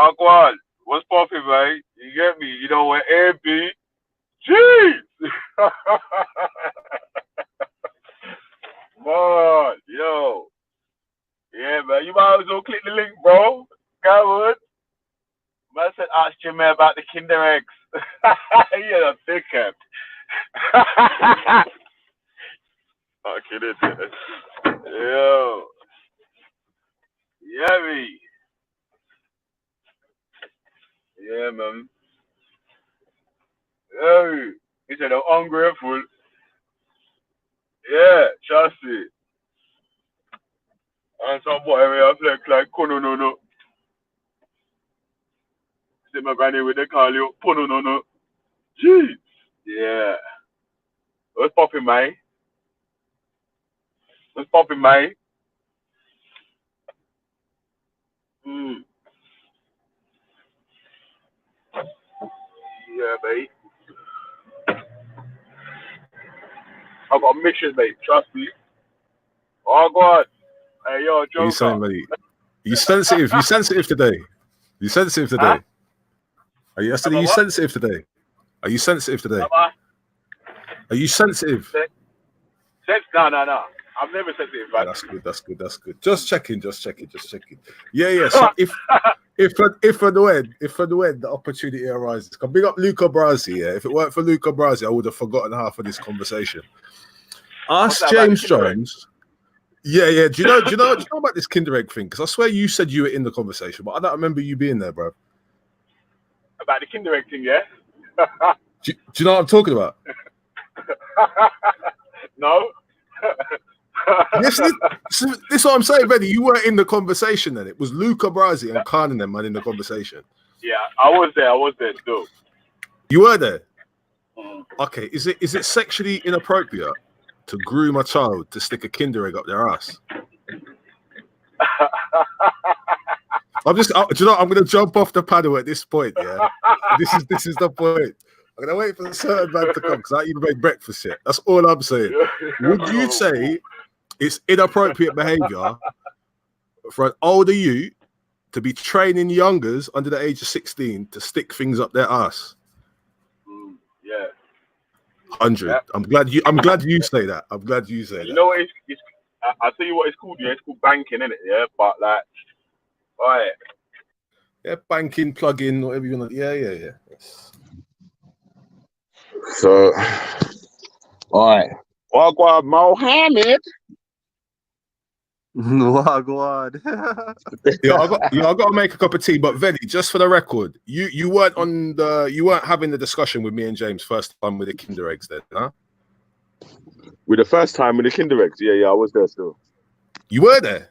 Wagwan, what's poppin', mate? You get me? You know what, AB? Jeez! Man, yo. Yeah, man, you might as well click the link, bro. Go on. Man said, ask Jimmy about the Kinder eggs. You're a dickhead. Not kidding. Yo. Yeah, me. Yeah, man. Yo. He said, I'm ungrateful. Yeah, trust me. And some boy, I flex like, no, no, no. See my granny with the call you, no, no, no. Jeez. Yeah. What's popping, man? What's popping, man? Mm. Yeah, mate. I got a mission, mate. Trust me. Oh, God. Hey, yo, What are you saying, Joker. mate? You sensitive? You sensitive today? You sensitive today? Huh? Are you, Am I you what? sensitive today? Are you sensitive today? Am I? Are you sensitive? No, no, no. I've never said it, Yeah, man. that's good. That's good. That's good. Just checking. Just checking. Just checking. Yeah, yeah. So if and when the opportunity arises, come big up Luca Brasi. Yeah, if it weren't for Luca Brasi, I would have forgotten half of this conversation. Ask James Jones. Yeah, yeah. Do you know about this Kinder Egg thing? Because I swear you said you were in the conversation, but I don't remember you being there, bro. About the Kinder Egg thing, yeah? Do you know what I'm talking about? No. This is what I'm saying, Benny. You weren't in the conversation then. It was Luca Brasi and Khan and them man in the conversation. Yeah, I was there still. You were there? Okay. Is it sexually inappropriate to groom a child to stick a Kinder Egg up their ass? Do you know, I'm going to jump off the paddle at this point, yeah? This is the point. I'm going to wait for a certain man to come because I even made breakfast yet. That's all I'm saying. Would you say it's inappropriate behavior for an older youth to be training youngers under the age of 16 to stick things up their ass? Yeah. 100. Yeah. I'm glad you say that. I'm glad you say that. You know what? I'll tell you what it's called. Yeah, it's called banking, isn't it? Yeah, but like, alright. Yeah, banking, plug-in, whatever you want. Yeah. Yes. So, alright. Wagwan Mohammed. Wagwan. Yeah, I got to make a cup of tea. But Veli, just for the record, you weren't having the discussion with me and James first time with the Kinder Eggs, then, huh? With the first time with the Kinder Eggs, yeah, I was there still. You were there.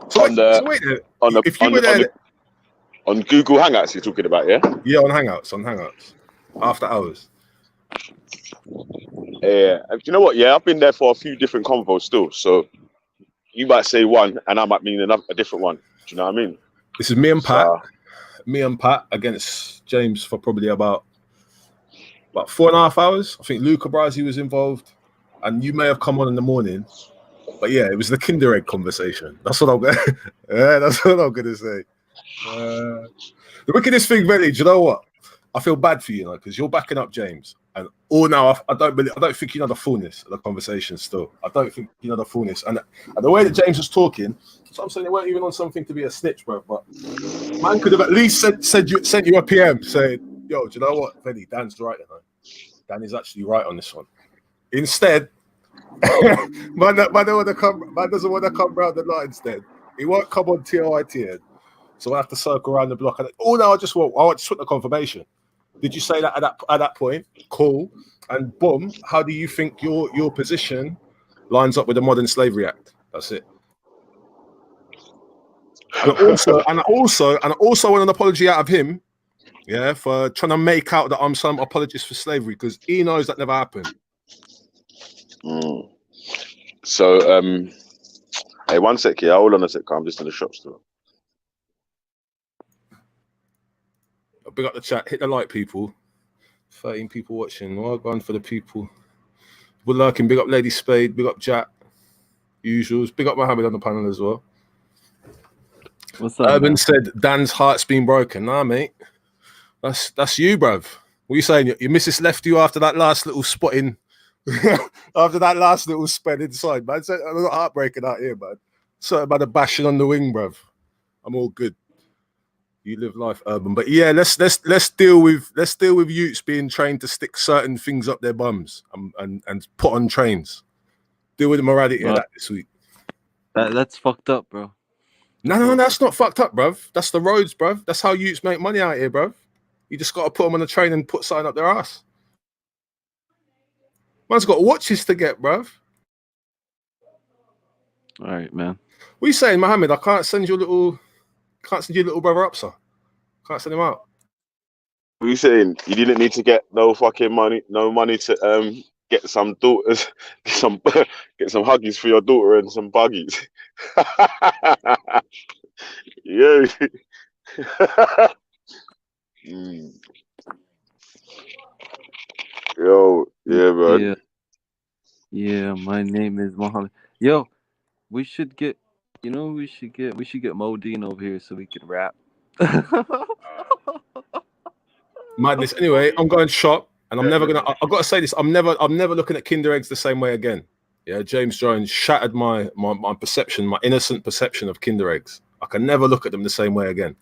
So wait there. On Google Hangouts, you're talking about, yeah? Yeah, on Hangouts, after hours. Yeah, you know what? Yeah, I've been there for a few different convos still. So you might say one, and I might mean a different one. Do you know what I mean? This is me and Pat against James for probably about 4.5 hours. I think Luca Brasi was involved, and you may have come on in the morning. But yeah, it was the Kinder Egg conversation. That's what I'm going. Yeah, that's what I'm going to say. The wickedest thing, Veli, do you know what? I feel bad for you, because you're backing up James, and all now I don't think you know the fullness of the conversation. Still, I don't think you know the fullness, and the way that James was talking. So I'm saying they weren't even on something to be a snitch, bro. But man could have at least sent you a PM saying, "Yo, do you know what, Veli? Dan's right, you know. Dan is actually right on this one." Instead, man doesn't want to come round the line. Instead, he won't come on TOIT. So I have to circle around the block. And now I just want the confirmation. Did you say that at that point? Cool. And boom, how do you think your position lines up with the Modern Slavery Act? That's it. And I also want an apology out of him, yeah, for trying to make out that I'm some apologist for slavery, because he knows that never happened. So, hey, one sec, yeah, hold on a sec. I'm just in the shop still. Big up the chat, hit the like, people. 13 people watching. Well gone for the people. We're lurking. Big up Lady Spade. Big up Jack. Usuals. Big up Mohammed on the panel as well. What's up, Urban man? said Dan's heart's been broken. Nah, mate. That's you, bruv. What are you saying? Your missus left you after that last little spotting, after that last little spread inside, man. I'm not heartbreaking out here, man. Something about the bashing on the wing, bruv. I'm all good. You live life, Urban. But yeah, let's deal with youths being trained to stick certain things up their bums and put on trains. Deal with the morality of that this week. That's fucked up, bro. No, that's not fucked up, bruv. That's the roads, bruv. That's how youths make money out here, bruv. You just got to put them on the train and put something up their ass. Man's got watches to get, bruv. All right, man. What are you saying, Mohammed? I can't send your little brother up, sir. Can't send him out. What are you saying? You didn't need to get no money to get some daughters, get some huggies for your daughter and some buggies. Yeah. Yo, yeah, man. Yeah, my name is Mohammed. Yo, we should get Modine over here so we can rap. Madness. Anyway, I'm going shop, and I'm never gonna. I've got to say this. I'm never looking at Kinder Eggs the same way again. Yeah, James Jones shattered my perception, my innocent perception of Kinder Eggs. I can never look at them the same way again.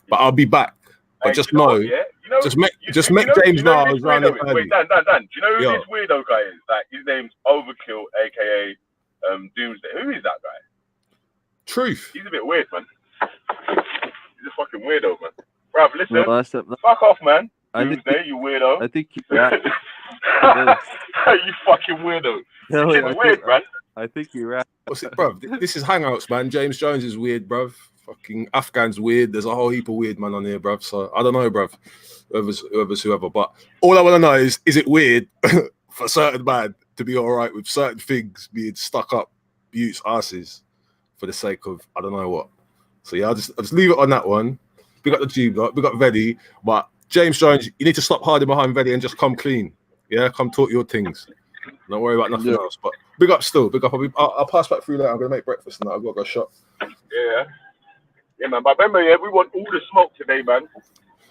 But I'll be back. But just know, just make James know I was around here early. Wait, Dan. Do you know who this weirdo guy is? Like, his name's Overkill, aka Doomsday. Who is that guy? Truth. He's a bit weird, man. He's a fucking weirdo, man. Bruv, listen. No, fuck off, man. Doomsday, you weirdo. I think he rapped. You fucking weirdo. You're weird, man. I think he rapped. What's it, bruv? This is Hangouts, man. James Jones is weird, bruv. Fucking Afghan's weird. There's a whole heap of weird man on here, bruv. So I don't know, bruv. Whoever. But all I want to know is it weird for certain man to be all right with certain things being stuck up youths' asses for the sake of I don't know what. So yeah, I'll just leave it on that one. We got the G block, we got Veddy, but James Jones, you need to stop hiding behind Veddy and just come clean. Yeah, come talk your things. Don't worry about nothing else. But big up still, big up. I'll pass back through later. I'm gonna make breakfast and I've got to go shop. Yeah, man. But remember, we want all the smoke today, man.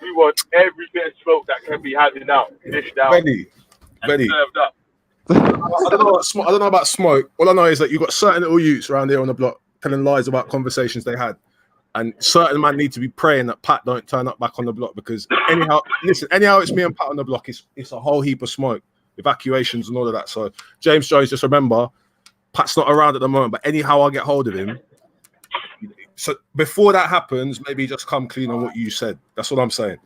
We want every bit of smoke that can be handed out, dished out, Veddy. served up. I don't know about smoke. All I know is that you got certain little youths around here on the block telling lies about conversations they had. And certain man need to be praying that Pat don't turn up back on the block because anyhow it's me and Pat on the block. It's a whole heap of smoke, evacuations and all of that. So James Jones, just remember, Pat's not around at the moment, but anyhow I get hold of him. So before that happens, maybe just come clean on what you said. That's what I'm saying.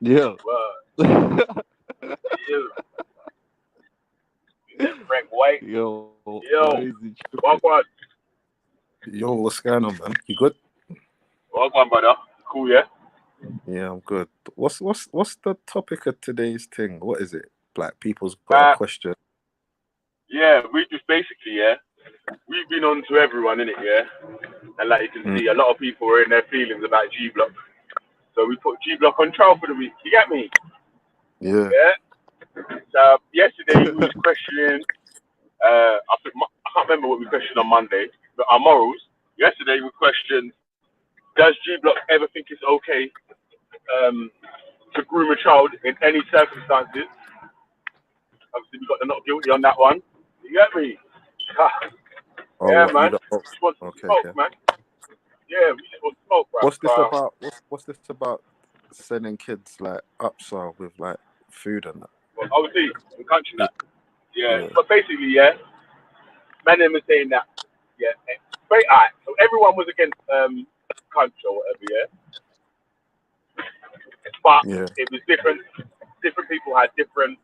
Yeah. Frank White. Yo. Welcome. Yo, what's going on, man? You good? Welcome, brother. Cool, yeah? Yeah, I'm good. What's the topic of today's thing? What is it? Black people's got a question. Yeah, we just basically, we've been on to everyone, innit, yeah? And like you can see, a lot of people are in their feelings about G Block. So we put G Block on trial for the week. You get me? Yeah. So yesterday we was questioning, I can't remember what we questioned on Monday, but our morals. Yesterday we questioned, does G Block ever think it's okay to groom a child in any circumstances? Obviously we got the not guilty on that one. You get me? Yeah, man. We just want to smoke, man. Yeah, we just want to smoke, bro. What's this about sending kids like upsell with like food and that? Well, obviously, in country that. Yeah. But basically, man was saying that, alright, so everyone was against country or whatever, but it was different. Different people had different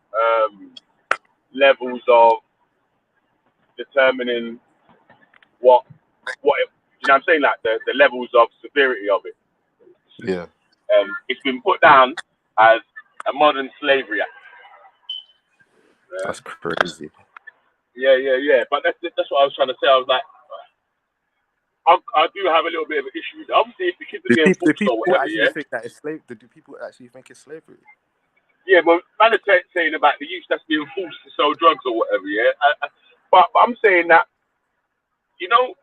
levels of determining what you know what I'm saying, like the levels of severity of it. Yeah. It's been put down as a modern slavery act. That's crazy. Yeah. But that's what I was trying to say. I was like, I do have a little bit of an issue with it. Obviously, if the kids are being forced or whatever, think that it's slave? Do people actually think it's slavery? Yeah, well, man is saying about the youth that's being forced to sell drugs or whatever, But but I'm saying that, you know,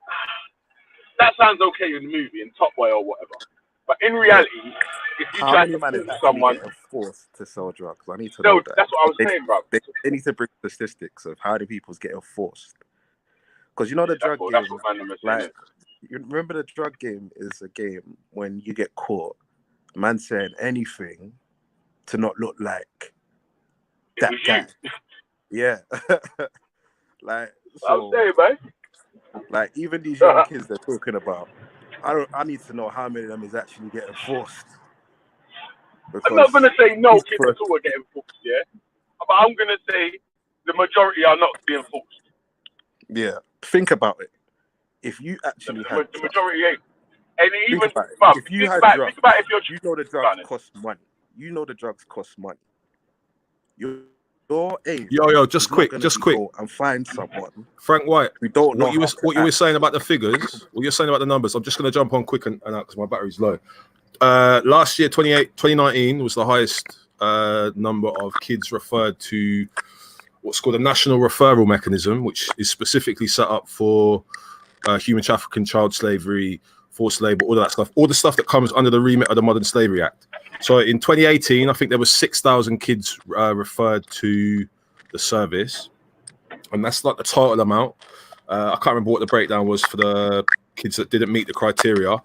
that sounds okay in the movie, in Top Boy or whatever. But in reality, if you How try many to man is force actually someone, getting forced to sell drugs? I need to no, know that. that's what I was saying, bro. They need to bring statistics of how do people getting forced. Because you know the drug That's game, what man was saying. like, you remember the drug game is a game when you get caught, man saying anything to not look like It that was guy. you. Yeah. Like, I'm so, saying, man. like, even these young kids they're talking about, I need to know how many of them is actually getting forced. I'm not Because gonna say no these kids for, at all are getting forced, yeah, but I'm gonna say the majority are not being forced. yeah, think about it. If you actually had The drugs, majority ain't. And think even, about it. bro, If you think had about drugs, if you're you know the drugs cost money. You know the drugs cost money. Your aim Yo, just is not quick, going to just be quick. go and find someone Frank White, who don't know what you how was to what you were act. saying about the figures, what you're saying about the numbers. I'm just going to jump on quick and out because my battery's low. Last year, 2019 was the highest number of kids referred to what's called a national referral mechanism, which is specifically set up for human trafficking, child slavery, forced labor, all of that stuff, all the stuff that comes under the remit of the Modern Slavery Act. So in 2018, I think there was 6,000 kids referred to the service, and that's not the total amount. I can't remember what the breakdown was for the kids that didn't meet the criteria.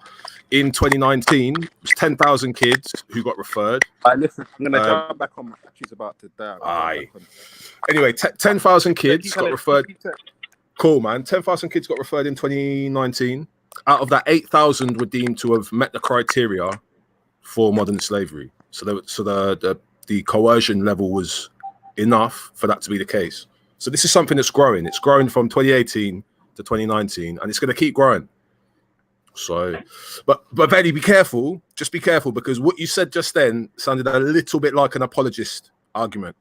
In 2019, it was 10,000 kids who got referred. Listen, I'm going to jump back on my battery's about to die. Aye. Anyway, 10,000 kids got referred. Cool, man. 10,000 kids got referred in 2019. Out of that, 8,000 were deemed to have met the criteria for modern slavery. So the coercion level was enough for that to be the case. So this is something that's growing. It's growing from 2018 to 2019, and it's going to keep growing. So, but Eddie, be careful. Just be careful, because what you said just then sounded a little bit like an apologist argument.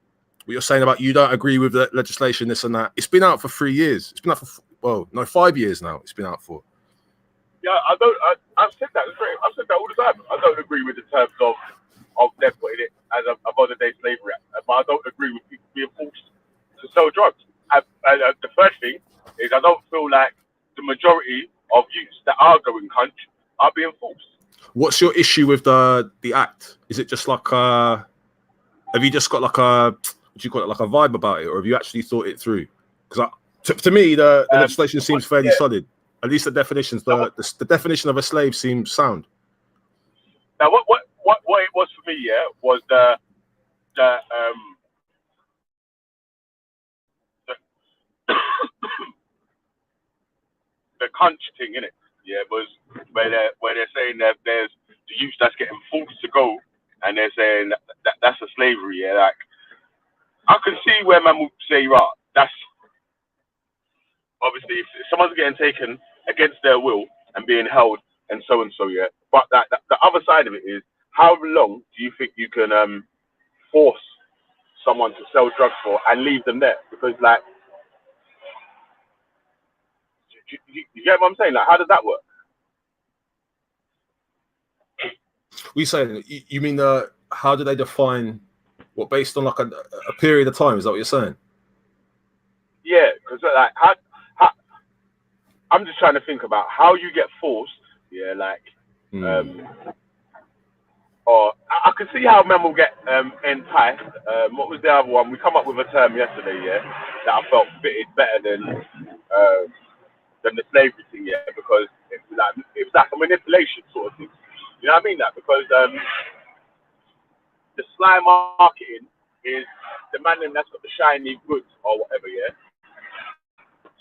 What you're saying about you don't agree with the legislation, this and that. It's been out for 3 years. It's been out for 5 years now. It's been out for. Yeah, I've said that. I've said that all the time. I don't agree with the terms of them putting it as a modern day slavery act, but I don't agree with people being forced to sell drugs. The first thing is I don't feel like the majority of youths that are going cunt are being forced. What's your issue with the act? Is it just like have you just got like a, what do you call it, like a vibe about it, or have you actually thought it through? Because to me, the legislation seems fairly solid. At least the definitions, the definition of a slave seems sound. Now, what it was for me, yeah, was the cunt thing, innit? Yeah, was where they're saying that there's the youth that's getting forced to go, and they're saying that's a slavery. Yeah, like I can see where man would say, right, that's obviously if someone's getting taken against their will and being held and so, yeah. But the other side of it is, how long do you think you can force someone to sell drugs for and leave them there? Because like, you get what I'm saying? Like, how does that work? We saying you mean how do they define what, based on like a period of time? Is that what you're saying? Yeah, because like how I'm just trying to think about how you get forced. Yeah, like or I can see how men will get enticed. What was the other one? We come up with a term yesterday, yeah, that I felt fitted better than the slavery thing, yeah, because it's like a manipulation sort of thing. You know what I mean? That because the sly marketing is the man that's got the shiny goods or whatever, yeah.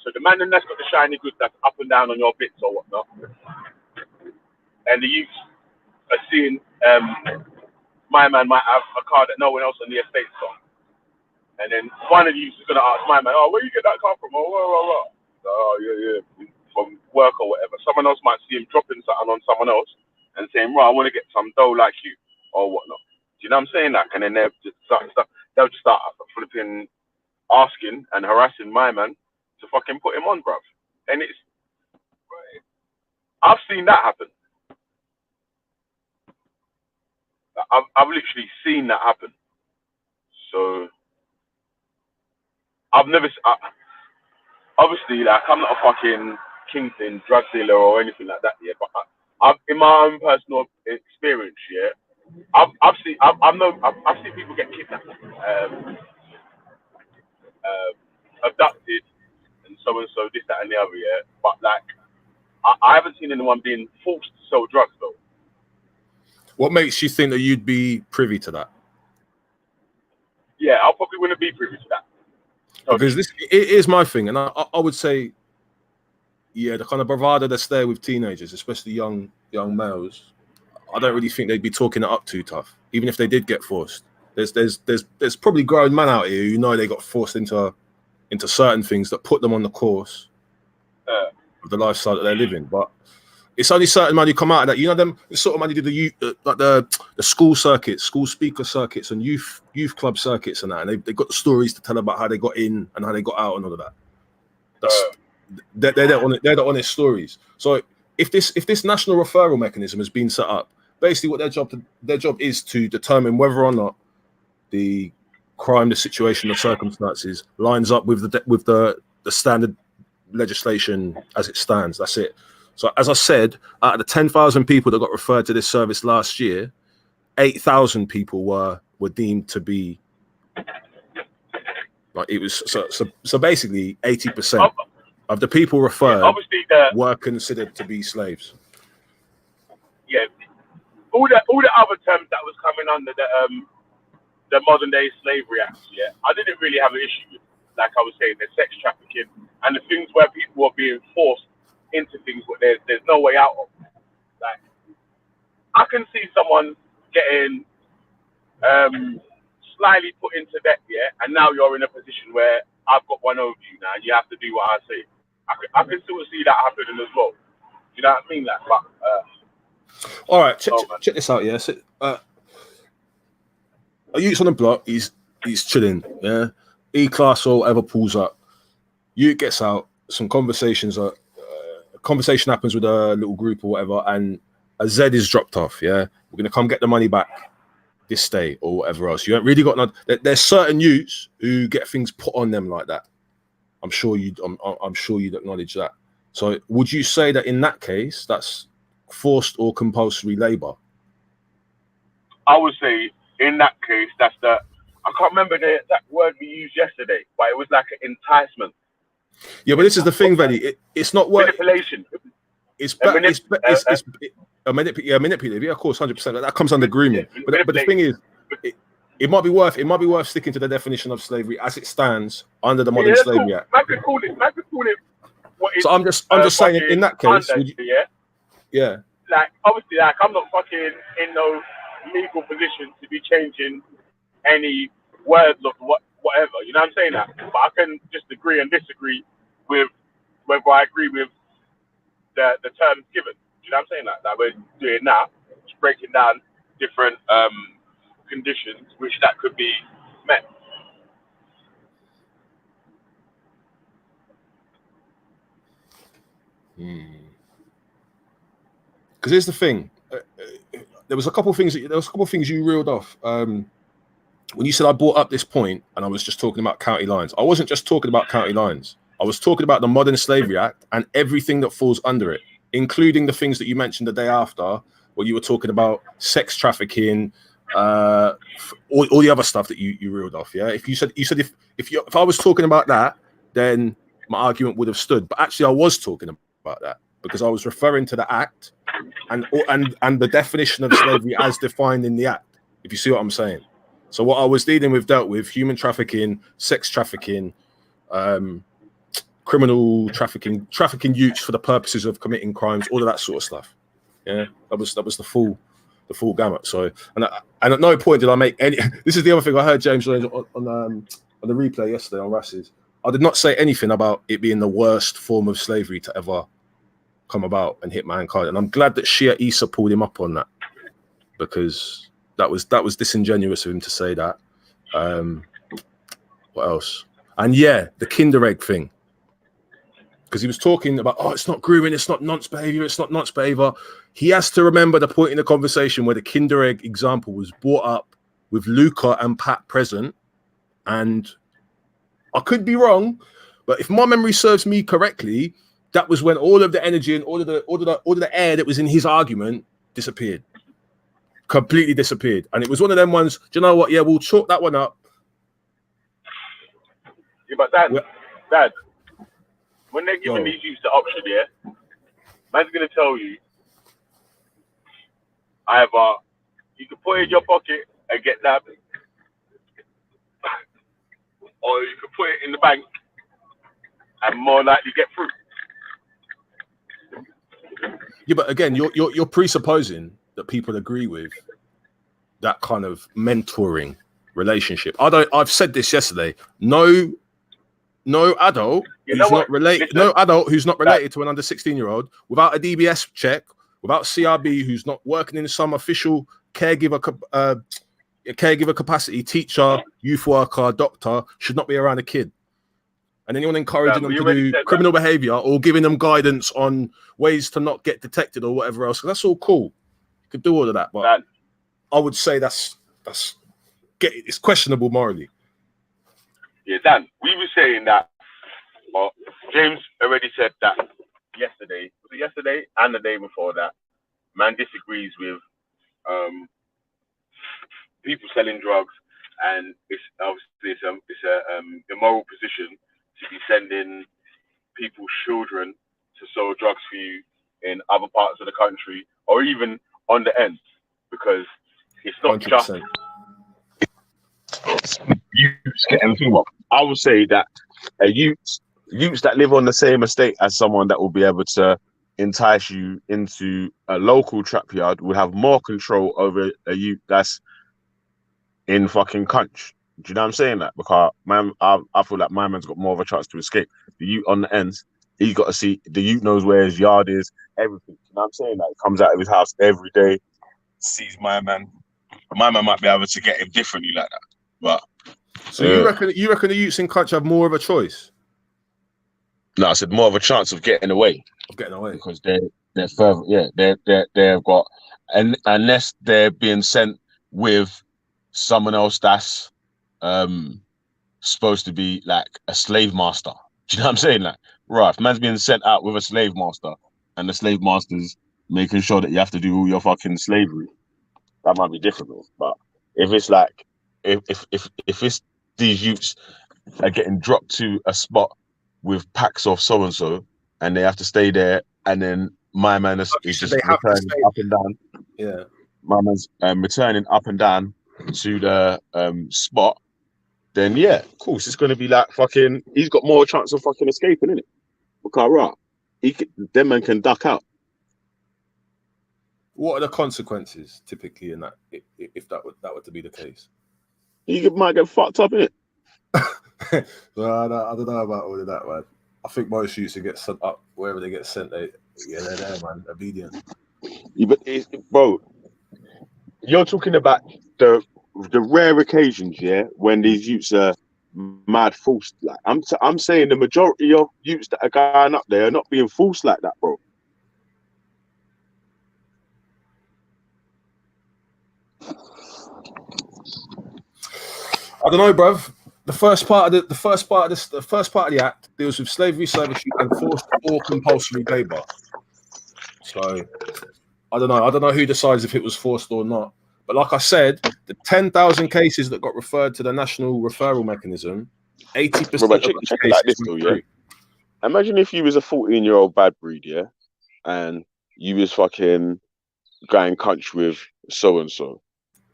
So the man that's got the shiny goods that's up and down on your bits or whatnot, and the youth are seeing my man might have a car that no one else on the estate's got, and then one of the youths is gonna ask my man, "Oh, where you get that car from?" Oh, yeah, from work or whatever. Someone else might see him dropping something on someone else and saying, "Right, I want to get some dough like you," or whatnot. Do you know what I'm saying? Like, and then they'll just start flipping, asking and harassing my man to fucking put him on, bruv. And I've seen that happen. I've literally seen that happen. So I've never. obviously, like, I'm not a fucking kingpin, drug dealer, or anything like that, yeah. But I've in my own personal experience, yeah, I've seen people get kidnapped, abducted, and so, this, that, and the other, yeah. But like, I haven't seen anyone being forced to sell drugs though. What makes you think that you'd be privy to that? Yeah, I probably wouldn't be privy to that. Because this it is my thing, and I would say, yeah, the kind of bravado that's there with teenagers, especially young males, I don't really think they'd be talking it up too tough, even if they did get forced. There's probably grown men out here who know they got forced into certain things that put them on the course of the lifestyle that they're living. But it's only certain man who come out of that. You know them, the sort of man who did the school circuits, school speaker circuits, and youth club circuits and that. And they got the stories to tell about how they got in and how they got out and all of that. They're the honest stories. So if this national referral mechanism has been set up, basically what their job is to determine whether or not the crime, the situation, the circumstances lines up with the standard legislation as it stands. That's it. So as I said, out of the 10,000 people that got referred to this service last year, 8,000 people were deemed to be like, it was so basically 80% of the people referred were considered to be slaves. Yeah, all the other terms that was coming under the modern day slavery act, yeah, I didn't really have an issue with. Like I was saying, the sex trafficking and the things where people are being forced into things where there's no way out of. Like, I can see someone getting slightly put into debt, yeah, and now you're in a position where I've got one over you now, and you have to do what I say. I can still see that happening as well. You know what I mean? Like, but, all right, check this out, yeah. So, a youth's on the block, he's chilling, yeah. E-class or whatever pulls up. Youth gets out, some conversation happens with a little group or whatever, and a Z is dropped off, yeah. We're gonna come get the money back this day or whatever else. You ain't really got none. There's certain youths who get things put on them like that. I'm sure you'd acknowledge that. So would you say that in that case that's forced or compulsory labor? I would say in that case that's I can't remember the exact word we used yesterday, but it was like an enticement. Yeah, but this is the thing, Veli. It's not work. Manipulation. Manipulative. Yeah, of course, 100%. That comes under grooming. But the thing is, it might be worth sticking to the definition of slavery as it stands under the Modern Slavery Act. Man could call it. What is, so I'm just saying, in that case, yeah. Like, obviously, like, I'm not fucking in no legal position to be changing any words of whatever. You know what I'm saying? That, but I can just agree and disagree with whether I agree with the terms given. You know what I'm saying? That we're doing now, just breaking down different conditions which that could be met. Because here's the thing. There was a couple of things you reeled off. When you said I brought up this point and I was just talking about county lines, I wasn't just talking about county lines. I was talking about the Modern Slavery Act and everything that falls under it, including the things that you mentioned the day after, where you were talking about sex trafficking, all the other stuff that you reeled off. Yeah, if I was talking about that, then my argument would have stood. But actually, I was talking about that because I was referring to the act and the definition of slavery as defined in the act. If you see what I'm saying. So what I was dealing with dealt with human trafficking, sex trafficking, criminal trafficking youths for the purposes of committing crimes, all of that sort of stuff. Yeah, that was the full gamut. So and at no point did I make any. This is the other thing I heard James on the replay yesterday on Rasses. I did not say anything about it being the worst form of slavery to ever come about and hit mankind, and I'm glad that Shia Issa pulled him up on that because. That was disingenuous of him to say that. What else? And yeah, the Kinder Egg thing. Because he was talking about, it's not grooming, it's not nonce behavior. He has to remember the point in the conversation where the Kinder Egg example was brought up with Luca and Pat present. And I could be wrong, But if my memory serves me correctly, that was when all of the energy and all of the air that was in his argument disappeared, completely disappeared. And it was one of them ones. Do you know what? Yeah, we'll chalk that one up. Yeah, but Dad, when they're giving Yo. these youths the option, yeah, man's gonna tell you either you can put it in your pocket and get nabbed, or you can put it in the bank and more likely get through. Yeah, but again, you're presupposing that people agree with that kind of mentoring relationship. I've said this yesterday. No adult who's not related. No adult who's not related to an under 16-year-old without a DBS check, without CRB, who's not working in some official caregiver capacity, teacher, youth worker, doctor, should not be around a kid. And anyone encouraging them to do criminal behavior or giving them guidance on ways to not get detected or whatever else, that's all cool. You could do all of that, but I would say it's questionable morally. Yeah, Dan, we were saying that. Well, James already said that yesterday. Was it yesterday and the day before that? Man disagrees with people selling drugs, and it's obviously it's a immoral position to be sending people's children to sell drugs for you in other parts of the country or even on the end, because it's not 100%. just youths get everything wrong. I would say that youths that live on the same estate as someone that will be able to entice you into a local trap yard will have more control over a youth that's in fucking country. Do you know what I'm saying? That because I feel like my man's got more of a chance to escape. The youth on the ends, he's got to see. The youth knows where his yard is, everything. You know what I'm saying? Like, comes out of his house every day, sees my man. My man might be able to get him differently like that. But so you reckon the youths in country have more of a choice? No, I said more of a chance of getting away. Because they're further. Yeah, they've got, and unless they're being sent with someone else that's supposed to be like a slave master. Do you know what I'm saying? Like, right, if man's being sent out with a slave master and the slave master's making sure that you have to do all your fucking slavery, that might be difficult. But if it's like, if it's these youths are getting dropped to a spot with packs of so and so, and they have to stay there, and then my man is just returning up and down. Yeah, my man's returning up and down to the spot. Then yeah, of course it's going to be like fucking. He's got more chance of fucking escaping, innit? Because right, them man can duck out. What are the consequences typically in that? If that were to be the case, might get fucked up, innit? Well, I don't know about all of that, man. I think most youths get sent up wherever they get sent. They're there, man, obedient. Yeah, but bro, you're talking about the rare occasions, yeah, when these youths are mad forced. Like I'm saying, the majority of youths that are going up there are not being forced like that, bro. I don't know, bruv. The first part of the act deals with slavery, servitude, and forced or compulsory labour. So I don't know. I don't know who decides if it was forced or not. But like I said, the 10,000 cases that got referred to the national referral mechanism, 80% of those cases like this though, yeah. Imagine if you was a 14-year-old bad breed, yeah, and you was fucking going country with so and so,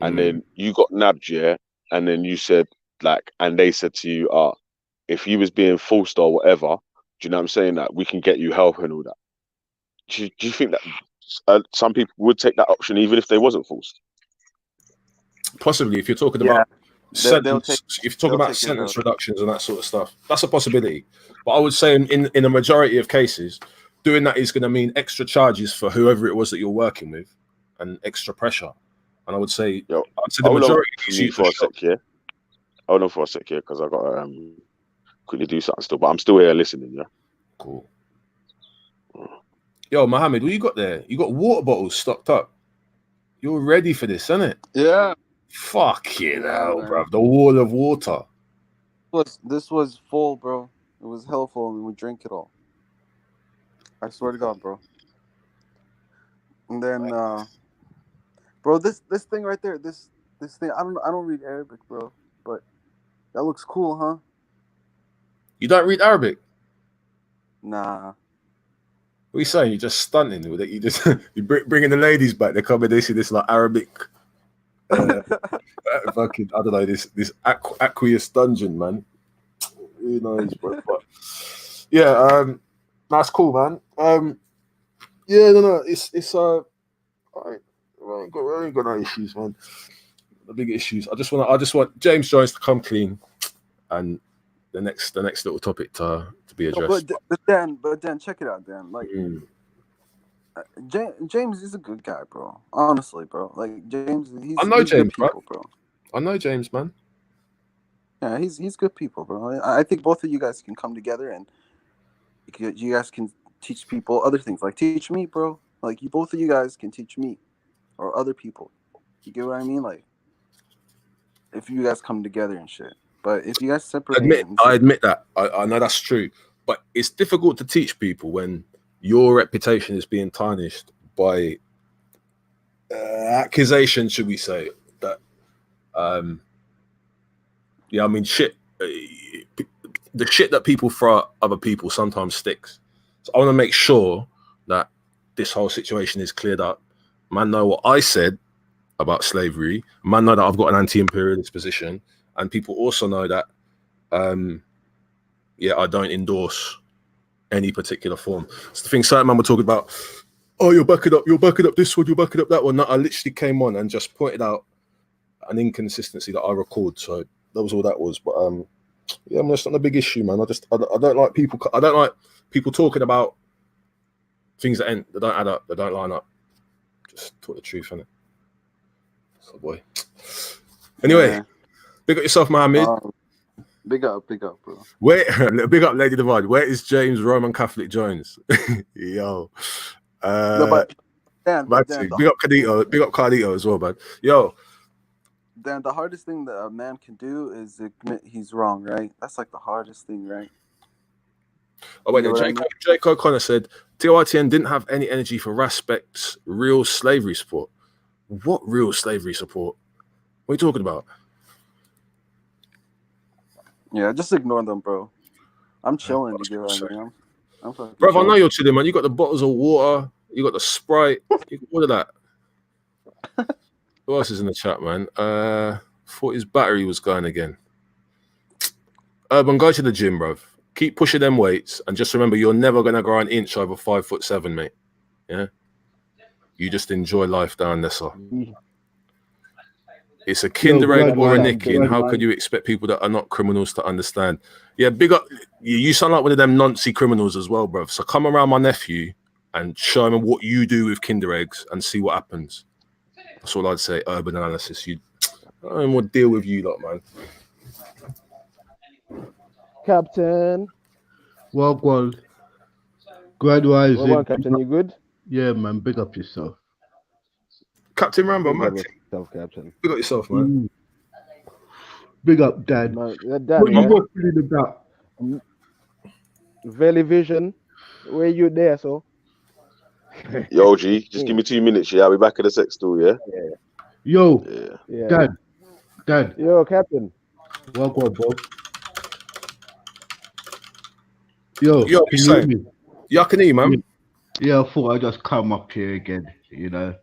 and then you got nabbed, yeah, and then you said like, and they said to you, if you was being forced or whatever, do you know what I'm saying, that we can get you help and all that. Do you think that some people would take that option even if they wasn't forced? Possibly, if you're talking about sentence reductions and that sort of stuff, that's a possibility. But I would say in a majority of cases, doing that is going to mean extra charges for whoever it was that you're working with and extra pressure. And I would say, the majority of these youth for a sec, yeah. Hold on for a sec here, because I got to quickly do something still, but I'm still here listening, yeah. Cool. Yo, Mohammed, what you got there? You got water bottles stocked up. You're ready for this, isn't it? Yeah. Fucking hell, bro. The wall of water. This was full, bro. It was helpful, and we drank it all. I swear to God, bro. And then, bro, this thing right there, this thing. I don't read Arabic, bro, but that looks cool, huh? You don't read Arabic? Nah. What are you saying? You're just stunting with it. You just you bringing the ladies back. They come and they see this like Arabic, fucking I don't know this aqueous dungeon, man. Who knows, bro? But yeah, that's cool, man. Yeah, no, it's I ain't got no issues, man. The big issues. I just want James Jones to come clean, and the next little topic to be addressed. But Dan, check it out, Dan. Like, James is a good guy, bro. Honestly, bro. Like James, he's James, good people, bro. I know James, man. Yeah, he's good people, bro. I think both of you guys can come together and you guys can teach people other things. Like teach me, bro. Like both of you guys can teach me or other people. You get what I mean? Like if you guys come together and shit. But if you guys separate, I admit that. I know that's true. But it's difficult to teach people when your reputation is being tarnished by accusation, should we say, that yeah, I mean shit. The shit that people throw at other people sometimes sticks. So I want to make sure that this whole situation is cleared up. Man know what I said about slavery. Man know that I've got an anti-imperialist position. And people also know that yeah, I don't endorse any particular form. It's the thing certain man were talking about, oh, you're backing up this one, you're backing up that one. No, I literally came on and just pointed out an inconsistency that I recalled. So that was all that was. But yeah, I mean, it's not a big issue, man. I don't like people talking about things that don't add up, that don't line up. Just talk the truth, innit? So boy. Anyway, yeah. Big up yourself, Mohammed. Big up, bro. Big up, Lady Divide. Where is James Roman Catholic Jones? Yo. No, but Dan, big up Cardito as well, man. Yo. Dan, the hardest thing that a man can do is admit he's wrong, right? That's like the hardest thing, right? Oh, wait, Jake O'Connor said TYTN didn't have any energy for Raspect's real slavery support. What real slavery support? What are you talking about? Yeah, just ignore them, bro. I'm chilling. To give I'm bro, I know you're chilling, man. You got the bottles of water. You got the Sprite. You got all of that. Who else is in the chat, man? Thought his battery was going again. Urban, go to the gym, bro. Keep pushing them weights, and just remember, you're never gonna grow an inch over 5'7", mate. Yeah. You just enjoy life down there, sir. It's a kinder egg or a nicking. How could you expect people that are not criminals to understand? Yeah, big up. You sound like one of them Nazi criminals as well, bro. So come around my nephew and show him what you do with kinder eggs and see what happens. That's all I'd say. Urban analysis. I don't want to deal with you lot, man. Captain. Well, Graduate. Well, Captain, you good? Yeah, man. Big up yourself. Captain Rambo, man. Captain. Big up yourself, man. Big up, Dad. No, Dad, what you got feeling about? Valley Vision. Where you there, so? Yo, G, just give me 2 minutes, yeah? I'll be back at the sex store, yeah? Yo, yeah. Dad. Yo, Captain. Welcome, bro. Yo, can you hear me? Yeah, I can hear you, man. Yeah, I thought I'd just come up here again, you know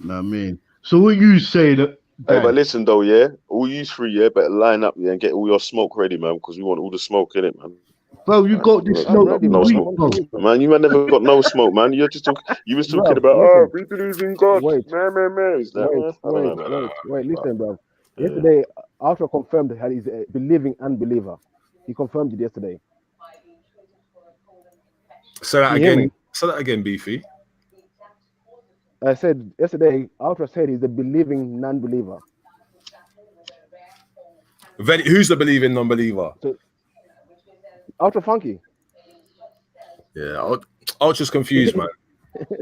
what I mean? So what you say that... Hey, but listen, though, yeah? All you three, yeah, better line up, yeah, and get all your smoke ready, man, because we want all the smoke in it, man. Bro, you got this smoke. No smoke. Man, you never got no smoke, man. You're just talking. You was talking about, we believe in God. Wait, Wait, listen, bro. Yesterday, Arthur confirmed that he's a believing unbeliever. He confirmed it yesterday. Say that again, Beefy. I said yesterday, Arthur said he's a believing non-believer. Who's the believing non-believer? So, Ultra Funky. Yeah, I was just confused, man.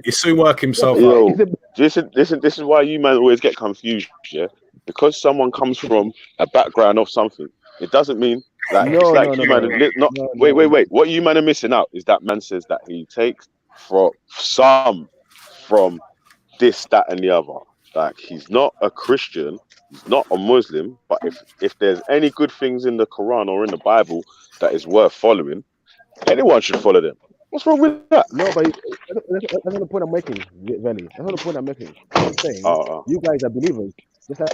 He soon work himself out. Listen, this is why you man always get confused, yeah? Because someone comes from a background of something, it doesn't mean Like No, it's like no, no, you no, man. no, Not no, wait, no. What you man are missing out is that man says that he takes from some from this, that, and the other. Like he's not a Christian, he's not a Muslim, but if there's any good things in the Quran or in the Bible that is worth following, anyone should follow them. What's wrong with that? No, but that's not the point I'm making, Valley. That's not the point I'm making. I'm saying Oh, you guys are believers. Just like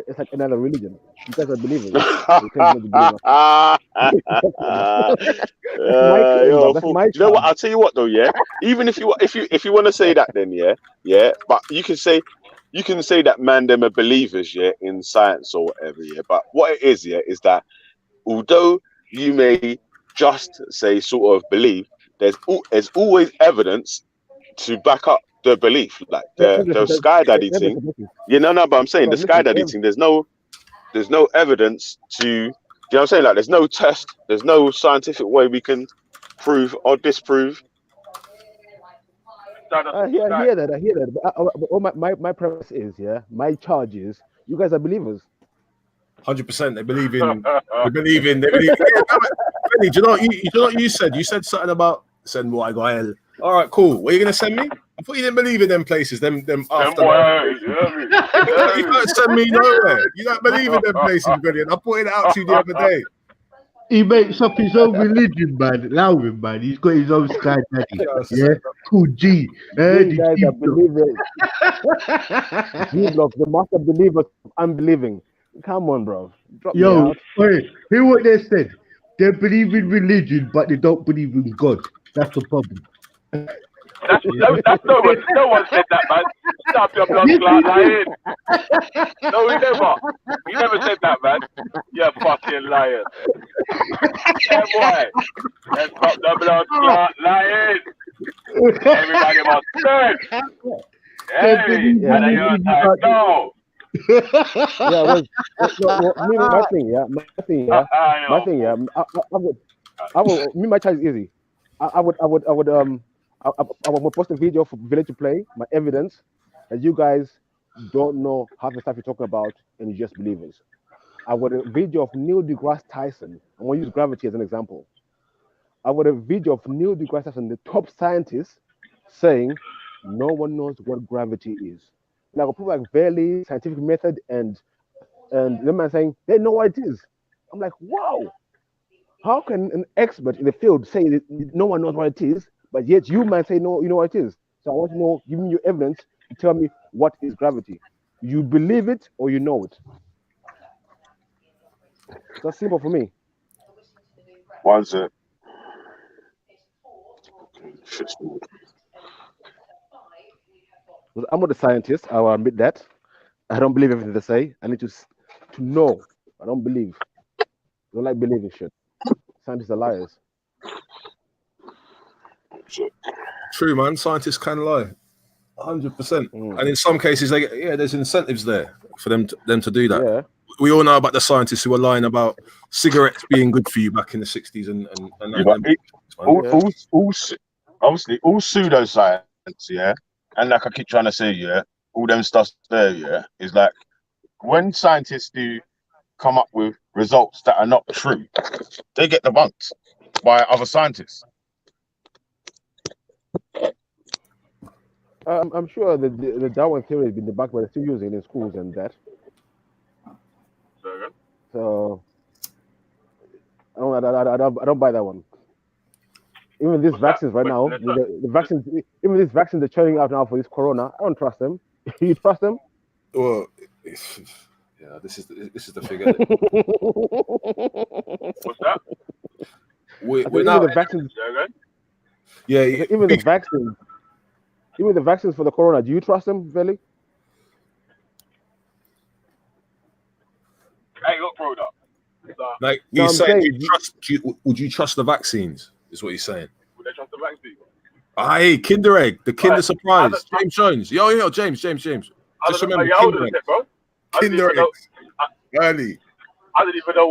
it's like another religion. You guys are believers. You tend not to believe us. That's my claim, bro. yo, That's fool. my You know what? charge. I'll tell you what though, yeah. Even if you want to say that, then yeah. But you can say that man, them are believers, yeah, in science or whatever, yeah. But what it is, yeah, is that although you may just say sort of believe, there's always evidence to back up the belief. Like the sky daddy thing, but I'm saying the sky daddy thing. There's no evidence to. You know what I'm saying? Like there's no test, there's no scientific way we can prove or disprove. I hear that. But all my premise is, my charge is, you guys are believers. 100%. They believe in. Benny, do you know what you said? You said something about send more. I go hell. All right, cool. What are you gonna send me? I thought you didn't believe in them places. Them after. You can't send me nowhere. You don't believe in them places, Benny. I pointed it out to you the other day. He makes up his own religion, man. Allow him, man. He's got his own sky daddy. Yeah, cool G. You guys are believers. G-Block, the master believers of unbelieving. Come on, bro. Drop me out. Wait, hear what they said. They believe in religion, but they don't believe in God. That's the problem. That's no one said that, man. Stop your blood clot lying. No, he never said that, man. You fucking liar. Yeah, boy. Let's stop the blood clot lying. Everybody must turn. Hey, and I hear that. No. My charge is easy. I would post a video for Village to Play, my evidence that you guys don't know half the stuff you're talking about and you're just believers. I would a video of Neil deGrasse Tyson. I'm going to use gravity as an example. I would a video of Neil deGrasse Tyson, the top scientist, saying no one knows what gravity is. And I will put like very scientific method and the man saying they know what it is. I'm like, wow. How can an expert in the field say that no one knows what it is, but yet you might say no, you know what it is? So I want to know, give me your evidence to tell me what is gravity. You believe it or you know it. That's simple for me. One sec. I'm not a scientist. I will admit that. I don't believe everything they say. I need to know. I don't believe. I don't like believing shit. Scientists are liars. True, man. Scientists can lie, 100%. And in some cases, there's incentives there for them to do that. Yeah. We all know about the scientists who were lying about cigarettes being good for you back in the 60s and obviously all pseudoscience, and like I keep trying to say, all them stuff there, is like when scientists do come up with results that are not true, they get debunked by other scientists. I'm sure the Darwin theory has been debunked, but they're still using it in schools and that. So I don't buy that one. Even these vaccines right now, the vaccines, even these vaccines they're trying out now for this corona, I don't trust them. You trust them? Well, yeah, this is the figure. What's that? We're now the vaccines. Yeah, even the vaccines for the corona. Do you trust them, Veli? Hey, look, bro, like he's saying, would you trust the vaccines? Is what he's saying. Would they trust the vaccine? Aye, Kinder Egg, the Kinder Surprise. James Jones. Yo, James. Just remember, Kinder Eggs. Early. I don't even know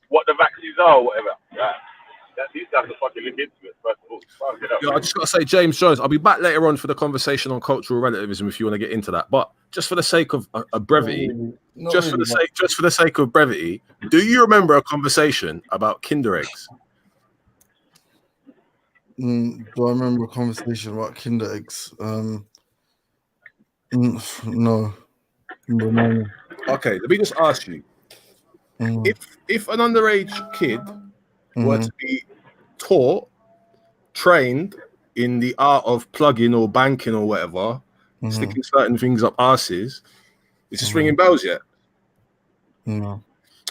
what the vaccines are or whatever. Yeah. These guys are fucking look into it, first of all. Yeah, I just got to say, James Jones, I'll be back later on for the conversation on cultural relativism if you want to get into that. But just for the sake of a brevity, just for the sake of brevity, do you remember a conversation about Kinder eggs? Do I remember a conversation about Kinder eggs? No. Remind me. Okay, let me just ask you: if an underage kid were to be taught, trained in the art of plugging or banking or whatever, sticking certain things up arses, is this ringing bells yet? No.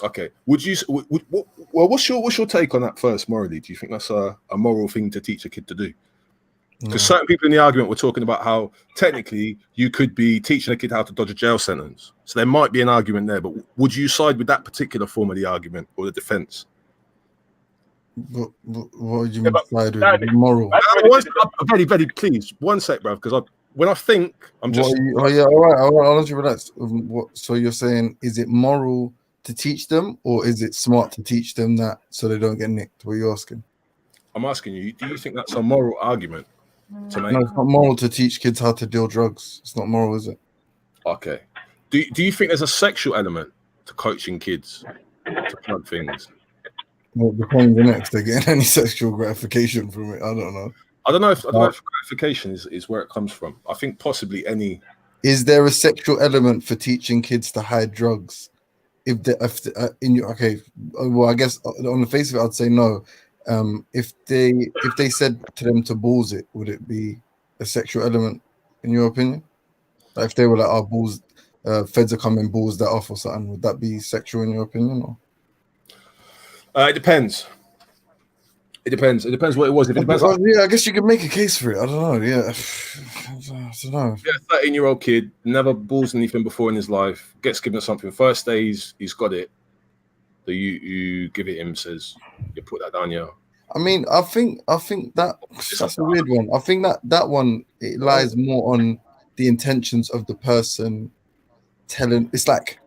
Okay. What's your take on that first morally? Do you think that's a moral thing to teach a kid to do? Because certain people in the argument were talking about how technically you could be teaching a kid how to dodge a jail sentence. So there might be an argument there, but would you side with that particular form of the argument or the defense? What do you mean side with? Moral? Very, please. One sec, bro, because when I think, I'm just... all right. I'll let you relax. So you're saying, is it moral to teach them, or is it smart to teach them that so they don't get nicked? What are you asking? I'm asking you, do you think that's a moral argument to make? No, it's not moral to teach kids how to deal drugs. It's not moral, is it? Okay. Do you think there's a sexual element to coaching kids to plug things? Well, it depends on if they're getting any sexual gratification from it. I don't know. I don't know if gratification is where it comes from. I think possibly any. Is there a sexual element for teaching kids to hide drugs? I guess on the face of it, I'd say no. If they said to them to balls it, would it be a sexual element in your opinion? Like if they were like, "Our balls, feds are coming, balls that off" or something, would that be sexual in your opinion? Or? It depends. It depends what it was. If it depends, yeah, I guess you could make a case for it. I don't know. Yeah, I don't know. Yeah, 13-year-old kid never balls anything before in his life, gets given something. First day he's got it. So you give it him, says you put that down. Yeah. I mean, I think that's a weird one. I think that one, it lies more on the intentions of the person telling. It's like,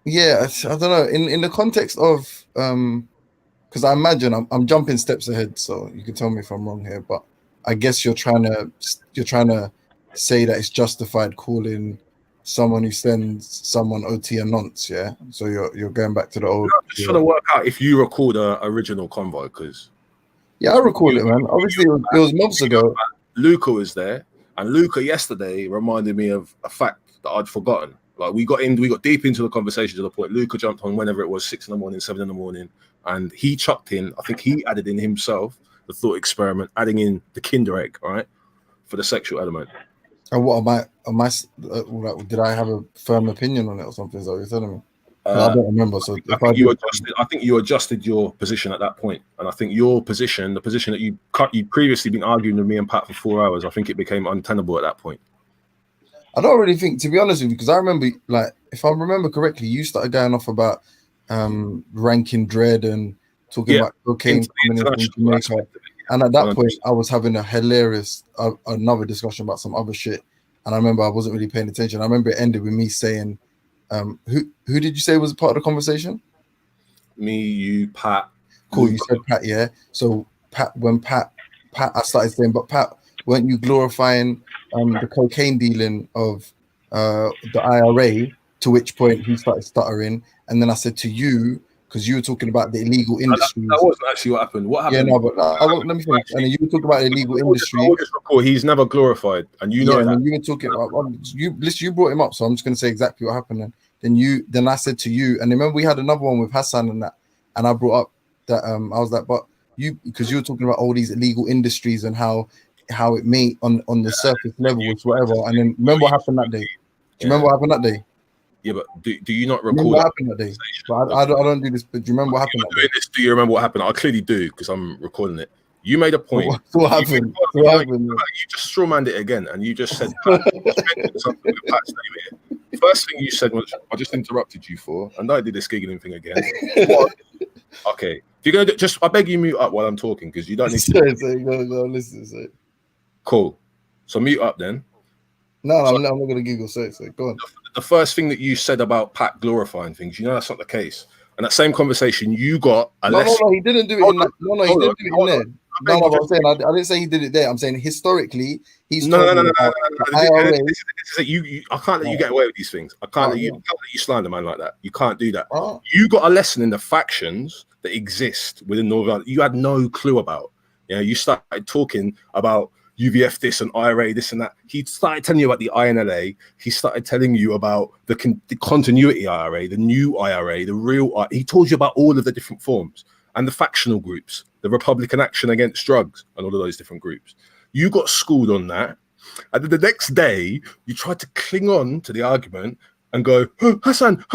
yeah, I don't know. In the context of because I imagine I'm jumping steps ahead, so you can tell me if I'm wrong here. But I guess you're trying to say that it's justified calling someone who sends someone OT a nonce, yeah. So you're going back to the old. I'm just trying to work out if you record a original convo, because yeah, I recall it, man. Obviously, it was months ago. Luca was there, and Luca yesterday reminded me of a fact that I'd forgotten. Like we got deep into the conversation to the point Luca jumped on whenever it was 6 a.m, 7 a.m, and he chucked in. I think he added in himself the thought experiment, adding in the Kinder egg, right, for the sexual element. And what am I? Did I have a firm opinion on it or something? Is that what you're telling me? I don't remember. So I think you adjusted your position at that point, and I think your position, the position that you'd previously been arguing with me and Pat for 4 hours, I think it became untenable at that point. I don't really think, to be honest with you, because I remember, like, if I remember correctly, you started going off about ranking dread and talking about cocaine coming in from Jamaica. And at that point, I was having a hilarious another discussion about some other shit. And I remember I wasn't really paying attention. I remember it ended with me saying, who did you say was part of the conversation? Me, you, Pat. Cool, you said Pat, yeah. So Pat, I started saying, but Pat, weren't you glorifying the cocaine dealing of the IRA? To which point he started stuttering. And then I said to you, because you were talking about the illegal industry. That wasn't actually what happened. What happened? Yeah, no, but let me finish. And then you were talking about the illegal industry. He's never glorified, and you know that. And you were talking about you brought him up, so I'm just going to say exactly what happened. Then I said to you, and remember we had another one with Hassan and that, and I brought up that I was like, but because you were talking about all these illegal industries and how it may on the surface level was whatever. And then remember what happened that day? Do you remember what happened that day? Yeah, but do you not recall what happened that day? But I don't do this, but do you remember what happened that day? Do you remember what happened? I clearly do because I'm recording it. You made a point. What happened? You just strawmanned it again, and you just said something with Pat's name here. First thing you said was, I just interrupted you for, and I did this giggling thing again. Okay. If you're going to I beg you mute up while I'm talking because you don't need to. Go listen. Cool. So mute up then. No, I'm not going to giggle. Say go on. The first thing that you said about Pat glorifying things, you know that's not the case. And that same conversation, you got a lesson. No, he didn't do it in that. No, he didn't do it in there. No, but I'm saying I didn't say he did it there. I'm saying historically, he's No. told me about the IRA. I can't let you get away with these things. I can't let you slander man like that. You can't do that. You got a lesson in the factions that exist within Northern Ireland. You had no clue about. You started talking about UVF this and IRA this and that. He started telling you about the INLA. He started telling you about the continuity IRA, the new IRA, the real IRA. He told you about all of the different forms and the factional groups, the Republican Action Against Drugs and all of those different groups. You got schooled on that. And then the next day, you tried to cling on to the argument and go, Hassan,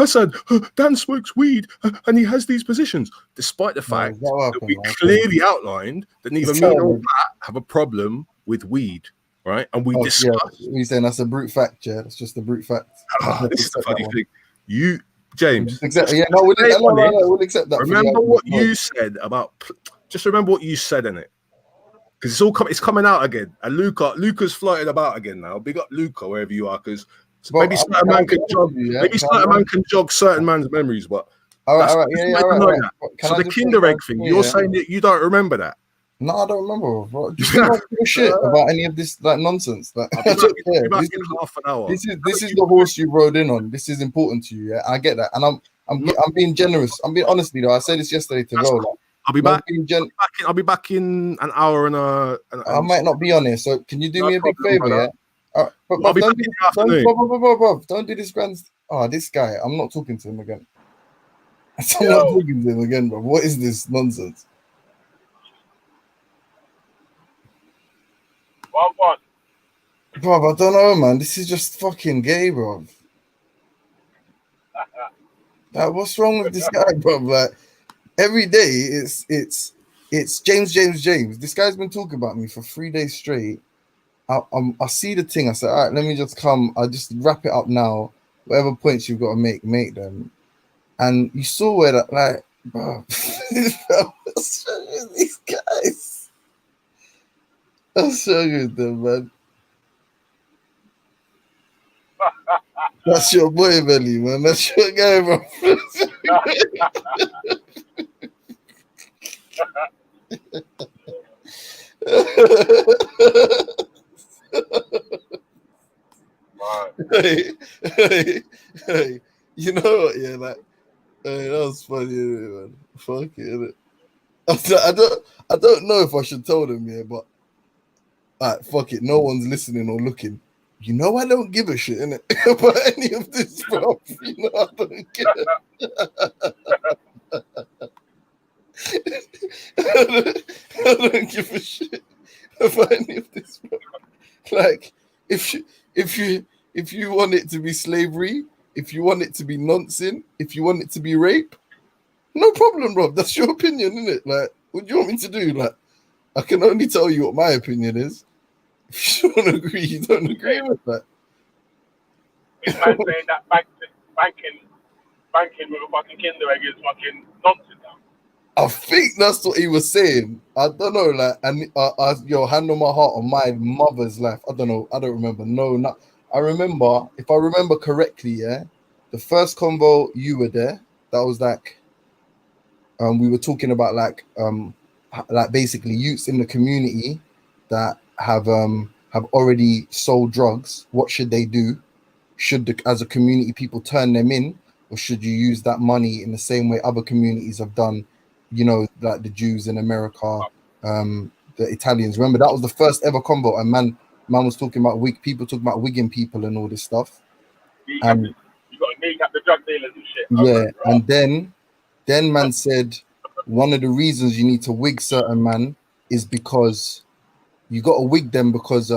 Dan smokes weed and he has these positions, despite the fact that we clearly outlined that neither me nor Pat have a problem with weed, right? And we discussed. Yeah. You're saying that's a brute fact, yeah? That's just a brute fact. This is the funny thing. You, James. Exactly. Yeah, we'll accept that. Remember what you said about. Just remember what you said in it, because it's all it's coming out again. And Luca's floating about again now. Big up Luca wherever you are, because maybe certain man can jog. Maybe certain man can jog certain man's memories, but. All right. So the Kinder egg thing, you're saying that you don't remember that? No, I don't remember. Bro. You don't give a shit about any of this nonsense. Like, I don't care. Half an hour. This is the horse you rode in on. This is important to you. Yeah, I get that, and I'm being generous. I'm being honestly though. I said this yesterday to go. Like, I'll be back. I'll be back in an hour and I might not be on here. So can you do me a big favor? Yeah. I'll be back in the afternoon. Don't do this grand. Oh, this guy. I'm not talking to him again. I'm not talking to him again, bro. What is this nonsense? What? Bro, I don't know, man. This is just fucking gay, bro. Like, what's wrong with this guy, bro? Like, every day it's James. This guy's been talking about me for 3 days straight. I see the thing. I said, all right, let me just come. I'll just wrap it up now. Whatever points you've got to make them. And you saw where that, like, bro, these guys. I'm so good, though, man. That's your boy, Belly, man. That's your guy, bro. Hey, you know what? Yeah, like, hey, that was funny, man. Fuck it, innit? I don't know if I should tell them, yeah, but fuck it. No one's listening or looking. You know, I don't give a shit, innit? About any of this, bro. You know, I don't care. I don't give a shit about any of this, bro. Like, if you want it to be slavery, if you want it to be nonsense, if you want it to be rape, no problem, bro. That's your opinion, innit? Like, what do you want me to do? Like, I can only tell you what my opinion is. If you don't agree, you don't agree with that. This man saying that banking with a fucking Kinder egg is fucking nonsense. I think that's what he was saying. I don't know, like, and hand on my heart, on my mother's life. I don't know. I don't remember. No, not. I remember, if I remember correctly, yeah, the first convo you were there. That was like, we were talking about like basically youths in the community that have already sold drugs. What should they do? Should as a community people turn them in, or should you use that money in the same way other communities have done? You know, like the Jews in America, the Italians. Remember, that was the first ever convo, and man was talking about people talking about wigging people and all this stuff. You got to kneecap the drug dealers and shit. Yeah, and then man said one of the reasons you need to wig certain man is because you got to wig them because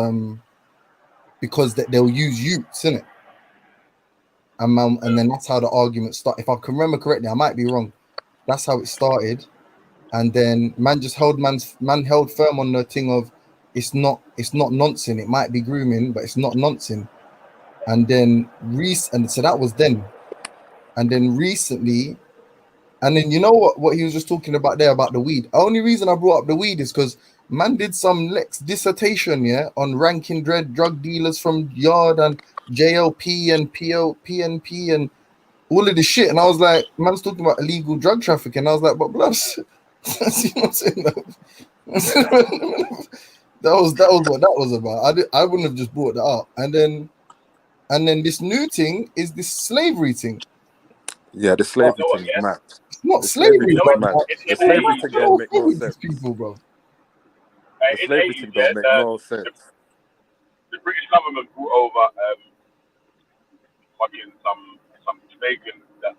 they'll use youths, innit? And then that's how the argument started. If I can remember correctly, I might be wrong. That's how it started, and then man held firm on the thing of it's not nonsense. It might be grooming, but it's not nonsense. And then so that was then, and then recently, and then you know what he was just talking about there about the weed. The only reason I brought up the weed is because man did some dissertation, yeah, on ranking drug dealers from Yard and JLP and PNP and all of this shit, and I was like, man's talking about illegal drug trafficking. I was like, but bloods, See what I'm saying? That was what that was about. I wouldn't have just brought that up. And then this new thing is this slavery thing. Yeah, the slavery thing is mad. It's not The slavery, thing bro. is mad. The slavery thing don't make no sense. People, bro. The slavery thing don't make no sense. The British government brought over fucking some Jamaican dons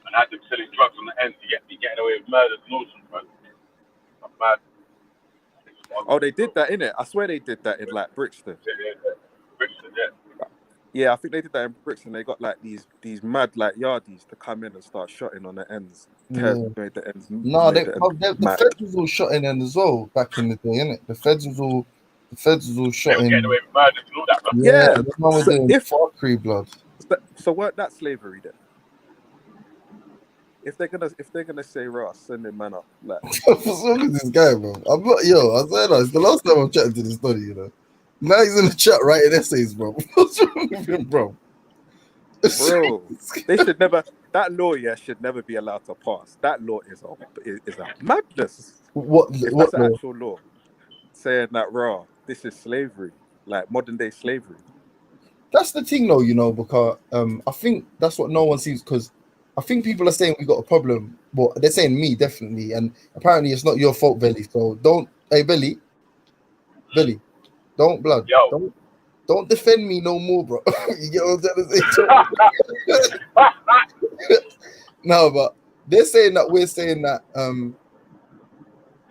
and had them selling drugs on the end to get getting away with murders and all sorts, man. I'm mad. Oh, they did that, innit? I swear they did that in like Brixton. Brixton, yeah. Yeah, I think they did that in Brixton. They got like these mad like yardies to come in and start shotting on the ends. Made the ends. No, made the mad. feds was all shotting in as well back in the day, innit? The feds was all They were shotting. getting away with murders and all that, man. Yeah, Yeah, the one was so doing if- fuckery, blood. So weren't that slavery then? If they're gonna say Ross, send him man up. Like, What's wrong with this guy, bro? I'm not, I said that. It's the last time I'm chatting to this study, you know. Now he's in the chat writing essays, bro. What's wrong with him, bro? bro, they should never. That law, should never be allowed to pass. That law is a madness. What If what that's an law? actual law, saying that this is slavery, like modern day slavery. That's the thing, though, because I think that's what no one sees. Because I think people are saying we got a problem. Well, they're saying me definitely, and apparently it's not your fault, Belly. So hey, Belly, don't blood, Yo. don't defend me no more, bro. You get what I'm trying to say? No, but they're saying that we're saying that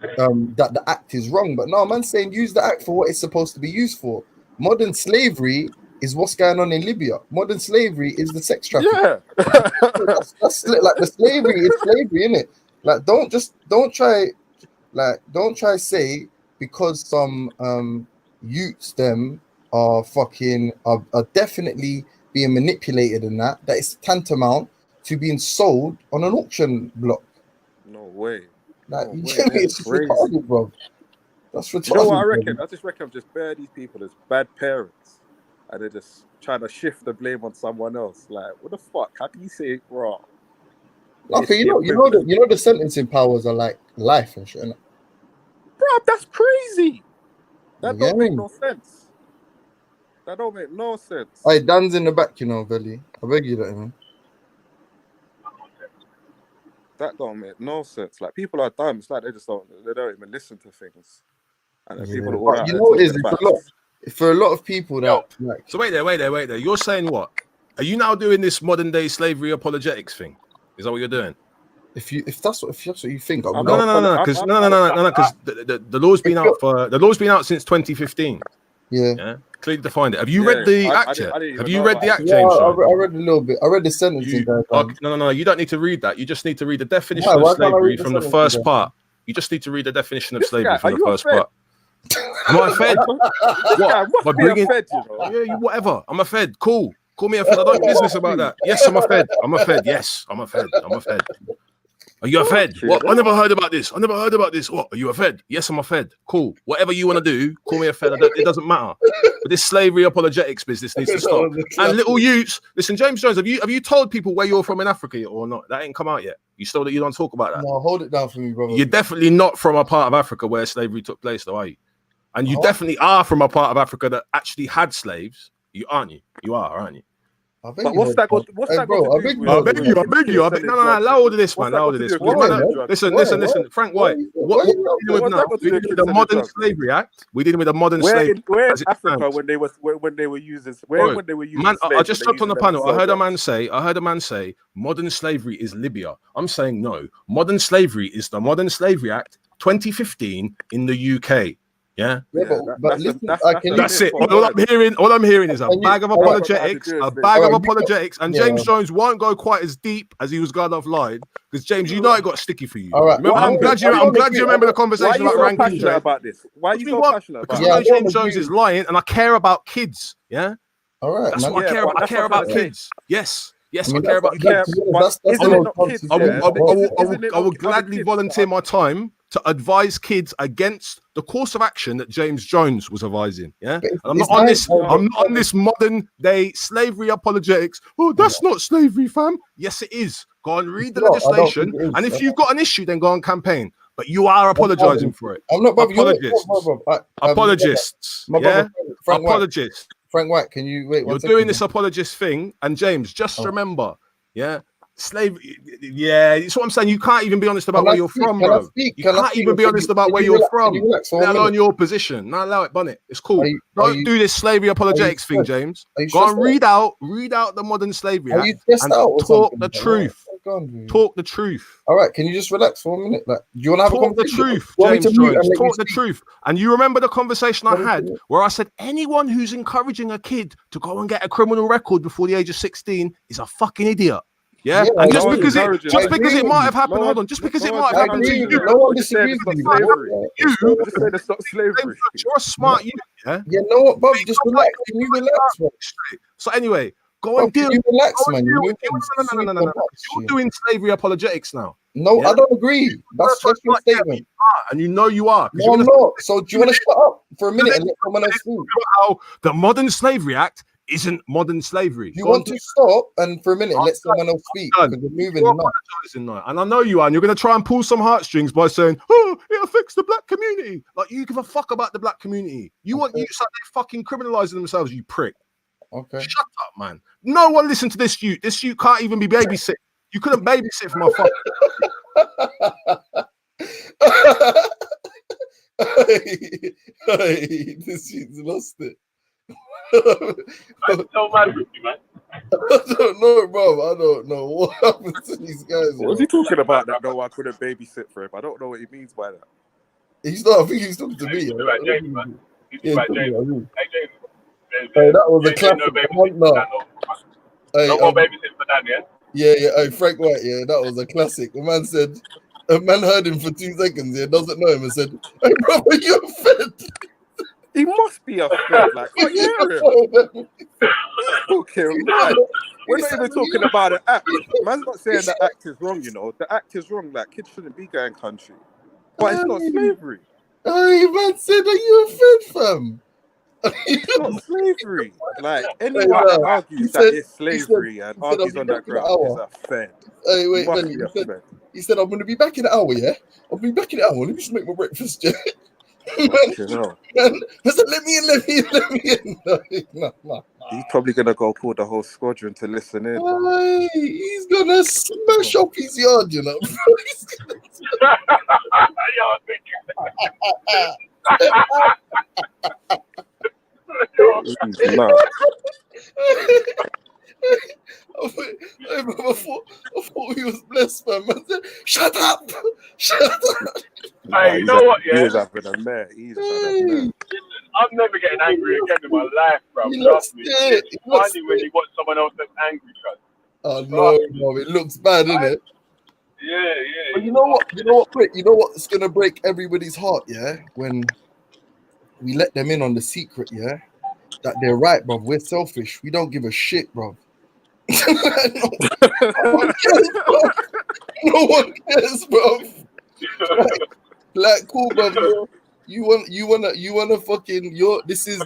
that the act is wrong, but no, man's saying use the act for what it's supposed to be used for. Modern slavery is what's going on in Libya. Modern slavery is the sex trafficking. Yeah, That's like the slavery is slavery, innit? Like don't try say because some youths them are definitely being manipulated in that it's tantamount to being sold on an auction block. no way. Like No you way, get me? that's It's just crazy. retarded, bro. That's retarded. You know what I bro. reckon? I just reckon I'm just bear these people as bad parents, and they're just trying to shift the blame on someone else. Like, what the fuck? How can you say raw? Like, you know the sentencing powers are like life and shit. Innit? Bro, that's crazy. That Yeah. don't make no sense. That don't make no sense. Hey, Dan's in the back, Belly. I beg you that, man. That don't make no sense. Like, people are dumb. It's like they don't even listen to things. And then people are all But out you there know what it is? talking For a lot of people that like So wait there. You're saying what? Are you now doing this modern day slavery apologetics thing? Is that what you're doing? if that's what you think, I would No, because the law's been out since 2015. Yeah. Clearly defined it. Have you read the act yet? Have you read the act, Yeah, James? I read a little bit. I read the sentencing. No. You don't need to read that. You just need to read the definition Why of can't I slavery read the from the sentencing first then? part. You just need to read the definition of This slavery guy, from are the you a first Fed? part. Am I a Fed? This guy must By be bringing- a Fed, you know. Yeah, whatever. I'm a Fed. Cool. Call me a Fed. I don't business about that. Yes, I'm a Fed. Yes, I'm a Fed. Are you a Fed? What? I never heard about this. What? Are you a Fed? Yes, I'm a Fed. Cool. Whatever you want to do, call me a Fed. It doesn't matter. But this slavery apologetics business needs to stop. And little youths, listen, James Jones, have you told people where you're from in Africa or not? That ain't come out yet. You don't talk about that. No, hold it down for me, brother. You're definitely not from a part of Africa where slavery took place, though, are you? And you definitely are from a part of Africa that actually had slaves. You aren't you? You are, aren't you? But what's that got? What's that bro, got to I do beg with? you, I beg you. No, allow all of this, man. Allow all of this. Listen. Frank White. What we're dealing with now? We're dealing with the Modern Slavery Act. We're dealing with the Modern Slavery. Where in as it Africa stands. when they were using Man, I slaves, just they jumped on the used panel. them I heard so a man say modern slavery is Libya. I'm saying no. Modern slavery is the Modern Slavery Act 2015 in the UK. Yeah. But listen, That's it. All I'm hearing is a bag of apologetics, and James Jones won't go quite as deep as he was going offline because James, you know it got sticky for you. All right. Remember, I'm glad you remember the conversation about ranking Drake. about this? Why are you so passionate about Because this? I know James Jones is lying, and I care about kids. Yeah. All right, That's man. what I care about. I care about kids. Yes, I care about kids. I will gladly volunteer my time to advise kids against the course of action that James Jones was advising. Yeah, and I'm not on this modern day slavery apologetics. Oh, that's not slavery, fam. Yes, it is. Go and read the No, I don't legislation, think it is. and if you've got an issue, then go on campaign. But you are apologizing for it. I'm not, brother. Apologists. Apologists. My Yeah. brother, Frank White. Apologists. Frank White, can you wait? You're doing this apologist thing, and James, just remember, yeah, slavery. Yeah, it's what I'm saying. You can't even be honest about where you're from, bro. You can't even be honest about where you're from, let alone your position. Now allow it, Bonnet. It's cool. Don't do this slavery apologetics thing, James. Go and read out the modern slavery act and talk the truth. Talk the truth. All right, can you just relax for a minute? Like, do you want to have talk a conversation? the truth, James Jones. Talk the truth. And you remember the conversation I had where I said anyone who's encouraging a kid to go and get a criminal record before the age of 16 is a fucking idiot. Yeah, and just because it might have happened. Hold on, just because it might have happened to you. No one disagrees with you. You just said it's not slavery. You're a smart you. Yeah. Yeah. No, what, Bob? Just relax. Can you relax? So anyway. Go and deal. You relax, man. No. You're doing slavery apologetics now. No, I don't agree. That's just your statement. And you know you are. No, I'm not. So do you want to shut up for a minute and let someone else speak? How the Modern Slavery Act isn't modern slavery. You want to stop and for a minute let someone else speak because we're moving now. And I know you are. And you're going to try and pull some heartstrings by saying, "Oh, it affects the black community." Like you give a fuck about the black community. You want you start fucking criminalizing themselves. You prick. Okay. Shut up, man. No one listen to this youth. This youth can't even be babysit. You couldn't babysit for my fuck. Hey, this youth's lost it. I'm so mad with you, man. I don't know, bro. I don't know what happened to these guys. What's he talking about? That no, I couldn't babysit for him. I don't know what he means by that. He's not. I think he's talking to me. He's about James, man. He's about James. Hey, James. Hey, that was a classic. No more babysit for Dan, yeah? Yeah. Hey, Frank White, yeah, that was a classic. The man said, a man heard him for 2 seconds, yeah, doesn't know him, and said, "Hey, bro, are you offended?" He must be offended. Like, can't you hear him? Okay, man. We're not even talking about an act. Man's not saying the act is wrong, you know. The act is wrong. Like, kids shouldn't be going country. But it's not slavery. Hey, man said, "Are you offended, fam?" It's not slavery. Like anyone that argues that it's slavery and argues on that ground is a fed. Hey, wait, man. He said, "I'm going to be back in an hour, yeah? I'll be back in an hour. Let me just make my breakfast, yeah." Man, I said, let me in. No. He's probably going to go pull the whole squadron to listen in. Hey, he's going to smash up his yard, you know. I thought he was blessed, man. Man said, "Shut up! Hey, you know what? Yeah, he's having a mare. I'm never getting angry again in my life, bro. Trust me. It's funny when you watch someone else that's angry, cuz. Oh no, it looks bad, isn't it? Yeah. But you know what, Prick? You know what's gonna break everybody's heart, yeah? When we let them in on the secret, yeah? That they're right, bro. We're selfish. We don't give a shit, bro. No one cares, bro. Like, cool, bro. You wanna fucking this is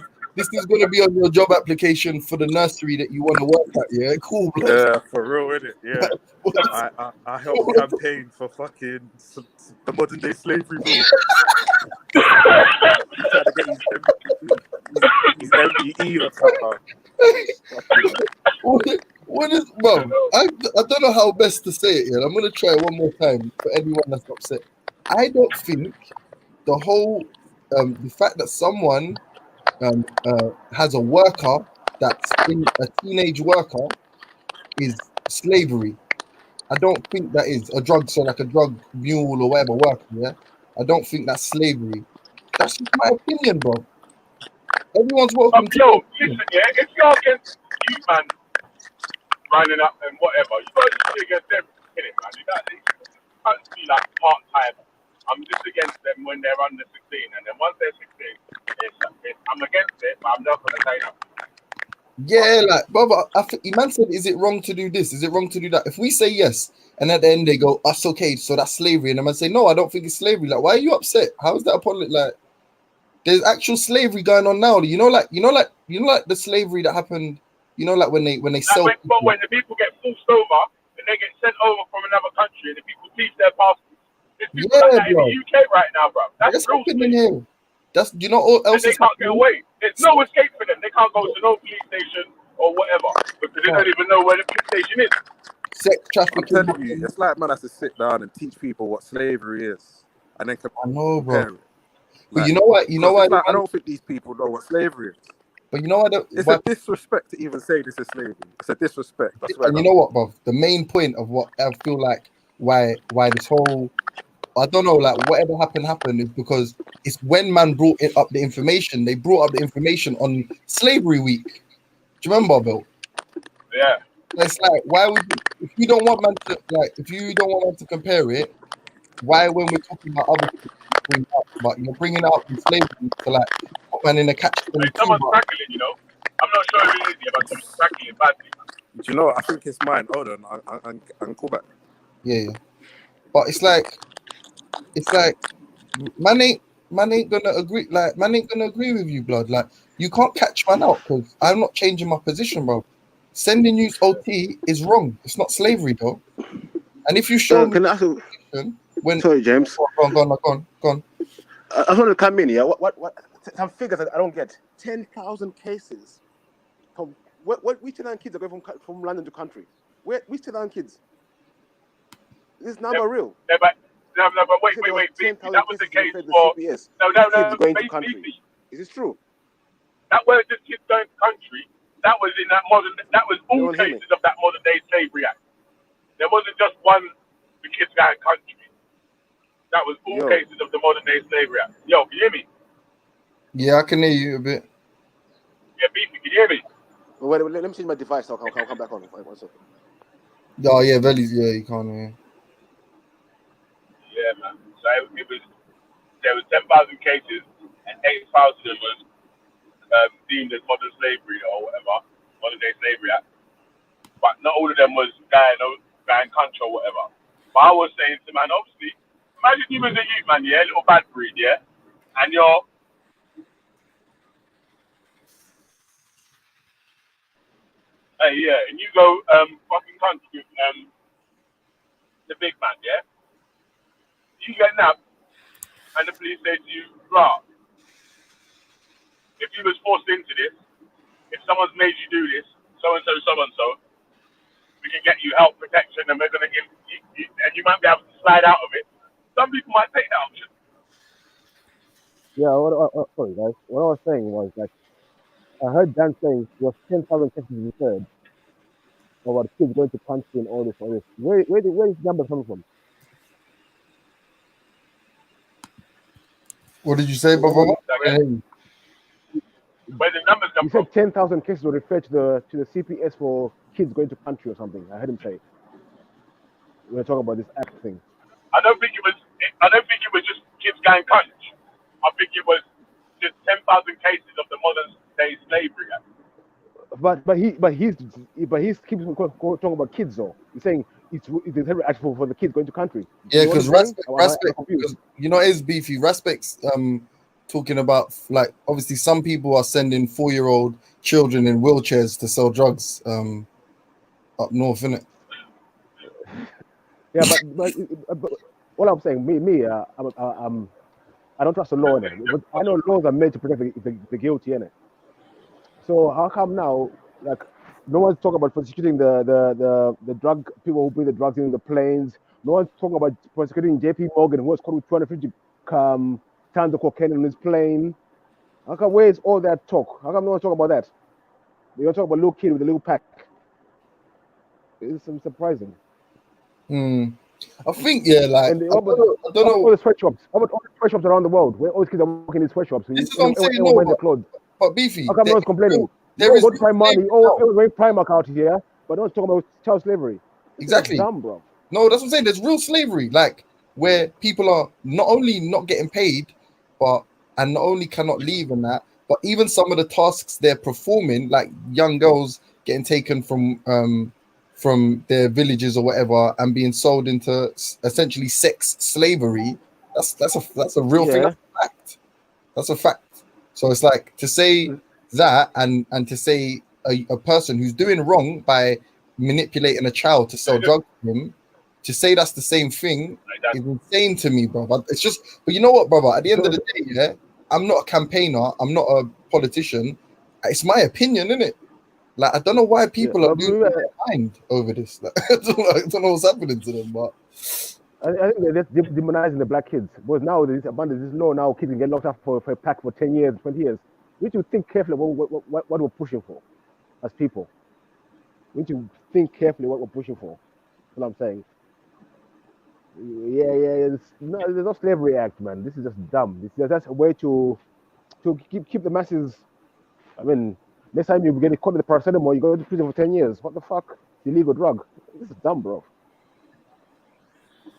gonna be on your job application for the nursery that you want to work at, yeah? Cool, bro. Yeah, for real, innit? Yeah. I helped campaign for fucking the modern day slavery bill. Trying to get his MBE or something. What is, bro? I don't know how best to say it here. I'm gonna try one more time for anyone that's upset. I don't think the whole the fact that someone has a worker that's a teenage worker is slavery. I don't think that is a drug mule or whatever worker. Yeah, I don't think that's slavery. That's just my opinion, bro. Everyone's welcome. Yo, listen, yeah. If you're against you, man, running up and whatever, you got to be against them, innit, man? You can't be like part time. I'm just against them when they're under 16, and then once they're 16, I'm against it, but I'm not going to say nothing. Yeah, like, brother, man said, "Is it wrong to do this? Is it wrong to do that?" If we say yes, and at the end they go, "That's okay, so that's slavery," and the man say, "No, I don't think it's slavery." Like, why are you upset? How is that a politics? Like, there's actual slavery going on now. You know, like the slavery that happened. You know, like when they sell. But when the people get forced over, and they get sent over from another country, and the people teach their passports. There's people Yeah, like that in bro. the UK right now, bro. That's That's real happening shit. here. That's you know what And else they is can't get happening? away. There's no escape for them. They can't go to no police station or whatever because they don't even know where the police station is. Sex I'm trafficking. telling you, it's like man has to sit down and teach people what slavery is, and then I know, compare bro. it. But Like, you know what? You know 'cause why? it's like, I don't think these people know what slavery is. But you know what? It's a disrespect to even say this is slavery. It's a disrespect. I swear. And you know what, bro? The main point of what I feel like why this whole I don't know, like whatever happened is because it's when man brought it up the information. They brought up the information on Slavery Week. Do you remember, Bill? Yeah. It's like why would if you don't want man to if you don't want man to compare it, why when we're talking about other things, bring it up, but you're bringing it up in slavery to like put man in a catch Like 22. someone's crackling, you know. I'm not sure who it is, but someone's crackling badly. Do you know what? I think it's mine. Hold on, I can call back. Yeah. But it's like man ain't gonna agree. Like man ain't gonna agree with you, blood. Like you can't catch man out because I'm not changing my position, bro. Sending you OT is wrong. It's not slavery, though. And if you show me Can I ask you, when sorry, James. go on. I want to come in here. What? Some figures that I don't get. 10,000 cases. From which 10,000 kids are going from London to country? Which 10,000 kids? Is this number real? Yeah, but wait. That was the case for CPS. No. Going to country. Is this true? That wasn't just kids going to country. That was in that modern. That was all cases of that modern day slavery act. There wasn't just one the kids going to country. That was all cases of the modern day slavery act. Yo, can you hear me? Yeah, I can hear you a bit. Yeah, Beefy, can you hear me? Wait, let me change my device. I'll come back on. 1 second. Oh yeah, Veli's you can't hear. Yeah, man. So there was 10,000 cases and 8,000 was deemed as modern slavery or whatever, modern day slavery act. But not all of them was going country or whatever. But I was saying to man, obviously, imagine you was a youth man, yeah, little bad breed, yeah, and you're and you go fucking country with the big man, yeah. You get nabbed, and the police say to you, "Rah, if you was forced into this, if someone's made you do this, so and so, we can get you help, protection, and we're gonna give you, and you might be able to slide out of it." Some people might take that option. Yeah, sorry guys. What I was saying was that I heard Dan saying there was 10,000 cases referred about kids going to country and all this. Where is the number coming from? What did you say, Baba? Where the numbers come You said 10,000 cases were referred to the CPS for kids going to country or something. I heard him say. We were talking about this act thing. I don't think it was just kids going country. I think it was just 10,000 cases of the modern day slavery act. But he's keeping talking about kids though. He's saying it's actually for the kids going to country. Yeah, because Respect, you know, it's beefy. Respect's talking about like obviously some people are sending 4-year-old children in wheelchairs to sell drugs up north, innit? Yeah, but what I'm saying, I don't trust the law in it. But I know laws are made to protect the guilty in it. So how come now, like, no one's talking about prosecuting the drug people who bring the drugs in the planes? No one's talking about prosecuting JP Morgan, who was caught with 250 tons of cocaine on his plane. How come? Where's all that talk? How come no one's talking about that? They don't talk about little kid with a little pack. It's surprising. I think like I don't know all the sweatshops. All the sweatshops around the world where all these kids are working in sweatshops. This is what I'm saying. Their clothes. But beefy, how come no one's complaining? There is go to Primark. Everyone's wearing Primark out here, but no one's talking about child slavery. Exactly. That's dumb, bro. No, that's what I'm saying. There's real slavery, like where people are not only not getting paid, and not only cannot leave and that, but even some of the tasks they're performing, like young girls getting taken from their villages or whatever and being sold into essentially sex slavery. That's a real thing. That's a fact. That's a fact. So it's like to say that and to say a person who's doing wrong by manipulating a child to sell drugs to him, to say that's the same thing is insane to me, bro. But it's just, but you know what, brother? At the end of the day, yeah, I'm not a campaigner. I'm not a politician. It's my opinion, innit? Like, I don't know why people are losing their mind over this. Like, I don't know what's happening to them, but I think they're demonizing the black kids. Because now there's this law now, kids can get locked up for a pack for 10 years, 20 years. We need to think carefully what we're pushing for as people. We need to think carefully what we're pushing for. That's what I'm saying. Yeah. There's no slavery act, man. This is just dumb. That's a way to keep the masses. I mean, next time you get caught with the paracetamol, you go to prison for 10 years. What the fuck? It's illegal drug. This is dumb, bro.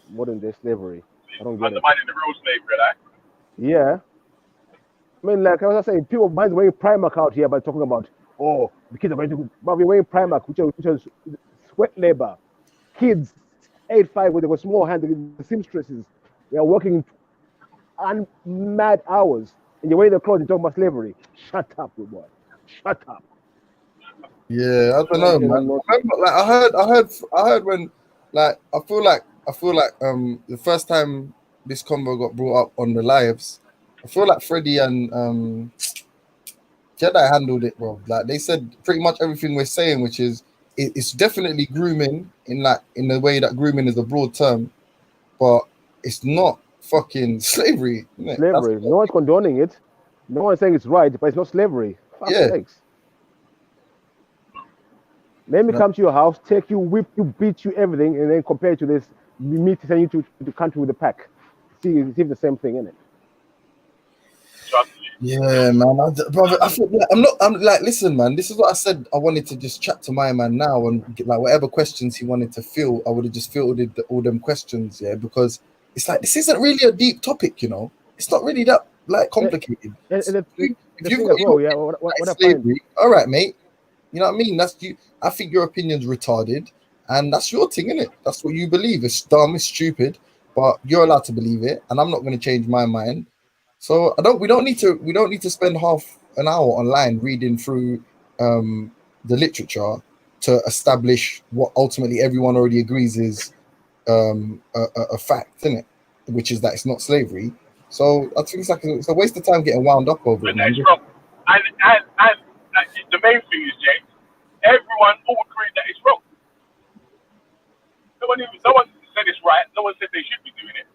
Modern day slavery. I don't get it. Undermining the real slavery, right? Yeah. I mean, like I was saying, people might be wearing Primark out here by talking about, oh, the kids are going to, but we're wearing Primark, which is sweat labor. Kids, 8'5", with a small hand, the seamstresses, they are working mad hours, and you're wearing the clothes and talking about slavery. Shut up, good boy. Shut up. Yeah, I don't know, man. I remember, like, I heard when, like, I feel like the first time this combo got brought up on the lives, I feel like Freddie and Jedi handled it, bro. Like, they said pretty much everything we're saying, which is it's definitely grooming in the way that grooming is a broad term, but it's not fucking slavery. Slavery. No one's condoning it. No one's saying it's right, but it's not slavery. Fuck sakes. Let me come to your house, take you, whip you, beat you, everything, and then compare it to this. Me to send you to the country with a pack. See the same thing, innit? Yeah, man. Brother, I feel like I'm like, listen, man. This is what I said. I wanted to just chat to my man now, and get, like, whatever questions he wanted to fill, I would have just fielded all them questions, yeah. Because it's like, this isn't really a deep topic, you know. It's not really that like complicated. If you've got slavery, all right, mate. You know what I mean? That's you. I think your opinion's retarded, and that's your thing, innit? That's what you believe. It's dumb, it's stupid, but you're allowed to believe it, and I'm not going to change my mind. So we don't need to spend half an hour online reading through the literature to establish what ultimately everyone already agrees is a fact, isn't it? Which is that it's not slavery. So I think it's a waste of time getting wound up over it. And the main thing is, James, everyone all agreed that it's wrong. No one said it's right. No one said they should be doing it.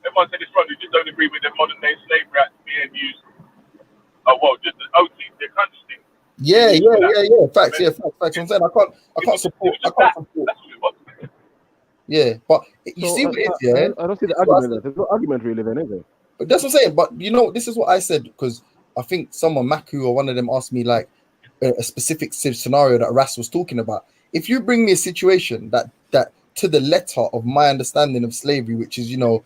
Everyone said it's wrong. They just don't agree with the modern day slavery act being used. Just the OT, the country thing. Yeah. Facts. I'm saying I can't support. That's what it was. Yeah, but you see what it is, yeah. I don't see the argument. There's no argument really, then, is there? But that's what I'm saying. But you know, this is what I said, because I think someone, Maku or one of them, asked me like a specific scenario that Ras was talking about. If you bring me a situation that to the letter of my understanding of slavery, which is, you know,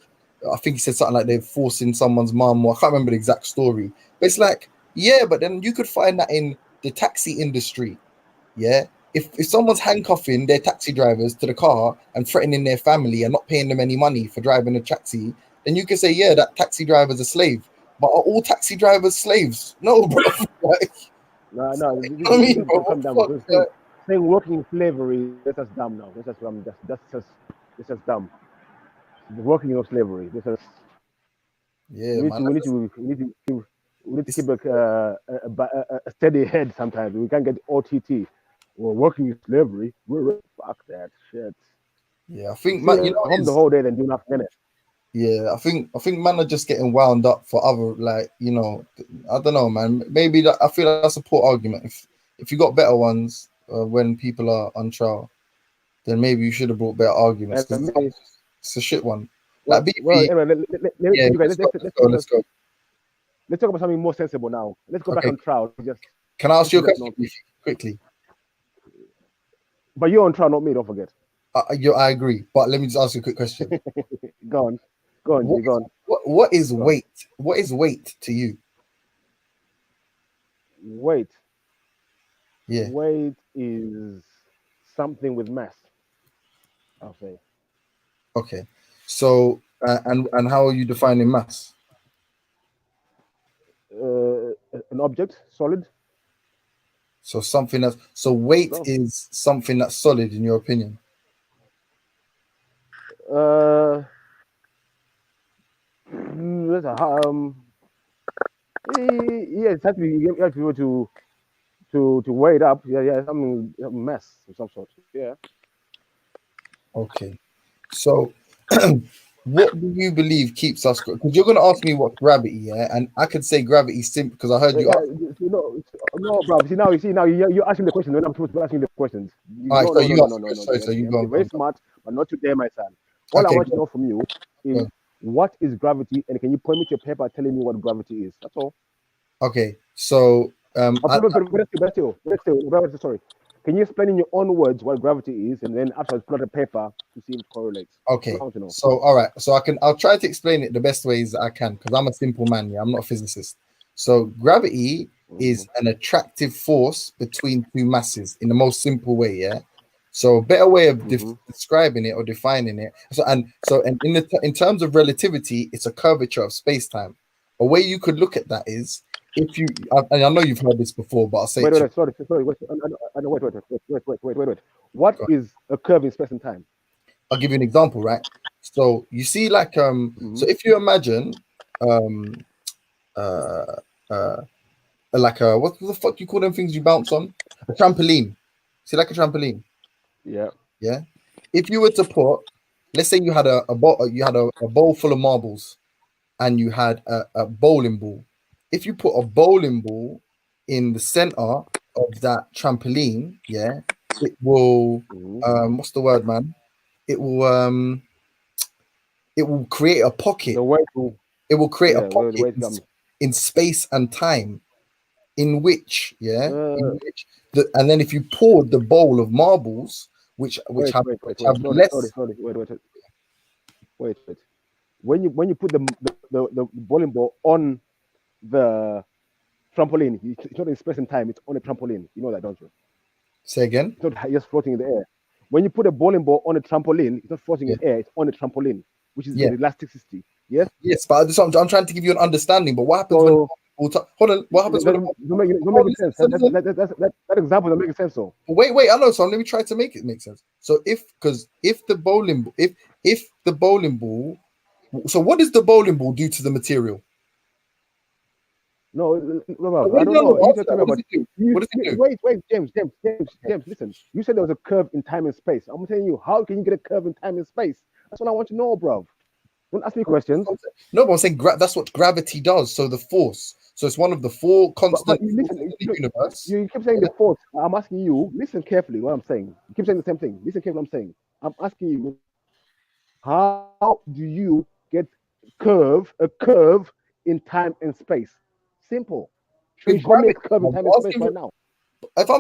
I think he said something like they're forcing someone's mum, or I can't remember the exact story. But it's like, yeah, but then you could find that in the taxi industry. Yeah. If someone's handcuffing their taxi drivers to the car and threatening their family and not paying them any money for driving a taxi, then you can say, yeah, that taxi driver's a slave. But are all taxi drivers slaves? No, bro. No. I mean, bro, saying working in slavery, that's just dumb now. That's just dumb. Working in slavery. This is. Yeah, we need to keep a steady head sometimes. We can't get OTT. We're working in slavery. Fuck that shit. Yeah, I think man, you know, home the whole day and do nothing in it. Yeah, I think man are just getting wound up for other, like, you know, I don't know, man. Maybe that, I feel that's a poor argument. If you got better ones when people are on trial, then maybe you should have brought better arguments. It's a shit one. Like BP. Anyway, let's go. Let's talk about something more sensible now. Let's go back on trial. Can I ask you a question quickly? But you're on trial, not me. Don't forget. I agree, but let me just ask you a quick question. Go on. What is weight? What is weight to you? Weight. Yeah. Weight is something with mass, I'll say. Okay. So and how are you defining mass? An object, solid. So something that's so weight No. is something that's solid in your opinion. Yeah, it's actually you have to be able to weigh it up. Yeah, something a mess of some sort. Yeah. Okay. So what do you believe keeps us? Because you're going to ask me what gravity, yeah, and I could say gravity simple because I heard you. No, bro. See now, you're asking the question when I'm supposed to be asking the questions. All right, so you ask No. first. Sorry, so you go. You're very smart, but not today, my son. All I want to know from you is what is gravity, and can you point me to a paper telling me what gravity is? That's all. Okay, so sorry. Can you explain in your own words what gravity is, and then afterwards put out a paper to see if it correlates? Okay. So all right. So I'll try to explain it the best ways I can because I'm a simple man. Yeah, I'm not a physicist. So gravity is an attractive force between two masses in the most simple way. Yeah. So a better way of describing it or defining it. So in terms of relativity, it's a curvature of space time. A way you could look at that is if you. And I know you've heard this before, but I'll say. Wait. What is a curve in space and time? I'll give you an example, right? So you see, like, so if you imagine, like what the fuck you call them things you bounce on? A trampoline. See, like a trampoline. Yeah. Yeah. If you were to put, let's say you had a bowl full of marbles, and you had a bowling ball. If you put a bowling ball in the center of that trampoline, yeah, it will. What's the word, man? It will create a pocket. It will create a pocket in space and time, in which and then if you poured the bowl of marbles, which have less. Wait. When you put the bowling ball on the trampoline, it's not in space and time. It's on a trampoline. You know that, don't you? Say again. It's not just floating in the air. When you put a bowling ball on a trampoline, it's not floating in the air. It's on a trampoline, which is the elasticity. Yes. Yes, but I'm trying to give you an understanding. But what happens when? Hold on. What happens when? That example doesn't make sense. So wait. I know. So let me try to make it make sense. So if the bowling ball, so what does the bowling ball do to the material? No, I don't know. What does it do? Wait, James, listen. You said there was a curve in time and space. I'm telling you, how can you get a curve in time and space? That's what I want to know, bro. Don't ask me questions. No, but I'm saying that's what gravity does. So the force. So it's one of the four constant in the universe. You keep saying the force. I'm asking you, listen carefully what I'm saying. You keep saying the same thing. Listen carefully what I'm saying. I'm asking you, how do you get a curve in time and space? Simple. Show me a curve in time and space right now. If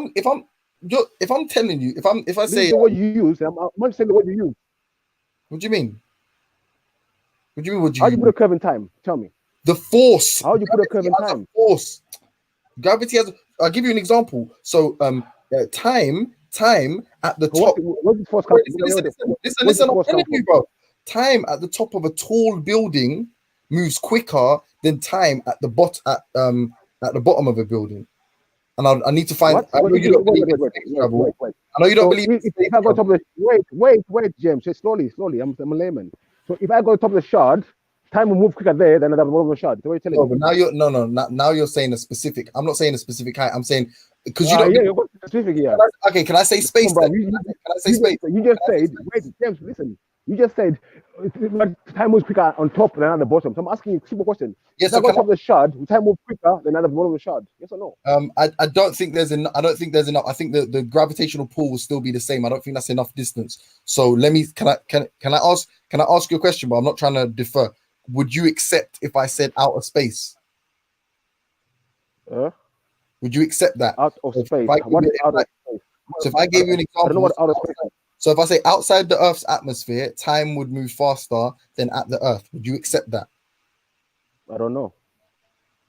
I'm telling you, if I say the word you use, I'm not saying the word you use. What do you mean? How do you put a curve in time? Tell me. The force. How do you put a curve in time? Force. Gravity has. I'll give you an example. So, time at the top. Where's the force coming? Listen. I'm telling you, bro. Time at the top of a tall building moves quicker than time at the bottom of a building. And I need to find. I know you don't believe in travel. I know you don't believe. If I go top of the wait, James. Say slowly. I'm a layman. So if I go to the top of the shard, time will move quicker there than at the bottom of the shard. So what are you telling me? Now you're saying a specific. I'm not saying a specific height. I'm saying because you don't. Yeah, you're specific. Yeah. Okay, can I say space? Can I say space? You just said. Wait, James. Listen. You just said time moves quicker on top than at the bottom. So I'm asking you a simple question. Yes, if I go top of the shard, time move quicker than at the bottom of the shard. Yes or no? I don't think there's enough. I don't think there's enough. I think the gravitational pull will still be the same. I don't think that's enough distance. So let me. Can I ask you a question? But I'm not trying to defer. Would you accept if I said outer space? Would you accept that? Out of space. What is outer space? So if I gave you an example, I don't know what outer space is. So if I say outside the Earth's atmosphere, time would move faster than at the Earth. Would you accept that? I don't know.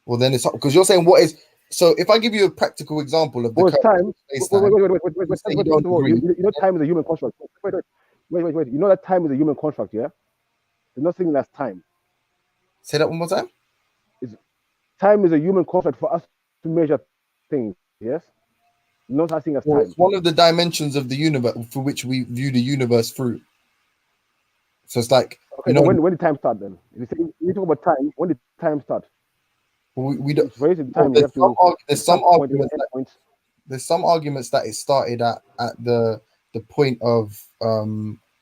Well, then it's because you're saying what is. So if I give you a practical example of the time, wait. You know, time is a human construct. Wait. You know that time is a human construct, yeah? There's nothing that's time. Say that one more time. Time is a human construct for us to measure things. Yes. No such thing as Well, time. it's one of the dimensions of the universe for which we view the universe through. So it's like, Okay, so when did time start then? If you talk about time, when did time start? we don't. For it, time, you have to. There's some start point and arguments end that point. there's some arguments that it started at the point of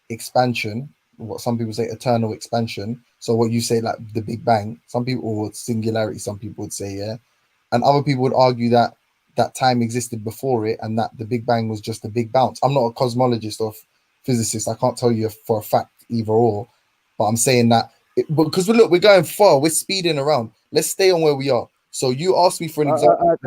expansion, what some people say eternal expansion. So what you say like the Big Bang, some people, or singularity, some people would say, yeah, and other people would argue that time existed before it and that the Big Bang was just a big bounce. I'm not a cosmologist or physicist. I can't tell you for a fact either or, but I'm saying that because we're going far, we're speeding around. Let's stay on where we are. So you asked me for an example.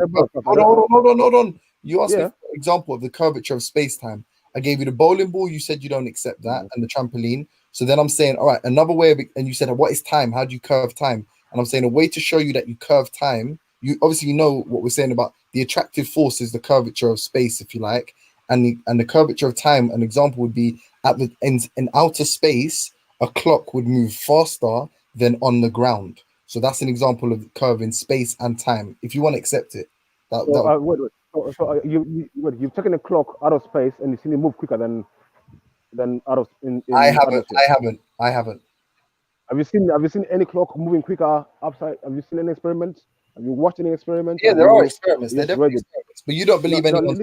Hold on. You asked me for an example of the curvature of space-time. I gave you the bowling ball. You said you don't accept that, and the trampoline. So then I'm saying, all right, another way of it, and you said, what is time? How do you curve time? And I'm saying a way to show you that you curve time. You obviously know what we're saying about the attractive force is the curvature of space, if you like, and the curvature of time. An example would be in outer space, a clock would move faster than on the ground. So that's an example of curve in space and time. If you want to accept it, you've taken a clock out of space and you've seen it move quicker than out of in I haven't. Have you seen any clock moving quicker upside? Have you seen any experiments? Have you watched any experiments? Yeah, there are experiments. They're definitely experiments, but you don't believe anyone.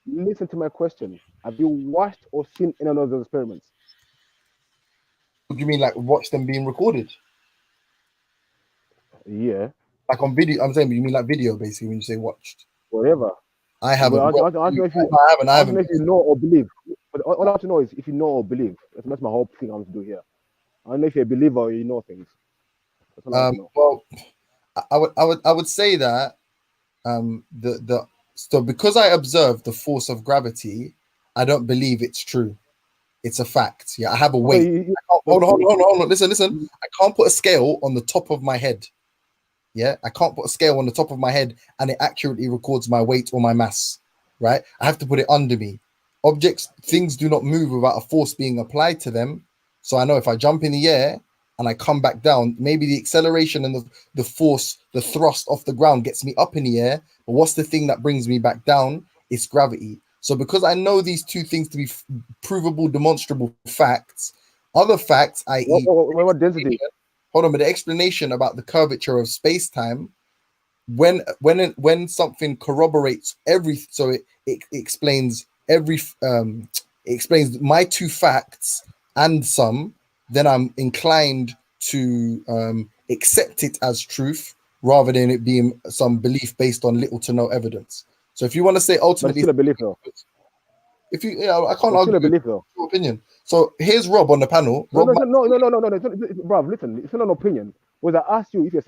Listen to my question. Have you watched or seen any of those experiments? What do you mean, like watch them being recorded? Yeah. Like on video. I'm saying, but you mean like video, basically, when you say watched. Whatever. I haven't. I haven't. I haven't. If you know or believe. But all I have to know is if you know or believe. That's my whole thing I want to do here. I don't know if you're a believer or you know things. Well, I would say that so because I observe the force of gravity, I don't believe it's true. It's a fact. Yeah, I have a weight. Hold on. Listen. I can't put a scale on the top of my head. Yeah, I can't put a scale on the top of my head and it accurately records my weight or my mass. Right? I have to put it under me. Things do not move without a force being applied to them. So I know if I jump in the air and I come back down, maybe the acceleration and the force, the thrust off the ground gets me up in the air. But what's the thing that brings me back down? It's gravity. So because I know these two things to be provable, demonstrable facts, other facts, i.e. What density? Hold on, but the explanation about the curvature of space-time, when something corroborates so it explains it explains my two facts and some, then I'm inclined to accept it as truth rather than it being some belief based on little to no evidence. So if you want to say ultimately, still a belief though. If you, I can't argue with your opinion. So here's Rob on the panel. No, bro. Listen, it's not an opinion. Was I asked you if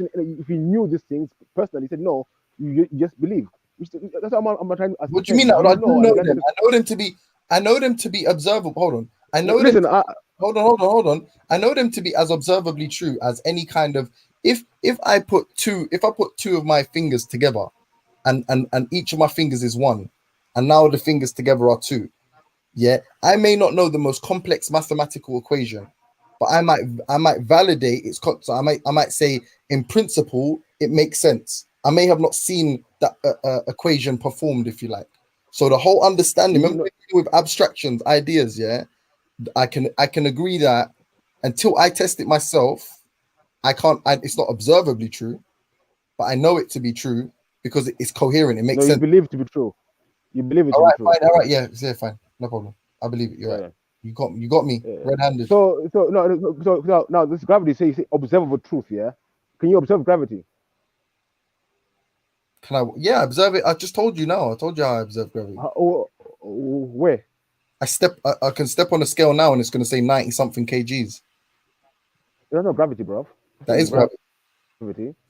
you knew these things personally? You said no. You just believe. That's what I'm trying to ask. What do you mean? I know them. I know them to be observable. Hold on. I know them. Hold on. I know them to be as observably true as any kind of. If I put two of my fingers together, and each of my fingers is one, and now the fingers together are two. Yeah, I may not know the most complex mathematical equation, but I might validate its concept. I might say in principle it makes sense. I may have not seen that equation performed, if you like. So the whole understanding with abstractions, ideas, yeah, I can agree that until I test it myself, it's not observably true, but I know it to be true because it's coherent. It makes sense. You believe it to be true. You believe it to be true. Fine, all right, yeah, fine, no problem. I believe it. You're right. You got me red-handed. So now this gravity says observable truth. Yeah, can you observe gravity? Can I? Yeah, observe it. I just told you now. I told you how I observe gravity. Where? I can step on a scale now, and it's going to say 90 something kgs. There's no gravity, bro. That is gravity.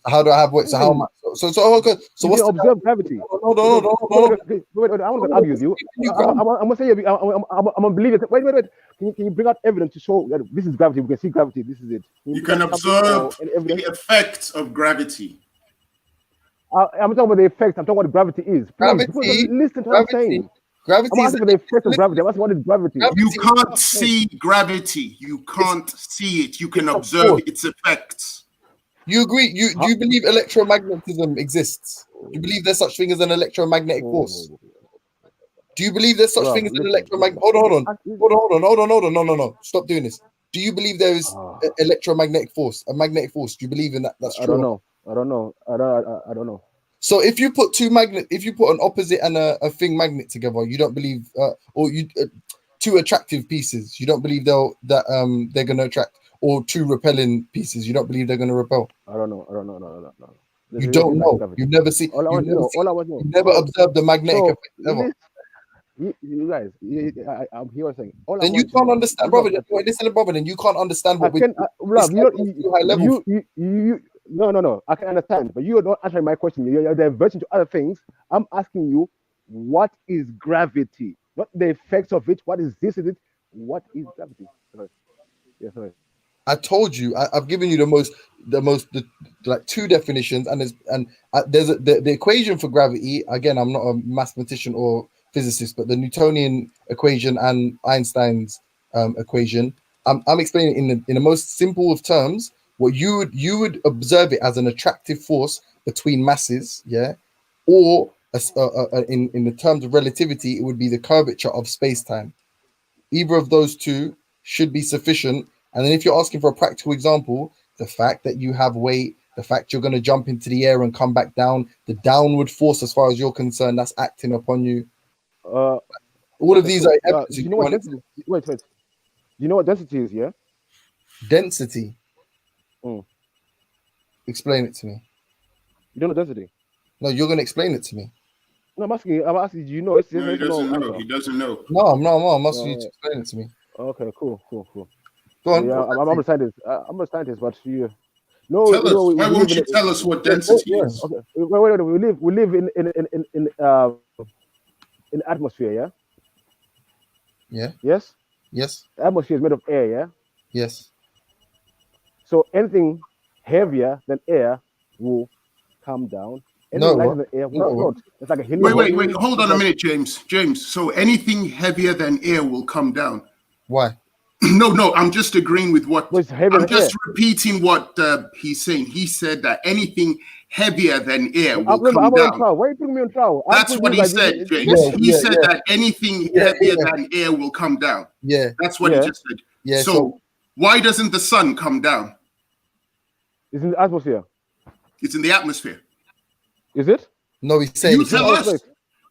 How do I have weight? So how much? So what's you observe gravity? Hold on. Wait, I want to argue with you. I'm gonna say I'm gonna believe it. Wait. Can you bring out evidence to show that this is gravity? We can see gravity. This is it. You can observe the effects of gravity. I'm talking about the effect. I'm talking about what gravity is. Please, listen to what I'm saying. Gravity I'm asking for the effect of gravity. I'm asking what is gravity. You can't see gravity. You can't see it. You can observe its effects. You agree? Do you believe electromagnetism exists? Do you believe there's such thing as an electromagnetic force? Do you believe there's such thing as an electromagnetic? Hold on. No. Stop doing this. Do you believe there is an electromagnetic force, a magnetic force? Do you believe in that? That's true. I don't know. So if you put if you put an opposite and a thing magnet together, you don't believe, or you two attractive pieces, you don't believe they're going to attract, or two repelling pieces, you don't believe they're going to repel. I don't know. No. You don't know. You've never seen. You've never observed the magnetic effect ever. You guys, I'm here saying. Then you can't understand, brother. Listen, brother. Then you can't understand what we. No. I can understand, but you are not answering my question. You're diverting to other things. I'm asking you, what is gravity? Not the effects of it. What is this? Is it? What is gravity? Sorry. I told you. I've given you the like two definitions, and there's the equation for gravity. Again, I'm not a mathematician or physicist, but the Newtonian equation and Einstein's equation. I'm explaining in the most simple of terms. What you would observe it as an attractive force between masses, yeah, or in the terms of relativity, it would be the curvature of space-time. Either of those two should be sufficient. And then if you're asking for a practical example, the fact that you have weight, the fact you're going to jump into the air and come back down, the downward force, as far as you're concerned, that's acting upon you. All of these are evidence. You know what density? Wait. You know what density is, yeah? Density. Explain it to me. You don't know density? No, you're going to explain it to me. No, I'm asking. Do you know? No, he doesn't know. He doesn't know. No, I'm asking you to explain it to me. Okay, cool. Go on. Yeah, I'm a scientist. I'm a scientist, but you. No, tell us. Why won't you tell us what density is? Okay. Wait. We live in atmosphere, yeah. Yeah. Yes. The atmosphere is made of air, yeah. Yes. So anything heavier than air will come down. Anything lighter than air will float. It's like a helium. Wait. Hold on a minute, James. So anything heavier than air will come down. Why? No. I'm just agreeing with what. I'm just repeating what he's saying. He said that anything heavier than air will come down. Why are you putting me on trial? That's what he said, James. He said that anything heavier than air will come down. Yeah. That's what he just said. Yeah. So why doesn't the sun come down? It's in the atmosphere. It's in the atmosphere. Is it? No, he's saying. You tell us.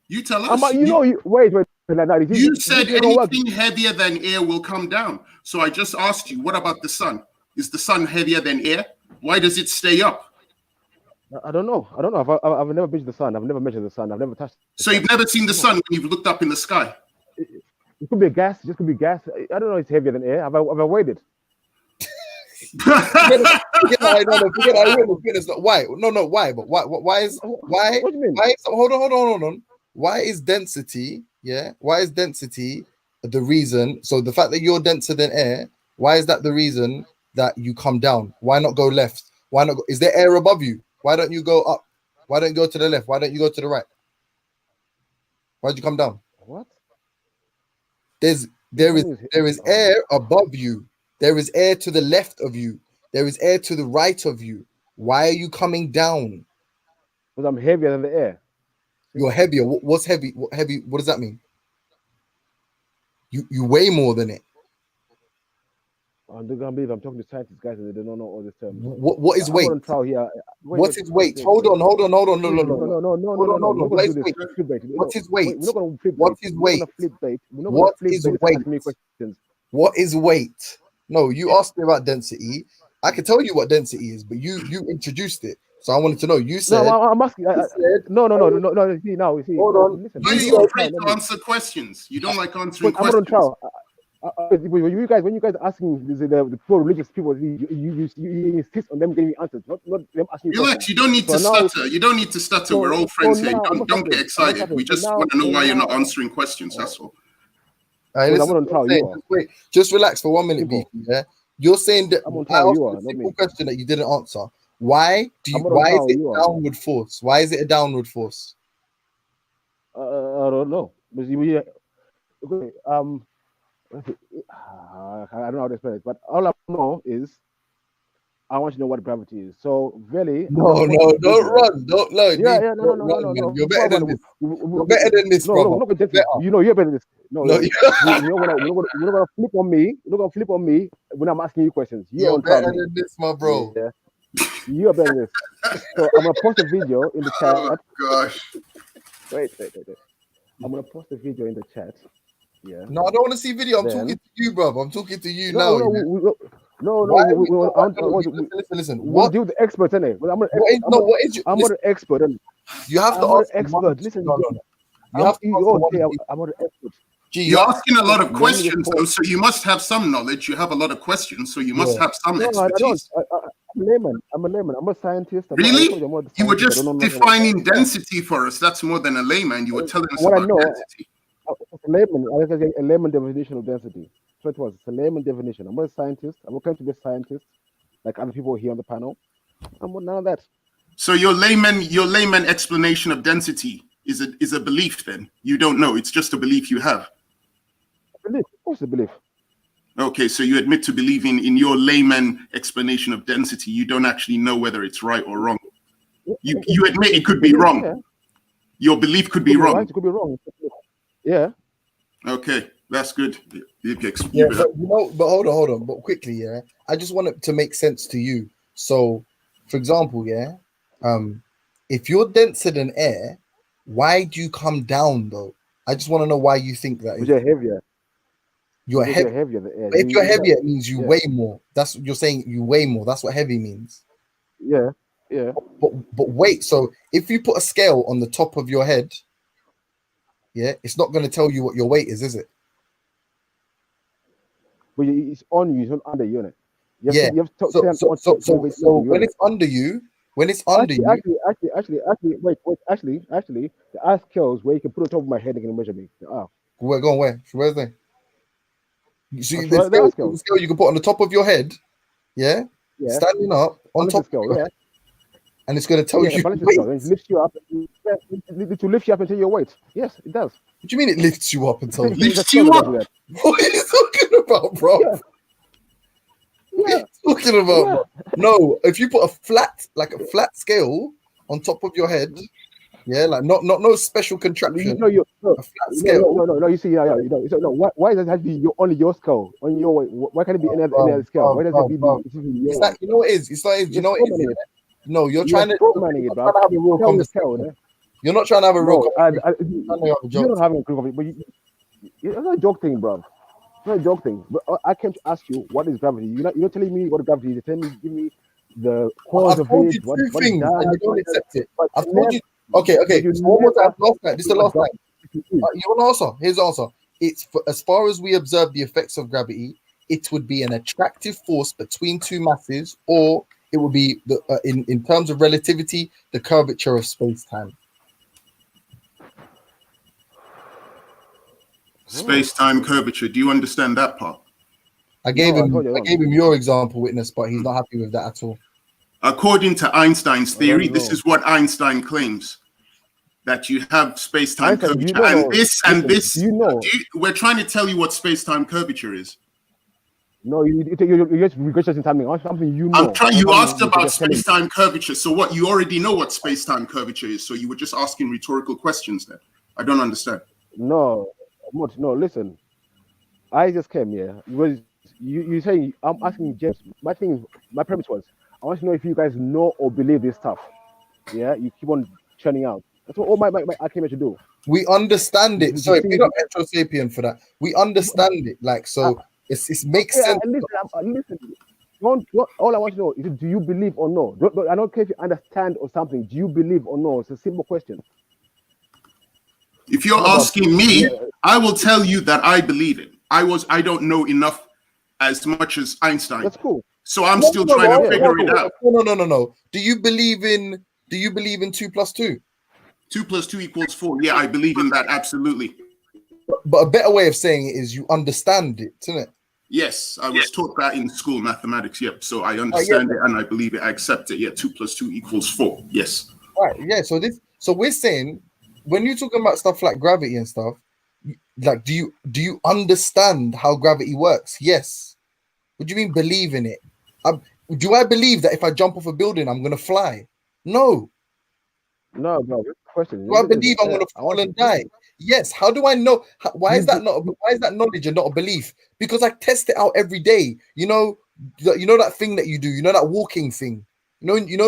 You tell us. Wait. You said anything heavier than air will come down. So I just asked you, what about the sun? Is the sun heavier than air? Why does it stay up? I don't know. I've never been to the sun. I've never measured the sun. I've never touched. So you've never seen the sun when you've looked up in the sky? It could be a gas. It just could be gas. I don't know. It's heavier than air. I've weighed it. Forget it. Why? No. Why? But why is why? What do you mean? Why? Hold on. Why is density? Yeah. Why is density the reason? So the fact that you're denser than air, why is that the reason that you come down? Why not go left? Why not go? Is there air above you? Why don't you go up? Why don't you go to the left? Why don't you go to the right? Why'd you come down? What? There is air above you. There is air to the left of you. There is air to the right of you. Why are you coming down? Because I'm heavier than the air. You're heavier. What's heavy? What does that mean? You weigh more than it. I'm gonna believe I'm talking to scientists, guys, and they don't know all this terms. What is weight? What is weight? Hold on. No. What is weight? What is weight? What is weight? What is weight? What is weight? No, you asked me about density. I can tell you what density is, but you introduced it, so I wanted to know. You said. No, I'm asking. No. You see. Hold on. Listen, you're afraid to answer questions. You don't like answering questions. I'm on trial. When you guys are asking the poor religious people, you insist on them getting answers, not them asking you. Relax, you don't need to stutter. You don't need to stutter. We're all friends here. Don't get excited. We just want to know why you're not answering questions. That's all. Just relax for 1 minute, Beefy. Yeah, you're saying that I asked a simple question that you didn't answer. Why is it downward force? Why is it a downward force? I don't know. I don't know how to explain it, but all I know is I want you to know what gravity is. So really, No, don't run. Don't learn. No. You're better than this. You're better than this, brother. No, we're not gonna you know you're better than this. No, you're not gonna flip on me. You're not gonna flip on me when I'm asking you questions. You're better than this, my bro. Yeah. You're better than this. So I'm gonna post a video in the chat. Oh gosh. Wait. I'm gonna post a video in the chat. Yeah. No, I don't want to see video. I'm talking to you, bro. I'm talking to you now. Listen. What do the expert, innit? I'm not an expert. You have to ask expert. Listen, you have to. I'm not an expert. You're asking a lot of questions, though, so you must have some knowledge. You have a lot of questions, so you must have some expertise. I'm a layman. I'm a scientist. Really? You were just defining density for us. That's more than a layman. You were telling us about density. A layman definition of density. So it was. It's a layman definition. I'm not a scientist. I'm not going to be a scientist like other people here on the panel. I'm not none of that. So your layman explanation of density is a belief. Then you don't know. It's just a belief you have. A belief. Of course, a belief. Okay, so you admit to believing in your layman explanation of density. You don't actually know whether it's right or wrong. You admit it could be wrong. Yeah. Your belief could be wrong. Right, it could be wrong. Yeah. Okay, that's good. But hold on. But quickly, yeah. I just want it to make sense to you. So, for example, yeah, if you're denser than air, why do you come down though? I just want to know why you think that. You're heavier. You're heavier than air. But if you're heavier, it means you weigh more. That's what you're saying. You weigh more. That's what heavy means. Yeah. But wait. So if you put a scale on the top of your head, yeah, it's not going to tell you what your weight is it? But it's on you. It's not under you, So when it's under you, actually, the ask scales where you can put it on top of my head and can measure me. Where? Where's that? So the scale you can put on the top of your head, yeah. Standing up on top scale, of your head, and it's going to tell you. It lifts you up. To lift you up until your weight. Yes, it does. What do you mean it lifts you up until lifts you up? What are you talking about, bro? Yeah. What are you talking about, bro? No, if you put a flat scale on top of your head, yeah, like no special contraption. A flat scale. No. You see, why does it have to be only your scale on your weight? Why can't it be any other scale? Why does it be? It's like, you know what it is. It's like, you know what it is. No, you're trying to have a real conversation. You're not trying to have a real conversation. You're not having a real conversation, but it's not a joke thing, bro. It's not a joke thing. But I came to ask you, what is gravity? You're not telling me what gravity is. You're telling me, give me the cause of it. What things, and you don't accept it. I've told you. Okay. So one more time. Last time. This is the last time. You want to answer? Here's the answer. It's as far as we observe the effects of gravity, it would be an attractive force between two masses, or it would be in terms of relativity, the curvature of space-time. Space-time curvature. Do you understand that part? I gave him your example, witness, but he's not happy with that at all. According to Einstein's theory, this is what Einstein claims, that you have space-time curvature, we're trying to tell you what space-time curvature is. No, you're just regurgitating something you know. You asked about space-time curvature, so what? You already know what space-time curvature is, so you were just asking rhetorical questions there. I don't understand. No, listen. I just came here. You saying I'm asking James. My premise was, I want to know if you guys know or believe this stuff. Yeah, you keep on churning out. That's what all I came here to do. We understand it. Sorry, we're not Petro Sapien for that. We understand it. Like, so it makes sense. Listen. All I want to know is, do you believe or no? I don't care if you understand or something. Do you believe or no? It's a simple question. If you're asking me, I will tell you that I believe it. I don't know enough as much as Einstein. That's cool. So I'm still trying to figure it out. No. Do you believe in 2 + 2? 2 + 2 = 4. Yeah, I believe in that, absolutely. But a better way of saying it is you understand it, isn't it? Yes, I was taught that in school, mathematics. Yep. So I understand it and I believe it. I accept it. Yeah, 2 + 2 = 4. Yes. Right. Yeah. So we're saying, when you're talking about stuff like gravity and stuff, like, do you understand how gravity works? Yes. What do you mean believe in it? Do I believe that if I jump off a building, I'm gonna fly? No. No, bro. Good question. Do I believe I'm gonna fall and die? Yes. How do I know? Why is that not? Why is that knowledge and not a belief? Because I test it out every day. You know that thing that you do. You know that walking thing. When you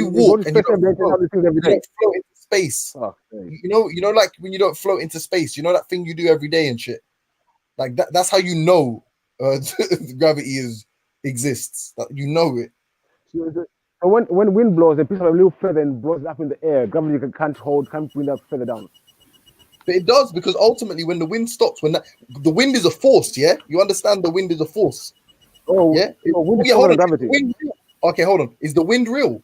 walk and you don't float into space. You know, like when you don't float into space. You know that thing you do every day and shit. Like that. That's how you know gravity exists. That you know it. So when wind blows, it picks up a little feather and blows it up in the air. Gravity can't bring that feather down. But it does, because ultimately when the wind stops, the wind is a force, yeah? You understand the wind is a force. Oh, yeah? Hold on. Gravity. Okay, hold on. Is the wind real?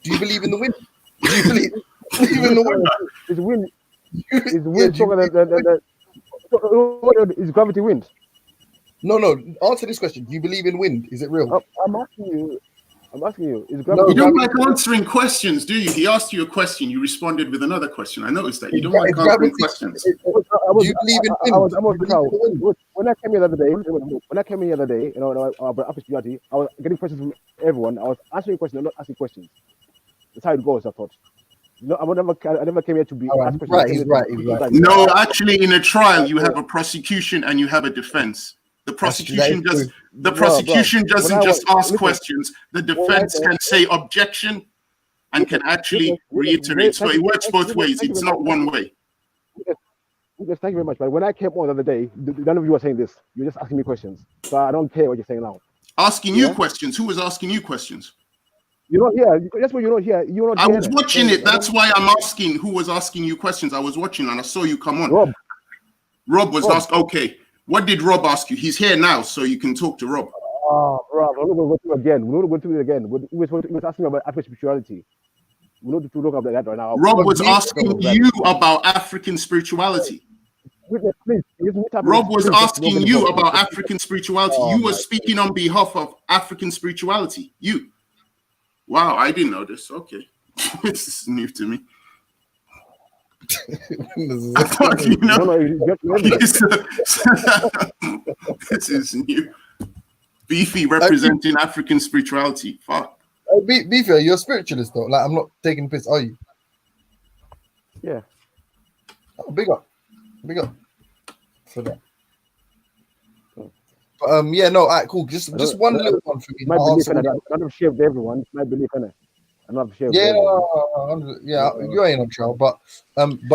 Do you believe in the wind? Do you believe in the wind? Is wind stronger than is gravity wind? No. Answer this question. Do you believe in wind? Is it real? I'm asking you. Is gravity? You don't like answering questions, do you? He asked you a question. You responded with another question. I noticed that. You don't like answering questions. Do you believe in wind? When I came here the other day, you know, about spirituality, I was getting questions from everyone. I was answering questions, I'm not asking questions. That's how it goes, I thought. No, I never came here to be asked questions. Right. No, actually, in a trial, you have a prosecution and you have a defense. The prosecution doesn't just ask questions. The defense can say objection and can actually reiterate. So it works both ways. It's not one way. Yes, thank you very much. But when I came on the other day, none of you were saying this. You're just asking me questions. So I don't care what you're saying now. Asking you questions? Who was asking you questions? You're not here. That's what you're not here. You're not I here. was watching it. That's why I'm asking who was asking you questions. I was watching and I saw you come on. Rob was asked, okay. What did Rob ask you? He's here now, so you can talk to Rob. Rob, I'm not going to go through it again. We're not going through it again. He was asking about African spirituality. We're not to look up that right now. Rob was asking you about African spirituality. Rob was asking you about African spirituality. You were speaking on behalf of African spirituality. You. Wow, I didn't know this. Okay. This is new to me. I thought, you know, this is new. Beefy representing African spirituality. Fuck. Beefy, you're a spiritualist though. Like, I'm not taking the piss, are you? Yeah. Oh, big up for that. But yeah, no, all right, cool. Just one little one for me. My belief in it. I don't share with everyone. My belief in it. I'm not sure. Yeah, you ain't on trial, but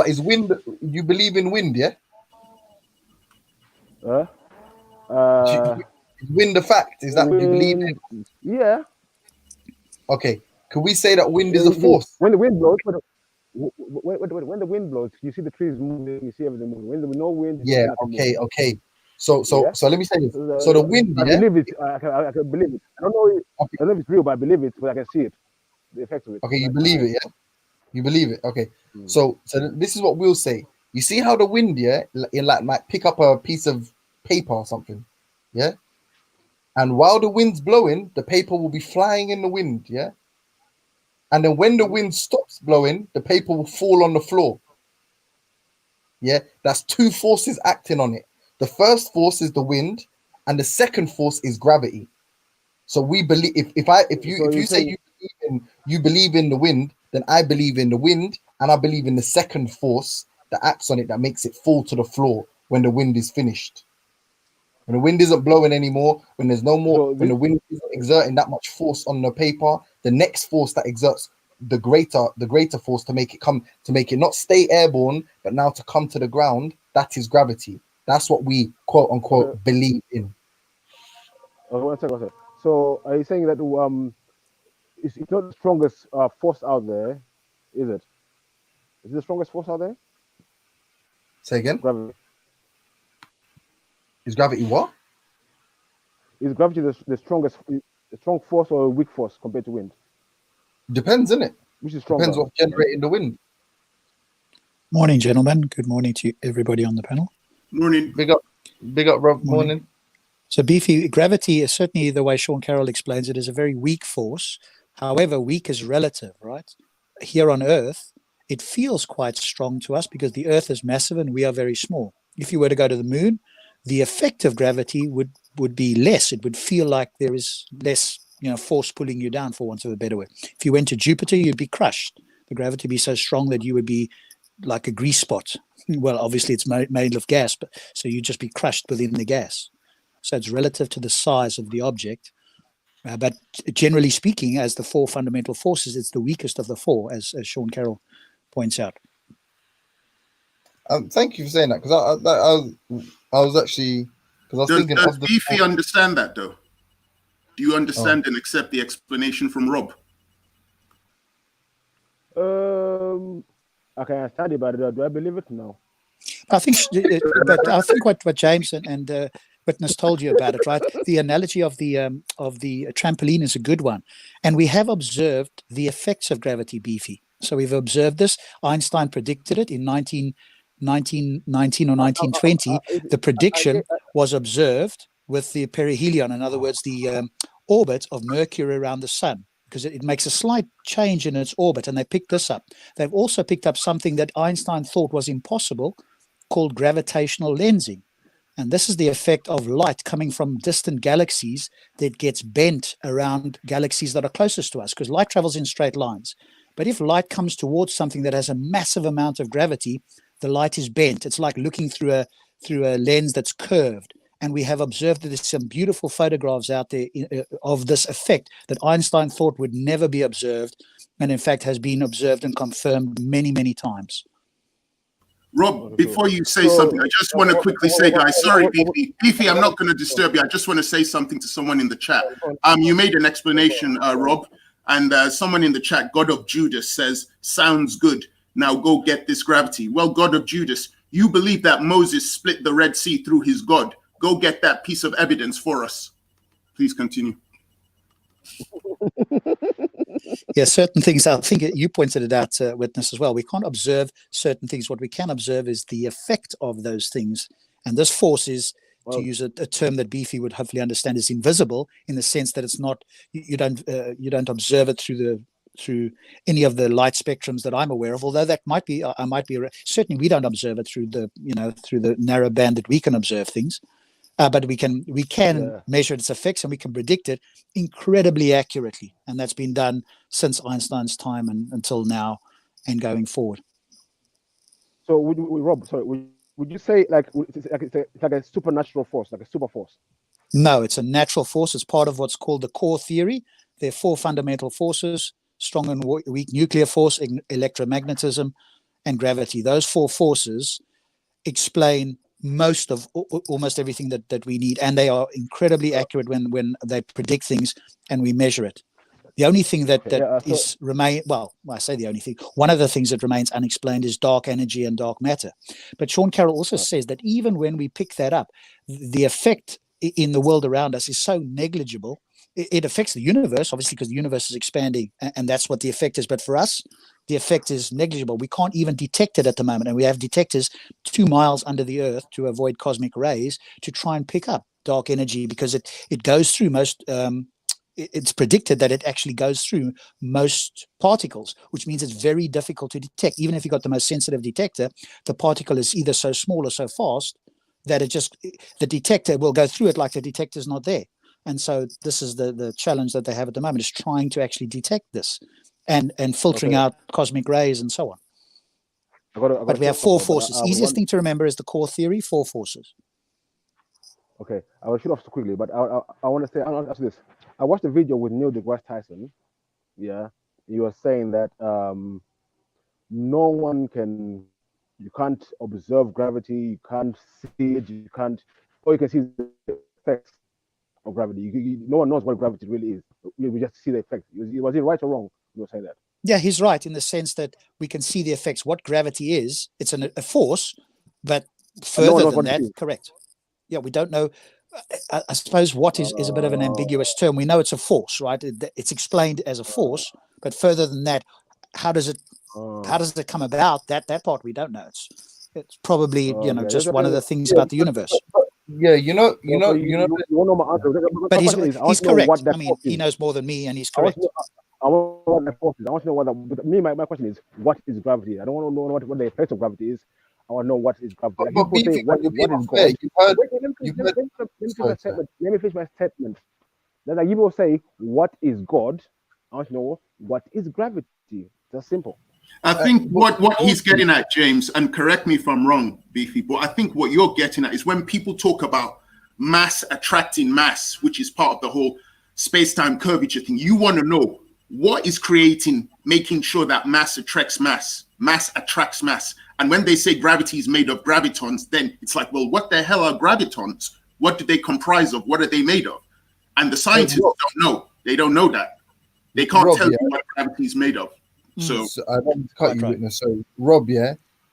is wind? You believe in wind, yeah? Is wind a fact? Is that what you believe in? Yeah. Okay. Can we say that wind is a force? When the wind blows, when the wind blows, you see the trees moving, you see everything moving. When there's no wind, yeah. Okay. So let me say this. So the wind, I believe it. I can believe it. I don't know if it's real, but I believe it, but I can see it. The effects of it. Okay, you believe it, yeah? You believe it. Okay. So this is what we'll say. You see how the wind, yeah, it might pick up a piece of paper or something, yeah? And while the wind's blowing, the paper will be flying in the wind, yeah? And then when the wind stops blowing, the paper will fall on the floor. Yeah, that's two forces acting on it. The first force is the wind, and the second force is gravity. So we believe if you say you believe in the wind, then I believe in the wind, and I believe in the second force that acts on it, that makes it fall to the floor when the wind is finished. When the wind isn't blowing anymore, when there's no more, when the wind isn't exerting that much force on the paper, the next force that exerts the greater force to make it not stay airborne, but now to come to the ground, that is gravity. That's what we quote unquote believe in. One second. So are you saying that it's not the strongest force out there, is it? Is it the strongest force out there? Say again? Gravity. Is gravity what? Is gravity the strongest, the strong force or a weak force compared to wind? Depends, isn't it? Which is stronger? Depends what's generating the wind. Morning, gentlemen. Good morning to everybody on the panel. Morning. Big up, Rob. Morning. So, Beefy, gravity is certainly, the way Sean Carroll explains it, is a very weak force. However, weak is relative, right? Here on Earth, it feels quite strong to us because the Earth is massive and we are very small. If you were to go to the moon, the effect of gravity would be less. It would feel like there is less force pulling you down, for want of a better word. If you went to Jupiter, you'd be crushed. The gravity would be so strong that you would be like a grease spot. Well, obviously it's made of gas, but so you'd just be crushed within the gas. So it's relative to the size of the object. But generally speaking, as the four fundamental forces, it's the weakest of the four, as Sean Carroll points out. Thank you for saying that, because I was actually, because I was thinking. Does Beefy understand that though? Do you understand and accept the explanation from Rob? Okay, I study, but do I believe it? No. I think, but I think what James and Witness told you about it, right? The analogy of the trampoline is a good one, and we have observed the effects of gravity, Beefy. So we've observed this. Einstein predicted it in 1919 or 1920. The prediction was observed with the perihelion, in other words, the orbit of Mercury around the sun, because it makes a slight change in its orbit, and they picked this up. They've also picked up something that Einstein thought was impossible, called gravitational lensing. And this is the effect of light coming from distant galaxies that gets bent around galaxies that are closest to us, because light travels in straight lines. But if light comes towards something that has a massive amount of gravity, the light is bent. It's like looking through a lens that's curved. And we have observed that there's some beautiful photographs out there of this effect that Einstein thought would never be observed, and in fact has been observed and confirmed many, many times. Rob, before you say something, I just want to quickly say, guys, sorry, Beefy, I'm not going to disturb you. I just want to say something to someone in the chat. You made an explanation, Rob, and someone in the chat, God of Judas, says, sounds good. Now go get this gravity. Well, God of Judas, you believe that Moses split the Red Sea through his God. Go get that piece of evidence for us. Please continue. Yeah, certain things, I think you pointed it out, Witness, as well. We can't observe certain things. What we can observe is the effect of those things. And this force is, to use a term that Beefy would hopefully understand, is invisible, in the sense that it's not, you don't observe it through any of the light spectrums that I'm aware of, although that might be, certainly we don't observe it through the narrow band that we can observe things. But we can measure its effects, and we can predict it incredibly accurately, and that's been done since Einstein's time and until now, and going forward. So, Rob, would you say it's like a supernatural force, like a super force? No, it's a natural force. It's part of what's called the core theory. There are four fundamental forces: strong and weak nuclear force, electromagnetism, and gravity. Those four forces explain almost everything that we need, and they are incredibly accurate when they predict things and we measure it. The only thing I say the only thing, one of the things that remains unexplained is dark energy and dark matter. But Sean Carroll also says that even when we pick that up, the effect in the world around us is so negligible. It affects the universe, obviously, because the universe is expanding, and that's what the effect is. But for us, the effect is negligible. We can't even detect it at the moment, and we have detectors 2 miles under the earth to avoid cosmic rays to try and pick up dark energy, because it goes through most. It's predicted that it actually goes through most particles, which means it's very difficult to detect. Even if you've got the most sensitive detector, the particle is either so small or so fast that the detector will go through it like the detector's not there. And so this is the challenge that they have at the moment, is trying to actually detect this and filtering out cosmic rays and so on. But we have four forces. Easiest thing to remember is the core theory, four forces. Okay, I will shoot off quickly, but I want to say, I want to ask this. I watched a video with Neil deGrasse Tyson. Yeah, he was saying that you can't observe gravity, you can't see it, all you can see is the effects of gravity. No one knows what gravity really is. We just see the effects. Was he right or wrong? You were saying that. Yeah, he's right in the sense that we can see the effects. What gravity is, it's a force, but further than that, correct. Yeah, we don't know. I suppose what is a bit of an ambiguous term. We know it's a force, right? It's explained as a force, but further than that, how does it come about? That part we don't know. It's probably just one of the things about the universe. Yeah, you know. But he's correct. I mean, he knows more than me, and he's correct. I want to know what my question is, what is gravity? I don't want to know what the effect of gravity is. I want to know what is gravity. Let me finish my statement. Then like, you will say, what is God? I want to know what is gravity. Just simple. I think what he's getting at, James, and correct me if I'm wrong, Beefy, but I think what you're getting at is when people talk about mass attracting mass, which is part of the whole space-time curvature thing, you want to know what is making sure that mass attracts mass, mass attracts mass. And when they say gravity is made of gravitons, then it's like, well, what the hell are gravitons? What do they comprise of? What are they made of? And the scientists don't know. They don't know that. They can't tell you what gravity is made of. So I don't want to cut you, Witness. So Rob,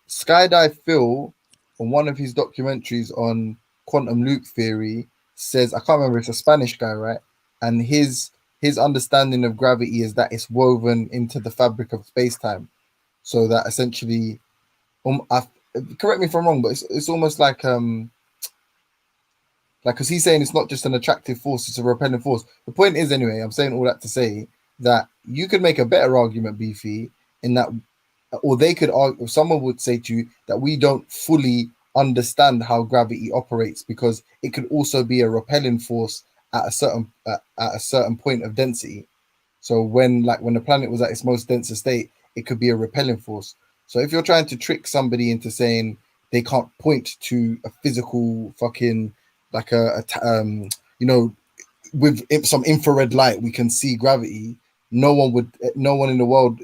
Skydive Phil, on one of his documentaries on quantum loop theory, says, I can't remember, it's a Spanish guy, right? And his understanding of gravity is that it's woven into the fabric of space-time. So that essentially, correct me if I'm wrong, but it's almost like because he's saying it's not just an attractive force, it's a repelling force. The point is, anyway, I'm saying all that to say that you could make a better argument, Beefy, in that, or they could argue, someone would say to you that we don't fully understand how gravity operates because it could also be a repelling force at a certain point of density. So when the planet was at its most denser state, it could be a repelling force. So if you're trying to trick somebody into saying they can't point to a physical fucking with some infrared light we can see gravity, no one in the world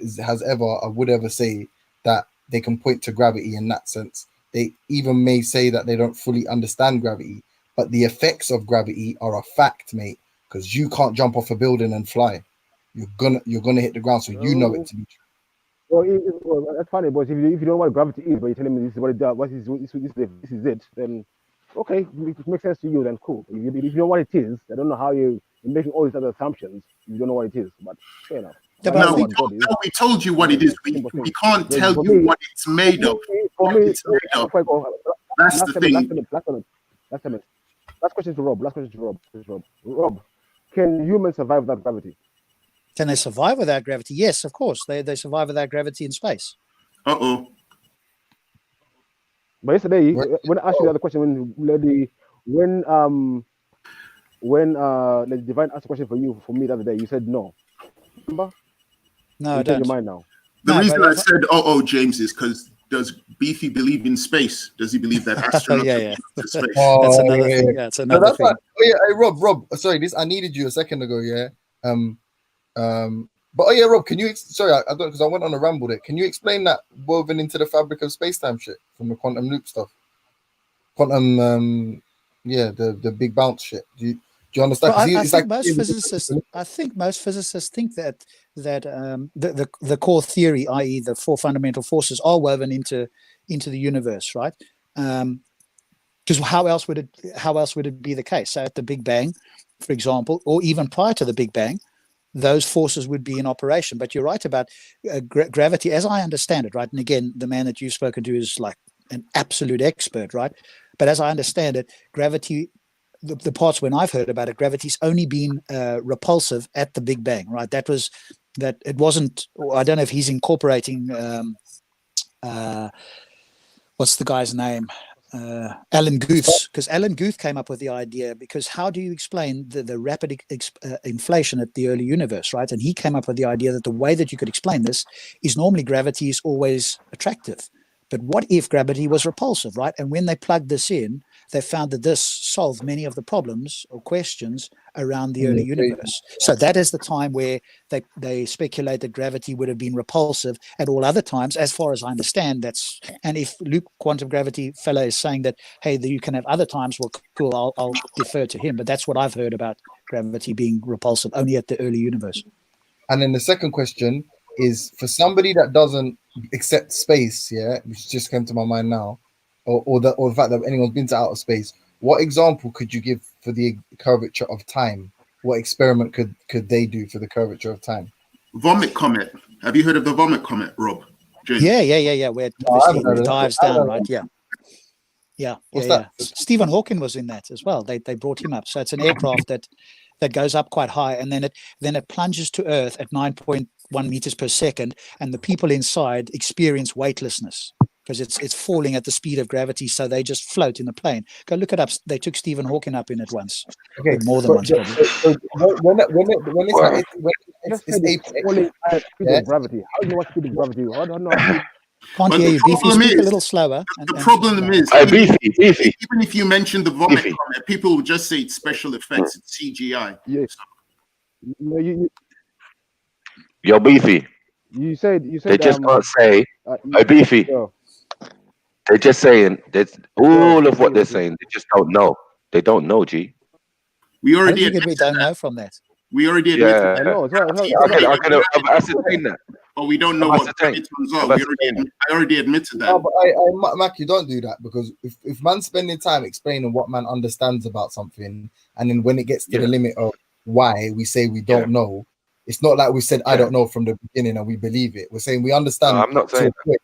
would ever say that they can point to gravity in that sense. They even may say that they don't fully understand gravity, but the effects of gravity are a fact, mate, because you can't jump off a building and fly. You're gonna hit the ground, so you know it to be true. Well, that's funny, but if you don't know what gravity is, but you're telling me this is what it does, this is it, then okay, it makes sense to you, then cool. If you know what it is, I don't know how you're making all these other assumptions. You don't know what it is, but fair enough. We told you what it is. We can't tell you what it's made of. That's the thing. Last question to Rob. Rob, can humans survive without gravity? Can they survive without gravity? Yes, of course. They survive without gravity in space. Uh-oh. But yesterday, when I asked you the other question, when Divine asked a question for me the other day, you said no. Remember? No, I don't. Your mind now. The reason I said James, is because does Beefy believe in space? Does he believe that astronauts into space? That's another thing. Yeah, it's another thing. Hey, Rob, sorry, I needed you a second ago, yeah. But Rob, can you? Sorry, I don't, because I went on a ramble there. Can you explain that woven into the fabric of space-time shit from the quantum loop stuff? Quantum, the big bounce shit. Do you understand? Well, I think most physicists think that the core theory, i.e., the four fundamental forces, are woven into the universe, right? Because how else would it be the case? So at the Big Bang, for example, or even prior to the Big Bang, those forces would be in operation. But you're right about gravity, as I understand it, right? And again, the man that you've spoken to is like an absolute expert, right? But as I understand it, gravity, the parts when I've heard about it, gravity's only been repulsive at the Big Bang, right? That it wasn't, I don't know if he's incorporating, what's the guy's name? Alan Guth, because Alan Guth came up with the idea, because how do you explain the rapid inflation at the early universe, right? And he came up with the idea that the way that you could explain this is normally gravity is always attractive. But what if gravity was repulsive, right? And when they plugged this in, they found that this solved many of the problems or questions around the early universe. So that is the time where they speculate that gravity would have been repulsive at all other times, as far as I understand. And if Luke Quantum Gravity fellow is saying that, hey, you can have other times, well, cool, I'll defer to him. But that's what I've heard about gravity being repulsive only at the early universe. And then the second question is, for somebody that doesn't accept space, which just came to my mind now, or the fact that anyone's been to outer space, what example could you give for the curvature of time? What experiment could they do for the curvature of time? Vomit comet. Have you heard of the vomit comet, Rob? James? Yeah. Where it dives down, right? Yeah. What's that? Stephen Hawking was in that as well. They brought him up. So it's an aircraft that goes up quite high, and then it plunges to Earth at 9.1 meters per second, and the people inside experience weightlessness because it's falling at the speed of gravity, so they just float in the plane. Go look it up. They took Stephen Hawking up in it once, Okay, more than once probably. so when it's falling at speed of gravity. How do you know what speed of gravity? I don't know. Can't But hear the you, Beefy. problem Speak a is- little slower. The problem is, Beefy. even if you mention the vomit Beefy. comment, people will just say it's special effects, it's CGI. Yes. No, Yo, Beefy. you said They just can't say, you- Beefy. yeah. They're just saying that all of what they're saying, they just don't know. They don't know, G. We I already don't think we admitted don't that. know from that. We already Yeah. admitted I know. I've ascertained that. but we don't know I've what ascertained. gravitons are. I've I already admitted that. No, but Mac, you don't do that, because if man's spending time explaining what man understands about something, and then when it gets to the limit of why we say we don't know, it's not like we said I don't know from the beginning and we believe it. We're saying we understand. No, I'm not to saying a point.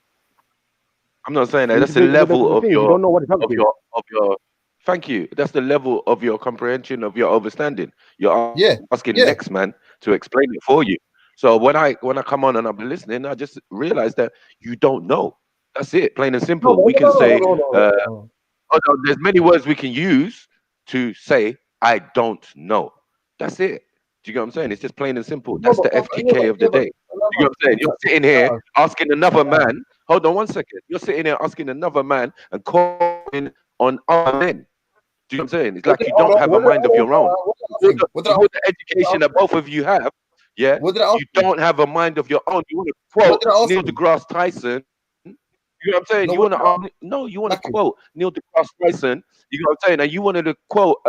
I'm not saying that. That's The the level of thing is, your you don't know what it's happening. of your. Thank you. That's the level of your comprehension of your understanding. You're asking the next man to explain it for you. So when I come on and I'm listening, I just realize that you don't know. That's it, plain and simple. We can say there's many words we can use to say I don't know. That's it. Do you get what I'm saying? It's just plain and simple. That's the FTK of the day. You know what I'm saying? You're sitting here asking another man. Hold on one second. You're sitting here asking another man and calling on other men. Do you know what I'm saying? It's like you don't have a mind of your own. With the education that both of you have, you don't have a mind of your own. You want to quote Neil deGrasse Tyson. You know what I'm saying? You want to quote Neil deGrasse Tyson. You know what I'm saying? And you wanted to quote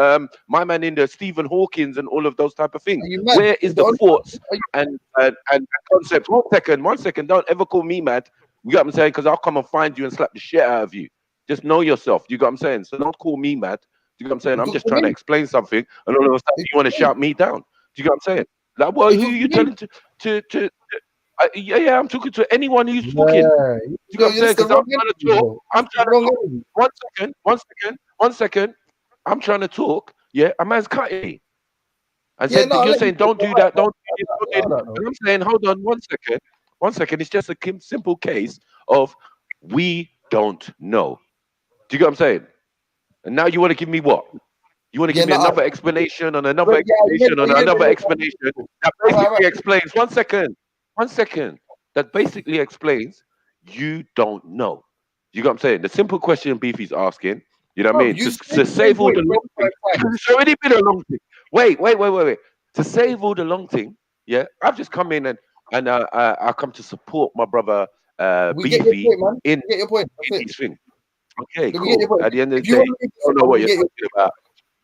my man in the Stephen Hawkins and all of those type of things. Where is the thoughts and concepts? One second. Don't ever call me mad. You got what I'm saying? Because I'll come and find you and slap the shit out of you. Just know yourself. You got what I'm saying? So don't call me mad. Do you know what I'm saying? I'm just trying to explain something, and all of a sudden you want to shout me down. Do you know what I'm saying? Like, well, who are you telling to yeah, I'm talking to anyone who's talking. Do you know what I'm saying? Because I'm trying to talk. I'm trying to talk. One second. I'm trying to talk. Yeah, a man's cutting me. And said, you're saying, don't do that, don't do this. And I'm saying, hold on one second. It's just a simple case of we don't know. Do you get what I'm saying? And now you want to give me what? You want to give me another explanation and another explanation and another explanation that basically explains. One second. That basically explains you don't know. You got what I'm saying? The simple question Beefy's asking, you know what I mean? To save all the long thing. It's already been a long thing. Wait. To save all the long thing, yeah, I've just come in and I come to support my brother Beefy in his thing. Okay, cool. At the end of the day, you don't know what you're talking about.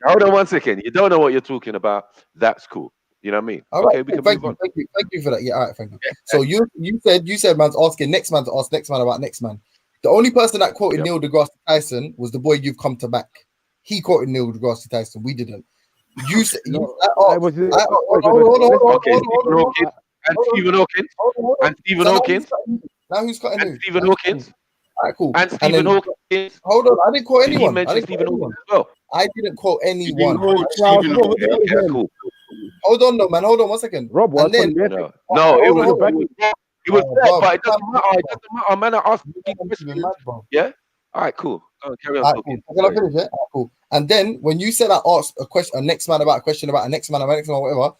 Hold on one second. You don't know what you're talking about. That's cool. You know what I mean? All right, we can move on. Thank you for that. Yeah, all right, thank you. So you said man's asking next man to ask next man about next man. The only person that quoted Neil deGrasse Tyson was the boy you've come to back. He quoted Neil deGrasse Tyson. We didn't. You said hold on. And Stephen Hawkins. Now who's cutting who? Stephen Hawkins. All right, cool. And Stephen Hawkins. Hold on, I didn't quote anyone. I didn't quote anyone. Okay, cool. Hold on, man. Hold on 1 second. Rob, and then, it was but it doesn't matter. It doesn't matter. Man, I asked questions. Yeah. All right, cool. Carry on talking. Can I finish it? Cool. And then when you said I asked a question, a next man about a question about a next man, whatever,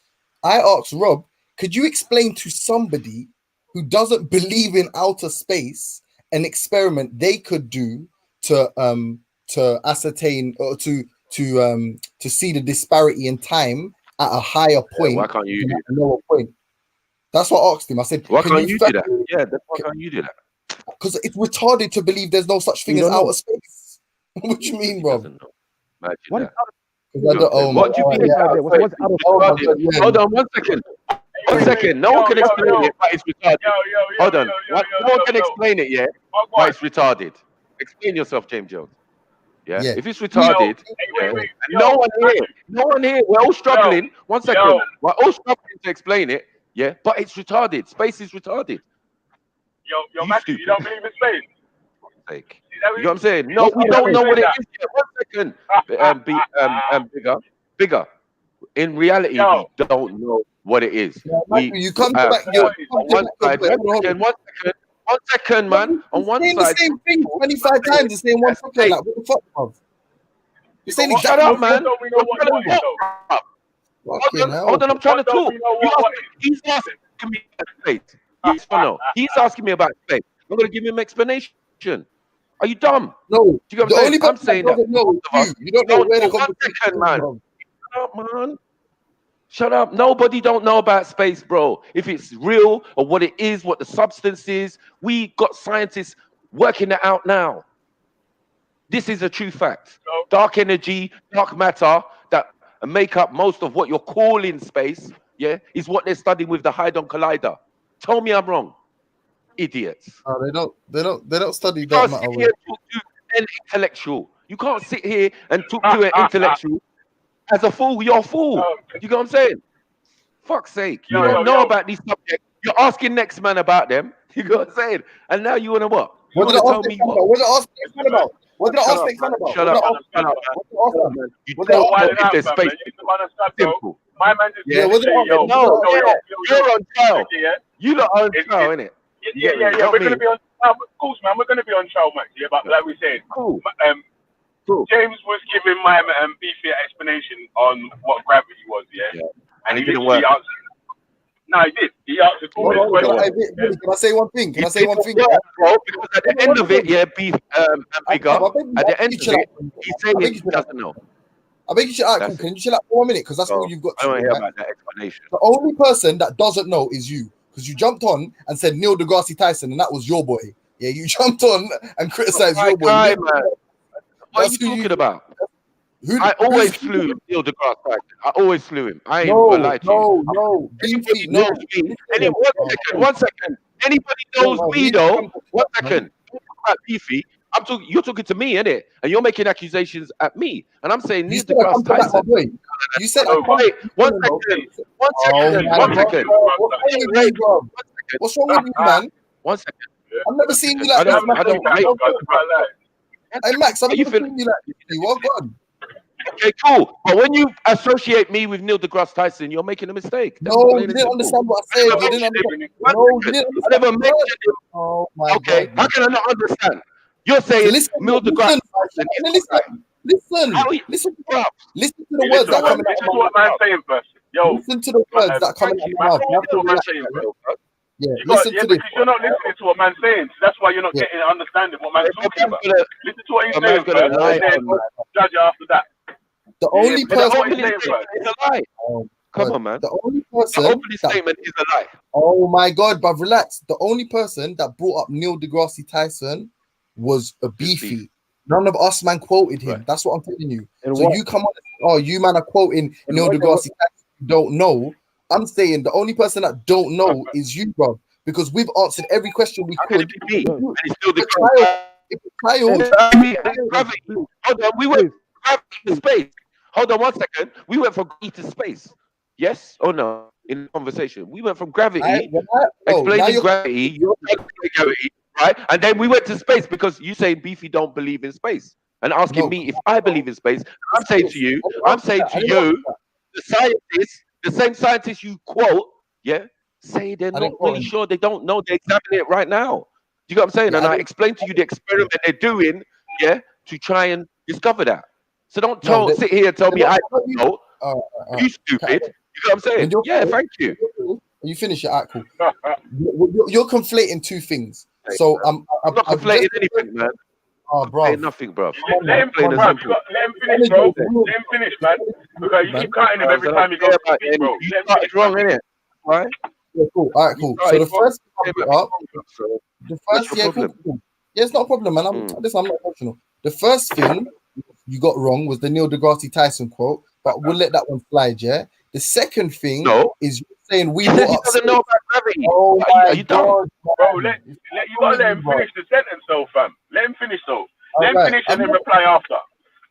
I asked Rob, could you explain to somebody who doesn't believe in outer space an experiment they could do to ascertain or to see the disparity in time at a higher point? Why can't you do that? A lower point. That's what I asked him. I said, why can't you do that? Yeah, why can't you do that? Because it's retarded to believe there's no such thing as outer space. What do you mean, Rob? Imagine What do you mean? Hold on 1 second. 1 second. No one can explain it, but it's retarded. Hold on. No one can explain it yet, but it's retarded. Explain yourself, James Jones. Yeah. If it's retarded, no one here. We're all struggling. 1 second. We're all struggling to explain it. Yeah, but it's retarded. Space is retarded. Yo, Matthew, you don't believe in space? Sake. You know what I'm saying? No, we don't know what it is yet. 1 second. Bigger. In reality, we don't know what it is. You come back. 1 second, man. On one saying side, the same thing 25 times, the same 1 second. Like, what the fuck, bro? You're saying shut exactly up, man. We know what it is, though. Hold on, I'm trying to talk. He's asking me about space. Yes or no? He's asking me about space. I'm going to give him an explanation. Are you dumb? No. Do you get what I'm saying? I'm saying that. You don't know where the 1 second, man. Shut up, man. Shut up. Nobody don't know about space, bro. If it's real or what it is, what the substance is, we got scientists working it out now. This is a true fact. Dark energy, dark matter that make up most of what you're calling space, yeah, is what they're studying with the Hadron Collider. Tell me I'm wrong, idiots. They don't study You dark can't matter. sit here and talk to an intellectual. You can't sit here and talk to an intellectual as a fool. You're a fool. You know what I'm saying? Fuck's sake. You don't know about these subjects. You're asking next man about them. You know what I'm saying? And now you want to what? You want to tell me what? What did I ask next man about? What did I ask next man about? Shut up. You don't know if there's space. Simple. My man just you're on trial. You lot are on trial, innit? Yeah. We're going to be on. Of course, man. We're going to be on trial, Max. Yeah, but like we said, cool. James was giving my beefy explanation on what gravity was. Yeah. And he didn't work. No, he did. He answered all his questions. Can I say one thing? Bro, because at the end of it, bigger. At the end of it, he's saying he doesn't know. I beg you chill out. Can you chill out for 1 minute? Because that's all you've got to I don't do. hear Right? about that explanation. The only person that doesn't know is you. Because you jumped on and said Neil deGrasse Tyson, and that was your boy. Yeah, you jumped on and criticized your boy. Man. What are you talking about? I always flew Neil deGrasse Tyson. I always flew him. I ain't gonna lie to you. No. Anybody knows me. One second. Anybody knows me though. 1 second. About Beefy. You're talking to me, innit? And you're making accusations at me. And I'm saying Neil deGrasse Tyson. You said wait, 1 second. 1 second. 1 second. What's wrong with you, man? 1 second. I've never seen you like this. I don't Hey Max, I've never seen you like this. Well done. Okay, cool. But when you associate me with Neil deGrasse Tyson, you're making a mistake. No, you didn't understand what I said. You didn't understand. No, you didn't understand. I never mentioned him. Oh my okay, God. how can I not understand? You're saying Neil deGrasse Tyson. Listen to the words that come out of my mouth. What man's saying first. Yo, listen to the words that come out of my mouth. Yeah, listen to this. Because you're not listening to what man's saying. So that's why you're not getting understanding what man's talking about. Listen to what he's saying first, and then judge after that. The only person is a lie. Come on, man. The only person. The opening statement is a lie. Oh my God, but relax. The only person that brought up Neil deGrasse Tyson was a Beefy. None of us, man, quoted him. Right. That's what I'm telling you. And so you come on, you man are quoting Neil deGrasse Tyson. You don't know. I'm saying the only person that don't know is you, bro. Because we've answered every question we could. And it's still the gravity. Hold on, we went to space. Hold on 1 second. We went from gravity to space. Yes or no? In the conversation, we went from gravity, explaining gravity, you're explaining gravity, right? And then we went to space because you say Beefy don't believe in space, and asking me if I believe in space. I'm saying to you, the scientists, the same scientists you quote, say they're not really sure. They don't know. They're examining it right now. You know what I'm saying? And I explained to you the experiment they're doing, to try and discover that. So don't sit here and tell me I don't know. You stupid. You know what I'm saying? Yeah, thank you. You finish it, alright, cool. You're conflating two things. So I'm not conflating anything, man. Oh, bro. Nothing, bro. Let him finish, bro. Let him finish, man. Because you keep cutting him every time you go to speak, bro. You started wrong, innit? Right? Yeah, cool. All right, cool. So the first cool. Yeah, it's not a problem, man. I'm not emotional. The first thing you got wrong was the Neil deGrasse Tyson quote, but we'll let that one slide, yeah? The second thing is saying we brought up... doesn't know about gravity. Oh, are you dumb? Bro, you gotta let him finish the sentence, though, fam. Let him finish, though. Let him finish and then reply after.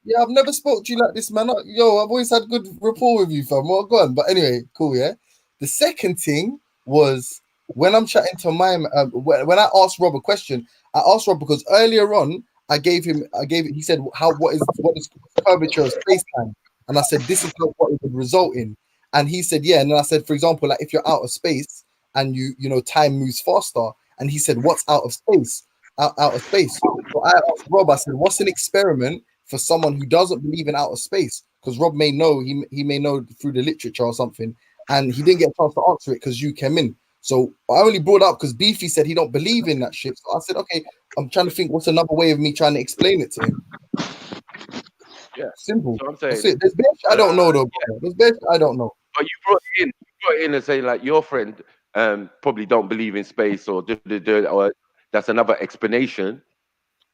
Yeah, I've never spoke to you like this, man. Yo, I've always had good rapport with you, fam. Well, go on. But anyway, cool, yeah? The second thing was when I'm chatting to my... when I asked Rob a question, I asked Rob because earlier on, he said, what is curvature of space-time? And I said, this is what it would result in. And he said, yeah. And then I said, for example, like if you're out of space and you time moves faster and he said, "What's out of space? Out of space." So I asked Rob. I said, "What's an experiment for someone who doesn't believe in outer space?" Because Rob may know, he may know through the literature or something, and he didn't get a chance to answer it because you came in. So I only brought up because Beefy said he don't believe in that shit. So I said, okay, I'm trying to think what's another way of me trying to explain it to him. Yeah, simple. So I'm saying, That's it. There's bit I don't know though. Yeah. There's bit I don't know. But you brought it in and saying like your friend probably don't believe in space or that's another explanation.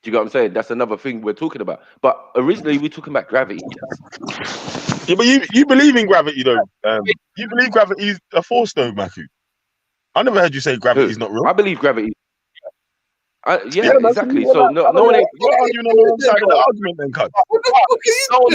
Do you get what I'm saying? That's another thing we're talking about. But originally we're talking about gravity. Yes. Yeah, but you believe in gravity though. You believe gravity is a force though, Matthew. I never heard you say gravity is not real. I believe gravity. Yeah, man, exactly. you're So not- no one ain't. you're arguing on the wrong side of the argument then, cuz. No,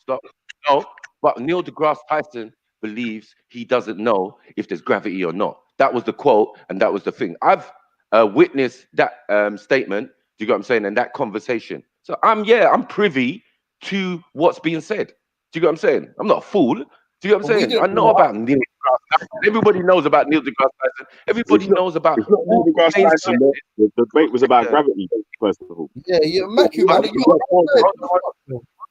stop. No, but Neil deGrasse Tyson believes he doesn't know if there's gravity or not. That was the quote, and that was the thing. I've witnessed that statement. Do you get what I'm saying? And that conversation. So I'm privy to what's being said. Do you get what I'm saying? I'm not a fool. Do you get what I'm saying? I know about Neil deGrasse Tyson. Everybody knows about Neil deGrasse Tyson. Everybody knows about. It's not Neil deGrasse Tyson. The debate was about gravity, first of all. Yeah, Matthew, man.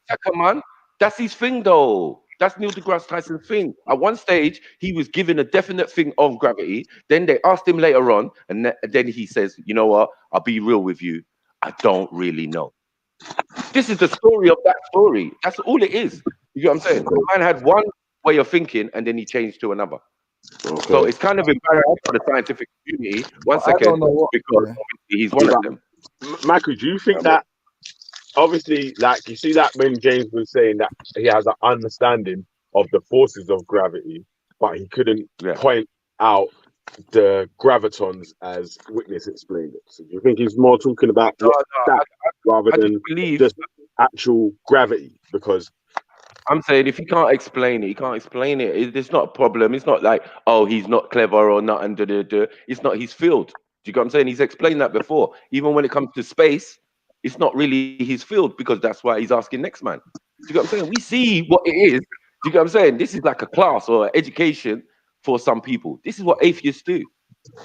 Second, man. That's his thing, though. That's Neil deGrasse Tyson's thing. At one stage, he was given a definite thing of gravity. Then they asked him later on, and then he says, "You know what? I'll be real with you. I don't really know." This is the story of that story. That's all it is. You get what I'm saying? The man had one way of thinking, and then he changed to another. Okay. So it's kind of embarrassing for the scientific community. One I don't second, know what- because he's one of them. Michael, do you think that obviously, like you see that when James was saying that he has an understanding of the forces of gravity, but he couldn't point out the gravitons as Witness explained it. So do you think he's more talking about that rather than just actual gravity? Because I'm saying if he can't explain it, he can't explain it. It's not a problem. It's not like, oh, he's not clever or not. It's not his field. Do you get what I'm saying? He's explained that before. Even when it comes to space, it's not really his field because that's why he's asking next man. Do you get what I'm saying? We see what it is. Do you get what I'm saying? This is like a class or education for some people. This is what atheists do. Do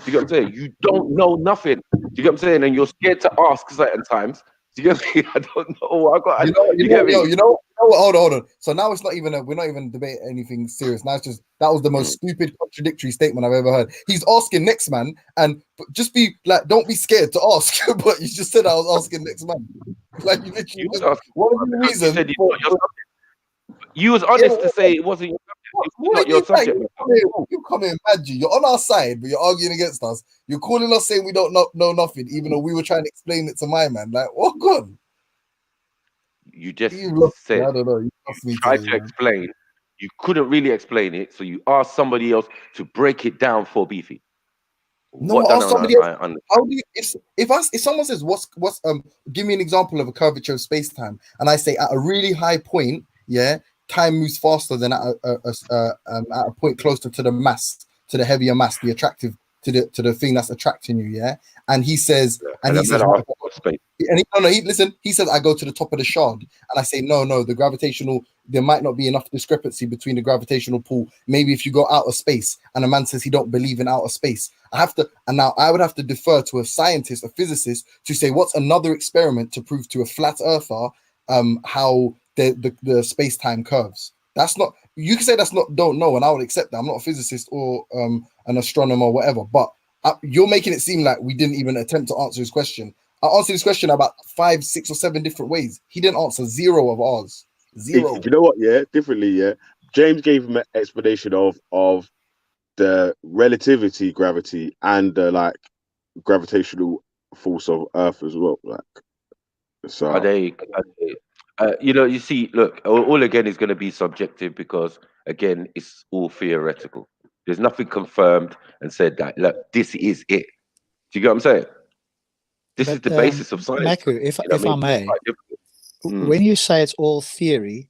you get what I'm saying? You don't know nothing. Do you get what I'm saying? And you're scared to ask certain times. Do you get me? I don't know. You know what? Hold on. So now it's not even we're not even debating anything serious. Now it's just that was the most stupid, contradictory statement I've ever heard. He's asking next man, and just be like, don't be scared to ask. But you just said I was asking next man. Like you literally. What was the reason? You was honest to say it wasn't your subject. It's not your subject. You come in, mad you. You're on our side, but you're arguing against us. You're calling us saying we don't know nothing, even though we were trying to explain it to my man. Like, what good? You just said, I don't know. You tried to explain. You couldn't really explain it, so you asked somebody else to break it down for Beefy. No, ask somebody else. How do you, if someone says what's give me an example of a curvature of space time, and I say at a really high point, time moves faster than at a point closer to the mass, to the heavier mass, the attractive to the thing that's attracting you, and he says, he says I go to the top of the shard, and I say no, the gravitational, there might not be enough discrepancy between the gravitational pull. Maybe if you go out of space, and a man says he don't believe in outer space, I would have to defer to a scientist, a physicist, to say what's another experiment to prove to a flat earther how the space-time curves. That's not, you can say that's not, don't know, and I would accept that. I'm not a physicist or an astronomer or whatever, but you're making it seem like we didn't even attempt to answer his question. I answered his question about 5, 6, or 7 different ways. He didn't answer 0 of ours. 0. You know what? Differently. James gave him an explanation of the relativity gravity and the like gravitational force of Earth as well. Like, so are they you see, look, all again is going to be subjective because again, it's all theoretical. There's nothing confirmed and said that look, this is it. Do you get what I'm saying? This is the basis of science. Maku, if I may, when you say it's all theory,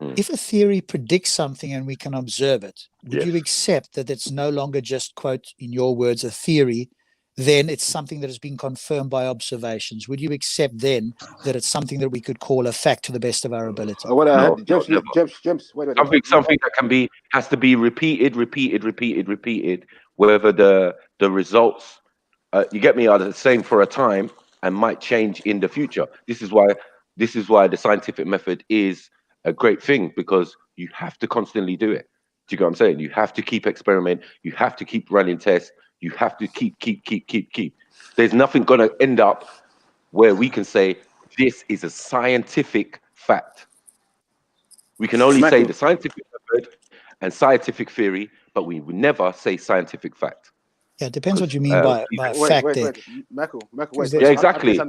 if a theory predicts something and we can observe it, would you accept that it's no longer just, quote, in your words, a theory, then it's something that has been confirmed by observations. Would you accept then that it's something that we could call a fact to the best of our ability? What I No, had, James, never. wait. Something that has to be repeated, whether the results, you get me, are the same for a time and might change in the future. This is why the scientific method is a great thing, because you have to constantly do it. Do you get what I'm saying? You have to keep experiment. You have to keep running tests. You have to keep. There's nothing going to end up where we can say this is a scientific fact. We can only say the scientific method and scientific theory, but we would never say scientific fact. Yeah, it depends what you mean by fact. Wait. Michael, wait. Yeah, exactly.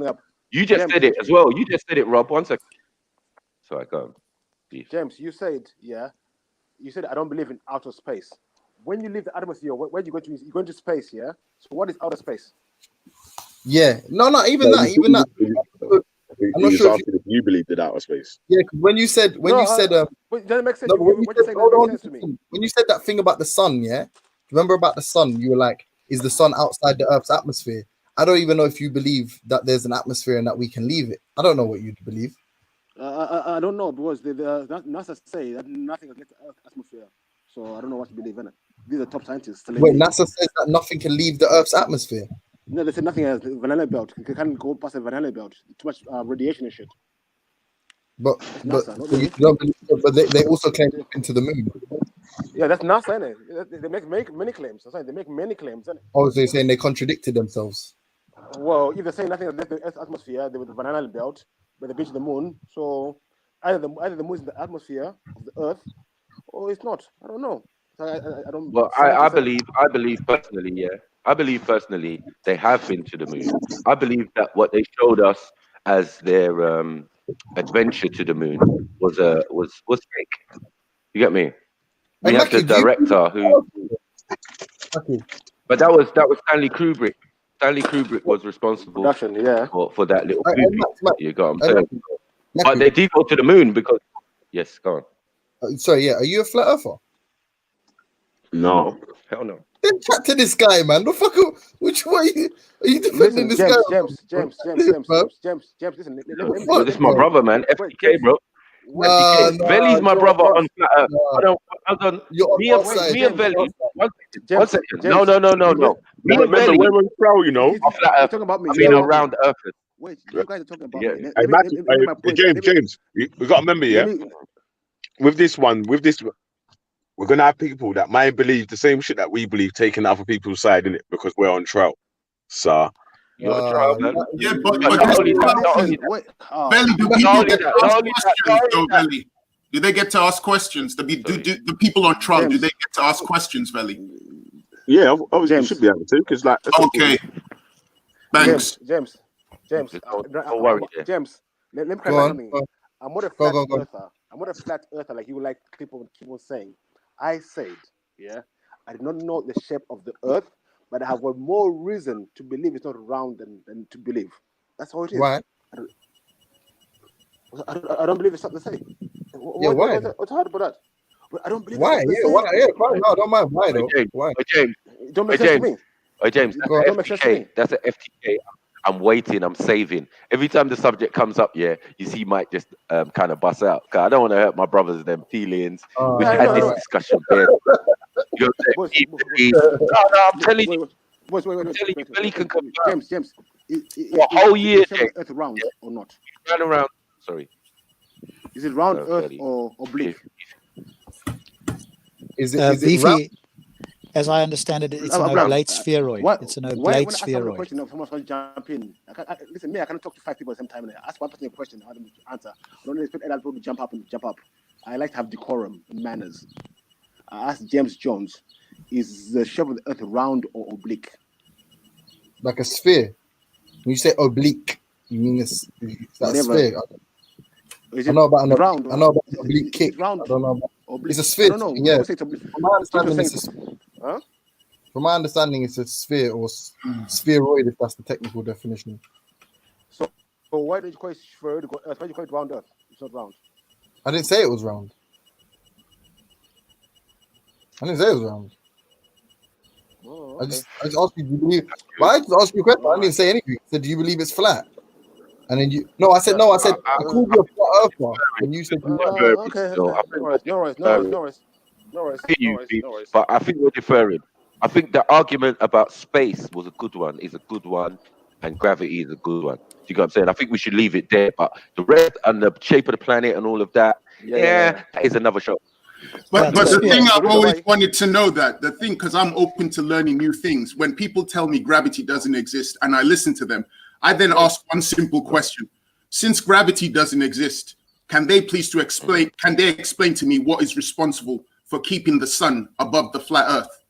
You just said it as well. You just said it, Rob. 1 second. Sorry, go on. James, you said I don't believe in outer space. When you leave the atmosphere, where you go to? You go into space, yeah? So what is outer space? Yeah, no, even that. I'm not sure if you believed in outer space. Yeah, because when you said it doesn't make sense. When you said that thing about the sun, yeah, remember about the sun? You were like, "Is the sun outside the Earth's atmosphere?" I don't even know if you believe that there's an atmosphere and that we can leave it. I don't know what you believe. I don't know, because the NASA say that nothing can get the Earth's atmosphere. So I don't know what to believe in it. These are top scientists. Wait, NASA says that nothing can leave the Earth's atmosphere. No, they said nothing has the vanilla belt. You can't go past the vanilla belt. Too much radiation and shit. But NASA, they also claim into the moon. Yeah, that's NASA, isn't it? They make many claims. They make many claims, isn't it? Oh, so you're saying they contradicted themselves? Well, if they say nothing has left the Earth's atmosphere, they were the vanilla belt, but they've been to the moon. So either the moon is in the atmosphere of the Earth, or it's not. I don't know. I don't. Well, I believe personally, yeah. I believe personally they have been to the moon. I believe that what they showed us as their adventure to the moon was fake. You get me? We have the director who, but that was Stanley Kubrick. Stanley Kubrick was responsible for that little movie. You got what I'm saying? But they did go to the moon because, yes, go on. Sorry, yeah. Are you a flat earther? No. Hell no. Then chat to this guy, man. The fuck? Which way are you defending this guy? James, listen. This is my brother, man. FTK, bro. Veli's my brother on flat earth. Me and Veli. 1 second. No. Me and Veli. We're on trial, you know. Flat earth. Talking about me. I mean, around earth. Wait, you guys are talking about me. James, we got to remember, yeah. With this, we're gonna have people that might believe the same shit that we believe, taking other people's side in it because we're on trial. So you're on trial, man. Yeah, but Belly, do people get to ask questions, though, Belly? Do they get to ask questions? Do the people on trial, do they get to ask questions, Belly? Yeah, obviously you should be able to, because like. Okay. Thanks. James. Don't worry. James, let me clarify something. I'm not a flat earther. I'm not a flat earther like you like people keep on saying. I said, yeah, I did not know the shape of the earth, but I have one more reason to believe it's not round than to believe. That's how it is. Right. I don't believe it's something to say. Yeah, why? What's hard about that? But I don't believe. Why? Yeah, why? Yeah, fine. No, don't mind. Why though? Why? James. Don't make sense to me. James, that's an FTK. I'm waiting. I'm saving. Every time the subject comes up, yeah, you see, Mike just kind of bust out. Cause I don't want to hurt my brothers' them feelings. We've had this discussion. I'm telling you. Wait. Billy can come. James. A whole year. Earth round or not? Round around. Sorry. Is it round Earth or oblique? Is it round? As I understand it, it's an oblate spheroid. It's an oblate spheroid. Question, someone's going to jump in. Listen, I cannot talk to 5 people at the same time. I ask one person a question, I want them to answer. I don't expect other people to jump up. I like to have decorum and manners. I asked James Jones, is the shape of the earth round or oblique? Like a sphere. When you say oblique, you mean it's like a sphere. I know about an oblique kick. Round. I don't know about oblique. It's a sphere. I don't know. Yeah. From my understanding, it's a sphere or spheroid, if that's the technical definition. So why did you call it spheroid? Why did you call it round Earth? It's not round. I didn't say it was round. I just asked you, do you believe? Well, I just asked you a question. I didn't say anything. I said, do you believe it's flat? And then you, no, I said no. I said I called you a flat earther, and you said you okay. No worries. But I think we're deferring. I think the argument about space was a good one, and gravity is a good one. Do you get what I'm saying? I think we should leave it there. But the rest and the shape of the planet and all of that, that is another show. But the thing I've always wanted to know because I'm open to learning new things. When people tell me gravity doesn't exist and I listen to them, I then ask one simple question. Since gravity doesn't exist, can they explain to me what is responsible for keeping the sun above the flat earth?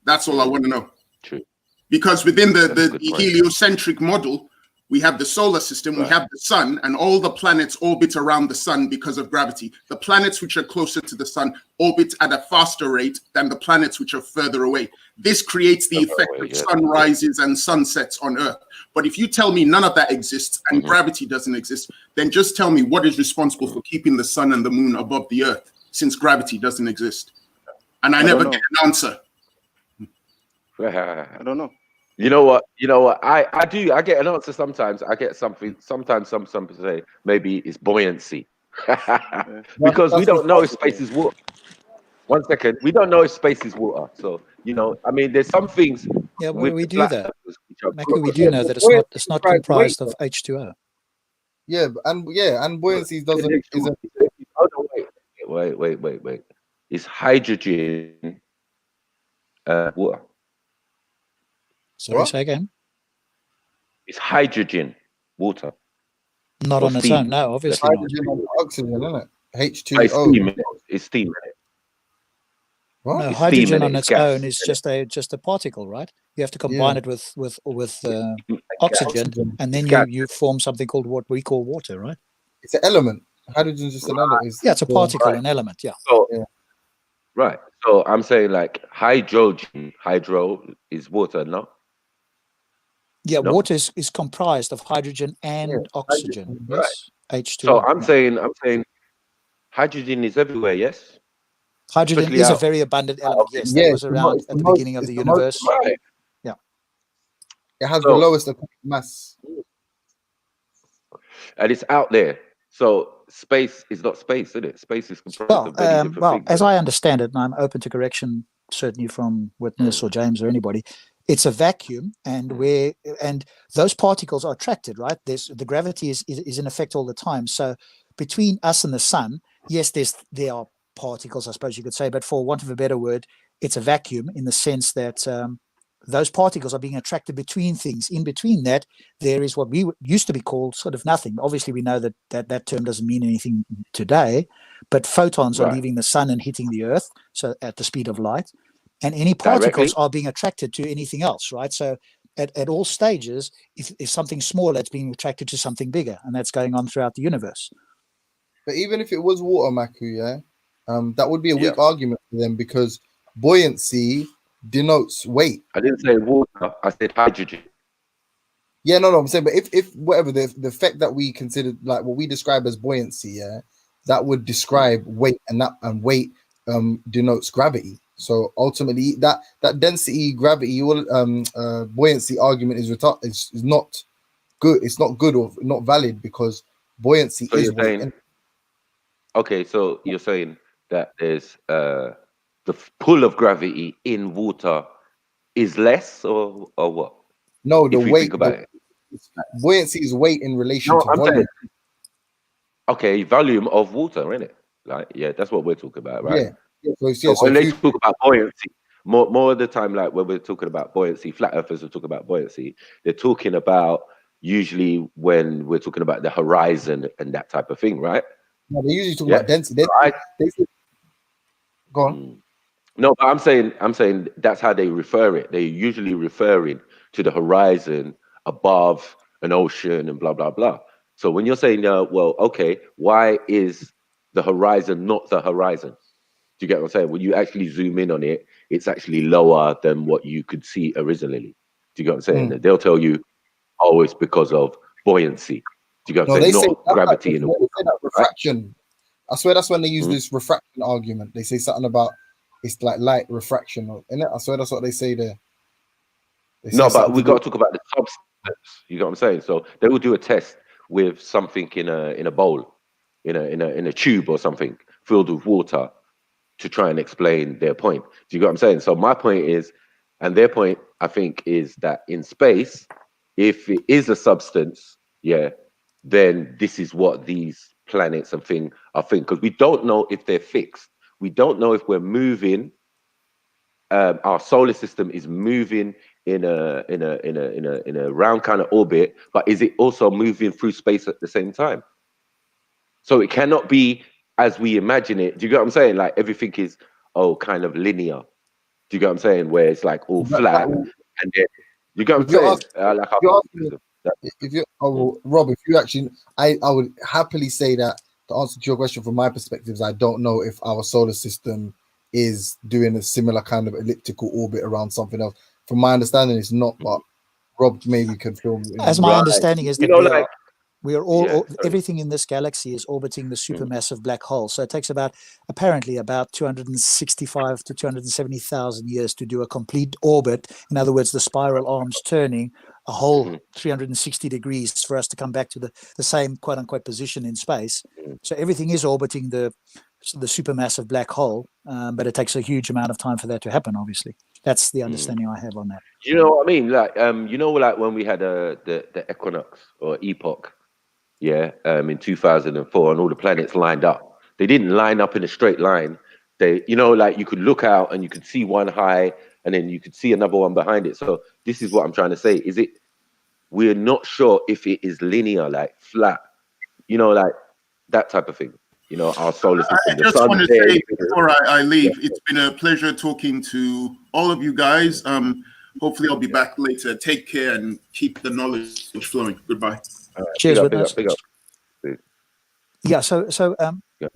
That's all I want to know. True. Because within the heliocentric model, we have the solar system, we have the sun, and all the planets orbit around the sun because of gravity. The planets which are closer to the sun orbit at a faster rate than the planets which are further away. This creates the effect of sunrises and sunsets on Earth. But if you tell me none of that exists and gravity doesn't exist, then just tell me what is responsible for keeping the sun and the moon above the Earth, since gravity doesn't exist. And I never get an answer. I don't know. You know what? I do. I get an answer sometimes. I get something. Sometimes some people say maybe it's buoyancy, because we don't know if space is water. 1 second, we don't know if space is water. So I mean, there's some things. Yeah, we do that. Maybe we do know that it's not comprised of H2O. Yeah, and buoyancy doesn't. Wait. It's hydrogen, water. Sorry, say again. It's hydrogen, water. Not on its own, no, obviously not. Hydrogen and oxygen, isn't it? H2O. It's steam. What? No, hydrogen on its own is just a particle, right? You have to combine it with oxygen, and then you form something called what we call water, right? It's an element. Hydrogen is just an element. Yeah, it's a particle, an element. Yeah. So, right. So I'm saying like hydro is water, no? Yeah, water is comprised of hydrogen and oxygen. Yes, H2O. So I'm saying hydrogen is everywhere. Yes. Hydrogen is a very abundant element. Yes, that was around at the beginning of the universe. Yeah. It has the lowest mass. And it's out there. So space is not space, is it? Space is comprised of many different things. As I understand it, and I'm open to correction, certainly from Witness or James or anybody, it's a vacuum, and those particles are attracted, right? The gravity is in effect all the time. So between us and the sun, yes, there are particles, I suppose you could say, but for want of a better word, it's a vacuum in the sense that those particles are being attracted between things. In between that, there is what we used to be called sort of nothing. Obviously, we know that term doesn't mean anything today, but photons are leaving the sun and hitting the earth, so at the speed of light, and any particles are being attracted to anything else, right? So at all stages, if something smaller, it's being attracted to something bigger, and that's going on throughout the universe. But even if it was water, Maku, that would be a weak argument for them, because buoyancy denotes weight. I didn't say water, I said hydrogen. Yeah, no, I'm saying, but if whatever the effect that we consider, like what we describe as buoyancy, that would describe weight, and weight denotes gravity. So ultimately, that density, gravity, buoyancy argument is not good. It's not good or not valid, because buoyancy is weight. Okay, so you're saying that there's the pull of gravity in water is less, or what? No, the weight. Buoyancy is weight in relation to volume. Okay, volume of water, isn't it? Like, that's what we're talking about, right? Yeah. So when they talk about buoyancy, more of the time, like when we're talking about buoyancy, flat earthers will talk about buoyancy. They're talking about usually when we're talking about the horizon and that type of thing, right? No, they usually talk about density. Go on. No, but I'm saying that's how they refer it. They're usually referring to the horizon above an ocean and blah blah blah. So when you're saying, well, okay, why is the horizon not the horizon? Do you get what I'm saying? When you actually zoom in on it, it's actually lower than what you could see originally. Do you get what I'm saying? They'll tell you, oh, it's because of buoyancy. Do you get what I'm saying? Not gravity in the water. Refraction. I swear that's when they use this refraction argument. They say something about it's like light refraction, isn't it? I swear that's what they say there. No, but we got to talk about the substance. You know what I'm saying? So they will do a test with something in a bowl, in a tube or something filled with water to try and explain their point. Do you get what I'm saying? So my point is, and their point, I think, is that in space, if it is a substance, then this is what these planets and thing are thinking. Because we don't know if they're fixed. We don't know if we're moving. Our solar system is moving in a round kind of orbit, but is it also moving through space at the same time? So it cannot be as we imagine it. Do you get what I'm saying? Like everything is kind of linear. Do you get what I'm saying? Where it's like all flat, and then you get what I'm saying? Rob, if you actually, I would happily say that the answer to your question from my perspective is I don't know if our solar system is doing a similar kind of elliptical orbit around something else. From my understanding, it's not, but Rob maybe could film. As my understanding is that we are all everything in this galaxy is orbiting the supermassive black hole. So it takes apparently about 265 to 270,000 years to do a complete orbit. In other words, the spiral arms turning a whole 360 degrees for us to come back to the same quote unquote position in space. So everything is orbiting the supermassive black hole, but it takes a huge amount of time for that to happen. Obviously, that's the understanding I have on that. You know what I mean? Like, like when we had the equinox or epoch, in 2004, and all the planets lined up. They didn't line up in a straight line. They, like you could look out and you could see one high, and then you could see another one behind it. So this is what I'm trying to say. We're not sure if it is linear, like flat, like that type of thing. Our solar system. I just want to say before I leave, it's been a pleasure talking to all of you guys. Hopefully I'll be back later. Take care and keep the knowledge flowing. Goodbye. Cheers. Big up. Yeah. So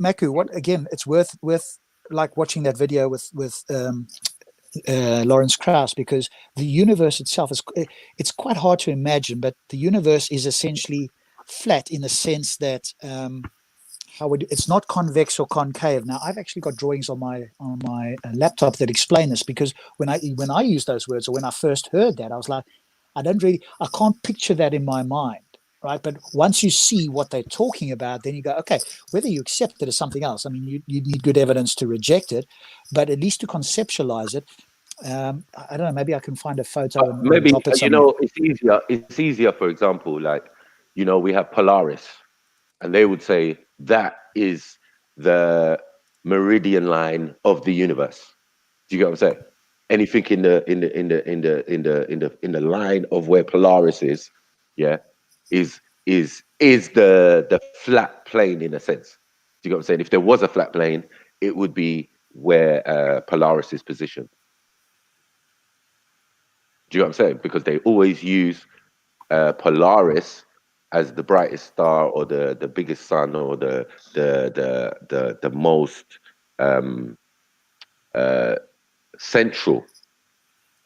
Maku, what again? It's worth like watching that video with Lawrence Krauss, because the universe itself it's quite hard to imagine, but the universe is essentially flat in the sense that it's not convex or concave. Now I've actually got drawings on my laptop that explain this, because when I use those words, or when I first heard that, I was like, I can't picture that in my mind, right? But once you see what they're talking about, then you go, okay, whether you accept it as something else, I mean, you need good evidence to reject it, but at least to conceptualize it. I don't know, maybe I can find a photo. And maybe, drop it somewhere. it's easier, for example, like, we have Polaris, and they would say that is the meridian line of the universe. Do you get what I'm saying? Anything in the line of where Polaris is, is the flat plane in a sense. Do you get what I'm saying? If there was a flat plane, it would be where Polaris is positioned. Do you get what I'm saying? Because they always use Polaris as the brightest star, or the biggest sun, or the most central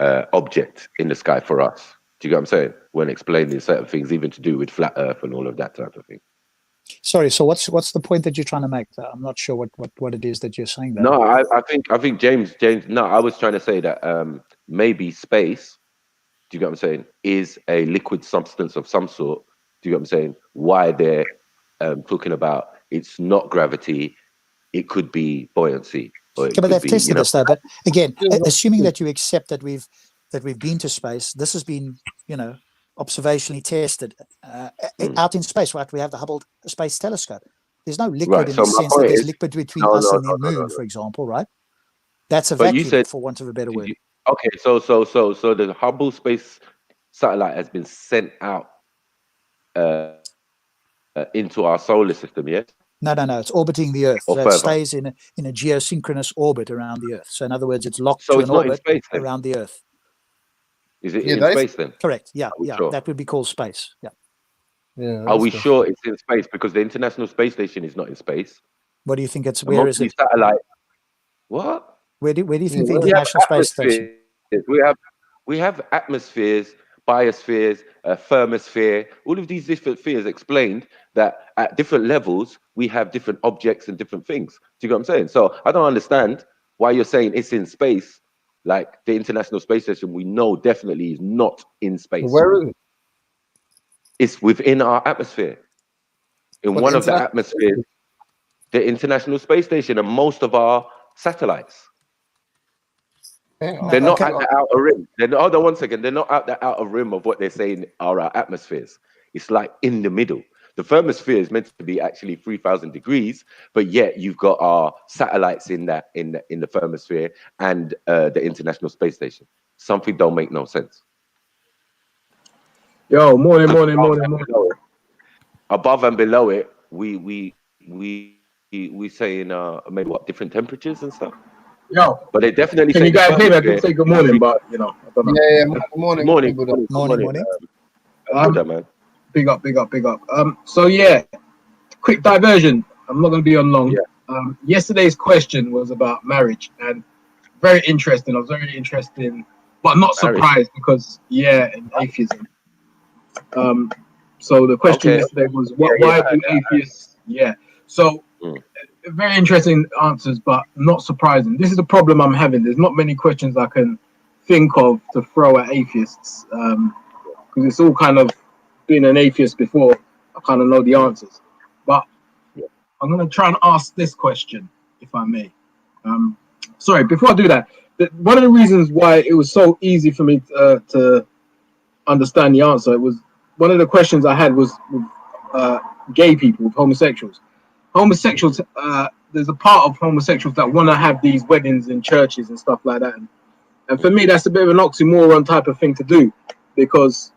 object in the sky for us. Do you get what I'm saying? When explaining certain things, even to do with flat Earth and all of that type of thing. Sorry. So what's the point that you're trying to make? I'm not sure what it is that you're saying there. No, I think James. No, I was trying to say that maybe space, do you get what I'm saying, is a liquid substance of some sort. Do you get what I'm saying? Why they're talking about it's not gravity, it could be buoyancy. But they've tested this though. But again, assuming that you accept that we've been to space, this has been, observationally tested out in space, right? We have the Hubble Space Telescope. There's no liquid in the sense that there's liquid between us and the moon, for example, right? That's a vacuum, for want of a better word. Okay, so the Hubble Space Satellite has been sent out into our solar system, yes? No. It's orbiting the Earth. So it stays in a geosynchronous orbit around the Earth. So in other words, it's locked to an orbit around the Earth. Is it in space then? Correct. Yeah. Sure? That would be called space. Yeah. Are we sure it's in space? Because the International Space Station is not in space. What do you think it's? Where is it? Satellite. What? Where do you think the International Space Station? We have atmospheres, biospheres, thermosphere. All of these different spheres explained that at different levels we have different objects and different things. Do you get what I'm saying? So I don't understand why you're saying it's in space, like the International Space Station, we know definitely is not in space. Where is it? It's within our atmosphere. In But one of the international- atmospheres, the International Space Station and most of our satellites. They're not at the outer rim. Hold on one second. They're not at the outer rim of what they're saying are our atmospheres. It's like in the middle. The thermosphere is meant to be actually 3,000 degrees, but yet you've got our satellites in the thermosphere and the International Space Station. Something don't make no sense. Yo, morning. Above and below it, we saying maybe what, different temperatures and stuff. Yo, but they definitely. Can you guys hear me? I can say good morning, but I don't know. Yeah, morning. Morning. Man. Big up. So yeah, quick diversion. I'm not going to be on long. Yeah. Yesterday's question was about marriage, and very interesting. I was very interested, but not surprised because and atheism. So the question yesterday was, why do atheists? Yeah. So very interesting answers, but not surprising. This is the problem I'm having. There's not many questions I can think of to throw at atheists because it's all kind of being an atheist before. I kind of know the answers, but I'm going to try and ask this question, if I may. Sorry, before I do that, one of the reasons why it was so easy for me to understand the answer, it was one of the questions I had was with gay people, with homosexuals. Homosexuals, there's a part of homosexuals that want to have these weddings in churches and stuff like that. And for me, that's a bit of an oxymoron type of thing to do, because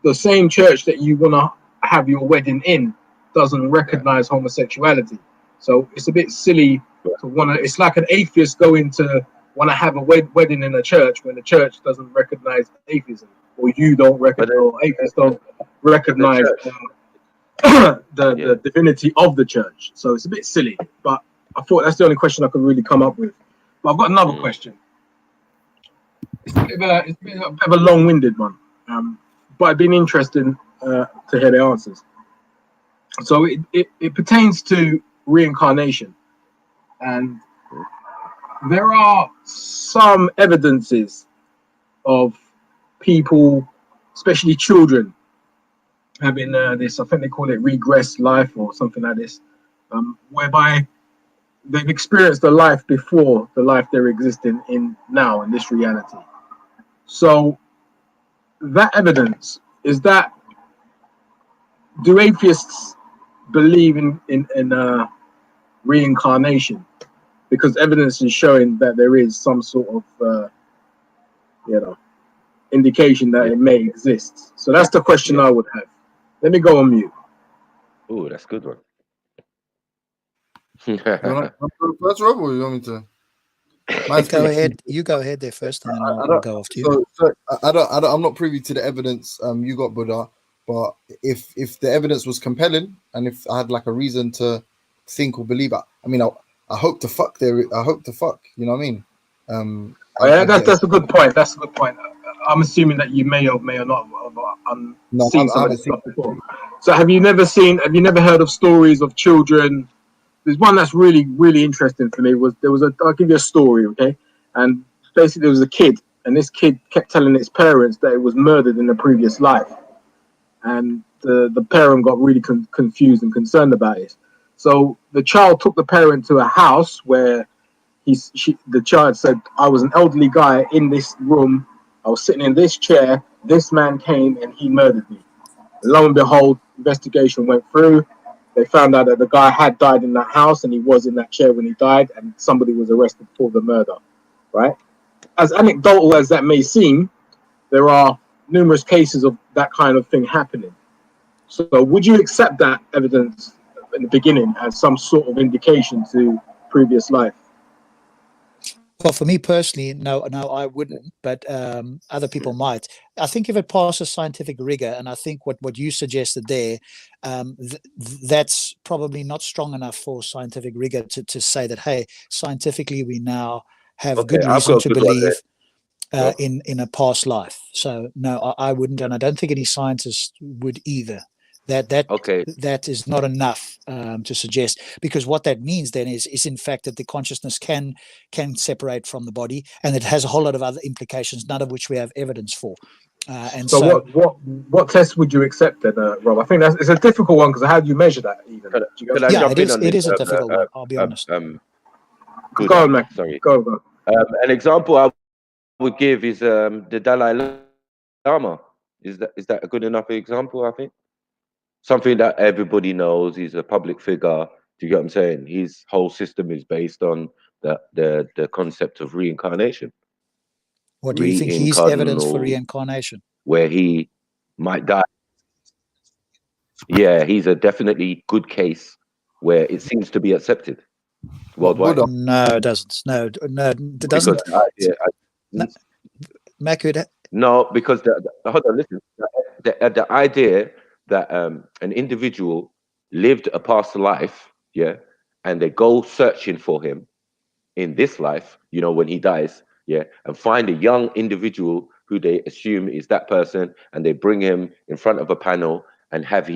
the same church that you want to have your wedding in doesn't recognize homosexuality. So it's a bit silly to want to, it's like an atheist going to want to have a wedding in a church when the church doesn't recognize atheism, or you don't recognize, or atheists don't recognize the divinity of the church. So it's a bit silly, but I thought that's the only question I could really come up with. But I've got another question. It's a bit of a long-winded one, but it'd been interesting to hear the answers. So it pertains to reincarnation, and there are some evidences of people, especially children, having this, I think they call it regress life or something like this, whereby they've experienced a life before the life they're existing in now, in this reality. So that evidence, is that, do atheists believe in reincarnation? Because evidence is showing that there is some sort of, indication that it may exist. So that's the question I would have. Let me go on mute. Oh, that's a good one. First, Rob, or you want me to? Go ahead. You go ahead there first, and then I'll go after you. So I'm not privy to the evidence you got, Buddha. But if the evidence was compelling, and if I had like a reason to think or believe, I mean, I hope to fuck there. I hope to fuck. You know what I mean? That's a good point. That's a good point. I'm assuming that you may or not have seen some of this stuff before. So have you never heard of stories of children? There's one that's really, really interesting for me. I'll give you a story, okay? And basically there was a kid, and this kid kept telling its parents that it was murdered in a previous life. And the parent got really confused and concerned about it. So the child took the parent to a house where the child said, I was an elderly guy in this room. I was sitting in this chair. This man came and he murdered me. And lo and behold, investigation went through. They found out that the guy had died in that house and he was in that chair when he died, and somebody was arrested for the murder, right? As anecdotal as that may seem, there are numerous cases of that kind of thing happening. So would you accept that evidence in the beginning as some sort of indication to previous life? Well, for me personally, no, I wouldn't, but other people might. I think if it passes scientific rigor, and I think what you suggested there, that's probably not strong enough for scientific rigor to say that, hey, scientifically we now have good reason to believe in a past life. So no, I wouldn't, and I don't think any scientist would either. That is not enough to suggest, because what that means then is in fact that the consciousness can separate from the body, and it has a whole lot of other implications, none of which we have evidence for. And so what test would you accept then, Rob? I think it's a difficult one, because how do you measure that even? It is a difficult one, I'll be honest. Go on, Mac. Sorry. Go. An example I would give is the Dalai Lama. Is that a good enough example? I think something that everybody knows. He's a public figure. Do you get what I'm saying? His whole system is based on the concept of reincarnation. What do you think he's evidence for reincarnation? Where he might die. Yeah, he's a definitely good case where it seems to be accepted worldwide. No, it doesn't. No, it doesn't. No, because hold on, listen. The idea that an individual lived a past life, and they go searching for him in this life, when he dies, and find a young individual who they assume is that person, and they bring him in front of a panel and have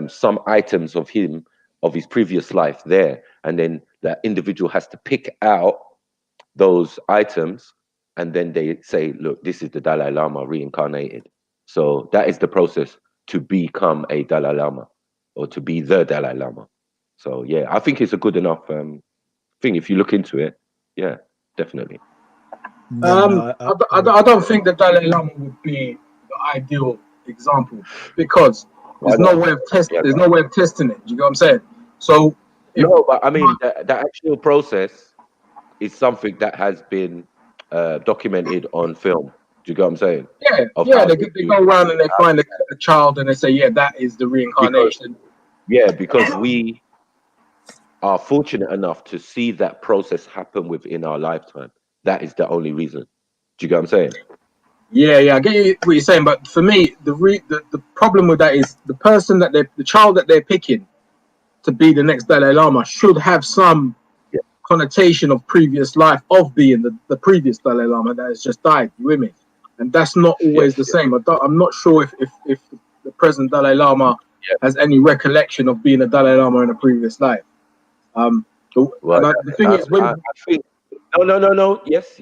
some items of his previous life there, and then that individual has to pick out those items, and then they say, look, this is the Dalai Lama reincarnated. So that is the process to become a Dalai Lama, or to be the Dalai Lama. So yeah, I think it's a good enough thing if you look into it. Yeah, definitely. I don't think the Dalai Lama would be the ideal example, because there's no way of testing. There's no way of testing it. Do you know what I'm saying? So no, but I mean the actual process is something that has been documented on film. Do you get what I'm saying? Yeah. They go around and they find a child and they say, yeah, that is the reincarnation. Because we are fortunate enough to see that process happen within our lifetime. That is the only reason. Do you get what I'm saying? Yeah, I get what you're saying, but for me, the problem with that is the person the child that they're picking to be the next Dalai Lama should have some connotation of previous life, of being the previous Dalai Lama that has just died. You with me? And that's not always the same. I'm not sure if the present Dalai Lama has any recollection of being a Dalai Lama in a previous life. The thing is, I think no. Yes.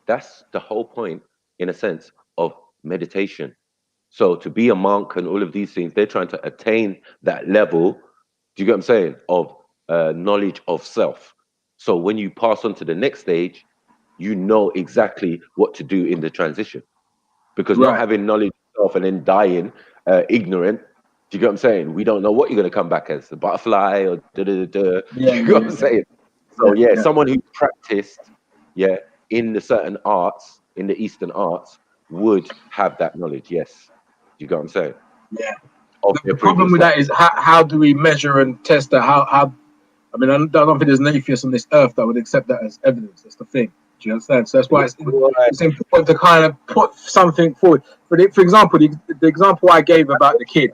That's the whole point, in a sense, of meditation. So to be a monk and all of these things, they're trying to attain that level. Do you get what I'm saying? Of knowledge of self. So when you pass on to the next stage, you know exactly what to do in the transition. Because not having knowledge of self and then dying ignorant, do you get what I'm saying? We don't know what you're going to come back as, a butterfly or da-da-da-da. Do you get what I'm saying? So someone who practiced in the certain arts, in the Eastern arts, would have that knowledge. Yes. Do you get what I'm saying? Yeah. The problem with that is how do we measure and test that? How I mean, I don't think there's an atheist on this earth that would accept that as evidence. That's the thing. Do you understand? So that's why it's important to kind of put something forward. For example, the example I gave about the kid.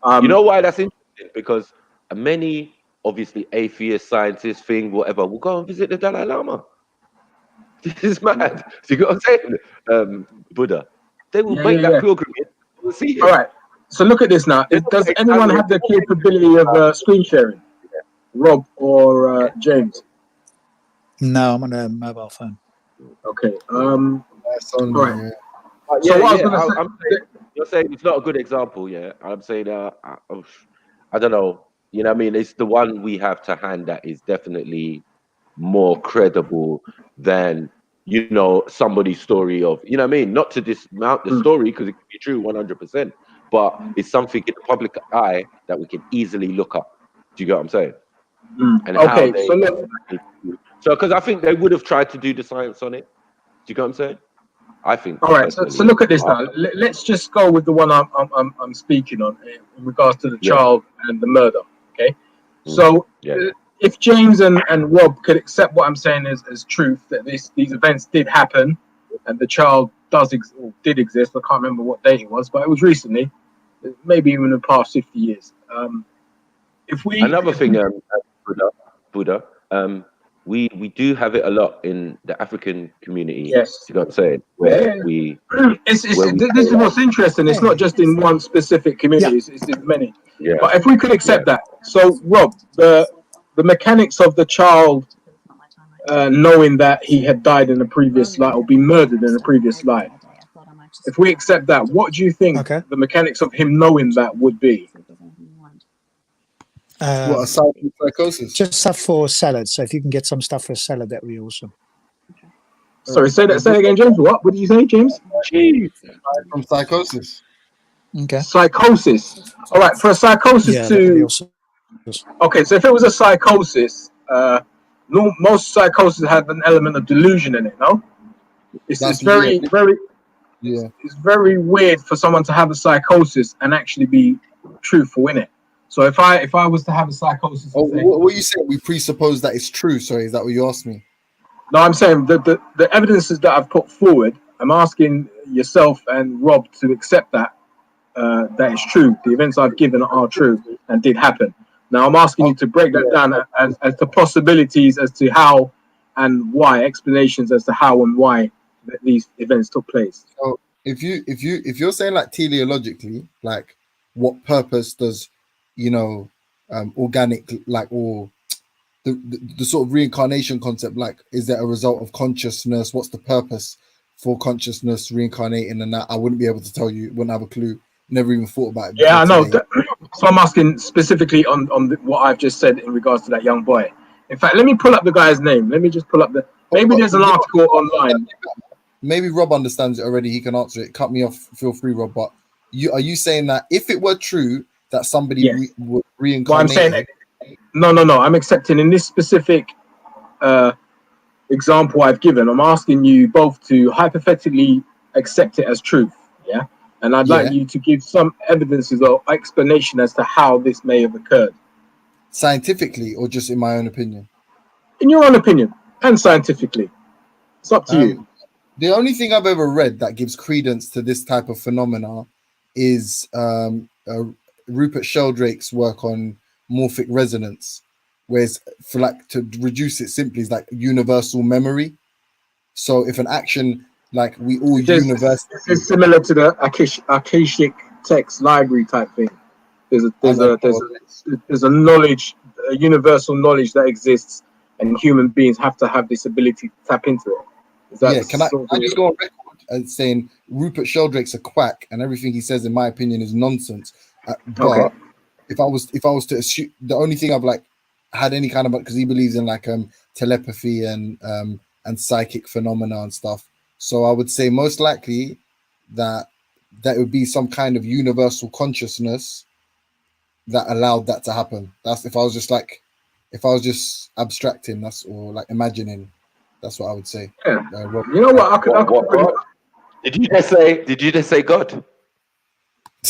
You know why that's interesting? Because many, obviously, atheists, scientists, whatever, will go and visit the Dalai Lama. This is mad. Do you get what I'm saying? Buddha. They will make that pilgrimage. We'll see him. All right. So look at this now. Does anyone have the capability of screen sharing? Rob or James? No, I'm on a mobile phone. Okay. All right. So what I was gonna say, you're saying it's not a good example, I'm saying I don't know. You know what I mean? It's the one we have to hand that is definitely more credible than somebody's story of, you know what I mean? Not to dismount the story, because it can be true 100%, but it's something in the public eye that we can easily look up. Do you get what I'm saying? And so because I think they would have tried to do the science on it. Do you get what I'm saying? I think. All right. So look at this now. Let's just go with the one I'm speaking on in regards to the child and the murder. Okay. So if James and Rob could accept what I'm saying as truth, that these events did happen, and the child did exist. I can't remember what date it was, but it was recently, maybe even in the past 50 years. Another thing, Buddha, we do have it a lot in the African community. Yes. You know what I'm saying? Where this is what's interesting. It's not just in one specific community. It's in many. Yeah. But if we could accept that, so Rob, the mechanics of the child knowing that he had died in a previous life or been murdered in a previous life, if we accept that, what do you think the mechanics of him knowing that would be? What, aside from psychosis? Just stuff for salad. So if you can get some stuff for salad, that would be awesome. Sorry, say that again, James. What did you say, James? Jeez. From psychosis. Okay. Psychosis. All right, for a psychosis Okay, so if it was a psychosis, most psychosis have an element of delusion in it, no? It's very it's very weird for someone to have a psychosis and actually be truthful in it. So if I was to have a psychosis, what you saying? We presuppose that it's true. Sorry, is that what you asked me? No, I'm saying the evidences that I've put forward, I'm asking yourself and Rob to accept that that is true. The events I've given are true and did happen. Now I'm asking you to break that down as to possibilities as to how and why, explanations as to how and why these events took place. So if you're saying like teleologically, like what purpose does organic, like, or the sort of reincarnation concept, like, is that a result of consciousness? What's the purpose for consciousness reincarnating? And that I wouldn't be able to tell you, wouldn't have a clue, never even thought about it. Yeah, I know. So I'm asking specifically on what I've just said in regards to that young boy. In fact, let me pull up the guy's name. Let me just pull up maybe there's an article online. Maybe Rob understands it already. He can answer it. Cut me off. Feel free, Rob. But are you saying that if it were true that somebody would reincarnate? Well, I'm saying no. I'm accepting in this specific example I've given. I'm asking you both to hypothetically accept it as truth. Yeah, and I'd like you to give some evidences or explanation as to how this may have occurred. Scientifically, or just in my own opinion? In your own opinion, and scientifically. It's up to you. The only thing I've ever read that gives credence to this type of phenomena is Rupert Sheldrake's work on morphic resonance, whereas to reduce it simply is like universal memory. So if an action, like we all universe, this is similar to the Akashic text library type thing. There's a knowledge, a universal knowledge that exists, and human beings have to have this ability to tap into it. Can I just go on record as saying Rupert Sheldrake's a quack and everything he says, in my opinion, is nonsense. But if I was to assume, the only thing I've like had any kind of, because he believes in like telepathy and psychic phenomena and stuff, so I would say most likely that would be some kind of universal consciousness that allowed that to happen. That's if I was just abstracting, that's, or like imagining. That's what I would say. Yeah. You know what? Did you just say God?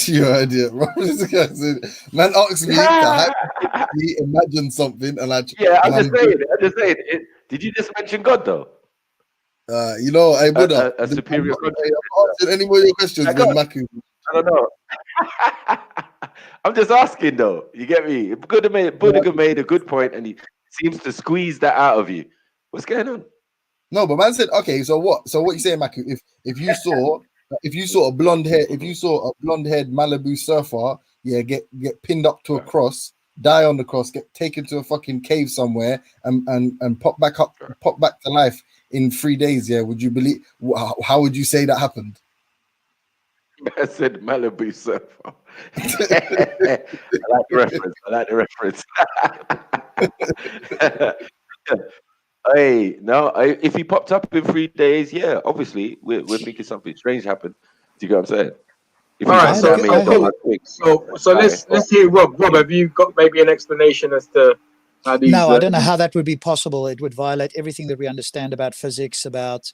Your idea. Man asked me to imagine something, and I'm just saying. Did you just mention God though? Hey, Buddha, a superior. Any more of your questions, Maku? I don't know. I'm just asking though. You get me? Buddha made a good point, and he seems to squeeze that out of you. What's going on? No, but man said, okay, so what you saying, Maku? If you saw a blonde haired Malibu surfer, get pinned up to a cross, die on the cross, get taken to a fucking cave somewhere, and pop back to life in 3 days, would you believe? How would you say that happened? I said Malibu surfer. I like the reference. Hey, no, if he popped up in 3 days, obviously we're thinking something strange happened. Do you get what I'm saying? All right, so let's hear Rob. Rob, have you got maybe an explanation as to how these? No, I don't know how that would be possible. It would violate everything that we understand about physics, about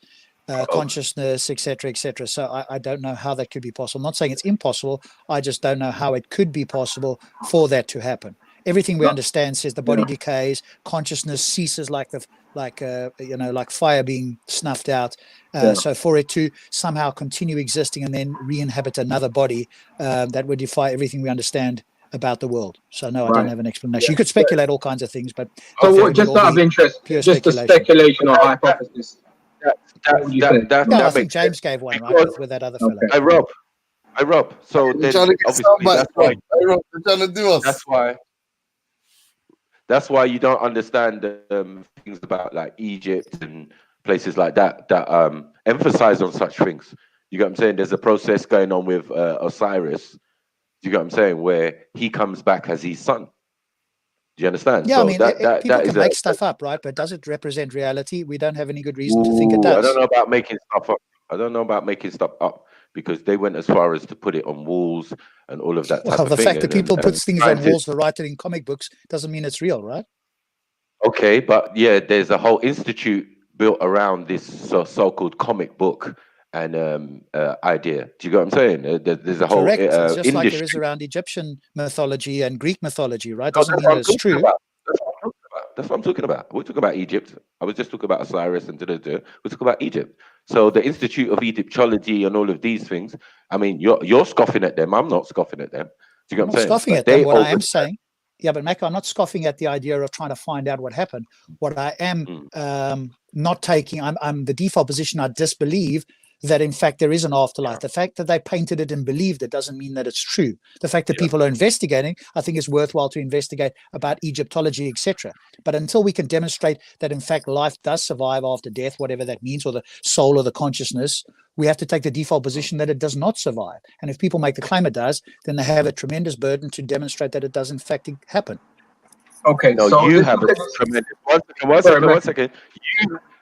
consciousness, etc., etc. So I don't know how that could be possible. I'm not saying it's impossible. I just don't know how it could be possible for that to happen. Everything we understand says the body decays, consciousness ceases like fire being snuffed out. So for it to somehow continue existing and then re-inhabit another body, that would defy everything we understand about the world. So no, I Right. don't have an explanation. You could speculate all kinds of things, but So that what, would just all out of be interest, pure just a speculation or hypothesis. What would you say? Yeah, I think James gave one, right, with that other fellow. Hey Rob. So They're then trying to get obviously soundbites, that's why Hey, Rob, they're trying to do us. That's why you don't understand things about like Egypt and places like that emphasize on such things. You get what I'm saying? There's a process going on with Osiris. Do you get what I'm saying? Where he comes back as his son. Do you understand? Yeah, so I mean, that people is can make stuff up, right? But does it represent reality? We don't have any good reason to think it I does. don't know about making stuff up. I don't know about making stuff up because they went as far as to put it on walls and all of that type Well, of the thing. fact that people put things on scientists- walls or write it in comic books doesn't mean it's real, right? Okay, but yeah, there's a whole institute built around this so-called comic book and idea. Do you get what I'm saying? There's a whole Correct. It's just like industry. there is around Egyptian mythology and Greek mythology, right? No, Doesn't that's mean what that I'm it's talking true. about. That's what I'm talking about. We're talking about Egypt. I was just talking about Osiris and we're talking about Egypt. So the Institute of Egyptology and all of these things. I mean, you're scoffing at them. I'm not scoffing at them. Do you I'm get not what I'm saying? scoffing But at them. they What I am open- saying, yeah, but Mac, I'm not scoffing at the idea of trying to find out what happened. What I am not taking, I'm the default position. I disbelieve that in fact there is an afterlife. The fact that they painted it and believed it doesn't mean that it's true. The fact that people are investigating, I think it's worthwhile to investigate about Egyptology, etc. But until we can demonstrate that in fact life does survive after death, whatever that means, or the soul or the consciousness, we have to take the default position that it does not survive. And if people make the claim it does, then they have a tremendous burden to demonstrate that it does in fact happen. Okay, No, so you let's have a look at- tremendous. Sorry, One second.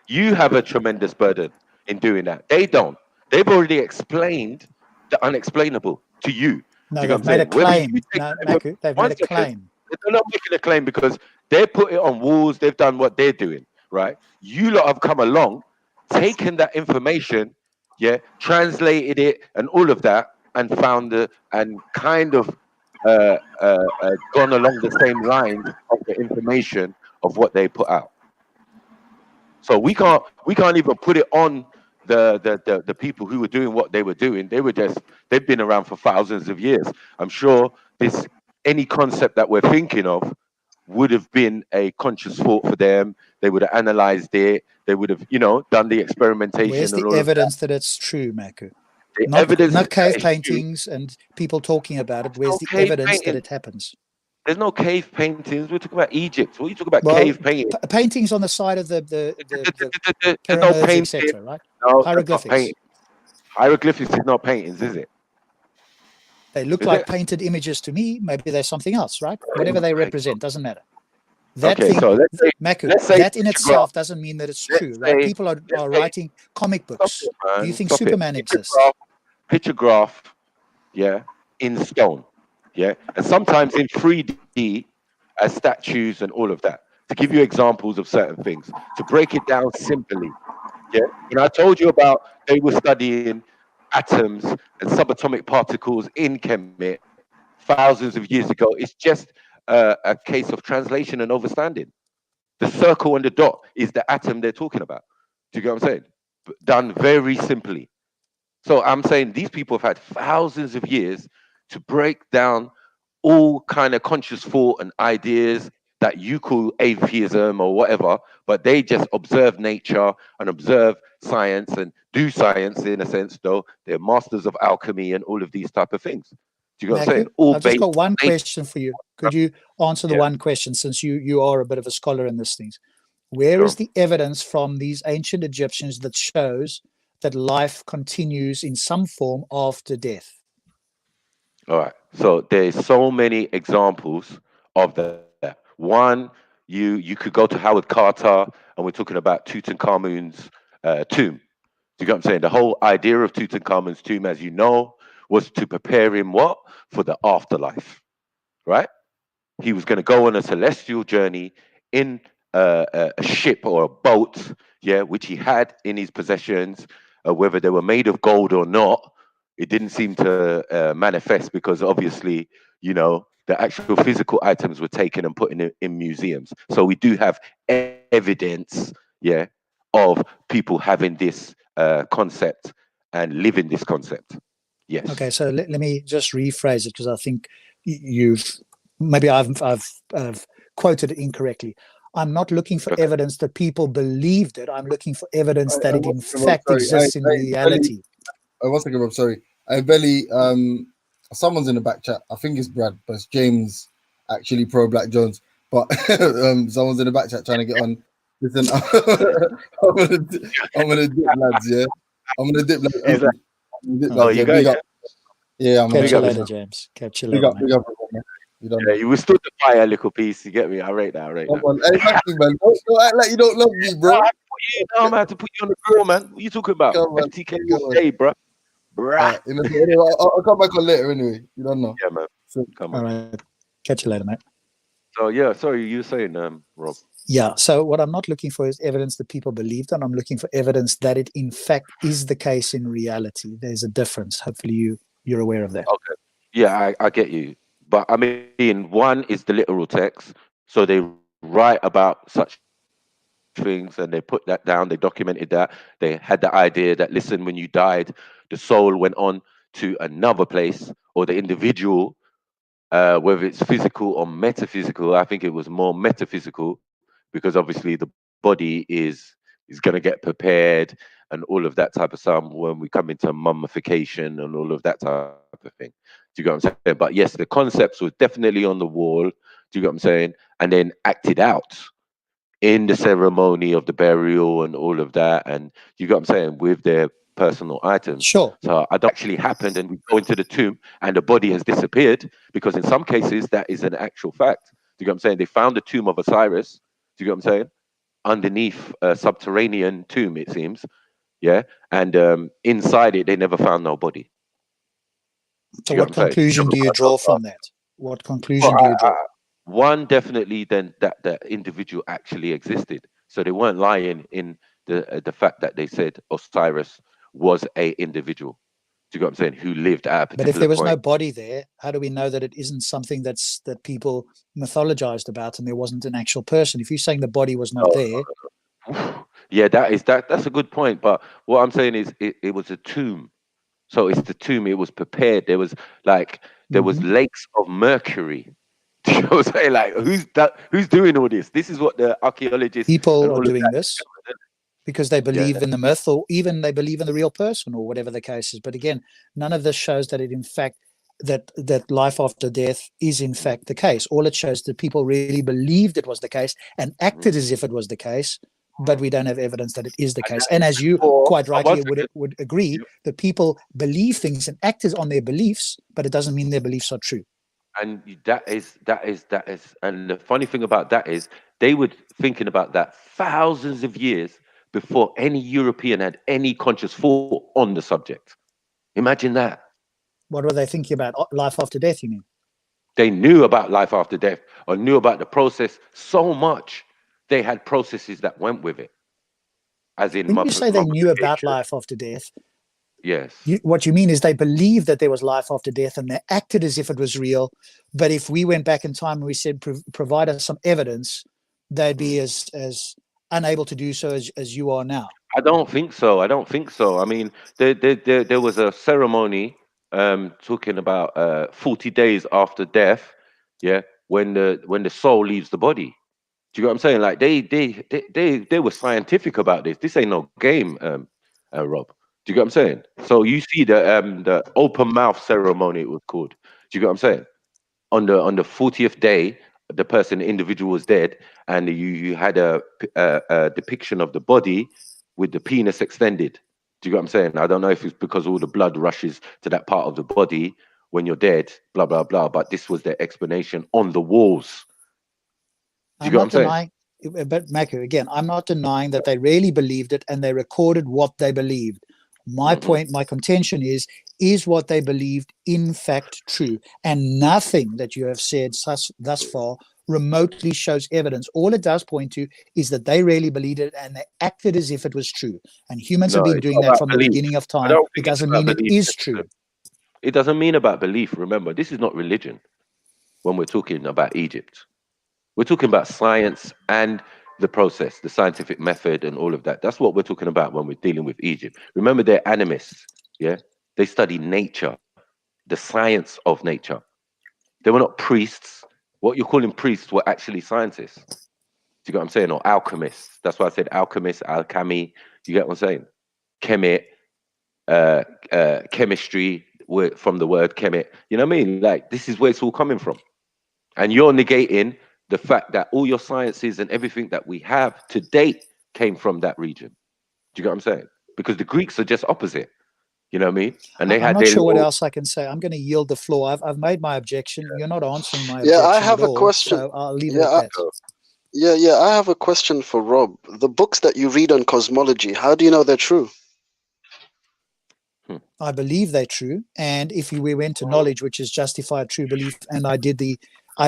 You have a tremendous burden in doing that. They don't. They've already explained the unexplainable to you. No, Do you know they've what I'm made a saying? Whether claim. you take No, that- Maku, they've one made a second. claim. They're not making a claim because they put it on walls. They've done what they're doing, right? You lot have come along, taken that information, translated it and all of that, and found and kind of gone along the same lines of the information of what they put out. So we can't even put it on the people who were doing what they were doing. They've been around for thousands of years. I'm sure any concept that we're thinking of would have been a conscious thought for them. They would have analyzed it. They would have, done the experimentation. Where's and the all evidence that it's true, Maku? The Not evidence not that cave it's true. paintings and people talking about it. Where's no the cave evidence that painting. it happens? There's no cave paintings. We're talking about Egypt. What are you talking about? Well, Cave painting? paintings on the side of the There's no pyramids, painting. etc. Right? No, that's not Hieroglyphics. painting. Hieroglyphics is not paintings, is it? They look Is like it? painted images to me. Maybe they're something else, right? Whatever they represent doesn't matter. That Okay, thing, so Maku, let's say that in picture itself graph. doesn't mean that it's Let's true, right? say- People are say- writing comic books. Stop it, man. Do you think Stop it. Superman Picture exists? Picture graph, in stone, and sometimes in 3D as statues and all of that. To give you examples of certain things, to break it down simply, When I told you about they were studying atoms and subatomic particles in Kemet thousands of years ago, it's just a case of translation and understanding. The circle and the dot is the atom they're talking about. Do you get what I'm saying? Done very simply. So I'm saying these people have had thousands of years to break down all kind of conscious thought and ideas that you call atheism or whatever, but they just observe nature and observe science and do science in a sense, though they're masters of alchemy and all of these type of things. Do you get what I'm saying? I've just got one question for you. Could you answer the Yeah. one question, since you are a bit of a scholar in this things? Where is the evidence from these ancient Egyptians that shows that life continues in some form after death? All right. So there's so many examples of that. One, you could go to Howard Carter, and we're talking about Tutankhamun's tomb. Do you get what I'm saying? The whole idea of Tutankhamun's tomb, as you know, was to prepare him what? For the afterlife, right? He was going to go on a celestial journey in a ship or a boat, which he had in his possessions, whether they were made of gold or not. It didn't seem to manifest because obviously, the actual physical items were taken and put in museums. So we do have evidence, of people having this concept and living this concept. Yes. Okay, so let me just rephrase it because I think I've quoted it incorrectly. I'm not looking for evidence that people believed it. I'm looking for evidence that it in fact exists in reality. One second, Rob. Sorry, Belly. Someone's in the back chat. I think it's Brad, but it's James. Actually, pro Black Jones. But someone's in the back chat trying to get on. Listen, I'm gonna dip, lads. Yeah, I'm gonna dip, lads. You guys. Yeah, I'm Catch you gonna later, James. Catch you later. Big up, man. You withstood the fire a little piece. You get me? I rate that. Come on, hey, Matthew, man. Don't act like you don't love me, bro. No, man, to put you on the grill, man. What are you talking about? FTK all day, bro. Anyway, I'll come back on later anyway. You don't know. Yeah, man. So, come on. All right. Catch you later, mate. So yeah, sorry, you were saying, Rob. Yeah. So what I'm not looking for is evidence that people believed, and I'm looking for evidence that it in fact is the case in reality. There's a difference. Hopefully you're aware of that. Okay. Yeah, I get you. But I mean, one is the literal text. So they write about such things and they put that down, they documented that. They had the idea that, listen, when you died, the soul went on to another place, or the individual, whether it's physical or metaphysical. I think it was more metaphysical, because obviously the body is going to get prepared and all of that type of stuff when we come into mummification and all of that type of thing. Do you get what I'm saying? But yes, the concepts were definitely on the wall. Do you get what I'm saying? And then acted out in the ceremony of the burial and all of that. And you get what I'm saying? With their personal items. Sure. So it actually happened, and we go into the tomb and the body has disappeared, because in some cases that is an actual fact. Do you get what I'm saying? They found the tomb of Osiris. Do you get what I'm saying? Underneath a subterranean tomb, it seems. Yeah. And inside it, they never found no body. So what conclusion do you draw from that? What conclusion do you draw? One, definitely then that individual actually existed. So they weren't lying in the fact that they said Osiris was a individual. Do you get what I'm saying? Who lived at a particular But if there was point. no body there, how do we know that it isn't something that people mythologized about and there wasn't an actual person? If you're saying the body was not there. Yeah, that's a good point. But what I'm saying is it was a tomb. So it's the tomb. It was prepared. There was was lakes of mercury. Do you know what I'm saying? Like, who's doing all this? This is what the archaeologists people are doing this because they believe in the myth, or even they believe in the real person, or whatever the case is. But again, none of this shows that it in fact that life after death is in fact the case. All it shows that people really believed it was the case and acted as if it was the case, but we don't have evidence that it is the case. And as you quite rightly would agree, that people believe things and act on their beliefs, but it doesn't mean their beliefs are true. And that is, and the funny thing about that is they were thinking about that thousands of years before any European had any conscious thought on the subject. Imagine that. What were they thinking about? Life after death, you mean? They knew about life after death, or knew about the process so much. They had processes that went with it. As in, when you say they knew about life after death, yes. What you mean is they believed that there was life after death and they acted as if it was real. But if we went back in time and we said, provide us some evidence, they'd be as unable to do so as you are now. I don't think so. I mean, there was a ceremony talking about 40 days after death, yeah, when the soul leaves the body. Do you get what I'm saying? Like they were scientific about this. This ain't no game, Rob. Do you get what I'm saying? So you see the open mouth ceremony, it was called. Do you get what I'm saying? On the 40th day, the individual was dead, and you had a depiction of the body with the penis extended. Do you get what I'm saying? I don't know if it's because all the blood rushes to that part of the body when you're dead, blah blah blah. But this was their explanation on the walls. Do you get what I'm saying? But Maku, again, I'm not denying that they really believed it and they recorded what they believed. My point, my contention is what they believed in fact true? And nothing that you have said thus far remotely shows evidence. All it does point to is that they really believed it and they acted as if it was true. And humans have been doing that from the beginning of time. It doesn't mean it is true. It doesn't mean about belief. Remember, this is not religion when we're talking about Egypt. We're talking about science and the process, the scientific method and all of that. That's what we're talking about when we're dealing with Egypt. Remember, they're animists, yeah? They studied nature, the science of nature. They were not priests. What you're calling priests were actually scientists. Do you get what I'm saying? Or alchemists. That's why I said alchemist, alchemy. You get what I'm saying? Chemit, chemistry, from the word chemit. You know what I mean? Like, this is where it's all coming from. And you're negating the fact that all your sciences and everything that we have to date came from that region. Do you get what I'm saying? Because the Greeks are just opposite. You know what I mean? And they I'm not sure what else I can say. I'm going to yield the floor. I've made my objection. You're not answering my objection. Yeah, I have at a all, question. so I'll leave it at that. Yeah, I have a question for Rob. The books that you read on cosmology, how do you know they're true? I believe they're true. And if we went to knowledge, which is justified true belief, and I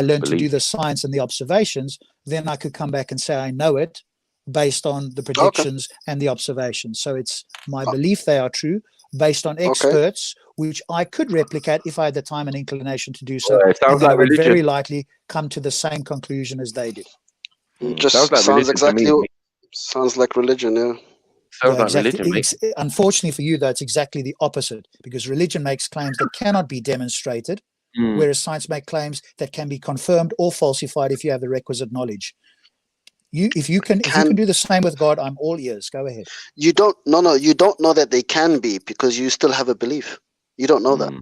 learned to do the science and the observations, then I could come back and say I know it based on the predictions and the observations. So it's my belief they are true based on experts, which I could replicate if I had the time and inclination to do so. It sounds and then like I would religion. very likely come to the same conclusion as they did. Just sounds exactly sounds like religion, yeah. Sounds like exactly. religion, mate. Unfortunately for you, though, it's exactly the opposite, because religion makes claims that cannot be demonstrated, whereas science makes claims that can be confirmed or falsified if you have the requisite knowledge. If you can do the same with God, I'm all ears. Go ahead. You don't know that they can be, because you still have a belief. You don't know that.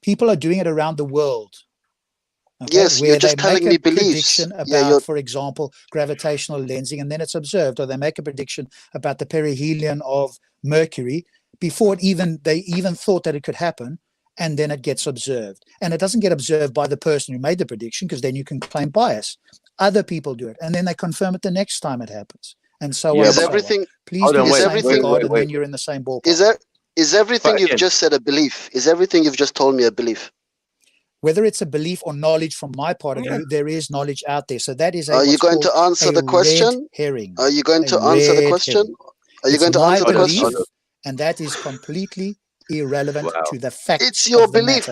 People are doing it around the world. Okay, yes, where you're just they telling make me a beliefs. prediction about, for example, gravitational lensing, and then it's observed, or they make a prediction about the perihelion of Mercury before they even thought that it could happen, and then it gets observed. And it doesn't get observed by the person who made the prediction, because then you can claim bias. Other people do it, and then they confirm it the next time it happens, and so on. Is everything? Please do the same for God, and then you're in the same ballpark. Is everything you've just said a belief? Is everything you've just told me a belief? Whether it's a belief or knowledge from my part of view, there is knowledge out there. So that is Are you going to answer the question? Herring. Are you going to answer the question? Are you going to answer the question? And that is completely irrelevant to the fact. It's your belief.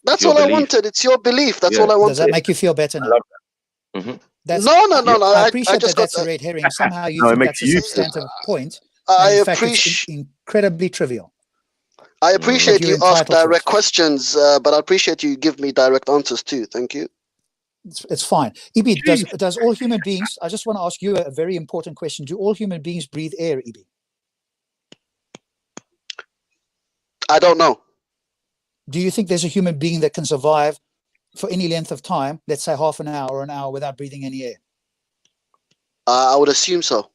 That's all I wanted. It's your belief. That's all I wanted. Does that make you feel better now? No. I appreciate that that's a red herring. Somehow you think that's a substantive point. In fact, it's incredibly trivial. I appreciate you ask direct questions, but I appreciate you give me direct answers too. Thank you. It's fine. Ibi, does all human beings, I just want to ask you a very important question. Do all human beings breathe air, Ibi? I don't know. Do you think there's a human being that can survive for any length of time, let's say half an hour or an hour, without breathing any air? I would assume so.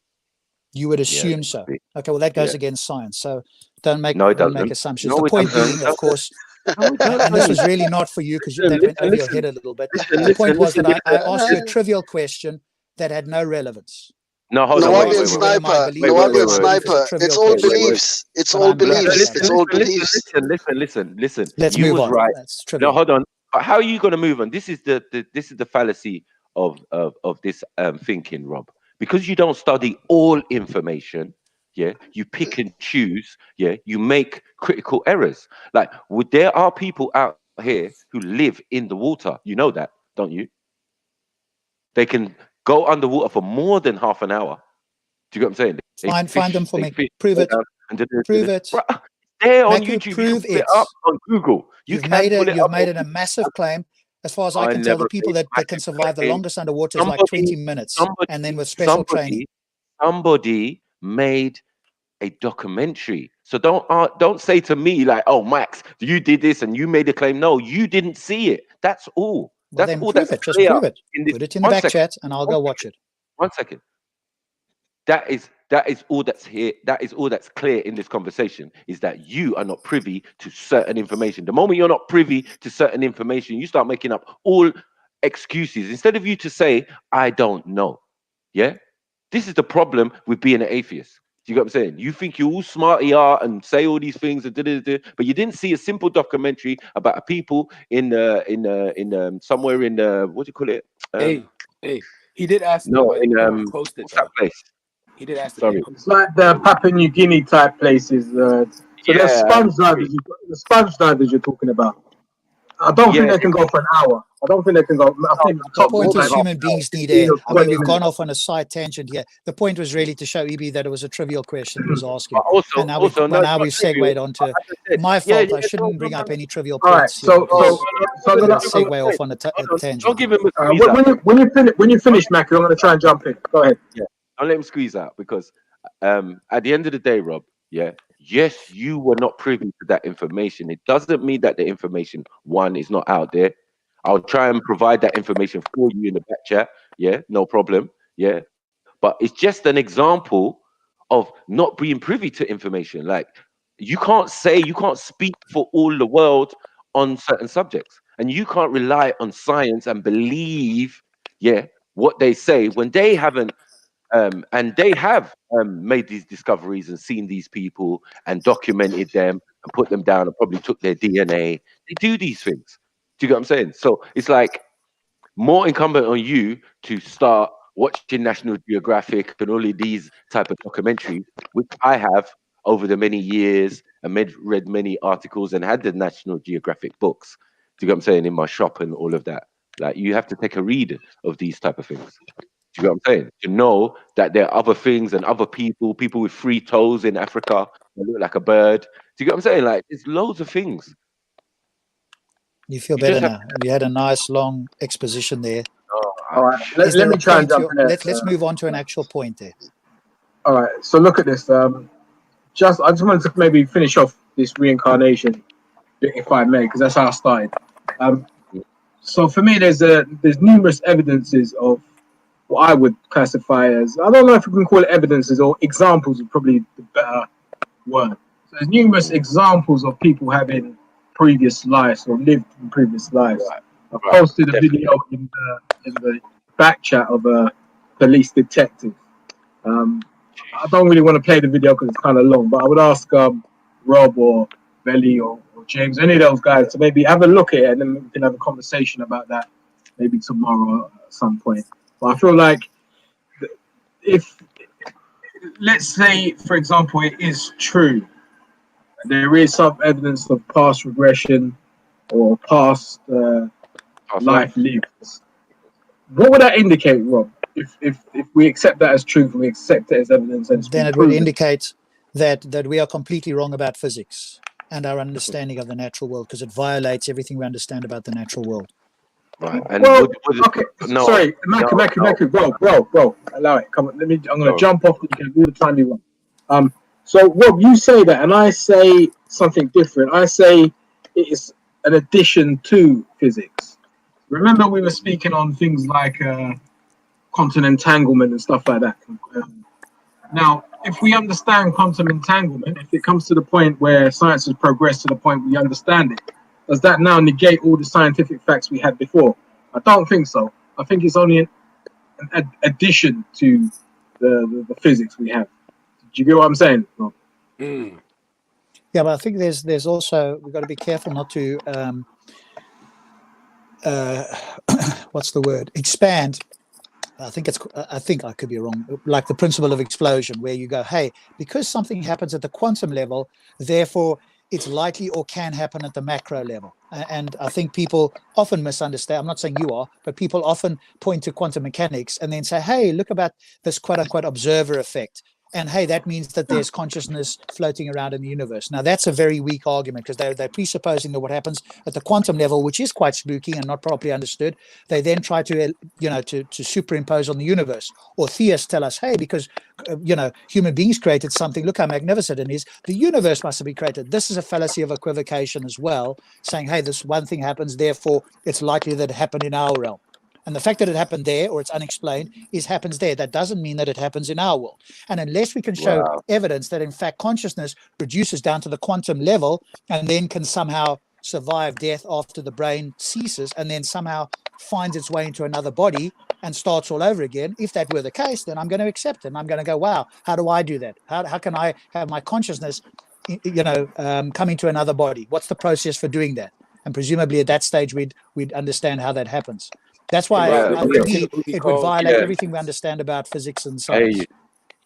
You would assume so. Okay, well, that goes against science. So don't make assumptions. No, the point being, of course, and this was really not for you because that went over your head a little bit. The point was that I asked you a trivial question that had no relevance. No, hold on. Nawabi and Sniper. It's all beliefs. It's all beliefs. It's all beliefs. Listen. Let's move on. Right. No, hold on. How are you going to move on? This is the fallacy of this thinking, Rob. Because you don't study all information, you pick and choose, you make critical errors. Like, there are people out here who live in the water. You know that, don't you? They can go underwater for more than half an hour. Do you get what I'm saying? Find them for me. Prove it. Prove it. They're on YouTube. Prove it up on Google. You've made it a massive claim. As far as I can tell, the people that can survive the longest underwater is like 20 minutes. And then with special training. Somebody made a documentary. So don't say to me like, oh, Max, you did this and you made a claim. No, you didn't see it. That's all. Well, then prove it. Just prove it. Put it in the back chat and I'll go watch it. 1 second. That is all that's here. That is all that's clear in this conversation, is that you are not privy to certain information. The moment you're not privy to certain information, you start making up all excuses instead of you to say, I don't know. Yeah. This is the problem with being an atheist. Do you get what I'm saying? You think you're all smarty and say all these things, but you didn't see a simple documentary about a people in somewhere in what do you call it? Hey, he did ask. No, in posted what's that place? He did ask. Sorry, it's like the Papua New Guinea type places. The sponge divers you're talking about. I don't think they can go for an hour I don't think they can go. I think the The top point four is guys human beings need 15 air. or I mean, 20 we've gone minutes. off on a side tangent here. The point was really to show EB that it was a trivial question he was asking. But also, And now no, it's we've not segued trivial. onto As I said, my yeah, fault. yeah, I shouldn't bring up any trivial All right. points here So because I'm we'll gonna segue off on a don't tangent. give him a uh, squeeze when, out. when you finish, Mackie, I'm gonna try and jump in. Go ahead. Yeah, don't let him squeeze out because at the end of the day, Rob, yeah, yes, you were not privy to that information. It doesn't mean that the information, one, is not out there. I'll try and provide that information for you in the back chat. Yeah, no problem. Yeah, but it's just an example of not being privy to information. Like you can't speak for all the world on certain subjects, and you can't rely on science and believe, yeah, what they say when they haven't. And they have made these discoveries and seen these people and documented them and put them down and probably took their DNA. They do these things. Do you get what I'm saying? So it's like more incumbent on you to start watching National Geographic and all of these type of documentaries, which I have over the many years and read many articles and had the National Geographic books. Do you get what I'm saying? In my shop and all of that. Like you have to take a read of these type of things. Do you get what I'm saying? To know that there are other things and other people with 3 toes in Africa that look like a bird. Do you get what I'm saying? Like, there's loads of things. You feel You better just have now. You had a nice long exposition there. All right. Is Let there me a try and point jump in there. let's move on to an actual point there. All right. So look at this. I just wanted to maybe finish off this reincarnation, if I may, because that's how I started. So for me, there's numerous evidences of what I would classify as, I don't know if we can call it evidences or examples is probably the better word. So there's numerous examples of people having previous lives or lived in previous lives. I posted a video in the back chat of a police detective. I don't really want to play the video because it's kind of long, but I would ask Rob or Belly or James, any of those guys, to maybe have a look at it and then we can have a conversation about that maybe tomorrow at some point. But I feel like if, let's say, for example, it is true, there is some evidence of past regression or past life lived. What would that indicate, Rob? If we accept that as truth and we accept it as evidence, and Then it would indicate that we are completely wrong about physics and our understanding of the natural world because it violates everything we understand about the natural world. Right. And well, okay. Sorry, Mackie, bro, allow it. Come on, I'm gonna jump off. You can do the time you want. So Rob, you say that, and I say something different. I say it is an addition to physics. Remember, we were speaking on things like quantum entanglement and stuff like that. Now, if we understand quantum entanglement, if it comes to the point where science has progressed to the point we understand it, does that now negate all the scientific facts we had before? I don't think so. I think it's only an addition to the physics we have. Do you get what I'm saying, Rob? Yeah, but I think there's also, we've got to be careful not to what's the word? Expand. I think I could be wrong. Like the principle of explosion, where you go, hey, because something happens at the quantum level, therefore it's likely or can happen at the macro level. And I think people often misunderstand. I'm not saying you are, but people often point to quantum mechanics and then say, hey, look about this quote unquote observer effect. And hey, that means that there's consciousness floating around in the universe. Now, that's a very weak argument because they're presupposing that what happens at the quantum level, which is quite spooky and not properly understood, they then try to, to superimpose on the universe. Or theists tell us, hey, because, human beings created something, look how magnificent it is, the universe must have been created. This is a fallacy of equivocation as well, saying, hey, this one thing happens, therefore it's likely that it happened in our realm. And the fact that it happened there or it's unexplained happens there. That doesn't mean that it happens in our world. And unless we can show evidence that in fact consciousness reduces down to the quantum level and then can somehow survive death after the brain ceases and then somehow finds its way into another body and starts all over again, if that were the case, then I'm going to accept it. And I'm going to go, wow, how do I do that? How can I have my consciousness, come into another body? What's the process for doing that? And presumably at that stage, we'd understand how that happens. That's why I think it would violate everything we understand about physics and science. Hey,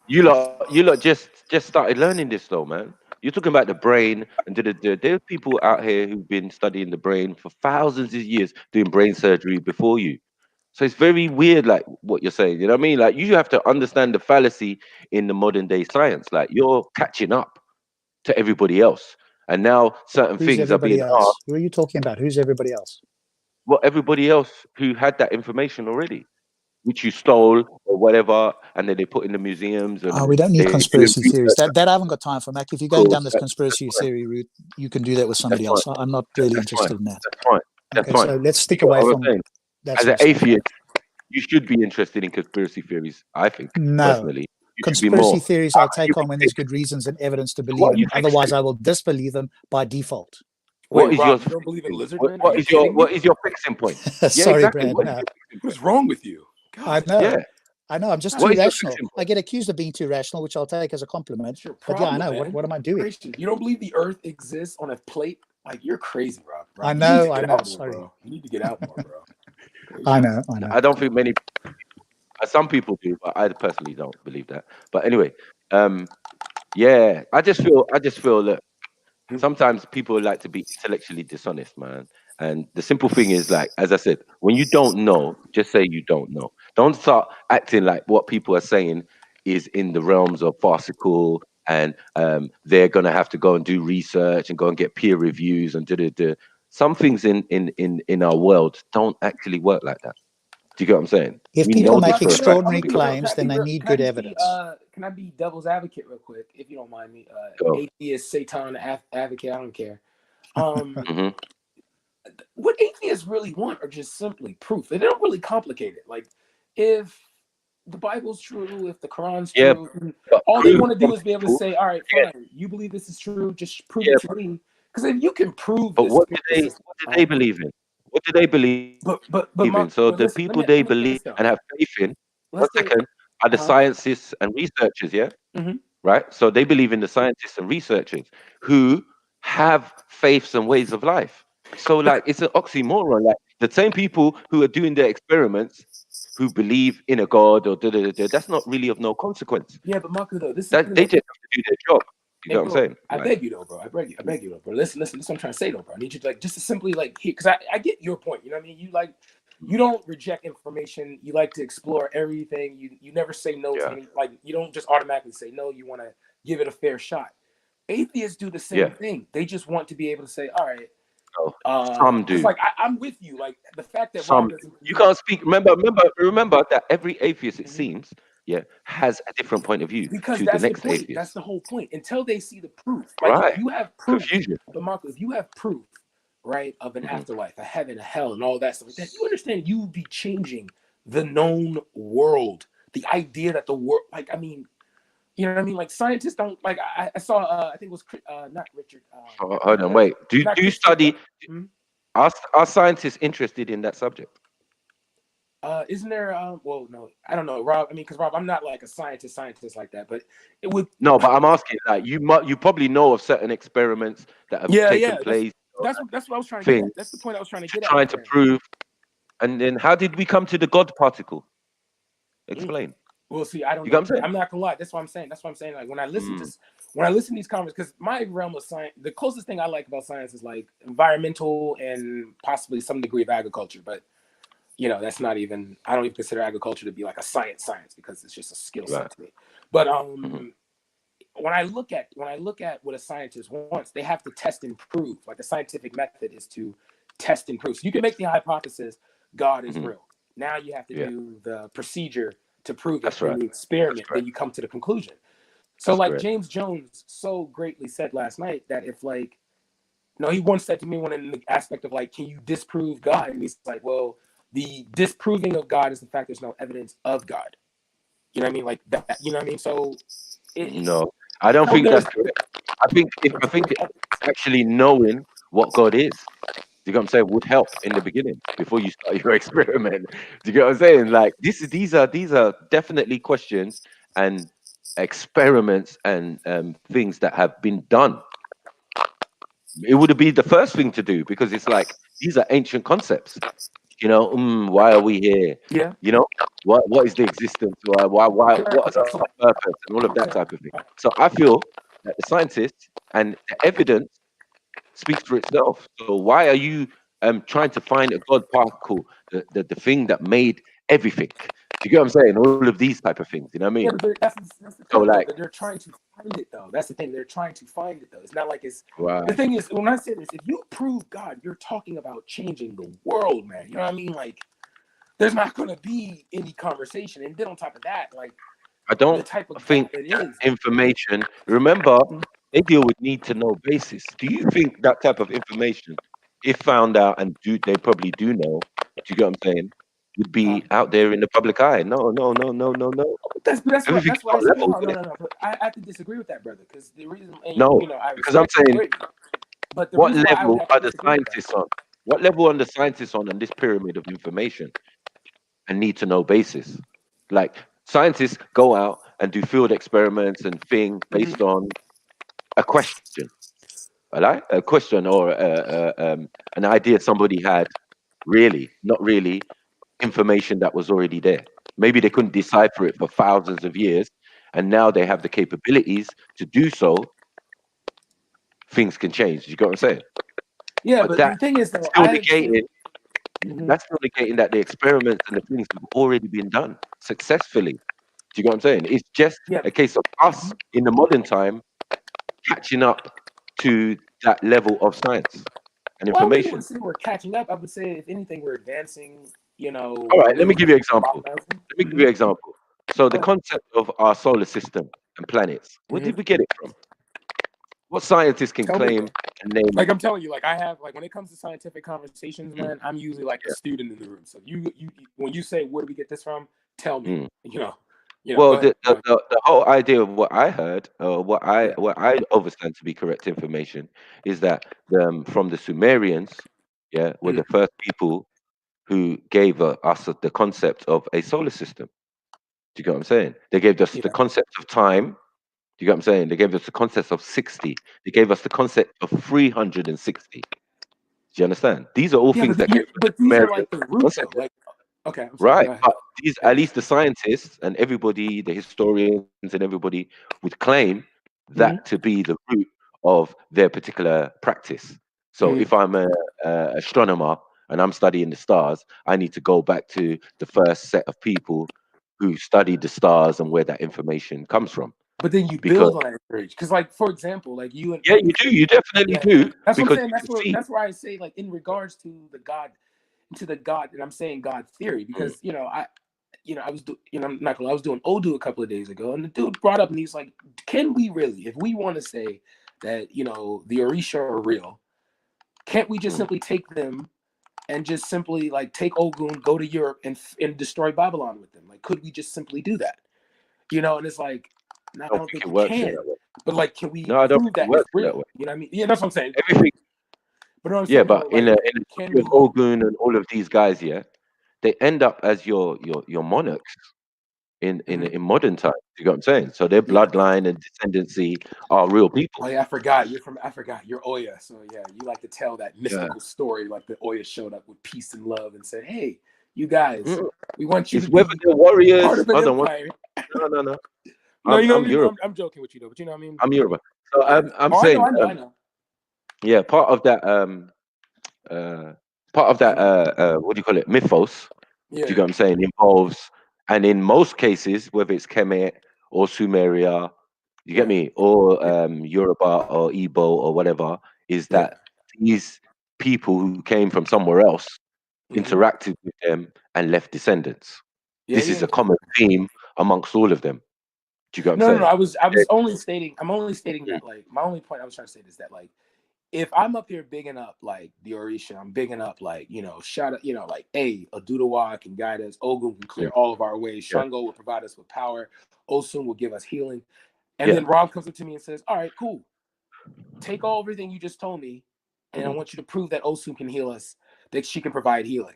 you lot just started learning this though, man. You're talking about the brain, and there are people out here who've been studying the brain for thousands of years, doing brain surgery before you. So it's very weird, like what you're saying. You know what I mean? Like you have to understand the fallacy in the modern day science. Like you're catching up to everybody else, and now certain Who's things are everybody being else? asked. Who are you talking about? Who's everybody else? Well, everybody else who had that information already, which you stole or whatever, and then they put in the museums and We don't need they conspiracy do theories. research. That I haven't got time for, Mac. If you're going down this conspiracy theory route, you can do that with somebody else. I'm not really interested in that. That's fine. That's Okay, fine. so let's stick You know away what from I'm saying? that As sort an of stuff. atheist, you should be interested in conspiracy theories. I think No. personally, you should be Conspiracy more. theories I'll take on when there's good reasons and evidence to believe in. Otherwise, I will disbelieve them by default. What is Rob, your you don't believe in lizard men? what is your fixing point? Sorry, exactly. Brad. What's wrong with you? I know. Yeah. I know. I'm just What too is your rational. fixing I get accused of being too rational, which I'll take as a compliment. But yeah, I know. What am I doing? You don't believe the Earth exists on a plate? Like you're crazy, Rob. I You know. need to I get know. out more, Sorry. bro. You need to get out more, bro. I know. I know. I don't think many. Some people do, but I personally don't believe that. But anyway, yeah, I just feel that sometimes people like to be intellectually dishonest, man. And the simple thing is, like, as I said, when you don't know, just say you don't know. Don't start acting like what people are saying is in the realms of farcical, and they're gonna have to go and do research and go and get peer reviews and da. Some things in our world don't actually work like that. Do you get what I'm saying? If We people know make this for a fact. extraordinary claims, then they need good evidence. Can I be devil's advocate real quick, if you don't mind me? Go. Atheist, Satan, advocate, I don't care. Mhm. What atheists really want are just simply proof. They don't really complicate it. Like, if the Bible's true, if the Quran's Yeah, true, but all they proof want to do from is be able to people- say, all right, Yeah. fine, you believe this is true, just prove Yeah, it to me. Because if you can prove But this, what do they believe in? What do they believe in? So the listen, people let me they break this believe down. and have faith in, Let's one say- second, are the scientists and researchers, yeah? Mhm. Right? So they believe in the scientists and researchers who have faiths and ways of life. So like it's an oxymoron. Like the same people who are doing their experiments who believe in a god or that's not really of no consequence. Yeah, but Marco, though, this is They just have to do their job. You know what I'm bro, saying? I Like, beg you though, bro. I beg you though, bro. Listen, this is what I'm trying to say though, bro. I need you to like just to simply like hear, because I get your point. You know what I mean? You don't reject information. You like to explore everything. You never say no to any, like you don't just automatically say no. You want to give it a fair shot. Atheists do the same thing. They just want to be able to say, all right. Some do. It's like I'm with you. Like the fact that Some Rob doesn't you can't speak. Remember that every atheist, it seems, has a different point of view because to the that's the next point. atheist. That's the whole point. Until they see the proof, like Right. if you have proof, Confusion. but Marco, if you have proof, right, of an afterlife, a heaven, a hell, and all that stuff, then you understand you would be changing the known world. The idea that the world, like, I mean, you know what I mean? Like scientists don't like. I saw. I think it was not Richard. Hold on, wait. Do you study? Are scientists interested in that subject? Isn't there? Well, no, I don't know, Rob. I mean, because Rob, I'm not like a scientist like that, but it would. No, but I'm asking. Like, you probably know of certain experiments that have taken place. That's what I was trying to get at. That's the point I was trying to get at. Trying to prove. And then, how did we come to the God particle? Explain. Well, see, I don't. You know. got what I'm saying? I'm not gonna lie. That's what I'm saying. Like when I listen to these conversations, because my realm of science, the closest thing I like about science is like environmental and possibly some degree of agriculture. But you know, that's not even. I don't even consider agriculture to be like a science because it's just a skill set to me. But when I look at what a scientist wants, they have to test and prove. Like the scientific method is to test and prove. So you can make the hypothesis God is real. Now you have to do the procedure to prove it in the experiment, then you come to the conclusion. So James Jones so greatly said last night that if like, no, he once said to me in the aspect of like, can you disprove God? And he's like, well, the disproving of God is the fact there's no evidence of God. You know what I mean? Like that, you know what I mean? So no, I don't think that's correct. I think actually knowing what God is, you know what I'm saying, would help in the beginning before you start your experiment. Do you get what I'm saying? Like these are definitely questions and experiments and things that have been done. It would be the first thing to do because it's like these are ancient concepts. You know, why are we here? Yeah. You know, what is the existence? Why what is our purpose and all of that type of thing. So I feel that the scientists and the evidence speaks for itself. So why are you trying to find a God particle, the thing that made everything? Do you get what I'm saying? All of these type of things, you know what I mean? Yeah, but that's the So thing, though, like, that they're trying to find it, though. That's the thing. They're trying to find it, though. It's not like it's... right. The thing is, when I say this, if you prove God, you're talking about changing the world, man. You know what I mean? Like, there's not going to be any conversation. And then on top of that, like, I the don't type of think God it that is. information, remember, they deal with need to know basis. Do you think that type of information, if found out, and they probably do know, do you get what I'm saying, would be out there in the public eye? No. That's Everything's what I got said. levels, No. But I have to disagree with that, brother, because the reason, and No, I because I'm respect you saying, greatly. But the what reason why I would level have are to the disagree with that... scientists on? What level are the scientists on this pyramid of information and need to know basis? Like, scientists go out and do field experiments and things based on a question, right? A question or an idea somebody had, really, not really, information that was already there. Maybe they couldn't decipher it for thousands of years, and now they have the capabilities to do so. Things can change. You got what I'm saying? Yeah, But but that the thing is, though, still I haven't seen... negating. That's still negating that the experiments and the things have already been done successfully. Do you get what I'm saying? It's just a case of us in the modern time catching up to that level of science and Well, I information. wouldn't say we're catching up. I would say, if anything, we're advancing, you know... All right, let me give you an example. So the Oh. concept of our solar system and planets, where did we get it from? What scientists can Tell me, claim and name? like, I'm telling you, like, I have, like, when it comes to scientific conversations, man, I'm usually like a student in the room. So you when you say, where do we get this from? Tell me, you know. Well, the whole idea of what I heard, or what I understand to be correct information, is that from the Sumerians, were the first people who gave us the concept of a solar system. Do you get what I'm saying? They gave us the concept of time. Do you get what I'm saying? They gave us the concept of 60. They gave us the concept of 360. Do you understand? These are all things that came from but the these are Sumerians. like the roots, though. Like, okay, I'm sorry, Right, go ahead. but these, at least the scientists and everybody, the historians and everybody, would claim that to be the root of their particular practice. So if I'm an astronomer and I'm studying the stars, I need to go back to the first set of people who studied the stars and where that information comes from. But then you build on that bridge, because, like, for example, like you and you do, you definitely do. That's what I'm Because saying. That's why I say, like, in regards to the God, and I'm saying God theory, because I was I was doing Odoo a couple of days ago, and the dude brought up, and he's like, can we really, if we want to say that the Orisha are real, can't we just simply take them and just simply, like, take Ogun, go to Europe, and destroy Babylon with them? Like, could we just simply do that? And it's like, I don't think we can. But, like, can we prove that it's real? You know what I mean? Yeah, that's what I'm saying. Everything. But what I'm saying, but like, in a Ogun and all of these guys, they end up as your monarchs in modern times. You got what I'm saying? So their bloodline and descendancy are real people. Oh yeah, I forgot. You're Oya. So yeah, you like to tell that mystical story, like the Oya showed up with peace and love and said, "Hey, you guys, we want you to whether be they're warriors." part of an empire." No. I'm joking with you, though. But you know what I mean? I'm Yoruba. So I'm I saying, know. Yeah, part of that what do you call it, mythos, do you get what I'm saying, involves, and in most cases, whether it's Kemet or Sumeria, you get me, or Yoruba or Igbo or whatever, is that these people who came from somewhere else interacted with them and left descendants. This is a common theme amongst all of them. Do you get what I'm saying? No. I was only stating. I'm only stating that, like, my only point I was trying to say is that, like, if I'm up here bigging up, like, the Orisha, I'm bigging up, like, shout out, like, hey, Adudawa can guide us, Ogun can clear all of our ways, Shango will provide us with power, Osun will give us healing. And then Rob comes up to me and says, all right, cool. Take everything you just told me, and I want you to prove that Osun can heal us, that she can provide healing.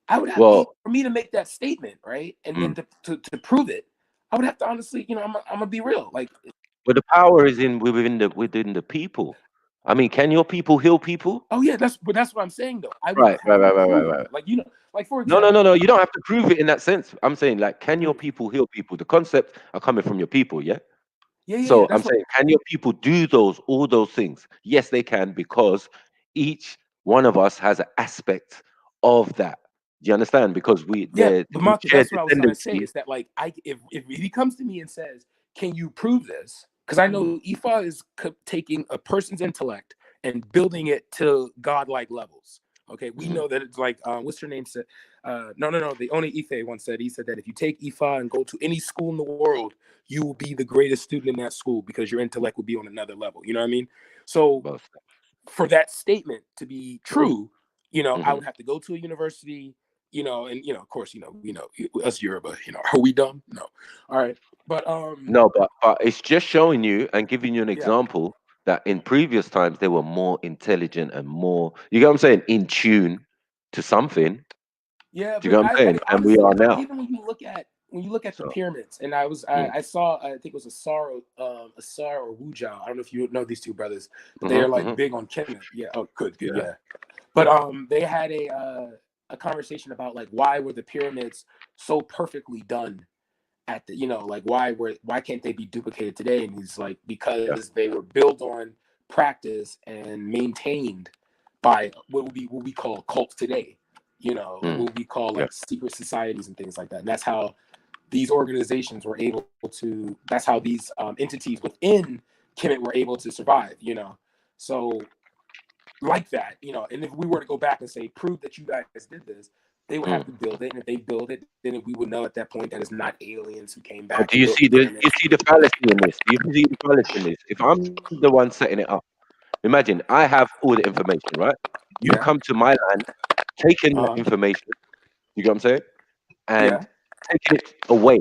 I would have for me to make that statement, right? And then to prove it, I would have to honestly, I'm gonna be real. Like, but the power is within the people. I mean, can your people heal people? Oh yeah, that's what I'm saying, though. Right. Like, like, for example, No. You don't have to prove it in that sense. I'm saying, like, can your people heal people? The concepts are coming from your people, yeah. So I'm saying, can your people do all those things? Yes, they can, because each one of us has an aspect of that. Do you understand? Because we but we Marcus, share that's what I was trying to say. dependency. Is that like if he comes to me and says, "Can you prove this?" Because I know Ifa is taking a person's intellect and building it to godlike levels. Okay, we know that it's like what's her name said? No. The only Ife once said, he said that if you take Ifa and go to any school in the world, you will be the greatest student in that school because your intellect will be on another level. You know what I mean? So for that statement to be true, you know, I would have to go to a university, you know, and of course, us Yoruba, are we dumb? No. All right. But No, but it's just showing you and giving you an example that in previous times they were more intelligent and more, you get what I'm saying, in tune to something. Yeah, do you get what I'm saying? And we are now. Even when you look at the pyramids, and I saw, I think it was Asar or Wujao. I don't know if you know these two brothers, but they are like big on Kemet. Yeah. Oh, good. Yeah. But they had a conversation about like why were the pyramids so perfectly done at the, like why can't they be duplicated today? And he's like, because they were built on practice and maintained by what we call cults today. What we call like secret societies and things like that. And that's how these organizations were able to, that's how these entities within Kemet were able to survive, So like that, and if we were to go back and say, prove that you guys did this, they would have to build it. And if they build it, then we would know at that point that it's not aliens who came back. But do you see the fallacy in this? Do you see the fallacy in this? If I'm the one setting it up, imagine I have all the information, right? You come to my land, taking that information, you get what I'm saying? And taking it away,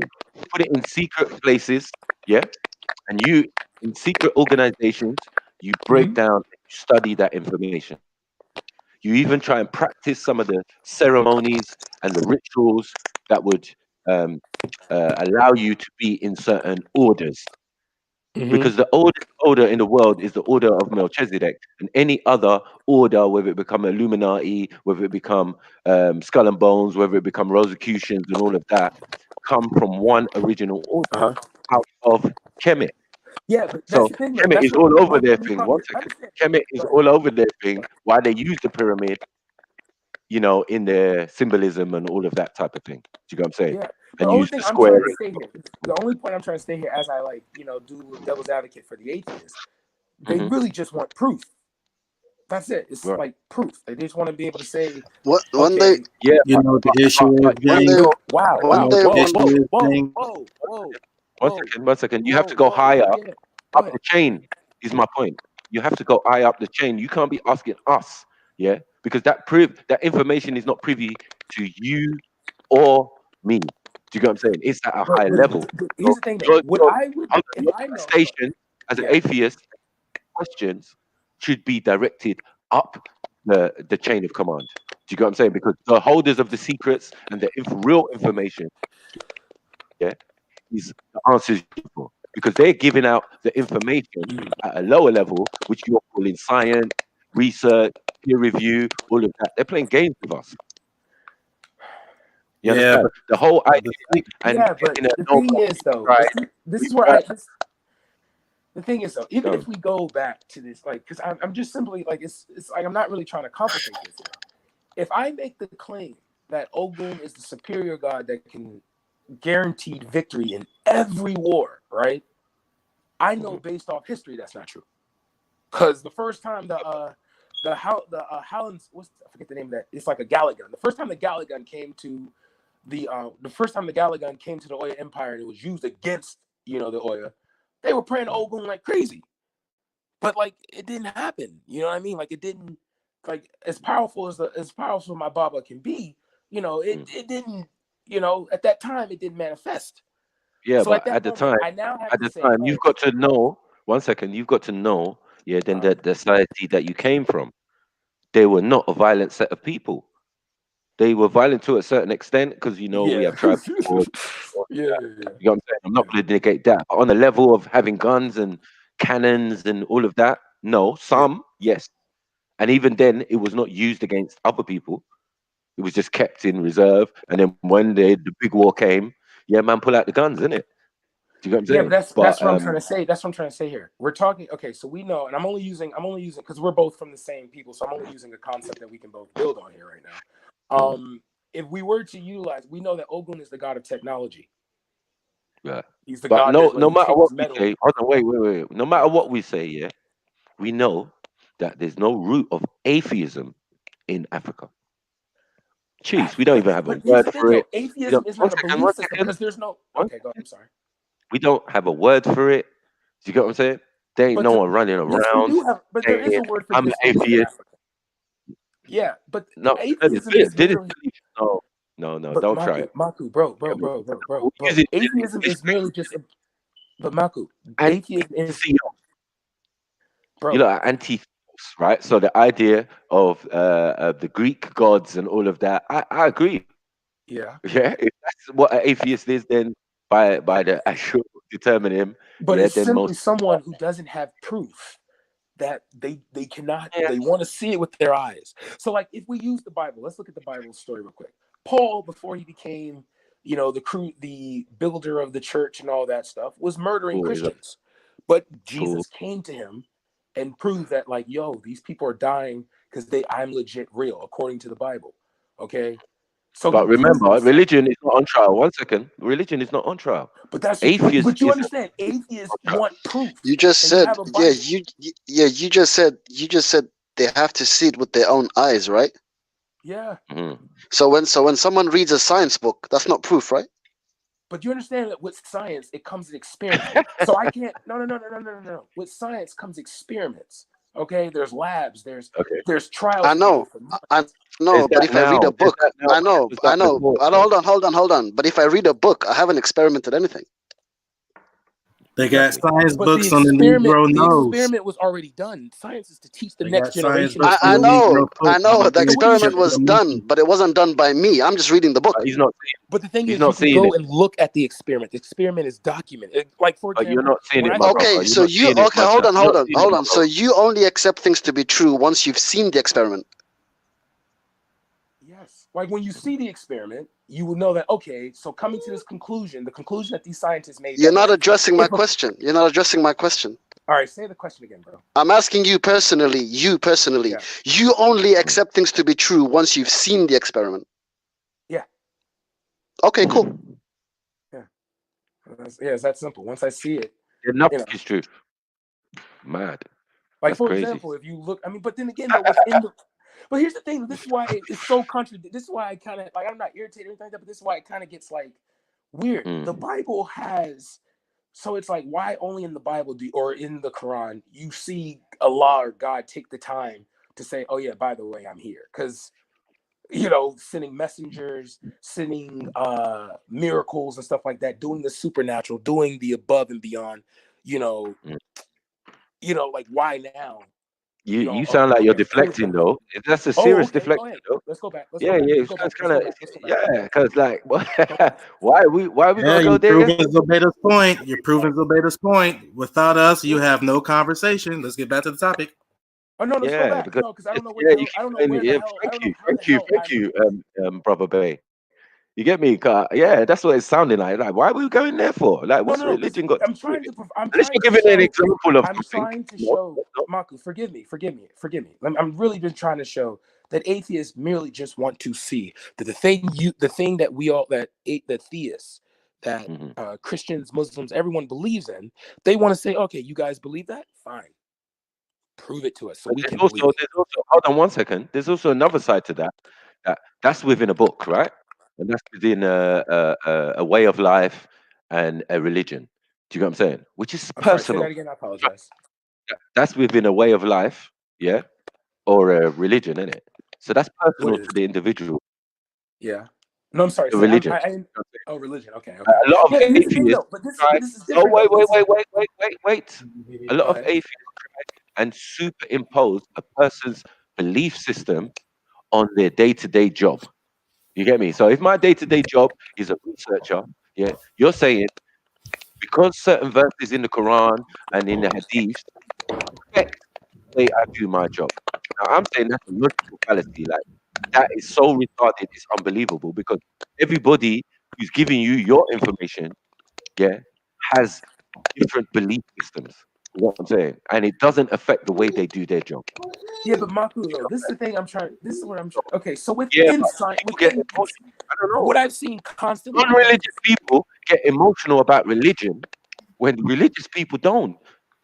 put it in secret places, and you, in secret organizations, you break down, study that information. You even try and practice some of the ceremonies and the rituals that would allow you to be in certain orders. Because the oldest order in the world is the order of Melchizedek, and any other order, whether it become Illuminati, whether it become Skull and Bones, whether it become Rosicrucians and all of that, come from one original order out of Kemet. Yeah, but so Kemet is all over their thing. One second, Kemet is all over their thing. Why they use the pyramid, in their symbolism and all of that type of thing. Do you know what I'm saying? Yeah. And use the square. The only point I'm trying to stay here, as I do devil's advocate for the atheists, they really just want proof. That's it. It's like proof. They just want to be able to say one day. Yeah, the issue is One second. You have to go higher up the chain. Is my point. You have to go high up the chain. You can't be asking us, because that information is not privy to you or me. Do you get what I'm saying? It's at a high level. Here's the thing. Station as an atheist, questions should be directed up the chain of command. Do you get what I'm saying? Because the holders of the secrets and the real information, is the answers for. Because they're giving out the information at a lower level, which you're calling science, research, peer review, all of that. They're playing games with us. You understand? The whole idea. But the thing is, though, this is where the thing is, though, even if we go back to this, like, because I'm just simply like, it's like I'm not really trying to complicate this. If I make the claim that Ogun is the superior god that can guarantee victory in every war, right? I know based off history that's not true. Because the first time the Howlands, I forget the name of that. It's like a Galagun. The first time the Galagun came to the Oya Empire and it was used against the Oya, they were praying to Ogun like crazy. But like it didn't happen. You know what I mean? Like it didn't, like as powerful as my Baba can be, it didn't, at that time it didn't manifest. Yeah, so but at the time, you've got to know. 1 second, you've got to know. Yeah, then the society that you came from, they were not a violent set of people. They were violent to a certain extent because we have tribal wars. You know what I'm saying? I'm not going to negate that. But on the level of having guns and cannons and all of that, no. Some, yes, and even then, it was not used against other people. It was just kept in reserve. And then when the big war came, man, pull out the guns, innit? Do you get what I'm Yeah, saying? but that's what I'm trying to say. That's what I'm trying to say here. We're talking. Okay, so we know, and I'm only using because we're both from the same people, so I'm only using a concept that we can both build on here right now. If we were to utilize, we know that Ogun is the god of technology. Yeah. He's the But god. no matter what we metal. say, hold on, wait. No matter what we say, yeah, we know that there's no root of atheism in Africa. Jeez, we don't even have a word for it. Atheism is not a belief system because there's no. Okay, go. I'm sorry. We don't have a word for it. Do you get what I'm saying? There ain't no one running around. Yes, we do have, but there is a word for I'm an atheist. Yeah, but no, atheism is merely, no, but don't Maku, try it. Maku, bro. Atheism is merely just. But Maku, atheism is. Bro, you know, anti, right? So the idea of the Greek gods and all of that, I agree. Yeah. Yeah, if that's what an atheist is, then by the actual determining, but it's then simply someone who doesn't have proof that they cannot. They want to see it with their eyes. So, like, if we use the Bible, let's look at the Bible story real quick. Paul, before he became, the builder of the church and all that stuff, was murdering Christians. But Jesus came to him and proved that, like, yo, these people are dying because I'm legit real, according to the Bible. Okay. So, but remember, religion is not on trial. 1 second, religion is not on trial. But that's atheist. But you understand, atheists want proof. You just said, you just said they have to see it with their own eyes, right? Yeah. Mm-hmm. So when someone reads a science book, that's not proof, right? But you understand that with science, it comes in experiments. So I can't. No. With science comes experiments. Okay, there's labs. There's trials. I know. But if I read a book, I know. But hold on. But if I read a book, I haven't experimented anything. They got science books on the Negro nose. The experiment was already done. Science is to teach the next generation. I know. The experiment was done, but it wasn't done by me. I'm just reading the book. He's not. But the thing is, you can go and look at the experiment. The experiment is documented. Like, for example, you're not seeing it. Okay, so hold on. So you only accept things to be true once you've seen the experiment. Yes. Like, when you see the experiment, you will know that, okay, so coming to this conclusion, the conclusion that these scientists made. You're not addressing my question. All right, say the question again, bro. I'm asking you personally. Yeah. You only accept things to be true once you've seen the experiment. Yeah. Okay, cool. Yeah. It's that simple. Once I see it. Nothing is true. Mad. Like, That's for crazy. example, if you look, but then again, but here's the thing. This is why it's so contradictory. This is why I kind of, like, I'm not irritated or anything like that, but this is why it kind of gets, like, weird. The Bible has, so it's like, why only in the Bible or in the Quran you see Allah or God take the time to say, oh yeah, by the way, I'm here? Because, sending messengers, sending miracles and stuff like that, doing the supernatural, doing the above and beyond, like, why now? You sound like you're deflecting, though. That's a serious deflection, though. Let's go back. Because like, why are we gonna go there? You're proving Zobaida's point. Without us, you have no conversation. Let's get back to the topic. Oh no, let's go back. Because I don't know where. Thank you, Brother Bay. You get me? That's what it's sounding like. Like, why are we going there for? Like, what's religion got? I'm trying to show, Maku. Forgive me. I'm really been trying to show that atheists merely just want to see that the thing that the theists, that Christians, Muslims, everyone believes in. They want to say, okay, you guys believe that? Fine. Prove it to us so we can believe it. Hold on 1 second. There's also another side to that. That's within a book, right? And that's within a way of life and a religion. Do you get what I'm saying? Which is personal. Say that again. I apologize. That's within a way of life, yeah, or a religion, isn't it? So that's personal to the individual. Yeah. No, I'm sorry. Religion. Religion. Okay. A lot of atheists. Wait. A lot of atheists try and superimpose a person's belief system on their day-to-day job. You get me? So if my day-to-day job is a researcher, yeah, you're saying because certain verses in the Quran and in the Hadith, I do my job. Now I'm saying that's a logical fallacy. Like, that is so retarded, it's unbelievable, because everybody who's giving you your information, yeah, has different belief systems. You know what I'm saying? And it doesn't affect the way they do their job. Yeah, but Maku, though, this is the thing I'm trying. This is what I'm trying. Okay, so Yeah, within but science, people get within emotional. I don't know. what I've seen constantly, Non-religious people get emotional about religion when religious people don't.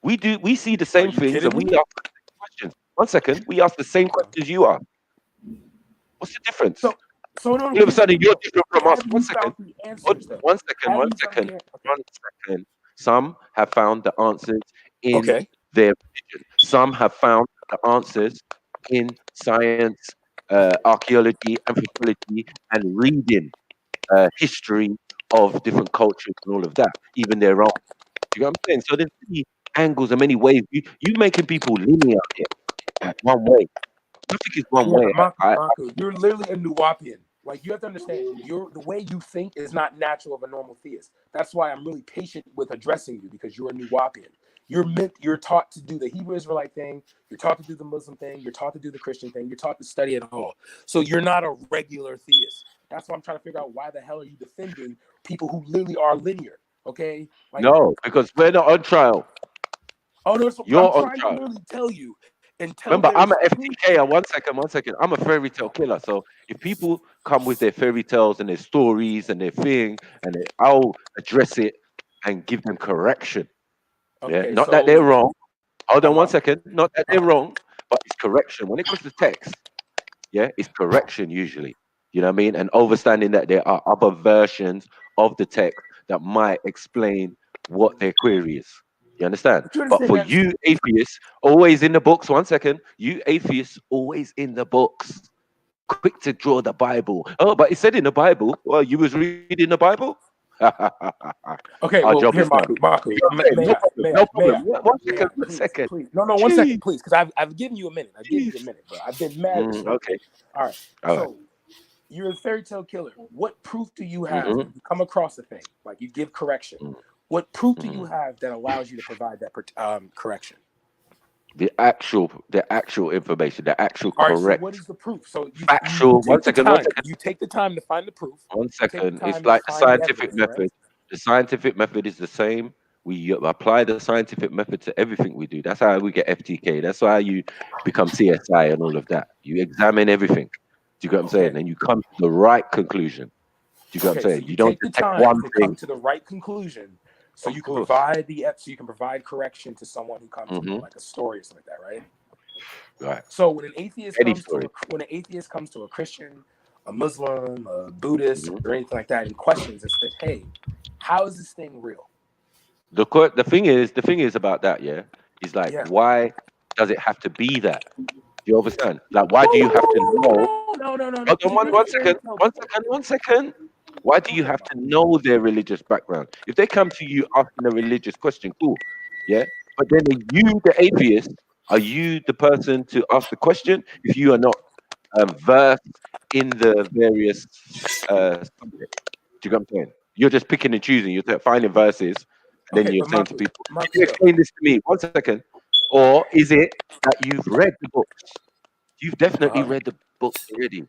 We do. We see the same things, and we ask the same questions. 1 second, we ask the same questions you are. What's the difference? So no, All of a sudden, you're different from us. have 1 you second. found the answers, though? 1 second. Have 1 you found second. the answers? 1 second. Some have found the answers in Okay. their religion. Some have found the answers in science, archaeology, anthropology, and reading history of different cultures and all of that, even their own. You know what I'm saying? So there's many angles and many ways. You making people linear here, one way. Nothing is one Yeah, way. but Maku, you're literally a Nuwapian. Like, you have to understand, the way you think is not natural of a normal theist. That's why I'm really patient with addressing you, because you're a Nuwapian. You're taught to do the Hebrew Israelite thing. You're taught to do the Muslim thing. You're taught to do the Christian thing. You're taught to study it all. So you're not a regular theist. That's why I'm trying to figure out why the hell are you defending people who literally are linear? Okay? Like, No, because we're not on trial. oh no, so You're I'm on trying to trial. literally tell you until Remember, I'm there's an FTK. 1 second, 1 second. I'm a fairy tale killer. So if people come with their fairy tales and their stories and their thing, I'll address it and give them correction. Yeah, okay, not so that they're wrong. Hold on 1 uh-huh. second. Not that they're wrong, but it's correction. When it comes to text, yeah, it's correction usually. You know what I mean? And understanding that there are other versions of the text that might explain what their query is. You understand? You But understand for that? you atheists, always in the books. 1 second. You atheists, always in the books. Quick to draw the Bible. Oh, but it said in the Bible. Well, you was reading the Bible. Okay, Our well, job here, is done. Maku, You know what I'm saying? may No problem. No I? problem. 1 May I? second. 1 Please, second. please. No, 1 second, please, because I've given you a minute. I've given you a minute, bro. I've been mad respectful. Okay. All right. All right. So you're a fairy tale killer. What proof do you have when you come across a thing? Like, you give correction. What proof do you have that allows you to provide that correction? The actual information, the actual All right, correct so what is the proof? So you factual. take 1 second. 1 second. You take the time to find the proof. 1 second. It's time like to the find the scientific evidence, method. The scientific method is the same. We apply the scientific method to everything we do. That's how we get FTK. That's how you become CSI and all of that. You examine everything. Do you get what I'm saying? And you come to the right conclusion. Do you get what I'm Okay, saying? so You don't take the just take time one to thing. come to the right conclusion, so Of you can course. provide correction to someone who comes to like a story or something like that, right? Right. So when an atheist Any comes story. to a Christian, a Muslim, a Buddhist, Mm-hmm. or anything like that, and questions and says, "Hey, how is this thing real?" The thing is about that, yeah, is like, Yeah. why does it have to be that? Do you understand? Like, why do you have to know? No. Hold on, one second. Why do you have to know their religious background? If they come to you asking a religious question, cool, yeah. But then are you, the atheist, are you the person to ask the question if you are not versed in the various subjects? Do you get what I'm saying? You're just picking and choosing. You're finding verses, and then Okay, you're but saying to Maku, people, Maku, "Can you explain this to me?" 1 second. Or is it that you've read the books? You've definitely read the books already,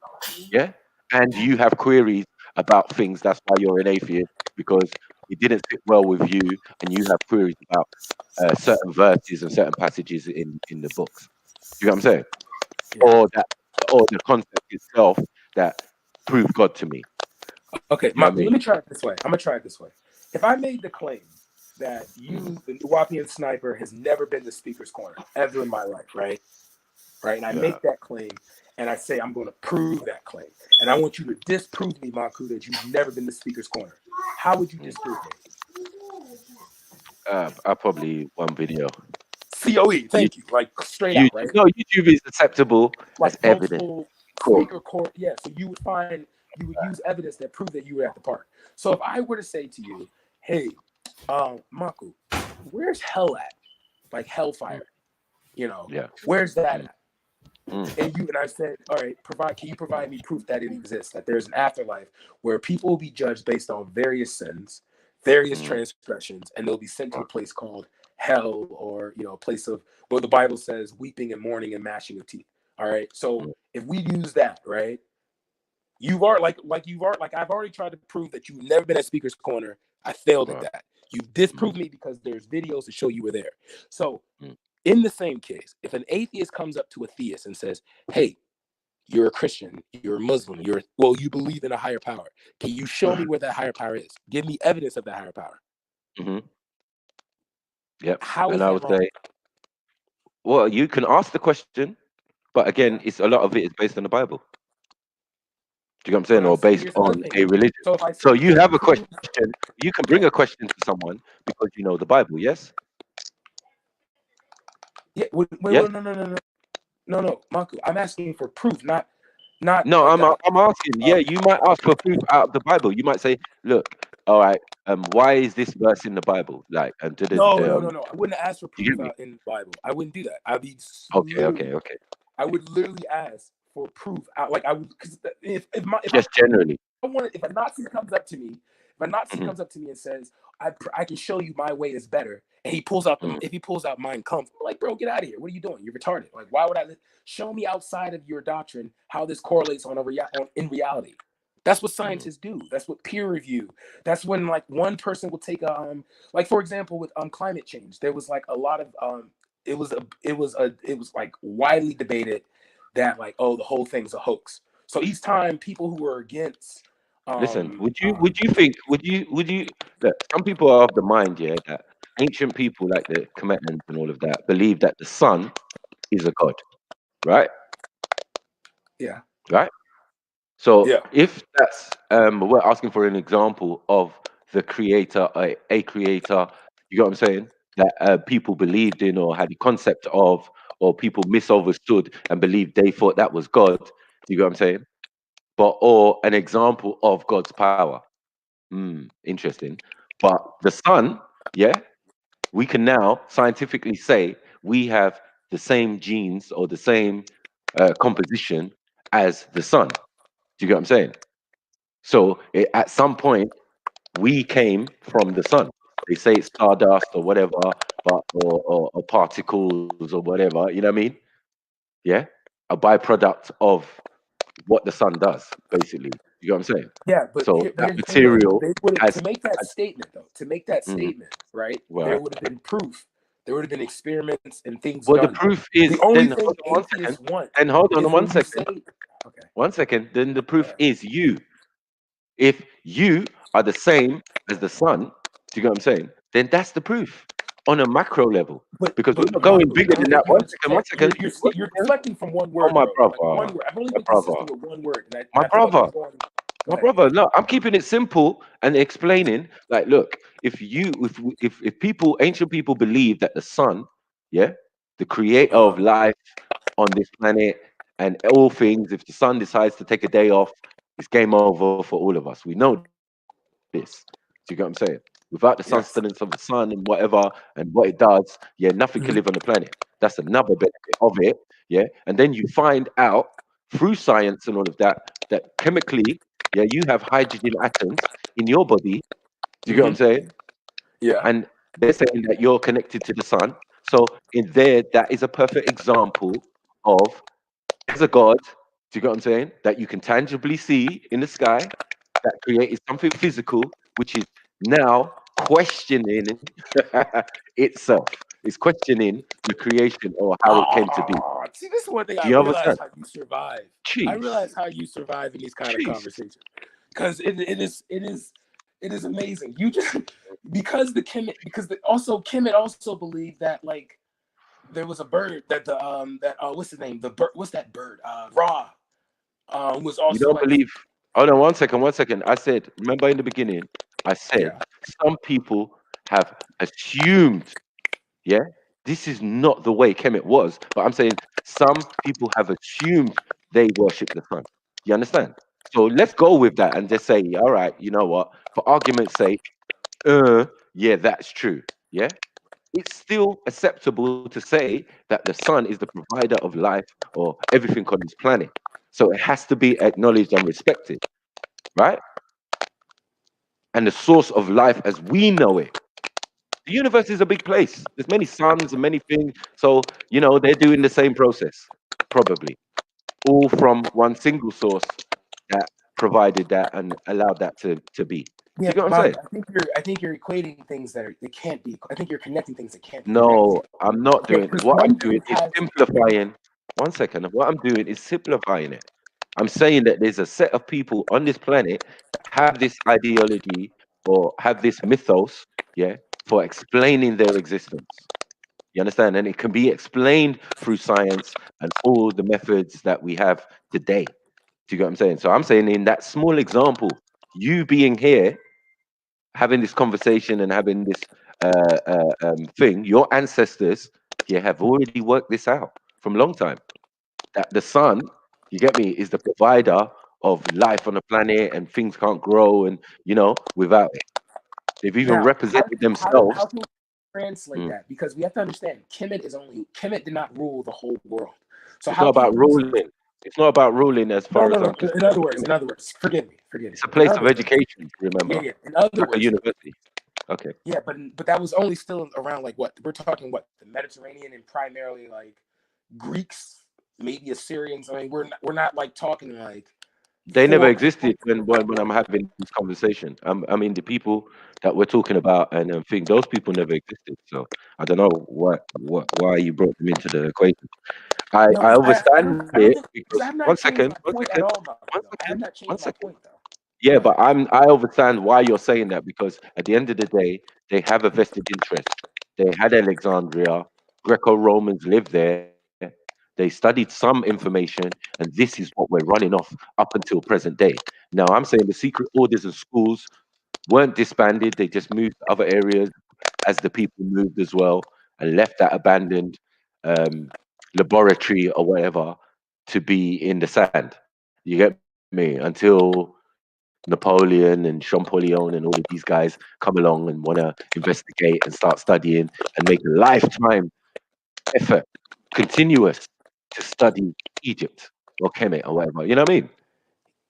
yeah? And you have queries about things. That's why you're an atheist, because it didn't sit well with you, and you have queries about certain verses and certain passages in the books. You know what I'm saying? Yeah. Or the concept itself that prove God to me. Okay, You know what I Maku, mean? let me try it this way. I'm gonna try it this way. If I made the claim that you, the Nuwapian sniper, has never been the speaker's corner ever in my life, right? And I make that claim, and I say I'm going to prove that claim, and I want you to disprove me, Maku, that you've never been the speaker's corner. How would you disprove me? I probably one video. COE, thank you. Like straight out, right? No, YouTube is acceptable Like as evidence. multiple Cool. speaker court, yeah. So you would use evidence that proved that you were at the park. So if I were to say to you, "Hey, Maku, where's hell at? Like hellfire, Yeah. Where's that at?" And I said, "All right, can you provide me proof that it exists, that there's an afterlife where people will be judged based on various sins, various transgressions, and they'll be sent to a place called hell, or a place of where the Bible says weeping and mourning and gnashing of teeth." All right. So if we use that, right, I've already tried to prove that you've never been at Speaker's Corner. I failed at that. You disprove me because there's videos to show you were there. So in the same case, if an atheist comes up to a theist and says, hey, you're a Christian, you're a Muslim, you believe in a higher power. Can you show me where that higher power is? Give me evidence of that higher power. Yep. How is And I that would wrong? say, well, you can ask the question, but again, it's a lot of it is based on the Bible. Do you know what I'm saying? Or based on a religion. So you have a question, you can bring a question to someone because you know the Bible, yes? Yeah, wait, no, Marco. I'm asking for proof, not. No, I'm asking. Yeah, you might ask for proof out of the Bible. You might say, look, all right, why is this verse in the Bible? Like, No. I wouldn't ask for proof out in the Bible. I wouldn't do that. I'd be okay. I would literally ask for proof out. Like I would, because if generally, if a Nazi comes up to me, and says, I can show you my way is better, and he pulls out if he pulls out Mein Kampf, I'm like, bro, get out of here. What are you doing? You're retarded. Like, why would I show me outside of your doctrine how this correlates in reality? That's what scientists do. That's what peer review. That's when like one person will take like for example with climate change, there was like a lot of it was like widely debated that like, oh, the whole thing's a hoax. So each time people who were against listen, would you look, some people are of the mind, yeah, that ancient people like the Cometians and all of that believe that the sun is a god, right? Yeah. Right? So if that's we're asking for an example of the creator, a creator, you got what I'm saying? That people believed in or had the concept of, or people misunderstood and believed they thought that was God. You got what I'm saying? Or an example of God's power. Interesting. But the sun, yeah, we can now scientifically say we have the same genes or the same composition as the sun. Do you get what I'm saying? So at some point, we came from the sun. They say it's stardust or whatever, but or particles or whatever. You know what I mean? Yeah, a byproduct of what the sun does, basically. You know what I'm saying? Yeah, but so that material to make that statement, right? Well, there would have been proof. There would have been experiments and things well, done. the proof is the only then thing hold on atheists want. And hold on is one when you second. say- Okay. 1 second. Then the proof is you. If you are the same as the sun, do you get what I'm saying? Then that's the proof on a macro level. Because we're not going bigger than that. 1 second. You're deflecting from one word. Oh, my bro. brother. Like one word. I've only been brother. consistent with one word. And My I feel like brother. I'm going- My brother, no, I'm keeping it simple and explaining. Like, look, if people, ancient people, believe that the sun, yeah, the creator of life on this planet and all things, if the sun decides to take a day off, it's game over for all of us. We know this. Do you get what I'm saying? Without the sustenance of the sun and whatever and what it does, yeah, nothing can live on the planet. That's another benefit of it, yeah. And then you find out through science and all of that that chemically, yeah, you have hydrogen atoms in your body. Do you get what I'm saying? Yeah. And they're saying that you're connected to the sun. So in there, that is a perfect example of as a God. Do you get what I'm saying? That you can tangibly see in the sky that created something physical, which is now questioning itself. It's questioning the creation or how it came to be. See, this is one thing Do I you realize understand? how you survive. Jeez. I realize how you survive in these kind of conversations because it is amazing. You just because Kemet also believed that like there was a bird that what's his name, the bird, what's that bird, Ra was also You don't like, believe. Hold on 1 second. I said, remember in the beginning, I said some people have assumed, yeah, this is not the way Kemet was, but I'm saying some people have assumed they worship the sun. You understand? So let's go with that and just say, all right, you know what? For argument's sake, yeah, that's true. Yeah, it's still acceptable to say that the sun is the provider of life or everything on this planet. So it has to be acknowledged and respected, right? And the source of life as we know it. The universe is a big place. There's many suns and many things. So, you know, they're doing the same process, probably. All from one single source that provided that and allowed that to be. Yeah, you get what I'm Bob, saying? I think you're equating things that can't be. I think you're connecting things that can't be No, I'm not Okay, doing. because What I'm one doing thing is has simplifying. One second. What I'm doing is simplifying it. I'm saying that there's a set of people on this planet that have this ideology or have this mythos, yeah, for explaining their existence. You understand? And it can be explained through science and all the methods that we have today. Do you get what I'm saying? So I'm saying in that small example, you being here, having this conversation and having this thing, your ancestors here have already worked this out from a long time. That the sun, you get me, is the provider of life on the planet, and things can't grow, and without it. They've even now. represented How themselves. can we translate that? Because we have to understand, Kemet did not rule the whole world. So It's how not can about we? ruling. It's not about ruling as far as I'm No. concerned. In other words, forgive me. It's a place of education, remember. Yeah. In other Like a words, university. Okay. yeah, but that was only still around like what we're talking the Mediterranean and primarily like Greeks, maybe Assyrians. I mean, we're not like talking like They never 400. existed when I'm having this conversation. I mean, the people that we're talking about and think those people never existed. So I don't know why you brought them into the equation. I No, 'cause I understand don't it think because I have not one changed second, my point at all. I have not one changed my second. point though. Yeah, but I understand why you're saying that, because at the end of the day, they have a vested interest. They had Alexandria, Greco-Romans lived there. They studied some information, and this is what we're running off up until present day. Now, I'm saying the secret orders and schools weren't disbanded; they just moved to other areas as the people moved as well, and left that abandoned laboratory or whatever to be in the sand. You get me? Until Napoleon and Champollion and all of these guys come along and want to investigate and start studying and make a lifetime effort, continuous, to study Egypt or Kemet or whatever. You know what I mean?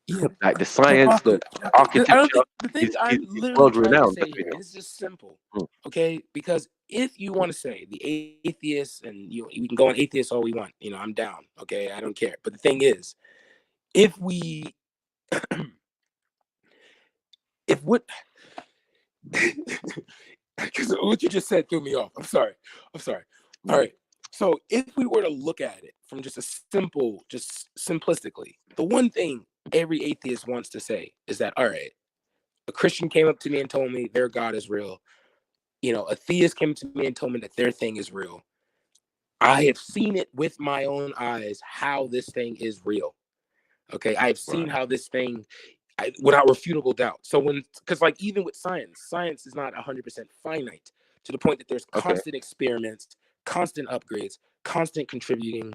Yeah, Like the science, the I don't architecture think the thing is, I'm is, is literally world trying to renowned. say here, and it's just simple, okay? Because if you want to say the atheists, and we can go on atheists all we want, I'm down, okay? I don't care. But the thing is, if we, if what, because what you just said threw me off. I'm sorry. All right. So if we were to look at it from just simplistically, the one thing every atheist wants to say is that, all right, a Christian came up to me and told me their God is real. A theist came to me and told me that their thing is real. I have seen it with my own eyes how this thing is real. Okay, I have seen how this thing, without refutable doubt. So because like even with science is not 100% finite, to the point that there's constant experiments, constant upgrades, constant contributing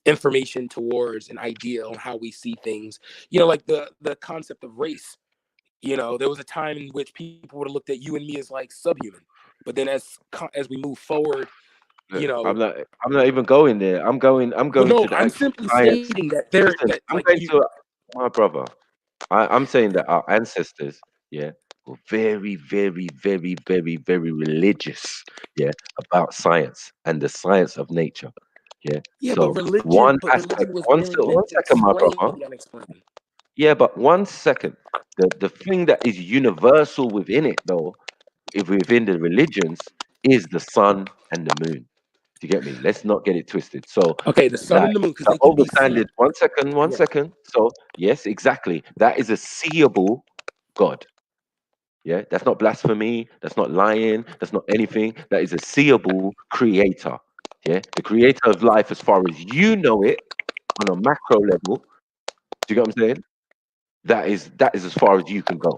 information towards an idea on how we see things. Like the concept of race. There was a time in which people would have looked at you and me as like subhuman, but then as we move forward, I'm not even going there. I'm going no, to the I'm actual simply science. stating that there. Listen, That, I'm like, going to my brother. I'm saying that our ancestors, were very, very, very, very, very religious, about science and the science of nature. Yeah, So but religion. one But aspect, religion was one merely meant to second, my explain brother. the unexplained. Yeah, but 1 second. The thing that is universal within it, though, if within the religions, is the sun and the moon. Do you get me? Let's not get it twisted. So, Okay, the sun and the moon, because the they can be overstandard. seen. 1 second, one Yeah. second. So, yes, exactly. That is a seeable God. Yeah, that's not blasphemy. That's not lying. That's not anything. That is a seeable creator. Yeah, the creator of life, as far as you know it, on a macro level. Do you get what I'm saying? That is as far as you can go.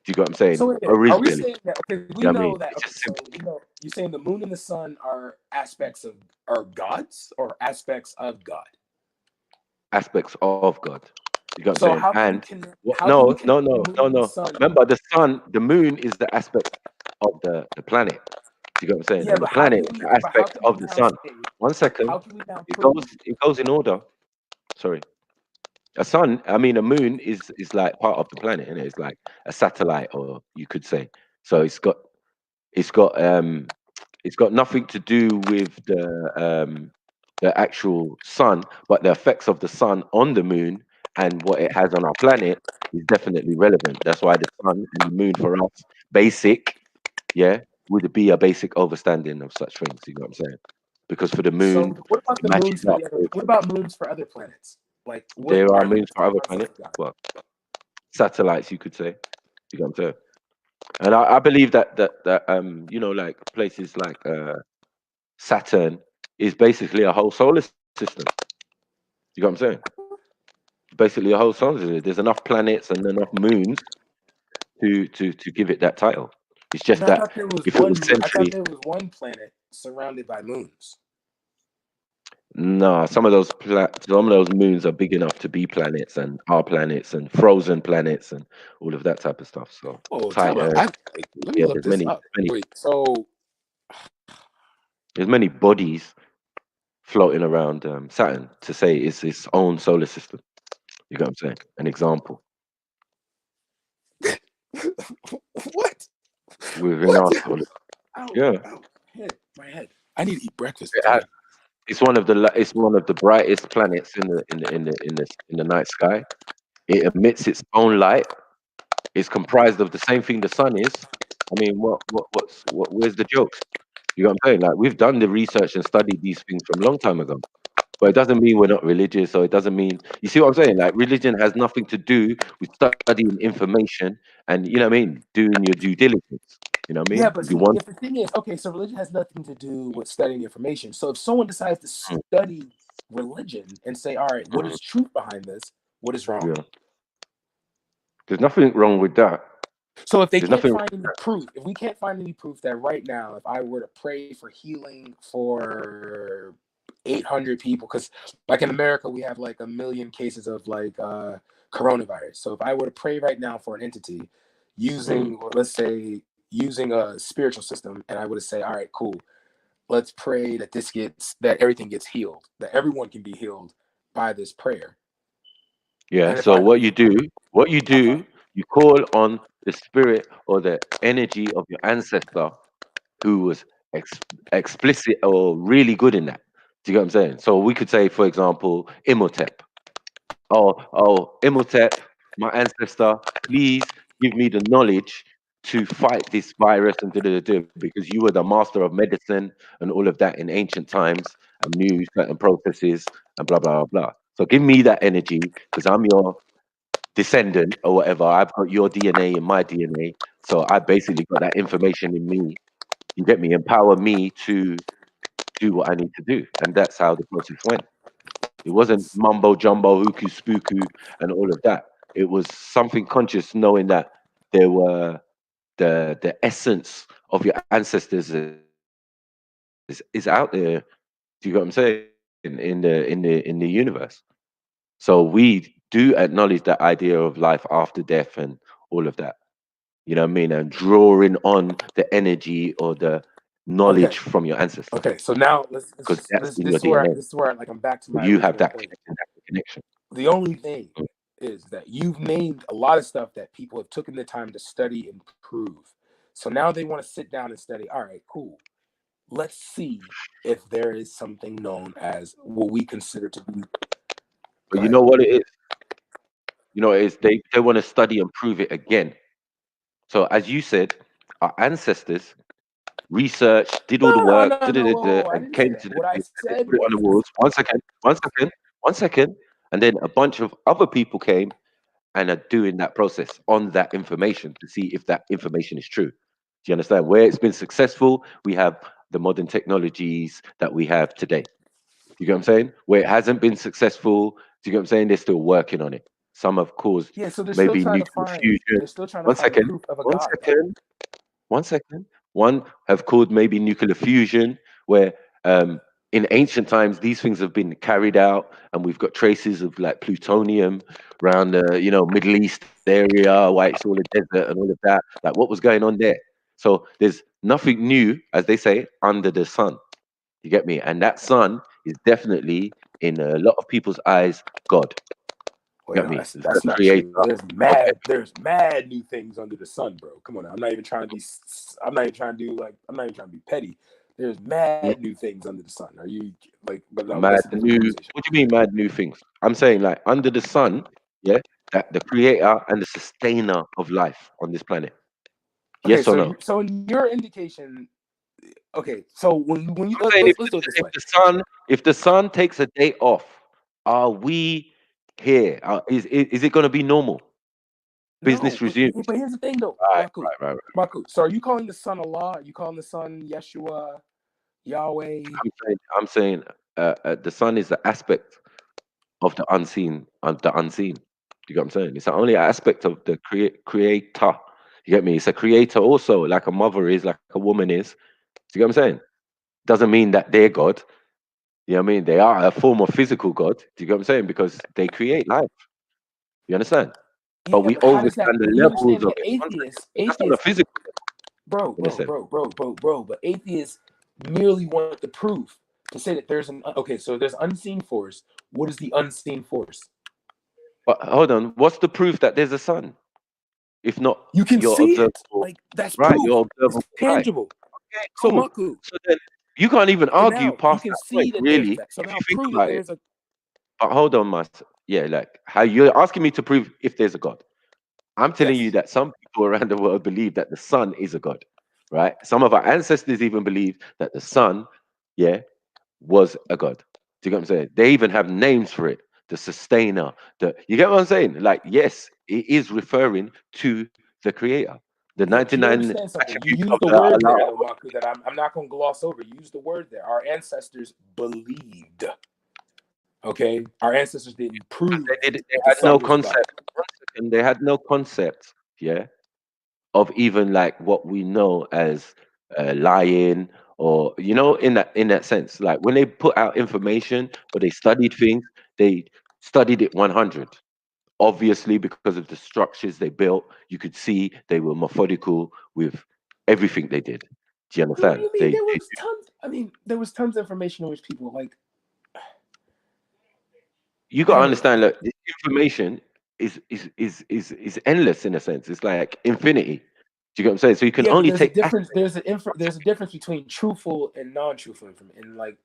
Do you get what I'm saying? So wait a minute, are we Originally, saying that? Okay, we you know what I know mean? that. It's Okay, just so simple. you're saying the moon and the sun are aspects of are gods or aspects of God. Aspects of God. You got what So I'm saying? how can you And connect? what, How can you no. connect the moon and the sun? Remember, the moon is the aspect of the planet. You got what I'm saying? Yeah, And the but how planet can is we? the But how aspect can of we the now sun. say? 1 second. How can we now It prove? goes in order. Sorry. A moon is like part of the planet, and it's like a satellite, or you could say. So it's got nothing to do with the actual sun, but the effects of the sun on the moon and what it has on our planet is definitely relevant. That's why the sun and the moon for us, basic, would be a basic understanding of such things. You know what I'm saying? Because for the moon, So what about the matches moons for up the other? with, What about moons for other planets? Like what there are are moons for other concepts planets. of that? Well, satellites, you could say. You know what I'm saying? And I believe that you know, like places like Saturn is basically a whole solar system. You know what I'm saying? Basically a whole solar system. There's enough planets and enough moons to give it that title. It's just But I that thought there was if it was I thought centrally, there was one planet surrounded by moons. no, some of those moons are big enough to be planets and are planets and frozen planets and all of that type of stuff. So Oh, time out. Titan, Let me yeah, look there's this many up. Wait, so there's many bodies floating around Saturn to say it's its own solar system. You know what I'm saying? An example what? within our What? solar. Ow, Yeah, ow, my head. I need to eat breakfast. it has, it's one of the brightest planets in the night sky. It emits its own light. It's comprised of the same thing the sun is. I mean, where's the jokes? You know what I'm saying? Like, we've done the research and studied these things from a long time ago. But it doesn't mean we're not religious, or it doesn't mean, you see what I'm saying? Like, religion has nothing to do with studying information and, you know what I mean, doing your due diligence. You know what I mean? Yeah, but You see, want, if the thing is, okay, so religion has nothing to do with studying information. So if someone decides to study religion and say, all right, what is truth behind this? What is wrong? yeah. There's nothing wrong with that. So if they There's can't nothing. find any proof, if we can't find any proof that right now, if I were to pray for healing for 800 people, because like in America, we have like 1 million cases of like coronavirus. So if I were to pray right now for an entity using, let's say, using a spiritual system, and I would say, all right, cool, let's pray that that everything gets healed, that everyone can be healed by this prayer. Yeah. So what you do, you call on the spirit or the energy of your ancestor who was explicit or really good in that. Do you get what I'm saying? So we could say, for example, Imhotep. Oh, Imhotep, my ancestor, please give me the knowledge to fight this virus and because you were the master of medicine and all of that in ancient times and knew certain processes and blah blah blah. So give me that energy because I'm your descendant or whatever. I've got your DNA in my DNA, so I basically got that information in me. You get me? Empower me to do what I need to do, and that's how the process went. It wasn't mumbo jumbo, hooku spooku, and all of that. It was something conscious, knowing that there were the essence of your ancestors is out there. Do you get what I'm saying? In the universe. So we do acknowledge that idea of life after death and all of that. You know what I mean? And drawing on the energy or the knowledge from your ancestors. Okay, so now because that's in this your is where DNA. this is where like I'm back to my You have original that point. connection. The only thing is that you've named a lot of stuff that people have taken the time to study and prove. So now they want to sit down and study. All right, cool. Let's see if there is something known as what we consider to be. But you know what it is? You know, it's they want to study and prove it again. So as you said, our ancestors researched, did all the work, and came to what I said put it on the walls. One second, and then a bunch of other people came and are doing that process on that information to see if that information is true. Do you understand? Where it's been successful, we have the modern technologies that we have today. Do you get what I'm saying? Where it hasn't been successful, do you get what I'm saying? They're still working on it. Some have caused so they're maybe still trying nuclear to find. fusion. They're still trying to find the proof of a god. One second. One have caused maybe nuclear fusion, where in ancient times these things have been carried out, and we've got traces of like plutonium around the Middle East area, why it's all a desert and all of that. Like, what was going on there? So there's nothing new, as they say, under the sun. You get me? And that sun is definitely, in a lot of people's eyes, God. You get me? That's not true. There's mad new things under the sun, bro. Come on now. I'm not even trying to be petty. There's mad new things under the sun. Are you like what do you mean mad new things? I'm saying, like, under the sun, yeah, that the creator and the sustainer of life on this planet? Okay, Yes or no? So in your indication, okay, so when you I'm saying let's do it this way. if the sun takes a day off, are we here? Is it going to be normal? Business resumes. But here's the thing, though, Right. Marku. So are you calling the sun Allah? Are you calling the sun Yeshua, Yahweh? I'm saying the sun is the aspect of the unseen. You get what I'm saying? It's the only aspect of the creator. You get me? It's a creator also, like a mother is, like a woman is. Do you get what I'm saying? Doesn't mean that they're God. You know what I mean? They are a form of physical God. Do you get what I'm saying? Because they create life. You understand? But we understand the levels of atheists. That's not a physical. Bro. But atheists merely want the proof to say that there's so there's unseen force. What is the unseen force? But hold on, what's the proof that there's a sun? If not, you can your see observable, it. Like that's right. proof. Your observable, it's tangible. Okay, cool. So Marku, so then you can't even argue past you can that see point, that really. That. So if now you think prove about that there's it. But hold on, Master. Yeah, like how you're asking me to prove if there's a God. I'm telling you that some people around the world believe that the sun is a God, right? Some of our ancestors even believe that the sun, was a God. Do you get what I'm saying? They even have names for it. The sustainer. You get what I'm saying? Like, yes, it is referring to the creator. The 99 You attributes use of the the word there, Allah. though, Marku, that I'm not going to gloss over. You use the word there. Our ancestors believed. Okay, our ancestors didn't prove. They had no concept. They had no concept, of even like what we know as lying, or in that sense. Like when they put out information or they studied things, they studied it 100. Obviously, because of the structures they built, you could see they were methodical with everything they did. Do you understand? There was tons of information in which people like. You got to understand. Look, this information is endless in a sense. It's like infinity. Do you get what I'm saying? So you can only take difference. There's a difference between truthful and non-truthful information. But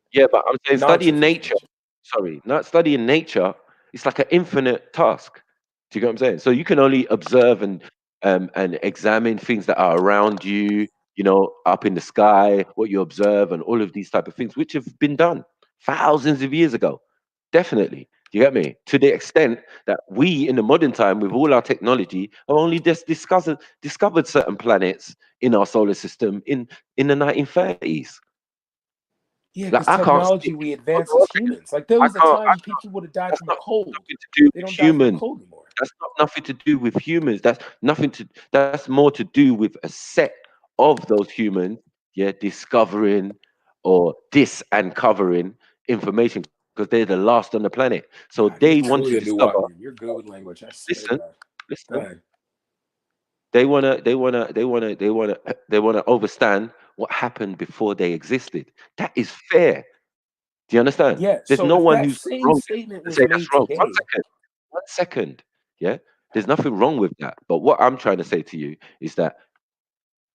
I'm saying studying nature. Sorry, not studying nature. It's like an infinite task. Do you get what I'm saying? So you can only observe and examine things that are around you. Up in the sky, what you observe, and all of these type of things, which have been done thousands of years ago. Definitely. You get me? To the extent that we, in the modern time, with all our technology, have only just discovered certain planets in our solar system in the 1930s. Yeah, because technology we advance as humans. Like there was a time people would have died from a cold. They don't die from a cold anymore. That's nothing to do with humans. That's more to do with a set of those humans, discovering or uncovering information, because they're the last on the planet. So they want to discover. You're good with language. Listen. They wanna understand what happened before they existed. That is fair. Do you understand? Yeah. There's so no if one that who's same wrong statement to was say made that's wrong. today. One second. Yeah. There's nothing wrong with that. But what I'm trying to say to you is that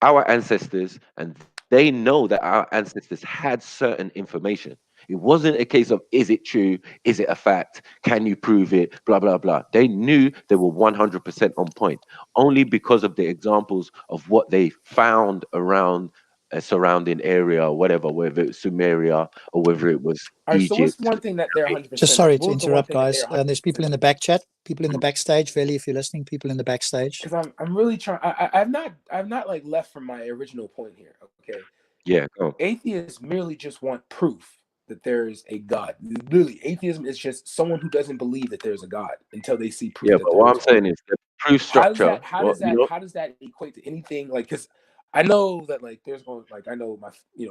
our ancestors, and they know that our ancestors had certain information. It wasn't a case of, is it true? Is it a fact? Can you prove it? Blah, blah, blah. They knew they were 100% on point, only because of the examples of what they found around a surrounding area, or whatever, whether it was Sumeria or whether it was Egypt. So what's one thing that they're 100%? Just sorry to interrupt, guys. There's people in the back chat, people in the backstage. Veli, if you're listening, people in the backstage. Because I'm really trying. I've not like left from my original point here. Okay. Yeah. Go on. Atheists merely just want proof that there is a God. Literally, atheism is just someone who doesn't believe that there's a God until they see proof. Yeah, but what I'm saying is the proof structure. How does that equate to anything? Like, because I know that like there's going I know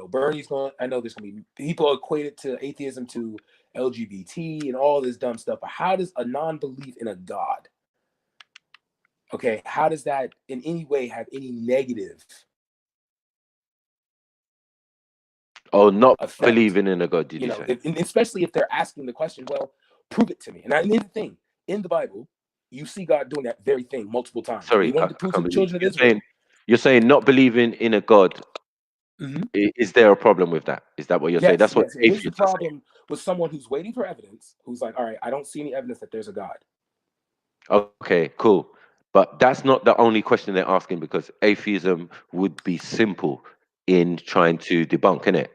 Bernie's going. I know there's going to be people equated to atheism to LGBT and all this dumb stuff. But how does a non-belief in a God? Okay, how does that in any way have any negative? Oh, not believing in a God, did you say? Especially if they're asking the question, well, prove it to me. And here's the thing, in the Bible, you see God doing that very thing multiple times. Sorry, he wanted to prove to the children of Israel. You're saying not believing in a God. Mm-hmm. Is there a problem with that? Is that what you're saying? That's what atheists are saying. With someone who's waiting for evidence, who's like, all right, I don't see any evidence that there's a God. Okay, cool. But that's not the only question they're asking, because atheism would be simple in trying to debunk, innit?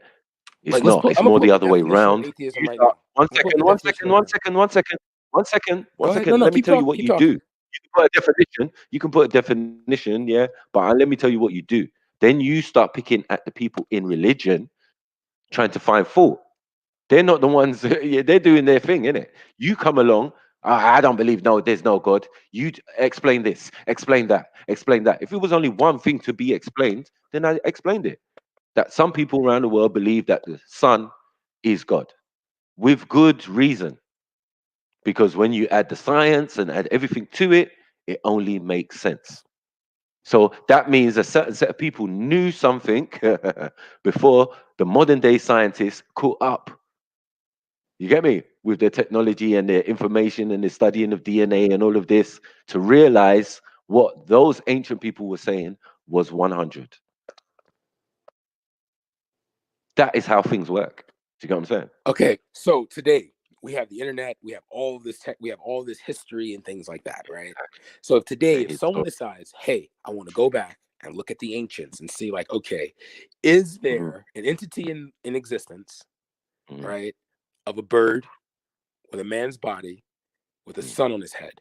It's Like, not. It's I'm gonna more pull the up the other way definition of round. atheism You right start, now. one I'm gonna pull up second, the one definition second, right one now. second, one second, one second, Go one ahead. second. No, Let me keep tell you talking. what Keep you do. talking. You can put a definition. You can put a definition, yeah. But let me tell you what you do. Then you start picking at the people in religion, trying to find fault. They're not the ones. Yeah, they're doing their thing, innit? You come along. I don't believe. No, there's no God. You explain this, explain that, explain that. If it was only one thing to be explained, then I explained it. That some people around the world believe that the sun is God, with good reason. Because when you add the science and add everything to it, it only makes sense. So that means a certain set of people knew something before the modern day scientists caught up. You get me? With their technology and their information and the studying of DNA and all of this, to realize what those ancient people were saying was 100. That is how things work. Do you get what I'm saying? Okay, so today we have the internet, we have all of this tech, we have all this history and things like that, right? So if today, if someone decides, hey, I want to go back and look at the ancients and see, like, okay, is there an entity in existence, right, of a bird with a man's body with a sun on his head?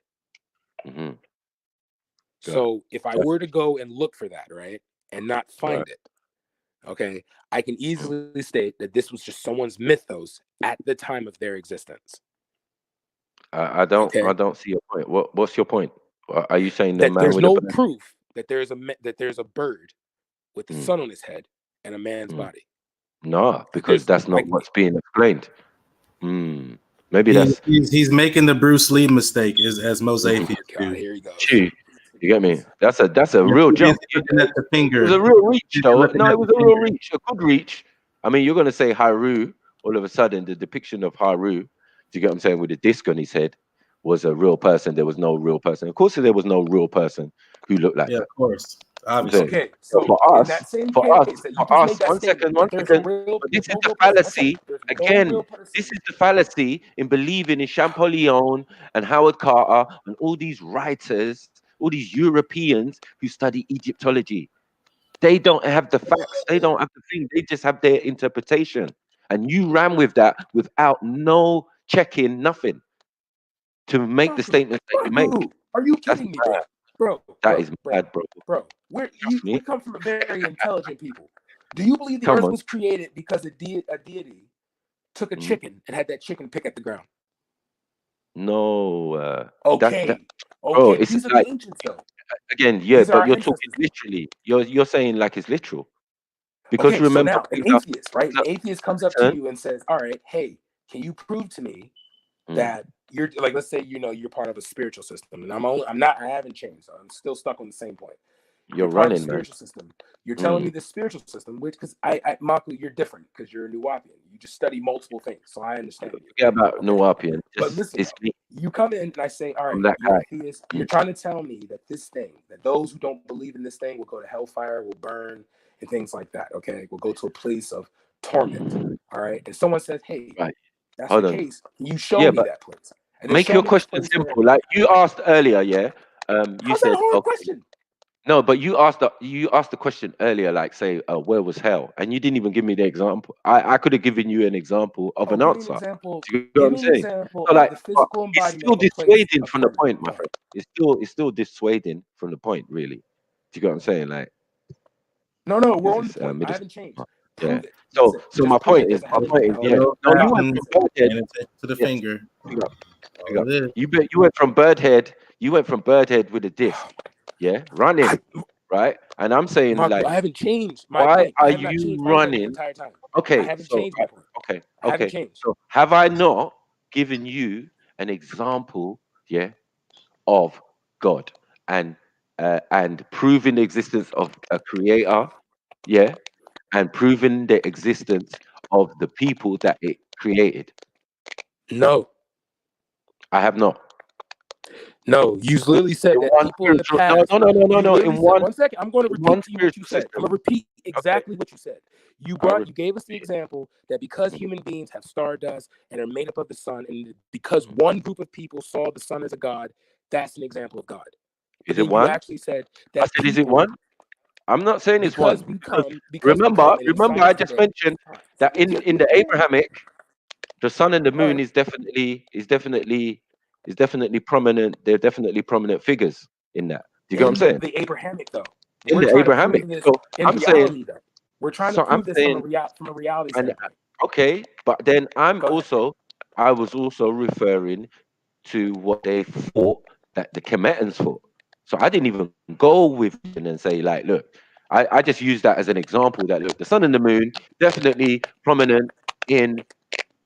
So if I were to go and look for that, right, and not find it, okay, I can easily state that this was just someone's mythos at the time of their existence. I don't see your point. What's your point? Are you saying the That man there's with no a bird? proof that there's a bird with the sun on his head and a man's body? No, because that's not what's being explained. Maybe that's He's making the Bruce Lee mistake, as most atheists do. Here he goes. Gee, you get me? That's a real jump. Looking at the finger. It was a real reach, though. Looking No, at it was the a real finger. reach, a good reach. I mean, you're gonna say Haru, all of a sudden the depiction of Haru, do you get what I'm saying, with the disc on his head, was a real person. There was no real person. Of course, there was no real person who looked like Yeah, that. of course. Obviously. Okay, So so for in us, that same for case that you just made us, that one statement, second. there's But no this is the real person. fallacy again. This is the fallacy in believing in Champollion and Howard Carter and all these writers, all these Europeans who study Egyptology. They don't have the facts. They don't have the thing. They just have their interpretation. And you ran with that without no checking, nothing, to make the statements that you make. Are you That's kidding me, mad. bro? That is mad, bro. Bro, we come from a very intelligent people. Do you believe the Come earth on. was created because a deity took a chicken and had that chicken pick at the ground? No. Okay. Bro, Okay, it's these are like, the ancients, though. again, yeah, These are but our you're talking ancestors. literally. You're saying like it's literal. Because Okay, so remember, now an atheist, right? An atheist comes up to you and says, all right, hey, can you prove to me that you're, like, let's say, you're part of a spiritual system, and I haven't changed, so I'm still stuck on the same point. You're part of running, a man. spiritual system. You're telling me this spiritual system, which, because Maku, you're different because you're a Nuwapian. You just study multiple things, so I understand you. Forget about Nuwapian. But listen, It's me. you come in and I say, all right, I'm that you're guy. atheist. You're trying to tell me that this thing, that those who don't believe in this thing will go to hellfire, will burn, and things like that. Okay, will go to a place of torment. All right, and someone says, hey, that's Hold the on. case. Can you show Yeah, me but that place? And then make show your me this question place where- simple. Like you asked earlier, yeah. You How's said that a hard okay. question? No, but you asked the question earlier, like say, where was hell? And you didn't even give me the example. I could have given you an example of an give me answer. an example. Do you get Give what I'm me an saying? example So of like, the physical it's embodiment still of a place dissuading of from the torment. point, my friend. It's still dissuading from the point, really. Do you get what I'm saying? Like, No, we're on the point. I haven't changed. yeah. Prove it. So That's it. so Just my prove point it. is, There's a hell yeah. hell. No, you went from Birdhead to the finger. Big up. You went from Birdhead. You went from Birdhead with a disc, yeah, running, right? And I'm saying, Marco, like, I haven't changed my why point. I are have not you changed my point the running? entire time. Okay, I haven't so changed my point. I haven't okay. changed. So have I not given you an example, yeah, of God and proving the existence of a creator, yeah, and proving the existence of the people that it created? No. I have not. No, you literally said that people in the past. No. In one, 1 second, I'm going to repeat to you what you said. I'm going to repeat exactly what you said. You gave us the example that because human beings have stardust and are made up of the sun, and because one group of people saw the sun as a god, that's an example of God. Is it one? Actually said that. I said, is it one? I'm not saying it's one. Remember, I just mentioned that in the Abrahamic, the sun and the moon is definitely prominent. They're definitely prominent figures in that. Do you get what I'm saying? The Abrahamic, though. In the Abrahamic, so I'm saying. We're trying to prove this from a reality standpoint. Okay, but then I was also referring to what they thought that the Kemetans thought. So I didn't even go with it and say, like, look, I just used that as an example that, look, the sun and the moon definitely prominent in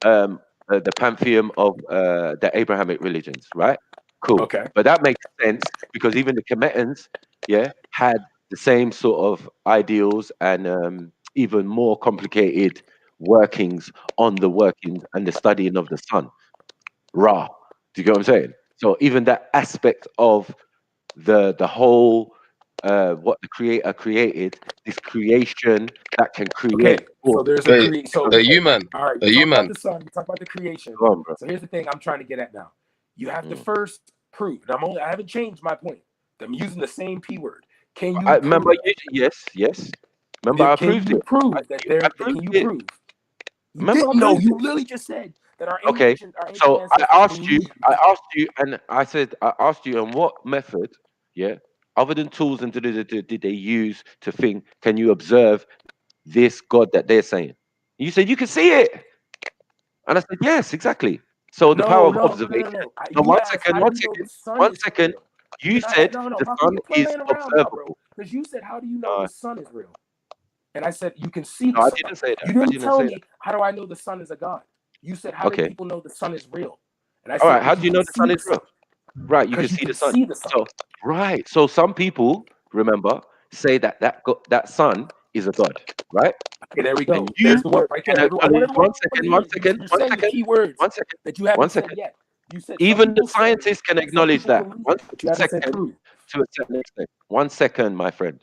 the pantheon of the Abrahamic religions, right? Cool. Okay. But that makes sense because even the Kemetans, had the same sort of ideals and even more complicated workings on the workings and the studying of the sun. Ra. Do you get what I'm saying? So even that aspect of the whole what the creator created, this creation that can create. Okay, so there's a you man. All right, you man. About the sun, talk about the creation. On, so here's the thing I'm trying to get at now. You have to first prove. And I haven't changed my point. I'm using the same P word. Can you remember? Yes. Remember, I proved it. Prove that there. Can you prove? Remember? No, you literally just said that our ancient. So I asked you, and I said, I asked you on what method, other than tools and did they use to think? Can you observe this God that they're saying? You said you can see it, and I said yes, exactly. So the power of observation. No, one second. You said the sun is observable. Because you said, how do you know the sun is real? And I said, you can see the sun. I didn't say that. You didn't tell me, how do I know the sun is a God? You said, how do people know the sun is real? And I said, all right, how do you know the sun is real? Right, you can see the sun. So, right. So some people, remember, say that sun is a God, right? Okay, there we go. There's the word right there. One second. That you haven't said yet. You said even the scientists can acknowledge that. 1 second, to a certain extent. 1 second, my friend.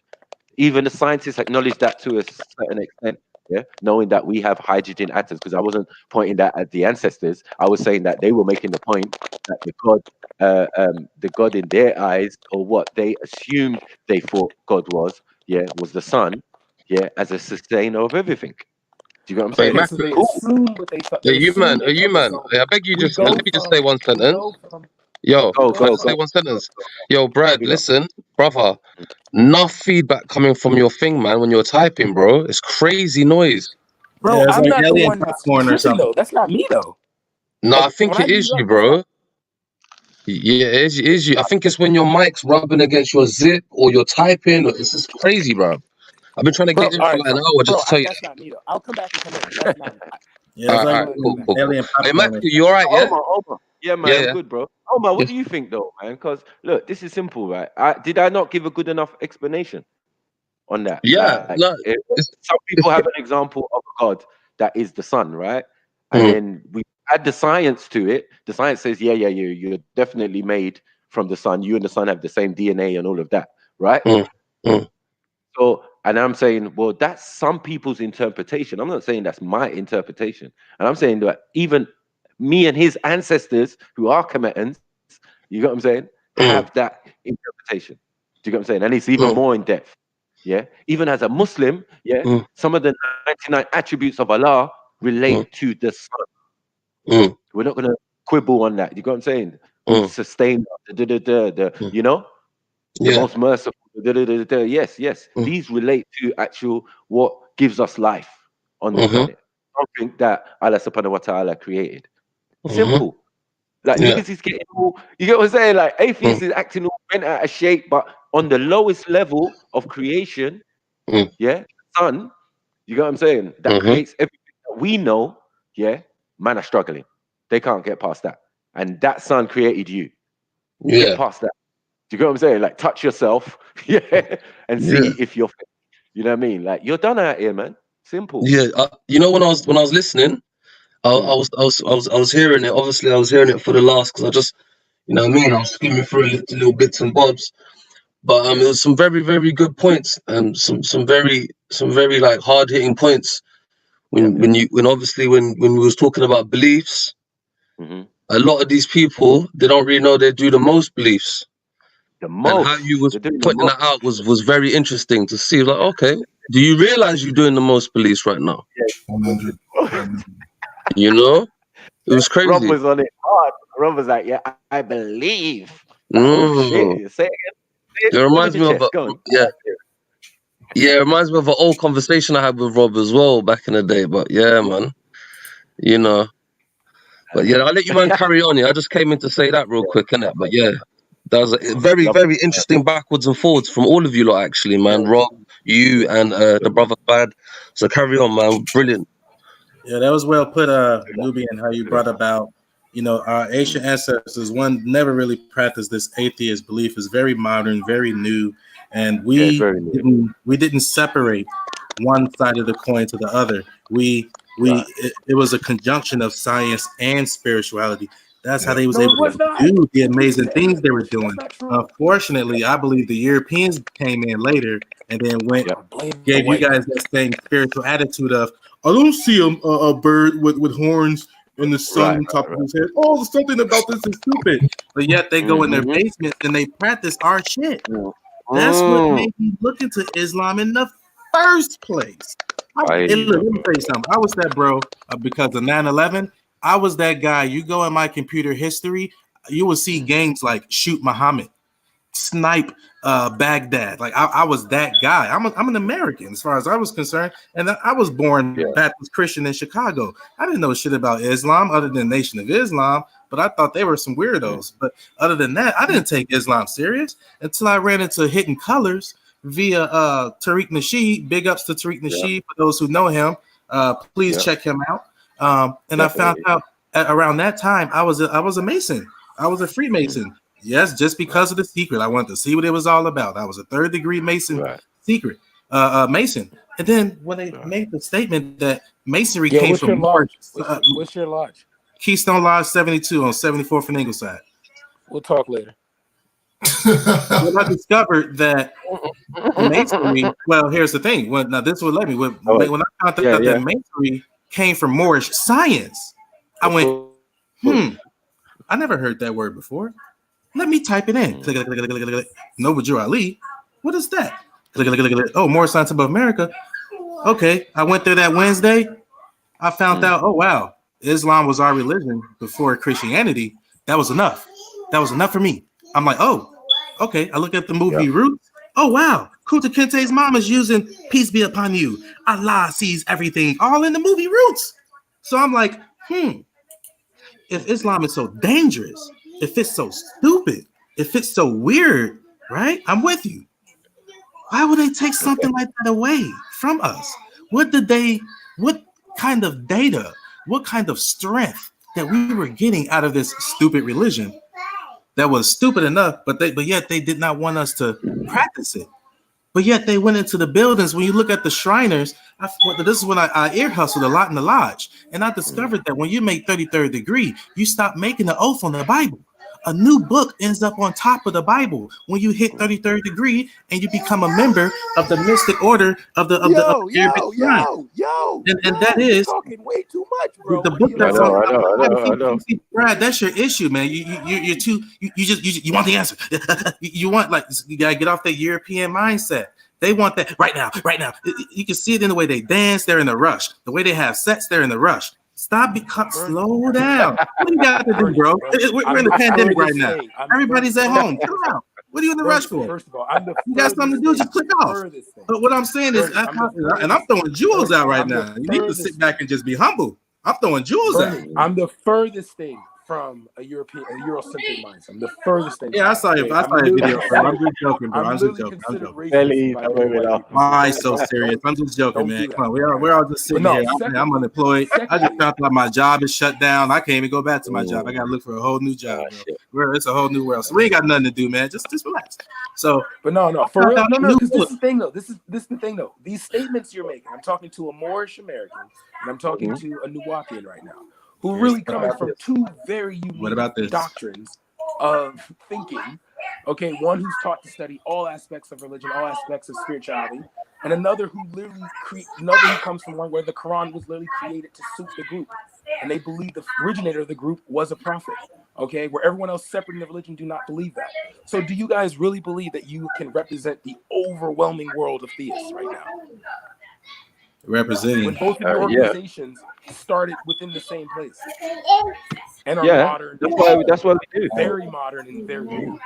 Even the scientists acknowledge that to a certain extent. Yeah, knowing that we have hydrogen atoms, because I wasn't pointing that at the ancestors. I was saying that they were making the point that the God in their eyes, or what they assumed they thought God was the sun, as a sustainer of everything. Do you get what I'm saying? You man. I beg you, let me just say one sentence. Yo, say one sentence. Yo, Brad, listen, brother. Enough feedback coming from your thing, man. When you're typing, bro, it's crazy noise. Bro, I'm not the one that's though. That's not me though. No, I think it is you, bro. Yeah, it is you. I think it's when your mic's rubbing against your zip or you're typing. It's just crazy, bro. I've been trying to get in for like an hour just to tell you. That's not me though. I'll come back and come in. That's not me. Yeah, cool. Hey, Matthew, you all right? Yeah. Omar. Yeah, man, I'm good, bro. Omar, what do you think though, man? Because look, this is simple, right? Did I not give a good enough explanation on that? Yeah. Some people have an example of a God that is the sun, right? And then we add the science to it. The science says, you're definitely made from the sun. You and the sun have the same DNA and all of that, right? So, and I'm saying, well, that's some people's interpretation. I'm not saying that's my interpretation. And I'm saying that even me and his ancestors, who are Kemetans, you get what I'm saying, have that interpretation. Do you get what I'm saying? And it's even more in depth. Yeah. Even as a Muslim, some of the 99 attributes of Allah relate to the sun. We're not going to quibble on that. You get what I'm saying? Sustain you know, the most merciful. Yes. These relate to actual what gives us life on the planet. Something that Allah subhanahu wa ta'ala created. Simple. Like niggas is getting all, you get what I'm saying? Like atheists is acting all bent out of shape, but on the lowest level of creation, sun, you get what I'm saying? That creates everything that we know, man are struggling. They can't get past that. And that sun created you. Get past that. Do you get what I'm saying? Like touch yourself, and see if you're fit. You know what I mean? Like you're done out here, man. Simple. Yeah. You know, when I was listening, I was hearing it. Obviously, I was hearing it for the last, because I just, you know what I mean, I was skimming through little bits and bobs. But it was some very, very good points, and some very like hard hitting points. When we was talking about beliefs, a lot of these people, they don't really know they do the most beliefs. The most. And how you was putting that out was very interesting to see. Like, okay, do you realize you're doing the most beliefs right now? 100. You know, it was crazy. Rob was on it hard. Rob was like, "Yeah, I believe." Oh shit! Say it again. It reminds me of it reminds me of an old conversation I had with Rob as well back in the day. But yeah, man, you know. But yeah, I'll let you man carry on. Yeah, I just came in to say that real quick, innit? But yeah, that was a very, very interesting backwards and forwards from all of you lot, actually, man. Rob, you, and the brother Bad. So carry on, man. Brilliant. Yeah, that was well put, Nubian, how you brought about, you know, our ancient ancestors. One never really practiced this atheist belief. It's very modern, very new, and we didn't separate one side of the coin to the other. It was a conjunction of science and spirituality. That's how they was able to do the amazing things they were doing. Unfortunately, I believe the Europeans came in later and then gave you guys that same spiritual attitude of, I don't see a bird with horns in the sun on top of his head. Oh, something about this is stupid. But yet they go in their basements and they practice our shit. That's what made me look into Islam in the first place. Let me tell you something. I was that bro because of 9/11. I was that guy. You go in my computer history, you will see games like Shoot Muhammad, Snipe Baghdad. Like I was that guy. I'm an American as far as I was concerned, and I was born Baptist Christian in Chicago. I didn't know shit about Islam other than Nation of Islam, but I thought they were some weirdos. But other than that, I didn't take Islam serious until I ran into Hidden Colors via Tariq Nasheed. Big ups to Tariq Nasheed for those who know him. Please check him out. And I found out around that time I was a Mason. I was a Freemason. Yes, just because of the secret. I wanted to see what it was all about. I was a 3rd degree Mason secret Mason. And then when they made the statement that Masonry came from what's your lodge? Keystone Lodge 72 on 74th and Ingleside. We'll talk later. When I discovered that Masonry, well, here's the thing. This would let me. When I found out that Masonry came from Moorish science, I went, I never heard that word before. Let me type it in. Noble Ali. What is that? Oh, Moorish science of America. Okay, I went there that Wednesday. I found out, oh wow, Islam was our religion before Christianity. That was enough. That was enough for me. I'm like, oh, okay. I look at the movie Roots. Oh wow, Kunta Kinte's mom is using "Peace be upon you." Allah sees everything, all in the movie Roots. So I'm like, if Islam is so dangerous, if it's so stupid, if it's so weird, right? I'm with you. Why would they take something like that away from us? What kind of data, what kind of strength that we were getting out of this stupid religion that was stupid enough, but yet they did not want us to practice it. But yet they went into the buildings. When you look at the Shriners, this is when I ear hustled a lot in the lodge, and I discovered that when you make 33rd degree, you stop making the oath on the Bible. A new book ends up on top of the Bible when you hit 33rd degree and you become a member of the mystic order of the and that is talking way too much, bro. The book that's I know. Brad, that's your issue, man. You're too you want the answer. You want, like, you gotta get off that European mindset. They want that right now. You can see it in the way they dance. They're in a rush. The way they have sex, they're in a rush. Slow down. What do you got to do, bro? We're in the pandemic right now. Everybody's at home. Chill out. What are you in the rush for? First of all, you got something to do, just click off. But what I'm saying is, and I'm throwing jewels out right now. You need to sit back and just be humble. I'm throwing jewels out. I'm the furthest thing from a Eurocentric mindset. I'm the furthest thing. Yeah, I saw your video. I'm just joking, bro. I'm just joking. Why so serious? I'm just joking, man. Come on, we're all just sitting here. I'm unemployed. I just found out my job is shut down. I can't even go back to my job. I gotta look for a whole new job. It's a whole new world. So we ain't got nothing to do, man. Just relax. So, but no, for real, no. Because this is the thing, though. This is the thing, though. These statements you're making. I'm talking to a Moorish American, and I'm talking to a Nuwapian right now, who really coming from two very unique doctrines of thinking. Okay, one who's taught to study all aspects of religion, all aspects of spirituality, and another who literally another who comes from one where the Quran was literally created to suit the group. and they believe the originator of the group was a prophet. Okay, where everyone else separate in the religion do not believe that. So do you guys really believe that you can represent the overwhelming world of theists right now? Representing. When both of your organizations started within the same place and are modern. That's what we do. Very modern and very new.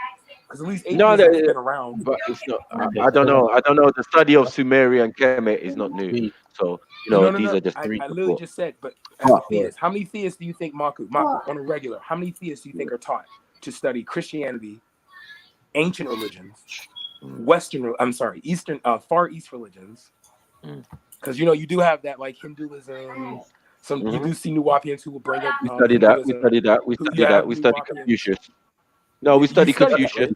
Because at least No, atheism has been around. but it's not. I don't know. I don't know. The study of Sumerian Kemet is not new. So these are just three. I literally just said, but as a theist, how many theists do you think, Marco, on a regular, how many theists do you think are taught to study Christianity, ancient religions, Eastern, Far East religions? Because you do have that like Hinduism. You do see New Wapians who will bring up. We study that. We study that. We study that. We study Confucius. No, we study Confucius.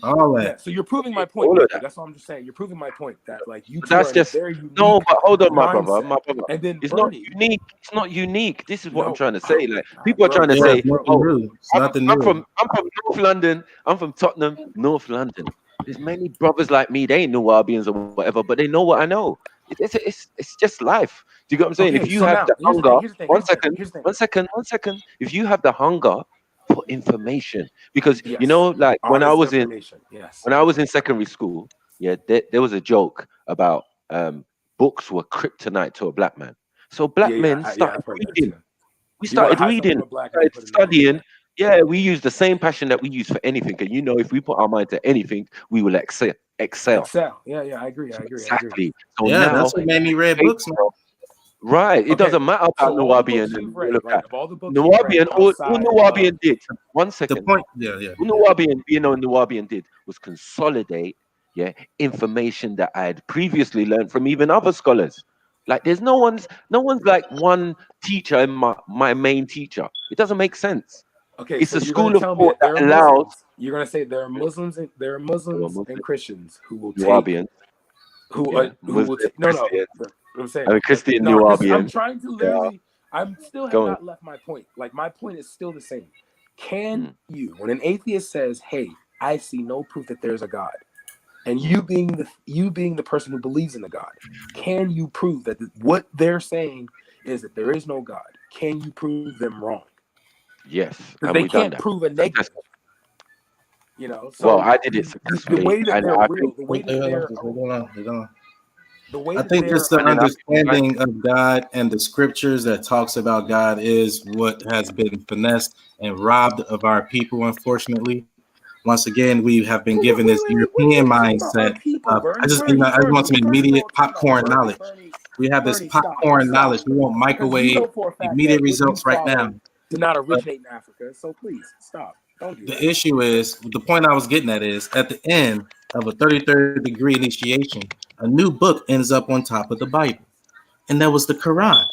All that. Yeah, so you're proving my point. That's all I'm just saying. You're proving my point that like you. That's just very unique. No, but hold on, my brother. And then it's not unique. It's not unique. This is what I'm trying to say. Like people are trying to say, I'm from North London. I'm from Tottenham, North London. There's many brothers like me. They ain't Nubians or whatever, but they know what I know. It's just life. Do you get what I'm saying? Okay, if you have the hunger, one second. If you have the hunger for information, because like when I was in secondary school, there was a joke about books were kryptonite to a black man. So black men started reading. We started reading, started studying. Yeah, we use the same passion that we use for anything. And if we put our mind to anything, we will excel. Yeah, I agree. Exactly. So now, that's what made me read books, man. Right. It doesn't matter about Nubian. Nubian, all Nubian did. 1 second. The point, all Nubian did was consolidate information that I had previously learned from even other scholars. Like there's no one's like one teacher and my main teacher. It doesn't make sense. Okay, it's so a school of thought that allows. Muslims. You're gonna say there are Muslims and Christians who will take Nubian. Who will take I'm saying Christian Nubian. I'm trying to literally. I'm still have not left my point. Like my point is still the same. Can you, when an atheist says, "Hey, I see no proof that there's a God," and you being the person who believes in the God, can you prove that what they're saying is that there is no God? Can you prove them wrong? Yes, they can't prove a negative. So well, I did it successfully. The way that they're real, the way that they're I think just the understanding of God and the scriptures that talks about God is what has been finessed and robbed of our people, unfortunately. Once again, we have been given this European mindset. I just want some immediate popcorn knowledge. We have this popcorn knowledge. We want microwave immediate results right now. Did not originate in Africa, so please stop. Don't do that. The issue is, the point I was getting at is, at the end of a 33rd degree initiation, a new book ends up on top of the Bible, and that was the Quran.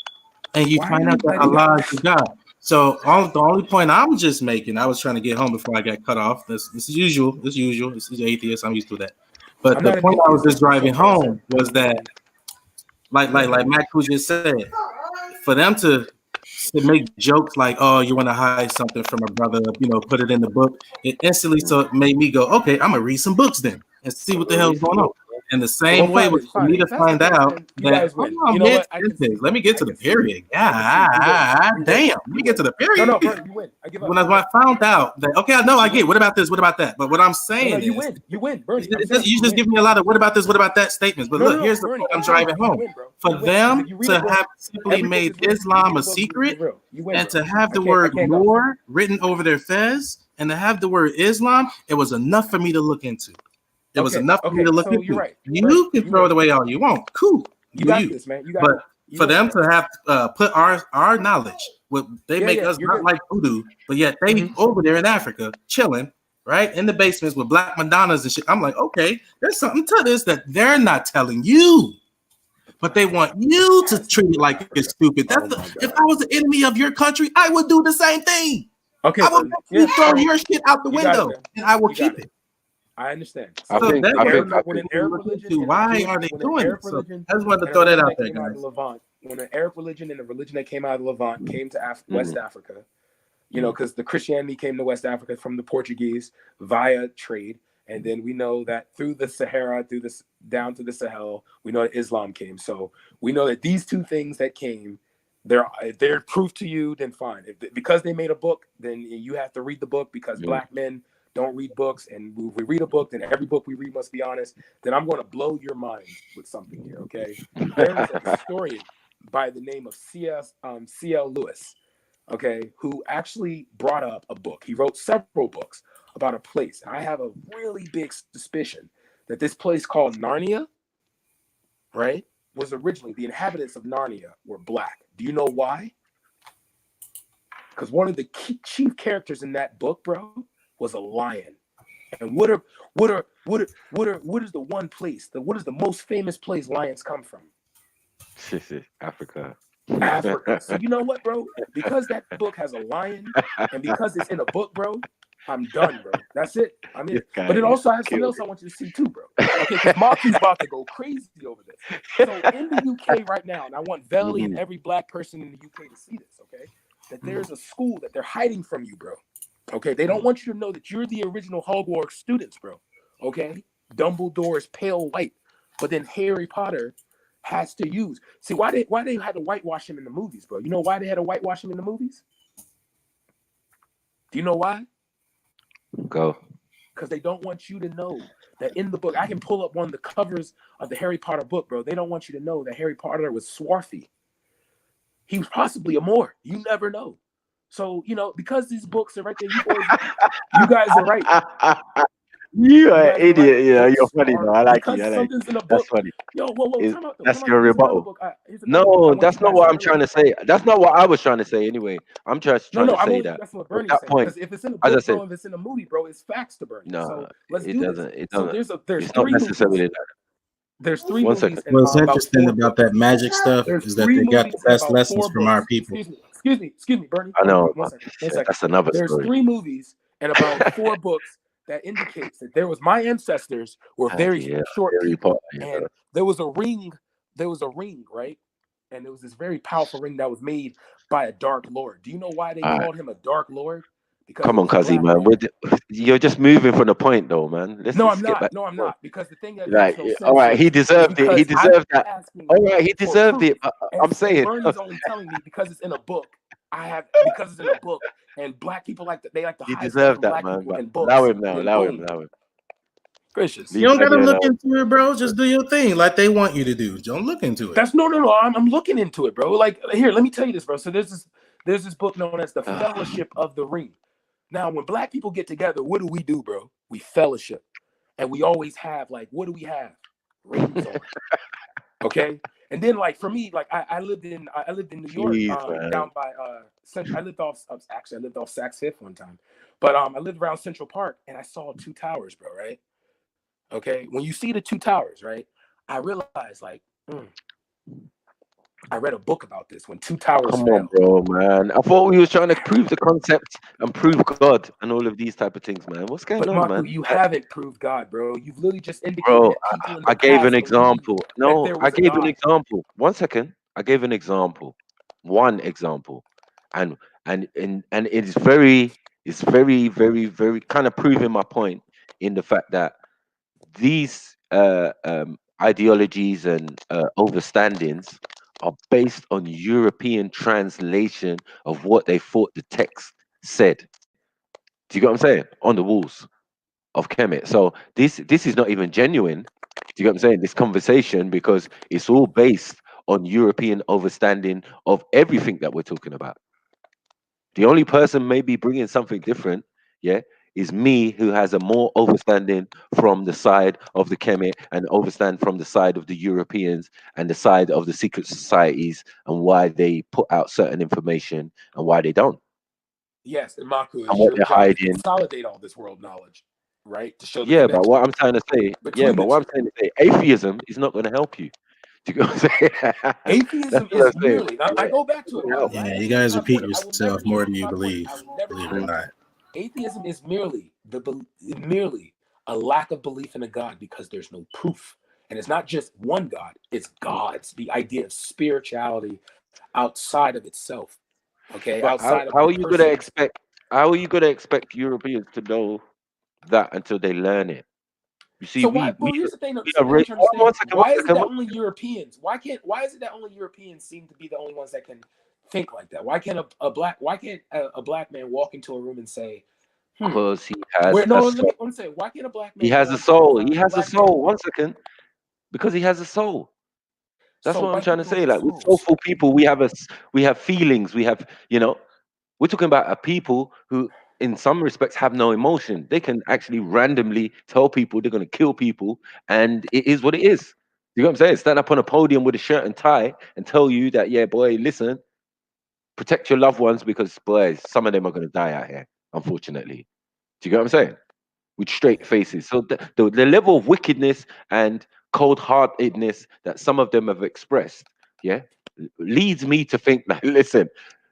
And you find out that Allah is God. So the only point I'm just making, I was trying to get home before I got cut off. This is usual. This is atheist. I'm used to that. But the point I was just driving home was that, like Matt Koo just said, for them to make jokes like, "Oh, you want to hide something from a brother, put it in the book," it instantly made me go, "Okay, I'm gonna read some books then and see what the hell's going on." And the same way was for me to find out that, let me get to the period. Damn, let me get to the period. No, bro, you win. I give up. When I found out that, okay, I know, I get, what about this? What about that? But what I'm saying is, you win, Bernie. You just give me a lot of what about this? What about that statements. But look, here's the point I'm driving home. For them to have simply made Islam a secret and to have the word war written over their fez and to have the word Islam, it was enough for me to look into. It was enough for me to look into. You're right. You can throw it away all you want. Cool. You got this, man. But for them to have put our knowledge, they make us not like voodoo, but yet they over there in Africa chilling, right, in the basements with black Madonnas and shit. I'm like, okay, there's something to this that they're not telling you, but they want you to treat it like it's stupid. If I was the enemy of your country, I would do the same thing. Okay, I would throw your shit out the window, and I will keep it. I understand. Why are they doing it? So I just wanted to throw that out there, guys. When an Arab religion and a religion that came out of Levant came to West Africa, because the Christianity came to West Africa from the Portuguese via trade, and then we know that through the Sahara, down to the Sahel, we know that Islam came. So we know that these two things that came they're proof to you, then fine. Because they made a book, then you have to read the book because black men don't read books, and if we read a book, then every book we read must be honest. Then I'm going to blow your mind with something here, okay? There is a historian by the name of C.L. Lewis, okay, who actually brought up a book. He wrote several books about a place. I have a really big suspicion that this place called Narnia, right, was originally, the inhabitants of Narnia were black. Do you know why? Because one of the chief characters in that book, bro, was a lion. And what is the one place? What is the most famous place lions come from? Africa. Africa. So you know what, bro? Because that book has a lion, and because it's in a book, bro, I'm done, bro. That's it. I'm in. But it also has something else I want you to see too, bro. Okay, because Marky's about to go crazy over this. So in the UK right now, and I want Veli and every black person in the UK to see this, okay? That there's a school that they're hiding from you, bro. Okay, they don't want you to know that you're the original Hogwarts students, bro. Okay, Dumbledore is pale white, but then Harry Potter has to use. See why they had to whitewash him in the movies, bro? You know why they had to whitewash him in the movies? Do you know why? Go. Because they don't want you to know that in the book. I can pull up one of the covers of the Harry Potter book, bro. They don't want you to know that Harry Potter was swarthy. He was possibly a Moor. You never know. So, you know, because these books are right there, you guys are right. You are an idiot. Right. Yeah, you're funny, though. I like you. Something's in a book. That's funny. Yo, whoa, that's your rebuttal. No, that's not what I'm trying to say. That's not what I was trying to say anyway. I'm just trying to say that. That's what Bernie's saying. Because if it's in a book, bro, if it's in a movie, bro, it's facts to Bernie. No, so let's do this. It doesn't. So there's three movies. There's three movies. What's interesting about that magic stuff is that they got the best lessons from our people. Excuse me, Bernie. I know. One second. That's another story. There's 3 movies and about 4 books that indicates that there was my ancestors were very short people, and there was a ring, right? And there was this very powerful ring that was made by a Dark Lord. Do you know why they called him a Dark Lord? Because come on, Kazi, man. You're just moving from the point, though, man. I'm not. Because the thing that makes no sense. All right, he deserved it. He deserved that. All right, he deserved it. I'm saying. Bernie's only telling me because it's in a book. Because it's in a book, and black people like to hide. He deserved that, man. Allow him now. Allow him. Gracious. You don't gotta look into it, bro. Just do your thing, like they want you to do. Don't look into it. That's no. I'm looking into it, bro. Like here, let me tell you this, bro. So there's this book known as the Fellowship of the Ring. Now, when black people get together, what do, bro? We fellowship, and we always have what do we have? Rings on. Okay, and then for me, I lived in New York, down by Central. I lived off Saks Fifth one time, but I lived around Central Park, and I saw 2 towers, bro. Right? Okay, when you see the 2 towers, right? I realized I read a book about this when 2 towers Come fell. on, bro, man. I thought we were trying to prove the concept and prove God and all of these type of things, man. What's going on, Marco, man? You haven't proved God, bro. You've literally just indicated. Bro, I gave an example. No, I gave an example. 1 second. I gave an example. One example, and it's very, very, very kind of proving my point in the fact that these ideologies and overstandings are based on European translation of what they thought the text said. Do you get what I'm saying? On the walls of Kemet. So this is not even genuine. Do you get what I'm saying? This conversation, because it's all based on European overstanding of everything that we're talking about. The only person maybe bringing something different, is me, who has a more overstanding from the side of the Kemet and overstand from the side of the Europeans and the side of the secret societies and why they put out certain information and why they don't. Yes, and Maku, and what they're hiding. Consolidate all this world knowledge, right? To show. But what I'm trying to say, atheism is not going to help you. Do you know what I'm saying? Atheism is merely. I go back to it. Yeah, you guys repeat yourself more than you believe. Believe it or not. Atheism is merely a lack of belief in a God because there's no proof. And it's not just one God, it's gods, the idea of spirituality outside of itself. Okay. Outside how are you gonna expect Europeans to know that until they learn it? You see, here's the thing. Why is it that only Europeans? Why is it that only Europeans seem to be the only ones that can think like that? Why can't a black man walk into a room and say, because he has wait, no, a let soul. me, I'm saying, why can't a black man He has go a into soul. a He has a black soul. 1 second. Because he has a soul. That's So what I'm white trying to people say. have Like, we're souls. soulful people. We have feelings. We have, we're talking about a people who, in some respects, have no emotion. They can actually randomly tell people they're going to kill people, and it is what it is. You know what I'm saying? Stand up on a podium with a shirt and tie and tell you that, yeah, boy, listen, protect your loved ones because, boy, some of them are going to die out here, unfortunately. Do you get what I'm saying? With straight faces. So the level of wickedness and cold-heartedness that some of them have expressed, yeah, leads me to think that, listen,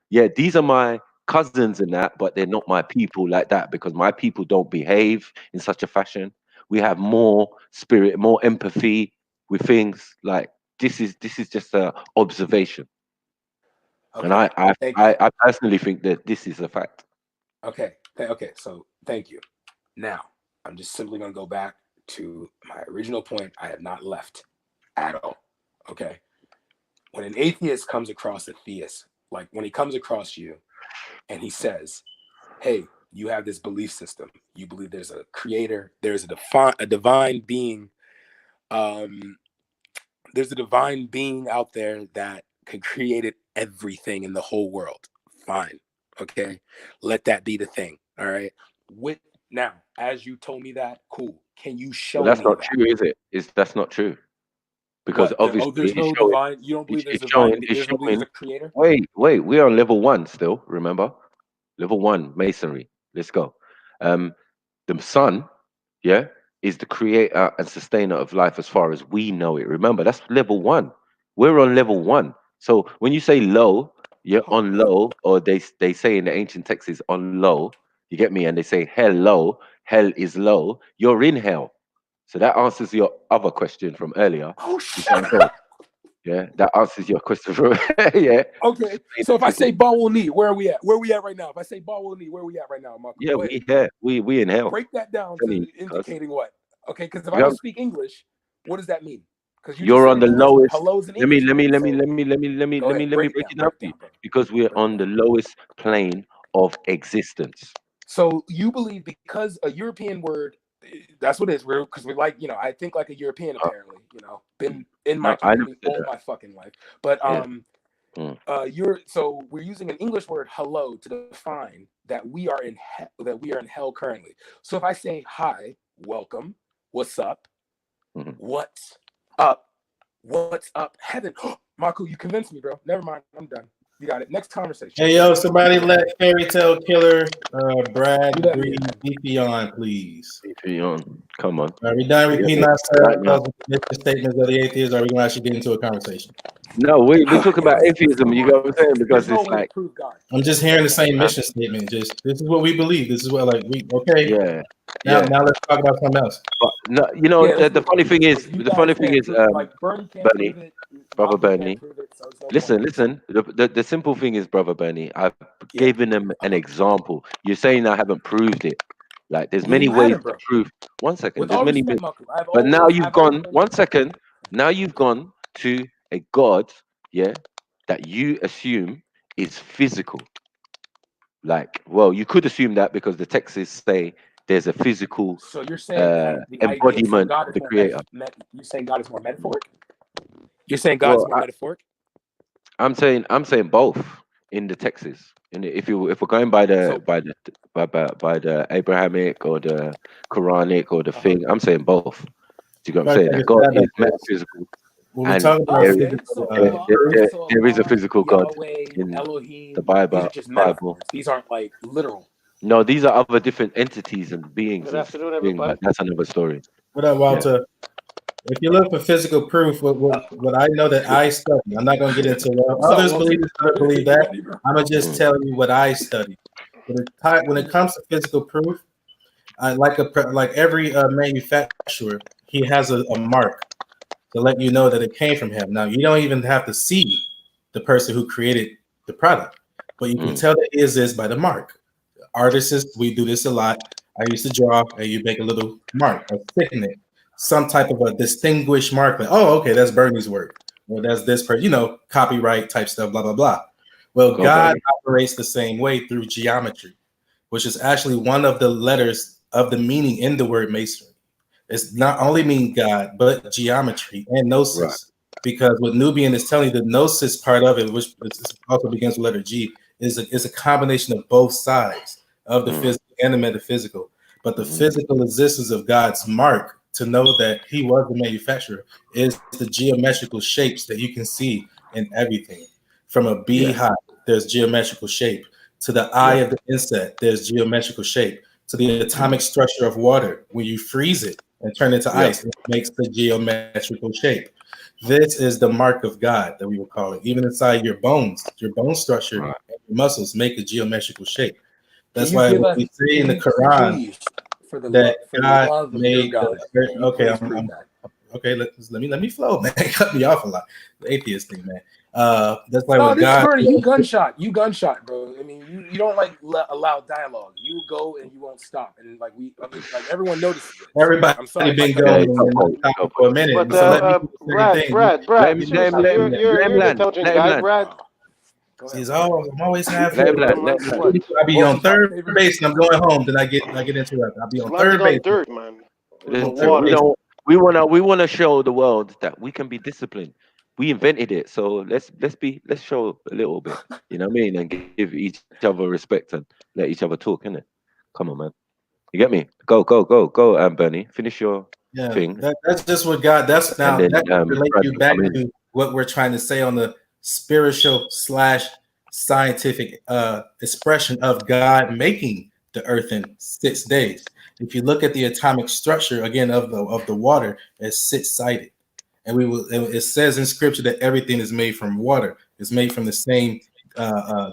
yeah, these are my cousins and that, but they're not my people like that, because my people don't behave in such a fashion. We have more spirit, more empathy with things. Like, this is just a observation. Okay. And I personally think that this is a fact. Okay. So thank you. Now, I'm just simply going to go back to my original point. I have not left at all. Okay. When an atheist comes across a theist, like when he comes across you and he says, hey, you have this belief system. You believe there's a creator, there's a divine being. There's a divine being out there that can create everything in the whole world. Fine. Okay. Let that be the thing. All right. Now, as you told me that, cool. Can you show But that's me not that? true, is it? That's not true. Because obviously, there's no divine. You don't believe there's divine. There's no belief there's a creator. Wait, we're on level 1 still. Remember, level 1 masonry. Let's go. The sun, yeah, is the creator and sustainer of life as far as we know it. Remember, that's level 1. We're on level 1. So when you say low, you're on low, or they say in the ancient texts is on low. You get me? And they say hello, hell is low. You're in hell. So that answers your other question from earlier. Oh shit! Yeah, that answers your question from yeah. Okay, so if I say Bawul Ni, where are we at? Where are we at right now? If I say Bawul Ni, where are we at right now, Marco? Yeah, we here. We in hell. Break that down to indicating what? Okay, because if I You don't have- speak English, what does that mean? Because You're on the lowest. Hello's in Let me English. break it down for you, because we're on the lowest plane of existence. So you believe because a European word, that's what it is. Because we like, I think like a European apparently. Been in my community all my fucking life. But so we're using an English word hello to define that we are in hell currently. So if I say hi, welcome, what's up, what's up, heaven, Marco, you convinced me, bro. Never mind, I'm done. You got it. Next conversation. Hey, yo, somebody let Fairy Tale Killer Brad breathe DP on, please. DP on. Come on. Are we done repeating ourselves with the statements of the atheists, or are we going to actually get into a conversation? No, we're talking about atheism. You know what I'm saying? Because it's like I'm just hearing the same mission statement. Just this is what we believe. This is what okay. Yeah. Now let's talk about something else. But no, the funny thing is, Bernie, brother Bernie. Listen. The simple thing is, brother Bernie, I've given them an example. You're saying I haven't proved it. Like, there's many ways to prove. 1 second. There's many. But now you've gone. 1 second. Now you've gone to a God, yeah, that you assume is physical. Like, well, you could assume that because the texts say there's a physical so you're saying embodiment of the creator. You're saying God is more metaphoric? You're saying God's more metaphoric? I'm saying both in the texts. If we're going by the Abrahamic or the Quranic or the thing, I'm saying both. Do you get what I'm saying? That God is metaphysical. And there is a physical God in the Bible. These aren't like literal. No, these are other different entities and beings. Good afternoon, everybody. That's another story. What up, Walter? Yeah. If you look for physical proof, what I know that I study, I'm not going to get into others believe that. I'm going to just tell you what I study. When it comes to physical proof, like every manufacturer, he has a mark to let you know that it came from him. Now, you don't even have to see the person who created the product, but you can tell that it is this by the mark. Artists, we do this a lot. I used to draw, and you make a little mark, a signet, some type of a distinguished mark. Like, oh, okay, that's Bernie's work, or that's this person, copyright type stuff, blah blah blah. Well, God operates the same way through geometry, which is actually one of the letters of the meaning in the word masonry. It's not only mean God, but geometry and gnosis. Right. Because what Nubian is telling you, the gnosis part of it, which also begins with letter G, is a combination of both sides of the physical and the metaphysical. But the physical existence of God's mark, to know that he was the manufacturer, is the geometrical shapes that you can see in everything. From a beehive, there's geometrical shape. To the eye of the insect, there's geometrical shape. To the atomic structure of water, when you freeze it and turn it into ice, it makes the geometrical shape. This is the mark of God that we would call it. Even inside your bone structure and your muscles make a geometrical shape. That's why we say in the Quran that God made. Okay, okay. Let me flow, man. Cut me off a lot. The atheist thing, man. That's why when God. You gunshot, bro. I mean, you don't like allow dialogue. You go and you won't stop, and like everyone notices it. Everybody been going for a minute. But Brad, you're an intelligent guy, Brad. I'm always happy. I'll be on third base and I'm going home. Then I get interrupted. I'll be on third base. Dirt, man. We wanna show the world that we can be disciplined. We invented it, so let's show a little bit. You know what I mean? And give each other respect and let each other talk, innit? Come on, man. You get me? Go, Bernie. Finish your thing. That's just what God. That's now then, that relate you back to what we're trying to say on the spiritual / scientific expression of God making the earth in 6 days. If you look at the atomic structure again of the water, it's 6-sided, and it says in scripture that everything is made from water. It's made from the same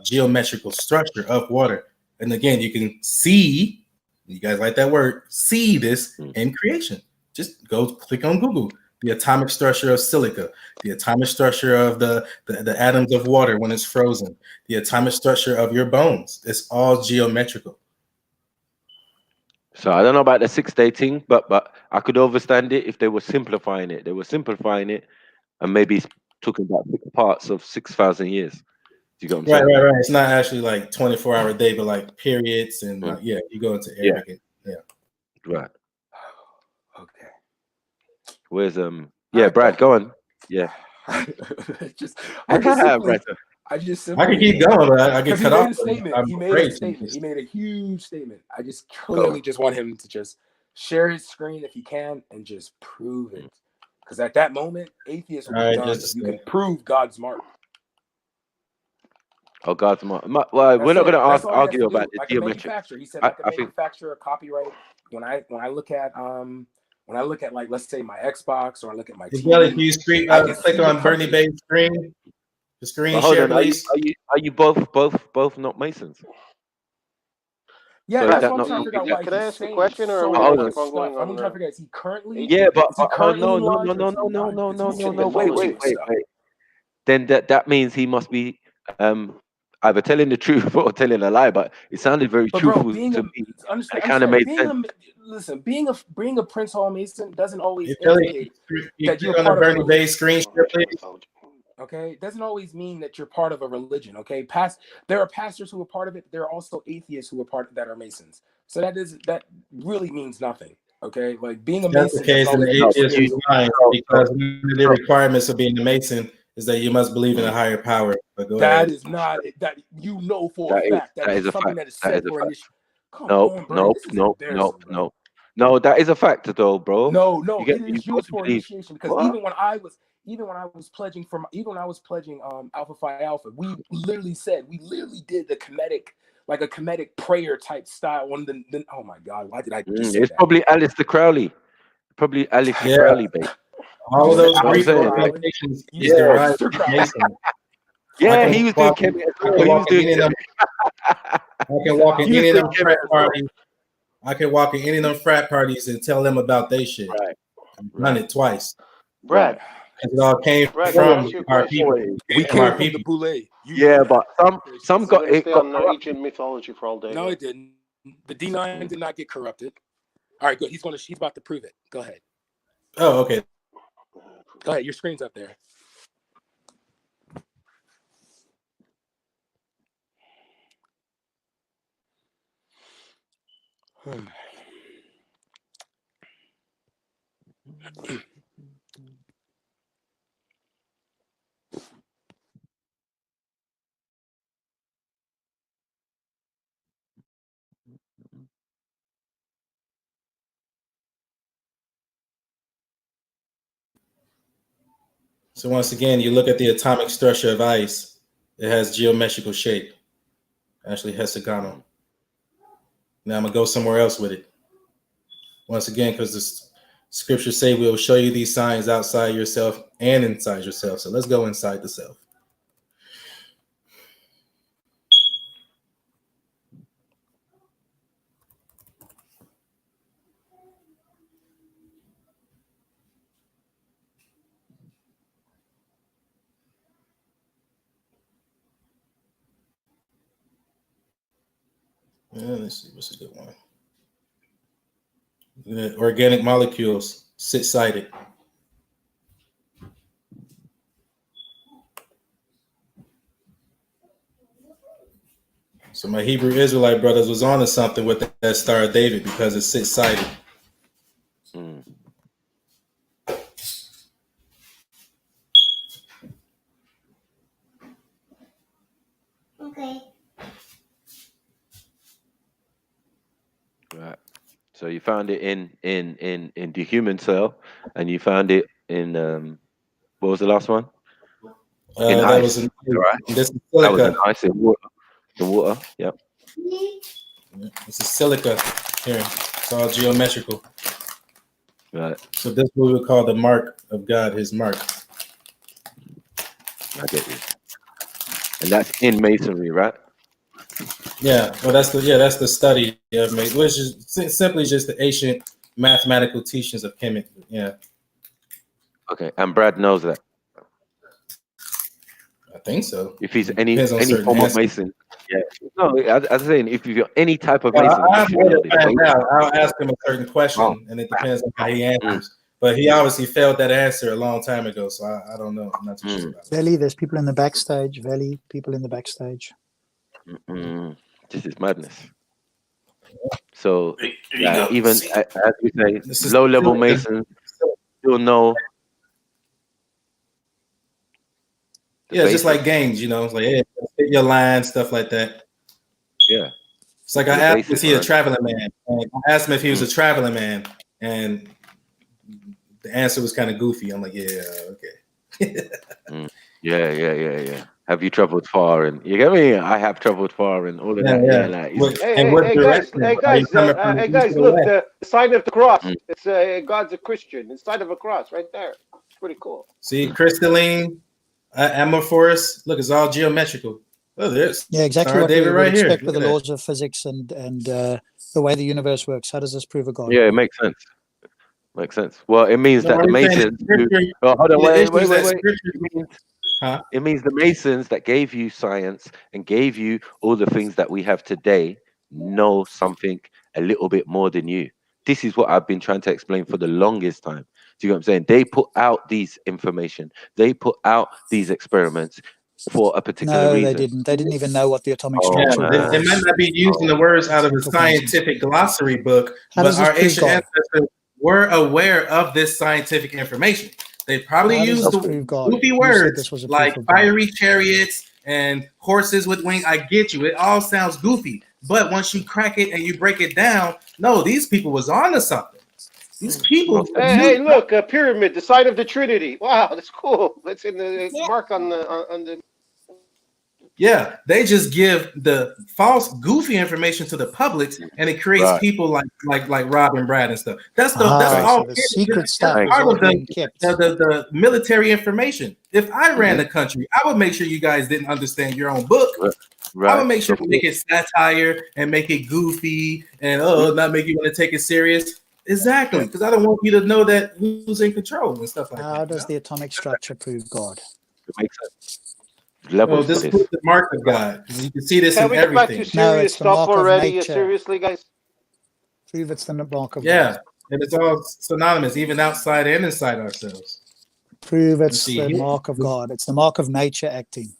geometrical structure of water. And again, you can see, you guys like that word, see this in creation. Just go click on Google. The atomic structure of silica, the atomic structure of the atoms of water when it's frozen, the atomic structure of your bones. It's all geometrical. So I don't know about the 6-day thing, but I could understand it if they were simplifying it. They were simplifying it and maybe talking about 6 parts of 6,000 years. Do you get what I'm saying? Right. It's not actually like 24-hour day, but like periods and you go into arrogant. Yeah. Right. Okay. Where's Brad, go on. Yeah. I can keep going, but I get cut off. He made a statement. He made a huge statement. I just clearly just want him to just share his screen if he can and just prove it. Because at that moment, atheists will be done if you can prove God's mark. Oh, God's mark. Well, we're not going to argue about the geometric. He said like a manufacturer, a copyright. When I look at like, let's say my Xbox, or I look at my TV, I can click on Bernie Bay's screen. The screen share, please. Are you both not Masons? Yeah, so that's what I'm trying to figure out. Can I ask a question, or I'm trying to figure out, is he currently? Yeah, but no. Wait. Then that means he must be either telling the truth or telling a lie. But it sounded very truthful to me. It kind of made sense. Listen, being a Prince Hall Mason doesn't always indicate that you're on the Bernie Bay screen share, please. Okay, it doesn't always mean that you're part of a religion. Okay, there are pastors who are part of it. There are also atheists who are that are Masons. So that really means nothing. Okay, like being a Mason. That's the case, and the atheist is lying because the requirements of being a Mason is that you must believe in a higher power. But that is not that for a fact. That is something that is set for initiation. No, that is a fact though, bro. No, it is used for initiation because even when I was pledging Alpha Phi Alpha, we literally did the Kemetic prayer type style on the oh my god, why did I just say it's that? Probably Aleister Crowley. Probably Aleister Crowley, babe. All of those Greek organizations is derived from Mason. Yeah, he was doing Kemet. I can walk in any of them frat parties. I can walk in any of them frat parties and tell them about their shit. Right. I've done it twice. Brad. It all came from our people. We came from the Boule. Yeah, but some got it. Got ancient mythology for all day. No, it didn't. The D9 did not get corrupted. All right, good. He's about to prove it. Go ahead. Oh, okay. Go ahead. Your screen's up there. So once again, you look at the atomic structure of ice, it has geometrical shape, actually hexagonal. Now I'm gonna go somewhere else with it. Once again, because the scriptures say we will show you these signs outside yourself and inside yourself. So let's go inside the self. Let's see, what's a good one? The organic molecules, six-sided. So my Hebrew Israelite brothers was onto something with that Star of David because it's six-sided. Okay. Right. So you found it in the human cell, and you found it in what was the last one? In That ice. was in, Right. this is That was silica. in ice, in water. The water. Yep. This is silica here. It's all geometrical. Right. So this is what we would call the mark of God, his mark. I get you. And that's in masonry, right? Yeah, well, that's the study of Mason, which is simply just the ancient mathematical teachings of Kemet. Yeah, Okay. And Brad knows that. I think so. If he's any Depends on certain form of answers. mason. Yeah. No, as I'm saying, if you're any type of Well, mason, I'll you should know this. find out. I'll ask him a certain question, and it depends on how he answers. But he obviously failed that answer a long time ago, so I don't know. I'm not too sure about it. Valley, there's people in the backstage. Valley, people in the backstage. This is madness. So even as we say, low-level masons still know. Yeah, it's just like games, you know. It's like, hey, fit your line, stuff like that. Yeah. It's like I asked him, is he a traveling man? And I asked him if he was a traveling man, and the answer was kind of goofy. I'm like, yeah, okay. Yeah. Have you traveled far? And you get me? I have traveled far, and all of that. Yeah, like, Hey guys! Look, the sign of the cross. It's God's a Christian. The sign of a cross, right there. It's pretty cool. See, crystalline, amorphous. Look, it's all geometrical. Oh, there's exactly what David we would right here. expect with Look the at laws of physics and the way the universe works. How does this prove a God? Yeah, it makes sense. Makes sense. Well, it means that the Masons. Hold on, wait. It means the Masons that gave you science and gave you all the things that we have today know something a little bit more than you. This is what I've been trying to explain for the longest time. Do you know what I'm saying? They put out these information. They put out these experiments for a particular reason. No, they didn't. They didn't even know what the atomic structure was. They might not be using the words out of a scientific glossary book, but our ancient ancestors were aware of this scientific information. They probably used the goofy words like fiery chariots and horses with wings. I get you. It all sounds goofy. But once you crack it and you break it down, no, these people was onto something. These people. Hey, look, a pyramid, the sign of the Trinity. Wow, that's cool. That's in the mark on the. Yeah, they just give the false, goofy information to the public, and it creates people like Rob and Brad and stuff. That's all the secret stuff. That's part of the military information. If I ran the country, I would make sure you guys didn't understand your own book. I would make sure to make it satire and make it goofy and not make you want to take it serious. Exactly, because I don't want you to know that who's in control and stuff like that. How does the atomic structure prove God? It makes sense. This is the mark of God. You can see this in everything. Back to serious stuff already. Seriously, guys. Prove it's the mark of God. Yeah, and it's all synonymous, even outside and inside ourselves. Prove it's the mark of God. It's the mark of nature acting.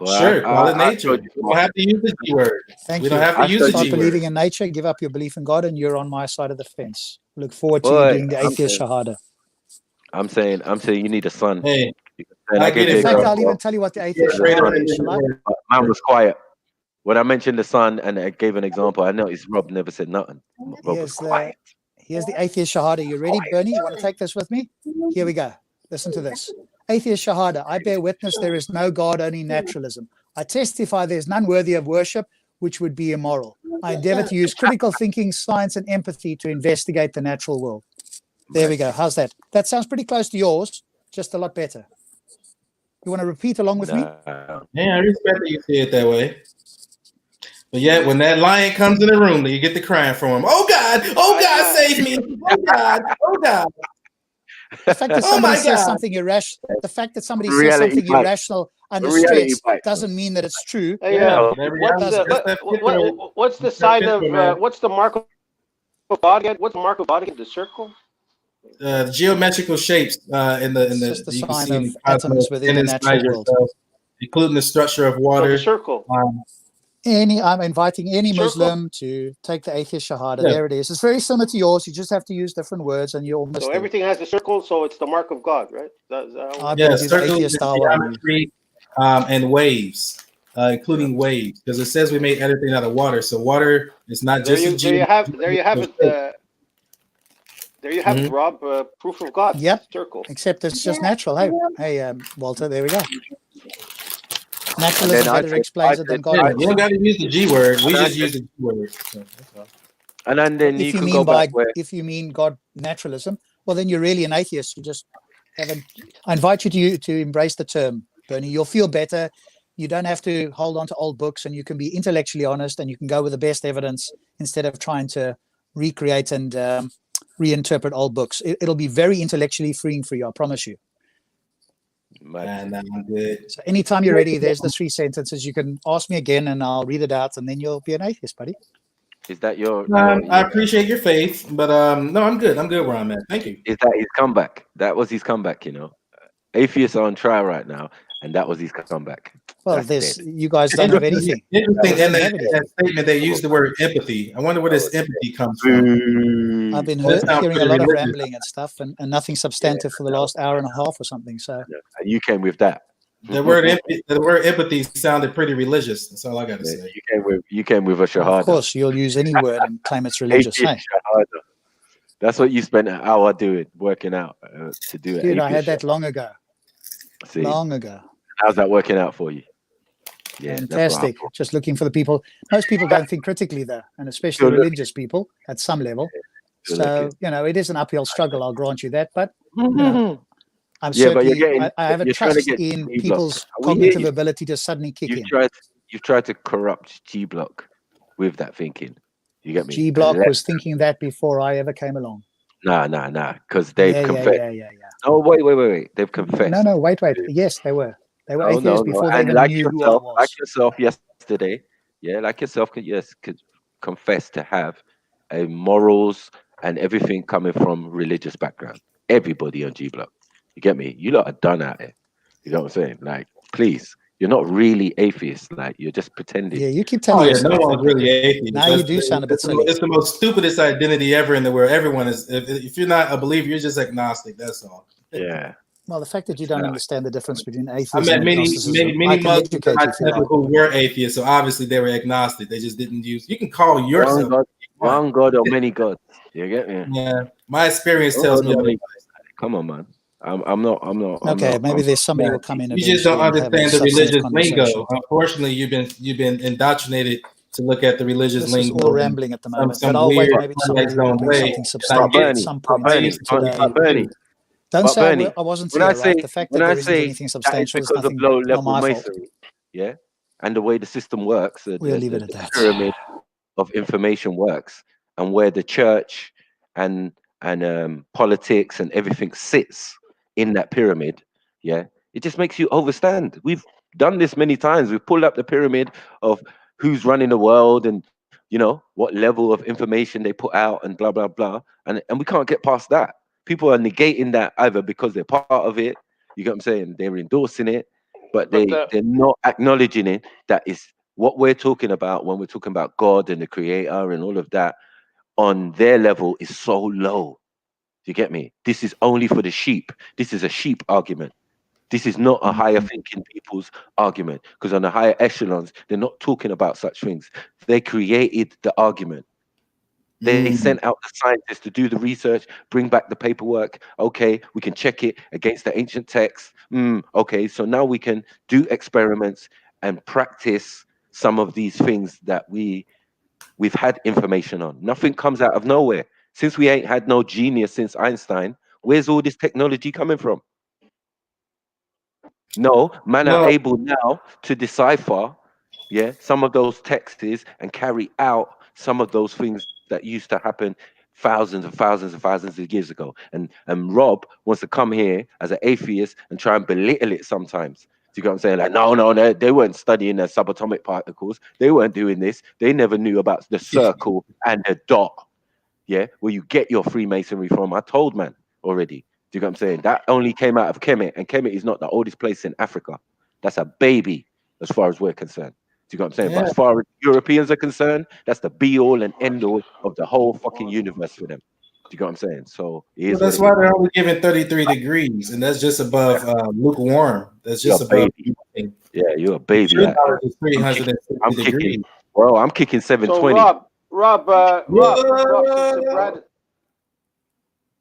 Sure, call it nature. You don't have to use the G word. Thank We you. don't have to use the Start G believing word. in nature, give up your belief in God, and you're on my side of the fence. Look forward to you Boy, doing the atheist shahada. I'm saying you need a son. Hey, And I I gave get you In it, fact, bro. I'll even tell you what the You're atheist afraid of shahada is, shall I? But man was quiet. When I mentioned the son and I gave an example, I noticed Rob never said nothing. Rob was quiet. Here's the atheist shahada. You ready, Bernie? You want to take this with me? Here we go. Listen to this. Atheist shahada. I bear witness there is no God, only naturalism. I testify there is none worthy of worship, which would be immoral. I endeavor to use critical thinking, science, and empathy to investigate the natural world. There we go. How's that? That sounds pretty close to yours, just a lot better. You want to repeat along with me? Yeah, I respect that you see it that way. But yet, when that lion comes in the room, you get the crying for him. Oh God, save me! Oh God. The fact that somebody says something irrational, the fact that somebody says something irrational under stress doesn't mean that it's true. Hey, what's the sign of what's the mark of God again? What's the mark of God again? The circle? Geometrical shapes in the just the you can sign see in of the cosmos atoms within and the inside natural world. yourself, including the structure of water. So the circle. I'm inviting any Circle? Muslim to take the atheist shahada. Yeah. There it is. It's very similar to yours. You just have to use different words, and you'll miss So it. everything has a circle, so it's the mark of God, right? I Yeah, believe the circles, atheist dawah on you. geometry, and waves, including waves, because it says we made everything out of water. So water is not There just you, a there you have it. There you have it, Mhm. Rob. Proof of God. Yep. Circle. Except it's just natural. Hey, Walter. There we go. And Naturalism then I better said- explains I it than said- God. Yeah, does. you don't got to use the G word. We And I just use said- the G word. So that's all. And then If you you can mean go by back where if you mean God naturalism, well then you're really an atheist. You just haven't. I invite you to embrace the term, Bernie. You'll feel better. You don't have to hold on to old books, and you can be intellectually honest, and you can go with the best evidence instead of trying to recreate and reinterpret old books. It'll be very intellectually freeing for you. I promise you. And I'm good. So anytime you're ready, there's the 3 sentences. You can ask me again, and I'll read it out, and then you'll be an atheist, buddy. is that your I appreciate your faith, but no, I'm good. I'm good where I'm at. Thank you. is that his comeback? That was his comeback, Atheists are on trial right now, and that was his comeback. Well, That's dead. you guys don't have anything. Interesting. Don't In have anything. that statement, they used the word empathy. I wonder where this empathy comes from. I've been That sounds hearing a pretty lot of religious. rambling and stuff, and nothing substantive for the last hour and a half or something. So And you came with that. The word empathy sounded pretty religious. That's all I got to say. You came with a shahada. of course, you'll use any word and claim it's religious. Hey, Atheist shahada. That's what you spent an hour doing, working out to do it. dude, I had that long ago. See, Long ago. how's that working out for you? Yeah, that's what I Fantastic. thought. Just looking for the people. Most people don't think critically, though, and especially Good looking. religious people at some level. Good So, looking. it is an uphill struggle. I'll grant you that. But I'm Yeah, but certainly, you're getting. I have a You're trying to trust get in G-Block. people's We hear cognitive you. ability to suddenly kick in. You've tried to corrupt G Block with that thinking. You get me? G Block was thinking that before I ever came along. Nah, because they've Yeah. confessed. Oh, wait. They've confessed. No, wait. Yes, they were. They were No, atheists no. before they And even like knew who I yourself, was. like yourself yesterday, could confess to have a morals and everything coming from religious background. Everybody on G Block. You get me? You lot are done out here. You know what I'm saying? Like, please, you're not really atheists. Like, you're just pretending. Yeah, you keep telling yourself. No one's really atheist. Now you do sound a bit silly. It's the most stupidest identity ever in the world. Everyone is. If you're not a believer, you're just agnostic. That's all. Yeah. Well, the fact that you don't understand the difference between I atheism met and many agnosticism, I Muslims can educate you if you like. who were atheists, so obviously they were agnostic. They just didn't use. You can call yourself one God or many gods. You get me? Yeah, my experience tells me otherwise. Come on, man. I'm not. Okay, maybe there's somebody who will come in. You just don't eventually and have a understand the substantive religious conversation. lingo. Unfortunately, you've been indoctrinated to look at the religious This lingo. is all rambling at the moment, some but I'll wait. weird, Maybe somebody will bring something substantive at some point today. Don't say I wasn't here, right? The fact that there isn't anything substantial is because of nothing, low not level my fault. masonry, yeah, and the way the system works, We'll leave it at that. pyramid of information works, and where the church and politics and everything sits in that pyramid, yeah, it just makes you overstand. We've done this many times. We've pulled up the pyramid of who's running the world and what level of information they put out and blah blah blah, and we can't get past that. People are negating that either because they're part of it, you get what I'm saying, they're endorsing it, but they're not acknowledging it that it's What we're talking about when we're talking about God and the Creator and all of that, on their level is so low. Do you get me? This is only for the sheep. This is a sheep argument. This is not a higher thinking people's argument, because on the higher echelons, they're not talking about such things. They created the argument. They sent out the scientists to do the research, bring back the paperwork. Okay, we can check it against the ancient texts. Okay, so now we can do experiments and practice some of these things that we've had information on. Nothing comes out of nowhere. Since we ain't had no genius since Einstein, where's all this technology coming from? No, man are able now to decipher, some of those texts and carry out some of those things that used to happen thousands and thousands and thousands of years ago. And Rob wants to come here as an atheist and try and belittle it sometimes. Do you get what I'm saying? Like, no, they weren't studying the subatomic particles. They weren't doing this. They never knew about the circle and the dot. Yeah, where you get your Freemasonry from. I told man already. Do you get what I'm saying? That only came out of Kemet, and Kemet is not the oldest place in Africa. That's a baby as far as we're concerned. Do you get what I'm saying? But as far as Europeans are concerned, that's the be all and end all of the whole fucking universe for them. Do you get what I'm saying? So that's why they're only given 33 degrees, and that's just above lukewarm. That's just above. Yeah, you're a baby. I'm kicking. Bro, I'm kicking 720. So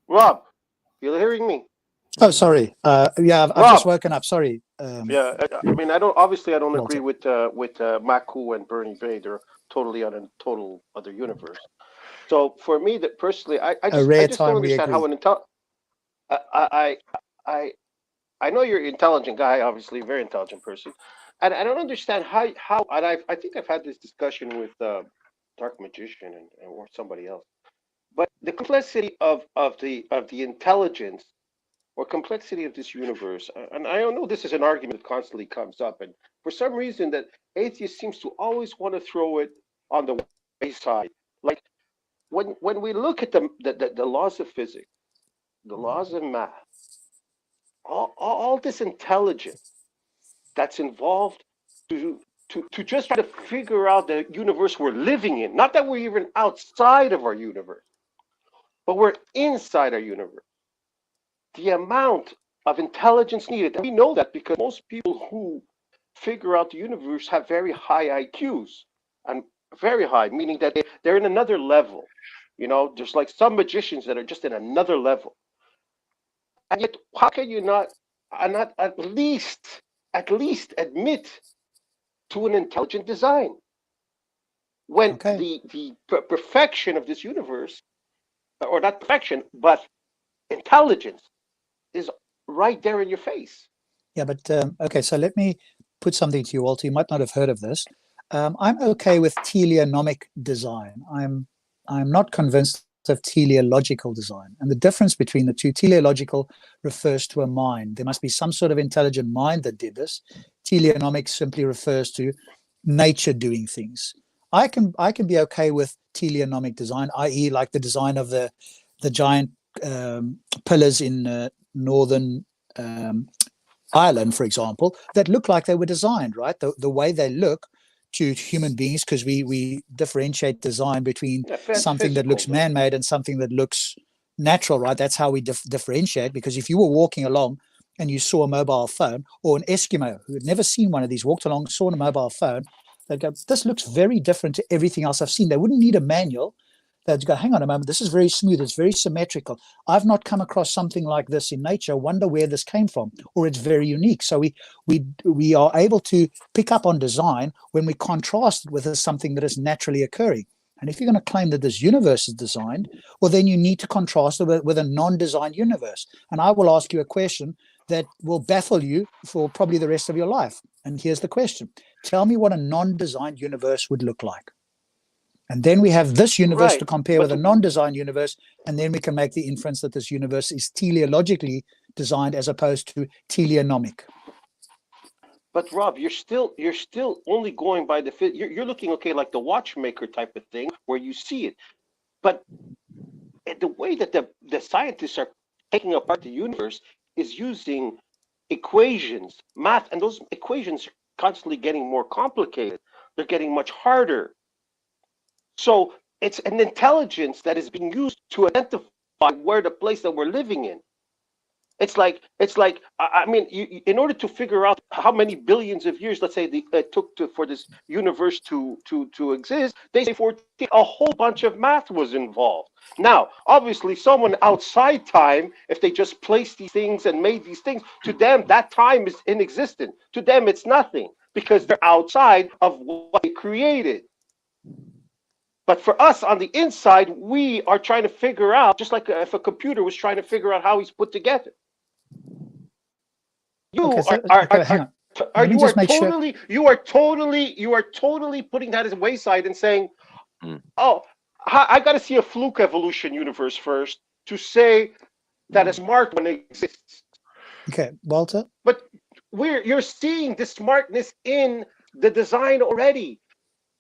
Rob, you're hearing me? Oh, sorry. I've just woken up. Sorry. I mean, I don't agree with Maku and Bernie Bay. They're totally on a total other universe. So for me, that personally, I just don't understand how I know you're an intelligent guy, obviously, a very intelligent person, and I don't understand how. And I think I've had this discussion with Dark Magician or somebody else. But the complexity of the intelligence or complexity of this universe, and I don't know, this is an argument that constantly comes up, and for some reason that atheists seems to always want to throw it on the wayside. Like when we look at the laws of physics, the laws of math, all this intelligence that's involved to just try to figure out the universe we're living in, not that we're even outside of our universe, but we're inside our universe. The amount of intelligence needed, and we know that because most people who figure out the universe have very high IQs, and very high, meaning that they're in another level. You know, there's like some magicians that are just in another level. And yet, how can you not at least admit to an intelligent design when the perfection of this universe, or not perfection, but intelligence, is right there in your face? Yeah, but okay, so let me put something to you, Walter. You might not have heard of this. I'm okay with teleonomic design. I'm not convinced of teleological design. And the difference between the two, teleological refers to a mind. There must be some sort of intelligent mind that did this. Teleonomic simply refers to nature doing things. I can be okay with teleonomic design, i.e. like the design of the giant pillars in northern Ireland, for example, that look like they were designed, right? The way they look to human beings, because we differentiate design between something that looks man-made and something that looks natural, right? That's how we differentiate, because if you were walking along and you saw a mobile phone, or an Eskimo who had never seen one of these walked along, saw a mobile phone, they'd go, this looks very different to everything else I've seen. They wouldn't need a manual. They'd go, hang on a moment, this is very smooth, it's very symmetrical. I've not come across something like this in nature, wonder where this came from, or it's very unique. So we are able to pick up on design when we contrast it with something that is naturally occurring. And if you're going to claim that this universe is designed, well, then you need to contrast it with a non-designed universe. And I will ask you a question that will baffle you for probably the rest of your life. And here's the question. Tell me what a non-designed universe would look like. And then we have this universe to compare with a non-designed universe, and then we can make the inference that this universe is teleologically designed as opposed to teleonomic. But Rob, you're still only going by the fit. You're looking, okay, like the watchmaker type of thing where you see it. But the way that the scientists are taking apart the universe is using equations, math, and those equations are constantly getting more complicated. they're getting much harder. So it's an intelligence that is being used to identify where the place that we're living in. It's like I mean, in order to figure out how many billions of years, let's say, it took for this universe to exist, they say 14. A whole bunch of math was involved. Now, obviously, someone outside time, if they just placed these things and made these things, to them that time is inexistent. To them, it's nothing because they're outside of what they created. But for us on the inside, we are trying to figure out, just like if a computer was trying to figure out how he's put together. You are totally putting that as a wayside and saying, oh, I got to see a fluke evolution universe first to say that a smart one exists. Okay, Walter. But you're seeing the smartness in the design already,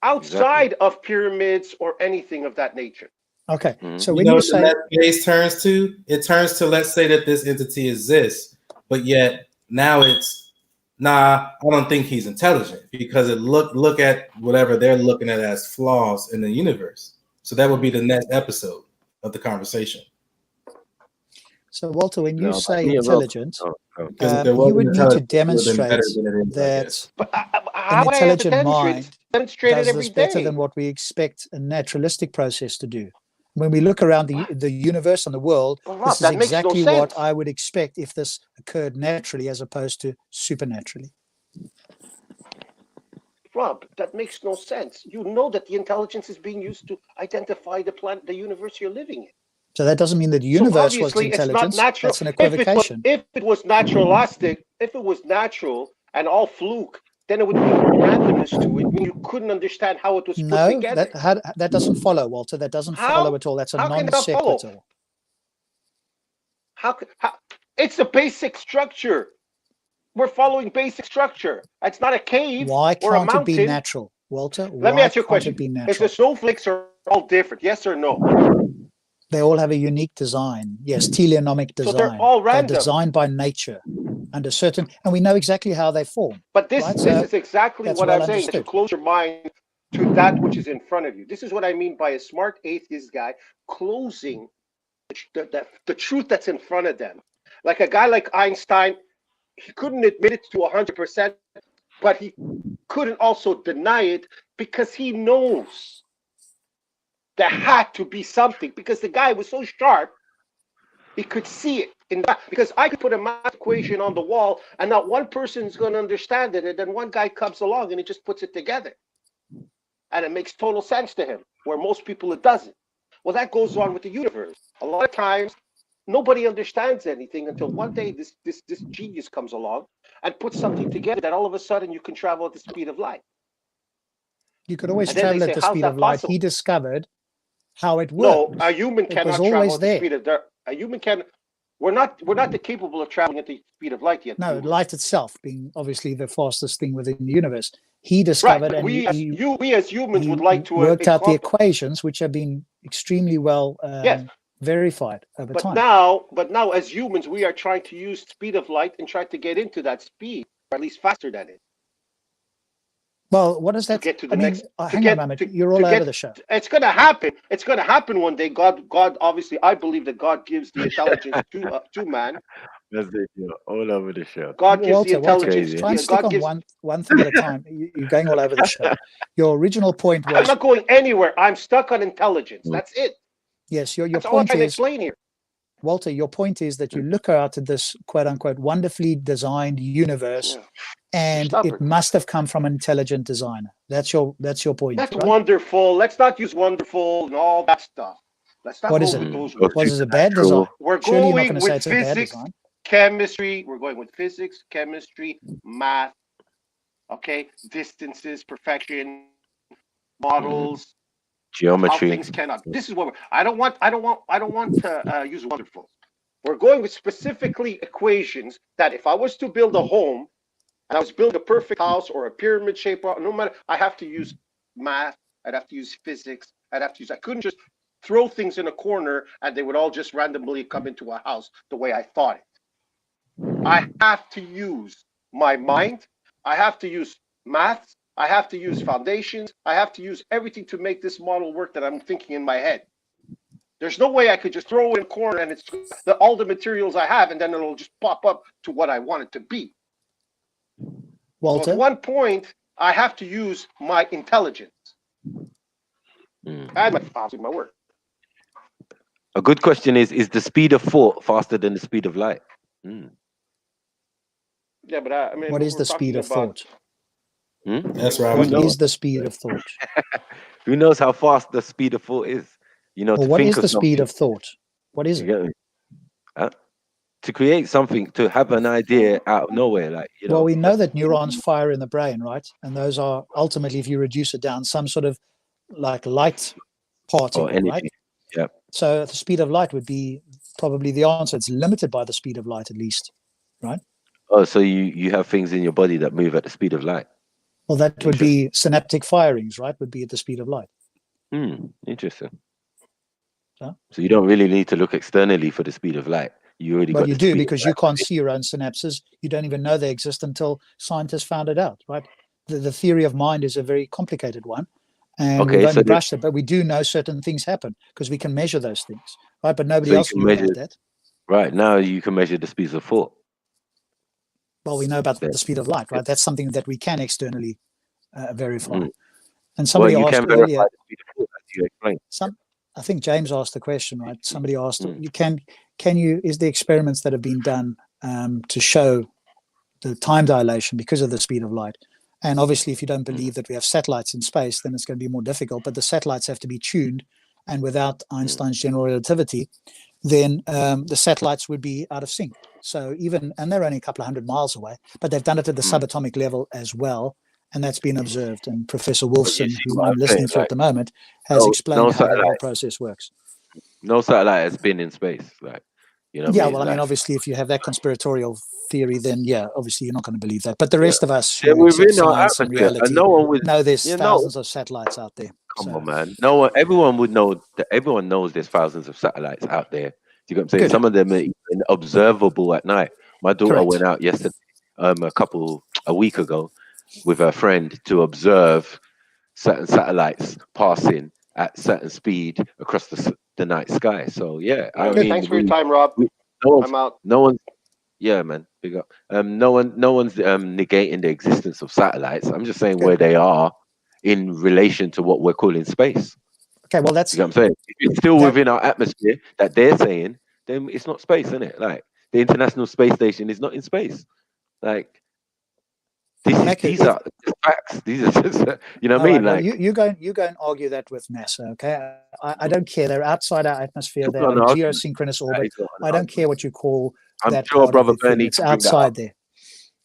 outside of pyramids or anything of that nature. Okay, so you when know you what say that base turns to, it turns to, let's say that this entity exists, but yet now it's I don't think he's intelligent, because it look at whatever they're looking at as flaws in the universe. So that would be the next episode of the conversation. So Walter, when you say me and Rob- intelligent, Because there you wasn't would need to intelligence, it would've been demonstrate better than it is, I that guess. an would I have to intelligent demonstrate? mind Demonstrate it does every this better day. than what we expect a naturalistic process to do. When we look around the universe and the world, Rob, this is that makes no exactly what sense. I would expect if this occurred naturally as opposed to supernaturally. Rob, that makes no sense. You know that the intelligence is being used to identify the planet, the universe you're living in. So that doesn't mean that the So universe was obviously, it's not intelligence. natural. That's an equivocation. If it was naturalistic, if it was natural and all fluke, then it would be randomness to it. You couldn't understand how it was put No, together. that doesn't follow, Walter. That doesn't follow at all. That's a How non can that follow? sequitur. How it's a basic structure. We're following basic structure. It's not a cave Why or a can't it mountain. be natural, Walter? Let me Why ask you a can't question. it be If natural? the snowflakes are all different, yes or no? They all have a unique design. Yes, teleonomic design. So they're all random. They're designed by nature under certain, and we know exactly how they form. But this right? this So is exactly that's what well I'm saying. To understood. close your mind to that which is in front of you. This is what I mean by a smart atheist guy closing the truth that's in front of them. Like a guy like Einstein, he couldn't admit it to 100%, but he couldn't also deny it because he knows there had to be something, because the guy was so sharp, he could see it. Because I could put a math equation on the wall and not one person is going to understand it, and then one guy comes along and he just puts it together. And it makes total sense to him, where most people it doesn't. Well, that goes on with the universe. A lot of times, nobody understands anything until one day this genius comes along and puts something together that all of a sudden you can travel at the speed of light. You could always And then they travel say, at the how's speed that of light. possible? He discovered how it No, worked. a human It cannot was travel always at the there. speed of a human can. We're not capable of traveling at the speed of light yet. No, light itself being obviously the fastest thing within the universe. He discovered, Right, and we he as humans would like to worked out the equations, which have been extremely well Yes. verified over But time. now, as humans, we are trying to use speed of light and try to get into that speed, or at least faster than it. Well, what does that? Get to the I mean, next. hang on a moment. You're all over the show. It's going to happen. It's going to happen one day. God, obviously, I believe that God gives the intelligence to man. That's it. You're all over the show. God gives the Walter, intelligence. try and stick on one thing at a time. You're going all over the show. Your original point I'm was not going anywhere. I'm stuck on intelligence. That's it. yes. Your That's all I'm point trying to is, explain here. Walter, your point is that you look out at this quote unquote wonderfully designed universe, and it must have come from an intelligent designer. That's your point. That's right? wonderful. Let's not use wonderful and all that stuff. Let's not What go is with it? those What words. is a bad design? We're Surely you're not going going to say with it's a bad physics, design. chemistry. We're going with physics, chemistry, math. Okay, distances, perfection, models, Geometry. how things cannot. This is what I don't want to use wonderful. We're going with specifically equations that if I was to build a home and I was building a perfect house or a pyramid shape, no matter, I have to use math. I'd have to use physics. I couldn't just throw things in a corner and they would all just randomly come into a house the way I thought it. I have to use my mind. I have to use maths I have to use foundations. I have to use everything to make this model work that I'm thinking in my head. There's no way I could just throw it in a corner and it's all the materials I have, and then it'll just pop up to what I want it to be. Walter? So at one point, I have to use my intelligence and my work. A good question is the speed of thought faster than the speed of light? Yeah, but I mean, what is the speed of thought? That's right. What is the speed of thought? Who knows how fast the speed of thought is? You know, well, what is the speed of thought? What is it? To create something, to have an idea out of nowhere, like, you know. Well, we know that neurons fire in the brain, right? And those are ultimately, if you reduce it down, some sort of like light particle, right? Yeah. So the speed of light would be probably the answer. It's limited by the speed of light, at least, right? Oh, so you have things in your body that move at the speed of light. Well, that would be synaptic firings, right? Would be at the speed of light. Interesting. So you don't really need to look externally for the speed of light. You already got. You do, because you can't see your own synapses. You don't even know they exist until scientists found it out, right? The theory of mind is a very complicated one, and we've only brushed it. But we do know certain things happen because we can measure those things, right? But nobody else knew about that. Right, now you can measure the speed of thought. Well, we know about the speed of light, right? That's something that we can externally verify. And somebody asked earlier. I think James asked the question, right? Somebody asked, is the experiments that have been done to show the time dilation because of the speed of light? And obviously, if you don't believe that we have satellites in space, then it's going to be more difficult. But the satellites have to be tuned, and without Einstein's general relativity, then the satellites would be out of sync. So and they're only a couple of 100 miles away, but they've done it at the subatomic level as well. And that's been observed. And Professor Wolfson, who I'm listening to at the moment, has explained how the whole process works. No satellite has been in space, like, you know. Yeah, well, I mean, obviously, if you have that conspiratorial theory, then obviously, you're not going to believe that. But the rest of us, within our atmosphere, and no one would know there's thousands of satellites out there. Come on, man. Everyone would know that. Everyone knows there's thousands of satellites out there. Do you get what I'm saying? Some of them are even observable at night. My daughter went out yesterday, a week ago, with her friend to observe certain satellites passing at certain speed across the night sky. So thanks for your time, Rob. I'm out. No one, man, big up. No one's negating the existence of satellites. I'm just saying where they are in relation to what we're calling space. Okay, well, that's, you know what I'm saying. If it's still within our atmosphere that they're saying, then it's not space, isn't it? Like, the International Space Station is not in space. Like, these are facts. These are just, you know what I mean? Well, like, you go and argue that with NASA, okay? I don't care. They're outside our atmosphere. They're in a geosynchronous orbit. I don't care what you call that. I'm sure Brother Bernie. It's outside there.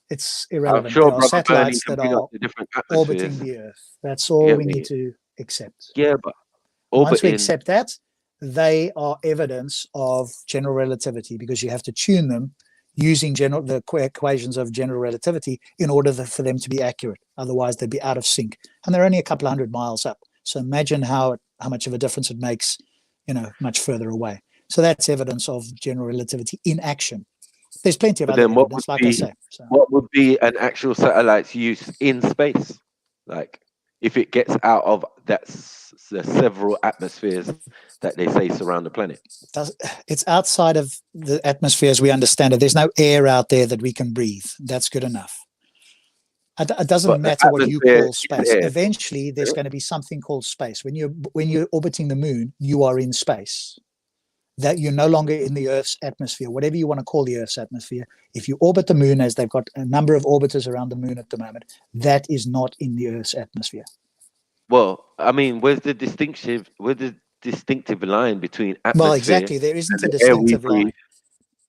It's irrelevant. I'm sure there are satellites that are orbiting the Earth. That's all we need to accept. Yeah, but once we accept that, they are evidence of general relativity, because you have to tune them using the equations of general relativity in order for them to be accurate. Otherwise, they'd be out of sync. And they're only a couple of 100 miles up. So imagine how much of a difference it makes, much further away. So that's evidence of general relativity in action. There's plenty of other evidence, like I say. So. What would be an actual satellite's use in space? Like, if it gets out of the several atmospheres that they say surround the planet? It's outside of the atmosphere as we understand it. There's no air out there that we can breathe. That's good enough. It doesn't matter what you call space. Eventually, there's going to be something called space. When you're orbiting the moon, you are in space. That you're no longer in the Earth's atmosphere, whatever you want to call the Earth's atmosphere. If you orbit the moon, as they've got a number of orbiters around the moon at the moment, that is not in the Earth's atmosphere. Well, I mean, where's the distinctive line between atmosphere? Well, exactly. There isn't a distinctive line.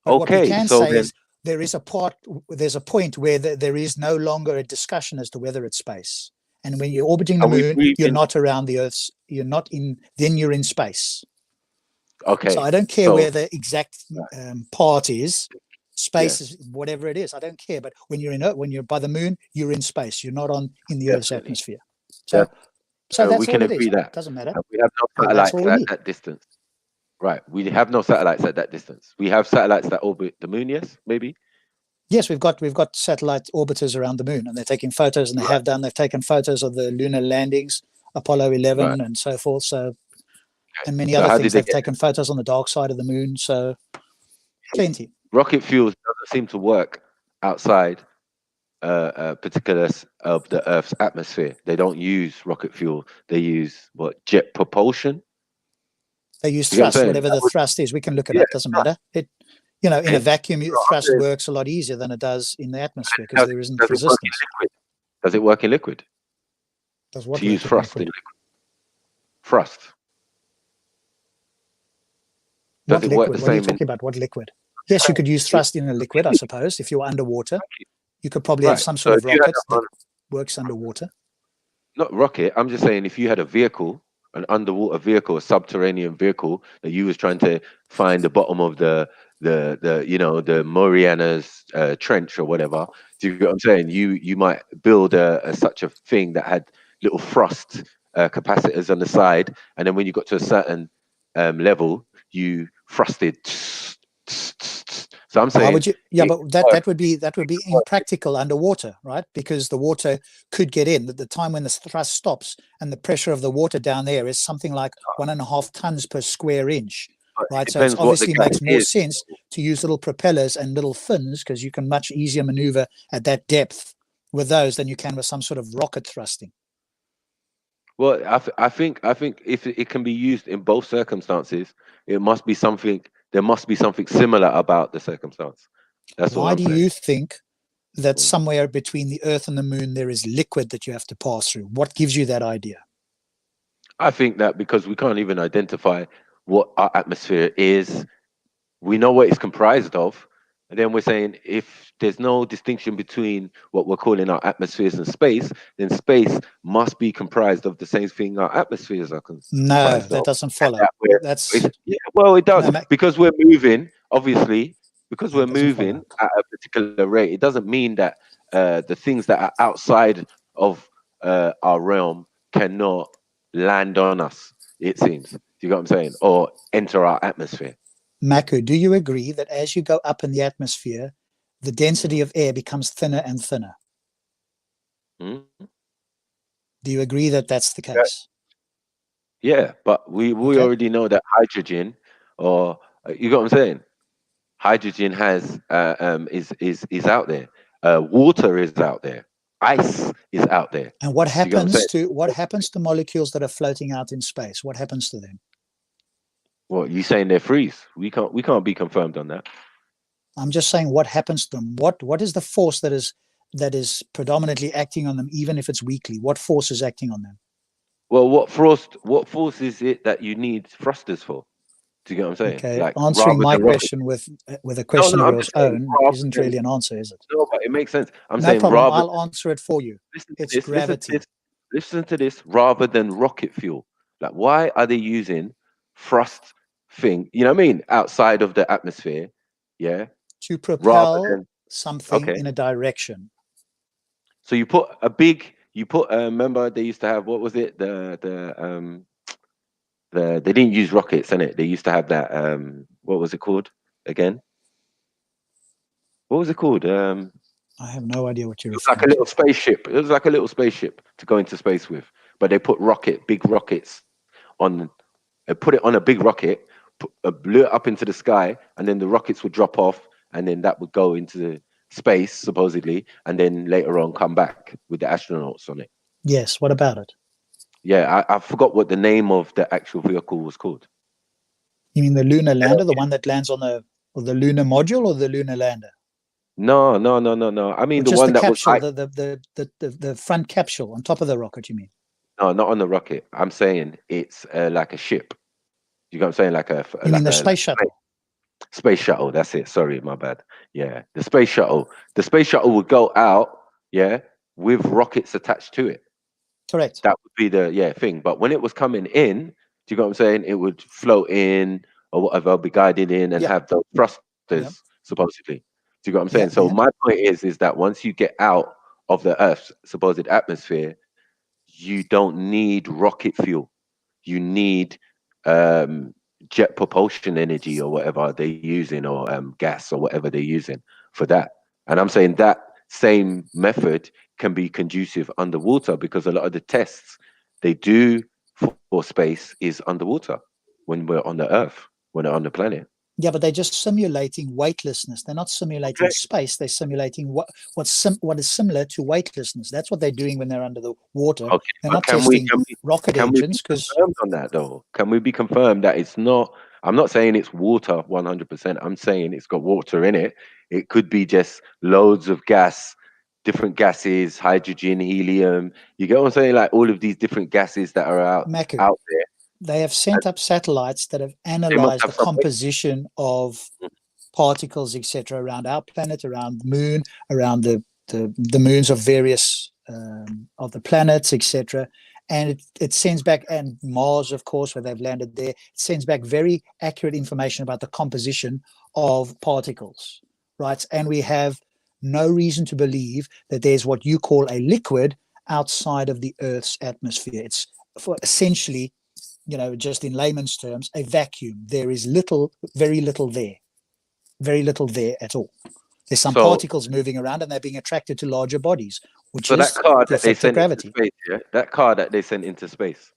But what we can say is there's a point where there is no longer a discussion as to whether it's space. And when you're orbiting the moon, you're not around the Earth's, then you're in space. Okay. So I don't care where the exact part is. Space is whatever it is. I don't care. But when you're by the moon, you're in space. You're not in the Earth's atmosphere. So that's we can all it agree is. that. Doesn't matter. We have no satellites at that distance. Right. We have no satellites at that distance. We have satellites that orbit the moon, yes, maybe. Yes, we've got satellite orbiters around the moon, and they're taking photos, and they've taken photos of the lunar landings, Apollo 11, and so forth. So, and many other things. They've taken photos on the dark side of the moon. So, plenty. Rocket fuel doesn't seem to work outside particulars of the Earth's atmosphere. They don't use rocket fuel. They use jet propulsion. They use thrust, whatever the thrust is. We can look it up. Doesn't matter. It, in a vacuum, thrust works a lot easier than it does in the atmosphere because there isn't resistance. Does it work in liquid? Does what to use thrust in liquid? Thrust. Does it work the same? What are you talking about? What liquid? Yes, you could use thrust in a liquid, I suppose. If you were underwater, you could probably have some sort of rocket that works underwater. Not rocket. I'm just saying, if you had a vehicle, an underwater vehicle, a subterranean vehicle that you was trying to find the bottom of the Marianas Trench or whatever. Do you get what I'm saying? You might build such a thing that had little thrust capacitors on the side, and then when you got to a certain level, you thrusted. So I'm saying, but that would be impractical underwater, right? Because the water could get in. At the time when the thrust stops, and the pressure of the water down there is something like 1.5 tons per square inch, right? So it obviously makes more sense to use little propellers and little fins because you can much easier maneuver at that depth with those than you can with some sort of rocket thrusting. Well, I think if it can be used in both circumstances, it must be something. There must be something similar about the circumstance. That's why do you think that somewhere between the Earth and the Moon there is liquid that you have to pass through? What gives you that idea? I think that because we can't even identify what our atmosphere is, we know what it's comprised of, and then we're saying if there's no distinction between what we're calling our atmospheres and space, then space must be comprised of the same thing our atmospheres are comprised of. No, that doesn't follow. Well, it does because we're moving. Obviously, because we're moving at a particular rate, it doesn't mean that the things that are outside of our realm cannot land on us. It seems. Do you get what I'm saying? Or enter our atmosphere. Maku, do you agree that as you go up in the atmosphere, the density of air becomes thinner and thinner? Mm-hmm. Do you agree that that's the case? Yeah, but we already know that hydrogen, or you got what I'm saying? Hydrogen has is out there. Water is out there. Ice is out there. And what happens to molecules that are floating out in space? What happens to them? Well, you saying they freeze? We can't be confirmed on that. I'm just saying what happens to them. What is the force that is predominantly acting on them, even if it's weakly? What force is acting on them? Well, what force is it that you need thrusters for? Do you get what I'm saying? Okay, like, answering my question with a question of your own isn't really an answer, is it? No, but it makes sense. I'm no saying problem. rather. I'll answer it for you. It's gravity. Listen to this. Rather than rocket fuel, like why are they using thrust thing? You know what I mean? Outside of the atmosphere, yeah. To propel something in a direction. So you put remember they used to have, what was it? They didn't use rockets in it. They used to have that what was it called again? What was it called? I have no idea what you're referring to. Like a little spaceship. It was like a little spaceship to go into space with. But they put big rockets on, put it on a big rocket, blew it up into the sky, and then the rockets would drop off, and then that would go into space, supposedly, and then later on come back with the astronauts on it. Yes, what about it? Yeah, I forgot what the name of the actual vehicle was called. You mean the lunar lander, the one that lands on the lunar module, or the lunar lander? No. I mean the one that capsule, was the front capsule on top of the rocket. You mean? No, not on the rocket. I'm saying it's like a ship. You know what I'm saying? Like you mean the space shuttle? Space shuttle. That's it. Sorry, my bad. Yeah, the space shuttle. The space shuttle would go out, yeah, with rockets attached to it. Correct. That would be the thing. But when it was coming in, do you know what I'm saying? It would float in or whatever, be guided in, and have those thrusters supposedly. Do you know what I'm saying? So my point is that once you get out of the Earth's supposed atmosphere, you don't need rocket fuel. You need jet propulsion energy or whatever they're using, or gas or whatever they're using for that. And I'm saying that same method can be conducive underwater, because a lot of the tests they do for space is underwater when we're on the Earth, when we're on the planet. Yeah, but they're just simulating weightlessness. They're not simulating space. They're simulating what is similar to weightlessness. That's what they're doing when they're under the water. Okay, They're but not testing rocket can we be engines because confirmed on that though? Can we be confirmed that it's not? I'm not saying it's water 100%. I'm saying it's got water in it. It could be just loads of gas, different gases, hydrogen, helium. You get what I'm saying? Like all of these different gases that are out there. they have sent up satellites that have analyzed the composition of particles, etc., around our planet, around the moon, around the moons of various of the planets, etc. And it sends back, and Mars, of course, where they've landed there, it sends back very accurate information about the composition of particles, right? And we have no reason to believe that there's what you call a liquid outside of the Earth's atmosphere. It's essentially, just in layman's terms, a vacuum. There is very little there at all. There's some particles moving around, and they're being attracted to larger bodies, which is that car the that they effect of sent gravity. into space, that car that they sent into space,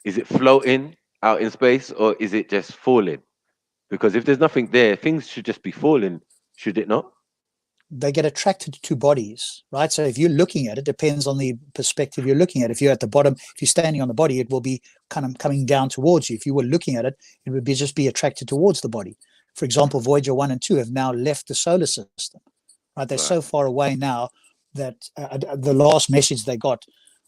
is it floating out in space or is it just falling? Because if there's nothing there, things should just be falling, should it not? They get attracted to bodies, right? So if you're looking at it, depends on the perspective you're looking at. If you're at the bottom, if you're standing on the body, it will be kind of coming down towards you. If you were looking at it, it would just be attracted towards the body. For example, Voyager 1 and 2 have now left the solar system, right? They're so far away now that the last message they got,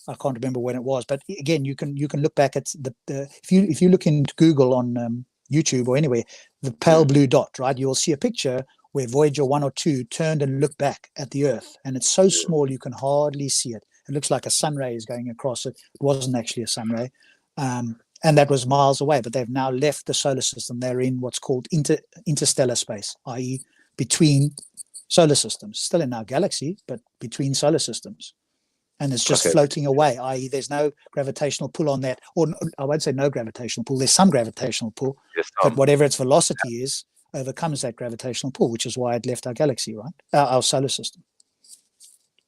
I can't remember when it was, but again, you can look back at if you look into Google on YouTube or anywhere, the pale blue dot, right? You will see a picture where Voyager 1 or 2 turned and looked back at the Earth, and it's so small you can hardly see it. It looks like a sun ray is going across it. It wasn't actually a sun ray, and that was miles away. But they've now left the solar system. They're in what's called interstellar space, i.e., between solar systems, still in our galaxy, but between solar systems. And it's just floating away, i.e. there's no gravitational pull on that. Or I won't say no gravitational pull, there's some gravitational pull, but whatever its velocity is overcomes that gravitational pull, which is why it left our galaxy, right? Our solar system.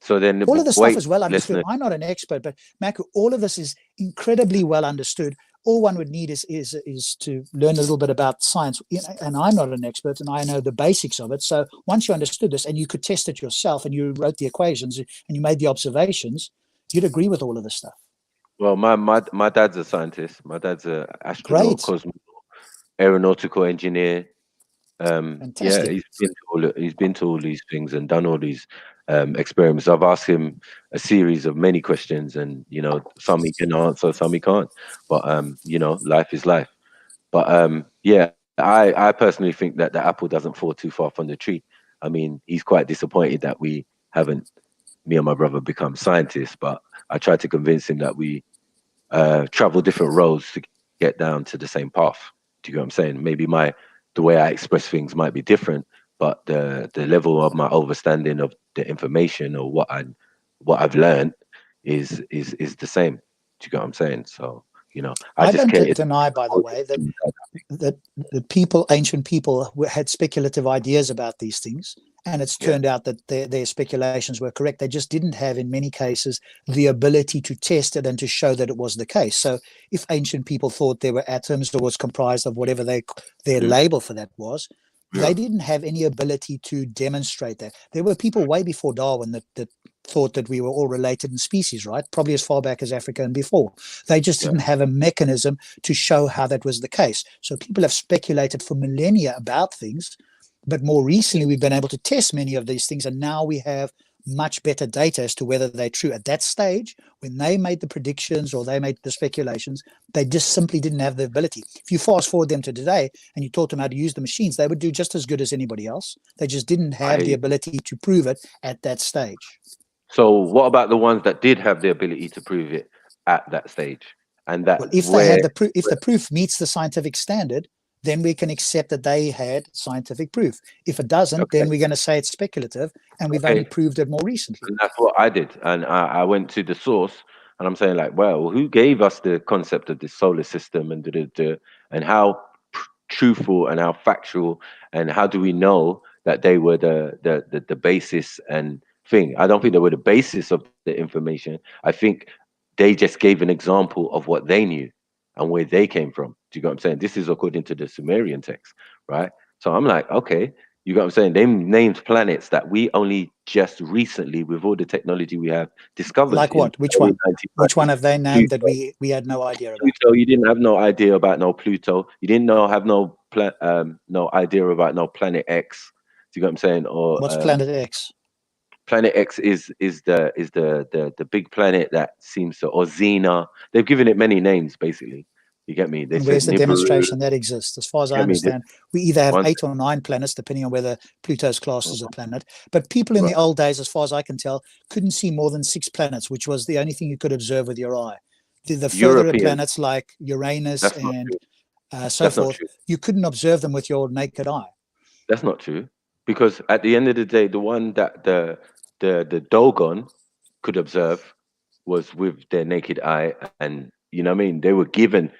So then all of this stuff is well understood. I'm not an expert, but Maku, all of this is incredibly well understood. All one would need is to learn a little bit about science. And I'm not an expert, and I know the basics of it. So once you understood this and you could test it yourself, and you wrote the equations and you made the observations, you'd agree with all of this stuff. Well, my dad's a scientist. My dad's an astronaut, cosmonaut, aeronautical engineer. Yeah, he's been to all these things and done all these experiments. I've asked him a series of many questions, and some he can answer, some he can't. But life is life. But yeah, I personally think that the apple doesn't fall too far from the tree. I mean, he's quite disappointed that we haven't, me and my brother, become scientists. But I tried to convince him that we travel different roads to get down to the same path. Do you get what I'm saying? Maybe the way I express things might be different, but the level of my understanding of the information or what I've learned is the same. Do you get what I'm saying? So I just don't deny, by the way, that the ancient people had speculative ideas about these things, and it's turned out that their speculations were correct. They just didn't have, in many cases, the ability to test it and to show that it was the case. So if ancient people thought there were atoms or was comprised of whatever their label for that was, they didn't have any ability to demonstrate that. There were people way before Darwin that thought that we were all related in species, right? Probably as far back as Africa and before. They just didn't have a mechanism to show how that was the case. So people have speculated for millennia about things, but more recently we've been able to test many of these things, and now we have much better data as to whether they're true. At that stage, when they made the predictions or they made the speculations, they just simply didn't have the ability. If you fast forward them to today and you taught them how to use the machines, they would do just as good as anybody else. They just didn't have the ability to prove it at that stage. So what about the ones that did have the ability to prove it at that stage? And that if the proof meets the scientific standard, then we can accept that they had scientific proof. If it doesn't, then we're going to say it's speculative, and we've only proved it more recently. And that's what I did. And I went to the source, and I'm saying, like, well, who gave us the concept of this solar system, and how truthful and how factual, and how do we know that they were the basis and thing. I don't think they were the basis of the information. I think they just gave an example of what they knew and where they came from. Do you get what I'm saying? This is according to the Sumerian text, right? So I'm like, okay, you get what I'm saying? They named planets that we only just recently, with all the technology we have, discovered. Like what? Which one? Which one have they named that we had no idea about? Pluto. You didn't have no idea about no Pluto. You didn't have no idea about no Planet X. Do you get what I'm saying? Or what's Planet X? Planet X is the big planet that seems to, or Xena. They've given it many names, basically. You get me? And where's the demonstration that exists? As far as I understand, we either have 8 or 9 planets, depending on whether Pluto's classed as a planet. But people in the old days, as far as I can tell, couldn't see more than 6 planets, which was the only thing you could observe with your eye. The further planets like Uranus and so forth, you couldn't observe them with your naked eye. That's not true, because at the end of the day, the one that the Dogon could observe was with their naked eye, and you know what I mean. They were given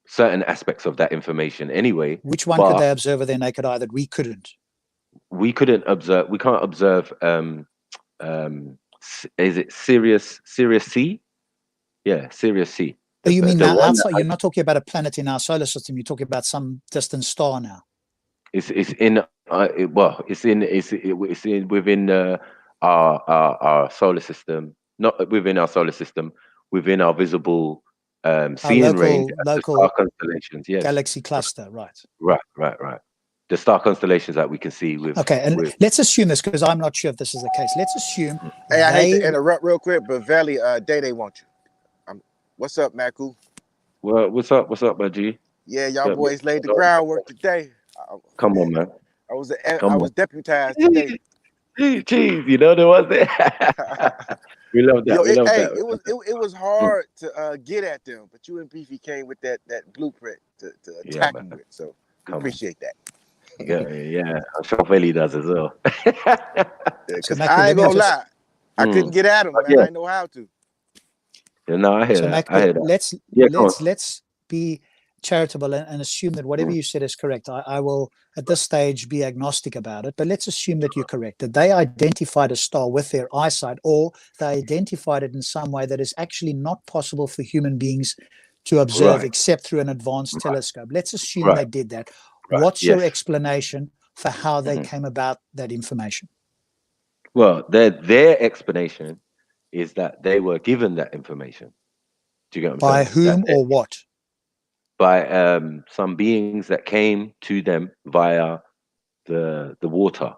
certain aspects of that information anyway. Which one could they observe with their naked eye that we couldn't? We couldn't observe. We can't observe. Is it Sirius C? Yeah, Sirius C. Oh, you mean now outside? You're not talking about a planet in our solar system. You're talking about some distant star now. It's in within our solar system, not within our solar system, within our visible seeing range, local star constellations. Yes, galaxy cluster. Right. The star constellations that we can see with. Okay, and let's assume this, because I'm not sure if this is the case. Let's assume. Hey, I hate to interrupt real quick, but Valley, Day want you. What's up, Maku? Well, what's up, my G? Yeah, y'all boys laid the groundwork today. Come on, man. I was deputized today. Jeez, you know there was there. We love that. It was hard to get at them, but you and Beefy came with that blueprint to attack them with. So appreciate that. Yeah. I'm sure Valley does as well. Because I ain't gonna lie, I couldn't get at him, man. I didn't know how to. Yeah, no, I hear that. Let's be charitable and assume that whatever you said is correct. I will at this stage be agnostic about it, but let's assume that you're correct, that they identified a star with their eyesight, or they identified it in some way that is actually not possible for human beings to observe except through an advanced telescope. Let's assume they did that. What's your explanation for how they came about that information? Well, their explanation is that they were given that information. Do you get what I'm saying? By whom or what? By some beings that came to them via the water.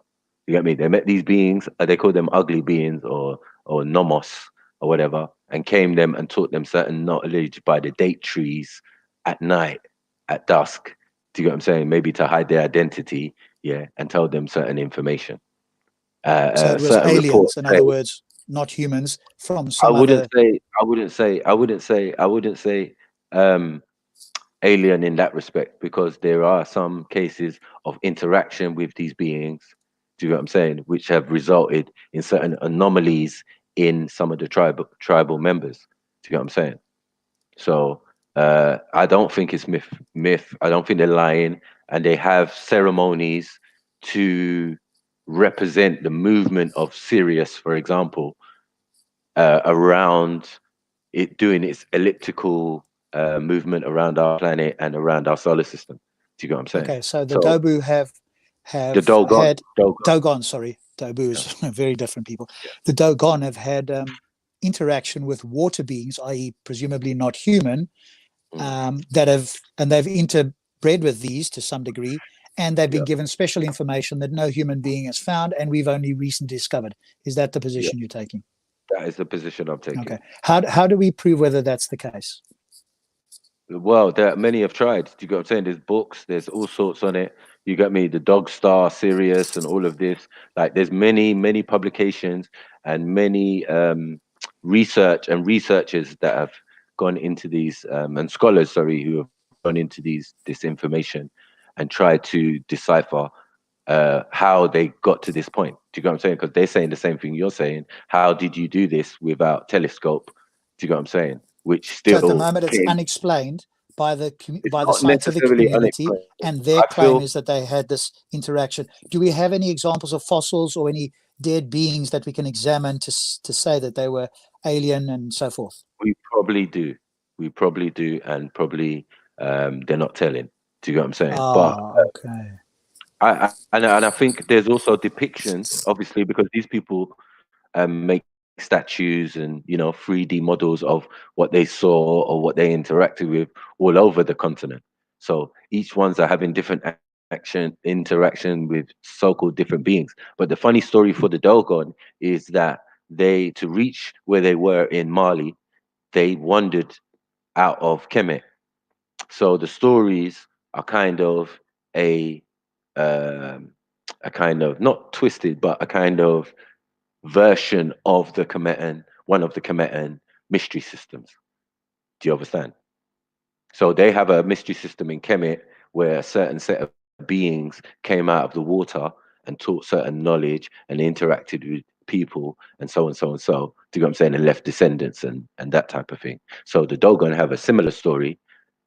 You get me? They met these beings, they call them ugly beings or nomos or whatever, and came them and taught them certain knowledge by the date trees at night, at dusk. Do you get what I'm saying? Maybe to hide their identity, and tell them certain information. So it was aliens, in other words, not humans from some I wouldn't say alien in that respect, because there are some cases of interaction with these beings, do you know what I'm saying, which have resulted in certain anomalies in some of the tribal members. Do you know what I'm saying? So I don't think it's myth. I don't think they're lying, and they have ceremonies to represent the movement of Sirius, for example, around it doing its elliptical movement around our planet and around our solar system. Do you get what I'm saying? Okay, so the Dobu have the Dogon. Dogon, sorry. Dobu is very different people. The Dogon have had interaction with water beings, i.e. presumably not human, they've interbred with these to some degree, and they've been given special information that no human being has found, and we've only recently discovered. Is that the position you're taking? That is the position I'm taking. Okay. How do we prove whether that's the case? Well, many have tried. Do you get what I'm saying? There's books, there's all sorts on it. You got me, the Dog Star, Sirius, and all of this. Like, there's many publications and many researchers that have gone into these, and scholars, who have gone into this information and tried to decipher how they got to this point. Do you get what I'm saying? Because they're saying the same thing you're saying. How did you do this without telescope? Do you get what I'm saying? Which still, so at the moment it's unexplained, by the It's by the not scientific necessarily community, unexplained. and their I claim feel is that they had this interaction. Do we have any examples of fossils or any dead beings that we can examine to say that they were alien and so forth? we probably do. We probably do, and probably they're not telling. Do you get what I'm saying? But Okay. and I think there's also depictions, obviously, because these people make statues and 3D models of what they saw or what they interacted with all over the continent. So each ones are having different interaction with so-called different beings. But the funny story for the Dogon is that to reach where they were in Mali, they wandered out of Kemet. So the stories are kind of a kind of not twisted, but a kind of version of the Kemetan, one of the Kemetan mystery systems. Do you understand? So they have a mystery system in Kemet where a certain set of beings came out of the water and taught certain knowledge and interacted with people and so on, so and so. Do you know what I'm saying? And left descendants and that type of thing. So the Dogon have a similar story.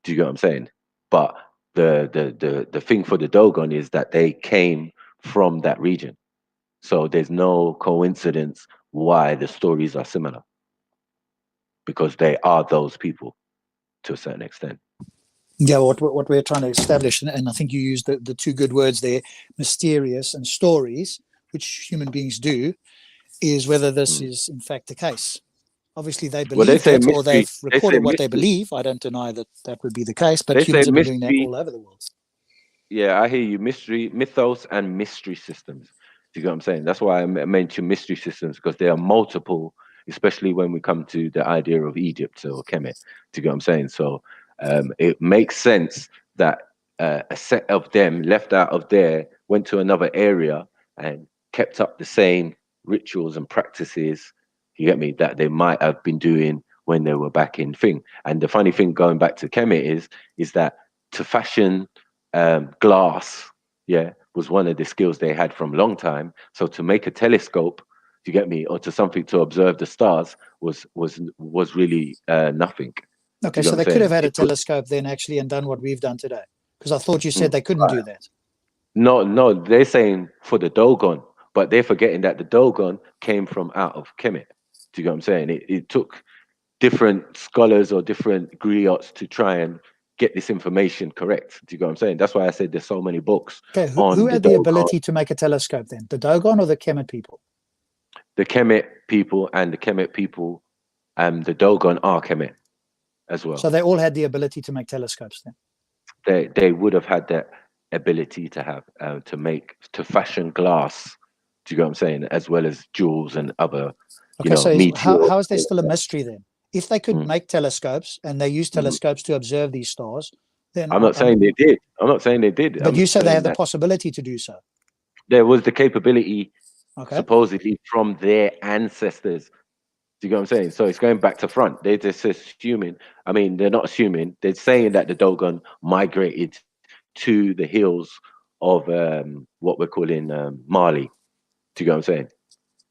Do you get what I'm saying? But the thing for the Dogon is that they came from that region. So there's no coincidence why the stories are similar, because they are those people to a certain extent. Yeah, what we're trying to establish, and I think you used the two good words there, mysterious and stories, which human beings do, is whether this is in fact the case. Obviously, they believe it, or they've recorded what they believe. I don't deny that would be the case, but humans have been doing that all over the world. Yeah, I hear you. Mythos and mystery systems. Do you get what I'm saying? That's why I mention mystery systems, because there are multiple, especially when we come to the idea of Egypt or Kemet. Do you get what I'm saying? So it makes sense that a set of them left out of there went to another area and kept up the same rituals and practices, you get me, that they might have been doing when they were back in thing. And the funny thing going back to Kemet is that to fashion glass, was one of the skills they had from long time. So to make a telescope, you get me, or to something to observe the stars was really nothing. Okay, so they could have had a telescope then actually and done what we've done today, because I thought you said they couldn't do that. No, they're saying for the Dogon, but they're forgetting that the Dogon came from out of Kemet. Do you get what I'm saying? It took different scholars or different griots to try and get this information correct. Do you get what I'm saying? That's why I said there's so many books. Okay, who had the ability to make a telescope then? The Dogon or the Kemet people? The Kemet people, and the Kemet people and the Dogon are Kemet as well. So they all had the ability to make telescopes then? They would have had that ability to have to fashion glass. Do you get what I'm saying? As well as jewels and other, so how is there still a mystery then? If they could make telescopes and they use telescopes to observe these stars, then I'm not saying they did. I'm not saying they did. But you said they have the possibility to do so. There was the capability, supposedly, from their ancestors. Do you get what I'm saying? So it's going back to front. They're just assuming. I mean, they're not assuming. They're saying that the Dogon migrated to the hills of what we're calling Mali. Do you get what I'm saying?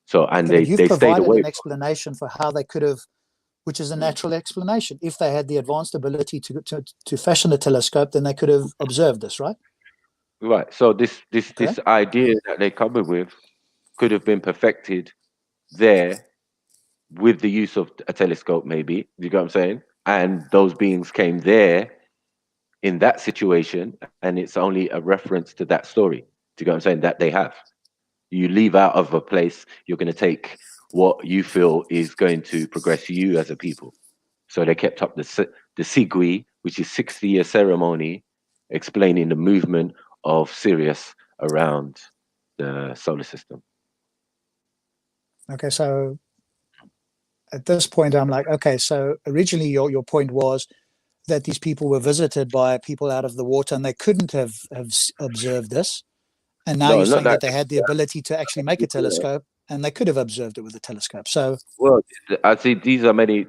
So, and they stayed away. An explanation for how they could have, which is a natural explanation. If they had the advanced ability to fashion a telescope, then they could have observed this, right? Right. So this idea that they come with could have been perfected there with the use of a telescope, maybe. You get what I'm saying? And those beings came there in that situation, and it's only a reference to that story. Do you get what I'm saying? That they have. You leave out of a place, you're going to take what you feel is going to progress you as a people. So they kept up the Sigui, which is 60-year ceremony, explaining the movement of Sirius around the solar system. Okay, so at this point, I'm like, okay, so originally your point was that these people were visited by people out of the water and they couldn't have observed this. And now you're saying that they had the ability to actually make a telescope and they could have observed it with a telescope. So, well, I see these are many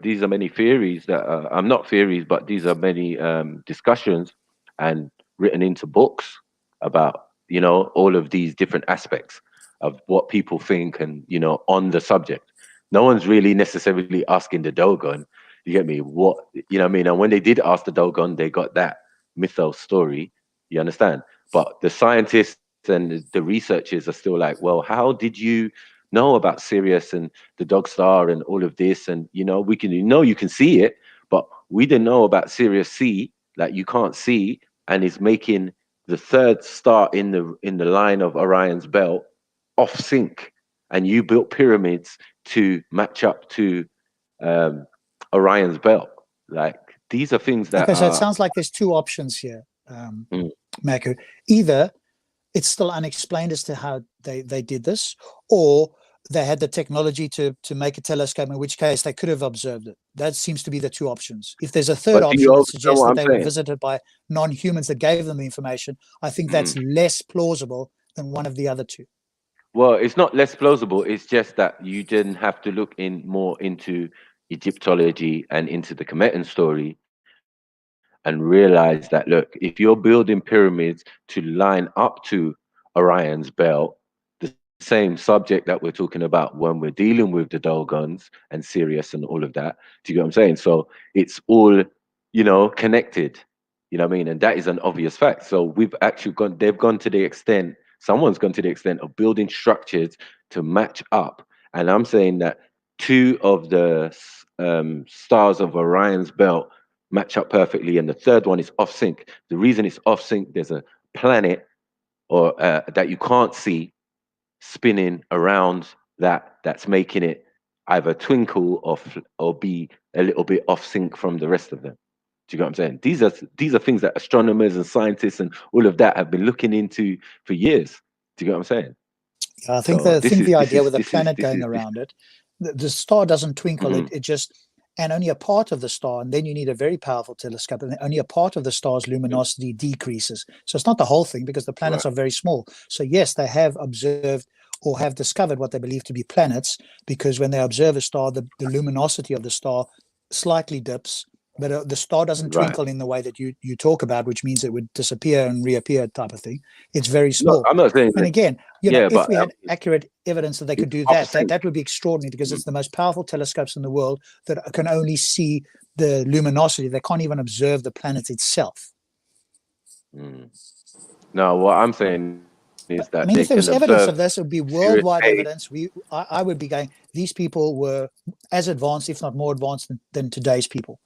theories that are not theories, but these are many discussions and written into books about, all of these different aspects of what people think and, on the subject. No one's really necessarily asking the Dogon, You get me? What, you know what I mean? And when they did ask the Dogon, they got that mythos story. You understand? But the scientists and the researchers are still like, well, how did you know about Sirius and the Dog Star and all of this? And you know, we can, you know, you can see it, but we didn't know about Sirius C, like you can't see, and is making the third star in the line of Orion's belt off sync. And you built pyramids to match up to Orion's belt. Like, these are things that okay, so it sounds like there's two options here, Maku. Either it's still unexplained as to how they did this, or they had the technology to make a telescope, in which case they could have observed it. That seems to be the two options. If there's a third option that suggests that they were visited by non-humans that gave them the information, I think that's less plausible than one of the other two. Well, it's not less plausible. It's just that you didn't have to look more into Egyptology and into the Kemetan story and realize that, look, if you're building pyramids to line up to Orion's belt, the same subject that we're talking about when we're dealing with the Dogons and Sirius and all of that, do you get what I'm saying? So it's all, you know, connected, you know what I mean? And that is an obvious fact. So we've actually they've gone to the extent, someone's gone to the extent of building structures to match up. And I'm saying that two of the stars of Orion's belt match up perfectly, and the third one is off sync. The reason it's off sync, there's a planet or that you can't see spinning around that's making it either twinkle or be a little bit off sync from the rest of them. Do you get what I'm saying? These are things that astronomers and scientists and all of that have been looking into for years. Do you get what I'm saying? Yeah, I think the idea with the planet going around it, the star doesn't twinkle. It just, and only a part of the star, and then you need a very powerful telescope, and only a part of the star's luminosity decreases. So it's not the whole thing, because the planets are very small. So yes, they have observed or have discovered what they believe to be planets, because when they observe a star, the luminosity of the star slightly dips, but the star doesn't twinkle in the way that you talk about, which means it would disappear and reappear type of thing. It's very small. No, I'm not saying and that. again, you know, Yeah, if we had accurate evidence that they could do that would be extraordinary, because it's the most powerful telescopes in the world that can only see the luminosity. They can't even observe the planet itself. No, what I'm saying is that, I mean, if there was evidence of this, it would be worldwide evidence. I would be going, these people were as advanced, if not more advanced than today's people.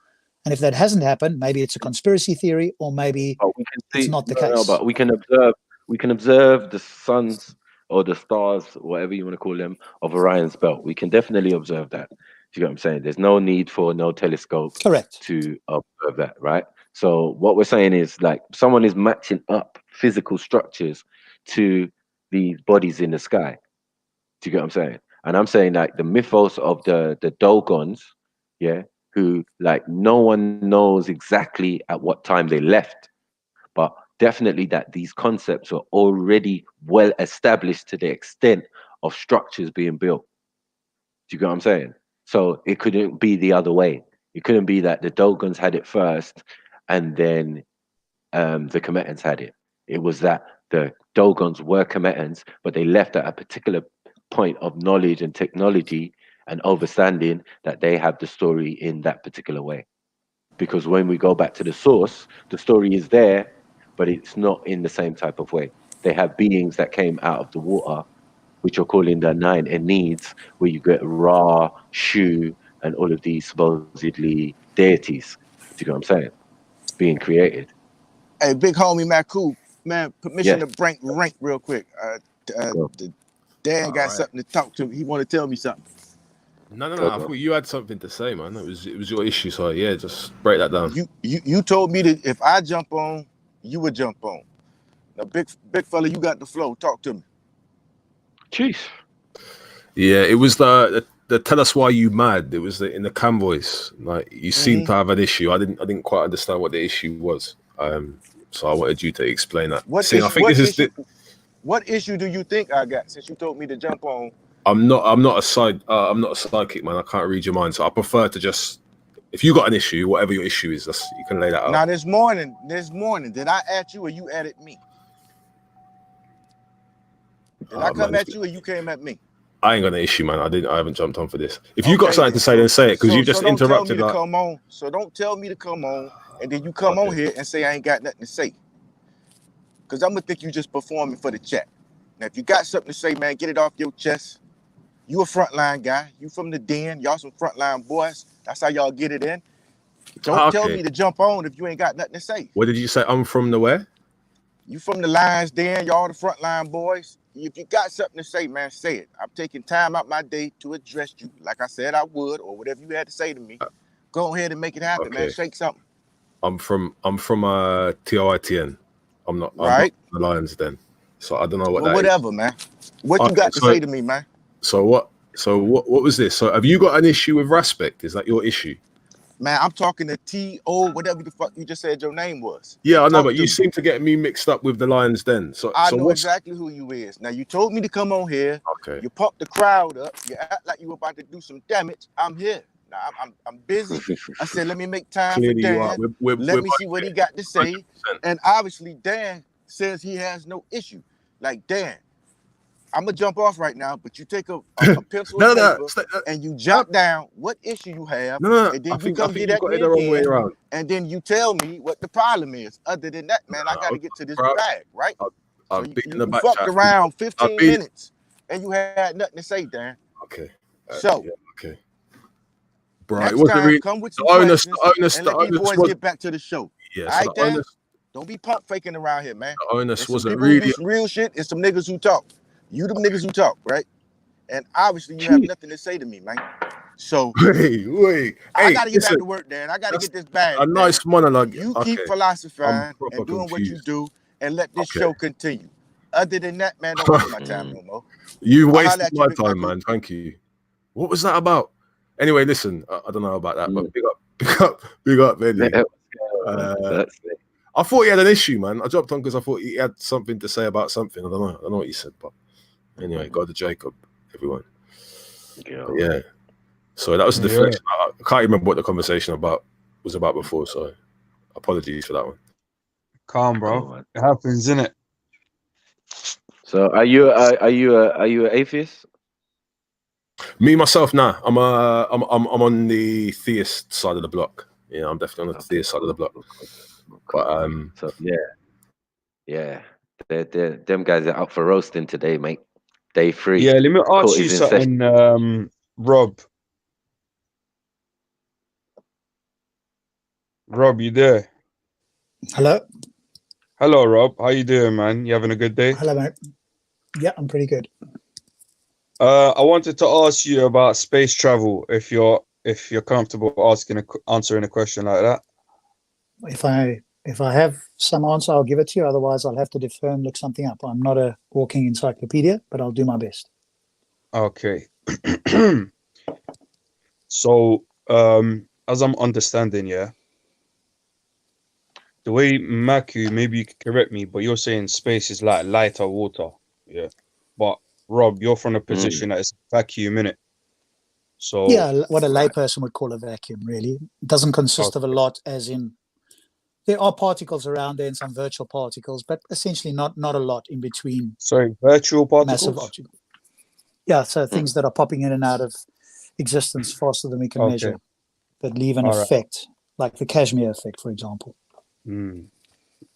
And if that hasn't happened, maybe it's a conspiracy theory, or maybe it's not the case. No, but we can observe the suns or the stars, whatever you want to call them, of Orion's belt. We can definitely observe that. Do you get what I'm saying? There's no need for no telescope to observe that, right? So what we're saying is, like, someone is matching up physical structures to these bodies in the sky. Do you get what I'm saying? And I'm saying, like, the mythos of the Dogons, who, like, no one knows exactly at what time they left, but definitely that these concepts were already well established to the extent of structures being built. Do you get what I'm saying? So it couldn't be the other way. It couldn't be that the Dogons had it first and then the Kemetans had it. It was that the Dogons were Kemetans, but they left at a particular point of knowledge and technology and understanding that they have the story in that particular way. Because when we go back to the source, the story is there, but it's not in the same type of way. They have beings that came out of the water, which are calling the 9 Enneads, where you get Ra, Shu, and all of these supposedly deities. Do you know what I'm saying? Being created. Hey, big homie Maku, man, permission to rank real quick. Dan got something to talk to. He want to tell me something. No. I thought you had something to say, man. It was your issue, so yeah, just break that down. You told me that if I jump on, you would jump on. Now, big fella, you got the flow. Talk to me. Jeez. Yeah, it was the tell us why you mad. It was in the Cam voice. Like, you seem to have an issue. I didn't quite understand what the issue was. So I wanted you to explain that. What issue do you think I got? Since you told me to jump on. I'm not a sidekick, man. I can't read your mind, so I prefer to just, if you got an issue, whatever your issue is, you can lay that out. Now this morning, did I at you or you at me? Did I come at you or you came at me? I ain't got an issue, man. I haven't jumped on for this. If you got something to say, then say it, because you just don't interrupted. Tell me to come on. So don't tell me to come on, and then you come on here and say I ain't got nothing to say. Because I'm gonna think you just performing for the chat. Now, if you got something to say, man, get it off your chest. You a frontline guy. You from the den. Y'all some frontline boys. That's how y'all get it in. Don't tell me to jump on if you ain't got nothing to say. What did you say? I'm from the where? You from the Lions Den. Y'all the frontline boys. If you got something to say, man, say it. I'm taking time out my day to address you, like I said I would, or whatever you had to say to me. Go ahead and make it happen, man. Shake something. I'm from TOITN. I'm not the Lions Den. So I don't know what that whatever, is. Man. What you got to say to me, man? So what was this? So have you got an issue with Respect? Is that your issue? Man, I'm talking to T.O. whatever the fuck you just said your name was. Yeah, I know, but you seem to get me mixed up with the Lions Den. So I know exactly who you is. Now, you told me to come on here. Okay. You pumped the crowd up. You act like you were about to do some damage. I'm here. Now, I'm busy. I said, let me make time for Dan. Let me see what he got to say. 100%. And obviously, Dan says he has no issue. Like, Dan, I'm going to jump off right now, but you take a pencil and paper and you jot down what issue you have. And then you come get at me again, and then you tell me what the problem is. Other than that, man, I got to get to this bag, right? I've been in the back fucked around 15 minutes, and you had nothing to say, Dan. Okay. So, okay. Bro, next it wasn't time, really come with some questions, and let these boys get back to the show. Yeah, all right, Dan? Don't be pump faking around here, man. The onus wasn't really really some real shit and some niggas who talk. You them niggas who talk, right? And obviously you have nothing to say to me, man. So wait. I gotta get back to work, Dan. I gotta get this bag. A nice monologue. You keep philosophizing and doing what you do, and let this show continue. Other than that, man, don't waste my time no more. You wasted my time, man. Thank you. What was that about? Anyway, listen, I don't know about that, but big up, Benny. I thought he had an issue, man. I dropped on because I thought he had something to say about something. I don't know what he said, but anyway, God to Jacob, everyone. Yeah. So that was the deflection. I can't remember what the conversation was about before. So apologies for that one. Calm, bro. It happens, innit? So are you an atheist? Me myself, nah. I'm on the theist side of the block. Yeah, I'm definitely on the theist side of the block. But so yeah, them guys are out for roasting today, mate. Day 3. Yeah, let me ask you something, Rob. Rob, you there? Hello, Rob. How you doing, man? You having a good day? hello, mate. Yeah, I'm pretty good. I wanted to ask you about space travel. If you're comfortable answering a question like that. If I have some answer, I'll give it to you. Otherwise, I'll have to defer and look something up. I'm not a walking encyclopedia, but I'll do my best. Okay. So, as I'm understanding, the way Maku, maybe you could correct me, but you're saying space is like lighter water, yeah. But Rob, you're from a position that is vacuum, innit? So yeah, what a layperson would call a vacuum, really. It doesn't consist of a lot, as in there are particles around there and some virtual particles, but essentially not a lot in between. Sorry, virtual particles? Massive object. Yeah, so things that are popping in and out of existence faster than we can measure, that leave an effect, like the Kashmir effect, for example.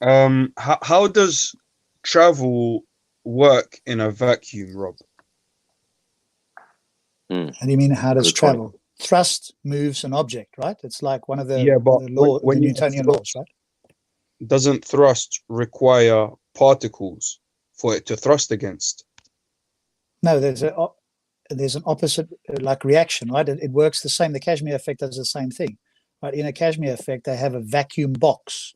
How does travel work in a vacuum, Rob? How do you mean, how does travel? Thrust moves an object, right? It's like one of the, but the Newtonian laws, right? Doesn't thrust require particles for it to thrust against? No, there's an opposite like reaction, right? It works the same. The Kashmir effect does the same thing, right? In a Kashmir effect, they have a vacuum box,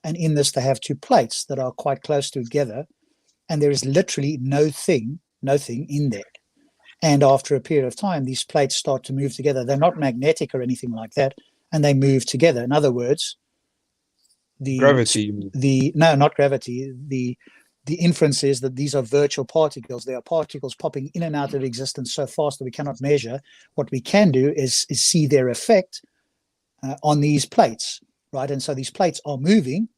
and in this they have two plates that are quite close together, and there is literally nothing in there. And after a period of time, these plates start to move together. They're not magnetic or anything like that, and they move together. In other words, gravity. No, not gravity. The inference is that these are virtual particles. They are particles popping in and out of existence so fast that we cannot measure. What we can do is see their effect on these plates, right? And so these plates are moving,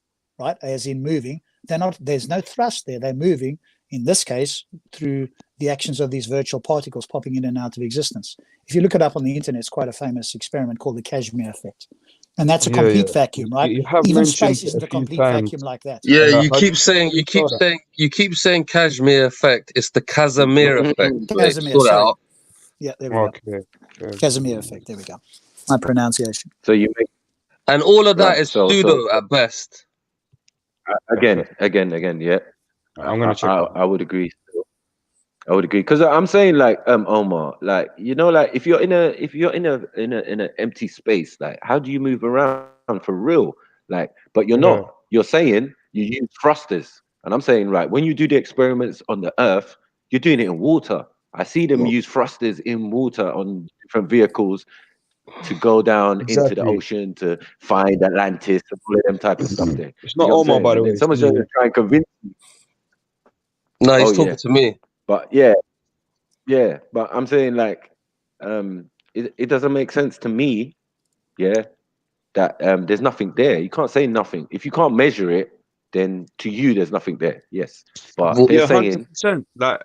right? As in moving. They're not. There's no thrust there. They're moving, In this case, through the actions of these virtual particles popping in and out of existence. If you look it up on the internet, it's quite a famous experiment called the Casimir effect. And that's a complete vacuum, right? Even space isn't a complete vacuum like that. Yeah, you keep saying Casimir effect. It's the Casimir effect. Casimir, sorry. Yeah, there we go. Casimir effect. There we go. My pronunciation. So you make, and all of that is pseudo at best. Again. Yeah, I'm gonna check. I would agree. I would agree because I'm saying like Omar, like like if you're in an empty space, like how do you move around for real? Like, but you're not. You're saying you use thrusters, and I'm saying right when you do the experiments on the Earth, you're doing it in water. I see them use thrusters in water on different vehicles to go down into the ocean to find Atlantis and all of them type of stuff there. It's not Omar, by the way. Someone's going to try and convince you. No, he's talking to me. But but I'm saying like, it doesn't make sense to me, that there's nothing there. You can't say nothing. If you can't measure it, then to you there's nothing there. Yes, but they're saying 100%. Like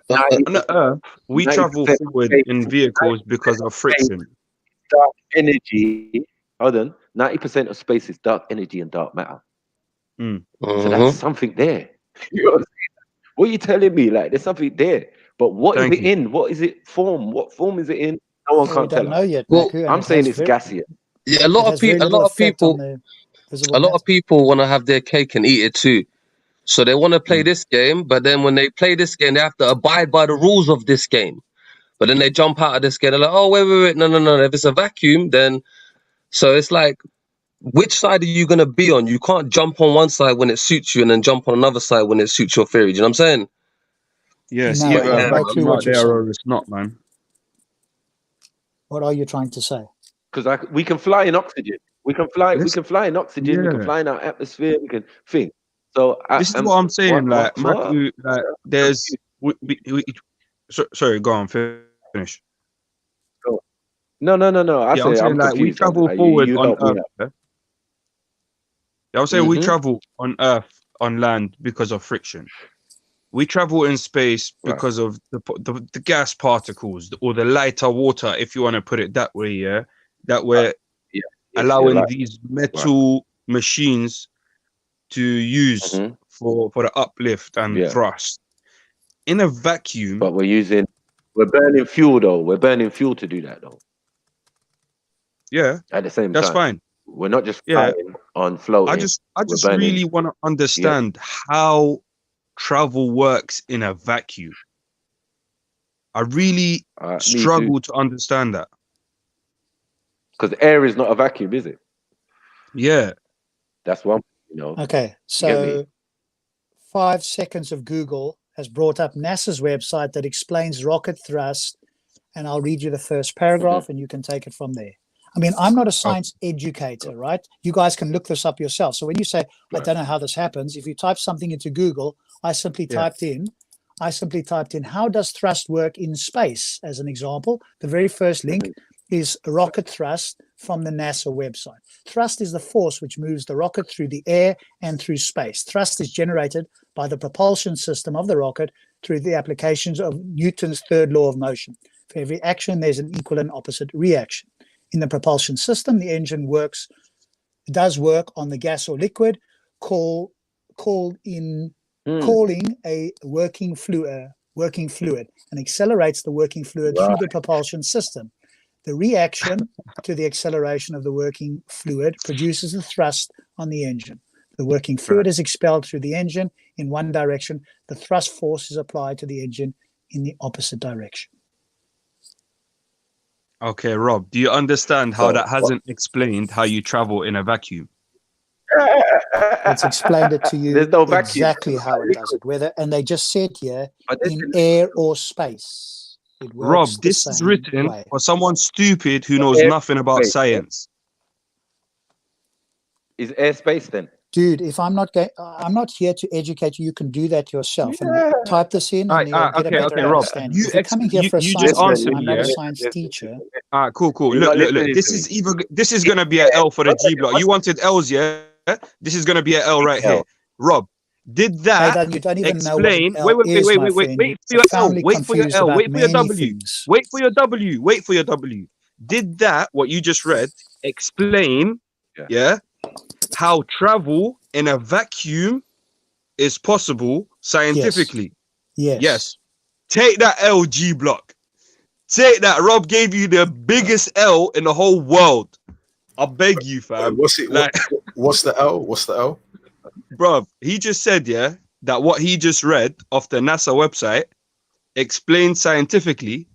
on the Earth, we travel forward in vehicles because of friction. Dark energy. Hold on, 90% of space is dark energy and dark matter. So that's something there. You know what I'm saying? What are you telling me? Like there's something there, but what is it in? What is it form? What form is it in? No one can't tell us. Yet, well, I'm saying it's gaseous. Yeah, a lot of people want to have their cake and eat it too. So they want to play this game, but then when they play this game, they have to abide by the rules of this game. But then they jump out of this game. They're like, oh, wait, no. If it's a vacuum, then so it's like, which side are you gonna be on? You can't jump on one side when it suits you and then jump on another side when it suits your theory. Do you know what I'm saying? Yes, it's not, man. What are you trying to say? Because we can fly in oxygen. We can fly in oxygen. We can fly in our atmosphere. We can think. So this is what I'm saying. Matthew, there's. Sorry, go on. Finish. No. I'm saying like we travel forward on Earth. I'm saying we travel on Earth on land because of friction. We travel in space because of the gas particles or the lighter water, if you want to put it that way. Yeah, that we're allowing these metal machines to use for the uplift and thrust. In a vacuum, but we're burning fuel though. We're burning fuel to do that though. Yeah, at the same time, that's fine. We're not just flying on floating. I just really want to understand how travel works in a vacuum. I really struggle to understand that. Because air is not a vacuum, is it? Yeah, that's one. Okay, so 5 seconds of Google has brought up NASA's website that explains rocket thrust, and I'll read you the first paragraph, and you can take it from there. I mean, I'm not a science educator, right? You guys can look this up yourself. So when you say, I don't know how this happens, if you type something into Google, I simply typed in, how does thrust work in space, as an example. The very first link is rocket thrust from the NASA website. Thrust is the force which moves the rocket through the air and through space. Thrust is generated by the propulsion system of the rocket through the applications of Newton's third law of motion. For every action, there's an equal and opposite reaction. In the propulsion system, the engine does work on the gas or liquid, calling a working fluid, and accelerates the working fluid through the propulsion system. The reaction to the acceleration of the working fluid produces a thrust on the engine. The working fluid is expelled through the engine in one direction. The thrust force is applied to the engine in the opposite direction. Okay, Rob, do you understand how that hasn't explained how you travel in a vacuum? It's explained it to you exactly how it does it. And they just said here in air or space. Rob, this is written for someone stupid who knows nothing about science. Is airspace then? Dude, if I'm not here to educate you, you can do that yourself and type this in and you'll get a better Rob, understanding. You're coming here for a science lesson. I'm not a science teacher. Cool. Look. This is gonna be an L for the G block. You wanted L's, yeah? This is gonna be an L right here. Rob, Did that You don't even know what explain? an L is, my Wait friend. for your L. Profoundly Wait for your confused L. about Wait for your many W. things. Wait for your W. Wait for your W. Did that what you just read explain? Yeah. How travel in a vacuum is possible scientifically? Yes. Take that L, G Block. Take that. Rob gave you the biggest L in the whole world. I beg you, fam. What's it? Like, what's the L? What's the L? Bro, he just said, that what he just read off the NASA website explains scientifically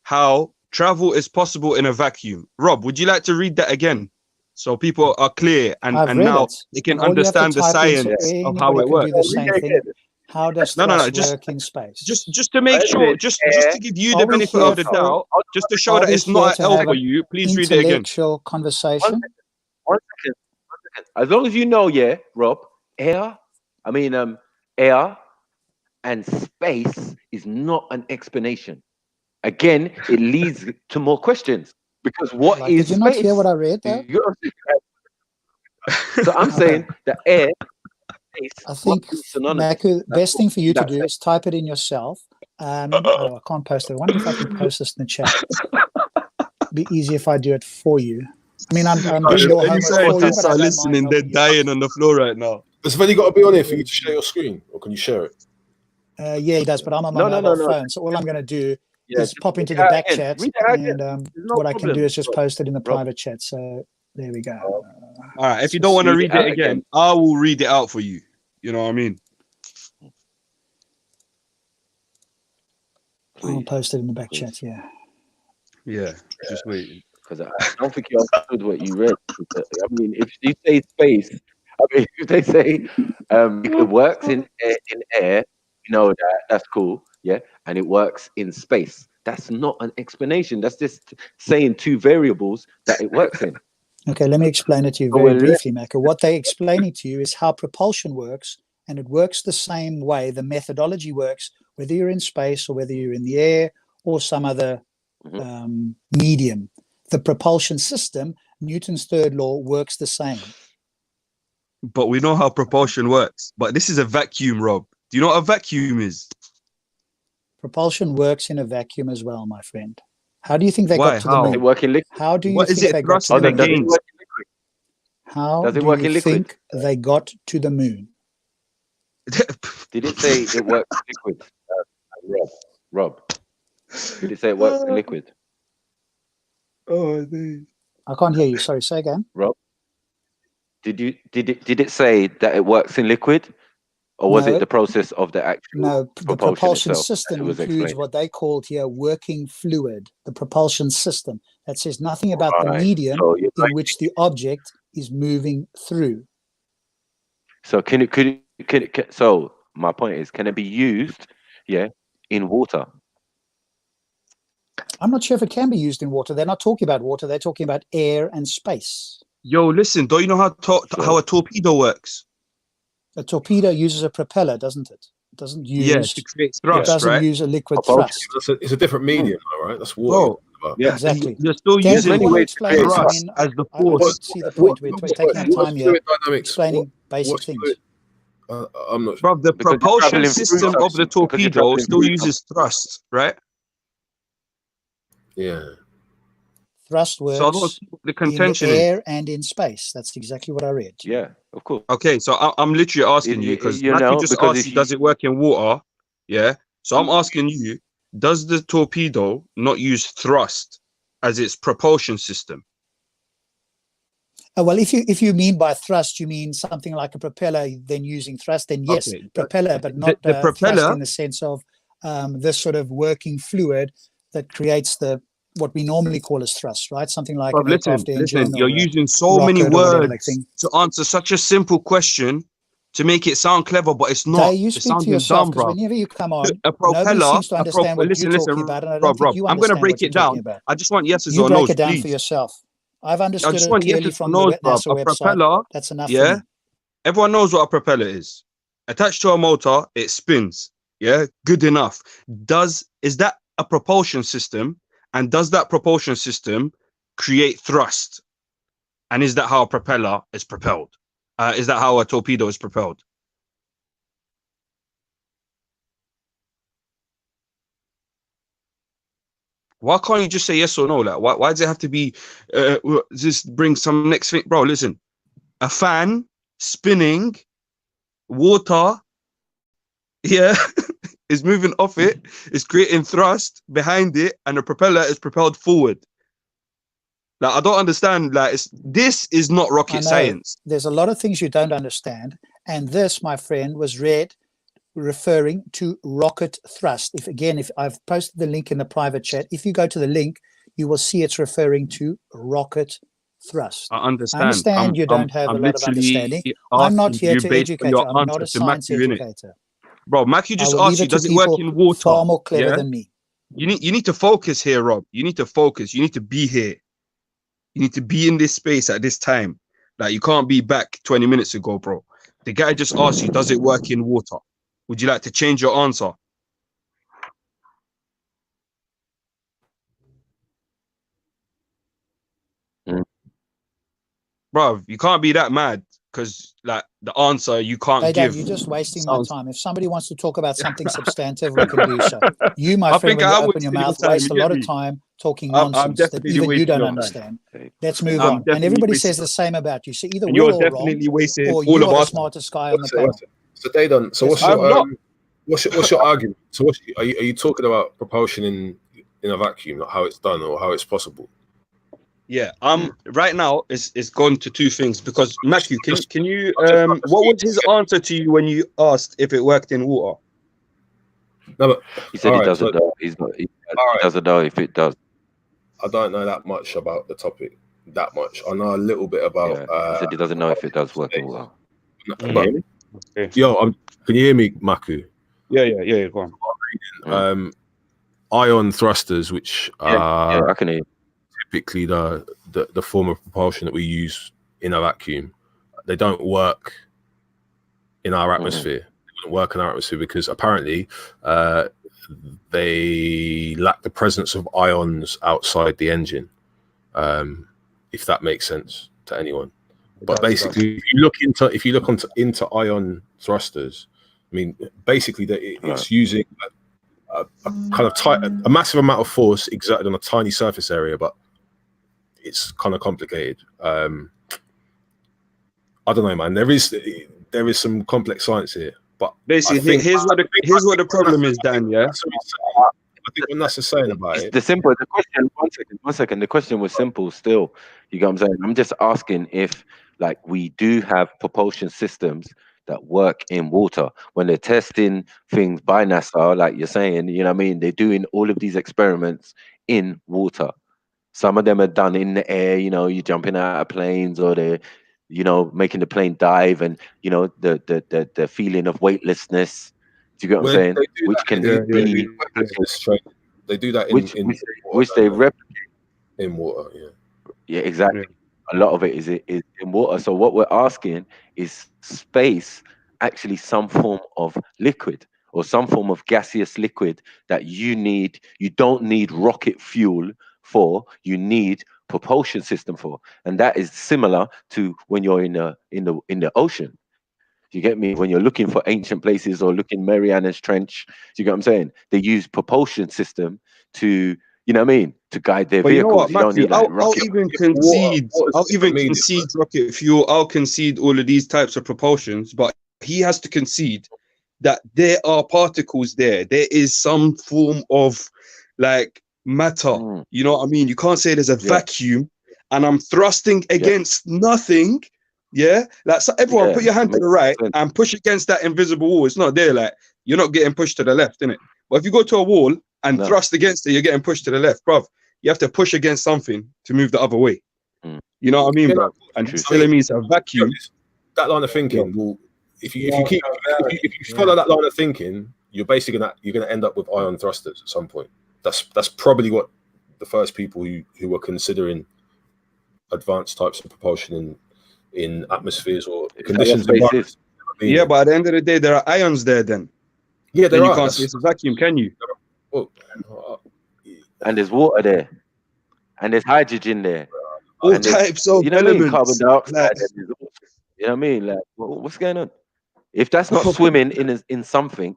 how travel is possible in a vacuum. Rob, would you like to read that again so people are clear and now they can understand the science of how it works? Do the same thing. How does thrust work in space? Just to make sure, just to give you the benefit of the doubt, just to show that it's not an L for you, please read it again. Intellectual conversation. One second. As long as you know, Rob, air and space is not an explanation. Again, it leads to more questions because what is Did you not hear what I read there? So I'm saying that air. I think, Maku, best thing for you to do is type it in yourself. I can't post it. I wonder if I can post this in the chat. It'd be easy if I do it for you. I mean, I'm doing your homework for you, but I don't listening, they're dying on the floor right now. Does Vinny got to be on here for you to share your screen, or can you share it? Yeah, he does, but I'm on my mobile phone. So all I'm going to do is pop into the back chat, and what I can do is just post it in the private chat. So there we go. All right. If you don't want to read it again, I will read it out for you. You know what I mean? I'll post it in the back chat. Yeah. Yeah. Just wait. Because I don't think you understood what you read. I mean, if you say space, if they say it works in air, you know that's cool, and it works in space. That's not an explanation. That's just saying two variables that it works in. Okay, let me explain it to you very briefly, Maka. What they're explaining to you is how propulsion works, and it works the same way. The methodology works, whether you're in space or whether you're in the air or some other medium. The propulsion system, Newton's third law, works the same. But we know how propulsion works. But this is a vacuum, Rob. Do you know what a vacuum is? Propulsion works in a vacuum as well, my friend. How do you think they got to the moon? Does it work in liquid? How do you think they got to the moon? How do you think they got to the moon? Did it say it works in liquid? Rob. Did it say it works in liquid? Oh, I can't hear you. Sorry, say again. Rob. Did it say that it works in liquid? Or was it the process of the actual the propulsion system includes what they called here working fluid, the propulsion system. That says nothing about the medium in which the object is moving through. So so my point is, can it be used, in water? I'm not sure if it can be used in water. They're not talking about water. They're talking about air and space. Yo, listen, don't you know how a torpedo works? A torpedo uses a propeller, doesn't it? It doesn't use. To create thrust, it doesn't use a liquid thrust. It's a different medium, though, right? That's water. Exactly. You're still using thrust as the force. See the point. We're taking our time here explaining basic things. I'm not sure. Bro, the propulsion system of the torpedo still uses thrust, right? Yeah. Thrust works the contention in the air and in space. That's exactly what I read. Yeah, of course. Okay, so I'm literally asking you because you just asked you, does it work in water? Yeah. So I'm asking you, does the torpedo not use thrust as its propulsion system? Well, if you mean by thrust, you mean something like a propeller, then using thrust, then yes, propeller, but not the propeller thrust in the sense of this sort of working fluid that creates what we normally call as thrust, right? Something like an aircraft engine. You're using so many words to answer such a simple question to make it sound clever, but it's not. You speak to yourself, because whenever you come on, a propeller, nobody seems to understand what you're talking about, and I don't think you I'm going to break it down. I just want yeses or no's, break it down please. for yourself. I've understood it want clearly yeses from or the no's, NASA a propeller, website. That's enough for me. Everyone knows what a propeller is. Attached to a motor, it spins. Yeah, good enough. Is that a propulsion system? And does that propulsion system create thrust? And is that how a propeller is propelled? Is that how a torpedo is propelled? Why can't you just say yes or no? Like, why does it have to be just bring some next thing? Bro, listen, a fan spinning, water, yeah, is moving off it, is creating thrust behind it, and the propeller is propelled forward. Like, I don't understand. Like, this is not rocket science. There's a lot of things you don't understand. And this, my friend, was referring to rocket thrust. If I've posted the link in the private chat, if you go to the link, you will see it's referring to rocket thrust. I understand. I understand you don't have a lot of understanding. I'm not here to educate you. I'm not a science educator. Bro, Matthew just asked you, does it work in water? Far more clever than me. You need to focus here, Rob. You need to focus. You need to be here. You need to be in this space at this time. Like, you can't be back 20 minutes ago, bro. The guy just asked you, does it work in water? Would you like to change your answer? Bro, you can't be that mad because, like, the answer you can't give. You're just wasting my time. If somebody wants to talk about something substantive, we can do so. You, my friend, when you open your mouth, waste a lot of time talking nonsense that even you don't understand. Let's move on. And everybody says the same about you. So either we're all wrong, or you're the smartest guy on the panel. So they don't. So what's your argument? So are you talking about propulsion in a vacuum, not how it's done or how it's possible? Yeah, right now it's gone to two things because Matthew, can you what was his answer to you when you asked if it worked in water? No, but he said he doesn't know. He doesn't know if it does. I don't know that much about the topic. That much. I know a little bit about. He said he doesn't know if it does work in water. Yo, can you hear me, Maku? Yeah. Go on. Ion thrusters, which are I can hear you. Typically the form of propulsion that we use in a vacuum, they don't work in our atmosphere. They don't work in our atmosphere because apparently they lack the presence of ions outside the engine. If that makes sense to anyone. But basically, if you look into ion thrusters, I mean, basically it's using a kind of a massive amount of force exerted on a tiny surface area, but it's kind of complicated. I don't know, man. There is some complex science here, but basically, here's what the problem is, Dan. Yeah, I think what Nasser's saying about it. The question. 1 second. The question was simple. Still, you get what I'm saying. I'm just asking if, like, we do have propulsion systems that work in water when they're testing things by NASA, like you're saying. You know what I mean? They're doing all of these experiments in water. Some of them are done in the air, you know, you're jumping out of planes, or they're, you know, making the plane dive, and, you know, the feeling of weightlessness. Do you get what I'm saying? Which can be they do that which they replicate in water. Yeah, exactly. A lot of it is in water. So what we're asking is space actually some form of liquid or some form of gaseous liquid that you don't need rocket fuel for, you need propulsion system for, and that is similar to when you're in the ocean. You get me? When you're looking for ancient places or looking Marianas Trench, do you get what I'm saying? They use propulsion system to, you know what I mean, to guide their vehicles. You know what, you don't need, like, I'll even concede rocket fuel. I'll concede all of these types of propulsions, but he has to concede that there are particles there. There is some form of, like, matter. You know what I mean? You can't say there's a vacuum and I'm thrusting against nothing. Yeah, like, so everyone put your hand to the right and push against that invisible wall. It's not there. Like, you're not getting pushed to the left, innit? But if you go to a wall and thrust against it, you're getting pushed to the left, bruv. You have to push against something to move the other way. You know what I mean, bro? And it's telling me it's a vacuum. That line of thinking will, if you follow that line of thinking, you're basically gonna end up with ion thrusters at some point. That's probably what the first people who were considering advanced types of propulsion in atmospheres or conditions. Yeah, but at the end of the day, there are ions there then. Yeah, then you can't say it's a vacuum, can you? And there's water there. And there's hydrogen there. All types of, you know what I mean? elements. Carbon dioxide. You know what I mean? Like, what's going on? If that's not swimming in something,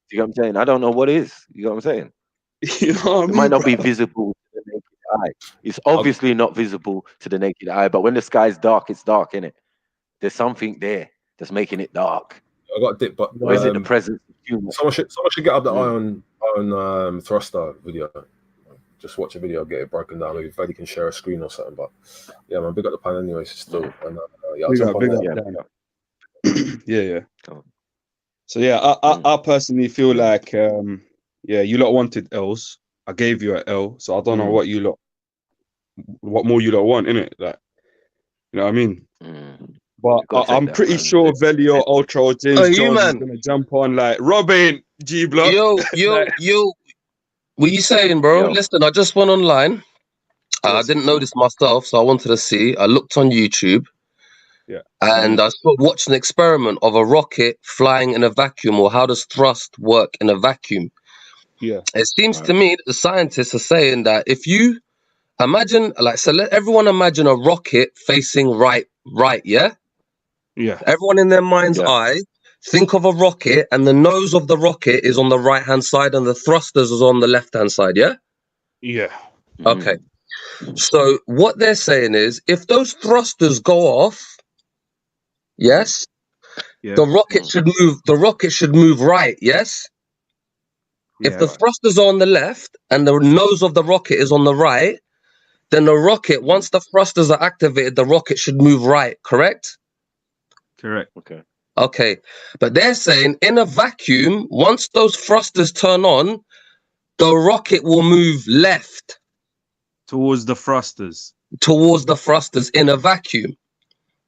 you know what I'm saying? I don't know what is. You know what I'm saying? You know what I It mean, might not be bro? visible to the naked eye. It's obviously not visible to the naked eye, but when the sky's dark, it's dark, innit? There's something there that's making it dark. I got dipped, but Or is it the presence of humans? someone should get up the ion thruster video. Just watch a video, get it broken down. Maybe Freddy can share a screen or something. But yeah, man, big up the pan anyways. Still, and yeah, I'll Big jump up, on big that. up, Dan. Yeah. So yeah, I personally feel like yeah, you lot wanted L's. I gave you an L, so I don't know what more you lot want, innit? Like, you know what I mean? But I'm pretty sure Velio, Ultra, or James you, Jones is man. gonna jump on like Robin G Block. Yo, what you saying, bro? Listen, I just went online. I didn't know this myself, so I wanted to see. I looked on YouTube. Yeah. And I watched an experiment of a rocket flying in a vacuum, or how does thrust work in a vacuum. Yeah. It seems to me that the scientists are saying that if you imagine, let everyone imagine a rocket facing right, yeah? Yeah. Everyone in their mind's eye, think of a rocket, and the nose of the rocket is on the right-hand side and the thrusters is on the left-hand side, yeah? Yeah. Okay. So what they're saying is, if those thrusters go off, yes, the rocket should move. The rocket should move right. Yes. If the thrusters are on the left and the nose of the rocket is on the right, then the rocket, once the thrusters are activated, the rocket should move right. Correct. Correct. Okay. But they're saying in a vacuum, once those thrusters turn on, the rocket will move left towards the thrusters. Towards the thrusters in a vacuum.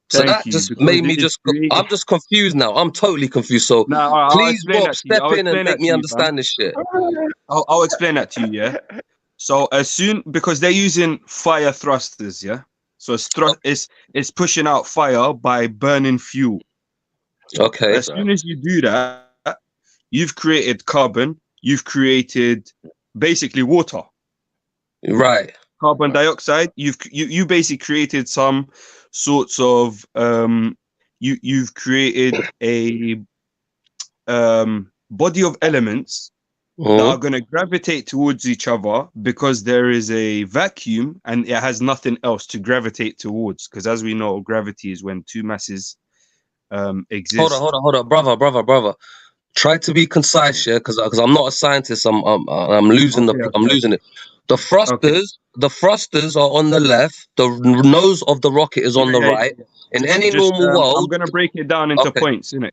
So Thank that you, just because made me it is just. created- I'm just confused now. I'm totally confused. So Now, I'll please, explain Rob, that to you. step I'll in explain and make that me to you, understand fam. this shit. I'll explain that to you, yeah. So because they're using fire thrusters, yeah. So it's pushing out fire by burning fuel. Okay. As soon as you do that, you've created carbon. You've created basically water. Right. Carbon dioxide. You basically created some sorts of you've created a body of elements that are going to gravitate towards each other because there is a vacuum and it has nothing else to gravitate towards. Because as we know, gravity is when two masses exist. Hold on, brother. Try to be concise, yeah, because I'm not a scientist. I'm losing I'm losing it. The thrusters are on the left. The nose of the rocket is on the right. In any normal world, I'm gonna break it down into points, innit?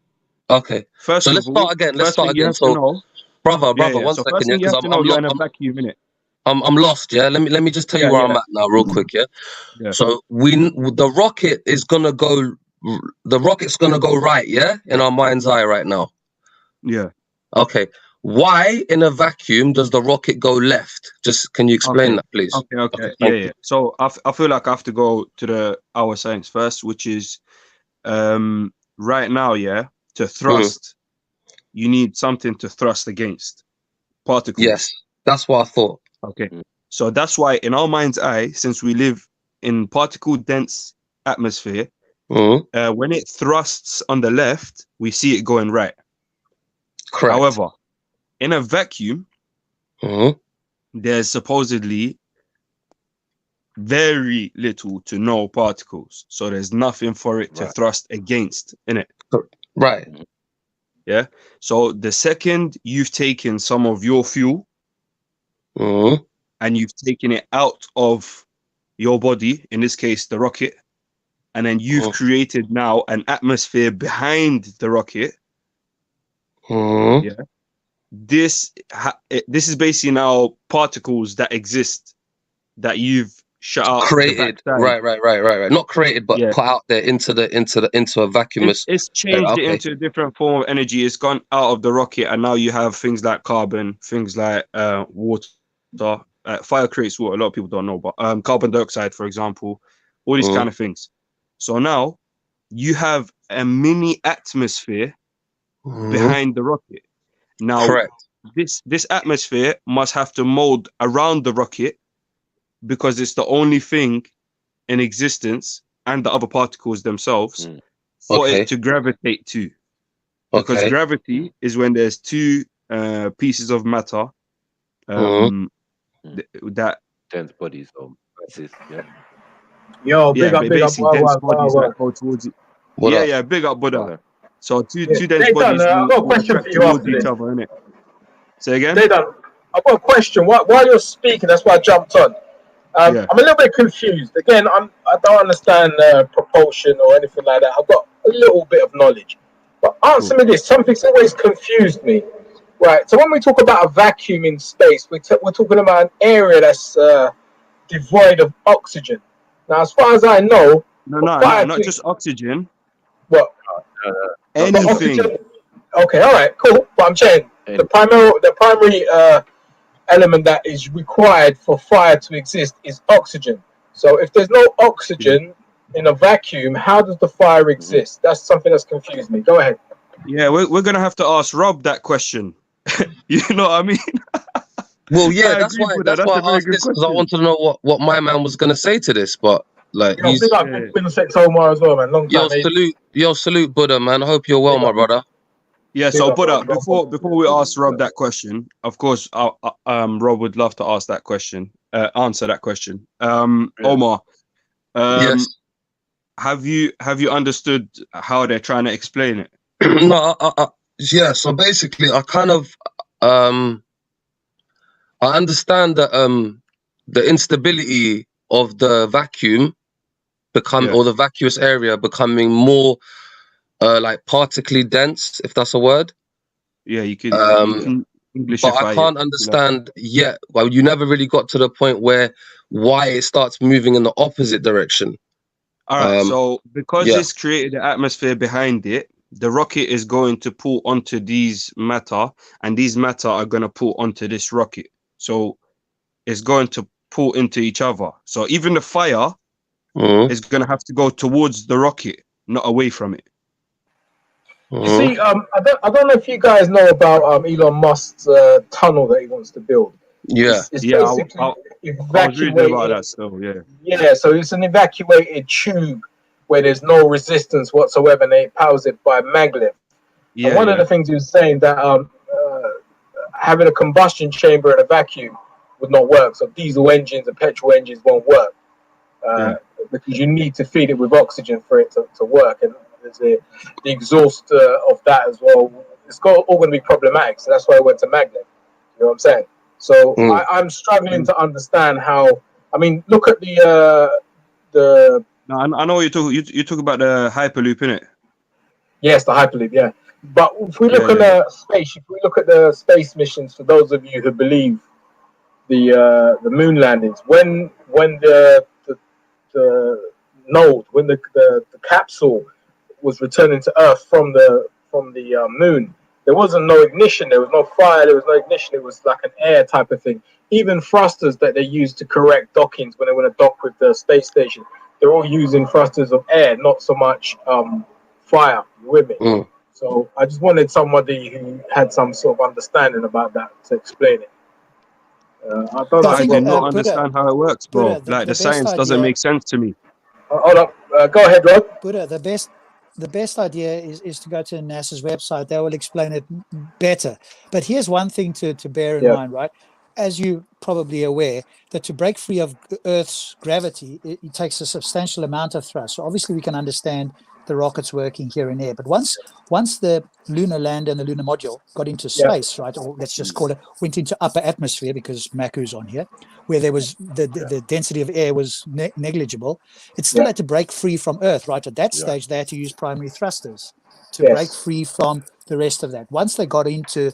Okay. First So of let's all, start again. first thing you have to know, brother, one so second, first yeah, thing you because have to know, you're in a vacuum, innit? I'm lost, yeah. Let me just tell you where I'm at now, real quick, yeah. So the rocket is gonna go. The rocket's gonna go right, yeah, in our mind's eye right now. Yeah. Okay. Why in a vacuum does the rocket go left? Just can you explain that, please? Okay. Thank Yeah. So I feel like I have to go to our science first, which is right now, yeah, to thrust, you need something to thrust against. Particles. Yes, that's what I thought. Okay. So that's why in our mind's eye, since we live in particle dense atmosphere, when it thrusts on the left, we see it going right. Correct. However, in a vacuum, there's supposedly very little to no particles. So there's nothing for it to thrust against, innit? Right. Yeah. So the second you've taken some of your fuel and you've taken it out of your body, in this case, the rocket, and then you've created now an atmosphere behind the rocket. Yeah. This is basically now particles that exist that you've shut out. Created. Right. Not created, but put out there into a vacuumous. It's changed it into a different form of energy. It's gone out of the rocket, and now you have things like carbon, things like water. Fire creates water. A lot of people don't know, but carbon dioxide, for example, all these kind of things. So now you have a mini atmosphere behind the rocket. Now, this atmosphere must have to mold around the rocket because it's the only thing in existence, and the other particles themselves, for it to gravitate to. Because gravity is when there's two pieces of matter That dense bodies or masses. Yeah. Yo, yeah, big up, but big up, basically dense bodies wow. that go towards it. What Yeah, up? yeah, big up Buddha. So two Yeah. dense Dayton, bodies I've got a will question for attract you towards after each this. other, innit? Say again? Dayton, I've got a question. While you're speaking, that's why I jumped on. Yeah. I'm a little bit confused. Again, I don't understand propulsion or anything like that. I've got a little bit of knowledge. But answer me this. Something's always confused me. Right. So when we talk about a vacuum in space, we're talking about an area that's devoid of oxygen. Now, as far as I know, No, not just oxygen. What? Anything. Oxygen. Okay, all right, cool. But I'm saying the primary element that is required for fire to exist is oxygen. So if there's no oxygen in a vacuum, how does the fire exist? That's something that's confused me. Go ahead. Yeah, we're gonna have to ask Rob that question. You know what I mean? Well, yeah, I that's agree why with that. that's why a I very asked good this, because I question. wanted to know what my man was gonna say to this. But like, Yo, he's big up Big Sex Omar as well, man. Long time, mate. salute Buddha, man. I hope you're well, my brother. Yeah, so Buddha, before we ask Rob that question, of course, Rob would love to ask that question, answer that question. Omar, Yes. have you understood how they're trying to explain it? No, yeah. So basically, I kind of I understand that the instability of the vacuum or the vacuous area becoming more like partically dense, if that's a word. Yeah, you can Englishify but I can't it, understand yet. Well, you never really got to the point why it starts moving in the opposite direction. All right, so because yeah. it's created the atmosphere behind it, the rocket is going to pull onto these matter, and these matter are going to pull onto this rocket. So it's going to pull into each other. So even the fire is going to have to go towards the rocket, not away from it. You see, I don't know if you guys know about Elon Musk's tunnel that he wants to build. Yeah, it's yeah. basically I was reading about that still. Yeah. Yeah, so it's an evacuated tube where there's no resistance whatsoever, and it powers it by maglev. Yeah. And one of the things he was saying that having a combustion chamber and a vacuum would not work. So diesel engines and petrol engines won't work because you need to feed it with oxygen for it to work. And there's the exhaust of that as well. It's all going to be problematic. So that's why I went to maglev. You know what I'm saying? So I'm struggling to understand how. I mean, look at the. No, I know you talk about the Hyperloop, innit? Yes, the Hyperloop. Yeah, but if we look at the space, if we look at the space missions, for those of you who believe the moon landings, when the node, when the capsule was returning to Earth from the moon, there wasn't no ignition, there was no fire, there was no ignition. It was like an air type of thing. Even thrusters that they use to correct dockings when they want to dock with the space station, they're all using thrusters of air, not so much fire. You with me? So I just wanted somebody who had some sort of understanding about that to explain it. I do not understand how it works, bro. Like the science doesn't make sense to me. Hold up. Go ahead, Rod. Buddha, the best idea is to go to NASA's website. They will explain it better. But here's one thing to bear in mind, right? As you're probably aware, that to break free of Earth's gravity, it takes a substantial amount of thrust. So obviously we can understand the rockets working here and there. But once the lunar lander and the lunar module got into space, right, or let's just call it, went into upper atmosphere, because Maku's on here, where there was the density of air was negligible, it still had to break free from Earth, right? At that stage, they had to use primary thrusters to break free from the rest of that. Once they got into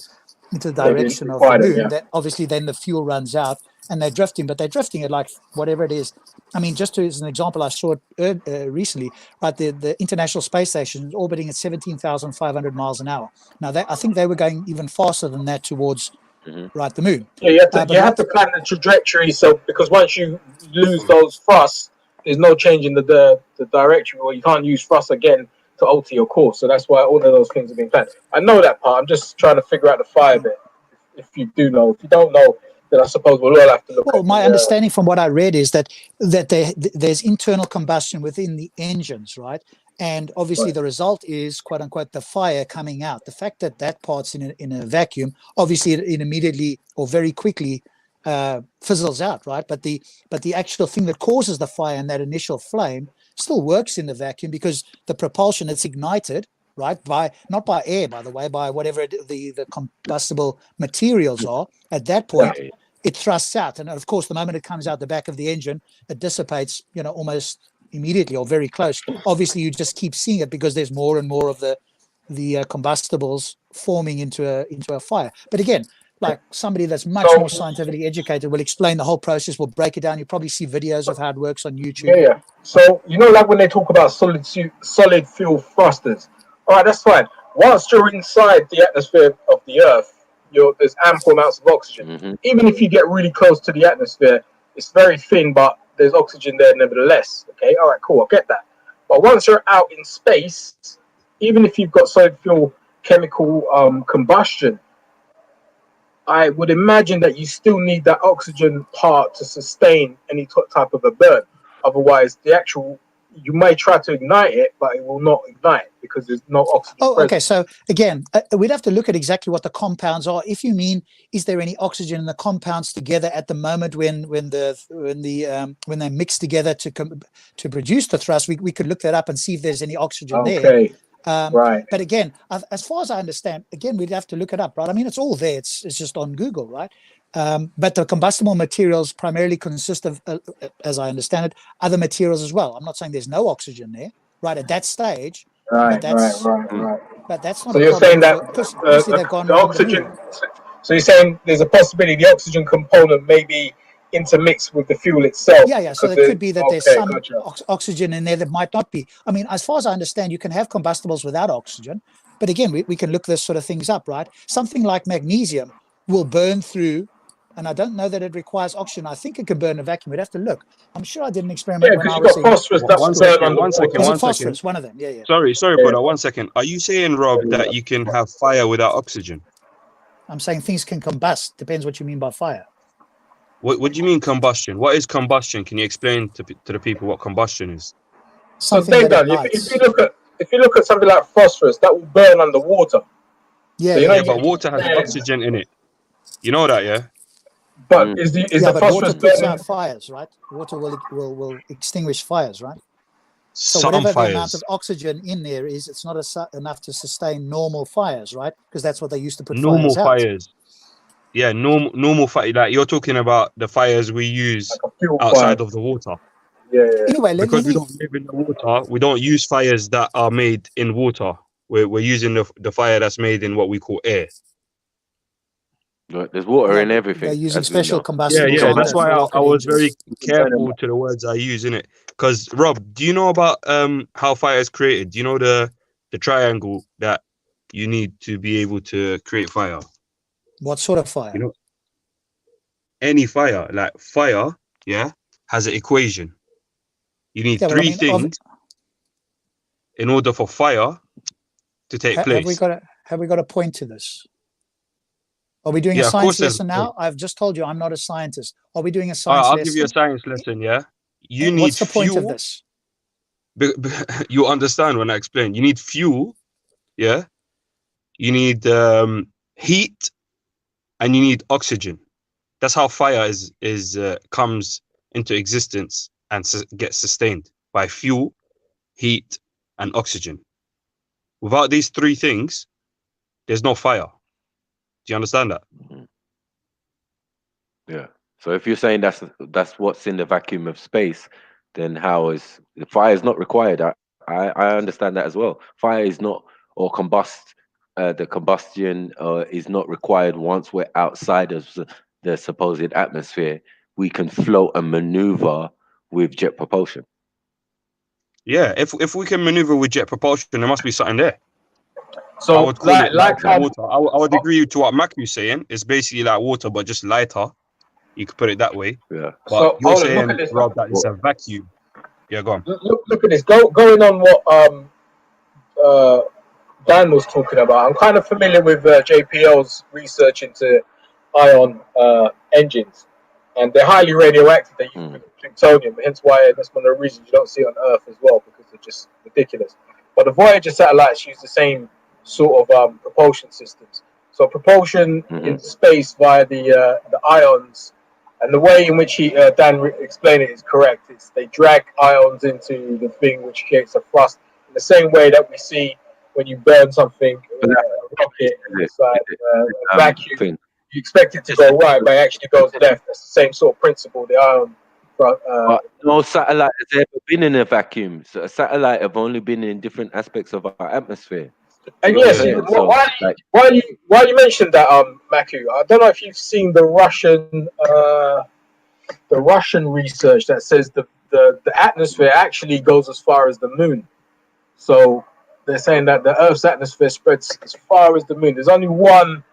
the direction of the moon, that obviously then the fuel runs out and they're drifting, but they're drifting at like whatever it is. I mean, just as an example, I saw it recently, right? The International Space Station is orbiting at 17,500 miles an hour. Now, I think they were going even faster than that towards the moon. Yeah, you have to plan the trajectory. So because once you lose those thrusts, there's no change in the direction, or you can't use thrust again to alter your course. So that's why all of those things have been planned. I know that part. I'm just trying to figure out the fire bit. If you do know, if you don't know, then I suppose we'll all have to look. Well, my understanding from what I read is that there's internal combustion within the engines, right? And obviously the result is, quote unquote, the fire coming out. The fact that that part's in a vacuum, obviously it immediately or very quickly fizzles out, right? But the actual thing that causes the fire and that initial flame still works in the vacuum, because the propulsion, it's ignited, right, by not by air, by the way, by whatever the combustible materials are. At that point, it thrusts out, and of course, the moment it comes out the back of the engine, it dissipates, almost immediately or very close. Obviously, you just keep seeing it because there's more and more of the combustibles forming into a fire. But again, like somebody that's much more scientifically educated will explain the whole process, will break it down. You probably see videos of how it works on YouTube. Yeah. So like when they talk about solid fuel thrusters. All right, that's fine. Once you're inside the atmosphere of the Earth, there's ample amounts of oxygen. Mm-hmm. Even if you get really close to the atmosphere, it's very thin, but there's oxygen there nevertheless. Okay, all right, cool, I get that. But once you're out in space, even if you've got solid fuel chemical combustion, I would imagine that you still need that oxygen part to sustain any type of a burn. Otherwise, you may try to ignite it, but it will not ignite because there's no oxygen present. Okay. So again, we'd have to look at exactly what the compounds are. If you mean, is there any oxygen in the compounds together at the moment when they mix together to produce the thrust? We could look that up and see if there's any oxygen there. Right. But again, as far as I understand, again, we'd have to look it up, right? I mean, it's all there. It's just on Google, right? But the combustible materials primarily consist of, as I understand it, other materials as well. I'm not saying there's no oxygen there, right, at that stage. Right. But that's not. So you're saying that the oxygen. So you're saying there's a possibility the oxygen component may be intermixed with the fuel itself. Yeah. So it could be that there's some oxygen in there that might not be. I mean, as far as I understand, you can have combustibles without oxygen. But again, we can look this sort of things up, right? Something like magnesium will burn through. And I don't know that it requires oxygen. I think it can burn in a vacuum. We'd have to look. I'm sure I did an experiment when I was in. Phosphorus. One second. Phosphorus, one of them. Yeah. Sorry, brother. 1 second. Are you saying, Rob, that you can have fire without oxygen? I'm saying things can combust. Depends what you mean by fire. What do you mean combustion? What is combustion? Can you explain to the people what combustion is? Something if you look at something like phosphorus, that will burn underwater. Yeah, but water has oxygen in it. You know that, yeah? But is the phosphorus water puts out fires, right? Water will extinguish fires, right? So Some whatever fires. the amount of oxygen in there is, it's not enough to sustain normal fires, right? Because that's what they used to put normal fires. Yeah, normal fire. Like you're talking about the fires we use outside of the water. Yeah. Anyway, because we don't live in the water, we don't use fires that are made in water. We're using the fire that's made in what we call air. There's water in everything. They're using special combustibles. Yeah. That's why I was very careful to the words I use in it. Because Rob, do you know about how fire is created? Do you know the triangle that you need to be able to create fire? What sort of fire? Any fire, like fire, has an equation. You need three things in order for fire to take place. Have we got a point to this? Are we doing a science lesson now? I've just told you I'm not a scientist. Are we doing a science lesson? I'll give you a science lesson, yeah? You need what's the point fuel. of this? You understand when I explain. You need fuel, yeah? You need heat, and you need oxygen. That's how fire comes into existence and gets sustained by fuel, heat, and oxygen. Without these three things, there's no fire. Do you understand that? Yeah. So if you're saying that's what's in the vacuum of space, then how is the fire is not required? I understand that as well. Fire is not, or the combustion is not required once we're outside of the supposed atmosphere. We can float and maneuver with jet propulsion. Yeah, if we can maneuver with jet propulsion, there must be something there. So I would call it like water. I would agree to what Matthew's saying. It's basically like water, but just lighter. You could put it that way. Yeah. But you're saying, Rob, that it's a vacuum. Yeah, go on. Look at this. Going on what Dan was talking about. I'm kind of familiar with JPL's research into ion engines, and they're highly radioactive. They use plutonium, hence why that's one of the reasons you don't see it on Earth as well, because they're just ridiculous. but the Voyager satellites use the same sort of propulsion systems. So propulsion in space via the ions, and the way in which Dan explained it is correct. It's they drag ions into the thing, which creates a thrust in the same way that we see when you burn something, a rocket inside a vacuum. You expect it to go right, but it actually goes left. That's the same sort of principle. The ion. But no satellite has ever been in a vacuum. So a satellite have only been in different aspects of our atmosphere. And yes, while you mentioned that, Maku, I don't know if you've seen the Russian research that says the atmosphere actually goes as far as the moon. So they're saying that the Earth's atmosphere spreads as far as the moon. There's only one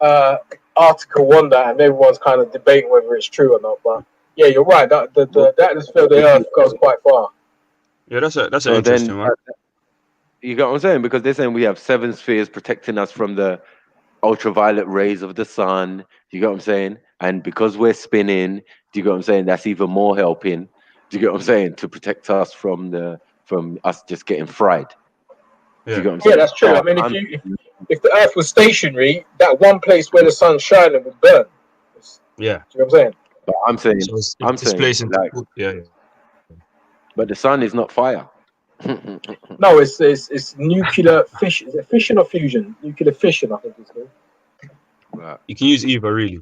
article on that, and everyone's kind of debating whether it's true or not. But yeah, you're right. The atmosphere of the Earth goes quite far. Yeah, that's an interesting one. You got what I'm saying? Because they're saying we have 7 spheres protecting us from the ultraviolet rays of the sun. You get what I'm saying? And because we're spinning, do you get what I'm saying? That's even more helping. Do you get what I'm saying? To protect us from us just getting fried. Yeah, do you get what I'm saying? That's true. I mean, if the Earth was stationary, that one place where the sun's shining would burn. Yeah. Do you know what I'm saying? But I'm saying, displacing. Like, but the sun is not fire. No, it's nuclear fission. Is it fission or fusion? Nuclear fission, I think it's called. Right. You can use either, really.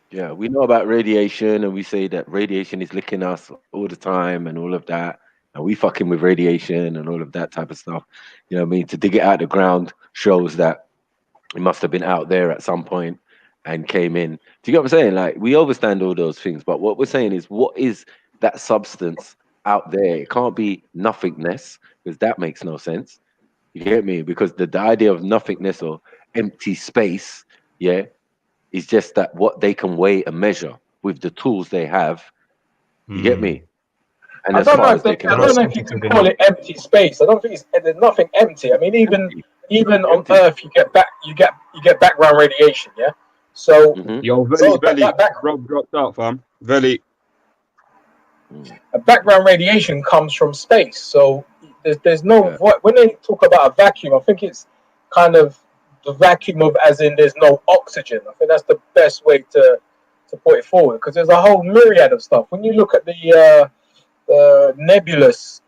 Yeah, we know about radiation, and we say that radiation is licking us all the time and all of that. And we fucking with radiation and all of that type of stuff. You know what I mean? To dig it out of the ground shows that it must have been out there at some point and came in. Do you get what I'm saying? Like, we understand all those things, but what we're saying is, what is that substance out there? It can't be nothingness, because that makes no sense. You get me? Because the idea of nothingness or empty space, yeah, is just that what they can weigh and measure with the tools they have. You get me? And I don't know if you can call it empty space. I don't think there's nothing empty. I mean, even on Earth, you get background radiation. Yeah. So Yo, Veli, Rob dropped out, fam. Veli. A background radiation comes from space. So there's no when they talk about a vacuum, I think it's kind of the vacuum of as in there's no oxygen. I think that's the best way to put it forward, because there's a whole myriad of stuff. When you look at the nebulous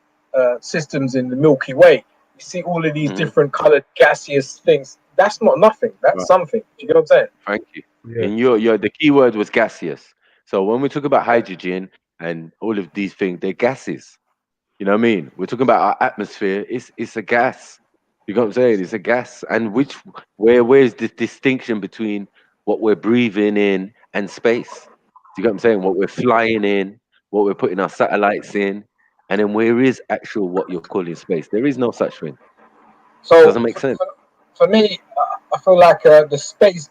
systems in the Milky Way, you see all of these different colored gaseous things. That's not nothing. That's something. Do you get what I'm saying? Thank you. Yeah. And your the key word was gaseous. So when we talk about hydrogen and all of these things, they're gases. You know what I mean? We're talking about our atmosphere. It's a gas. You know what I'm saying? It's a gas. And where's the distinction between what we're breathing in and space? You know what I'm saying? What we're flying in, what we're putting our satellites in, and then where is actual what you're calling space? There is no such thing. So doesn't make sense. For me, I feel like the space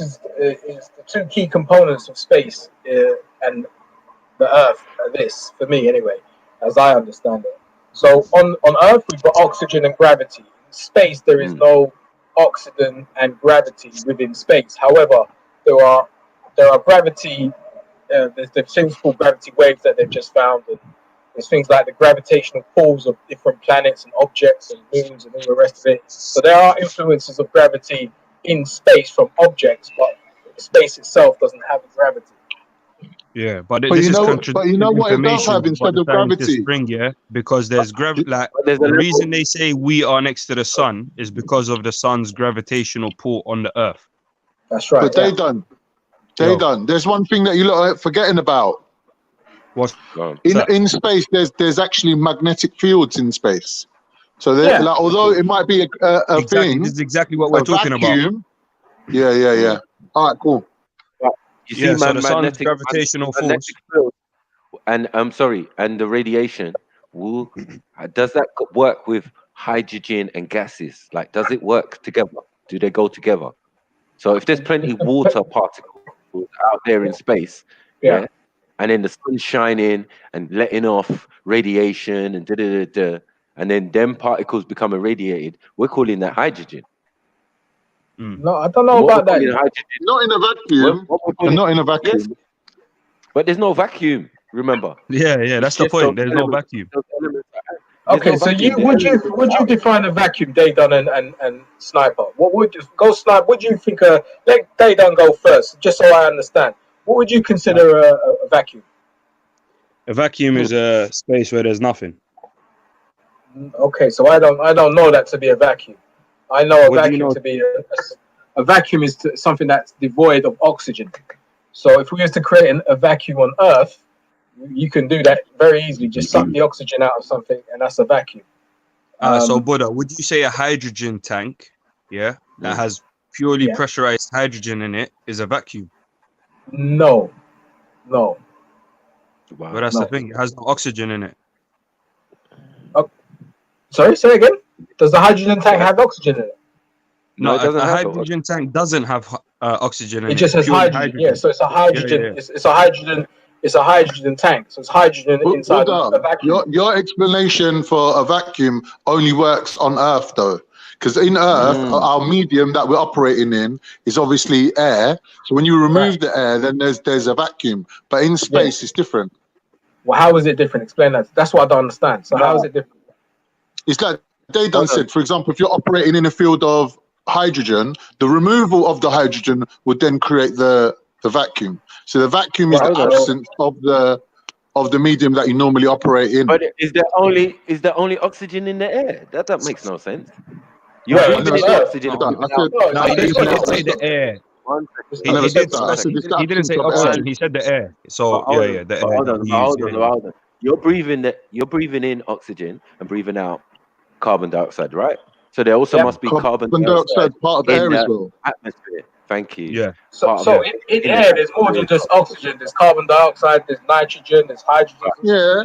is the two key components of space and the Earth. This, for me anyway, as I understand it. So on Earth we've got oxygen and gravity. In space there is no oxygen and gravity within space. However, there are gravity. There's things called gravity waves that they've just found, and there's things like the gravitational pulls of different planets and objects and moons and all the rest of it. So there are influences of gravity in space from objects, but space itself doesn't have gravity. Yeah, but this is contradictory what it does have instead of gravity? Because there's gravity. Like the reason they say we are next to the sun is because of the sun's gravitational pull on the Earth. That's right. But they done. There's one thing that you lot are forgetting about. What's in space? There's actually magnetic fields in space. So like, although it might be a thing, this is exactly what we're talking about. Yeah. All right, cool. You see, so the sun's gravitational force, and and the radiation. Does that work with hydrogen and gases? Like, does it work together? Do they go together? So if there's plenty water particles out there in space, and then the sun's shining and letting off radiation and and then them particles become irradiated, we're calling that hydrogen. No, I don't know about that. Not in a vacuum. Not in a vacuum. Yes. But there's no vacuum, remember? Yeah, that's the point. There's no vacuum. Okay, so would you define a vacuum, Daydon and Sniper? What would you go Sniper? Would you think let Daydon go first, just so I understand? What would you consider a vacuum? A vacuum is a space where there's nothing. Okay, so I don't know that to be a vacuum. I know a vacuum to be a vacuum is something that's devoid of oxygen. So if we were to create a vacuum on Earth, you can do that very easily. Just suck the oxygen out of something, and that's a vacuum. So, Buddha, would you say a hydrogen tank, that has purely pressurized hydrogen in it, is a vacuum? No. Wow. But that's the thing. It has no oxygen in it. Sorry, say again. Does the hydrogen tank have oxygen in it? No, a hydrogen tank doesn't have oxygen in it. It just has hydrogen. Yeah, so it's a hydrogen. Yeah. It's a hydrogen. It's a hydrogen tank. So it's hydrogen inside a vacuum. Your explanation for a vacuum only works on Earth, though, because in Earth, our medium that we're operating in is obviously air. So when you remove the air, then there's a vacuum. But in space, it's different. Well, how is it different? Explain that. That's what I don't understand. So how is it different? It's like they done said, for example, if you're operating in a field of hydrogen, the removal of the hydrogen would then create the vacuum. So the vacuum is the absence of the medium that you normally operate in. But is there only oxygen in the air? That makes no sense. You're breathing in oxygen. No, he didn't say the air. He didn't say oxygen. He said the air. So the air. Hold on. You're breathing in oxygen and breathing out carbon dioxide, right? So there also must be carbon dioxide part of the air as well. Atmosphere. Thank you. Yeah. So in air, there's more than just oxygen. There's carbon dioxide. There's nitrogen. There's hydrogen. Yeah.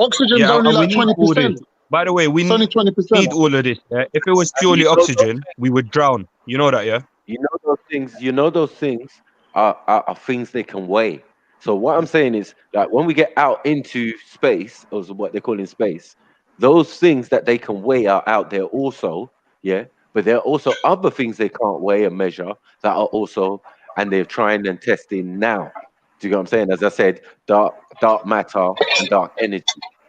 Oxygen's only like 20%. By the way, we need all of this. If it was purely oxygen, we would drown. You know that, yeah? You know those things are things they can weigh. So what I'm saying is that when we get out into space, or what they call in space, those things that they can weigh are out there also, but there are also other things they can't weigh and measure that are also, and they're trying and testing now. Do you know what I'm saying? As I said, dark matter and dark energy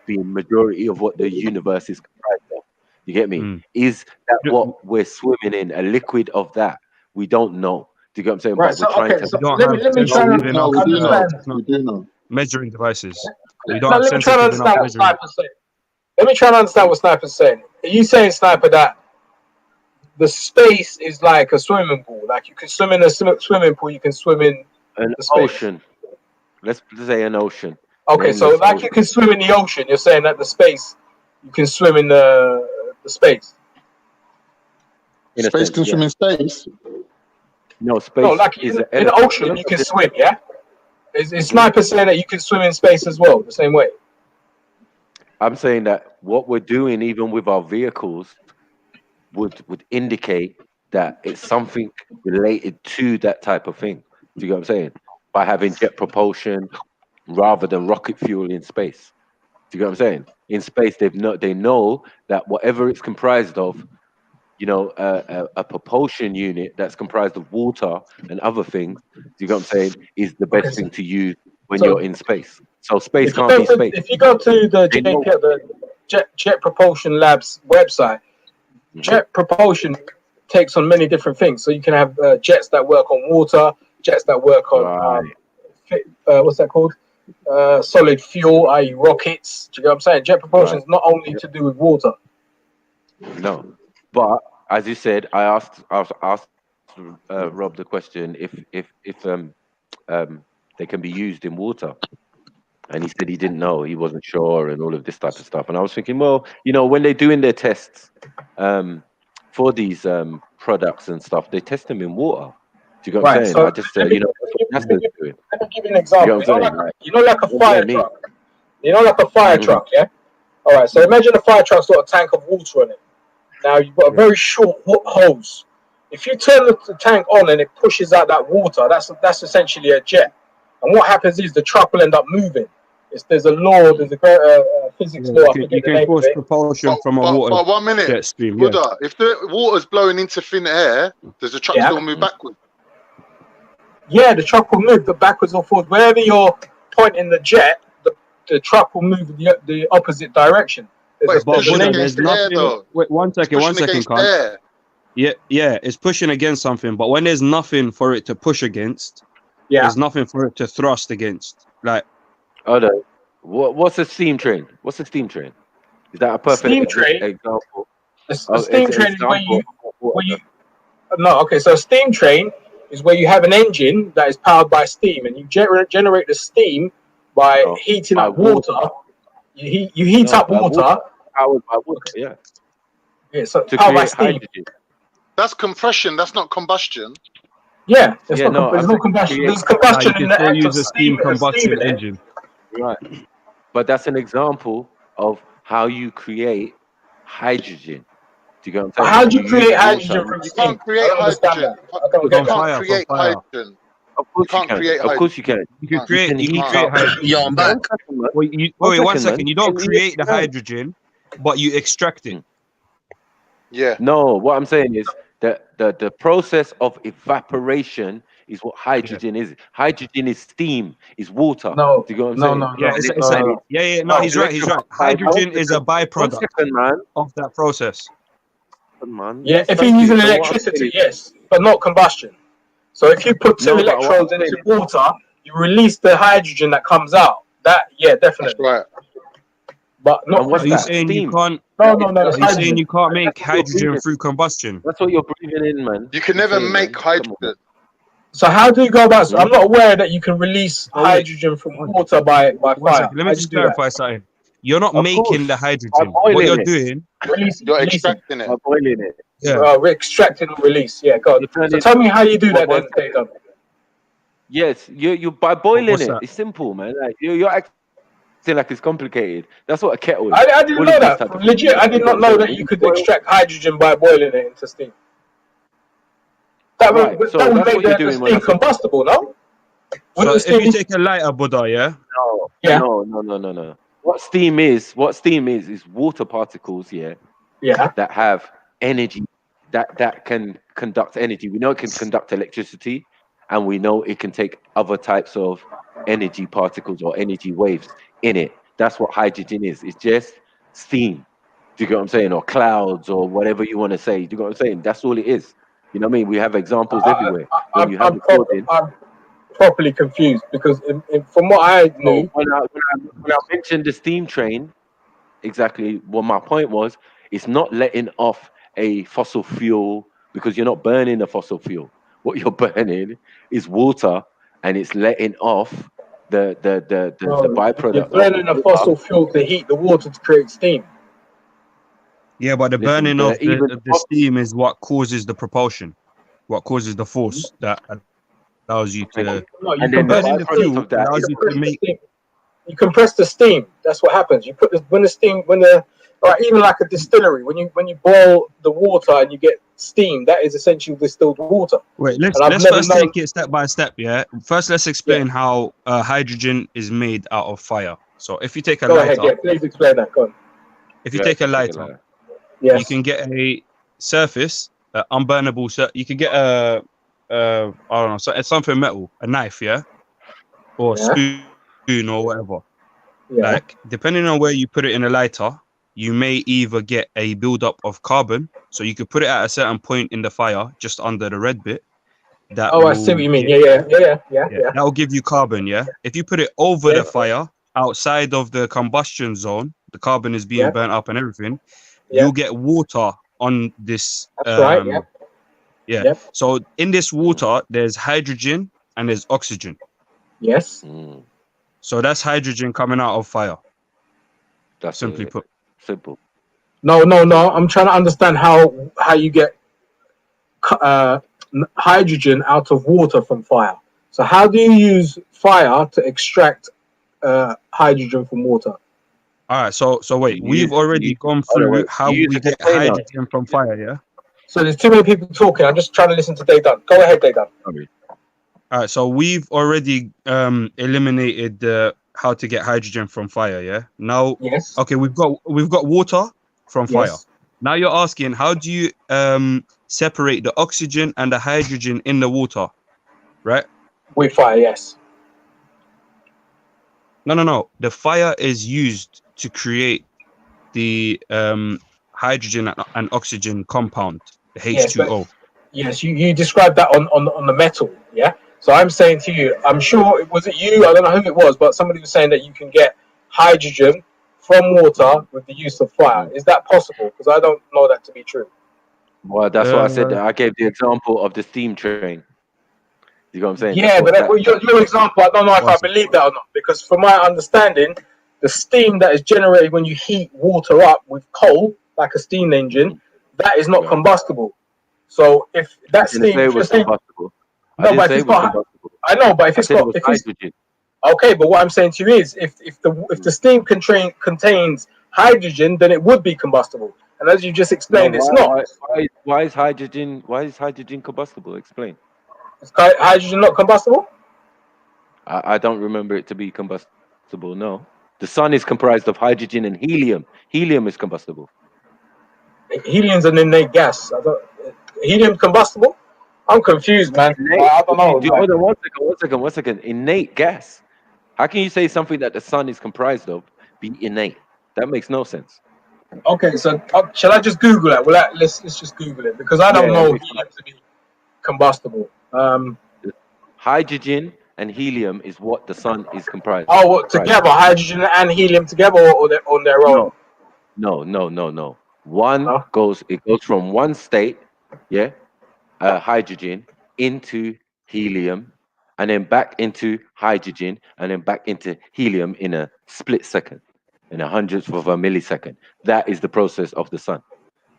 being majority of what the universe is comprised of. You get me? Is that what we're swimming in? A liquid of that? We don't know. Do you get what I'm saying? Right. So, let me try to understand. Measuring devices. Let me try to understand what Sniper's saying. Let me try to understand what Sniper's saying. Are you saying, Sniper, that the space is like a swimming pool? Like you can swim in a swimming pool, you can swim in an ocean. Let's say an ocean. Okay, so like you can swim in the ocean, you're saying that the space, you can swim in the space. Space can swim in space? No, space. No, like in the ocean, you can swim, yeah? Is Sniper saying that you can swim in space as well, the same way? I'm saying that what we're doing, even with our vehicles, would indicate that it's something related to that type of thing. Do you get what I'm saying? By having jet propulsion rather than rocket fuel in space. Do you get what I'm saying? In space, they know that whatever it's comprised of, a propulsion unit that's comprised of water and other things, do you get what I'm saying, is the best thing to use when you're in space. So space can't be space. If you go to the Jet Propulsion Labs website, jet propulsion takes on many different things. So you can have jets that work on water, jets that work on what's that called? Solid fuel, i.e. rockets. Do you get what I'm saying? Jet propulsion is not only to do with water. No, but as you said, I asked Rob the question if they can be used in water, and he said he didn't know, he wasn't sure, and all of this type of stuff. And I was thinking, well, when they're doing their tests for these products and stuff, they test them in water. Do you get what I'm saying? So I just let me give you an example. Like a fire truck. Like a fire truck, yeah? All right, so imagine a fire truck's got a tank of water in it. Now you've got a very short hose. If you turn the tank on and it pushes out that water, that's essentially a jet. And what happens is the truck will end up moving. There's a physics law. You can force propulsion from a water. But 1 minute, jet stream. Buddha, if the water's blowing into thin air, does the truck still move backwards? Yeah, the truck will move backwards or forwards. Wherever you're pointing the jet, the truck will move the opposite direction. There's But pushing brother, against there's the air, nothing. though. Wait, one second, Pushing against the air. Yeah, it's pushing against something. But when there's nothing for it to push against, there's nothing for it to thrust against. Like, Hold on. What's a steam train? What's a steam train? Is that a perfect Steam train? example? A steam train is where you no, okay, so a steam train is where you have an engine that is powered by steam, and you generate the steam by heating up water. You heat up water. Powered by water, yeah. Yeah, so To powered by create steam. hydrogen. That's compression. That's not combustion. Yeah, there's Yeah, no, no, there's I no said combustion. create- There's combustion you in can the still act use of a steam steam combustion in it. engine. Right. But that's an example of how you create hydrogen. Do you get what I'm saying? How do you create use hydrogen water. from You steam? can't create I don't understand hydrogen. that. I don't You get that. can't create hydrogen. Of You course you can't can. create Of course you can. You can create. You can heat create up. hydrogen. Yo, I'm back. Wait, One one second, second. man. You don't Can you create the explain? hydrogen, but you extract it. Yeah. No, what I'm saying is that the process of evaporation is what hydrogen is. Hydrogen is steam, is water. No, do you get what I'm no, saying? no, Yeah, no. no, he's right. He's right. Hydrogen is a byproduct man. of that process. Man. Yeah, Yes, if thank you're you. using So what I'm electricity, saying is- yes, but not combustion. So if you put two No, but what electrodes I'm into saying water, you release the hydrogen that comes out. That, yeah, definitely. That's right. But not And what's Are you that? saying you Steam. can't? No, no, no. It's Are you saying hydrogen. you can't make That's what you're hydrogen breathing. through combustion? That's what you're breathing in, man. You can I'm never saying, make man. Come on, hydrogen. So how do you go about? I'm not aware that you can release Oh, wait. hydrogen from water by One fire. second. Let me How do just you do that? clarify something. You're not Of making course. the By hydrogen. What boiling you're it. doing, Release, You're releasing. extracting it. By boiling it. yeah. We're extracting and release. Yeah, God. You turn So it. tell me how you do that One then, second. Dayton. Yes, you by boiling What's it. that? It's simple, man. Like you're acting like it's complicated. That's what a kettle is. I didn't All know of these that. type of Legit, things. I did not know that you could extract hydrogen by boiling it into steam. That Right, would, so that would that's make what you're the doing when steam I said combustible, no? So Wouldn't the if you steam? take a lighter, Buddha, yeah. no, Yeah. no. What steam is water particles, yeah, Yeah. that have energy that can conduct energy. We know it can conduct electricity, and we know it can take other types of energy particles or energy waves in it. That's what hydrogen is. It's just steam. Do you get what I'm saying? Or clouds or whatever you want to say. Do you get what I'm saying? That's all it is. You know what I mean? We have examples everywhere. When you have recording. I'm properly confused because from what I knew, So when I mentioned the steam train, exactly what my point was, it's not letting off a fossil fuel because you're not burning a fossil fuel. What you're burning is water, and it's letting off the byproduct. you're burning a fossil fuel to heat the water to create steam. Yeah, but the Listen, burning the- of even the steam is what causes the propulsion, what causes the force that allows you to. No, you And then the burning the byproduct fuel of that allows is you to make. You compress the steam. That's what happens. You put this even like a distillery, when you boil the water and you get steam, that is essentially distilled water. Wait, let's And I've never first known- take it step by step. Yeah, first let's explain how hydrogen is made out of fire. So if you take a Go lighter, ahead, yeah, please explain that. Go on. if you take a lighter, Yes. you can get a surface, unburnable. You can get a I don't know, so it's something metal, a knife, yeah, or a spoon or whatever. Yeah. Like depending on where you put it in a lighter, you may either get a buildup of carbon, so you could put it at a certain point in the fire, just under the red bit. That Oh, I see what you mean. Yeah. that will give you carbon. Yeah. If you put it over the fire, outside of the combustion zone, the carbon is being burnt up and everything. You'll get water on this. That's right. Yeah. Yeah. Yep. So in this water, there's hydrogen and there's oxygen. Yes. So that's hydrogen coming out of fire. That's simply put. Simple. No. I'm trying to understand how you get hydrogen out of water from fire. So how do you use fire to extract hydrogen from water? All right. So wait, we've already gone through how we get hydrogen from fire. Yeah. So there's too many people talking. I'm just trying to listen to Dayton. Go ahead, Dayton. All right. So we've already eliminated how to get hydrogen from fire. Yeah. Now. Yes. Okay. We've got water from fire. Yes. Now you're asking, how do you separate the oxygen and the hydrogen in the water, right? With fire, yes. No. The fire is used to create the hydrogen and oxygen compound, the Yes, but H2O. yes, you described that on the metal, yeah. So I'm saying to you, I'm sure it was you. I don't know who it was, but somebody was saying that you can get hydrogen from water with the use of fire. Is that possible? Because I don't know that to be true. Well, that's what I said. I gave the example of the steam train. You know what I'm saying? Yeah, but your example, I don't know if I believe that or not. Because from my understanding, the steam that is generated when you heat water up with coal, like a steam engine, that is not combustible. So if that steam, say it was combustible. No, but if it's got, I know, but if it's got, if it's hydrogen. Okay, but what I'm saying to you is, if the steam contains hydrogen, then it would be combustible. And as you just explained, it's not. Why is hydrogen combustible? Explain. Is hydrogen not combustible? I don't remember it to be combustible. No, the sun is comprised of hydrogen and helium. Helium is combustible. Helium's an innate gas. Helium combustible? I'm confused, man. I don't know. Hold on, one second. Innate gas. How can you say something that the sun is comprised of be innate? That makes no sense. Okay, so shall I just Google that? Well, let's just Google it because I don't know helium to be combustible. Hydrogen and helium is what the sun is comprised. Oh, what, together, hydrogen and helium together, or they're on their own? No. It goes from one state, hydrogen into helium, and then back into hydrogen, and then back into helium in a split second, in a hundredth of a millisecond. That is the process of the sun.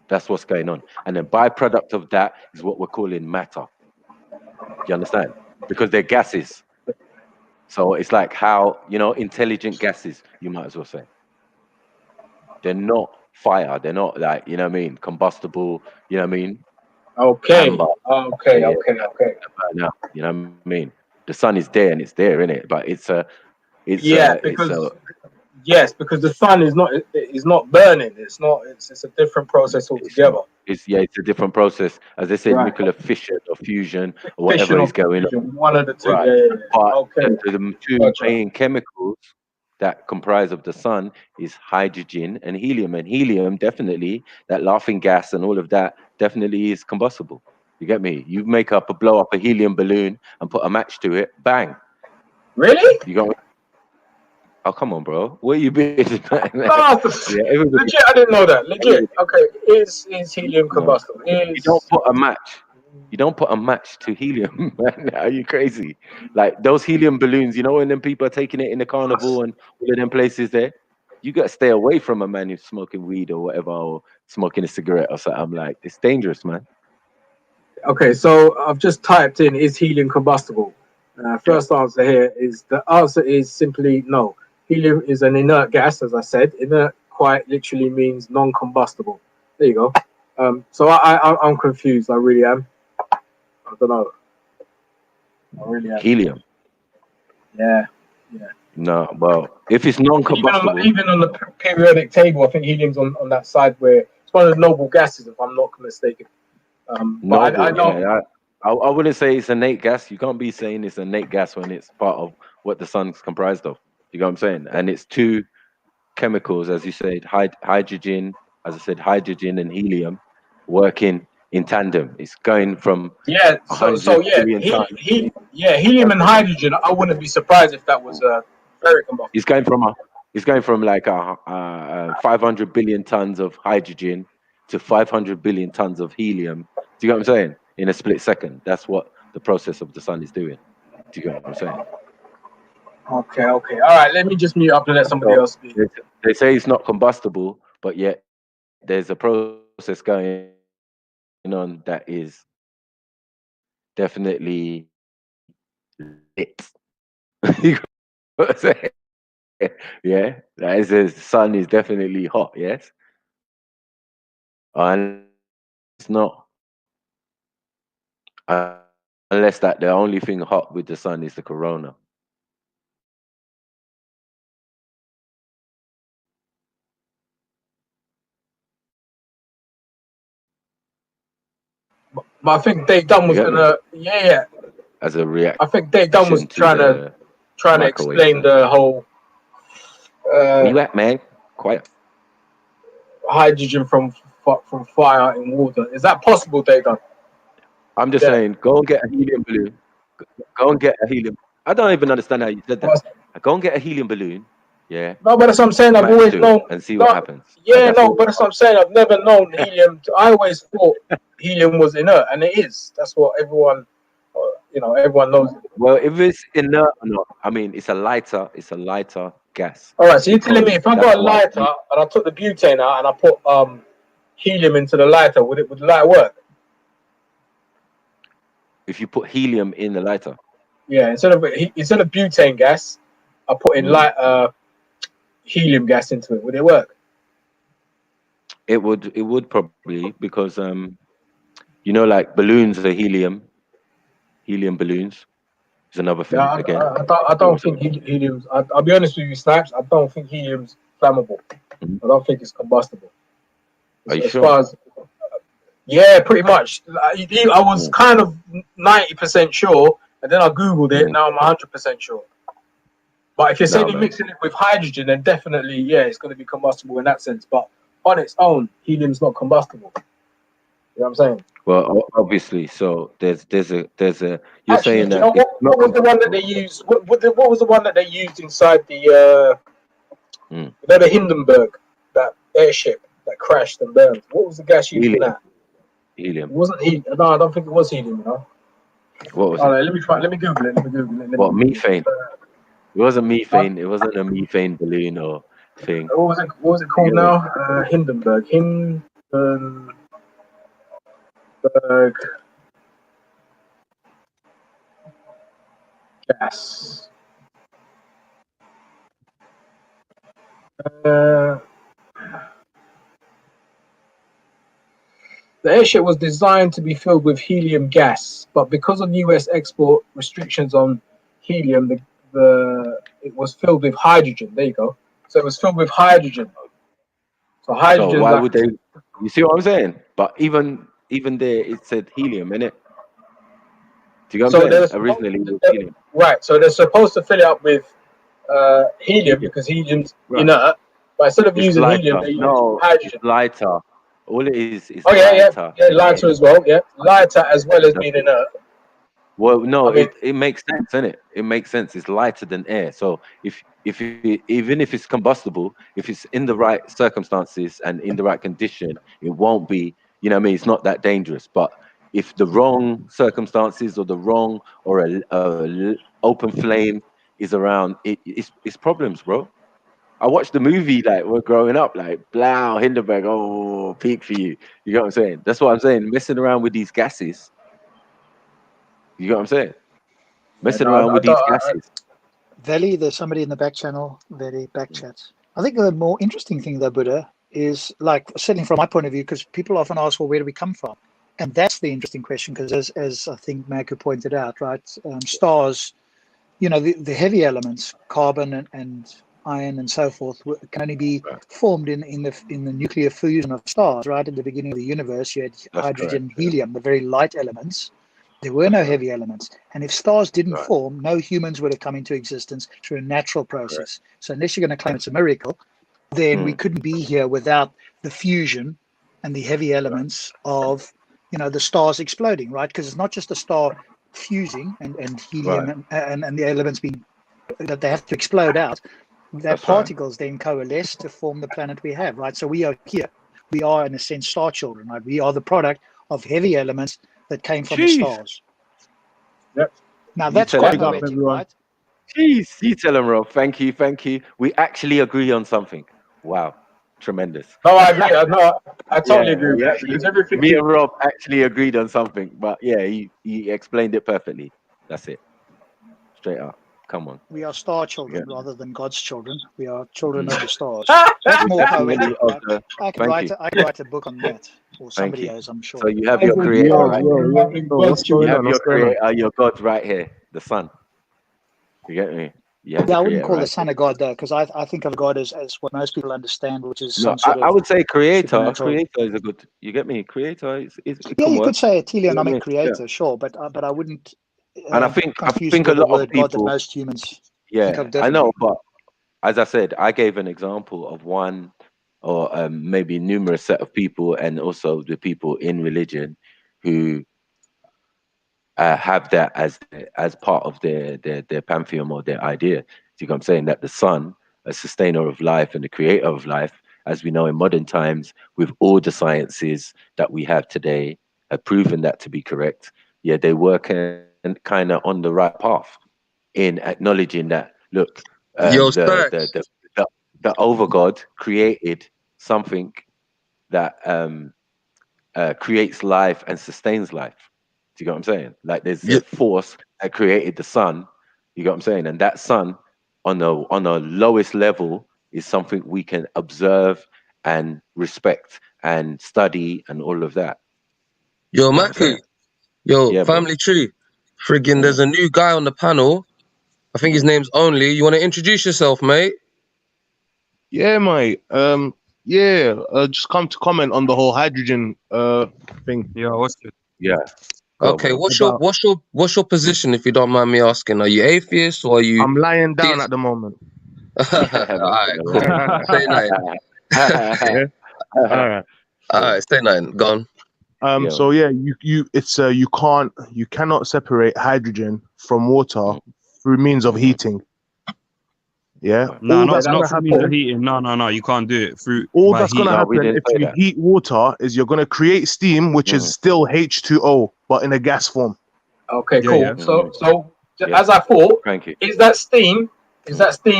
That's what's going on. And the byproduct of that is what we're calling matter. You understand? Because they're gases. So it's like how, intelligent gases, you might as well say. They're not fire. They're not like, combustible, Okay. Amber. Okay. No, you know what I mean? The sun is there and it's there, isn't it? But because the sun is not burning. It's a different process altogether. It's a different process. As they say, nuclear fission or fusion or whatever is going on. One of the two. Right. Yeah. But the two main chemicals that comprise of the sun is hydrogen and helium. And helium, definitely, that laughing gas and all of that, definitely is combustible. You get me? You blow up a helium balloon and put a match to it, bang. Really? You got me? Oh, come on, bro. Where you been? Legit, I didn't know that. Legit. Okay, is helium combustible? You don't put a match. You don't put a match to helium, man. Are you crazy? Like those helium balloons, when them people are taking it in the carnival and all of them places there, you got to stay away from a man who's smoking weed or whatever, or smoking a cigarette or something. I'm like, it's dangerous, man. Okay, so I've just typed in, is helium combustible? First answer here is, the answer is simply no. Helium is an inert gas, as I said. Inert quite literally means non-combustible. There you go. So I'm confused. I really am. I don't know. I really am. Helium. Yeah. No, well, if it's non-combustible, even on the periodic table, I think helium's on that side where it's one of the noble gases, if I'm not mistaken. But I know. I wouldn't say it's innate gas. You can't be saying it's innate gas when it's part of what the sun's comprised of. You know what I'm saying? And it's two chemicals, as you said, hydrogen, as I said, hydrogen and helium working in tandem. It's going from helium and hydrogen. I wouldn't be surprised if that was very combustible. It's going from like 500 billion tons of hydrogen to 500 billion tons of helium. Do you get what I'm saying? In a split second. That's what the process of the sun is doing. Do you get what I'm saying? Okay. All right, let me just mute up and let somebody else speak. They say it's not combustible, but yet there's a process going on that is definitely lit. You know what I'm saying? Yeah, that is, the sun is definitely hot, yes? And it's not. Unless that the only thing hot with the sun is the corona. But I think Dave Dunn was gonna, as a reaction. I think Dave Dunn was trying to explain the whole. Where you at, man? Quiet. hydrogen from fire in water. Is that possible, Dagon? I'm just saying, go and get a helium balloon. Go and get a helium. I don't even understand how you said that. Go and get a helium balloon. Yeah. No, but that's what I'm saying. I've always known. And see what happens. Yeah, no, but that's what I'm saying. I've never known helium. I always thought helium was inert, and it is. That's what everyone, everyone knows. Well, if it's inert or not, I mean, it's a lighter. It's a lighter gas. All right. So you're telling me if I got a lighter and I took the butane out and I put helium into the lighter, would the light work? If you put helium in the lighter. Yeah, instead of butane gas, I put in helium gas into it. Would it work? It would probably, because like balloons are helium balloons is another thing. Yeah, I don't think helium's. I'll be honest with you, Snipes. I don't think helium's flammable. I don't think it's combustible. Are you as sure? Far as, yeah, pretty much. I was kind of 90% sure, and then I googled it. Now I'm 100% sure. But if you're saying you're mixing it with hydrogen, then definitely, yeah, it's going to be combustible in that sense. But on its own, helium's not combustible. You know what I'm saying? Well, obviously. So there's a. You're Actually, saying that. What was the one that they used? What was the one that they used inside the the Hindenburg, that airship that crashed and burned? What was the gas used in that? Helium. It wasn't helium. No, I don't think it was helium. What was it? it? Let me Google it. What, methane? It wasn't methane. It wasn't a methane balloon or thing. What was it called now? Hindenburg. Gas. The airship was designed to be filled with helium gas, but because of US export restrictions on helium, it was filled with hydrogen. There you go. So it was filled with hydrogen. So hydrogen. So why would they? You see what I'm saying? But even there, it said helium, innit? Do you know what I'm saying? Originally, it was helium. Right. So they're supposed to fill it up with helium because helium's inert. But instead of using helium, they use hydrogen. It's lighter. All it is lighter. Yeah, lighter as well. Yeah, lighter as well as being inert. Well, no, it makes sense, innit? It makes sense. It's lighter than air. So even if it's combustible, if it's in the right circumstances and in the right condition, it won't be. You know what I mean? It's not that dangerous. But if the wrong circumstances or a open flame is around, it's problems, bro. I watched the movie like we're growing up, like Blau, Hindenburg, peak for you. You know what I'm saying? That's what I'm saying. Messing around with these gases. You know what I'm saying? Messing around with these gases. Valley, there's somebody in the back channel, Valley back chats. I think the more interesting thing though, Buddha, is like certainly from my point of view, because people often ask, well, where do we come from? And that's the interesting question, because as I think Marco pointed out, right, stars, the heavy elements, carbon and iron and so forth, can only be formed in the nuclear fusion of stars. Right at the beginning of the universe, you had hydrogen, helium, the very light elements. There were no heavy elements, and if stars didn't form, no humans would have come into existence through a natural process. So unless you're going to claim it's a miracle, then we couldn't be here without the fusion and the heavy elements of the stars exploding, right? Because it's not just a star fusing and helium and the elements that they have to explode out. Their particles then coalesce to form the planet we have, right? So we are here. We are, in a sense, star children, right? We are the product of heavy elements that came from the stars. Yep. Now that's quite poetic, right? Jeez, you tell them, Rob. Thank you. We actually agree on something. Wow, tremendous. No, I agree. I totally agree with that, because everything. Me and Rob actually agreed on something, but yeah, he explained it perfectly. That's it. Straight up. Come on. We are star children rather than God's children. We are children of the stars. That's more poetic. I could write a book on that, or somebody else, I'm sure. So you have your creator, you have your creator, your God right here, the sun. You get me? I wouldn't call the Son of God though, because I think of God as what most people understand, which is some sort of. I would say creator. Creator is a good. You get me? Creator is you could say a teleonomic creator, sure, but I wouldn't. And I think a lot of people. That most humans. Yeah, I know, but as I said, I gave an example of one or maybe numerous set of people, and also the people in religion who have that as part of their pantheon or their idea. See what I'm saying? That the sun, a sustainer of life and the creator of life, as we know in modern times, with all the sciences that we have today, have proven that to be correct. Yeah, they work kind of on the right path in acknowledging that, look, the overgod created something that creates life and sustains life. Do you get what I'm saying? Like there's a force that created the sun. You get what I'm saying? And that sun on a lowest level is something we can observe and respect and study and all of that. Yo, Mackie. Yo, Family Tree. Friggin', there's a new guy on the panel. I think his name's Only. You want to introduce yourself, mate? Yeah, mate. Just come to comment on the whole hydrogen thing. Yeah, what's good? Yeah. Okay, what's your position, if you don't mind me asking? Are you atheist or are you? I'm lying down at the moment. Alright, cool. Stay nine. Alright, stay nine. Go on. So yeah, you cannot separate hydrogen from water through means of heating. Yeah. No, not through means of heating. No, you can't do it through. All that's gonna happen if you heat water is you're gonna create steam, which is still H2O, but in a gas form. Okay, cool. Yeah. So as I thought, is that steam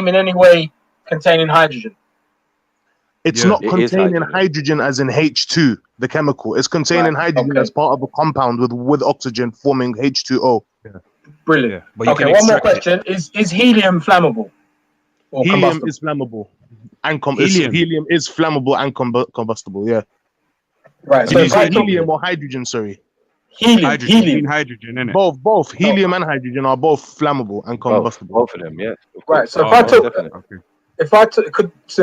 in any way containing hydrogen? It's not containing hydrogen as in H2, the chemical. It's containing hydrogen as part of a compound with oxygen forming H2O. Yeah. Brilliant. Yeah, okay, one more question. Is helium flammable? Helium is flammable. And helium is flammable and combustible, yeah. Right. So helium or hydrogen, sorry. Helium. Hydrogen, innit? Both. Helium and hydrogen are both flammable and combustible. Both of them, yeah. Right. So if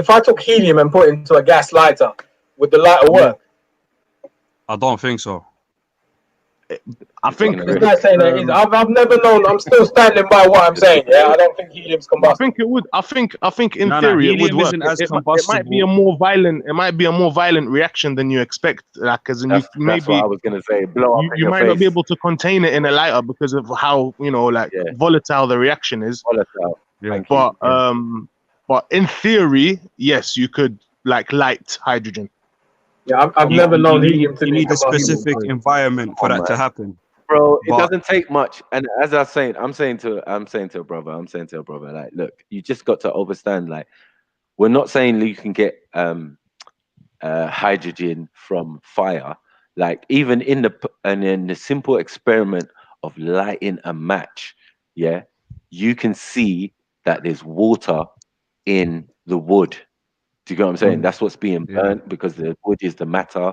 I took helium and put it into a gas lighter, would the lighter work? I don't think so. I think this guy's saying that is. I've never known. I'm still standing by what I'm saying. Yeah, I don't think helium's combustible. I think it would. I think in theory it would work. It might be a more violent. It might be a more violent reaction than you expect. Like as in that's what I was gonna say. Blow up. You might not be able to contain it in a lighter because of how volatile the reaction is. Volatile. Yeah. But in theory, yes, you could light hydrogen. Yeah, I've never known helium to be. You need a specific environment for that to happen. Bro, it doesn't take much. And as I was saying, I'm saying to a brother, like, look, you just got to understand, like, we're not saying you can get hydrogen from fire. Like, even in the simple experiment of lighting a match, yeah, you can see that there's water in the wood. Do you get what I'm saying? That's what's being burnt because the wood is the matter.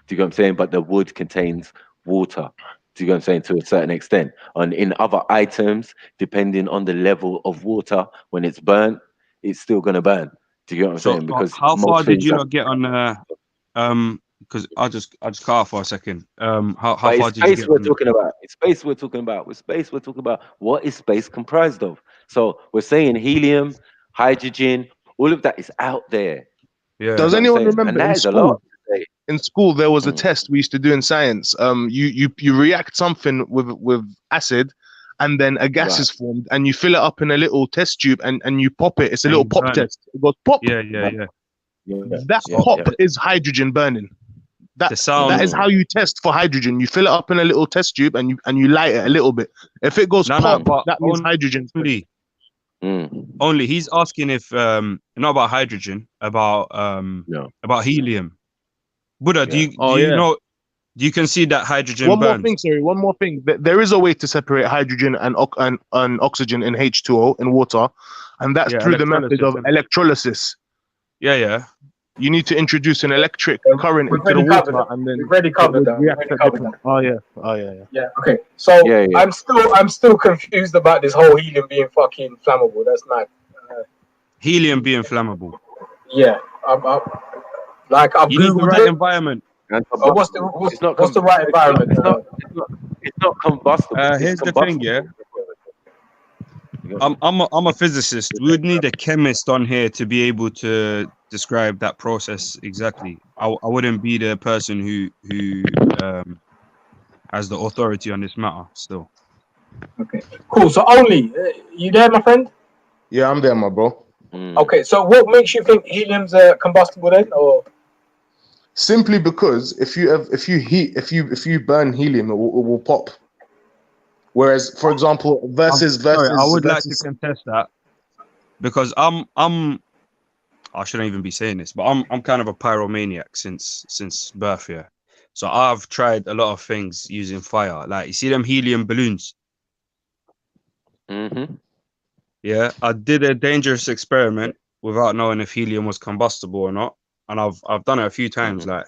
Do you get what I'm saying? But the wood contains water. Do you get what I'm saying? To a certain extent. And in other items, depending on the level of water, when it's burnt, it's still going to burn. Do you get what I'm saying? Because how far did you not get on because I just cut off for a second. How far did you get? We're talking about. It's space we're talking about. With space, we're talking about what is space comprised of. So we're saying helium, hydrogen, all of that is out there. Yeah. Does anyone remember in school there was a test we used to do in science? You react something with acid, and then a gas is formed, and you fill it up in a little test tube, and you pop it. It's a little pop test. It goes pop. Yeah. That pop is hydrogen burning. That is how you test for hydrogen. You fill it up in a little test tube, and you light it a little bit. If it goes pop, that means hydrogen. Only he's asking if not about hydrogen, about helium. Buddha, do you know? Do you concede that hydrogen burns? One more thing. There is a way to separate hydrogen and oxygen in H2O in water, and that's through the method of electrolysis. Yeah. You need to introduce an electric current into the water, and then we've already covered that. Oh yeah. Yeah. Okay. So I'm still confused about this whole helium being fucking flammable. That's not helium being flammable. Yeah. I've you need the right environment. What's the right environment? It's not combustible. Here's the thing, yeah. I'm a physicist. We would need a chemist on here to be able to describe that process exactly. I wouldn't be the person who has the authority on this matter still. Okay, cool. So only you there, my friend? Yeah, I'm there, my bro. Okay, so what makes you think helium's combustible then, or? Simply because if you burn helium, it will pop. Whereas, for example, Sorry, I would like to contest that because I shouldn't even be saying this, but I'm kind of a pyromaniac since birth, yeah. So I've tried a lot of things using fire. Like, you see them helium balloons? Yeah, I did a dangerous experiment without knowing if helium was combustible or not, and I've done it a few times. Like,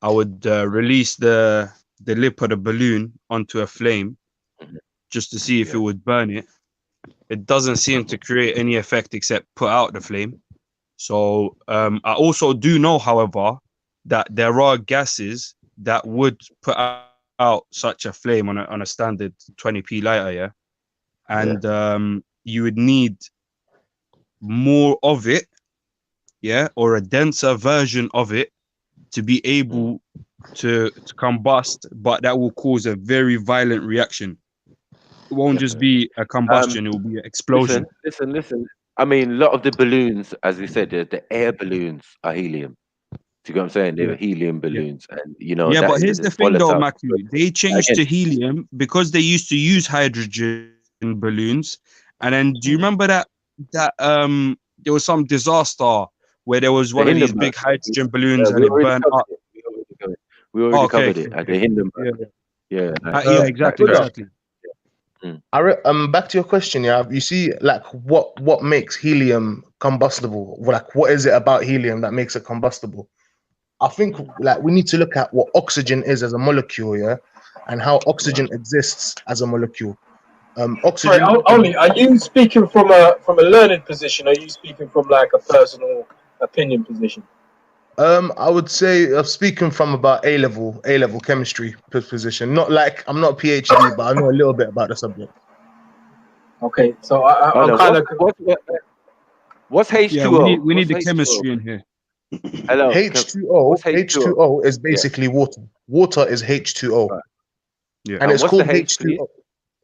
I would release the lip of the balloon onto a flame just to see if it would burn it. It doesn't seem to create any effect except put out the flame. So I also do know, however, that there are gases that would put out such a flame on a standard 20p lighter, yeah, and you would need more of it, yeah, or a denser version of it to be able to combust, but that will cause a very violent reaction. It won't just be a combustion; it will be an explosion. Listen. I mean, a lot of the balloons, as we said, the air balloons are helium. Do you get what I'm saying? They were helium balloons, and you know. Yeah, but here's the thing, though, Matthew. They changed to helium because they used to use hydrogen balloons. And then, do you remember that there was some disaster where there was one of these big hydrogen balloons and it burned up? We already covered it at the Hindenburg. Yeah, exactly. Back to your question, yeah. You see, like, what makes helium combustible? Like, what is it about helium that makes it combustible? I think, like, we need to look at what oxygen is as a molecule, yeah, and how oxygen exists as a molecule. Oxygen. Sorry, only. Are you speaking from a learned position? Or are you speaking from like a personal opinion position? I would say speaking from about A level chemistry position. Not like I'm not a PhD, but I know a little bit about the subject. Okay, so I'm kind of. What's H2O? Yeah, we need the chemistry in here. Hello. H2O is basically water. Water is H2O. Right. Yeah. And it's called H2O.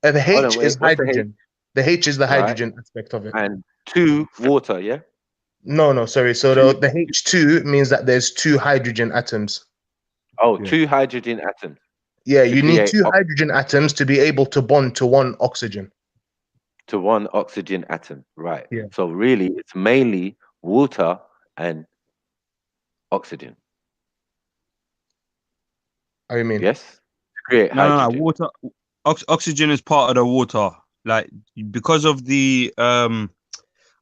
The H is hydrogen. The H is the hydrogen aspect of it. And 2 water, yeah? No, sorry. So the H2 means that there's 2 hydrogen atoms. Oh, 2 hydrogen atoms. Yeah, you need 2 hydrogen atoms to be able to bond to 1 oxygen. To 1 oxygen atom, right. Yeah. So really, it's mainly water and oxygen. How you mean? Yes? To create hydrogen. No, water. Oxygen is part of the water. Like, because of the, I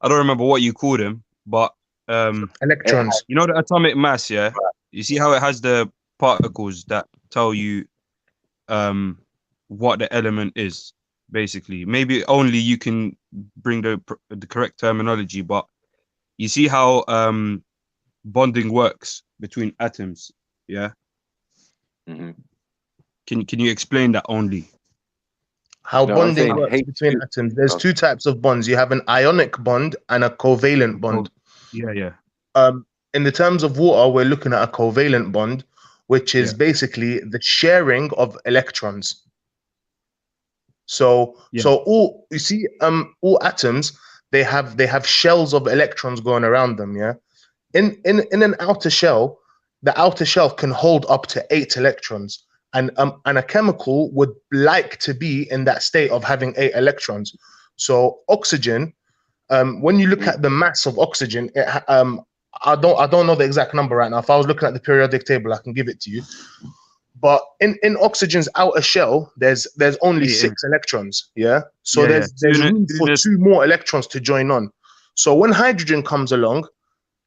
don't remember what you call them, but electrons. You know the atomic mass, yeah? You see how it has the particles that tell you what the element is, basically. Maybe only you can bring the correct terminology, but you see how bonding works between atoms, yeah? Mm-hmm. Can you explain that only? How bonding works between atoms. There's 2 types of bonds. You have an ionic bond and a covalent bond. Yeah. In the terms of water, we're looking at a covalent bond, which is basically the sharing of electrons. So all you see, all atoms, they have shells of electrons going around them. Yeah, in an outer shell, the outer shell can hold up to 8 electrons. And a chemical would like to be in that state of having 8 electrons. So oxygen, when you look at the mass of oxygen, I don't know the exact number right now. If I was looking at the periodic table, I can give it to you. But in oxygen's outer shell, there's only 6 electrons. Yeah. So there's room for 2 more electrons to join on. So when hydrogen comes along,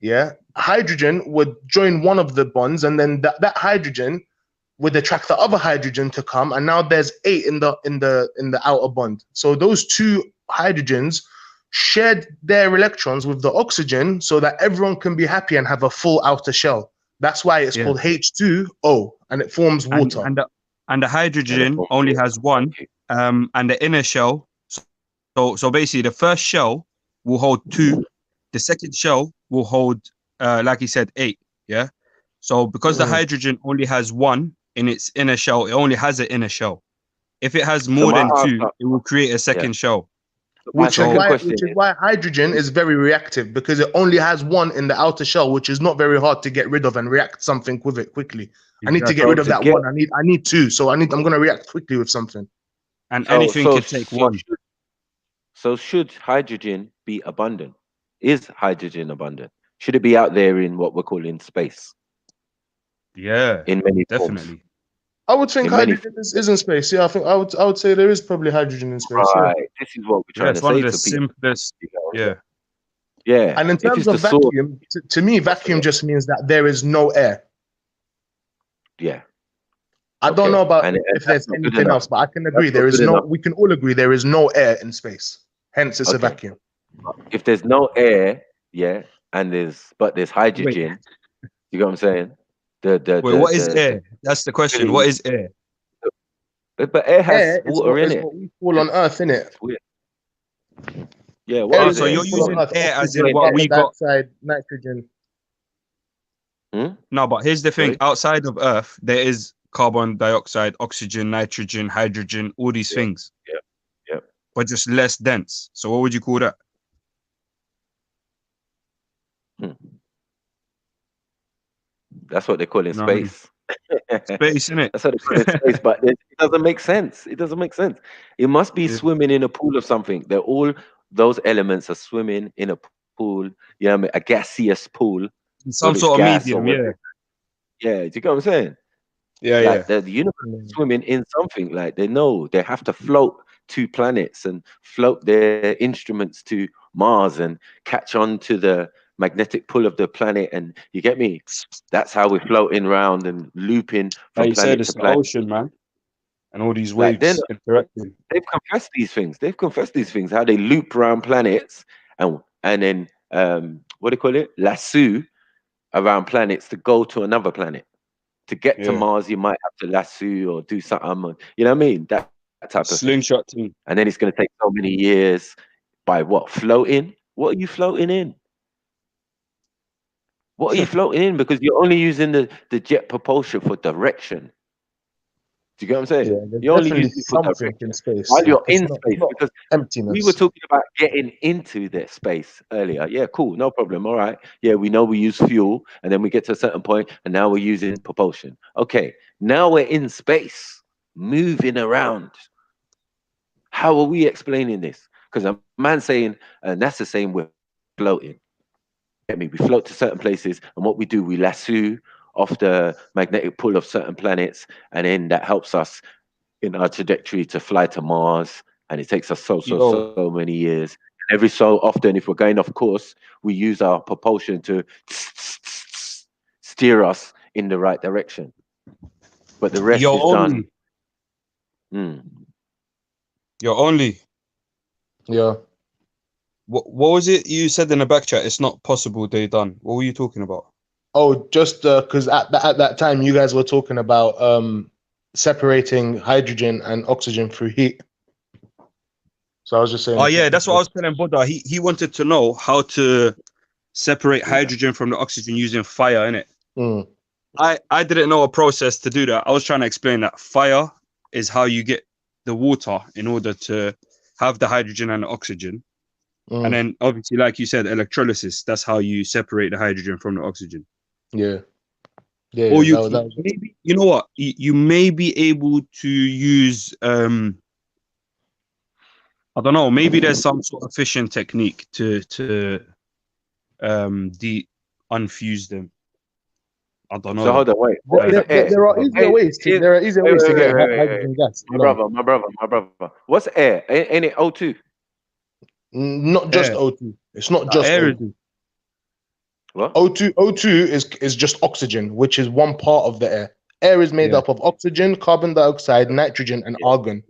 yeah, hydrogen would join one of the bonds, and then that hydrogen would attract the other hydrogen to come, and now there's 8 in the outer bond. So those 2 hydrogens shared their electrons with the oxygen, so that everyone can be happy and have a full outer shell. That's why it's called H2O, and it forms water. And the hydrogen only has 1, and the inner shell. So basically, the first shell will hold 2. The second shell will hold like he said, 8. Yeah. So because the hydrogen only has 1 in its inner shell, it only has an inner shell. If it has more than 2, it will create a second shell. Which is why hydrogen is very reactive, because it only has 1 in the outer shell, which is not very hard to get rid of and react something with it quickly. I need to get rid of that 1. I need 2, so I'm gonna react quickly with something. And anything can take 1. So should hydrogen be abundant? Is hydrogen abundant? Should it be out there in what we're calling space? Yeah, in many definitely. Forms? I would think hydrogen is in space. Yeah, I would say there is probably hydrogen in space. Right. Yeah. This is what we're trying to say one of the to people. simplest. Yeah. Yeah. And in terms of vacuum, to me, vacuum just means that there is no air. Yeah. I don't know about if there's anything else, but I can agree there is no. We can all agree there is no air in space. Hence, it's a vacuum. If there's no air, yeah, and there's hydrogen. You know what I'm saying? What is air? That's the question. What is air? But air has water in it. What we call on Earth, in it. Yeah. So you're using air as in what we got. Dioxide, nitrogen. No, but here's the thing. Outside of Earth, there is carbon dioxide, oxygen, nitrogen, hydrogen, all these things. Yeah. But just less dense. So what would you call that? That's what they call in space. Space, innit? That's what they call in space, but it doesn't make sense. It doesn't make sense. It must be swimming in a pool of something. They're all those elements are swimming in a pool. You know what I mean? A gaseous pool. Some sort of medium, yeah. Yeah, do you get what I'm saying? Yeah, The universe is swimming in something. Like they know they have to float to planets and float their instruments to Mars and catch on to the magnetic pull of the planet, and you get me. That's how we're floating around and looping from planet to planet. Ocean, man, and all these waves interacting. They've confessed these things. How they loop around planets and then what do you call it? Lasso around planets to go to another planet. To get to Mars, you might have to lasso or do something. You know what I mean? That type of slingshot team. And then it's going to take so many years by what? Floating? What are you floating in? What are you floating in? Because you're only using the jet propulsion for direction. Do you get what I'm saying? Yeah, you're only using for direction in space. while you're in space. Because emptiness. We were talking about getting into that space earlier. Yeah, cool, no problem. All right. Yeah, we know we use fuel, and then we get to a certain point, and now we're using propulsion. Okay, now we're in space, moving around. How are we explaining this? Because a man saying, and that's the same with floating. Get me? We float to certain places, and what we do, we lasso off the magnetic pull of certain planets, and then that helps us in our trajectory to fly to Mars. And it takes us so many years. And every so often, if we're going off course, we use our propulsion to steer us in the right direction. But the rest is done. You're only. Yeah. What was it you said in the back chat? It's not possible they done. What were you talking about? Oh, just because at that time you guys were talking about separating hydrogen and oxygen through heat. So I was just saying. Oh yeah, that's what I was telling Buddha. He wanted to know how to separate hydrogen from the oxygen using fire, innit? I didn't know a process to do that. I was trying to explain that fire is how you get the water in order to have the hydrogen and the oxygen. And then obviously, like you said, electrolysis, that's how you separate the hydrogen from the oxygen. Yeah. Or maybe, you know what? You may be able to use I don't know, maybe there's some sort of fission technique to unfuse them. I don't know. So hold on, wait. There are easier ways to get hydrogen gas. My brother. What's air? Ain't it O2? Not just O2. It's not just air. O2. What? O2 is just oxygen, which is one part of the air. Air is made up of oxygen, carbon dioxide, nitrogen, and argon.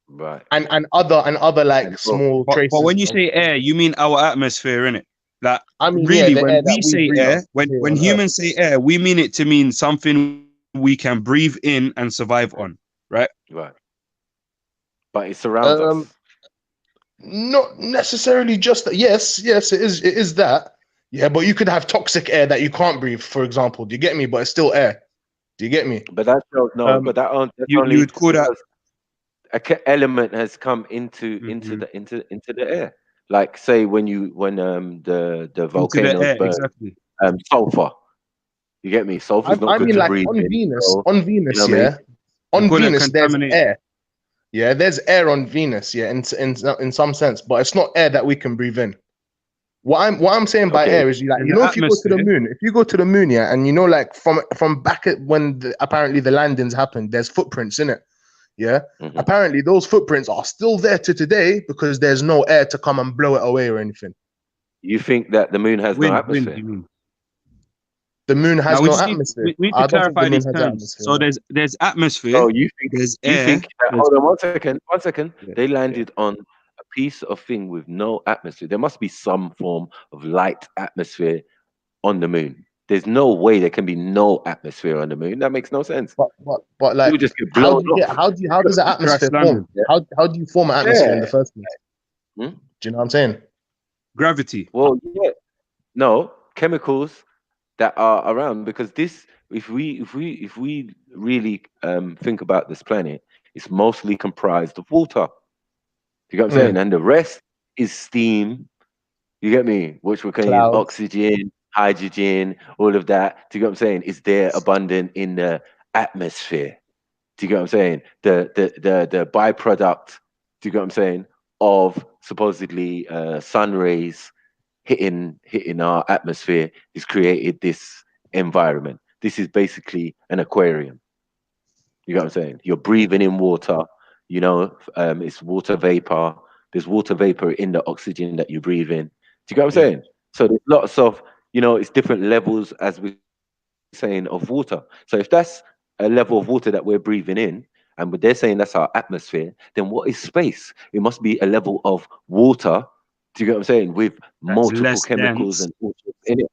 Right. And other like small traces. But when you say air, you mean our atmosphere, innit? Like, I mean, really, when we say air, when humans say air, we mean it to mean something we can breathe in and survive on, right? Right. But it surrounds us. Not necessarily just that. Yes, it is that. Yeah, but you could have toxic air that you can't breathe, for example. Do you get me? But it's still air. Do you get me? But that's no. But that's you only would call that an element has come into the air. Like say when the volcanoes air, burn, exactly. Sulfur. You get me? Sulfur's not good to like breathe on in, Venus. so, On Venus, you know yeah. On Venus, there's contaminated. air. Yeah, there's air on Venus, yeah, in some sense, but it's not air that we can breathe in. What I'm saying by air is like, you know, if you go to the moon, yeah, and you know, like from back at when apparently the landings happened, there's footprints in it. Yeah. Apparently those footprints are still there to today because there's no air to come and blow it away or anything. You think that the moon has no atmosphere? The moon has no atmosphere. We need to clarify these terms. So there's atmosphere. Oh, you think there's you air? think hold on 1 second. 1 second. They landed on a piece of thing with no atmosphere. There must be some form of light atmosphere on the moon. There's no way there can be no atmosphere on the moon. That makes no sense. But like, just get blown how does the atmosphere form? How do you form an atmosphere in the first place? Do you know what I'm saying? Gravity. Well, yeah. No, chemicals that are around, because this, if we really think about this planet, it's mostly comprised of water. You get what I'm saying? And the rest is steam. You get me? Which we're calling oxygen, hydrogen, all of that. Do you get what I'm saying? Is there abundant in the atmosphere? Do you get what I'm saying? The byproduct, do you get what I'm saying, of supposedly sun rays hitting our atmosphere has created this environment. This is basically an aquarium. You get what I'm saying? You're breathing in water, you know, it's water vapor. There's water vapor in the oxygen that you breathe in. Do you get what I'm saying? So there's lots of, you know, it's different levels, as we're saying, of water. So if that's a level of water that we're breathing in, and they're saying that's our atmosphere, then what is space? It must be a level of water, do you get what I'm saying, with multiple chemicals and in it.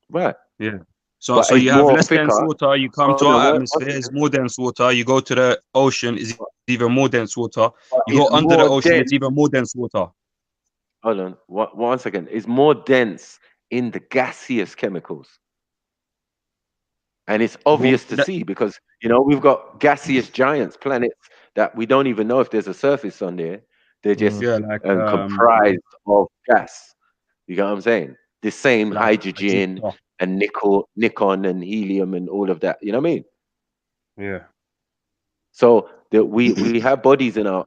Right. Yeah. So you have less dense water, you come to our atmosphere, it's more dense water. You go to the ocean, it's even more dense water. You go under the ocean, it's even more dense water. Hold on, 1 second. It's more dense in the gaseous chemicals. And it's obvious to see because, you know, we've got gaseous giants, planets that we don't even know if there's a surface on there. They're just comprised of gas. You get what I'm saying? The same hydrogen and nickel and helium and all of that. You know what I mean? Yeah. So we have bodies in our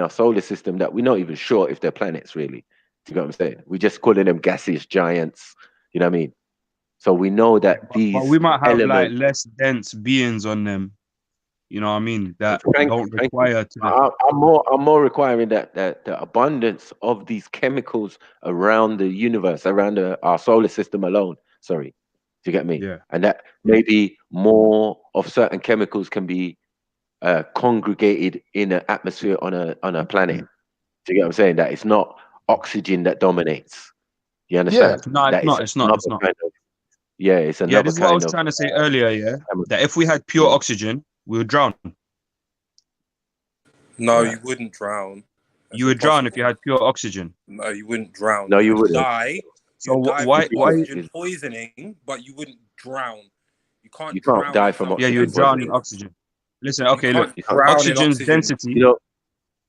solar system that we're not even sure if they're planets really. Do you get what I'm saying? We just calling them gaseous giants. You know what I mean? So we know that these but we might have like less dense beings on them. You know what I mean? That don't require to. I'm more requiring that the abundance of these chemicals around the universe, around our solar system alone. Sorry, do you get me? Yeah. And that maybe more of certain chemicals can be congregated in an atmosphere on a planet. Do you get what I'm saying? That it's not oxygen that dominates. You understand? Yeah. No, it's not. Yeah, it's another. Yeah, this is what I was trying to say earlier. Yeah, that if we had pure oxygen, we would drown. No, you wouldn't drown. You would drown if you had pure oxygen. No, you wouldn't drown. No, you wouldn't. Die. So why oxygen poisoning? But you wouldn't drown. You can't die from oxygen. Yeah, you would drown in oxygen. Listen, okay, look, oxygen's density.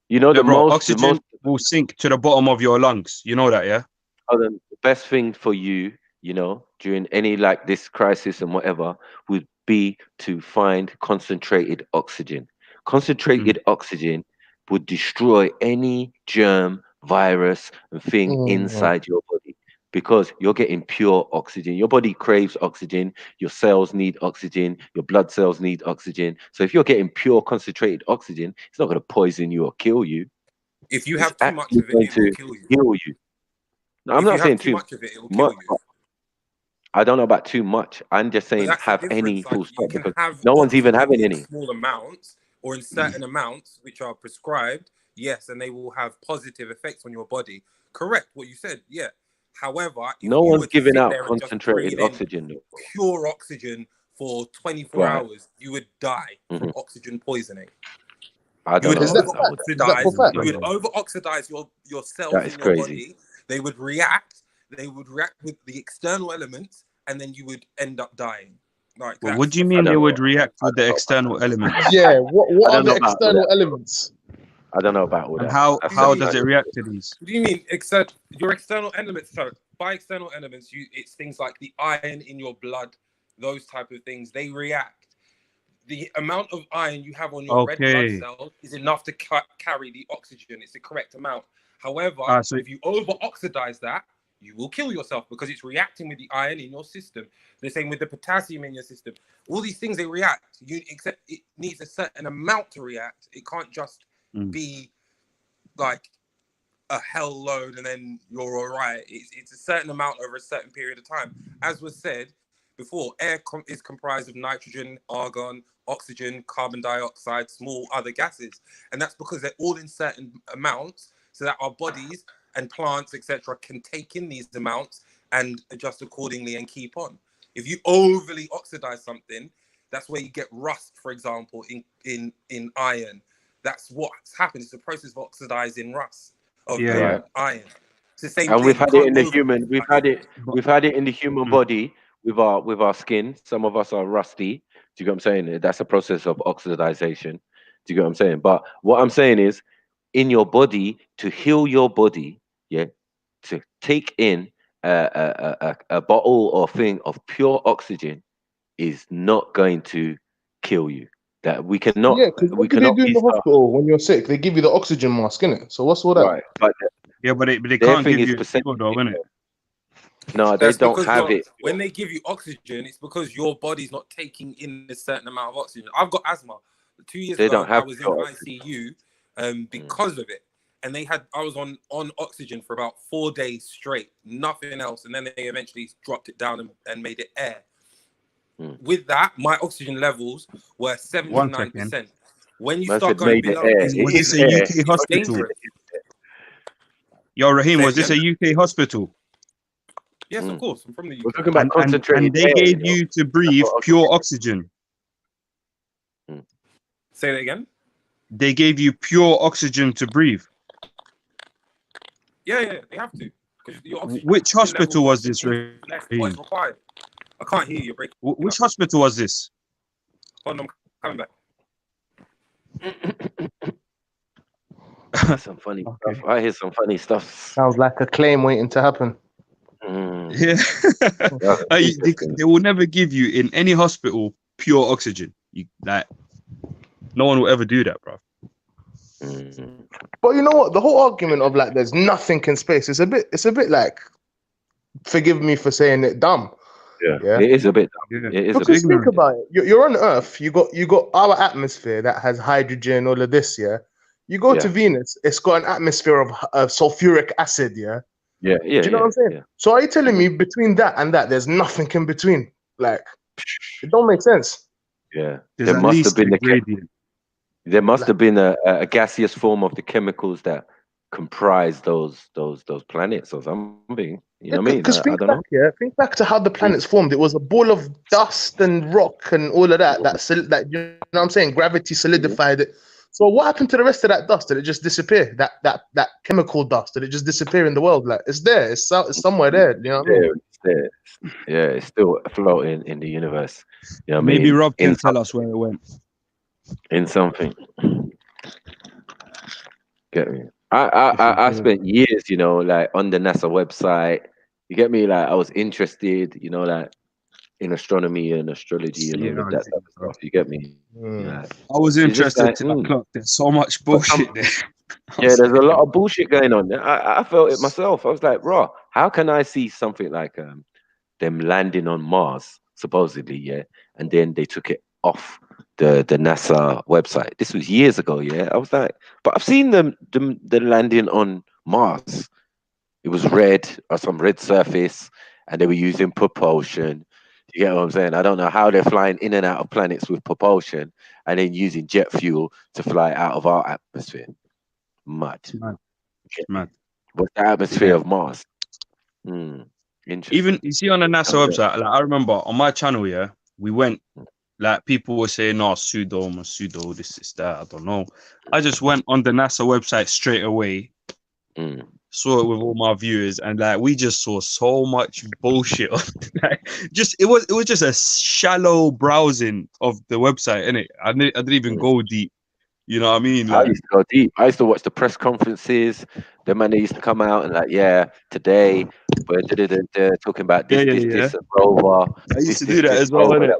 You know oxygen will sink to the bottom of your lungs. You know that, yeah? The best thing for you, you know, during any like this crisis and whatever, would be to find concentrated oxygen. Concentrated oxygen would destroy any germ, virus, and thing inside your body because you're getting pure oxygen. Your body craves oxygen. Your cells need oxygen. Your blood cells need oxygen. So if you're getting pure concentrated oxygen, it's not going to poison you or kill you. If you have too much of it, it will kill you. No, I'm not saying too much of it, it will kill you. I don't know about too much. I'm just saying have any full stop because no one's even having any. Small amounts or in certain amounts which are prescribed, yes, and they will have positive effects on your body. Correct what you said, yeah. However, no one's giving out concentrated oxygen. Pure oxygen for 24 hours, you would die from oxygen poisoning. I don't know. You would over-oxidize your cells in your body. They would react. they would react with the external elements, and then you would end up dying. Like, well, what do you mean they would react with the external elements? Yeah, what are the external elements? I don't know about all And that. how does it react to these? What do you mean? Your external elements. So by external elements, it's things like the iron in your blood, those type of things. They react. The amount of iron you have on your red blood cells is enough to carry the oxygen. It's the correct amount. However, if you over-oxidize that, you will kill yourself because it's reacting with the iron in your system. The same with the potassium in your system. All these things, they react. Except it needs a certain amount to react. It can't just be like a hell load and then you're all right. It's a certain amount over a certain period of time. As was said before, air is comprised of nitrogen, argon, oxygen, carbon dioxide, small other gases. And that's because they're all in certain amounts so that our bodies and plants, etc., can take in these amounts and adjust accordingly and keep on. If you overly oxidize something, that's where you get rust, for example, in iron. That's what's happened. It's the process of oxidizing rust of iron. It's the same and thing. we've had it in the human. We've had it in the human body with our skin. Some of us are rusty. Do you get what I'm saying? That's a process of oxidization. Do you get what I'm saying? But what I'm saying is, in your body, to heal your body, to take in a bottle or thing of pure oxygen is not going to kill you. That we cannot. Yeah, because what do they do in the hospital when you're sick? They give you the oxygen mask, innit? So what's all that? Right, but but they can't give you pure though, innit? No, they don't have it. When they give you oxygen, it's because your body's not taking in a certain amount of oxygen. I've got asthma. 2 years ago, I was in ICU because of it. And I was on oxygen for about 4 days straight, nothing else. And then they eventually dropped it down and made it air. With that, my oxygen levels were 79%. When you start going below, was this a UK hospital? Yo, Raheem, was this a UK hospital? Yes, of course. I'm from the UK. We're talking about concentrated and they gave you to breathe pure oxygen. Say that again. They gave you pure oxygen to breathe. Yeah, they have to. Which hospital was this, Raheem? What's required? I can't hear you. Which hospital was this? Hold on, I'm coming back. Some funny stuff. I hear some funny stuff. Sounds like a claim waiting to happen. Yeah. They will never give you in any hospital pure oxygen. No one will ever do that, bro. But you know what? The whole argument of like there's nothing in space is a bit like, forgive me for saying it, dumb. Yeah, it is a bit dumb. It is because think about it. You're on Earth. You got our atmosphere that has hydrogen, all of this. Yeah. You go to Venus. It's got an atmosphere of sulfuric acid. Yeah. Yeah. Do you know what I'm saying? Yeah. So are you telling me between that and that there's nothing in between? Like, it don't make sense. Yeah. There must have been there must have been a gaseous form of the chemicals that comprise those planets or something. You know what I mean? Because think back to how the planets formed. It was a ball of dust and rock and all of that. That you know what I'm saying? Gravity solidified it. So what happened to the rest of that dust? Did it just disappear? That chemical dust? Did it just disappear in the world? Like it's there. It's somewhere there. You know what I mean? It's there. Yeah, it's still floating in the universe. You know what Maybe I mean? Rob can tell us where it went. In something. Get me? I spent years, like on the NASA website. You get me? Like I was interested, like in astronomy and astrology and all of that type of stuff. You get me? Yeah. I was interested to the clock. There's so much bullshit there. Yeah, there's a lot of bullshit going on. I felt it myself. I was like, bro, how can I see something like them landing on Mars, supposedly, and then they took it off the NASA website. This was years ago, I was like, but I've seen the landing on Mars. It was red, or some red surface, and they were using propulsion. You get what I'm saying? I don't know how they're flying in and out of planets with propulsion and then using jet fuel to fly out of our atmosphere. Mad. What's the atmosphere of Mars? Interesting. Even you see on the NASA website, like, I remember on my channel, we went. Like people were saying, "No, pseudo, this is that." I don't know. I just went on the NASA website straight away, saw it with all my viewers, and like we just saw so much bullshit. Like, it was just a shallow browsing of the website, innit? I didn't even go deep. You know what I mean? I Like, used to go deep. I used to watch the press conferences. The man, they used to come out and like, yeah, today we're talking about this, this rover. I used to do that as well, innit?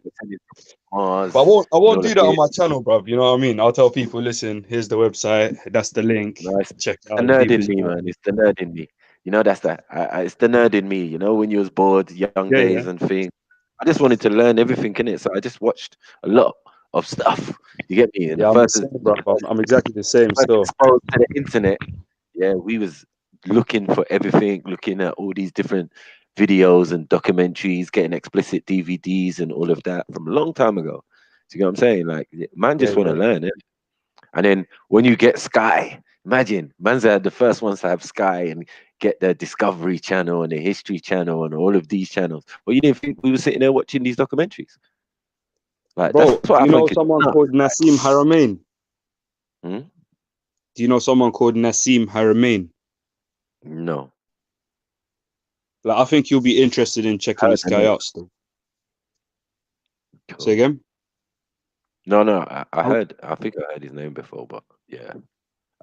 Mars, But I won't do that on my channel, bro. You know what I mean? I'll tell people, listen, here's the website. That's the link. Nice. Check It's out the nerd in me, man. It's the nerd in me. You know, that's it's the nerd in me. You know, when you was bored, young days and things. I just wanted to learn everything in it, so I just watched a lot of stuff. You get me? And I'm exactly the same still. Exposed to the internet. Yeah, we was looking for everything, looking at all these different videos and documentaries, getting explicit DVDs and all of that from a long time ago. Do you get what I'm saying? Like, man just want to learn it. And then when you get Sky, imagine, man's are the first ones to have Sky and get the Discovery Channel and the History Channel and all of these channels. Well, you didn't think we were sitting there watching these documentaries? Like, bro, that's what do I you know think someone called Nassim Haramein? Hmm? Do you know someone called Nassim Haramein? No. Like, I think you'll be interested in checking this guy out still. Cool. Say again? No, I heard. I think I heard his name before, but yeah,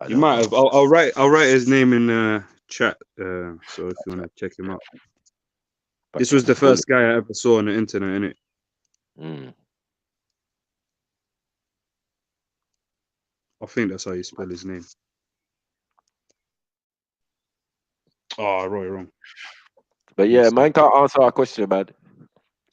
you might have. I'll write his name in the chat. So if you want to check him out, this was the first guy I ever saw on the internet, innit? Mm. I think that's how you spell his name. Oh, I wrote it wrong. But yeah, man can't answer our question about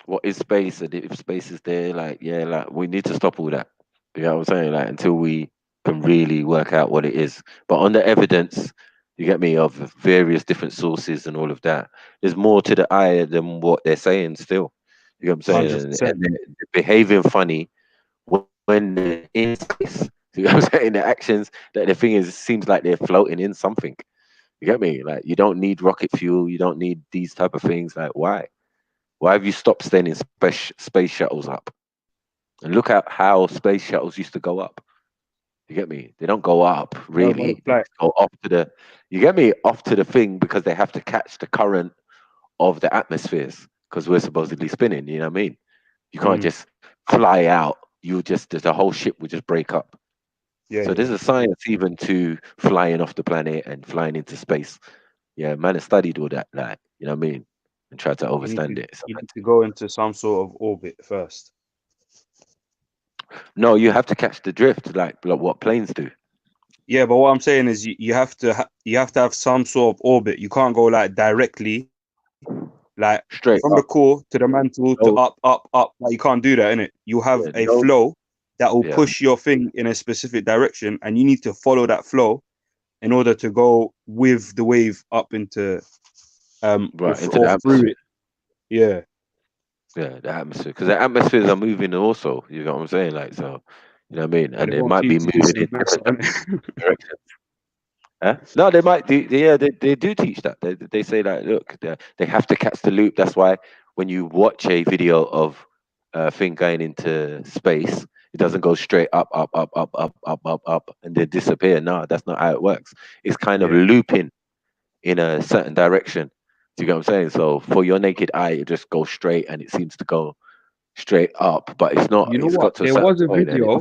what is space, and if space is there, like, yeah, like we need to stop all that. You know what I'm saying? Like, until we can really work out what it is. But on the evidence, you get me, of various different sources and all of that, there's more to the eye than what they're saying still. You know what I'm saying? And they're behaving funny when they're in space. You know what I'm saying? The actions, that the thing is, seems like they're floating in something. You get me? Like, you don't need rocket fuel. You don't need these type of things. Like, why? Why have you stopped sending space shuttles up? And look at how space shuttles used to go up. You get me? They don't go up really. They go off to the. You get me? Off to the thing, because they have to catch the current of the atmospheres, because we're supposedly spinning. You know what I mean? You can't just fly out. The whole ship would just break up. So there's a science even to flying off the planet and flying into space. Yeah, man has studied all that, like, you know what I mean, and tried to understand it. You need to go into some sort of orbit first. No, you have to catch the drift, like what planes do. Yeah, but what I'm saying is you have to have some sort of orbit. You can't go like directly, like straight from the core to the mantle to up. Like, you can't do that, innit? You have a flow that will push your thing in a specific direction, and you need to follow that flow in order to go with the wave up into into the atmosphere. Yeah, the atmosphere, because the atmospheres are moving also. You know what I'm saying? Like, so, you know what I mean? And they might be moving in different directions. Huh? No, they might do. Yeah, they do teach that. They say that, look, they have to catch the loop. That's why when you watch a video of a thing going into space, it doesn't go straight up, and then disappear. No, that's not how it works. It's kind of looping in a certain direction. Do you get what I'm saying? So for your naked eye, it just goes straight, and it seems to go straight up, but it's not. You know it's what? Got to There was a video.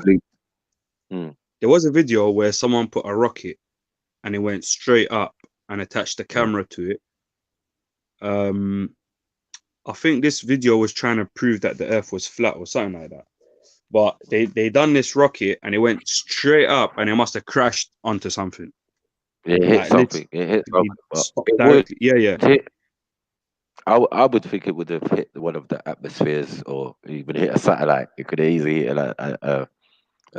There was a video where someone put a rocket, and it went straight up and attached the camera to it. I think this video was trying to prove that the Earth was flat or something like that. But they done this rocket, and it went straight up, and it must have crashed onto something. It hit something. It hit something. I would think it would have hit one of the atmospheres, or even hit a satellite. It could have easily hit a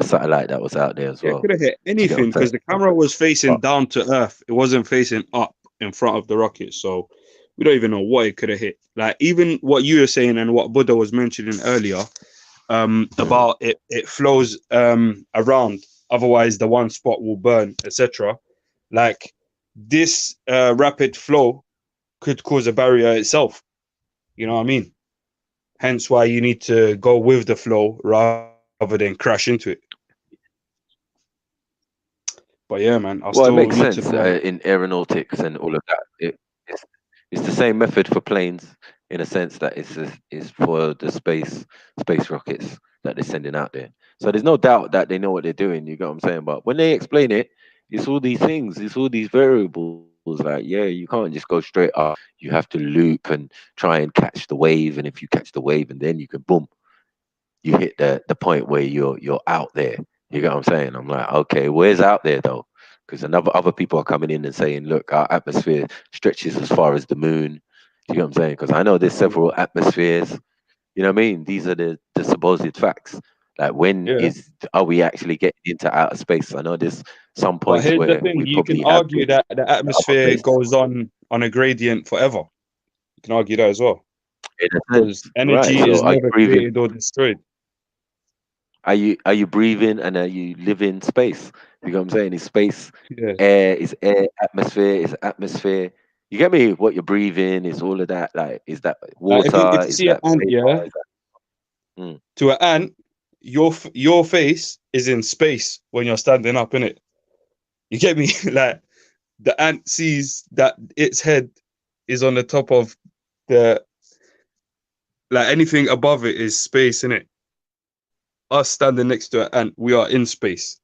satellite that was out there as well. It could have hit anything, because the camera was facing down to Earth. It wasn't facing up in front of the rocket. So we don't even know what it could have hit. Like, even what you were saying and what Buddha was mentioning earlier, about it flows around, otherwise the one spot will burn, etc. Like, this rapid flow could cause a barrier itself. You know what I mean? Hence why you need to go with the flow rather than crash into it. But yeah, man, I Well, still it makes need sense to. in aeronautics and all of that. It's the same method for planes in a sense that it's for the space rockets that they're sending out there. So there's no doubt that they know what they're doing. You get what I'm saying? But when they explain it, it's all these things. It's all these variables. Like, yeah, you can't just go straight up. You have to loop and try and catch the wave. And if you catch the wave, and then you can boom, you hit the point where you're out there. You get what I'm saying? I'm like, okay, where's out there though? Because other people are coming in and saying, look, our atmosphere stretches as far as the moon. You get what I'm saying? Because I know there's several atmospheres. You know what I mean? These are the supposed facts. Like, when are we actually getting into outer space? I know there's some But points here's the where thing: we you probably can have argue been that the to other atmosphere places. goes on a gradient forever. You can argue that as well, In a because sense, energy right? is So are you never breathing? created or destroyed. Are you breathing and are you living space? You know what I'm saying? Is space Yeah. air? Is air atmosphere? Is atmosphere? You get me? What you're breathing is all of that. Like, is that Like if water? you Is see an that ant, vapor? yeah, Is that... to an ant, your face is in space when you're standing up, innit? You get me? Like, the ant sees that its head is on the top of like anything above it is space, innit? Us standing next to an ant, we are in space.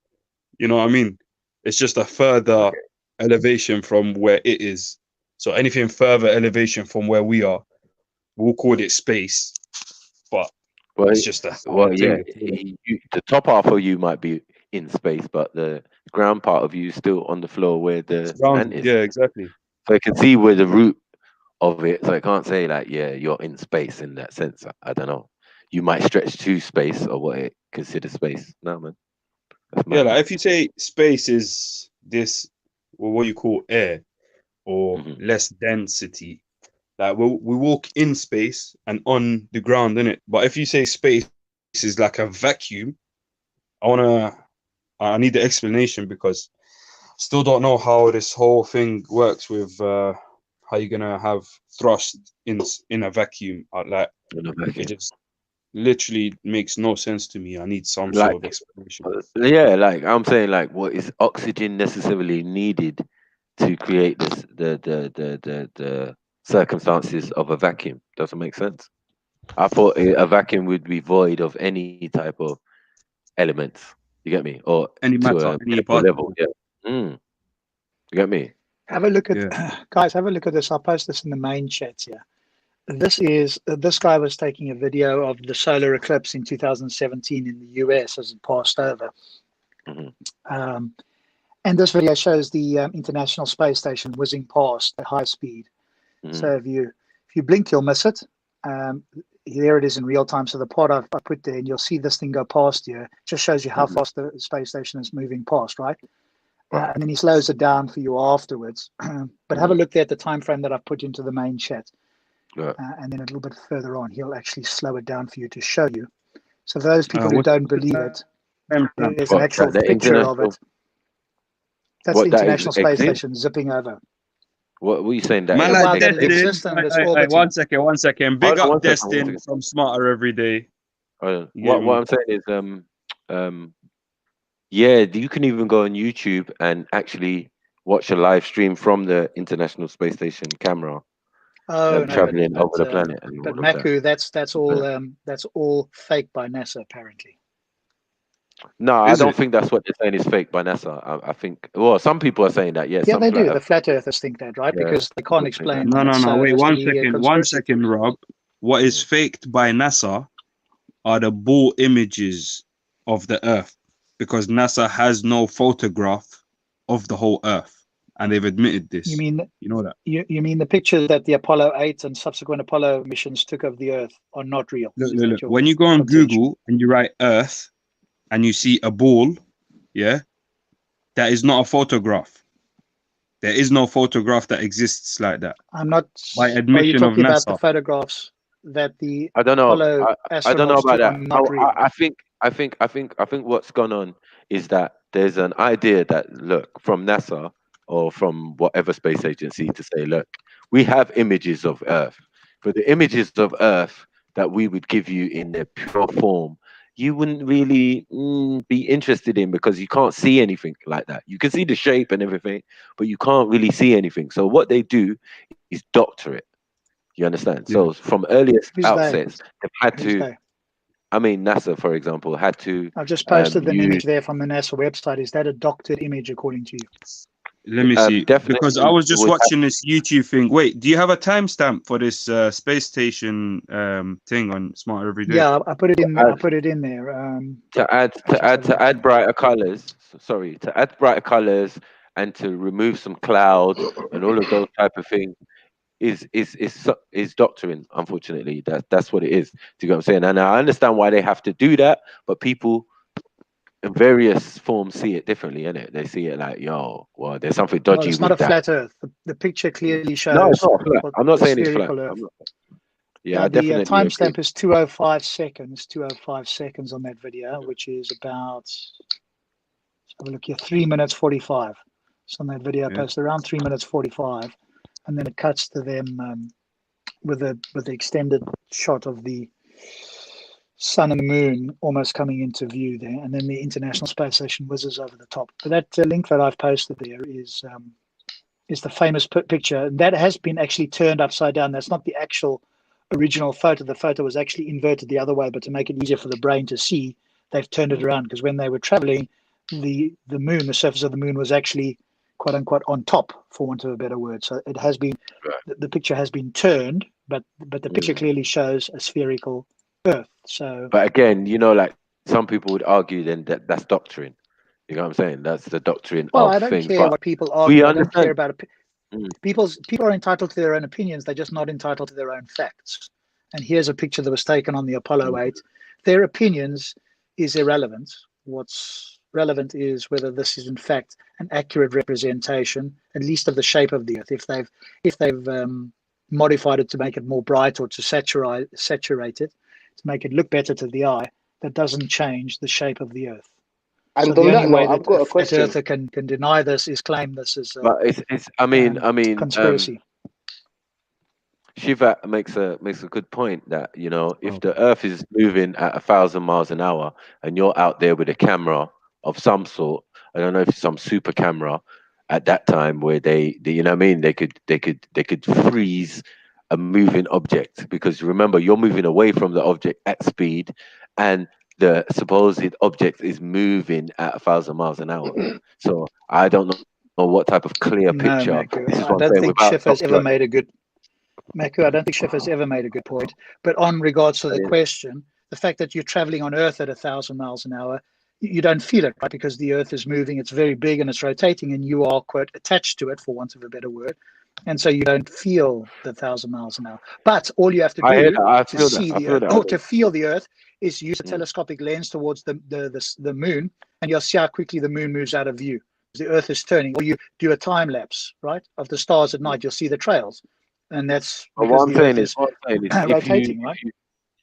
You know what I mean? It's just a further elevation from where it is. So anything further elevation from where we are, we'll call it space. But Well, it's just a yeah. thing. The top half of you might be in space, but the ground part of you is still on the floor where the ant is. Yeah, exactly. So you can see where the root of it. So I can't say like, yeah, you're in space in that sense. I don't know. You might stretch to space or what it considers space. No, man. Yeah, like if you say space is this, well, what you call air or less density, like we walk in space and on the ground, innit? But if you say space is like a vacuum, I need the explanation, because I still don't know how this whole thing works with how you're gonna have thrust in a vacuum. Like, it just literally makes no sense to me. I need some sort of explanation. Yeah, like I'm saying, like, what is oxygen necessarily needed to create this the circumstances of a vacuum? Doesn't make sense. I thought a vacuum would be void of any type of elements. You get me? Or any matter, any level. Yeah. You get me? Have a look at guys. Have a look at this. I'll post this in the main chat here. This guy was taking a video of the solar eclipse in 2017 in the US as it passed over. And this video shows the International Space Station whizzing past at high speed. So if you blink, you'll miss it. Here it is in real time. So the part I put there, and you'll see this thing go past you. It just shows you how fast the space station is moving past, right? And then he slows it down for you afterwards. But have a look there at the time frame that I've put into the main chat. And then a little bit further on, he'll actually slow it down for you to show you. So those people who don't believe it, there's an actual picture of it. That's the International Space Station zipping over. What were you saying? That Man, like Destin, one second. Big up Destin from Smarter Every Day. What I'm saying is, yeah, you can even go on YouTube and actually watch a live stream from the International Space Station camera. Traveling over the planet. But Maku, that's all fake by NASA, apparently. No, I don't think that's what they're saying is fake by NASA. I think, well, some people are saying that, yes. Yeah, they do. The flat earthers think that, right? Because they can't explain. No. Wait, 1 second, Rob. What is faked by NASA are the bull images of the Earth, because NASA has no photograph of the whole Earth. And they've admitted this. You know that? You mean the pictures that the Apollo 8 and subsequent Apollo missions took of the Earth are not real? Look. When you go on Google and you write Earth and you see a ball, that is not a photograph. There is no photograph that exists like that. I'm not. By admission of NASA. About the photographs that the I don't know. Apollo I don't know about that. Not real. I think what's gone on is that there's an idea that, look, from NASA or from whatever space agency, to say, look, we have images of Earth, but the images of Earth that we would give you in their pure form you wouldn't really be interested in, because you can't see anything like that. You can see the shape and everything, but you can't really see anything. So what they do is doctor it. You understand? Yeah. So from earliest Who's outsets, they? they've had Who's to. they? I mean, NASA, for example, had to. I've just posted an use, image there from the NASA website. Is that a doctored image according to you? Let me see, because I was just would watching this YouTube thing. Wait, do you have a timestamp for this space station thing on Smart Every Day? Yeah, I put it in. I put it in there. to add brighter colors. Sorry, to add brighter colors and to remove some cloud and all of those type of things is doctoring. Unfortunately, that's what it is. Do you get what I'm saying? And I understand why they have to do that, but people in various forms see it differently, innit? They see it like, yo, well, there's something dodgy Well, it's with not a that. flat Earth. The picture clearly shows. No, it's not flat. I'm not saying it's flat. spherical Earth. Yeah, I the definitely timestamp agree. is 205 seconds. 205 seconds on that video, which is about. Let's have a look here. 3 minutes 45. So on that video, I posted around 3 minutes 45, and then it cuts to them with the extended shot of the sun and the moon almost coming into view there, and then the International Space Station whizzes over the top. But that link that I've posted there is the famous picture, and that has been actually turned upside down. That's not the actual original photo. The photo was actually inverted the other way, but to make it easier for the brain to see, they've turned it around, because when they were traveling, the moon, the surface of the moon, was actually quote unquote on top, for want of a better word. So it has been, the picture has been turned, but the picture clearly shows a spherical Earth. So, But again, you know, like some people would argue then that's doctrine. You know what I'm saying? That's the doctrine well, of I don't things. care But what people we argue. I don't care understand. about people are entitled to their own opinions. They're just not entitled to their own facts. And here's a picture that was taken on the Apollo 8. Their opinions is irrelevant. What's relevant is whether this is in fact an accurate representation, at least of the shape of the Earth. If they've modified it to make it more bright or to saturate it, to make it look better to the eye, that doesn't change the shape of the Earth. And so on the only that way note, I've that got a a flat question. earther can deny this is claim this is But it's I mean conspiracy. Shiva makes a good point that, you know, if the Earth is moving at 1,000 miles an hour and you're out there with a camera of some sort, I don't know if it's some super camera at that time where they you know what I mean, they could freeze a moving object, because remember, you're moving away from the object at speed, and the supposed object is moving at 1,000 miles an hour. So I don't know what type of clear No, picture. Maku, This is I what I'm don't saying. think Without Schiff has ever doctor- made a good. Maku, I don't think Schiff has ever made a good point. But on regards to the question, the fact that you're traveling on Earth at 1,000 miles an hour, you don't feel it, right? Because the Earth is moving, it's very big and it's rotating, and you are, quote, attached to it, for want of a better word. And so you don't feel the 1,000 miles an hour. But all you have to I hear do that. I to feel see that. I the feel Earth, that. or to feel the Earth, is use a telescopic lens towards the moon, and you'll see how quickly the moon moves out of view. The Earth is turning, or you do a time lapse, right, of the stars at night. You'll see the trails, and that's But because what I'm the saying Earth is, if rotating, right?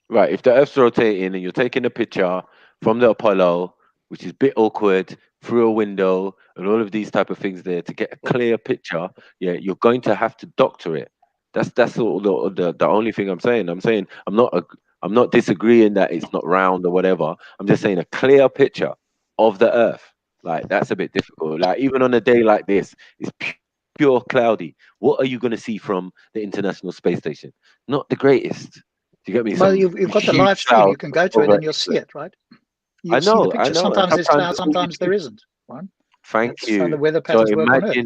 right, if the Earth's rotating and you're taking a picture from the Apollo, which is a bit awkward, through a window and all of these type of things there to get a clear picture, yeah, you're going to have to doctor it. That's all the only thing I'm saying. I'm saying I'm not disagreeing that it's not round or whatever. I'm just saying a clear picture of the Earth, like that's a bit difficult. Like even on a day like this, it's pure cloudy. What are you going to see from the International Space Station? Not the greatest. Do you get me? Well, Some you've got the huge live stream. cloud You can go to it over and you'll see it, right? You'll I see the know. picture. And Sometimes there's sometimes clouds, sometimes there isn't. Right? Thank That's how the you. weather So patterns work on Earth.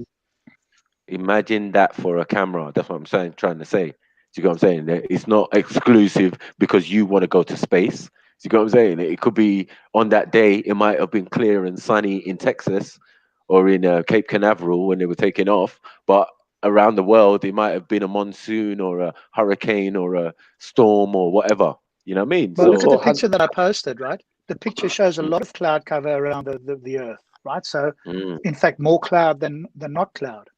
imagine that for a camera. That's what I'm saying, trying to say. Do you get what I'm saying? That it's not exclusive because you want to go to space. Do you get what I'm saying? It could be on that day, it might have been clear and sunny in Texas or in Cape Canaveral when they were taking off, but around the world, it might have been a monsoon or a hurricane or a storm or whatever. You know what I mean? Well, look at the picture that I posted, right? The picture shows a lot of cloud cover around the Earth, right? So, in fact, more cloud than not cloud.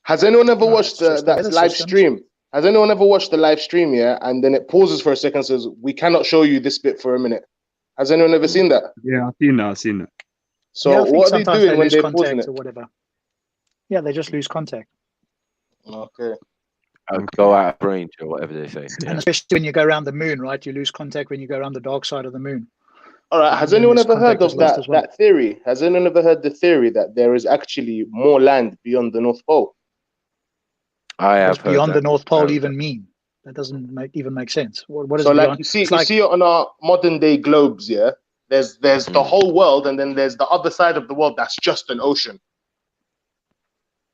Has anyone ever watched that weather live systems. stream? Has anyone ever watched the live stream, yeah? And then it pauses for a second and says, we cannot show you this bit for a minute. Has anyone ever seen that? Yeah, I've seen that. So yeah, I think what are they sometimes doing when lose they're pausing contact it? or whatever. Yeah, they just lose contact. Okay. Go out of range or whatever they say. And especially when you go around the moon, right? You lose contact when you go around the dark side of the moon. All right. Has anyone ever heard of that theory? Has anyone ever heard the theory that there is actually more land beyond the North Pole? I have heard beyond the North Pole even mean? That doesn't even make sense. What is so beyond? Like you see it on our modern day globes, yeah? There's the whole world, and then there's the other side of the world that's just an ocean.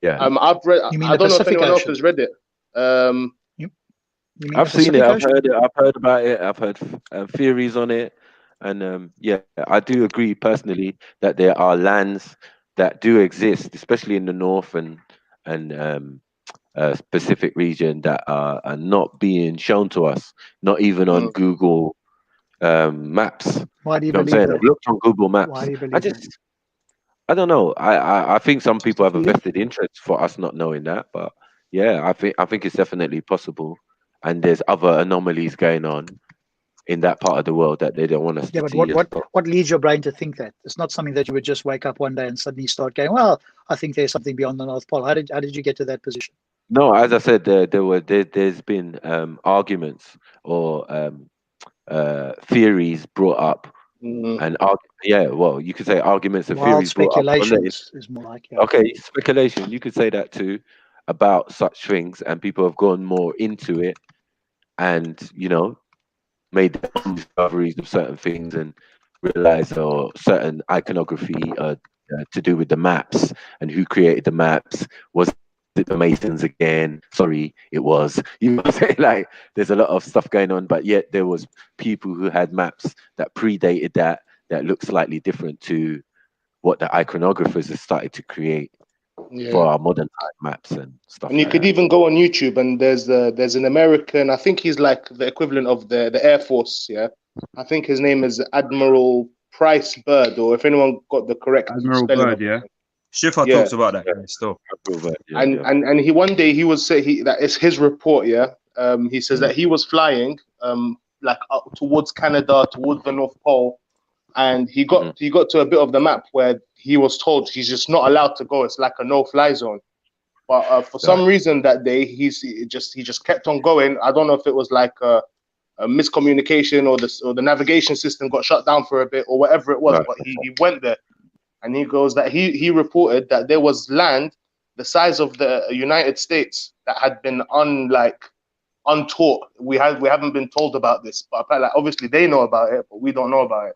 Yeah. I've read. I don't know if anyone else has read it. I've seen it. I've heard it. I've heard about it. I've heard theories on it, and yeah, I do agree personally that there are lands that do exist, especially in the north and Pacific region, that are not being shown to us, not even on Google maps. Why do you know believe what I'm saying? that? I've looked on Google Maps. Why do you believe that? I don't know. I think some people have a vested interest for us not knowing that, but yeah, I think it's definitely possible. And there's other anomalies going on in that part of the world that they don't want us to see. But what leads your brain to think that? It's not something that you would just wake up one day and suddenly start going, well, I think there's something beyond the North Pole. How did you get to that position? No, as I said, there's been arguments or theories brought up, and well, you could say arguments and theories brought up. Speculations is more like okay, speculation. You could say that too about such things, and people have gone more into it, and made their own discoveries of certain things and realized certain iconography to do with the maps and who created the maps. Was it the Masons again? Sorry, it was. You know what I'm saying? Like, there's a lot of stuff going on, but yet there was people who had maps that predated that look slightly different to what the iconographers have started to create for our modern type maps and stuff. And you could even go on YouTube, and there's an American, I think he's like the equivalent of the Air Force, yeah? I think his name is Admiral Price Bird, or if anyone got the correct Admiral spelling Bird, yeah. Schiffer talks about that still. And he one day he was say that it's his report, yeah. He says that he was flying like up towards Canada, towards the North Pole, and he got to a bit of the map where he was told he's just not allowed to go. It's like a no-fly zone. But for some reason that day, he just kept on going. I don't know if it was like a miscommunication or the navigation system got shut down for a bit or whatever it was. But he went there, and he goes that he reported that there was land the size of the United States that had been untaught. We haven't been told about this, but obviously they know about it, but we don't know about it.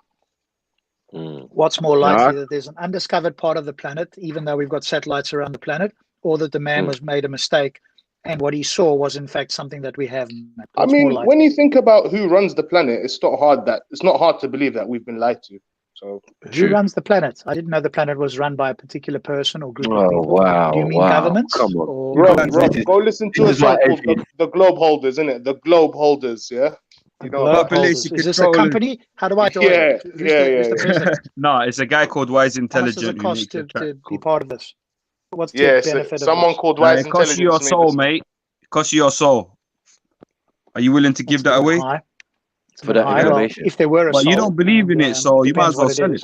What's more likely, that there's an undiscovered part of the planet, even though we've got satellites around the planet, or that the man was made a mistake and what he saw was in fact something that we have? I mean, when you think about who runs the planet, it's not hard to believe that we've been lied to. So who runs the planet? I didn't know the planet was run by a particular person or group of people. Wow! Do you mean governments? Come on, Rob, go listen to a song called the Globe Holders, isn't it? The Globe Holders, yeah. You know, is this a company? How do I join? No, it's a guy called Wise Intelligent. How much does it cost to be part of this? What's the benefit of someone this? called Wise Intelligent. It costs you your soul, mate. It costs you your soul. Are you willing to give that away? For that information? If there were a soul, you don't believe in it, so you might as well sell it.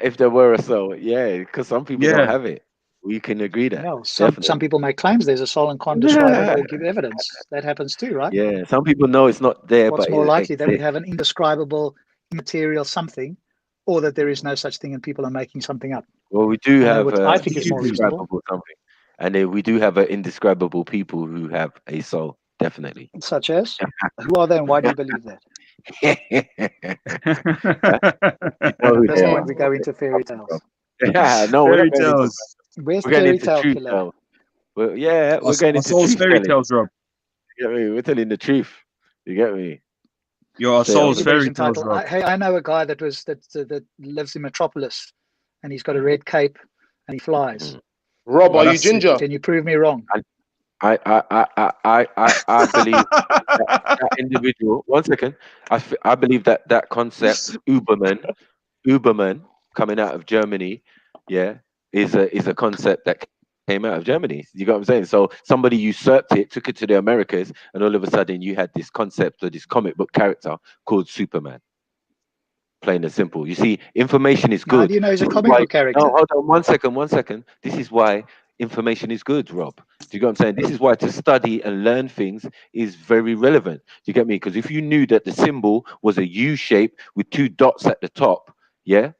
If there were a soul, because some people don't have it. We can agree that. No, some people make claims there's a soul and can't describe it or give evidence. That happens too, right? Yeah, some people know it's not there. What's but more likely, that we have an indescribable, immaterial something, or that there is no such thing and people are making something up? Well, we do have I think it's more indescribable something, and then we do have indescribable people who have a soul, definitely. Such as? Who are they and why do you believe that? That's not when we go into fairy tales. Fairy tales. Where's fairy tale killer? Well, we're going into fairy tales, Rob. You get me? We're telling the truth. You get me? Your soul's fairy tales, Rob. Hey, I know a guy that lives in Metropolis, and he's got a red cape and he flies. Rob, are you ginger? Can you prove me wrong? I believe that individual. 1 second. I believe that concept, Uberman, coming out of Germany, is a concept that came out of Germany. You got what I'm saying? So somebody usurped it, took it to the Americas, and all of a sudden you had this concept or this comic book character called Superman. Plain and simple. You see, information is good. How do you know he's a comic book character? No, hold on 1 second. This is why information is good, Rob. Do you get what I'm saying? This is why to study and learn things is very relevant. Do you get me? Because if you knew that the symbol was a U shape with 2 dots at the top, yeah.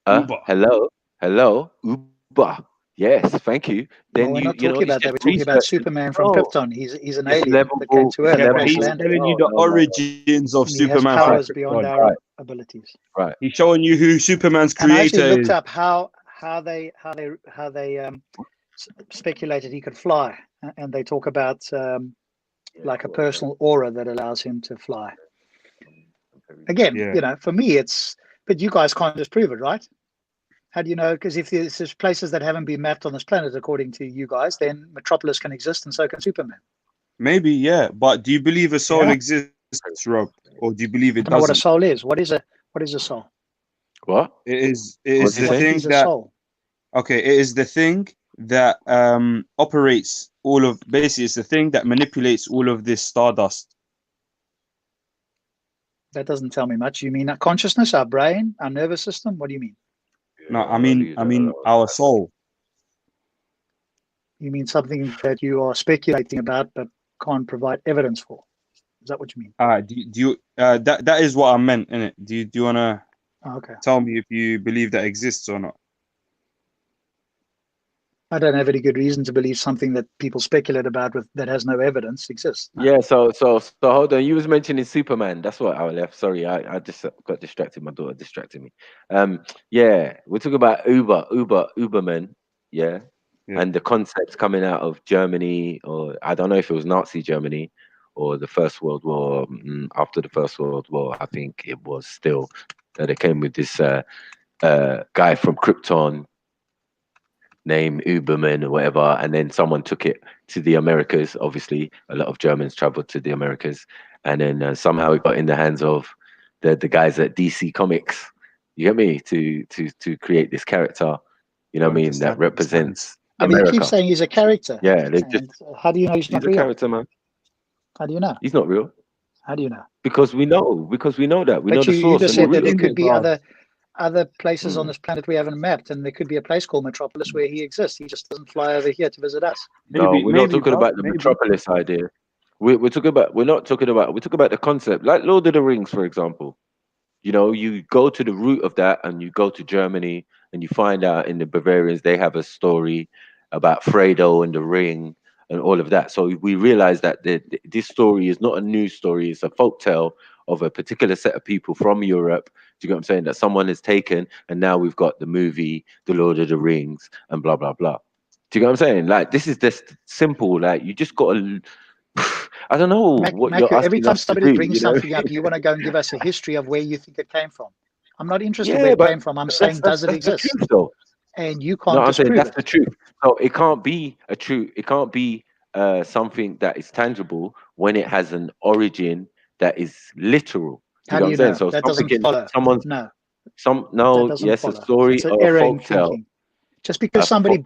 Hello, Uber. Yes, thank you. Then we're not you know, talking about that. We're talking about Superman from Krypton. He's an alien that came to Earth. Yeah, he's telling you the origins of and he has Superman. powers beyond our abilities. Right. He's showing you who Superman's And I creator actually looked is. up how they speculated he could fly, and they talk about like a personal aura that allows him to fly. Again, you know, for me, but you guys can't disprove it, right? How do you know? Because if there's places that haven't been mapped on this planet, according to you guys, then Metropolis can exist, and so can Superman. Maybe, yeah. But do you believe a soul exists, Rob, or do you believe it I don't know what a doesn't? soul is. What is a soul? What? It is the thing is a that. soul? Okay, it is the thing that operates all of. Basically, it's the thing that manipulates all of this stardust. That doesn't tell me much. You mean our consciousness, our brain, our nervous system? What do you mean? No, I mean our soul. You mean something that you are speculating about but can't provide evidence for? Is that what you mean? Do you that is what I meant, innit? Do you wanna tell me if you believe that exists or not? I don't have any good reason to believe something that people speculate about that has no evidence exists. No. Yeah, so hold on. You was mentioning Superman. That's what I left. Sorry, I just got distracted. My daughter distracted me. Yeah, we're talking about Uberman. Yeah, and the concepts coming out of Germany, or I don't know if it was Nazi Germany or the First World War. After the First World War, I think it was still that they came with this guy from Krypton named Uberman or whatever, and then someone took it to the Americas. Obviously, a lot of Germans traveled to the Americas, and then somehow it got in the hands of the guys at DC Comics. You get me? To create this character, you know what I mean, that represents America. You keep saying he's a character. Yeah, they just. How do you know he's not a real? Character, man. How do you know? He's not real. How do you know? Because we know. Because we know that. We know the source. You just said that there could be other other places on this planet we haven't mapped, and there could be a place called Metropolis where he exists. He just doesn't fly over here to visit us. No, we're not talking about the Metropolis idea. We're talking about. We're not talking about. We're talking about the concept, like Lord of the Rings, for example. You know, you go to the root of that, and you go to Germany, and you find out in the Bavarians they have a story about Frodo and the ring and all of that. So we realize that this story is not a new story; it's a folktale of a particular set of people from Europe. Do you get what I'm saying? That someone has taken, and now we've got the movie, The Lord of the Rings, and blah blah blah. Do you get what I'm saying? Like, this is just simple. Like, you just got to. I don't know what you're asking. Every time us to somebody do, brings you know? something up, you want to go and give us a history of where you think it came from. I'm not interested where it came from. I'm saying, does it exist? The truth, though. And you can't. No, I'm saying disprove that's the truth. So it can't be a truth. It can't be something that is tangible when it has an origin that is literal. How do you know? So That doesn't follow. No. Yes, a story It's an or error a in folktale. thinking. Just because somebody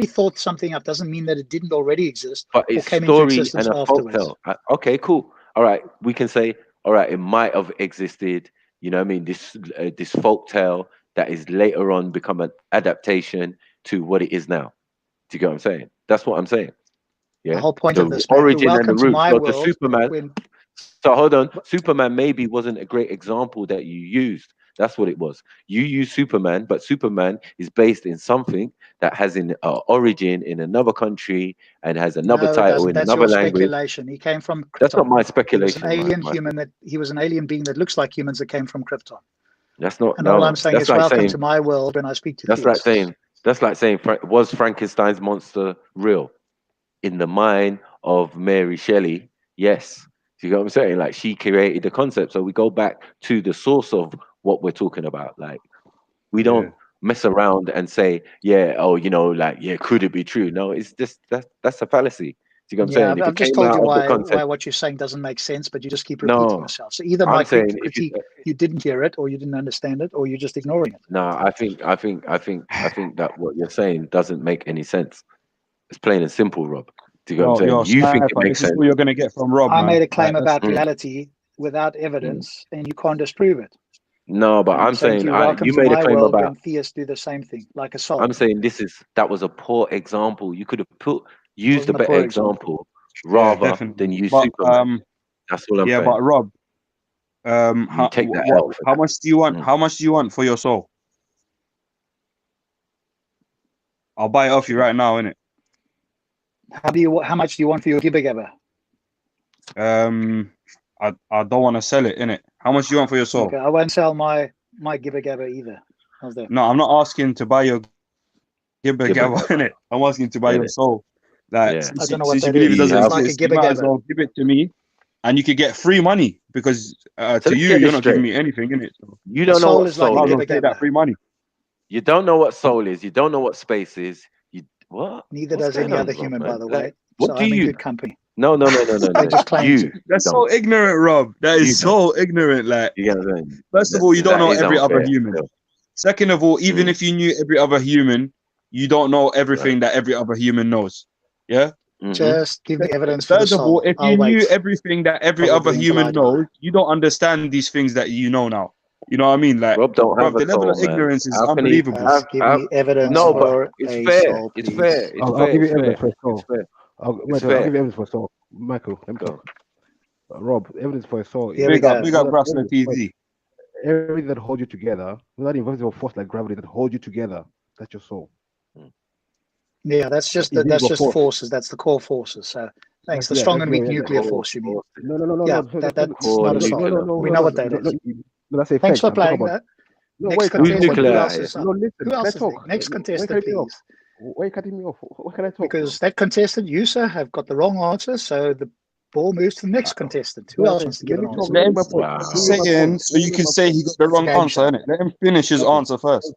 thought something up doesn't mean that it didn't already exist But or it's came into story existence and a afterwards. folktale. Okay, cool. All right, we can say, all right, it might have existed. You know what I mean? This folktale that is later on become an adaptation to what it is now. Do you get what I'm saying? That's what I'm saying. Yeah. The whole point the of this, man. origin and the Welcome to root. my So the world. Superman. So hold on, Superman maybe wasn't a great example that you used. That's what it was. You use Superman, but Superman is based in something that has an origin in another country and has another title in That's another your language. speculation. He came from Krypton. That's not my He was speculation. an alien human he was an alien being that looks like humans that came from Krypton. That's not. And No, all I'm saying that's is like welcome saying, to my world when I speak to That's like theists. saying. That's like saying. Was Frankenstein's monster real? In the mind of Mary Shelley, yes. Do you get what I'm saying? Like, she created the concept. So we go back to the source of what we're talking about. Like, we don't mess around and say, yeah, oh, you know, like, yeah, could it be true? No, it's just that's a fallacy. Do you get what I'm saying? If I've it just came told out you of the why concept, what you're saying doesn't make sense, but you just keep repeating no, yourself. So either I'm my saying if critique, you didn't hear it, or you didn't understand it, or you're just ignoring it. no, I think that what you're saying doesn't make any sense. It's plain and simple, Rob. Do you get what I'm saying? You think it makes This is sense. what you're going to get from Rob, I man. made a claim Like, about reality without evidence, and you can't disprove it. No, but I'm saying you made a claim about. When theists do the same thing, like a soul. I'm saying that was a poor example. You could have used a better example rather than use Superman. That's all I'm saying. Yeah, but Rob, how much do you want? How much do you want for your soul? I'll buy it off you right now, innit? How much do you want for your Gibba Gabba? I don't want to sell it, innit? How much do you want for your soul? Okay, I won't sell my Gibba Gabba either. How's that? No, I'm not asking to buy your Gibba Gabba, innit? I'm asking to buy your soul. Like, I don't know what since you that believe it is. doesn't It's like a exist, you Gibba might as Gabba. well give it to me, and you could get free money because to you, you're not giving me anything, innit? So You don't know what soul is. Take that free money. You don't know what soul is. You don't know what space is. What? Neither does any other human, by the way. What so do I'm in you? good company. No. They just claim That's so ignorant, Rob. That is so ignorant. Like, first of all, you don't know every other human. Second of all, even if you knew every other human, you don't know everything that every other human knows. Yeah. Just give me evidence. For Third the of all, soul. if you knew everything that every other human knows, you don't understand these things that you know now. You know what I mean? Like, Rob don't have the level soul, of ignorance is How can he unbelievable. Give me evidence. No, but for it's a fair. soul, It's please. fair. It's I'll fair. give you It's evidence fair. for a soul. It's fair. I'll give you evidence for a soul. Michael, let me talk. Rob, evidence for a soul. Big up Brassler TV. Everything that holds you together, without invisible force like gravity that holds you together, that's your soul. Yeah, that's just forces. That's the core forces. So thanks. The strong and weak nuclear force. You mean? No. Yeah, that's not a soul. We know what that is. That's a Thanks for fact. playing that. Next contestant. Who else is up? Who else is there? Next contestant, please. Why are you cutting me off? What can I talk? Because that contestant, you sir, have got the wrong answer. So the ball moves to the next contestant. Who else wants to give an answer? Let him say in, so you can say he got the wrong answer, innit? Let him finish his answer first.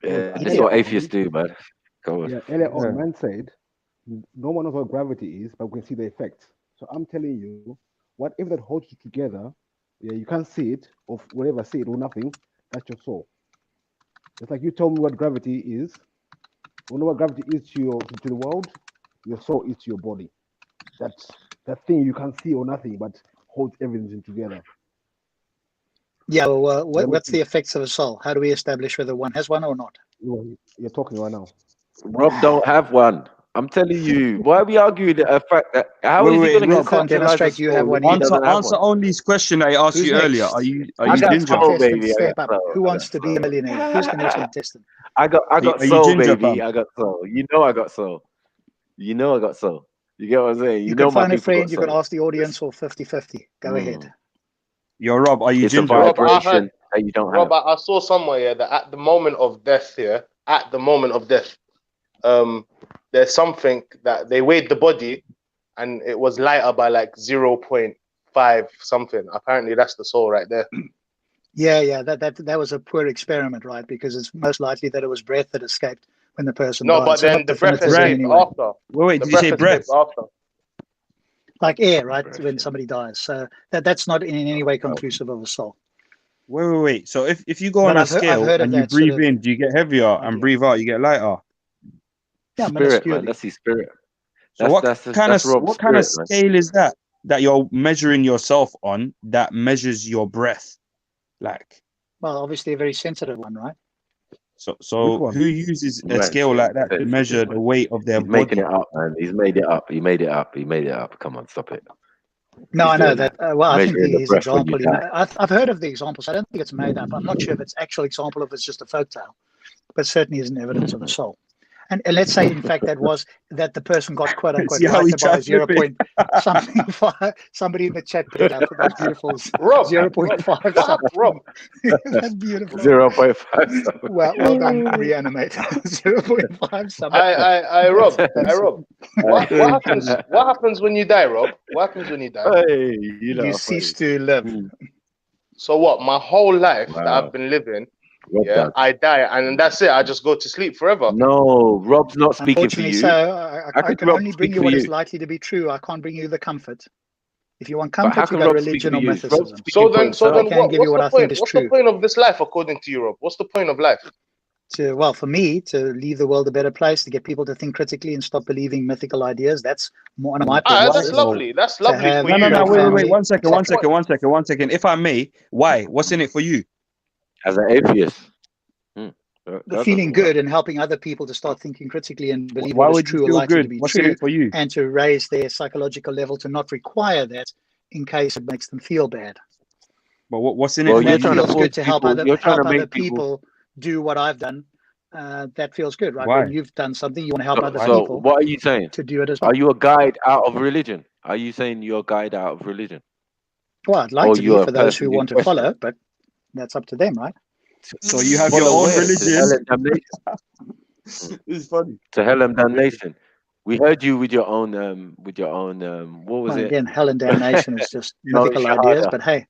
Yeah, that's what atheists do, man. Go on. Yeah, earlier on, man said, no one knows what gravity is, but we can see the effects. So I'm telling you, whatever that holds you together, you can't see it, or whatever, see it or nothing, that's your soul. It's like you told me what gravity is. You know what gravity is to the world? Your soul is to your body. That's that thing you can't see or nothing, but holds everything together. Yeah, well, what's the effects of a soul? How do we establish whether one has one or not? You're talking right now. Rob don't have one. I'm telling you. Why are we arguing the fact that how is he going to can't demonstrate you have one? Answer Only's question I asked you earlier. Are you ginger? Who wants to be a millionaire? Who's the next contestant? I got soul, baby. I got soul. You know I got soul. You know I got soul. You get what I'm saying? You can find a friend. You can ask the audience or 50-50. Go ahead. Yo, Rob, are you ginger? It's a vibration that you don't have. Rob, I saw somewhere that at the moment of death there's something that they weighed the body and it was lighter by like 0.5 something. Apparently that's the soul right there. Yeah, that was a poor experiment, right? Because it's most likely that it was breath that escaped when the person No, died. but then the breath escaped after. Wait, did you say breath? After. Like air, right? When somebody dies. So that's not in any way conclusive of a soul. Wait. So if you go on a scale and you breathe in, do you get heavier? And breathe out, you get lighter? Yeah, spirit, man. That's his spirit. So what kind of scale is that you're measuring yourself on that measures your breath? Like, well, obviously a very sensitive one, right? So who uses a scale like that to measure the weight of their body? Making it up, man. He's made it up. He made it up. Come on, stop it. No, I know that. Well, I think his example. I've heard of the examples. I don't think it's made up. I'm not sure if it's actual example, if it's just a folktale, but certainly isn't evidence of a soul. And let's say, in fact, that the person got quote unquote lighter by 0. something. Somebody in the chat put it up. That's beautiful. Rob, 0.5. Rob, that's beautiful. 0.5. Well done, reanimate. 0.5. Rob. What happens when you die, Rob? What happens when you die? Hey, you cease to live. So what? My whole life that I've been living. Yeah, I die and that's it. I just go to sleep forever. No, Rob's not speaking for you. So I can only bring you what is likely to be true. I can't bring you the comfort. If you want comfort, you got religion or mysticism. So then, I can't give you what I think is true. What's the point of this life according to you, Rob? What's the point of life? for me, to leave the world a better place, to get people to think critically and stop believing mythical ideas. That's one of my That's lovely. That's lovely for you. No, wait. 1 second. If I may, why? What's in it for you? As an atheist. The feeling good and helping other people to start thinking critically and believe Why what is would true you or feel likely to good? be What's in true, it for you? and to raise their psychological level to not require that in case it makes them feel bad. But what's in it? Well, for it you? feels good to help other people people do what I've done. That feels good, right? Why? When you've done something, you want to help other So people. what are you saying? To do it as well. Are you a guide out of religion? Are you saying you're a guide out of religion? Well, I'd like Or to be you're a for those who person in want to question? follow, but that's up to them, right? So you have Follow your own where? To religion. hell and damnation. It's funny. To hell and damnation. We heard you with your own what was Well, it? again, hell and damnation is just Your own mythical ideas, shahada. but hey,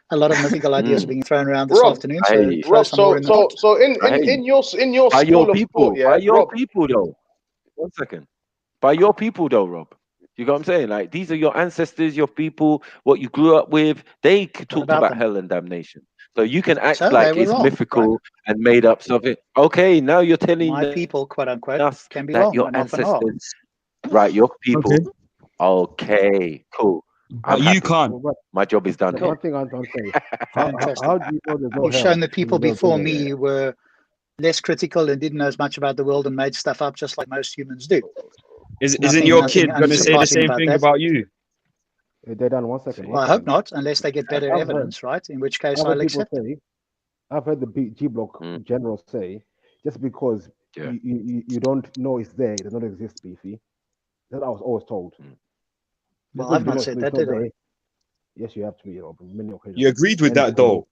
a lot of mythical ideas are being thrown around this Rob, afternoon, I so hear you. throw some more in the pot. So in your By school your of people, thought, yeah, by your Rob. people though. 1 second. By your people though, Rob. You got what I'm saying? Like these are your ancestors, your people, what you grew up with. They talked about about them? hell and damnation. So you can act So they like were it's wrong, mythical and made up something. Okay, now you're telling My people, quote unquote, us can be that wrong your and often are. ancestors, right? Your people. Okay. Okay, cool. But you happy. can't. My job is done. One thing I'm trying to say, how do you know there's no You've hell? shown the people when you don't before do it? me were less critical and didn't know as much about the world and made stuff up just like most humans do. Isn't your kid going to say the same thing about you? They're done. 1 second. Well, I hope not, unless they get better I've evidence, right? In which case I've I'll heard people accept it. say, I've heard the G Block general say, just because you don't know it's there, it does not exist, Beefy. That I was always told. Well, I've not said that, did I? Yes, you have to be, on many occasions. You agreed with that, though.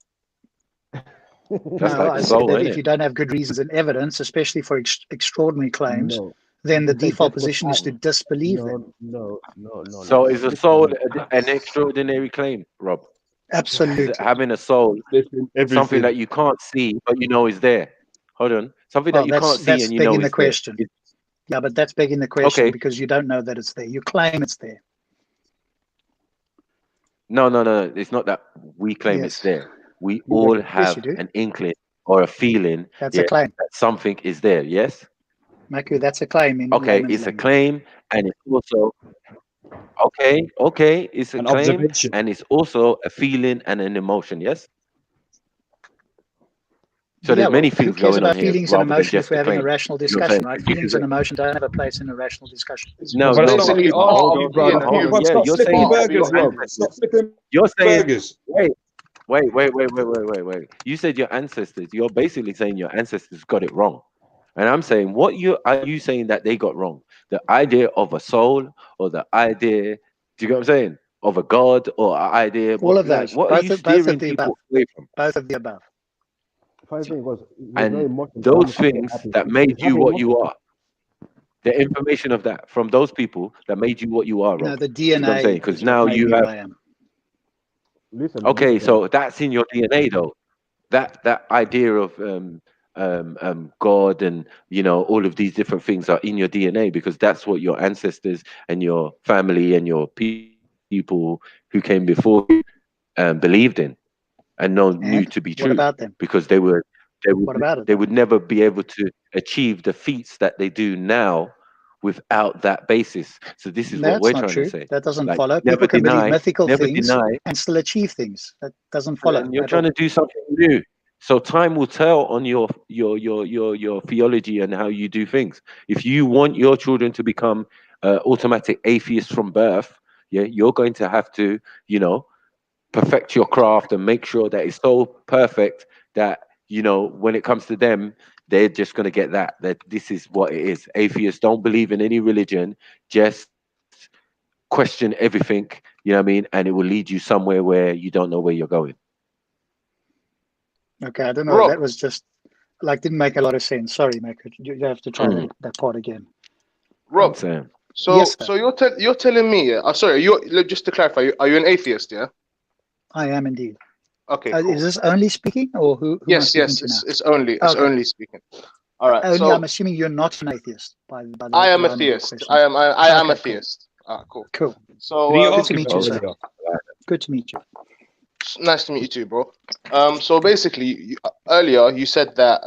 That's No, like I the said soul, that ain't if it? you don't have good reasons and evidence, especially for extraordinary claims, No. then the You say default just position is to disbelieve them. No. So is a soul an extraordinary claim, Rob? Absolutely. Is having a soul something that you can't see but you know is there? Hold on. Something Well, that you can't see that's and you begging know the is question. there. Yeah, but that's begging the question Okay. because you don't know that it's there. You claim it's there. No. It's not that we claim it's there. We all have you do. an inkling or a feeling That's a claim. that something is there. Yes. Maku, that's a claim. In Okay, layman's it's a language. claim and it's also okay. It's a An claim observation. and it's also a feeling and an emotion. Yes. So Yeah, there's many who things cares going on about here feelings and rather than emotion if just we're a having a claim. rational You know what I'm discussion, saying? right? Feelings and emotion don't have a place in a rational discussion. No, But no, that's not no. what Hold you on, brother. hold on. Rob, Yeah, stop you're flipping saying that burgers, your Rob. ancestors. Stop flipping You're saying burgers. wait. You said your ancestors. You're basically saying your ancestors got it wrong. And I'm saying, are you saying that they got wrong? The idea of a soul or the idea, do you get what I'm saying? Of a god or an idea. All of those. What are you steering the people above. away from? Both of the above. Funny thing was, there's no And emotion those behind things happy. that made It's you happy what you emotion. are. The information of that from those people that made you what you are, Rob. No, the Do you know what I'm saying? DNA Because is what now made you me what have. I am. Listen, Okay, so that's in your DNA though. That idea of God and all of these different things are in your DNA because that's what your ancestors and your family and your people who came before you believed in and knew to be true. What about them? Because What about it? they would never be able to achieve the feats that they do now without that basis. So this is what That's we're not trying true. to say. That doesn't Like, follow. never People can believe deny, mythical never things deny. and still achieve things. That doesn't follow. And you're at trying all. to do something new. So time will tell on your theology and how you do things. If you want your children to become automatic atheists from birth, you're going to have to, perfect your craft and make sure that it's so perfect that when it comes to them, they're just going to get that this is what it is. Atheists don't believe in any religion, just question everything, you know what I mean? And it will lead you somewhere where you don't know where you're going. Okay, I don't know. Rob. That was just didn't make a lot of sense. Sorry, Mike. You have to try that part again. Rob, Sam. so Yes, so you're telling me, sorry, just to clarify, are you an atheist? Yeah. I am indeed. Okay. Cool. Is this only speaking or who? Yes. It's Only speaking. All right. Only. So I'm assuming you're not an atheist. By the I am a line of your theist. questions. I am a Okay, theist. Cool. Cool. Cool. So good to meet you, sir. Good to meet you. Nice to meet you too, bro. So basically, earlier you said that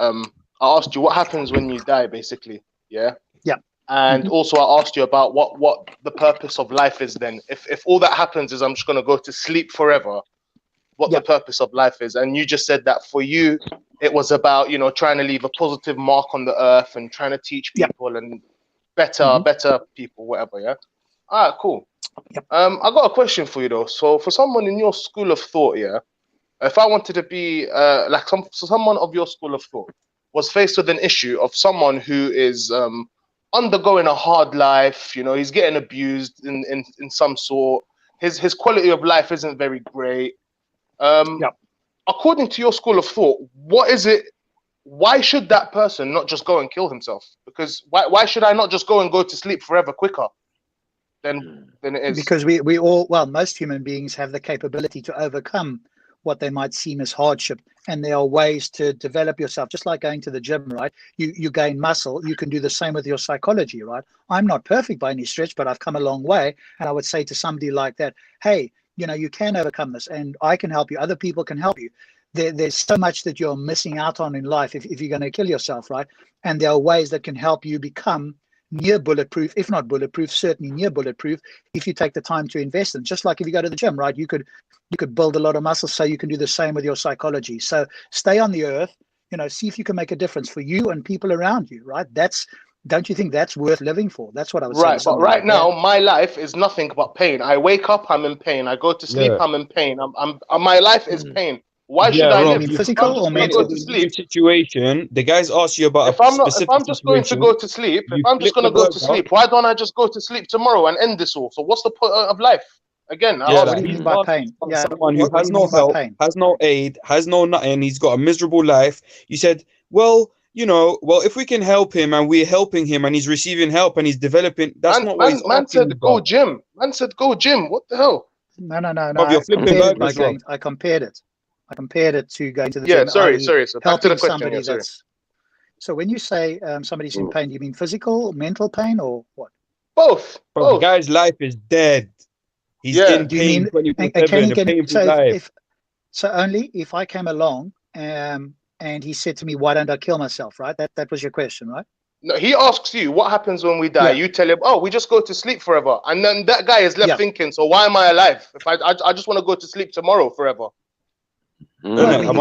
I asked you what happens when you die, basically. Yeah. Yeah. And also I asked you about what the purpose of life is then. If all that happens is I'm just gonna go to sleep forever, what the purpose of life is. And you just said that for you, it was about, trying to leave a positive mark on the earth and trying to teach people and better people, whatever. Yeah. All right, cool. I got a question for you though. So for someone in your school of thought, yeah, if I wanted to be someone of your school of thought was faced with an issue of someone who is undergoing a hard life, he's getting abused in some sort. His quality of life isn't very great. According to your school of thought, what is it? Why should that person not just go and kill himself? Because why should I not just go to sleep forever quicker than it is? Because we all, well, most human beings have the capability to overcome what they might seem as hardship, and there are ways to develop yourself, just like going to the gym, right? You gain muscle. You can do the same with your psychology, right? I'm not perfect by any stretch, but I've come a long way, and I would say to somebody like that, hey, you can overcome this, and I can help you. Other people can help you. There's so much that you're missing out on in life if you're going to kill yourself, right? And there are ways that can help you become near bulletproof, if not bulletproof, certainly near bulletproof, if you take the time to invest in. Just like if you go to the gym, right? You could build a lot of muscle, so you can do the same with your psychology. So stay on the earth, see if you can make a difference for you and people around you, right? Don't you think that's worth living for? That's what I would say. Right, but right now, my life is nothing but pain. I wake up, I'm in pain. I go to sleep, I'm in pain. My life is pain. Why should I live? Physical or mental? Go to sleep. Situation. The guys ask you about if I'm just going to go to sleep, if I'm just going to go to sleep, why don't I just go to sleep tomorrow and end this all? So what's the point of life? Again, by pain. Yeah, someone who has no help, has no aid, has no nothing. He's got a miserable life. You said, well, if we can help him and we're helping him and he's receiving help and he's developing, that's not what he's man said go gym. Man said go gym. What the hell? No. You're flipping burgers, I compared it. I compared it to going to the gym. Sorry. So back to the question. So when you say somebody's in pain, do you mean physical, mental pain, or what? Both. Bro, the guy's life is dead. He's in pain 24/7. So only if I came along and he said to me, why don't I kill myself, right? That was your question, right? No, he asks you, what happens when we die? You tell him, we just go to sleep forever. And then that guy is left thinking, so why am I alive? If I just want to go to sleep tomorrow forever. Well,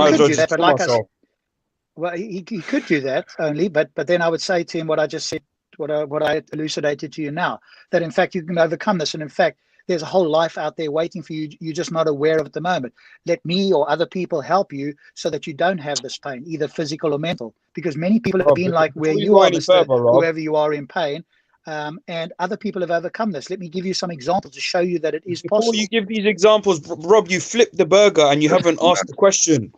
he could do that only, but then I would say to him what I just said, what I elucidated to you now, that in fact you can overcome this, and in fact there's a whole life out there waiting for you. You're just not aware of it at the moment. Let me or other people help you so that you don't have this pain, either physical or mental, because many people have been like where you are, whoever you are in pain. And other people have overcome this. Let me give you some examples to show you that it is possible. Before you give these examples, Rob, you flipped the burger and you haven't asked the question.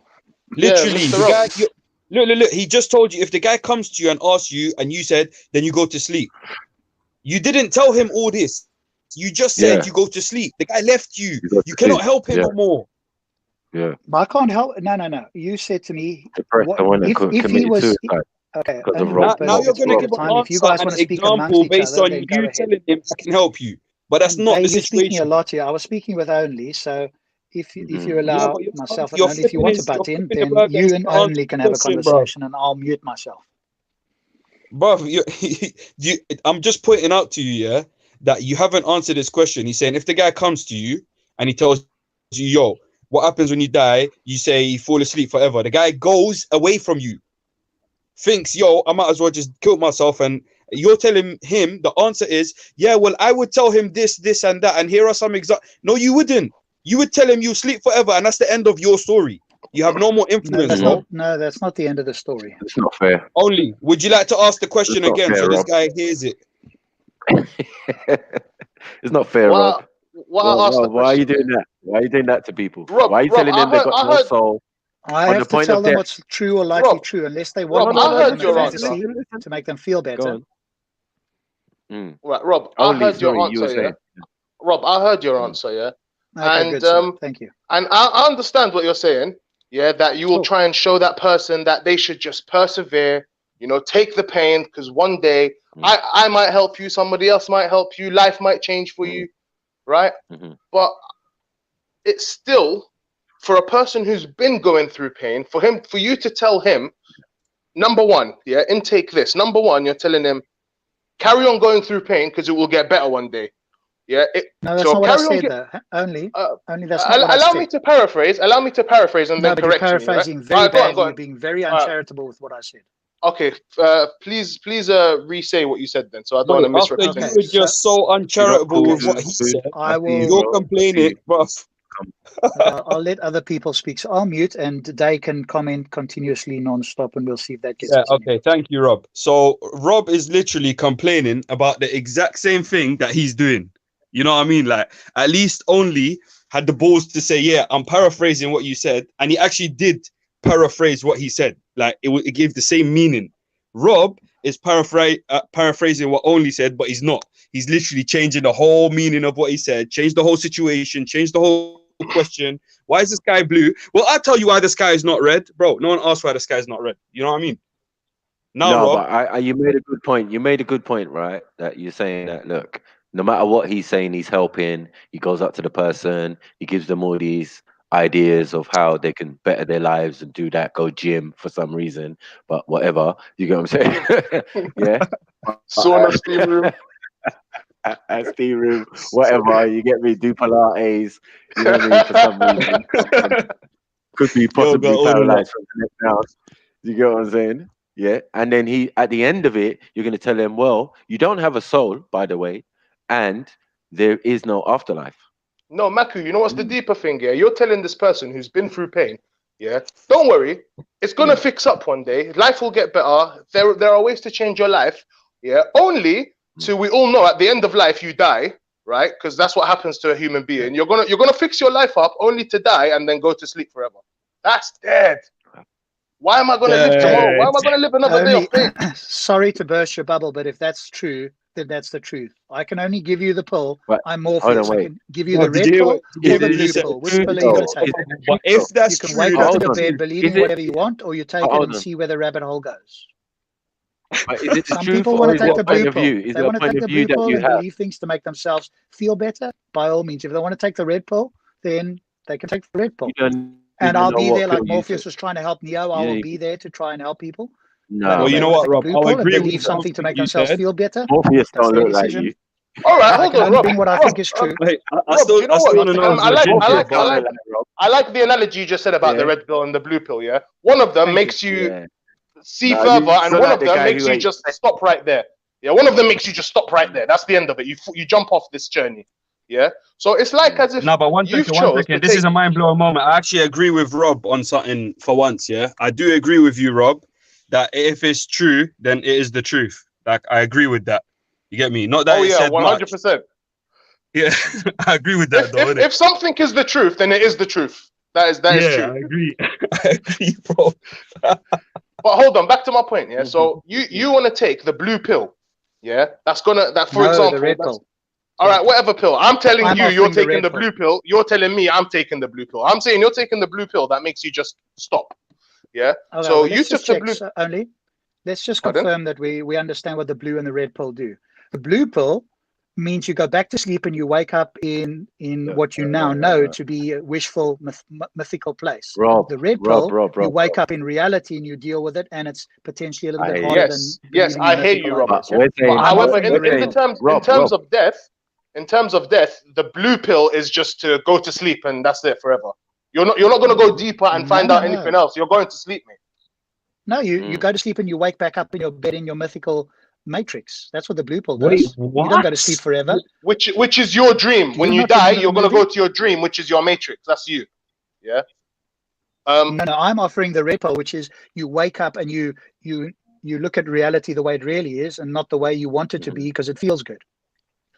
Literally, look. He just told you if the guy comes to you and asks you, and you said, then you go to sleep. You didn't tell him all this. You just said you go to sleep. The guy left you. You cannot help him no more. Yeah, but I can't help. No. You said to me, if he was. Okay. Now you're going to give an answer and an example based on you telling him I can help you, but that's not the situation. You're speaking a lot here. I was speaking with Only, so if you allow myself and Only, if you want to butt in, then you and Only can have a conversation, and I'll mute myself. Bro, I'm just pointing out to you, that you haven't answered this question. He's saying if the guy comes to you and he tells you, yo, what happens when you die? You say you fall asleep forever. The guy goes away from you. Thinks, yo, I might as well just kill myself, and you're telling him the answer is, yeah, well, I would tell him this, and that, and here are some examples. No, you wouldn't. You would tell him you sleep forever, and that's the end of your story. You have no more influence. No, that's not the end of the story. It's not fair. Only, would you like to ask the question again so this guy hears it? It's not fair, Rob. Why are you doing that? Why are you doing that to people? Rob, why are you telling them they've got no soul? I have to tell them what's true or likely true, unless they want to make them feel better. Right, Rob, I heard your answer. Rob, I heard your answer. Yeah, and thank you. And I understand what you're saying. Yeah, that you will try and show that person that they should just persevere. Take the pain, because one day I might help you, somebody else might help you, life might change for you, right? But it's still, for a person who's been going through pain, for you to tell him number one, yeah, intake this. Number one, you're telling him, carry on going through pain because it will get better one day. Yeah. No, that's not what I said, though. Only that's not what I allow said. me to paraphrase. Allow me to paraphrase and then but correct you're paraphrasing me. Right? very badly. Go on. You're being very uncharitable with what I said. Okay, please re-say what you said then, so I don't want to misrepresent. After you were just so uncharitable with what he said, you're complaining, bro. I'll let other people speak. So I'll mute, and they can comment continuously non-stop, and we'll see if that gets. Yeah, okay, thank you, Rob. So Rob is literally complaining about the exact same thing that he's doing. You know what I mean? Like, at least only had the balls to say, yeah, I'm paraphrasing what you said, and he actually did paraphrase what he said. Like, it gave the same meaning. Rob is paraphrasing what Only said, but he's not. He's literally changing the whole meaning of what he said, changed the whole situation, changed the whole question. Why is the sky blue? Well, I'll tell you why the sky is not red, bro. No one asked why the sky is not red. You know what I mean? Now, no, Rob, but you made a good point. You made a good point, right? That you're saying that, look, no matter what he's saying, he's helping. He goes up to the person. He gives them all these ideas of how they can better their lives and do that, go gym for some reason, but whatever. You get what I'm saying? Yeah. Sauna, steam room. Steam room, whatever. You get me? Do Pilates. You know what I mean? For some reason. Could be possibly paralyzed from the neck down. You get what I'm saying? Yeah. And then at the end of it, you're going to tell him, well, you don't have a soul, by the way, and there is no afterlife. No, Maku, you know what's the deeper thing? Yeah, you're telling this person who's been through pain, yeah, don't worry, it's gonna fix up one day. Life will get better. There are ways to change your life. Yeah, only to we all know at the end of life you die, right? Because that's what happens to a human being. You're gonna fix your life up only to die and then go to sleep forever. That's dead. Why am I gonna live tomorrow? Why am I gonna live another day of pain? Sorry to burst your bubble, but if that's true, then that's the truth. I can only give you the pill. I'm Morpheus. I can give you the red pill or the blue pill. Which pill are you going to take? But if that's you can true, wake up to the bed believing whatever you want, or you take it and see where the rabbit hole goes. But is it Some truth people or want is to take what the point blue of pill. view? Is They it a want to point take of the view blue that pill you and have? believe things to make themselves feel better. By all means, if they want to take the red pill, then they can take the red pill. And I'll be there like Morpheus was trying to help Neo. I will be there to try and help people. No, well, you know what, Rob? I'll agree with believe something to make themselves feel better. Morpheus That's don't their look like decision. you. All right, I hold can on, only Rob. bring what I think is true. I still want to know. I like the analogy you just said about the red pill and the blue pill. Yeah, one of them makes you see further, and one of them makes you just stop right there. Yeah, one of them makes you just stop right there. That's the end of it. You jump off this journey. Yeah, so it's like as if no, but one second. This is a mind blowing moment. I actually agree with Rob on something for once. Yeah, I do agree with you, Rob, that if it's true, then it is the truth. Like I agree with that. You get me? Not that. Oh it yeah, said 100%. Yeah, I agree with that. If something is the truth, then it is the truth. That is true. I agree. I agree, bro. But hold on, back to my point. Yeah, so you want to take the blue pill. Yeah, for example, the red pill. All right, whatever pill. I'm telling you're taking the pill. blue pill. You're telling me I'm taking the blue pill. I'm saying you're taking the blue pill that makes you just stop. Yeah. Okay, so well, you took the blue. Only. Let's just confirm that we understand what the blue and the red pill do. The blue pill means you go back to sleep and you wake up in what you now know to be a wishful, mythical place. The red pill, you wake up in reality and you deal with it, and it's potentially a little bit harder than. Yes, I hear you, Robert. But however, in terms of death, the blue pill is just to go to sleep and that's it forever. You're not going to go deeper and find out anything else. You're going to sleep, mate. No, you go to sleep and you wake back up in your bed in your mythical matrix. That's what the blue pill does. Wait, what? You don't go to sleep forever. Which is your dream. When you die, you're going to go to your dream, which is your matrix. That's you. Yeah. No, I'm offering the red pill, which is you wake up and you look at reality the way it really is and not the way you want it to be because it feels good.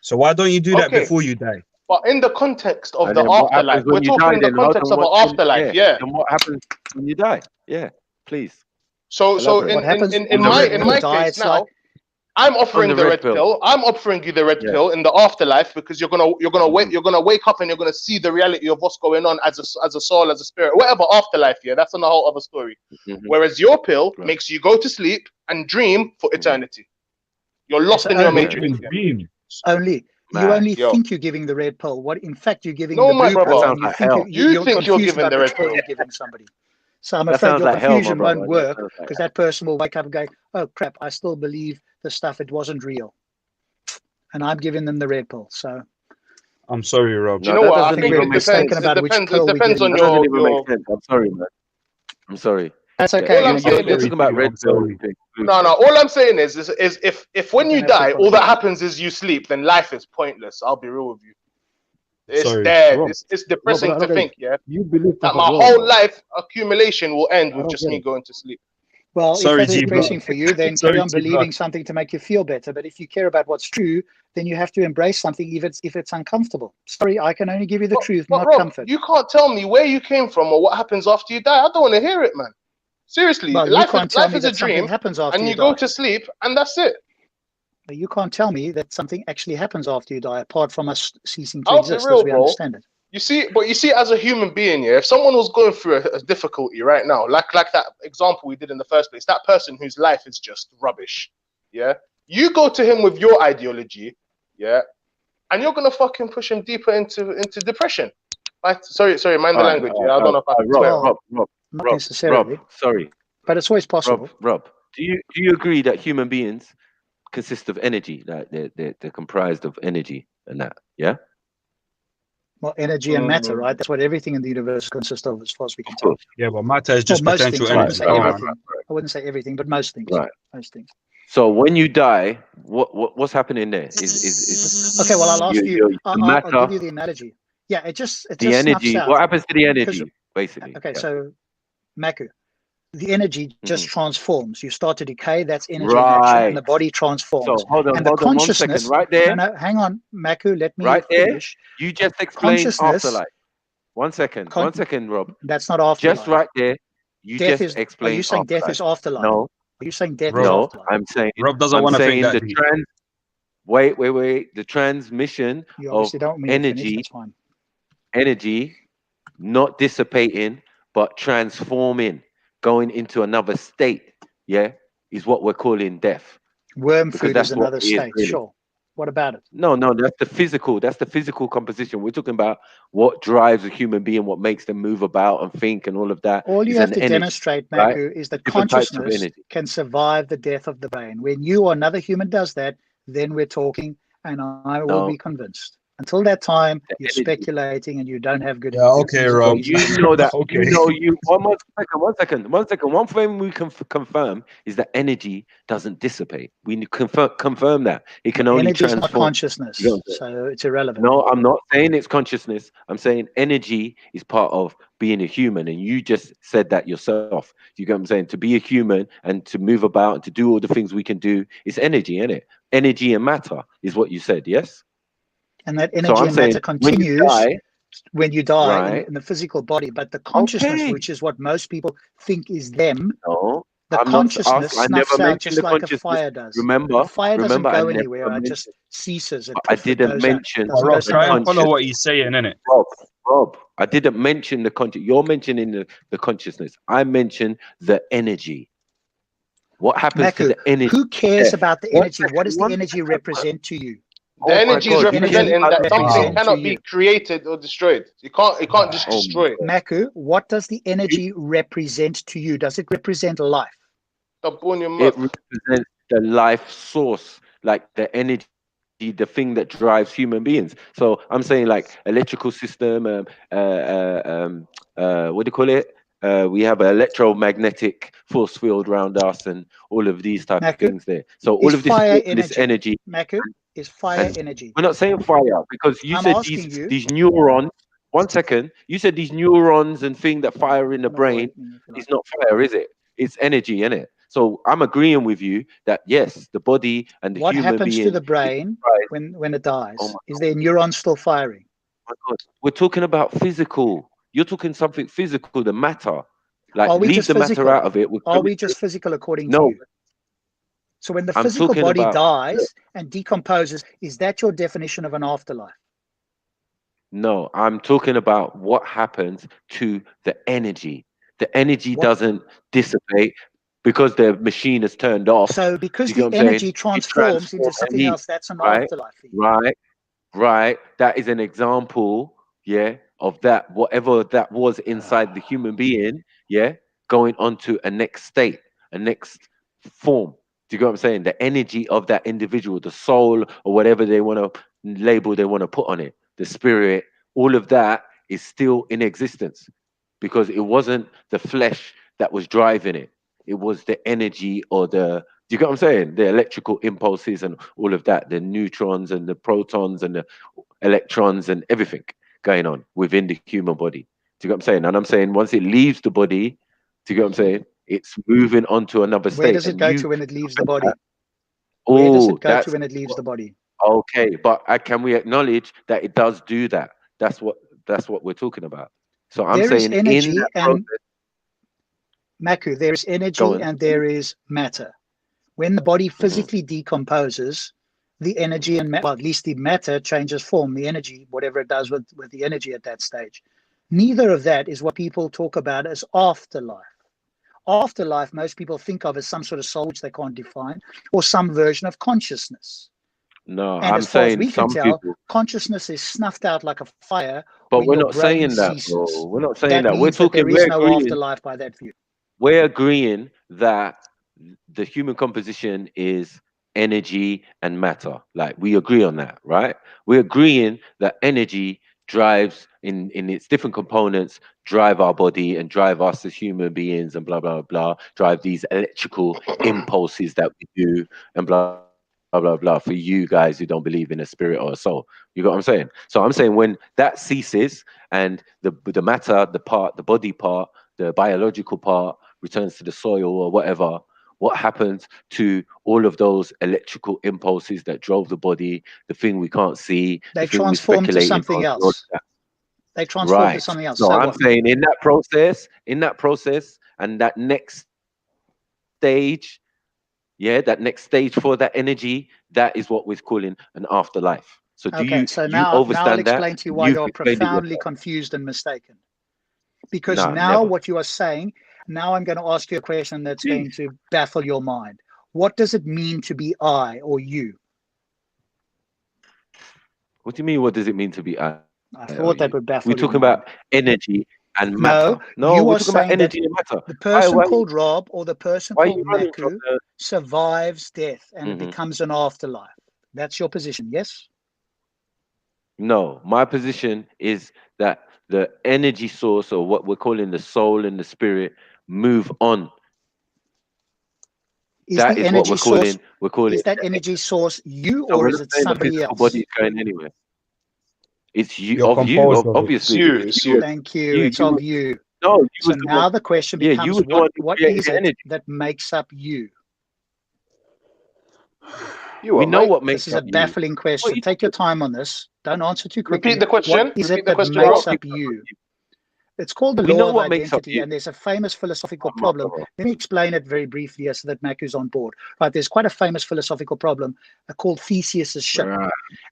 So why don't you do that before you die? But in the context of the afterlife, we're talking in the context of an afterlife. Yeah. And what happens when you die? Yeah, please. So in my case now, I'm offering the red pill. I'm offering you the red pill in the afterlife because you're gonna wake up and you're gonna see the reality of what's going on as a soul, as a spirit, whatever afterlife. Yeah, that's on a whole other story. Whereas your pill makes you go to sleep and dream for eternity. You're lost in your matrix. Only. You only think you're giving the red pill. What in fact you're giving no, the my blue brother. pill. You think you're giving the red pill. You're giving somebody. So I'm That afraid sounds your like hell, my confusion brother. won't That work sounds like because that person will wake up and go, "Oh crap! I still believe the stuff. It wasn't real," and I'm giving them the red pill. So I'm sorry, Rob. Do you know what? I doesn't think even it make depends. sense. It depends on That doesn't even make your. sense. I'm sorry, man. I'm sorry. That's okay. All I'm saying You're is talking about red pill. no. All I'm saying is if when you have to die, all apologize. that happens is you sleep, then life is pointless. I'll be real with you. It's Sorry. dead. Rob, It's depressing Rob, to okay, think, yeah, you believe that stuff my as well, whole bro. life accumulation will end I with don't just get me it. going to sleep. Well, Sorry, if that's G Block. depressing for you, then Sorry, carry on G Block. believing something to make you feel better. But if you care about what's true, then you have to embrace something if it's uncomfortable. Sorry, I can only give you the truth, But not Rob, comfort. you can't tell me where you came from or what happens after you die. I don't want to hear it, man. Seriously, Well, you can't tell life me is a that something dream, happens after and you you go die. to sleep, and that's it. But you can't tell me that something actually happens after you die, apart from us ceasing to I'll be exist real, as we bro. understand it. You see, as a human being, yeah, if someone was going through a difficulty right now, like that example we did in the first place, that person whose life is just rubbish, yeah, you go to him with your ideology, yeah, and you're gonna fucking push him deeper into depression. Sorry, mind the language. Yeah, I don't know if I can swear. Well, not Rob, necessarily, sorry. but it's always possible. Rob, do you agree that human beings consist of energy? Like they're comprised of energy and that, yeah? Well, energy and matter, right? That's what everything in the universe consists of, as far as we can Of tell. course. Yeah, but matter is just Well, most potential things. I wouldn't energy. say Come on. everything. I wouldn't say everything, but most things. Right. Most things. So when you die, what's happening there? Is Okay, well, I'll ask you. the I'll matter, give you the analogy. Yeah, it just the snuffs energy. out. What happens to the Because- energy, basically? Okay, Yeah. so Maku, the energy just transforms. You start to decay. That's energy in action, Right. and the body transforms. So hold on and the 1 consciousness. second. Right there. No, hang on, Maku. Let me Right there. finish. You just explained Consciousness. afterlife. 1 second. 1 second, Rob. That's not afterlife. Just right there. You Death just is. Are explained you saying afterlife. death is afterlife? No. Are you saying death is No. afterlife? I'm saying. Rob doesn't I'm want to think saying that the deep. Wait. The transmission You of obviously don't want me to finish. energy, That's fine. energy, not dissipating but transforming, going into another state. Yeah, is what we're calling death. Worm Because food that's is what another it is, state. really. Sure. What about it? No, that's the physical. That's the physical composition. We're talking about what drives a human being, what makes them move about and think, and all of that. All you is have an to energy, demonstrate, right? Maku, is that Different types of consciousness energy. can survive the death of the brain. When you or another human does that, then we're talking, and I will No. be convinced. Until that time, you're energy. speculating and you don't have good. Yeah, okay, Rob. You know that. Okay. You. One second. One thing we can confirm is that energy doesn't dissipate. We confirm that it can only Energy is not transform. consciousness, You know what I'm so it's irrelevant. No, I'm not saying it's consciousness. I'm saying energy is part of being a human, and you just said that yourself. You get what I'm saying? To be a human and to move about and to do all the things we can do, it's energy, isn't it? Energy and matter is what you said, yes? And that So energy I'm and saying matter continues when you die right? in the physical body, but the consciousness, Okay. which is what most people think is them, No, the I'm not consciousness I snuffs never out mentioned just the like a consciousness. fire does. Remember, The fire doesn't I go never anywhere. It mentioned. just ceases. It I poof, it didn't goes out. mention. Doesn't Rob, go try somewhere and else. follow what he's saying, innit? Rob, I didn't mention the conscious. You're mentioning the consciousness. I mentioned the energy. What happens to Maku, the energy? who cares about the One energy? second, What does the one energy second. represent to you? The energy is God, you representing didn't- that something represent to cannot be you? created or destroyed. You can't just destroy it. Maku, what does the energy represent to you? Does it represent life? Stop blowing your It mouth. represents the life source, like the energy, the thing that drives human beings. So I'm saying like electrical system, what do you call it? We have an electromagnetic force field around us and all of these type of Maku, things there. So all is of this, fire this energy. Maku, is fire And energy? we're not saying fire because you I'm said asking you. these neurons. 1 second, you said these neurons and thing that fire in the brain is not fire, is it? It's energy, isn't it? So I'm agreeing with you that yes, the body and the What human happens being. to the brain when it dies? Oh my Is there neurons still firing? my God. We're talking about physical. You're talking something physical, the matter. Like Are we leave just the physical? matter out of it. Are we just physical according to No. you? So when the I'm physical talking body about- dies and decomposes, is that your definition of an afterlife? No, I'm talking about what happens to the energy. The energy doesn't dissipate because the machine is turned off. So because You get the what I'm saying? energy You transforms into transform something heat, else, that's an right? afterlife for you. Right. That is an example, yeah, of that, whatever that was inside the human being, yeah, going on to a next state, a next form. Do you get what I'm saying? The energy of that individual, the soul, or whatever they want to label, they want to put on it, the spirit, all of that is still in existence, because it wasn't the flesh that was driving it. It was the energy, or the, do you get what I'm saying? The electrical impulses and all of that, the neutrons and the protons and the electrons and everything going on within the human body. Do you get what I'm saying? And I'm saying once it leaves the body, do you get what I'm saying? It's moving on to another state. Where does it go to when it leaves the body? Where does it go to when it leaves the body? Okay, but can we acknowledge that it does do that? That's what we're talking about. So I'm saying energy in that and Maku, there is energy and there is matter. When the body physically decomposes, the energy and well, at least the matter changes form. The energy, whatever it does with the energy at that stage, neither of that is what people talk about as afterlife. Afterlife, most people think of as some sort of soul which they can't define, or some version of consciousness. No, and I'm as far as saying we can some tell, people. consciousness is snuffed out like a fire. But when we're your not brain saying that, ceases. bro. We're not saying That that. We're means that talking. there is We're no agreeing. afterlife by that view. We're agreeing that the human composition is energy and matter. Like, we agree on that, right? We're agreeing that energy drives in its different components, drive our body and drive us as human beings and blah, blah, blah, drive these electrical impulses that we do and blah, blah, blah, blah, for you guys who don't believe in a spirit or a soul. You got what I'm saying? So I'm saying when that ceases and the matter, the part, the body part, the biological part returns to the soil or whatever, what happens to all of those electrical impulses that drove the body, the thing we can't see, They the thing we transform to speculated something on, all of else. that. They transform to Right. something else. So So I'm what? saying in that process, and that next stage, that next stage for that energy, that is what we're calling an afterlife. So do Okay, you so you now I'll understand that? explain to you why You've you're explained it profoundly yourself. confused and mistaken. Because No, now never. what you are saying, now I'm going to ask you a question that's going to baffle your mind. What does it mean to be I or you? What do you mean? What does it mean to be I? I thought that would baffle We're your talking mind. about energy and matter. No, you we're are talking about saying that energy and matter. the person Why- called Rob or the person why are called you running from Maku the- survives death and it Mhm. becomes an afterlife. That's your position, yes? No, my position is that the energy source, or what we're calling the soul and the spirit, move on. Is That the is what energy we're calling. Is that energy source you So or we're is not it saying the somebody physical else? body is going anywhere. It's you, You're of you, composed of it. obviously. It's you, because it's you you. was- Thank you. It's of you. No, you So was the now one. the question Yeah, you becomes was the one who what created is the it energy. that makes up you? You We are, know mate. what This makes is up a you. baffling What question. you Take your time on this. Don't answer too quickly. Repeat the question. What is Repeat it the that question, makes Rob. up you? It's called the We law know of what makes up identity, you. and there's a famous philosophical I'm not, problem. bro. Let me explain it very briefly so that Maku's on board. Right, there's quite a famous philosophical problem called Theseus's ship. Right.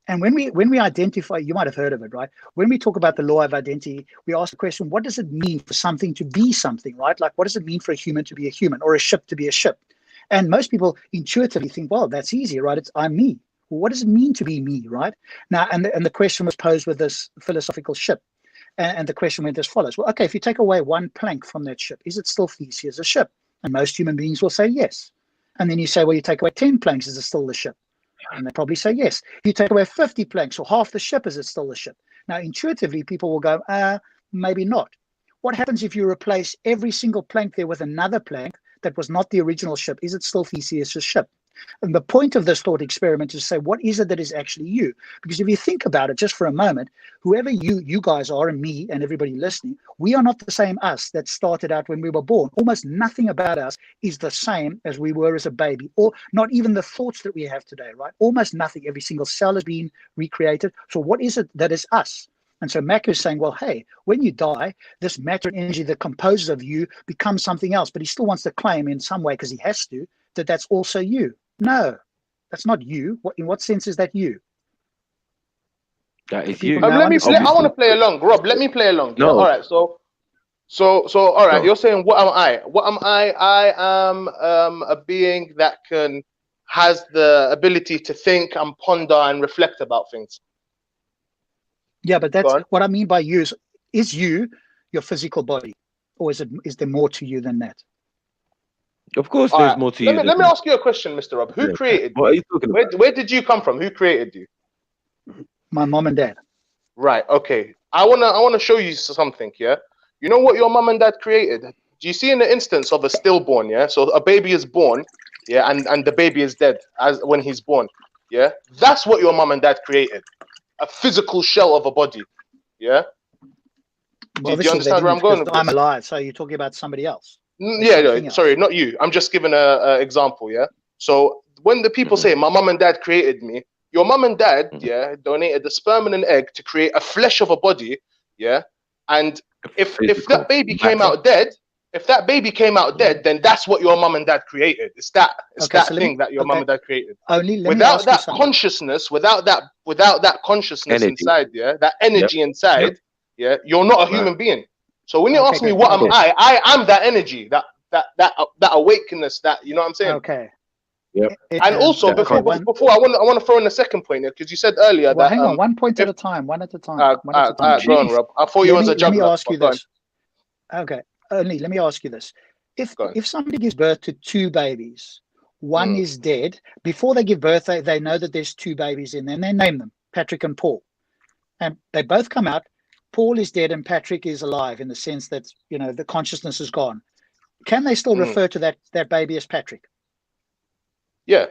And when we identify, you might have heard of it, right? When we talk about the law of identity, we ask the question, what does it mean for something to be something, right? Like, what does it mean for a human to be a human or a ship to be a ship? And most people intuitively think, well, that's easy, right? I'm me. Well, what does it mean to be me, right? Now, and the question was posed with this philosophical ship. And the question went as follows. Well, okay, if you take away one plank from that ship, is it still Theseus a ship? And most human beings will say yes. And then you say, well, you take away 10 planks, is it still the ship? And they probably say yes. If you take away 50 planks or half the ship, is it still the ship? Now, intuitively, people will go, maybe not. What happens if you replace every single plank there with another plank that was not the original ship? Is it still Theseus' ship? And the point of this thought experiment is to say, what is it that is actually you? Because if you think about it just for a moment, whoever you guys are and me and everybody listening, we are not the same us that started out when we were born. Almost nothing about us is the same as we were as a baby, or not even the thoughts that we have today, right? Almost nothing. Every single cell has been recreated. So what is it that is us? And so Mac is saying, well, hey, when you die, this matter and energy that composes of you becomes something else. But he still wants to claim in some way, because he has to, that that's also you. No, that's not you. In what sense is that you? That is you. I want to play along, Rob. Let me play along. Yeah? No. All right. So, all right. No. You're saying, what am I? What am I? I am a being that has the ability to think and ponder and reflect about things. Yeah, but that's what I mean by you is you your physical body, or is there more to you than that? Of course, there's more to you. Let me ask you a question, Mr. Rob. Who created you? What are you talking about? Where did you come from? Who created you? My mom and dad. Right. Okay. I wanna show you something. Yeah. You know what your mom and dad created? Do you see in the instance of a stillborn? Yeah. So a baby is born. Yeah. And the baby is dead as when he's born. Yeah. That's what your mom and dad created. A physical shell of a body. Yeah. Well, do you understand where I'm going with this? I'm alive. So you're talking about somebody else. Yeah, sorry, not you. I'm just giving a example, yeah? So when the people say, my mom and dad created me, your mom and dad, yeah, donated the sperm and an egg to create a flesh of a body, yeah? And if that baby came out dead, then that's what your mom and dad created. It's that thing that your mom and dad created. Without that consciousness, without that consciousness inside, yeah, that energy inside, yeah, you're not a human being. So when you ask me what am I am that energy, that awakeness, that, you know what I'm saying? Okay. Yep. And also before I want to throw in a second point here, because you said earlier that hang on, one point at a time, one at a time. Go on, Rob. I thought you was a juggler. Let me ask you this. Okay, only let me ask you this: if somebody gives birth to two babies, one is dead. Before they give birth, they know that there's two babies in there, and they name them Patrick and Paul, and they both come out. Paul is dead and Patrick is alive in the sense that, you know, the consciousness is gone. Can they still refer to that baby as Patrick? Yeah.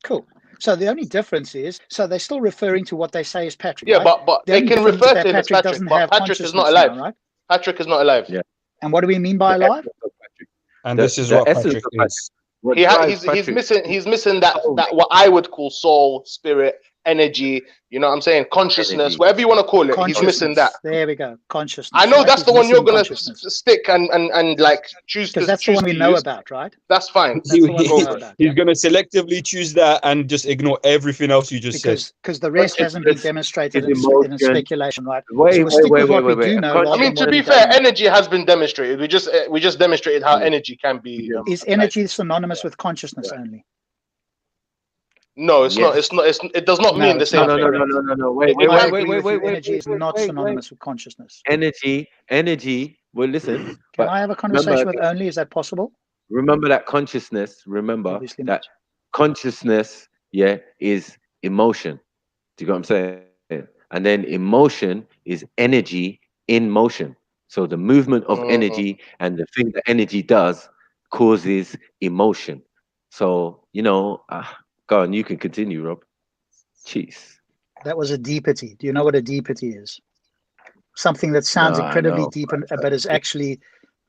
Cool. So the only difference is, so they're still referring to what they say is Patrick. Yeah, right? but they can refer to him as Patrick, but Patrick is not alive. Now, right? Patrick is not alive. Yeah. And what do we mean by alive? And this is what Patrick is. He's missing that what I would call soul, spirit, energy, you know what I'm saying, consciousness, whatever you want to call it. He's missing that. There we go, consciousness. I know that's the one you're gonna stick and like choose, because that's the one we know about, right? That's fine. He's gonna selectively choose that and just ignore everything else you just said. Because the rest hasn't been demonstrated in speculation, right? Wait. I mean, to be fair, energy has been demonstrated. We just demonstrated how energy can be. Is energy synonymous with consciousness only? No, it's not. It's not. It does not mean the same thing. No. Wait. Energy is not synonymous with consciousness. Energy. Well, listen. Can I have a conversation with only? Is that possible? Remember that consciousness. Remember that consciousness. Yeah, is emotion. Do you get what I'm saying? And then emotion is energy in motion. So the movement of energy and the thing that energy does causes emotion. So you know. Go on, you can continue, Rob. Jeez. That was a deepity. Do you know what a deepity is? Something that sounds incredibly deep, but is actually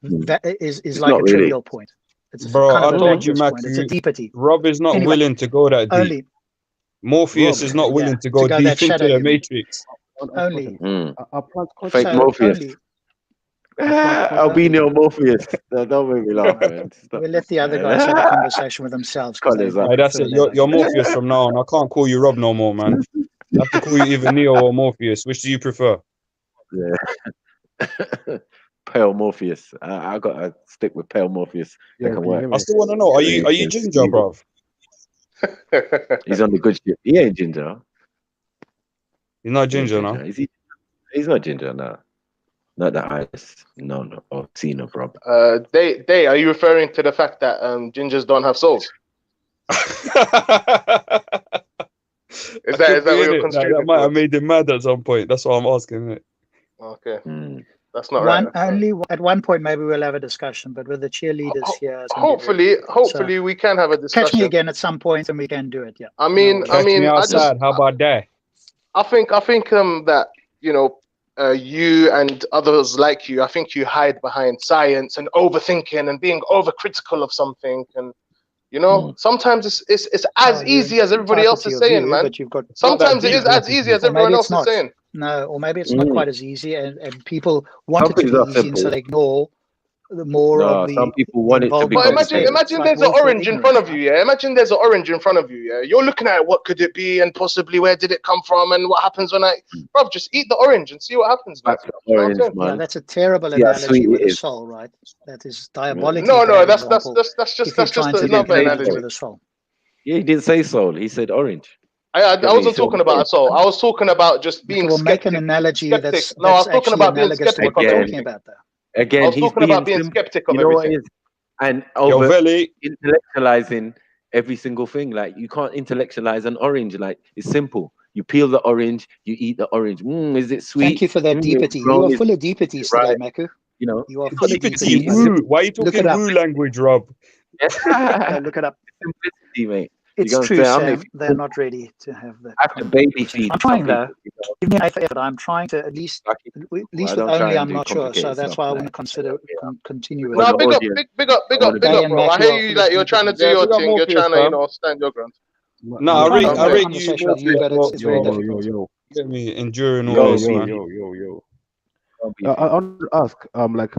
is like a trivial point. It's bro, I told you, Mac. It's a deepity. Rob is not willing to go that deep. Morpheus is not willing to go deep into the Matrix. Only. Fake Morpheus. Albino Morpheus. Don't make me laugh, man. We'll let the other guys have a conversation with themselves. That's it. You're Morpheus from now on. I can't call you Rob no more, man. I have to call you either Neo or Morpheus. Which do you prefer? Yeah. Pale Morpheus. I gotta stick with Pale Morpheus. That can work. I still want to know. Are you ginger, bro? He's on the good shit. He ain't ginger. He's not ginger, no. He's not ginger, no. Not that I no or seen of Rob. They are you referring to the fact that gingers don't have souls? Is that what you're considering? That might have made him mad at some point. That's what I'm asking. It. Okay, that's not right. Only at one point maybe we'll have a discussion, but with the cheerleaders here. Hopefully we can have a discussion. Catch me again at some point and we can do it. Yeah. I mean, outside. How about that? I think that, you know, you and others like you, I think you hide behind science and overthinking and being overcritical of something, and you know, sometimes it's as easy as everybody else is saying, man. Sometimes it is as easy as everyone else is saying. No, or maybe it's not quite as easy, and people want it to be easy, and so they ignore the more of the. Some people want it to be. But imagine there's an orange in front of you, yeah. Imagine there's an orange in front of you, yeah. You're looking at it, what could it be, and possibly where did it come from, and what happens when bro, just eat the orange and see what happens. Orange, yeah, that's a terrible analogy with the soul, right? That is diabolical. No, that's just another analogy with the soul. Yeah, he didn't say soul. He said orange. I wasn't talking about a soul. I was talking about just being skeptic. Make an analogy that's I was talking about being skeptical. Talking about that. Again, I was he's talking about being simple. skeptic of You know what everything. it is? And Yo, over Veli. intellectualizing every single thing. Like you can't intellectualize an orange. Like it's simple. You peel the orange, you eat the orange. Is it sweet? Thank you for that deepity. You are full of deepities today, Maku. You know, you are full of Deepity, deepities. woo. Why are you talking woo language, Rob? Look it up. Simplicity, mate. It's You know true, what I'm saying? Sam. They're not ready to have that. I have to baby feed. I'm trying some though. people, Give me an effort. I'm trying to at least with don't only. try and I'm do not sure, so complicated that's stuff, why I like, want to consider continue with No, it. big up, big up, bro. I hear you. Like you're trying to do your thing. You're trying to, stand your ground. No, I'm I trying to rate have a you conversation more with you, but it's very difficult. Get me enduring all this, man. I want to ask, like,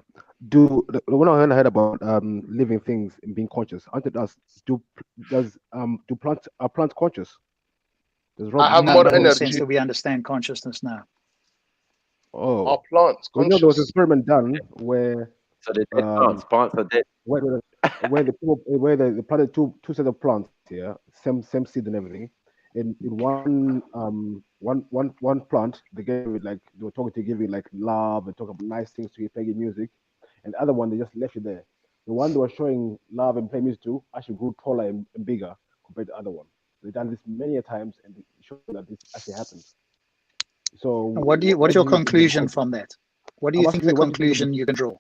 when I heard about living things and being conscious, I wanted to ask, do plants are plants conscious? I have No, more not in the energy. sense that we understand consciousness now. Oh, Are plants well, conscious? there was an experiment done where so the dead plants are dead. where they planted two sets of plants here, same seed and everything. In one plant, they gave it like they were talking to give it like love and talk about nice things to you, playing music, and the other one they just left it there. The one they were showing love and playing music to actually grew taller and bigger compared to the other one. They've done this many a times and it shows that this actually happens. So What's your conclusion from that? What do you think the conclusion you can draw?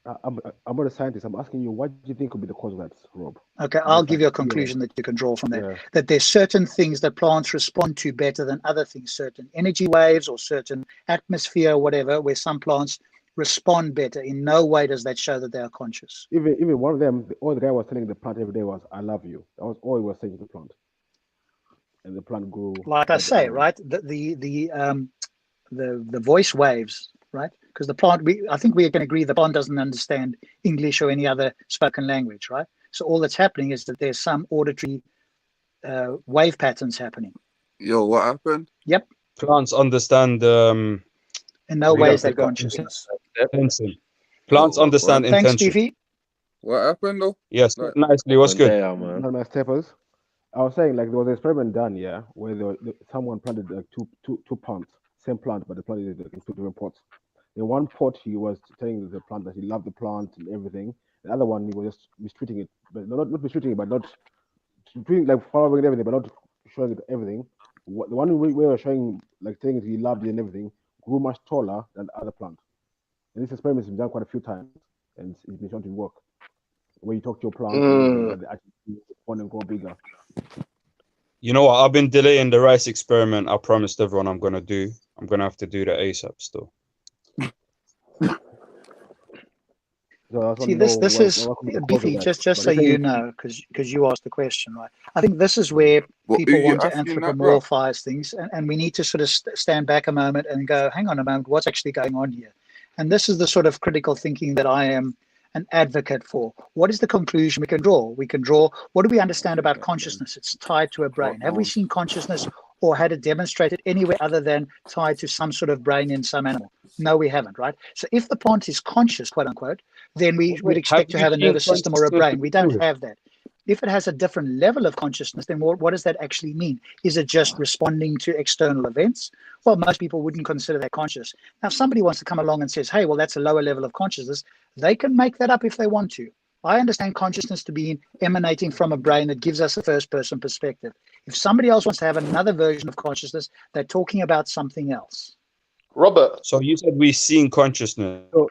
I'm not a scientist. I'm asking you, what do you think could be the cause of that, Rob? Okay, I'll give you a conclusion that you can draw from that. That there's certain things that plants respond to better than other things, certain energy waves or certain atmosphere or whatever, where some plants respond better. In no way does that show that they are conscious. Even one of them, all the guy was telling the plant every day was, "I love you." That was all he was saying to the plant, and the plant grew. Like I say, right? The voice waves, right? Because the plant, I think we can agree the plant doesn't understand English or any other spoken language, right? So all that's happening is that there's some auditory wave patterns happening. Yo, what happened? Yep. Plants understand. In no way is that consciousness. Intention. Plants understand Thanks, intention. Stevie. What happened though? Yes, nicely. What's good? No, nice steppers. I was saying like there was an experiment done, where someone planted like two plants, same plant, but the plant is in two different pots. In one pot, he was telling the plant that he loved the plant and everything. The other one, he was just mistreating it, but not mistreating it, but not doing like following everything, but not showing it everything. The one we were showing, like telling it he loved it and everything, grew much taller than the other plant. And this experiment has been done quite a few times, and it's been shown to work. When you talk to your plant, they actually want to grow bigger. You know what? I've been delaying the rice experiment. I promised everyone I'm gonna do. I'm gonna have to do that ASAP still. See, this is Beefy, just so you know, because you asked the question, right? I think this is where people want to anthropomorphize things, and we need to sort of stand back a moment and go, hang on a moment, what's actually going on here? And this is the sort of critical thinking that I am an advocate for. What is the conclusion we can draw? We can draw, what do we understand about consciousness? It's tied to a brain. Have we seen consciousness or had it demonstrated anywhere other than tied to some sort of brain in some animal? No, we haven't, right? So if the plant is conscious, quote unquote, then we would expect to have a nervous system or a brain. We don't have that. If it has a different level of consciousness, then what does that actually mean? Is it just responding to external events? Well, most people wouldn't consider that conscious. Now, if somebody wants to come along and says, hey, well, that's a lower level of consciousness, they can make that up if they want to. I understand consciousness to be emanating from a brain that gives us a first-person perspective. If somebody else wants to have another version of consciousness, they're talking about something else. Robert. So you said we've seen consciousness. So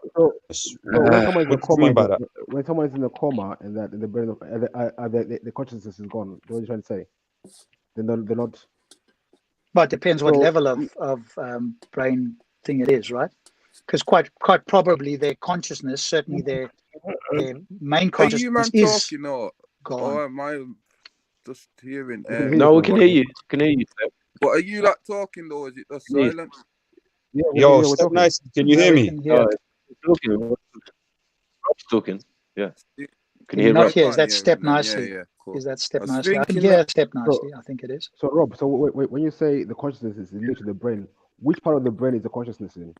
when someone's in a coma and that in the brain of the consciousness is gone, what are you trying to say? They're not. But it depends what level of brain thing it is, right? Because quite probably their consciousness, certainly their main consciousness is talking or gone. Or am I just hearing? No, we can hear you. Can hear you. But are you like talking though? Is it just silent? Yo, step nice. Can you hear me? Talking. Yeah. Can you hear me? Is that step nicely? Cool. Is that step nicely? I can hear step nicely. I think it is. So Rob, so when you say the consciousness is linked to the brain, which part of the brain is the consciousness in?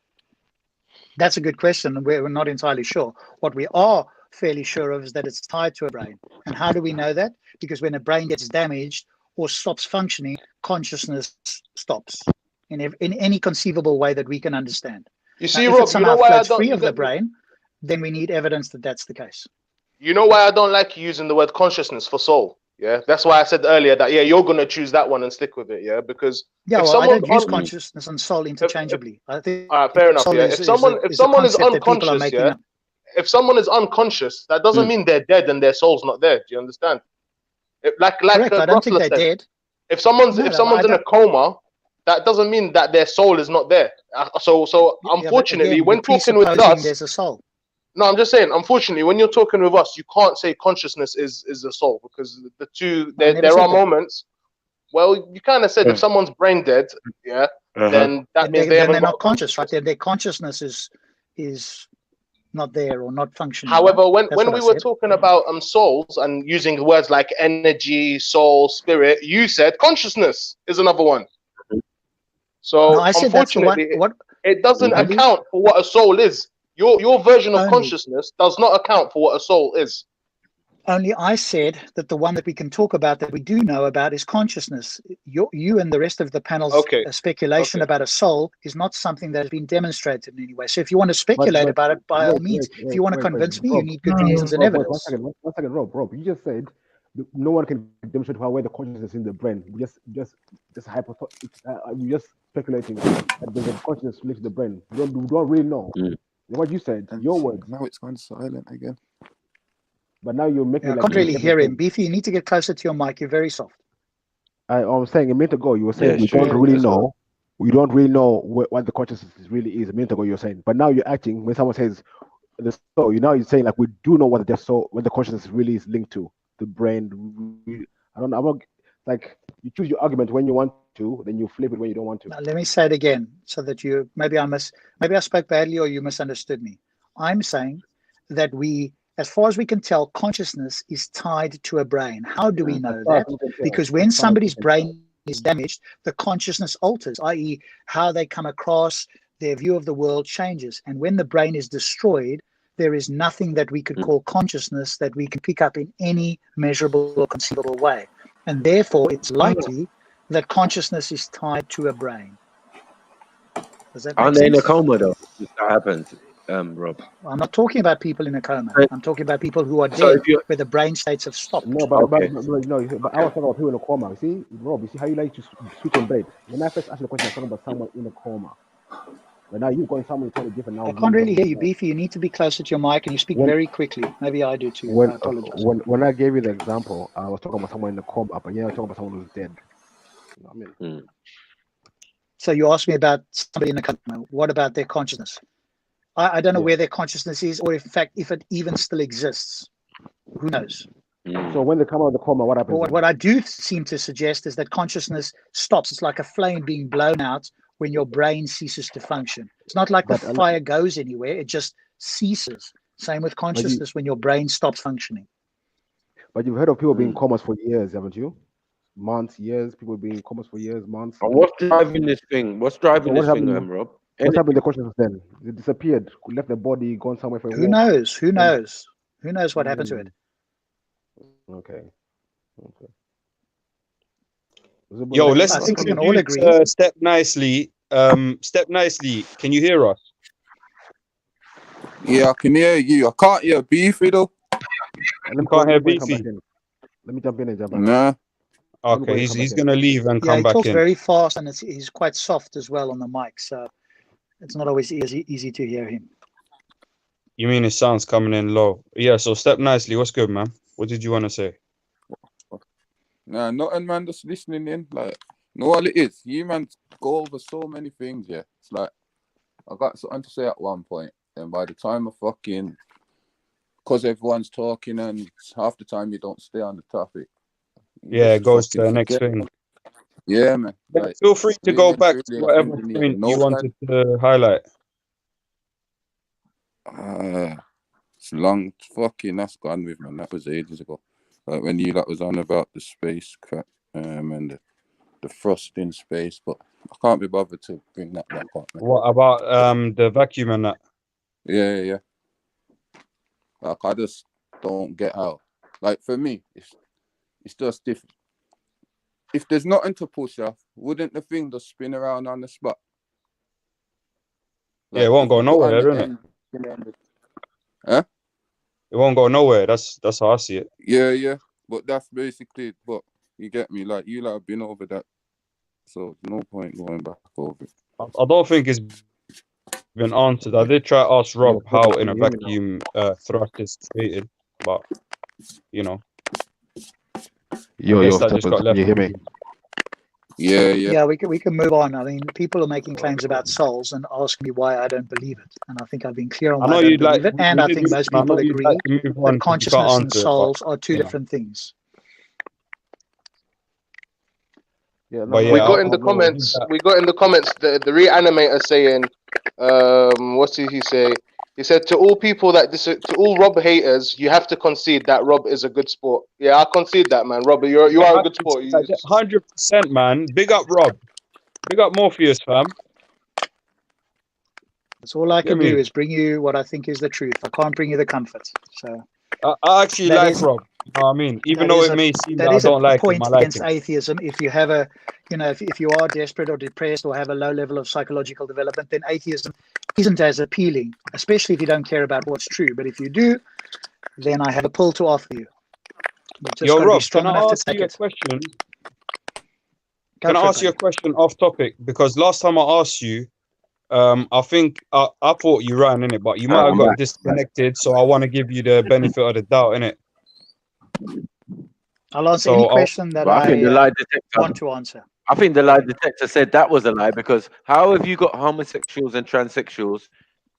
That's a good question. We're not entirely sure. What we are fairly sure of is that it's tied to a brain. And how do we know that? Because when a brain gets damaged or stops functioning, consciousness stops in any conceivable way that we can understand. You see, now, Rob, if it somehow floats free of the brain, then we need evidence that that's the case. You know why I don't like using the word consciousness for soul? Yeah, that's why I said earlier that you're gonna choose that one and stick with it. Yeah, because I don't use consciousness and soul interchangeably. I think. All right, fair enough. Yeah, if someone is unconscious, if someone is unconscious, that doesn't mean they're dead and their soul's not there. Do you understand? Correct. I don't think they're dead. If someone's in a coma, that doesn't mean that their soul is not there. So unfortunately, when talking with us, there's a soul. No, I'm just saying. Unfortunately, when you're talking with us, you can't say consciousness is the soul, because the two there are moments. Well, you kind of said if someone's brain dead, then that means they're not conscious, right? Their consciousness is not there or not functioning. However, when we were talking about souls and using words like energy, soul, spirit, you said consciousness is another one. So I said unfortunately, it doesn't account for what a soul is. Your version of consciousness does not account for what a soul is. Only I said that the one that we can talk about, that we do know about, is consciousness. You and the rest of the panel's speculation about a soul is not something that has been demonstrated in any way. So if you want to speculate about it, by all means. If you want to convince me, you need good reasons and evidence. One second, Rob. You just said no one can demonstrate where the consciousness is in the brain. We just speculating that there's a consciousness linked to the brain. We don't really know. What you said, your words. Now it's gone silent again. But now you're making. I can't really hear him. Beefy, you need to get closer to your mic. You're very soft. I was saying a minute ago, you were saying we don't really know. We don't really know what the consciousness really is. A minute ago, you were saying, but now you're acting when someone says the soul. You're saying like we do know what the soul, what the consciousness really is linked to, the brain. I don't know. I'm not, like, you choose your argument when you want to, then you flip it when you don't want to. Now, let me say it again, so that you maybe I spoke badly or you misunderstood me. I'm saying that as far as we can tell, consciousness is tied to a brain. How do we know that? Because when somebody's brain is damaged, the consciousness alters, i.e., how they come across, their view of the world changes. And when the brain is destroyed, there is nothing that we could call consciousness that we can pick up in any measurable or conceivable way. And therefore, it's likely that consciousness is tied to a brain. Does that make Aren't sense? they in a coma though? If that happens, Rob. I'm not talking about people in a coma. I'm talking about people who are dead, where the brain states have stopped. No, but I was talking about people in a coma. You see, Rob, you see how you like to switch on bed. When I first asked the question, I was talking about someone in a coma. But now you're going somewhere totally different now. I can't really hear you, Beefy. You need to be closer to your mic and you speak very quickly. Maybe I do too. I apologize. When I gave you the example, I was talking about someone in the coma, but I was talking about someone who's dead. You know what I mean? So you asked me about somebody in a coma. What about their consciousness? I don't know where their consciousness is, or in fact, if it even still exists. Who knows? So when they come out of the coma, what happens? What I do seem to suggest is that consciousness stops. It's like a flame being blown out when your brain ceases to function. It's not like the fire goes anywhere. It just ceases. Same with consciousness when your brain stops functioning. But you've heard of people being in comas for years, haven't you? Months, years. People being in comas for years, months. And what's driving this thing? What's driving this thing, Rob? What happened to the consciousness then? It disappeared, left the body, gone somewhere for a Who knows? Who knows? Who knows what happened to it? Okay. Yo, let's introduce Step Nicely. Step Nicely, can you hear us? Yeah, I can hear you. I can't hear Beefy though. I can't hear Beefy. Let me jump in and jump back. Nah. Okay, he's gonna leave and come he back talks in. very fast and he's quite soft as well on the mic, so it's not always easy to hear him. You mean his sound's coming in low? Yeah. So Step Nicely, what's good, man? What did you want to say? Nah, nothing, man. Just listening in. Like, know what it is? You man go over so many things. Yeah, it's like I got something to say at one point, and by the time because everyone's talking, and half the time you don't stay on the topic. Yeah, it goes to the next thing. Yeah, man. Like, feel free to go back to whatever point you wanted to highlight. It's long fucking that's gone with, man. That was ages ago. Like when you was on about the spacecraft and the thrust in space, but I can't be bothered to bring that back up, man. What about the vacuum and that? Yeah. Like I just don't get how. Like for me, it's just different. If there's nothing to push off, wouldn't the thing just spin around on the spot? Like, yeah, it won't go nowhere, isn't it? Huh? It won't go nowhere. That's how I see it. Yeah. But that's basically. But you get me? Like you have been over that, so no point going back over it. I don't think it's been answered. I did try to ask Rob how in a vacuum thrust is created, but you know, Yo, can you hear me? Yeah, we can move on. I mean, people are making claims about souls and asking me why I don't believe it, and I think I've been clear on why I don't believe it. And I think most people agree that consciousness and souls are two different things. Yeah, we got in the comments. We got in the comments the reanimator saying, what did he say? He said to all people to all Rob haters, you have to concede that Rob is a good sport. Yeah, I concede that, man. Rob, you are a good sport. 100%, man. Big up Rob. Big up Morpheus, fam. That's all I can do is bring you what I think is the truth. I can't bring you the comfort. So I actually like Rob. You know what I mean? Even though it may seem that I don't like him, I like against atheism. If you have if you are desperate or depressed or have a low level of psychological development, then atheism isn't as appealing, especially if you don't care about what's true. But if you do, then I have a pull to offer you. Yo, Rob, can I ask you a question? Can I ask you a question off topic? Because last time I asked you, I think I thought you ran in it, but you might have got disconnected. So I want to give you the benefit of the doubt in it. I'll answer any question that I think the lie detector want to answer. I think the lie detector said that was a lie, because how have you got homosexuals and transsexuals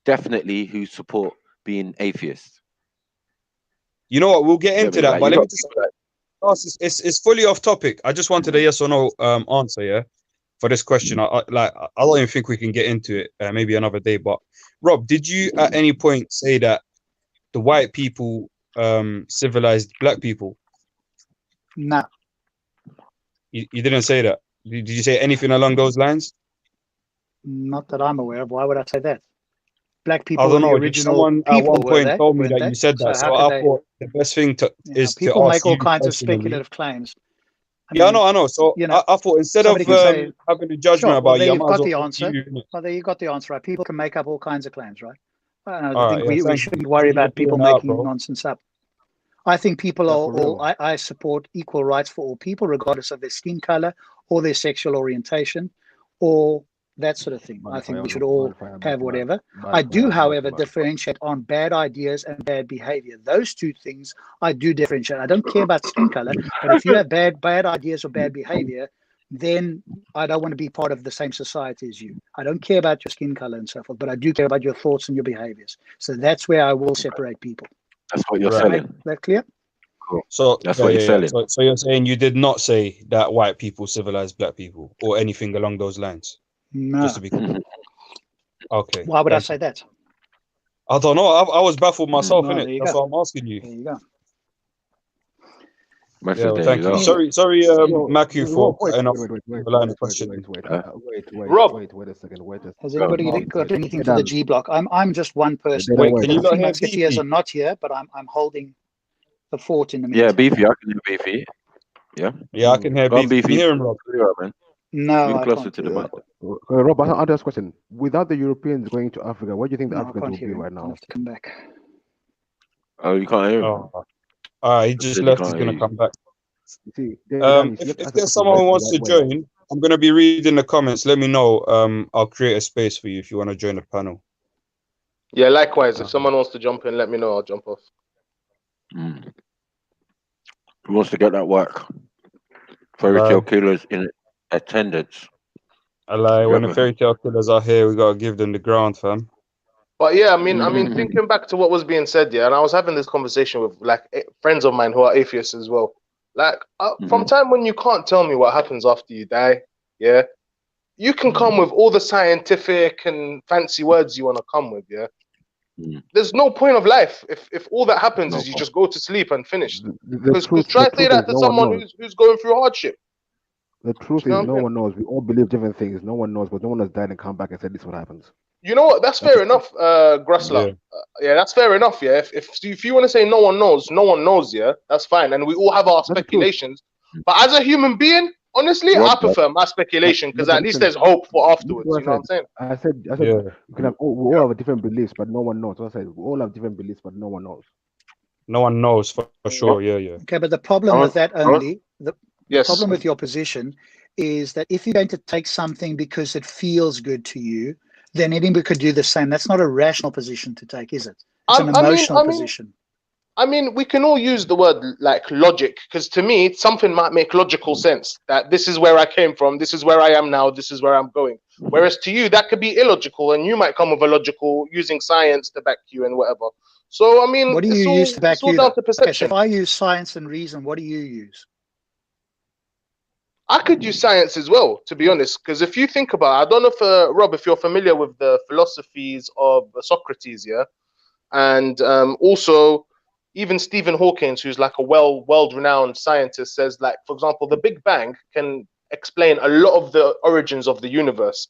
definitely who support being atheists? You know what? We'll get into that, but let me just it's fully off topic. I just wanted a yes or no answer, yeah, for this question. I don't even think we can get into it. Maybe another day. But Rob, did you at any point say that the white people civilized black people? No. You didn't say that. Did you say anything along those lines? Not that I'm aware of. Why would I say that? Black people I don't know. the original Someone people, at one point told me weren't that you said that, so how I thought the best thing is people to ask make all you kinds of personally. speculative claims. I know. So I thought instead of having a judgment about you, I might as well Well, there you got the answer, right? People can make up all kinds of claims, right? I All think right, we shouldn't worry about people making nonsense up. I think people are all. I support equal rights for all people, regardless of their skin color or their sexual orientation, or that sort of thing. I think we should all have whatever. I do, however, differentiate on bad ideas and bad behavior. Those two things I do differentiate. I don't care about skin color, but if you have bad ideas or bad behavior, then I don't want to be part of the same society as you. I don't care about your skin color and so forth, but I do care about your thoughts and your behaviors. So that's where I will separate people. That's what you're selling. Is that clear? Cool. So that's what you're selling. So you're saying you did not say that white people civilized black people or anything along those lines? No. Just to be clear. Okay. Why would I say that? I don't know. I was baffled myself, No, innit? That's why I'm asking you. There you go. Thank you. Sorry, Maku, for cutting off the line of questioning. Wait a second. Has anybody got anything for the G block? I'm just one person. Wait, can you not hear Musketeers are not here, but I'm holding the fort in the meantime. Yeah, Beefy, I can hear Beefy. Yeah, I can hear Beefy. Can you hear him, Rob? No, move I closer can't. to the mic. Rob, I have a question. Without the Europeans going to Africa, what do you think the Africans will be right now? I'll have to come back. Oh, you can't hear him? He just left. He's going to come back. If there's someone who wants to join, I'm going to be reading the comments. Let me know. I'll create a space for you if you want to join the panel. Yeah, likewise. If someone wants to jump in, let me know. I'll jump off. Who wants to get that work? Fairy tale killers in attendance. I lie. When the fairy tale killers are here, we gotta give them the ground, fam. But yeah, I mean, thinking back to what was being said, yeah, and I was having this conversation with like friends of mine who are atheists as well. Like from time when you can't tell me what happens after you die, yeah, you can come with all the scientific and fancy words you want to come with, yeah. There's no point of life if all that happens is you just go to sleep and finish. Because try to say that to someone who's going through hardship. The truth is, no one knows. We all believe different things. No one knows, but no one has died and come back and said this is what happens. You know what? That's fair enough, Grasslap. Yeah, that's fair enough. Yeah, if you want to say no one knows, yeah, that's fine, and we all have our speculations. But as a human being, Honestly, I prefer my speculation because at least there's hope for afterwards. You know what I'm saying? I said we can have we all have different beliefs, but no one knows. So I said we all have different beliefs, but no one knows. No one knows for sure. Yeah. Okay, but the problem with that the problem with your position is that if you're going to take something because it feels good to you, then anybody could do the same. That's not a rational position to take, is it? It's an emotional position. I mean, we can all use the word like logic, because to me, something might make logical sense that this is where I came from, this is where I am now, this is where I'm going. Whereas to you, that could be illogical, and you might come with a logical using science to back you and whatever. So, I mean, what do you use to back you? Okay, so if I use science and reason, what do you use? I could use science as well, to be honest, because if you think about it, I don't know if, Rob, if you're familiar with the philosophies of Socrates, yeah? And also, even Stephen Hawking, who's like a world-renowned scientist, says, like, for example, the Big Bang can explain a lot of the origins of the universe.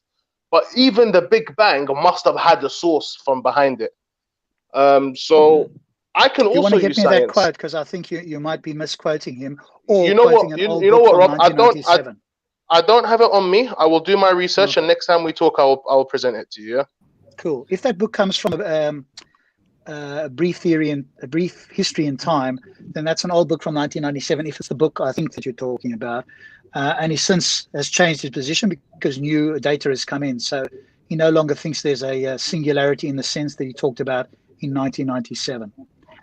But even the Big Bang must have had a source from behind it. So I can also use science. You want to get me that quote, because I think you might be misquoting him. Or you know what? You know what, Rob? I don't have it on me. I will do my research, and next time we talk, I will present it to you. Yeah. Cool. If that book comes from a brief history in time, then that's an old book from 1997. If it's the book I think that you're talking about, and he since has changed his position because new data has come in, so he no longer thinks there's a singularity in the sense that he talked about in 1997.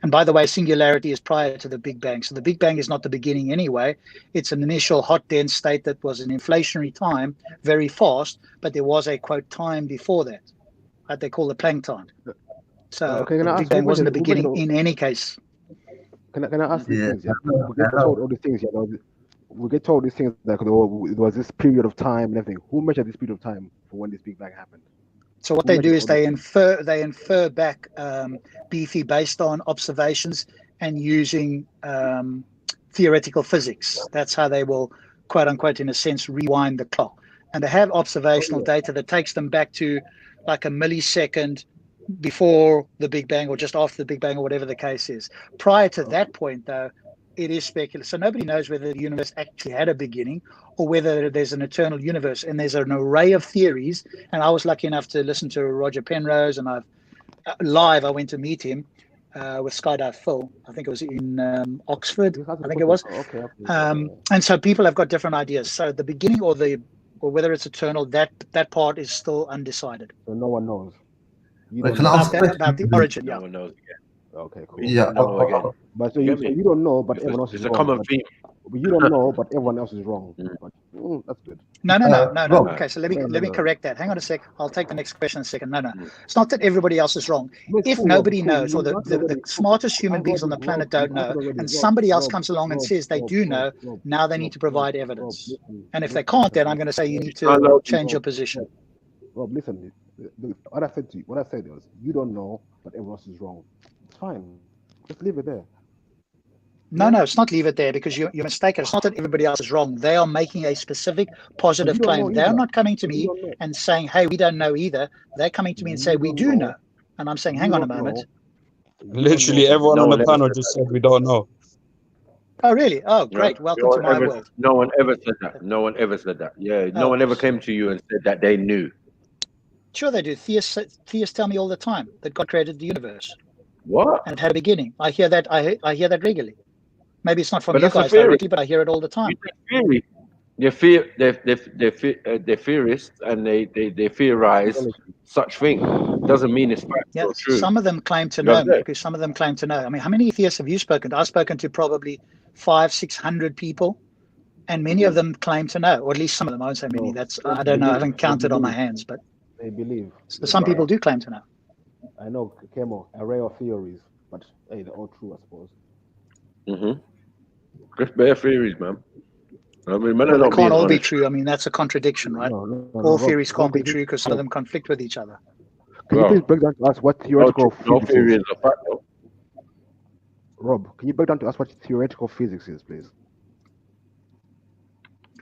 And by the way, singularity is prior to the Big Bang. So the Big Bang is not the beginning anyway. It's an initial hot, dense state that was an inflationary time, very fast, but there was a, quote, time before that, that they call the Planck time. So the Big Bang wasn't the beginning in any case. Can I ask these things? Yeah? We get told all these things. You know, we get told these things like there was this period of time and everything. Who measured this period of time for when this Big Bang happened? So what they do is they infer back beefy based on observations and using theoretical physics. That's how they will, quote unquote, in a sense, rewind the clock. And they have observational data that takes them back to like a millisecond before the Big Bang or just after the Big Bang or whatever the case is. Prior to that point, though, it is speculative. So nobody knows whether the universe actually had a beginning or whether there's an eternal universe. And there's an array of theories. And I was lucky enough to listen to Roger Penrose, and I went to meet him with Skydive Phil. I think it was in Oxford. I think it was. And so people have got different ideas. So the beginning or whether it's eternal, that part is still undecided. So no one knows. About the origin. No one knows again. Okay, cool. Yeah. But so you don't know, but everyone else is wrong. It's a common theme. But you don't know, but everyone else is wrong. But, that's good. No. Okay, so let me correct that. Hang on a sec. I'll take the next question in a second. No. It's not that everybody else is wrong. If nobody knows, or the smartest human beings on the planet don't know, and somebody else comes along and says they do know, now they need to provide evidence. And if they can't, then I'm going to say you need to change your position. Rob, listen. What I said was, you don't know, but everyone else is wrong. It's fine. Just leave it there. No, it's not leave it there, because you're mistaken. It's not that everybody else is wrong. They are making a specific positive claim. They're not coming to me and saying, hey, we don't know either. They're coming to me and say, we do know. And I'm saying, hang on a moment. Literally everyone on the panel just said we don't know. Oh, really? Oh, great. Welcome to my world. No one ever said that. No one ever said that. Yeah, no one ever came to you and said that they knew. Sure they do. Theists tell me all the time that God created the universe. What? And it had a beginning. I hear that. I hear that regularly. Maybe it's not from you guys directly, but I hear it all the time. They're theorists, and they theorize such things. Doesn't mean it's fact or true. Some of them claim to know, because some of them claim to know. I mean, how many atheists have you spoken to? I've spoken to probably 500-600 people, and many of them claim to know, or at least some of them. I won't say many. I don't know. I haven't counted on my hands, but they believe. So some people do claim to know. I know, Kemo, array of theories, but hey, they're all true, I suppose. Just bare theories, man. I mean, they can't all be true. I mean, that's a contradiction, right? All theories can't be true because some of them conflict with each other. Can you please break down to us what theoretical physics theory is a fact, though. Rob, can you break down to us what theoretical physics is, please?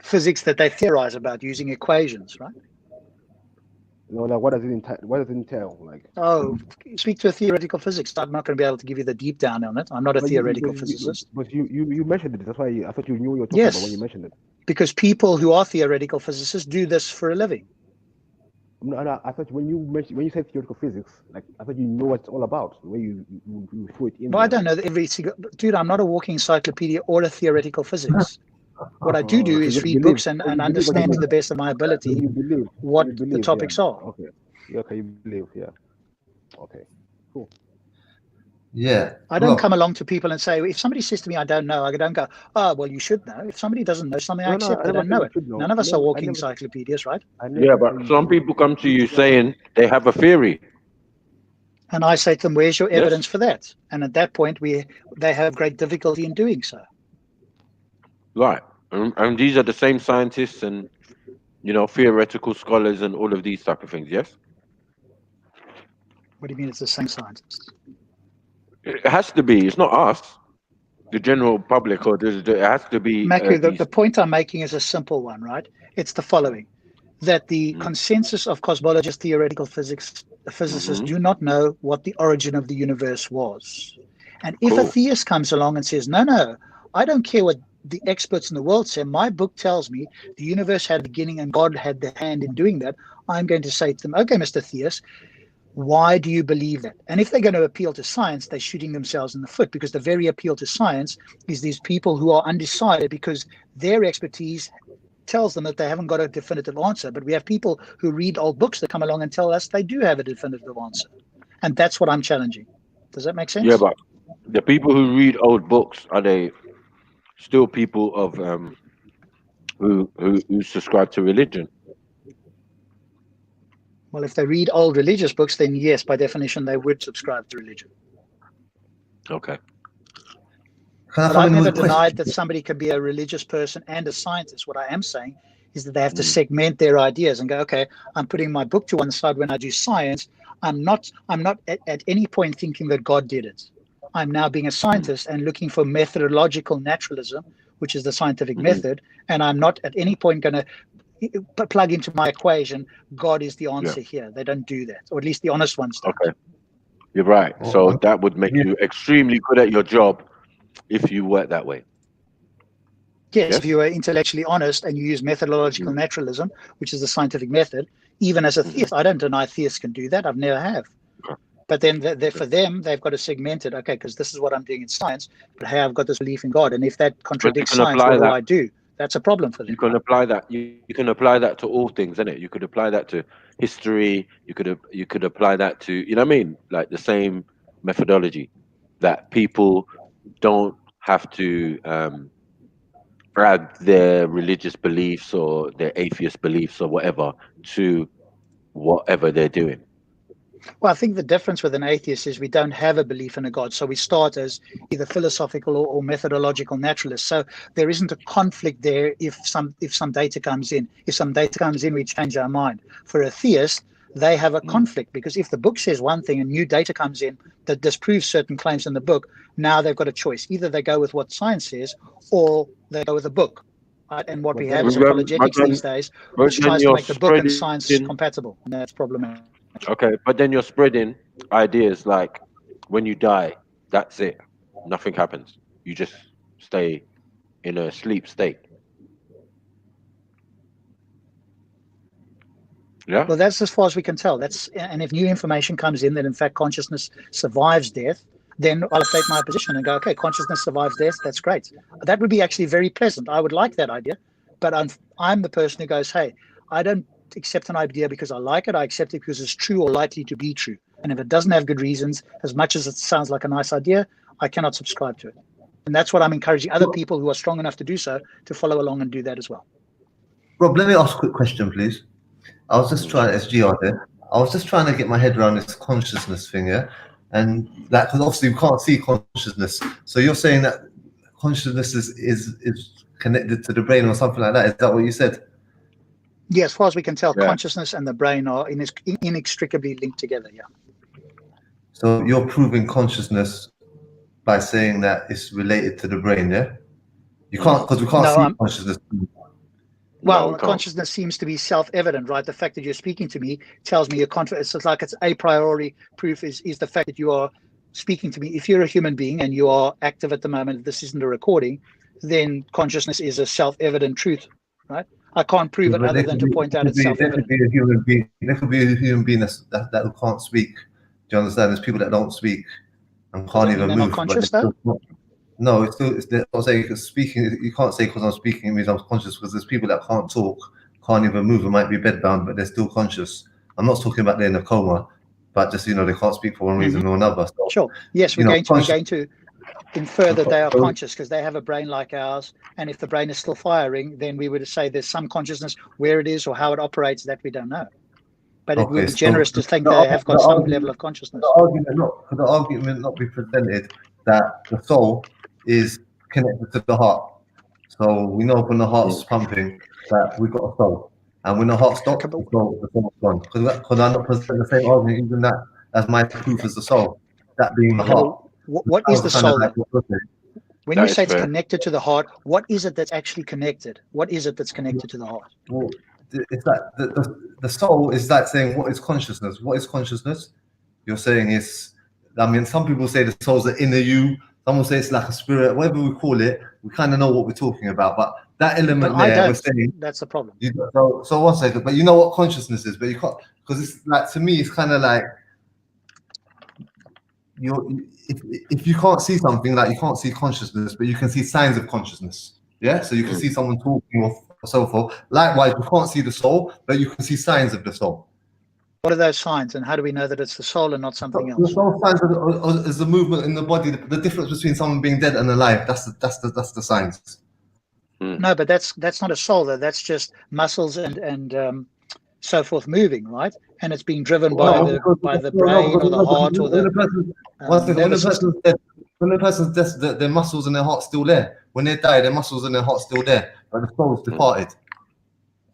Physics that they theorize about using equations, right? No, like what does it entail? Like, speak to a theoretical physicist. I'm not going to be able to give you the deep down on it. I'm not a theoretical physicist. But you mentioned it. That's why I thought you knew what you were talking about when you mentioned it. because people who are theoretical physicists do this for a living. No, I thought when you said theoretical physics, like I thought you know what it's all about. The way you threw it in. Well, I don't know every single dude. I'm not a walking encyclopedia or a theoretical physics. What I do is read books and understand to the best of my ability what the topics are. Okay. Yeah, okay, you believe, yeah. Okay, cool. Yeah. I don't come along to people and say, if somebody says to me, I don't know, I don't go, oh, well, you should know. If somebody doesn't know something, I accept they don't know it. None of us are walking encyclopedias, right? Yeah, but some people come to you saying they have a theory. And I say to them, where's your evidence for that? And at that point, they have great difficulty in doing so. Right. And these are the same scientists and, theoretical scholars and all of these type of things, yes? What do you mean it's the same scientists? It has to be. It's not us, the general public, or it has to be. Matthew, the point I'm making is a simple one, right? It's the following: that the consensus of cosmologists, theoretical physicists do not know what the origin of the universe was. And if a theist comes along and says, no, I don't care what the experts in the world say, my book tells me the universe had a beginning and God had the hand in doing that, I'm going to say to them, okay, Mr. Theist, why do you believe that? And if they're going to appeal to science, they're shooting themselves in the foot, because the very appeal to science is these people who are undecided because their expertise tells them that they haven't got a definitive answer. But we have people who read old books that come along and tell us they do have a definitive answer. And that's what I'm challenging. Does that make sense? Yeah, but the people who read old books, are they still people of who subscribe to religion? Well, if they read old religious books, then yes, by definition, they would subscribe to religion. Okay. But I've never denied that somebody can be a religious person and a scientist. What I am saying is that they have to segment their ideas and go, okay, I'm putting my book to one side when I do science. I'm not at any point thinking that God did it. I'm now being a scientist and looking for methodological naturalism, which is the scientific method. And I'm not at any point going to plug into my equation, God is the answer here. They don't do that, or at least the honest ones don't. Okay, you're right. So that would make you extremely good at your job if you work that way. Yes, if you are intellectually honest and you use methodological naturalism, which is the scientific method. Even as a theist, I don't deny theists can do that. I've never have. But then for them, they've got to segment it. Okay, because this is what I'm doing in science, but hey, I've got this belief in God. And if that contradicts science, what do I do? That's a problem for them. You can apply that. You can apply that to all things, isn't it? You could apply that to history. You could apply that to, you know what I mean? Like the same methodology that people don't have to add their religious beliefs or their atheist beliefs or whatever to whatever they're doing. Well, I think the difference with an atheist is we don't have a belief in a God. So we start as either philosophical or methodological naturalists. So there isn't a conflict there if some data comes in. If some data comes in, we change our mind. For a theist, they have a conflict because if the book says one thing and new data comes in that disproves certain claims in the book, now they've got a choice. Either they go with what science says or they go with a book. Right? And what we have is apologetics these days, which tries to make the book and science compatible. And that's problematic. Okay, but then you're spreading ideas like when you die, that's it. Nothing happens. You just stay in a sleep state. Yeah. Well, that's as far as we can tell. And if new information comes in that in fact consciousness survives death, then I'll take my position and go, okay, consciousness survives death. That's great. That would be actually very pleasant. I would like that idea, but I'm the person who goes, hey, I don't accept an idea because I like it. I accept it because it's true or likely to be true. And if it doesn't have good reasons, as much as it sounds like a nice idea, I cannot subscribe to it. And that's what I'm encouraging other people who are strong enough to do so to follow along and do that as well. Rob, let me ask a quick question, please. I was just trying to get my head around this consciousness thing, yeah? And that, because obviously we can't see consciousness. So you're saying that consciousness is connected to the brain or something like that. Is that what you said? Yeah, as far as we can tell, consciousness and the brain are inextricably linked together, yeah. So you're proving consciousness by saying that it's related to the brain, yeah? You can't, because we can't see consciousness. Well, consciousness seems to be self-evident, right? The fact that you're speaking to me tells me you're confident. It's like it's a priori proof is the fact that you are speaking to me. If you're a human being and you are active at the moment, this isn't a recording, then consciousness is a self-evident truth right? I can't prove it other than to point out it's self-evident. There could be a human being. There could be a human being that who can't speak. Do you understand? There's people that don't speak and can't even move. Not conscious, though? No, it's still. I'm saying because speaking. You can't say because I'm speaking it means I'm conscious. Because there's people that can't talk, can't even move. It might be bedbound, but they're still conscious. I'm not talking about they're in a coma, but just they can't speak for one reason or another. So, sure. Yes, we're going to infer that they are conscious because they have a brain like ours, and if the brain is still firing, then we would say there's some consciousness. Where it is or how it operates that we don't know, but it would be generous to think they have got some level of consciousness. The argument not be presented that the soul is connected to the heart. So we know when the heart's pumping that we've got a soul, and when the heart stops, the soul's gone. Because I'm not presenting the same argument even that as my proof as the soul, that being the heart. What is the soul? When you say it's connected to the heart, what is it that's actually connected? What is it that's connected to the heart? Well, it's that the soul is like saying, what is consciousness? What is consciousness? You're saying is, I mean, some people say the soul's the inner you. Some will say it's like a spirit. Whatever we call it, we kind of know what we're talking about. But that element there, we're saying that's the problem. So 1 second. But you know what consciousness is, but you can't, because it's like, to me, it's kind of like if you can't see something, like you can't see consciousness, but you can see signs of consciousness. Yeah, so you can see someone talking or so forth. Likewise, you can't see the soul, but you can see signs of the soul. What are those signs, and how do we know that it's the soul and not something else? The soul signs is the movement in the body. The difference between someone being dead and alive. That's the signs. No, but that's not a soul though. That's just muscles and so forth moving, right? And it's being driven by the brain or the heart or the. When the person's dead, their muscles and their heart's still there. When they die, their muscles and their heart's still there, but the soul's departed.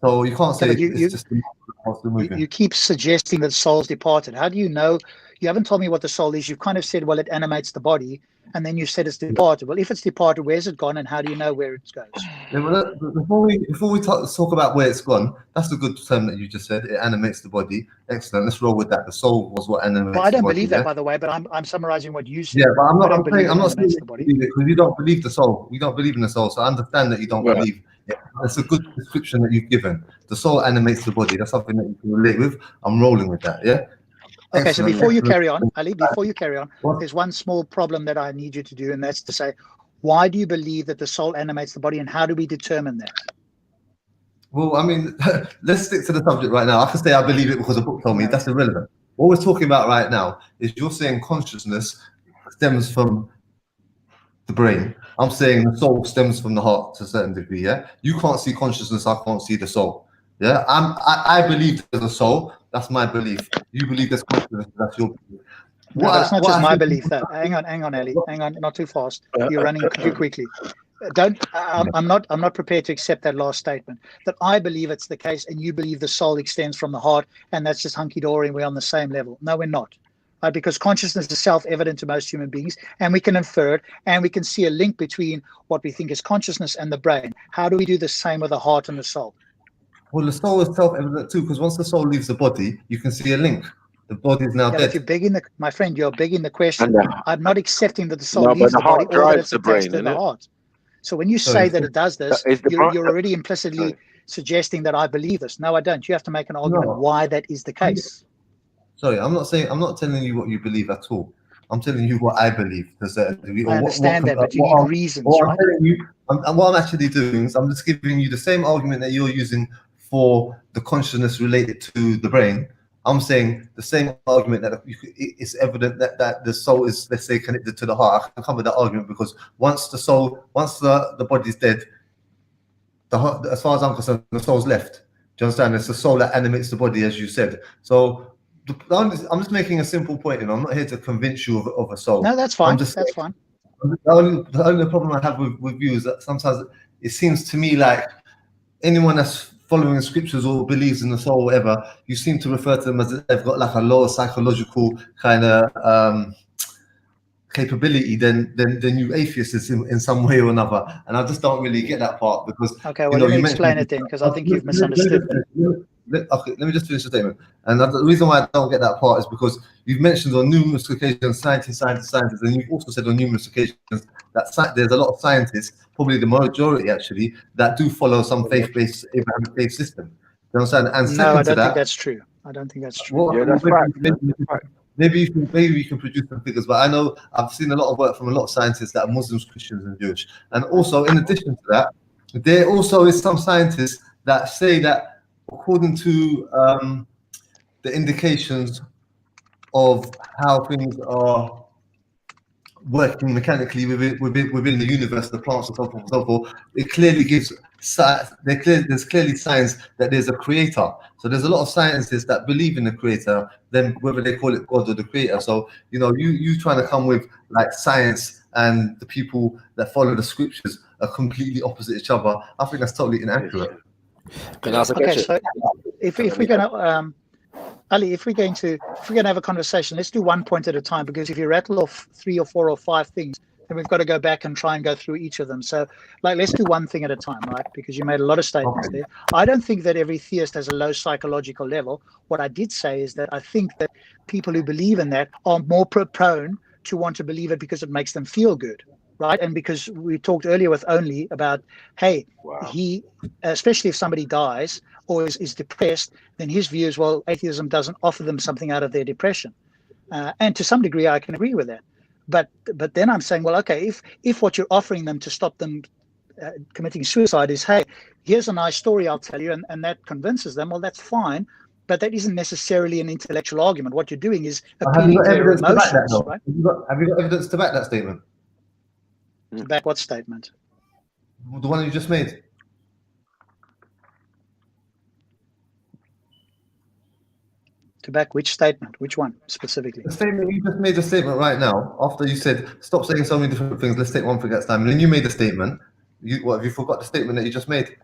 So you can't say it's just the muscles still moving. You keep suggesting that the soul's departed. How do you know? You haven't told me what the soul is. You've kind of said, well, it animates the body, and then you said it's departed. Well, if it's departed, where's it gone, and how do you know where it goes? Yeah, well, before we talk about where it's gone, that's a good term that you just said. It animates the body. Excellent. Let's roll with that. The soul was what animates. Well, I don't the body, believe that, by the way, but I'm summarizing what you said. Yeah, but I'm not saying the body because you don't believe the soul. You don't believe in the soul, so I understand that you don't believe. Yeah, that's a good description that you've given. The soul animates the body. That's something that you can relate with. I'm rolling with that. Yeah. Okay, so before you carry on, Ali, there's one small problem that I need you to do, and that's to say, why do you believe that the soul animates the body, and how do we determine that? Well, I mean, let's stick to the subject right now. I can say I believe it because a book told me. That's irrelevant. What we're talking about right now is you're saying consciousness stems from the brain. I'm saying the soul stems from the heart to a certain degree. Yeah, you can't see consciousness. I can't see the soul. Yeah, I believe there's a soul. That's my belief. You believe there's consciousness. That's your belief. No, that's not just my belief. Though. Hang on, Ali. Hang on, not too fast. You're running too quickly. I'm not prepared to accept that last statement. That I believe it's the case, and you believe the soul extends from the heart, and that's just hunky dory, and we're on the same level. No, we're not. Because consciousness is self-evident to most human beings, and we can infer it, and we can see a link between what we think is consciousness and the brain. How do we do the same with the heart and the soul? Well, the soul is self-evident too, because once the soul leaves the body, you can see a link. The body is now dead. If you're begging my friend, you're begging the question. I'm not accepting that the soul leaves the body, or that it's attached to the heart. So when you say that it does this, you're already implicitly suggesting that I believe this. No, I don't. You have to make an argument why that is the case. Sorry, I'm not telling you what you believe at all. I'm telling you what I believe. I understand that, but you need reasons, right? What I'm actually doing is I'm just giving you the same argument that you're using for the consciousness related to the brain. I'm saying the same argument that it's evident that the soul is, let's say, connected to the heart. I can cover that argument because once the body's dead, the heart, as far as I'm concerned, the soul's left. Do you understand? It's the soul that animates the body, as you said. So I'm just making a simple point, and I'm not here to convince you of a soul. No, that's fine. That's fine. The only problem I have with you is that sometimes it seems to me like anyone that's following the scriptures or believes in the soul or whatever, you seem to refer to them as if they've got like a lower psychological kind of capability than you atheists in some way or another. And I just don't really get that part because okay, well, let me explain it then, because I think you've misunderstood. let me just finish the statement. And the reason why I don't get that part is because you've mentioned on numerous occasions scientists, and you've also said on numerous occasions that there's a lot of scientists, probably the majority actually, that do follow some faith-based Abrahamic faith system. You understand? And second No, I to don't that, think that's true. I don't think that's true. well, maybe you can produce some figures, but I know I've seen a lot of work from a lot of scientists that are Muslims, Christians, and Jewish. And also, in addition to that, there also is some scientists that say that according to the indications of how things are working mechanically within the universe, the plants and so forth, it clearly gives there's clearly signs that there's a creator. So there's a lot of scientists that believe in the creator, then whether they call it God or the creator. So you trying to come with like science and the people that follow the scriptures are completely opposite each other. I think that's totally inaccurate. Can I ask a Okay, question? so if we're gonna Ali, if we're gonna have a conversation, let's do one point at a time, because if you rattle off 3 or 4 or 5 things, then we've got to go back and try and go through each of them. So let's do one thing at a time, right? Because you made a lot of statements there. I don't think that every theist has a low psychological level. What I did say is that I think that people who believe in that are more prone to want to believe it because it makes them feel good, right? And because we talked earlier with Only about, hey, he, especially if somebody dies or is depressed, then his view is, well, atheism doesn't offer them something out of their depression. And to some degree, I can agree with that. But then I'm saying, well, okay, if what you're offering them to stop them committing suicide is, hey, here's a nice story I'll tell you, and that convinces them, well, that's fine. But that isn't necessarily an intellectual argument. What you're doing is appealing to their emotions, right? Have you got evidence to back that statement? To back what statement? The one you just made. To back which statement? Which one specifically? The statement you just made a statement right now. After you said stop saying so many different things, let's take one thing at a time. And then you made a statement. Have you forgot the statement that you just made?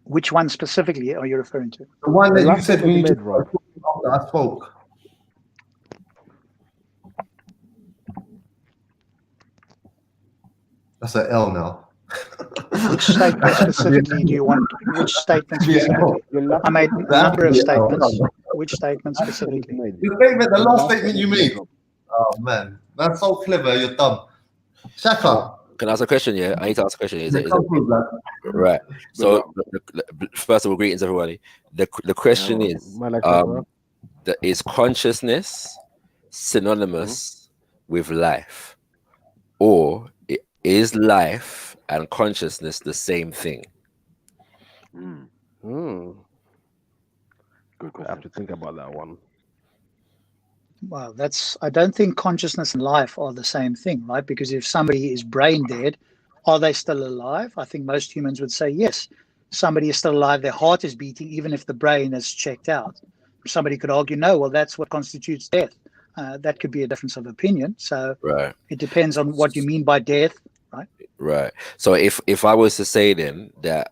Which one specifically are you referring to? The one that you said when you just after I spoke. That's an L now. Which statement specifically do you want? Which statement specifically? I made a number of statements. Which statement specifically? The last statement you made. Oh man, that's so clever. You're dumb. Shaka. Can I ask a question? Yeah, I need to ask a question. Is it right? So, first of all, greetings everybody. The question is, is consciousness synonymous with life, or is life and consciousness the same thing? Good question. I have to think about that one. Well, I don't think consciousness and life are the same thing, right? Because if somebody is brain dead, are they still alive? I think most humans would say yes. Somebody is still alive, their heart is beating, even if the brain is checked out. Somebody could argue, no, well, that's what constitutes death. That could be a difference of opinion. So it depends on what you mean by death, right? Right. So if I was to say then that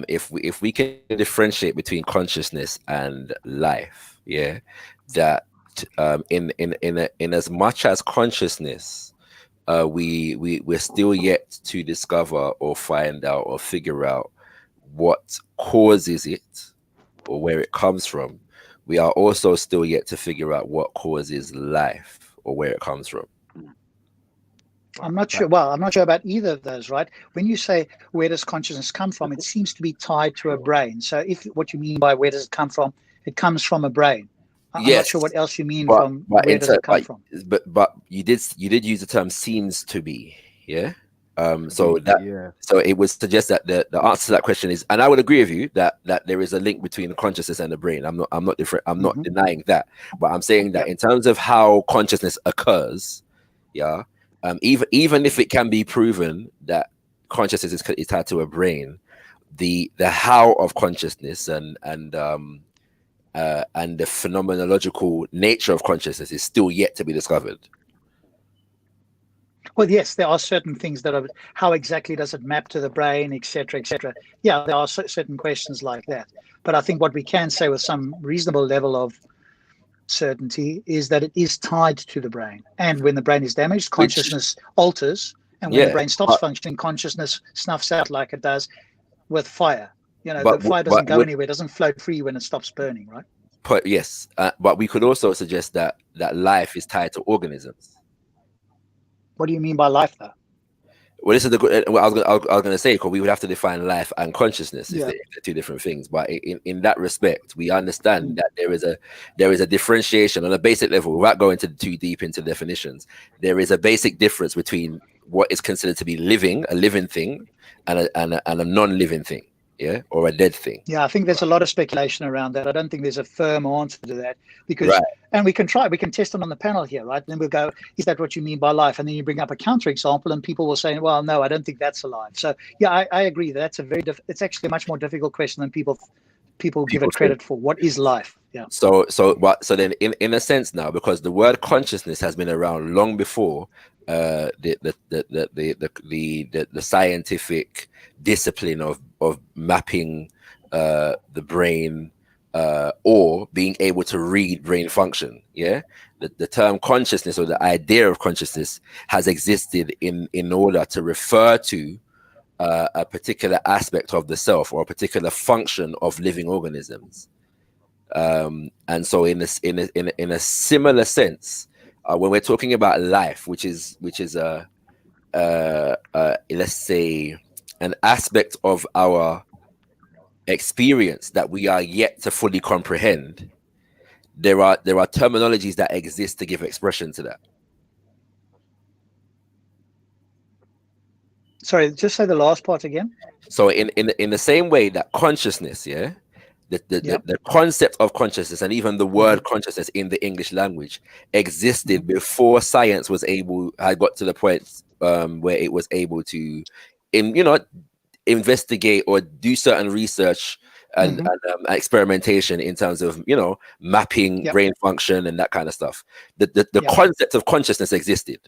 if we can differentiate between consciousness and life, yeah, that in as much as consciousness, we're still yet to discover or find out or figure out what causes it or where it comes from. We are also still yet to figure out what causes life or where it comes from. I'm not sure. Well, I'm not sure about either of those, right? When you say where does consciousness come from, it seems to be tied to a brain. So if what you mean by where does it come from, it comes from a brain. I'm not sure what else you mean from where does it come from. But you did use the term seems to be, yeah. So it would suggest that the answer to that question is, and I would agree with you that there is a link between consciousness and the brain. I'm not different. I'm not denying that, but I'm saying that in terms of how consciousness occurs, yeah. Even if it can be proven that consciousness is tied to a brain, the how of consciousness and the phenomenological nature of consciousness is still yet to be discovered. Well, yes, there are certain things that are, how exactly does it map to the brain, etc., etc. Yeah, there are certain questions like that. But I think what we can say with some reasonable level of certainty is that it is tied to the brain. And when the brain is damaged, consciousness alters. And when the brain stops functioning, consciousness snuffs out like it does with fire. You know, the fire doesn't go anywhere. It doesn't float free when it stops burning, right? Yes, but we could also suggest that life is tied to organisms. What do you mean by life, though? Well, this is what I was going to say, because we would have to define life and consciousness if they're two different things. But in that respect, we understand that there is a differentiation on a basic level, without going too deep into definitions. There is a basic difference between what is considered to be a living thing, and a non-living thing. Yeah, or a dead thing. Yeah, I think there's a lot of speculation around that. I don't think there's a firm answer to that, because, and we can test it on the panel here, right? And then we'll go, is that what you mean by life? And then you bring up a counterexample, and people will say, well, no, I don't think that's alive. So yeah, I agree. That's it's actually a much more difficult question than people give it credit for. What is life? Yeah. So then, in a sense now, because the word consciousness has been around long before the scientific discipline of mapping the brain or being able to read brain function. Yeah, the term consciousness, or the idea of consciousness, has existed in order to refer to a particular aspect of the self, or a particular function of living organisms. And so in a similar sense, when we're talking about life, which is let's say an aspect of our experience that we are yet to fully comprehend, there are terminologies that exist to give expression to that. Sorry, just say the last part again. So in the same way that consciousness, the concept of consciousness, and even the word consciousness in the English language, existed before science had got to the point where it was able to investigate or do certain research and experimentation in terms of mapping brain function and that kind of stuff. The concept of consciousness existed.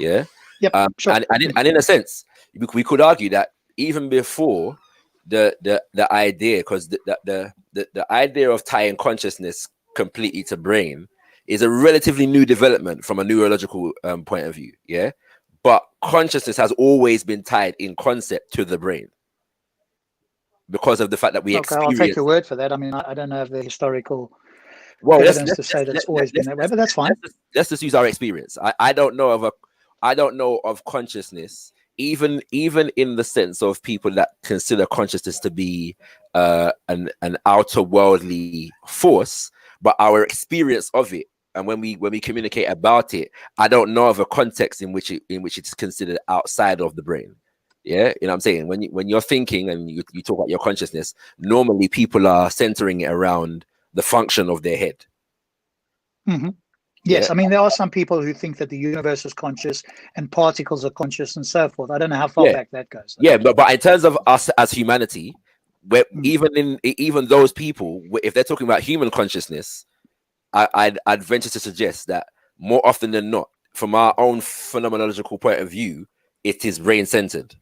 Sure. And in a sense, we could argue that even before the idea, because the idea of tying consciousness completely to brain is a relatively new development from a neurological point of view. But consciousness has always been tied in concept to the brain because of the fact that we experience. I'll take your word for that. I mean, I don't have the historical evidence to say that it's always been that way, but that's fine. Let's just use our experience. I don't know of consciousness, even in the sense of people that consider consciousness to be an outer worldly force, but our experience of it, and when we communicate about it, I don't know of a context in which it's considered outside of the brain. Yeah, you know what I'm saying? When you're thinking and you talk about your consciousness, normally people are centering it around the function of their head. Yes, I mean, there are some people who think that the universe is conscious and particles are conscious and so forth. I don't know how far back that goes. Yeah, but in terms of us as humanity, even those people, if they're talking about human consciousness, I'd venture to suggest that more often than not, from our own phenomenological point of view, it is brain-centered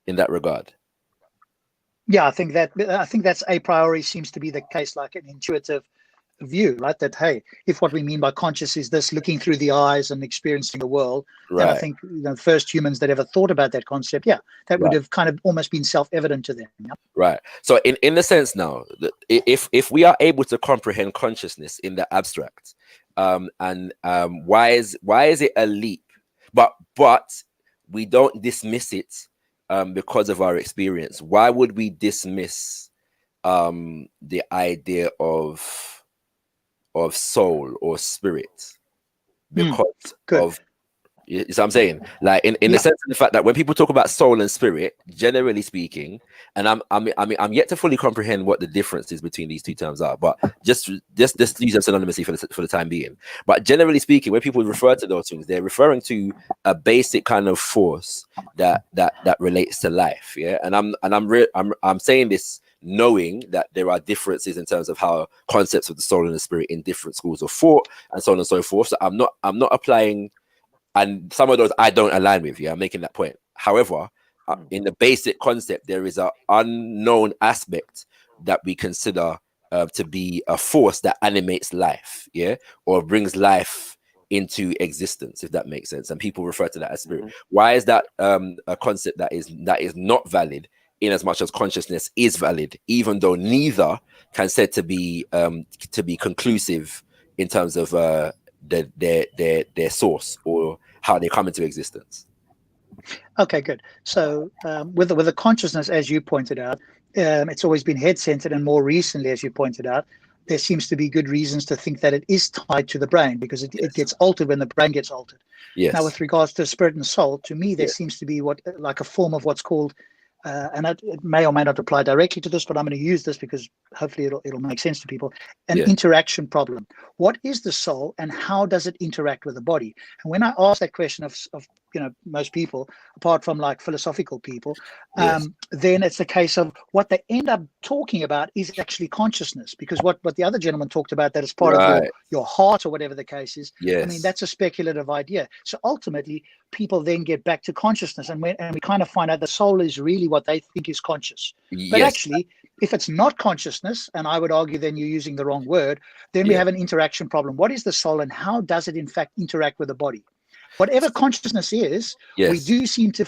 in that regard. Yeah, I think that's a priori seems to be the case, like an intuitive view, right? That, hey, if what we mean by conscious is this looking through the eyes and experiencing the world, then I think the first humans that ever thought about that concept, that would have kind of almost been self-evident to them. Right. So in the sense now, if we are able to comprehend consciousness in the abstract, why is it a leap? But we don't dismiss it because of our experience. Why would we dismiss the idea of soul or spirit because of, you know what I'm saying? Like in the sense of the fact that when people talk about soul and spirit, generally speaking, and I'm yet to fully comprehend what the differences between these two terms are, but just use them synonymously for the time being. But generally speaking, when people refer to those things, they're referring to a basic kind of force that relates to life. Yeah, and I'm saying this knowing that there are differences in terms of how concepts of the soul and the spirit in different schools of thought and so on and so forth. So I'm not applying, and some of those I don't align with. I'm making that point. However, in the basic concept, there is an unknown aspect that we consider to be a force that animates life, or brings life into existence, if that makes sense. And people refer to that as spirit. Why is that a concept that is not valid in as much as consciousness is valid, even though neither can said to be conclusive in terms of their source or how they come into existence. Okay, good. So with the consciousness, as you pointed out, it's always been head-centered, and more recently, as you pointed out, there seems to be good reasons to think that it is tied to the brain, because it gets altered when the brain gets altered. Yes. Now, with regards to spirit and soul, to me, there seems to be like a form of what's called, and it may or may not apply directly to this, but I'm going to use this because hopefully it'll make sense to people. An interaction problem. What is the soul, and how does it interact with the body? And when I ask that question of most people, apart from like philosophical people, then it's a case of what they end up talking about is actually consciousness, because what the other gentleman talked about, that is part of your heart or whatever the case is. I mean, that's a speculative idea. So ultimately, people then get back to consciousness, and we kind of find out the soul is really what they think is conscious. But actually, if it's not consciousness, and I would argue then you're using the wrong word, then we have an interaction problem. What is the soul, and how does it in fact interact with the body? Whatever consciousness is, we do seem to,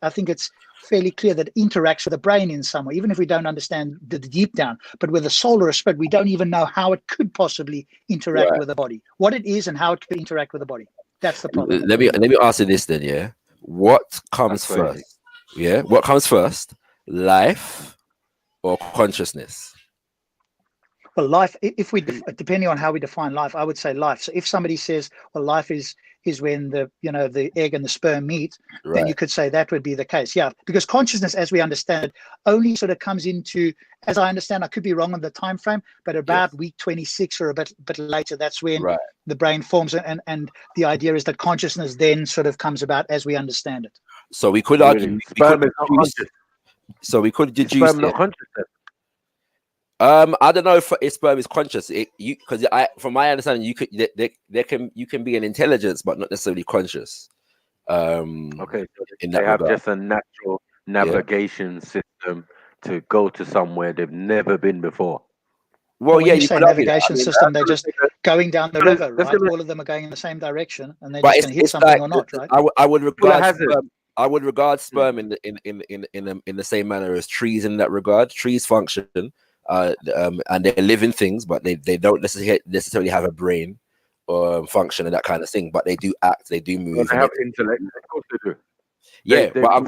I think it's fairly clear that it interacts with the brain in some way, even if we don't understand the deep down. But with the soul or a spirit, we don't even know how it could possibly interact with the body, what it is and how it could interact with the body. That's the problem. Let me answer this then, yeah? What comes first? Yeah? What comes first? Life or consciousness? Well, life, if we depending on how we define life, I would say life. So if somebody says, well, life is when the egg and the sperm meet, then you could say that would be the case. Yeah, because consciousness, as we understand it, only sort of comes into, as I understand, I could be wrong on the time frame, but about week 26 or a bit later, that's when the brain forms, and the idea is that consciousness then sort of comes about as we understand it. So we could argue, we could deduce I don't know if sperm is conscious. Because from my understanding, you can be an intelligence, but not necessarily conscious. Okay, so they have just a natural navigation system to go to somewhere they've never been before. Well, you say navigation system, they're just going down the river, right? All of them are going in the same direction, and they're just going to hit something or not, right? I would regard sperm in the same manner as trees in that regard. Trees function. And they're living things, but they don't necessarily have a brain or function and that kind of thing. But they do act, they do move. They have intellect, of course they do. Yeah, but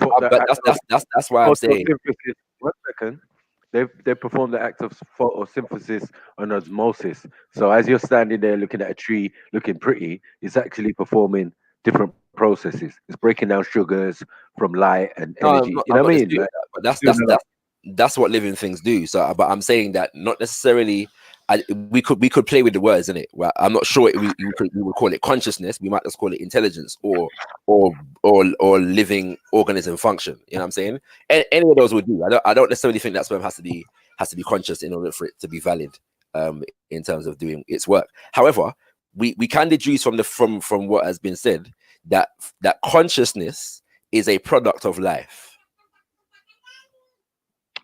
that's why I'm saying. One second, they perform the act of photosynthesis and osmosis. So as you're standing there looking at a tree, looking pretty, it's actually performing different processes. It's breaking down sugars from light and energy. You know what I mean? But that's what living things do. So, but I'm saying that not necessarily. We could play with the words, innit? Well, I'm not sure we would call it consciousness. We might just call it intelligence or living organism function. You know what I'm saying? Any of those would do. I don't necessarily think that sperm has to be conscious in order for it to be valid in terms of doing its work. However, we can deduce from what has been said that consciousness is a product of life.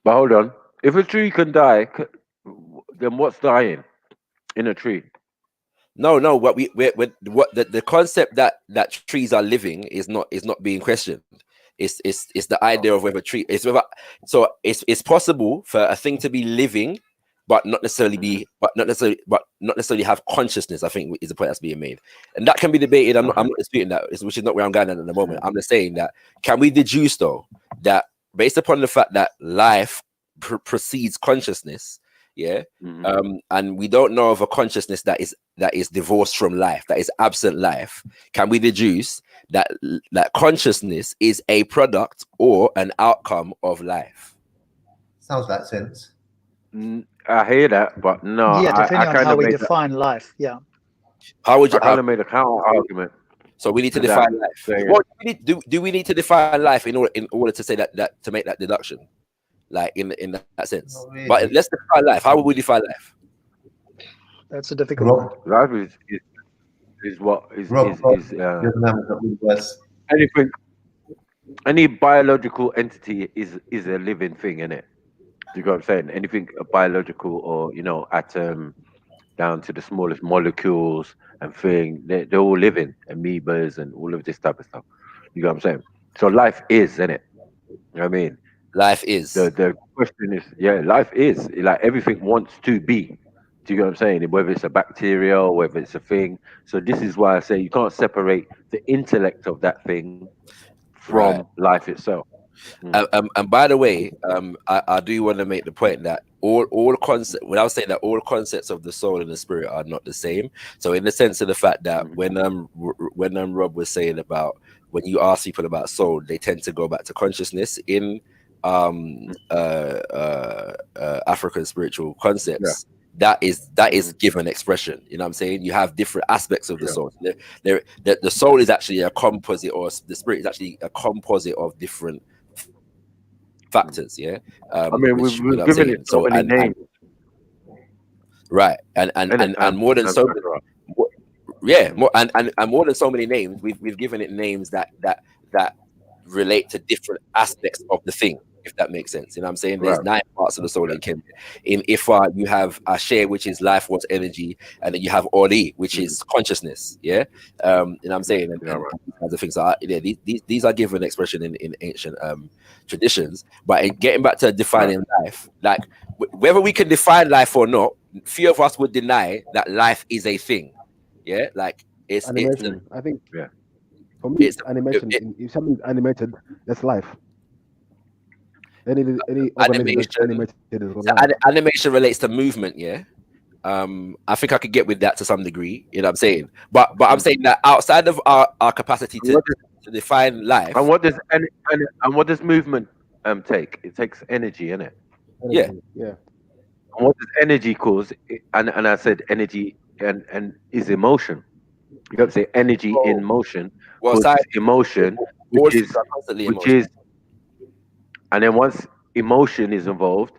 But hold on, if a tree can die, then what's dying in a tree? No. What the concept that trees are living is not being questioned. It's the idea of whether it's possible for a thing to be living, but not necessarily have consciousness. I think is the point that's being made, and that can be debated. I'm not disputing that, which is not where I'm going at the moment. I'm just saying that can we deduce though that, based upon the fact that life precedes consciousness, and we don't know of a consciousness that is divorced from life, that is absent life, can we deduce that consciousness is a product or an outcome of life? Sounds like sense. I hear that, but no. Yeah, depending on how we define life. Yeah. How would you? I kind of made a counter argument. So we need to define life. What do we need to define life in order to say that to make that deduction, like in that sense? Really. But let's define life. How would we define life? That's a difficult one. Life is what is anything. Any biological entity is a living thing, isn't it? Do you know what I'm saying? Anything biological or atom down to the smallest molecules and thing, they're all living, amoebas and all of this type of stuff. You know what I'm saying? So life is, isn't it? You know what I mean? Life is. The question is, yeah, life is like everything wants to be. Do you get what I'm saying? Whether it's a bacteria or whether it's a thing. So this is why I say you can't separate the intellect of that thing from life itself. And by the way, I do want to make the point that all concepts, when I was saying that all concepts of the soul and the spirit are not the same. So in the sense of the fact that when Rob was saying about when you ask people about soul, they tend to go back to consciousness in African spiritual concepts. That is given expression. You know what I'm saying? You have different aspects of the soul. The soul is actually a composite, or the spirit is actually a composite of different factors. Yeah. I mean, we've given it so many names. Right. And more than so more than so many names, we've given it names that relate to different aspects of the thing, if that makes sense. You know what I'm saying? There's 9 parts of the soul in Ifa, you have Ashe, which is life force energy, and then you have Ori, which is consciousness. Yeah. You know what I'm saying? And other things are these are given expression in ancient traditions. But in getting back to defining life, like whether we can define life or not, few of us would deny that life is a thing. Yeah, like it's animation. I think for me, it's animation. If something's animated, that's life. Any animation relates to movement. Yeah, I think I could get with that to some degree. You know what I'm saying? But I'm saying that outside of our capacity to define life. And what does movement take? It takes energy, innit? Yeah. And what does energy cause? And I said energy and is emotion. You got to say energy in motion. Well, emotion, which is, and then once emotion is involved,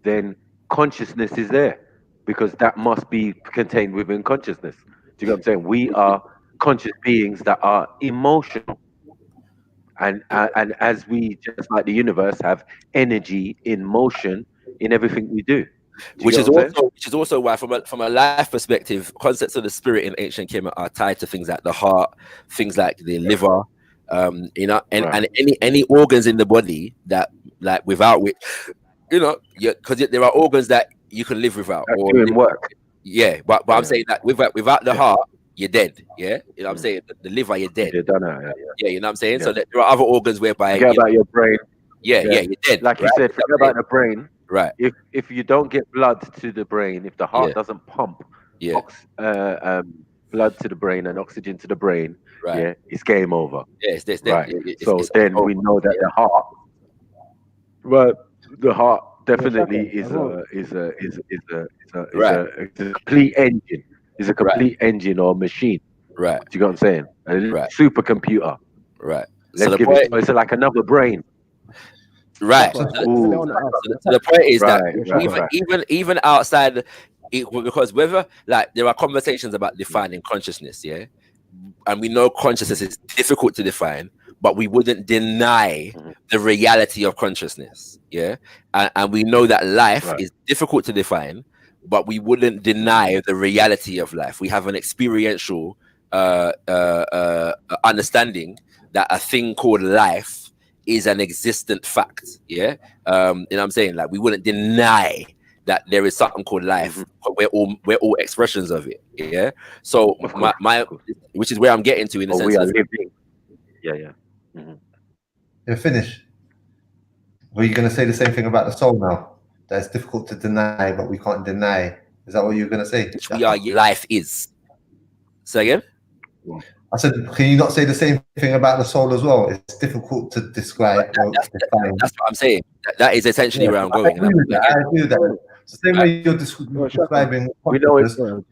then consciousness is there, because that must be contained within consciousness. Do you know what I'm saying? We are conscious beings that are emotional, and as we, just like the universe, have energy in motion in everything we do. Which is also why, from a life perspective, concepts of the spirit in ancient Kemet are tied to things like the heart, things like the liver, you know, and any organs in the body that, like, without which, you know, because there are organs that you can live without or doing work. Yeah, but I'm saying that without the heart, you're dead. Yeah, you know what I'm saying? The liver, you're dead. You're done. Yeah, you know what I'm saying? So there are other organs whereby forget about your brain. Yeah, you're dead. Like you said, forget about the brain. Right. If you don't get blood to the brain, if the heart doesn't pump blood to the brain and oxygen to the brain, it's game over. Yeah, then we know that the heart, the heart definitely is a complete engine. Is a complete engine or machine. Right. Do you know what I'm saying? A supercomputer. Right. Let's give it. It's like another brain. Right. So the point is that even outside, because whether, like, there are conversations about defining consciousness, yeah, and we know consciousness is difficult to define, but we wouldn't deny the reality of consciousness, yeah, and we know that life is difficult to define, but we wouldn't deny the reality of life. We have an experiential understanding that a thing called life is an existent fact. Yeah. You know what I'm saying? Like, we wouldn't deny that there is something called life. We're all expressions of it. Yeah. So my which is where I'm getting to in the sense of living. You're finished. Were you going to say the same thing about the soul now? That it's difficult to deny, but we can't deny. Is that what you're going to say? Life is. Say again? I said, can you not say the same thing about the soul as well? It's difficult to describe or define. That's what I'm saying. That is essentially where I'm going. I agree with that. It's the same way you're describing consciousness.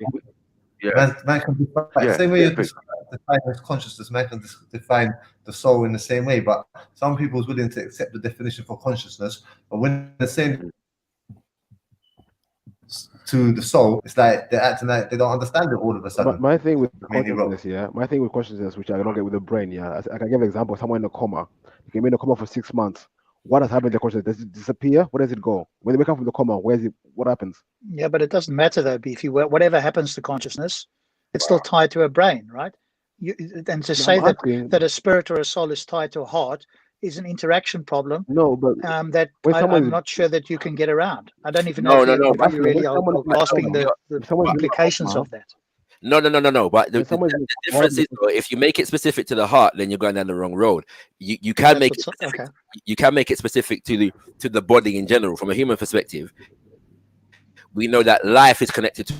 Man can define the same way you're defining consciousness. Man can define the soul in the same way. But some people's willing to accept the definition for consciousness, but when the same to the soul, it's like they're acting like they don't understand it all of a sudden. But my thing with consciousness, which I don't get with the brain, I can give an example. Someone in a coma, you can be in a coma for 6 months. What has happened to consciousness? Does it disappear? Where does it go? When they wake up from the coma, what happens? Yeah, but it doesn't matter though, Beefy. Whatever happens to consciousness, it's still tied to a brain, right? And to say that a spirit or a soul is tied to a heart is an interaction problem. No, but that when someone I'm is not sure that you can get around. I don't even know if you really are grasping the implications of that. No. But the difference is, if you make it specific to the heart, then you're going down the wrong road. You can make it specific, you can make it specific to the body in general. From a human perspective, we know that life is connected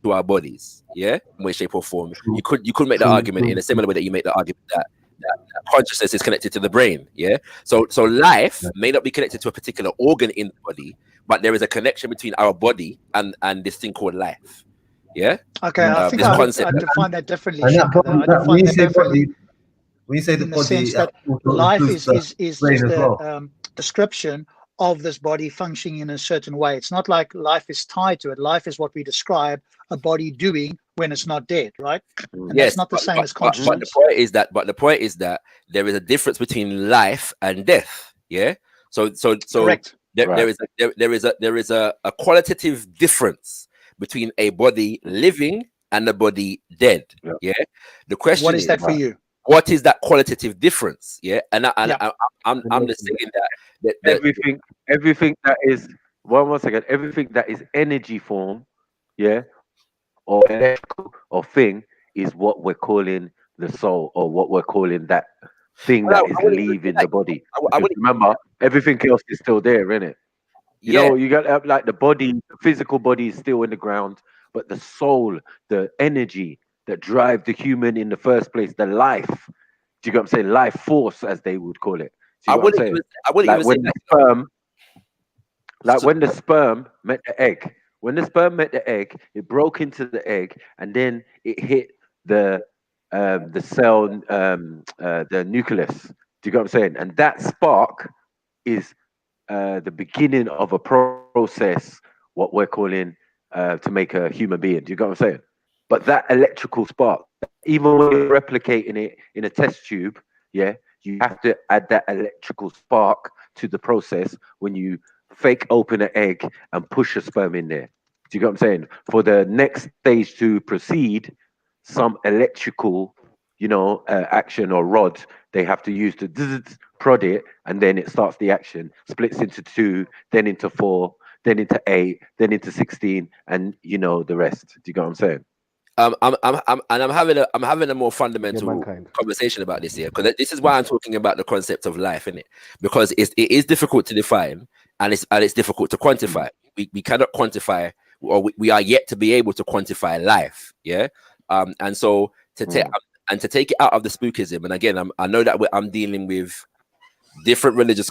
to our bodies, in way, shape, or form. You could make the argument in a similar way that you make the argument that consciousness is connected to the brain. So life may not be connected to a particular organ in the body, but there is a connection between our body and this thing called life. Okay, I think I define that differently. When you say the body, sense that life is just the description of this body functioning in a certain way. It's not like life is tied to it. Life is what we describe a body doing when it's not dead, right? And yes, that's not the same as consciousness. But the point is that there is a difference between life and death. So correct. There is a qualitative difference between a body living and a body dead. The question what is that for you? What is that qualitative difference? I'm just saying that everything that is one second, everything that is energy form, or electrical or thing is what we're calling the soul, or what we're calling that thing that is leaving the body. Remember, everything else is still there, isn't it? You know, you got like the body, the physical body is still in the ground, but the soul, the energy that drive the human in the first place, the life. Do you get what I'm saying? Life force, as they would call it. I wouldn't even say that. When the sperm met the egg. When the sperm met the egg, it broke into the egg, and then it hit the cell, the nucleus. Do you get what I'm saying? And that spark is the beginning of a process, what we're calling to make a human being. Do you get what I'm saying? But that electrical spark, even when you're replicating it in a test tube, you have to add that electrical spark to the process when you fake open an egg and push a sperm in there. Do you get what I'm saying? For the next stage to proceed, some electrical, action or rod, they have to use to prod it, and then it starts the action, splits into 2, then into 4, then into 8, then into 16, and the rest. Do you get what I'm saying? I'm having a more fundamental conversation about this here, because this is why I'm talking about the concept of life, innit? Because it is difficult to define, and it's difficult to quantify. We cannot quantify, or we are yet to be able to quantify life. And so to take it out of the spookism, and again, I know that I'm dealing with different religious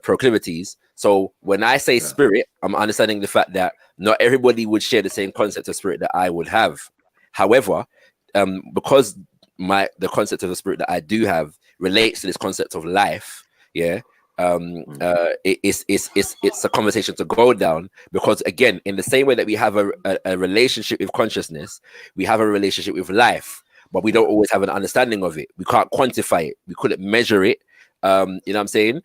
proclivities. So when I say spirit, I'm understanding the fact that not everybody would share the same concept of spirit that I would have. However, because the concept of the spirit that I do have relates to this concept of life, it's a conversation to go down, because again, in the same way that we have a relationship with consciousness, we have a relationship with life, but we don't always have an understanding of it. We can't quantify it. We couldn't measure it. You know what I'm saying?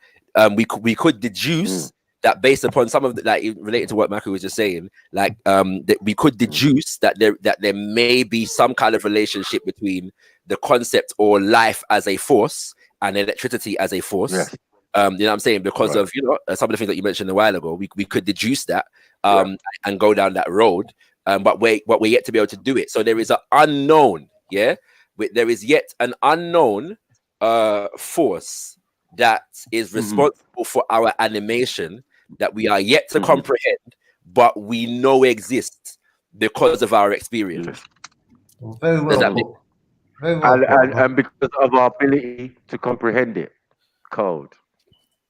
We could deduce that based upon some of the, like, related to what Michael was just saying, like that we could deduce that there may be some kind of relationship between the concept or life as a force and electricity as a force. You know what I'm saying? Because of some of the things that you mentioned a while ago, we could deduce that and go down that road. But we're yet to be able to do it. So there is an unknown, there is yet an unknown force that is responsible for our animation that we are yet to comprehend, but we know exists because of our experience. Very well. And because of our ability to comprehend it. Code.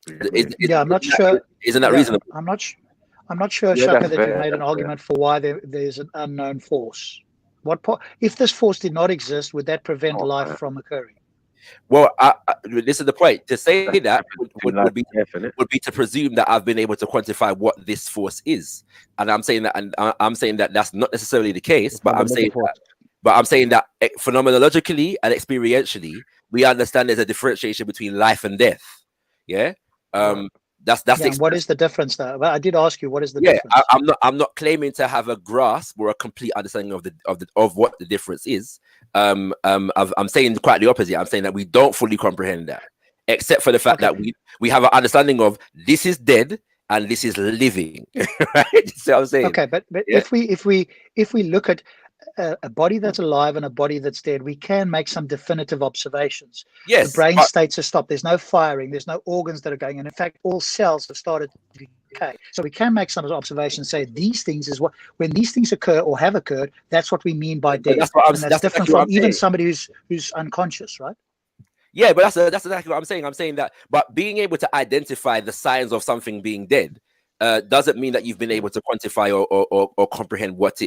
I'm not sure. Isn't that reasonable? I'm not sure, Shaka, that you made an argument for why there's an unknown force. If this force did not exist, would that prevent life from occurring? Well, this is the point. To say that would be to presume that I've been able to quantify what this force is, and I'm saying that that's not necessarily the case. But I'm saying that phenomenologically and experientially, we understand there's a differentiation between life and death. What is the difference there? Well, I did ask you, what is the difference? I'm not claiming to have a grasp or a complete understanding of what the difference is. I'm saying quite the opposite. I'm saying that we don't fully comprehend that, except for the fact that we have an understanding of this is dead and this is living. Right? So I'm saying. Okay, but if we look at a body that's alive and a body that's dead, we can make some definitive observations. Yes, the brain states are stopped. There's no firing. There's no organs that are going. And in fact, all cells have started to decay. So we can make some observations. Say these things is what when these things occur or have occurred. That's what we mean by death. That's different from even somebody who's unconscious, right? Yeah, but that's exactly what I'm saying. I'm saying that, but being able to identify the signs of something being dead doesn't mean that you've been able to quantify or comprehend what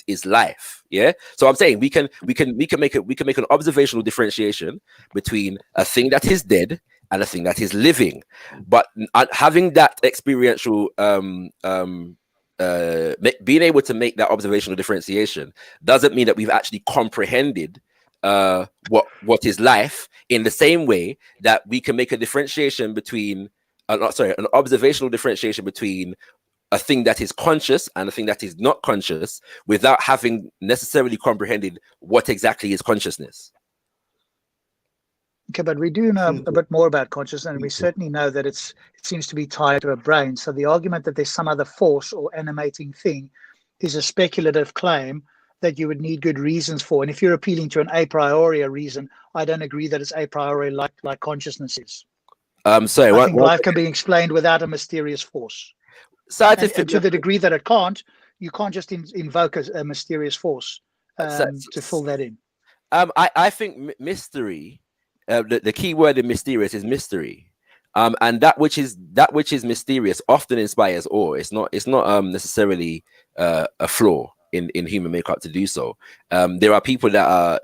is life. Yeah. So I'm saying we can make an observational differentiation between a thing that is dead and a thing that is living. But having that experiential being able to make that observational differentiation doesn't mean that we've actually comprehended what is life, in the same way that we can make a differentiation between an observational differentiation between a thing that is conscious and a thing that is not conscious, without having necessarily comprehended what exactly is consciousness. Okay, but we do know a bit more about consciousness, and we certainly know that it seems to be tied to a brain. So the argument that there's some other force or animating thing is a speculative claim that you would need good reasons for. And if you're appealing to an a priori reason, I don't agree that it's a priori like consciousness is. Sorry, I think life can be explained without a mysterious force. Scientific, and to the degree that it can't, you can't just invoke a mysterious force to fill that in. I think mystery, the key word in mysterious is mystery. And that which is mysterious often inspires awe. It's not necessarily a flaw in human makeup to do so. There are people that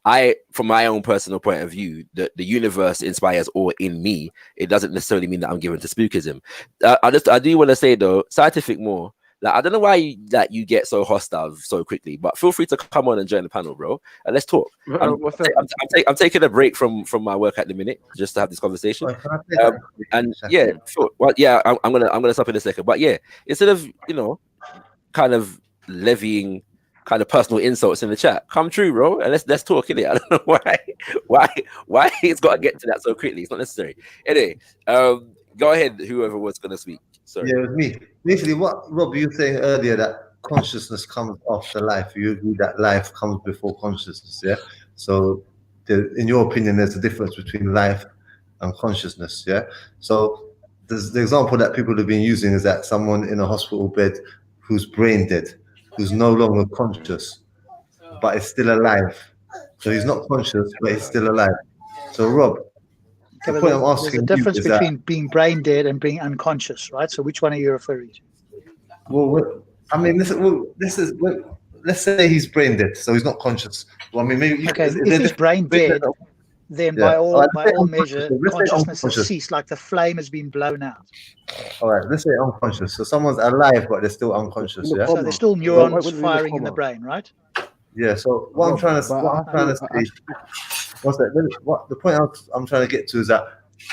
are, from my own personal point of view, the universe inspires awe in me. It doesn't necessarily mean that I'm given to spookism. I do want to say though, scientific more, like, I don't know why you get so hostile so quickly, but feel free to come on and join the panel, bro, and let's talk. I'm taking a break from my work at the minute just to have this conversation. I'm gonna stop in a second. But yeah, instead of kind of levying kind of personal insults in the chat, come true, bro, and let's talk, innit? I don't know why it's got to get to that so quickly. It's not necessary. Anyway, go ahead, whoever was going to speak. Sorry. Yeah, it was me. Basically, what Rob, you were saying earlier, that consciousness comes after life. You agree that life comes before consciousness, yeah? So in your opinion, there's a difference between life and consciousness, yeah? So the example that people have been using is that someone in a hospital bed who's brain dead, who's no longer conscious, but is still alive. So he's not conscious, but he's still alive. So Rob, the point I'm asking there's a difference between being brain dead and being unconscious, right? So which one are you referring to? Well, I mean, let's say he's brain dead, so he's not conscious. Well, I mean, maybe if he's brain dead, then by all measure, consciousness has ceased, like the flame has been blown out. All right, let's say unconscious. So someone's alive, but they're still unconscious. Yeah. So there's still neurons firing in the brain, right? Yeah. So what I'm trying to say, the point I'm trying to get to is that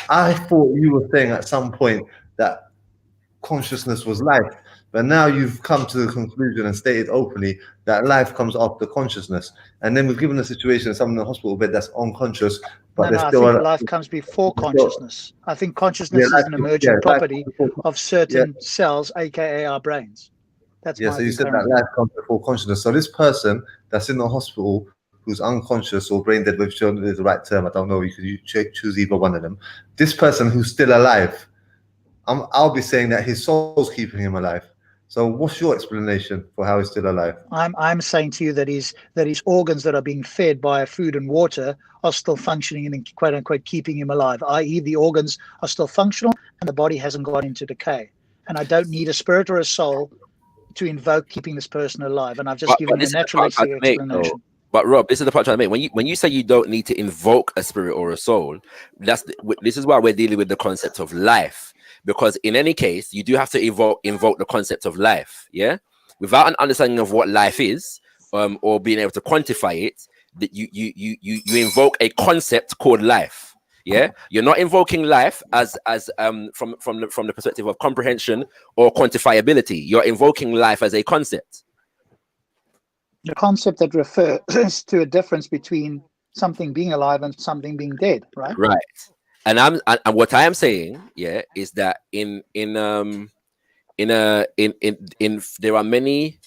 I thought you were saying at some point that consciousness was life, but now you've come to the conclusion and stated openly that life comes after consciousness. And then we've given a situation of someone in the hospital bed that's unconscious, but I think life comes before consciousness. I think consciousness is an emergent property of certain cells, aka our brains. That's so you said that life comes before consciousness. So this person that's in the hospital who's unconscious or brain dead, which is the right term, I don't know, you could choose either one of them. This person who's still alive, I'll be saying that his soul's keeping him alive. So what's your explanation for how he's still alive? I'm saying to you that his organs that are being fed by food and water are still functioning and quote unquote keeping him alive, i.e. the organs are still functional and the body hasn't gone into decay. And I don't need a spirit or a soul to invoke keeping this person alive. And I've just given a natural explanation. But Rob, this is the part I'm trying to make. When you say you don't need to invoke a spirit or a soul, this is why we're dealing with the concept of life. Because in any case, you do have to invoke the concept of life, yeah? Without an understanding of what life is, or being able to quantify it, that you invoke a concept called life, yeah? You're not invoking life as from the perspective of comprehension or quantifiability. You're invoking life as a concept. The concept that refers to a difference between something being alive and something being dead, right? Right. And what I am saying, yeah, is that in there are many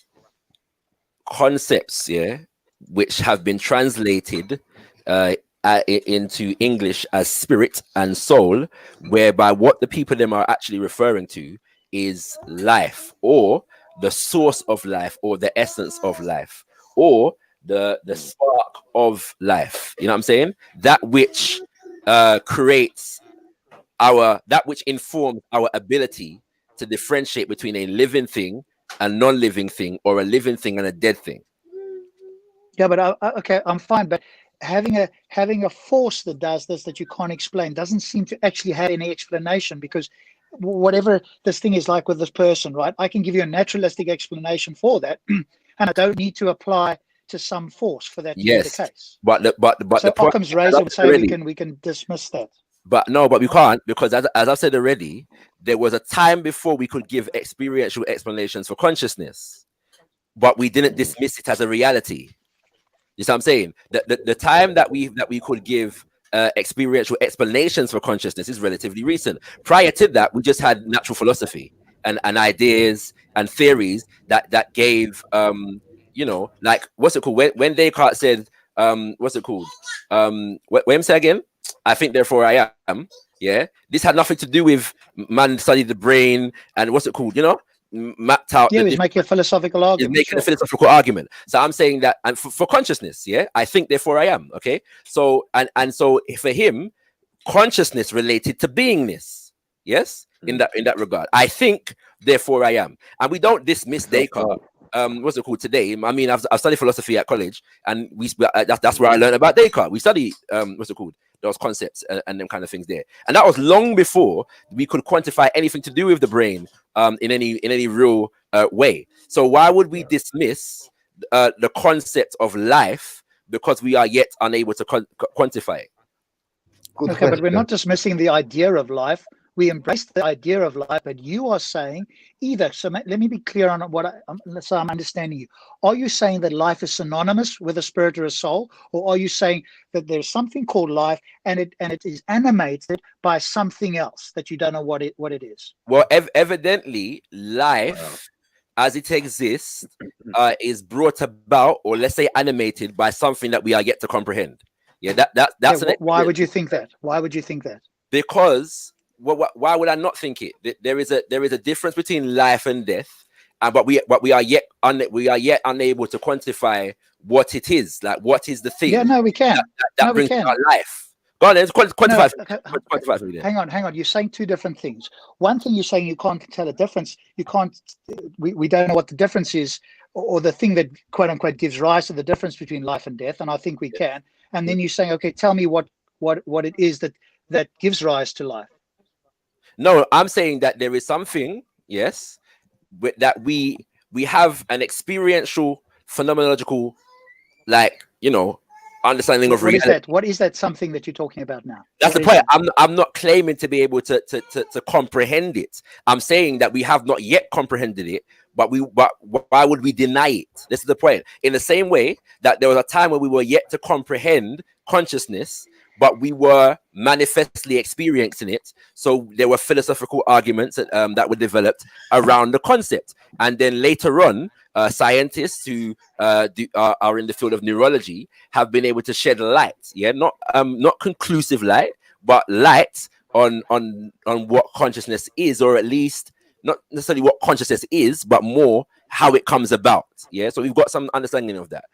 concepts, yeah, which have been translated into English as spirit and soul, whereby what the people them are actually referring to is life, or the source of life, or the essence of life, or the spark of life. You know what I'm saying? That which creates that which informs our ability to differentiate between a living thing and non-living thing, or a living thing and a dead thing. Yeah, but okay, I'm fine. But having a force that does this that you can't explain doesn't seem to actually have any explanation, because whatever this thing is like with this person, right? I can give you a naturalistic explanation for that, and I don't need to apply to some force for that to be the case. But so Occam's razor would say we can dismiss that. But no, but we can't, because as I've said already, there was a time before we could give experiential explanations for consciousness, but we didn't dismiss it as a reality. You see what I'm saying? The time that we could give experiential explanations for consciousness is relatively recent. Prior to that, we just had natural philosophy and ideas and theories that gave you know, like, what's it called? When Descartes said, what's it called? What him say again? I think, therefore I am. Yeah, this had nothing to do with man studied the brain and what's it called? You know, mapped out. Yeah, he's making a philosophical argument. He's making a philosophical argument. So I'm saying that, and for consciousness, yeah, I think, therefore I am. Okay, so and so for him, consciousness related to beingness. Yes, in that regard, I think, therefore I am, and we don't dismiss Descartes. What's it called today? I mean, I've studied philosophy at college, and that's where I learned about Descartes. We study what's it called? Those concepts and them kind of things there, and that was long before we could quantify anything to do with the brain in any real way. So why would we dismiss the concept of life because we are yet unable to quantify it? Okay, but we're not dismissing the idea of life. We embrace the idea of life, but you are saying either. So let me be clear on what so I'm understanding you. Are you saying that life is synonymous with a spirit or a soul, or are you saying that there's something called life and it is animated by something else that you don't know what it is? Well, evidently, life as it exists is brought about, or let's say animated, by something that we are yet to comprehend. Yeah, that's why would you think that? Why would you think that? Because why would I not think it? There is a difference between life and death, but we are yet unable to quantify what it is. Like, what is the thing? Yeah, no, we can. That brings about life. Go on, let's quantify. Quantify for me then. Hang on. You're saying two different things. One thing, you're saying you can't tell a difference. You can't. We don't know what the difference is, or the thing that quote unquote gives rise to the difference between life and death. And I think we can. And then you're saying, okay, tell me what it is that gives rise to life. No, I'm saying that there is something, yes, that we have an experiential, phenomenological, like, you know, understanding of reality. What is that something that you're talking about now? That's the point. I'm not claiming to be able to comprehend it. I'm saying that we have not yet comprehended it, but why would we deny it? This is the point. In the same way that there was a time when we were yet to comprehend consciousness, but we were manifestly experiencing it. So there were philosophical arguments that were developed around the concept. And then later on, scientists who are in the field of neurology have been able to shed light, not conclusive light, but light on what consciousness is, or at least not necessarily what consciousness is, but more how it comes about. Yeah, so we've got some understanding of that.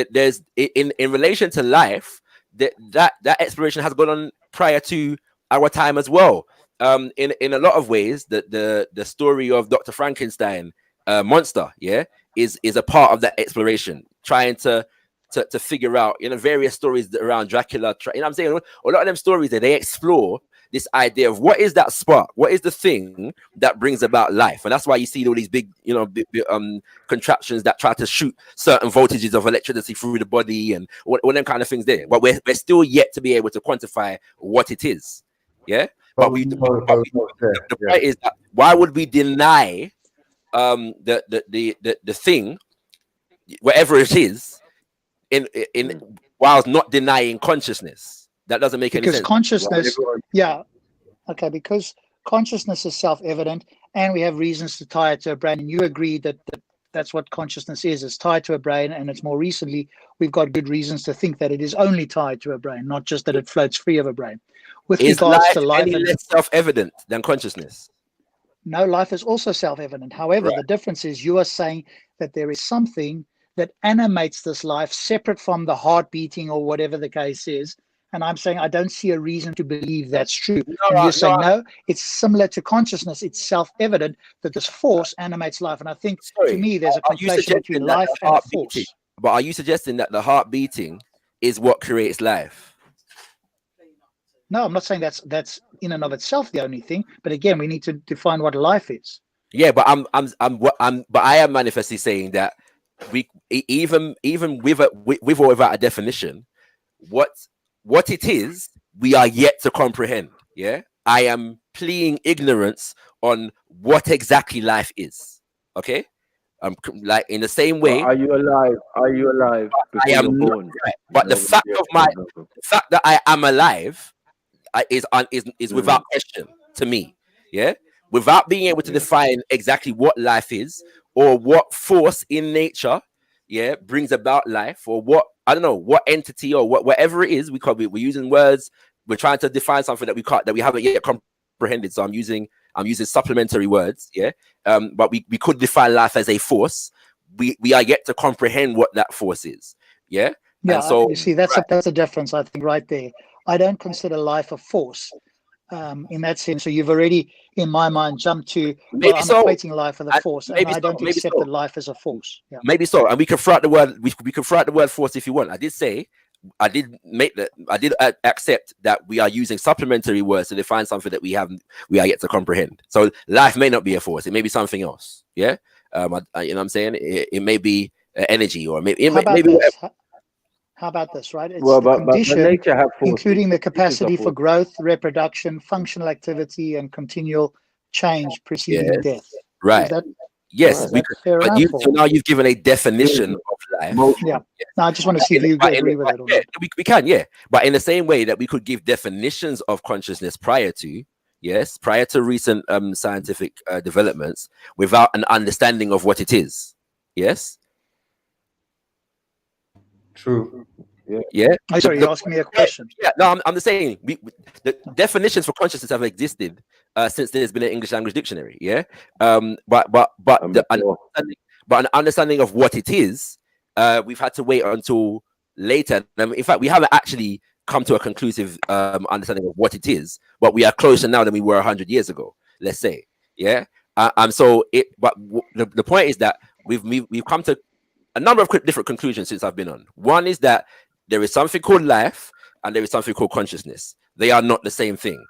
There's in relation to life, that exploration has gone on prior to our time as well. In a lot of ways, the story of Dr. Frankenstein monster, is a part of that exploration, trying to figure out, various stories around Dracula. I'm saying a lot of them stories that they explore this idea of what is that spark, what is the thing that brings about life. And that's why you see all these big contraptions that try to shoot certain voltages of electricity through the body and all them kind of things there. But we're still yet to be able to quantify what it is. Yeah. But the point is that why would we deny the thing, whatever it is, in whilst not denying consciousness. That doesn't make any sense. Because consciousness, yeah, okay, because consciousness is self-evident, and we have reasons to tie it to a brain. And you agree that that's what consciousness is. It's tied to a brain, and it's more recently we've got good reasons to think that it is only tied to a brain, not just that it floats free of a brain. With Is regards life to life, any less self-evident than consciousness? no, life is also self-evident. However, the difference is you are saying that there is something that animates this life separate from the heart beating or whatever the case is. And I'm saying I don't see a reason to believe that's true. And you're saying, no, it's similar to consciousness. It's self-evident that this force animates life. And I think, to me, there's a conflation between life and a force. But are you suggesting that the heart beating is what creates life? No, I'm not saying that's in and of itself the only thing. But again, we need to define what life is. Yeah, but but I am manifestly saying that we even with or without a definition, what it is, we are yet to comprehend. Yeah, I am pleading ignorance on what exactly life is. Okay, like in the same way. Are you alive? Are you alive? I am not, right. But the fact of the fact that I am alive is without question to me. Yeah, without being able to define exactly what life is or what force in nature, yeah, brings about life, or what, I don't know, what entity or whatever it is. We're using words. We're trying to define something that we haven't yet comprehended. So I'm using supplementary words. Yeah, but we could define life as a force. We are yet to comprehend what that force is. Yeah. Yeah. And so you see, that's a difference, I think, right there. I don't consider life a force. In that sense, so you've already, in my mind, jumped to, well, I'm equating life with a force, and I don't accept that life is a force. Yeah. Maybe so, and we can throw out the word. We can throw out the word force if you want. I did accept that we are using supplementary words to define something that we are yet to comprehend. So life may not be a force; it may be something else. Yeah, you know what I'm saying? It may be energy, or maybe whatever. How about this, right? It's the condition, nature have including the capacity for growth, reproduction, functional activity, and continual change preceding death. Right. Yes. So now you've given a definition of life. Yeah. Now I just want to see if you agree with it or not. We can, yeah. But in the same way that we could give definitions of consciousness prior to recent scientific developments without an understanding of what it is. Yes. True. Yeah. Oh, sorry, you're asking me a question. Yeah. No, I'm just saying the definitions for consciousness have existed since there's been an English language dictionary. Yeah. But an understanding of what it is, we've had to wait until later. In fact, we haven't actually come to a conclusive understanding of what it is, but we are closer now than we were 100 years ago. Let's say. Yeah. So the point is that we've come to a number of different conclusions since I've been on. One is that there is something called life and there is something called consciousness. They are not the same thing.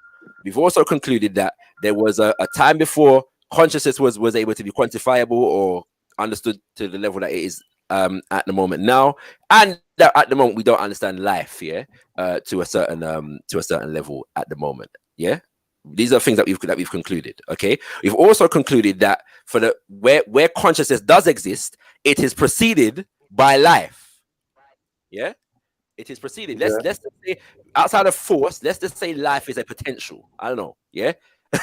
We've also concluded that there was a time before consciousness was able to be quantifiable or understood to the level that it is at the moment now, and that at the moment we don't understand life, to a certain level at the moment. Yeah. These are things that we've concluded. Okay, we've also concluded that for the where consciousness does exist, it is preceded by life. Yeah, it is preceded. Let's just say outside of force, let's just say life is a potential. I don't know. Yeah,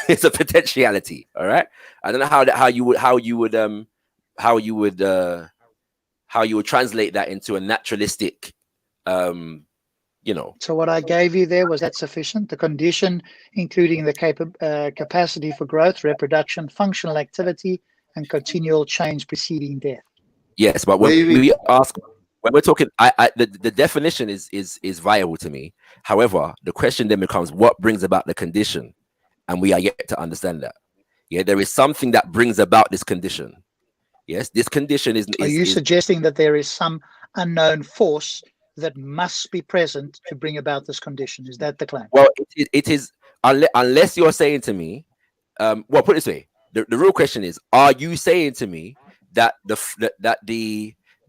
it's a potentiality. All right. I don't know how you would translate that into a naturalistic So what I gave you there, was that sufficient? The condition, including the capacity for growth, reproduction, functional activity, and continual change preceding death. Yes, but when we ask, when we're talking, the definition is viable to me. However, the question then becomes, what brings about the condition? And we are yet to understand that. Yeah, there is something that brings about this condition. Yes, this condition is. Are you suggesting that there is some unknown force that must be present to bring about this condition? Is that the claim? Well, it is, unless you're saying to me, well, put it this way, the real question is, are you saying to me that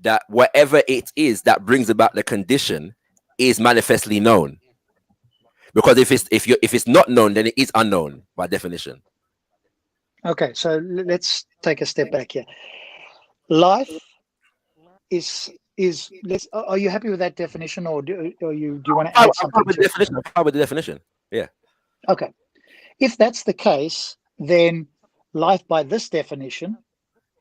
that whatever it is that brings about the condition is manifestly known? Because if it's not known, then it is unknown by definition. Okay, so let's take a step back here. Life are you happy with that definition, or do you want to add something to it? I'm fine with the definition. Yeah. Okay. If that's the case, then life by this definition,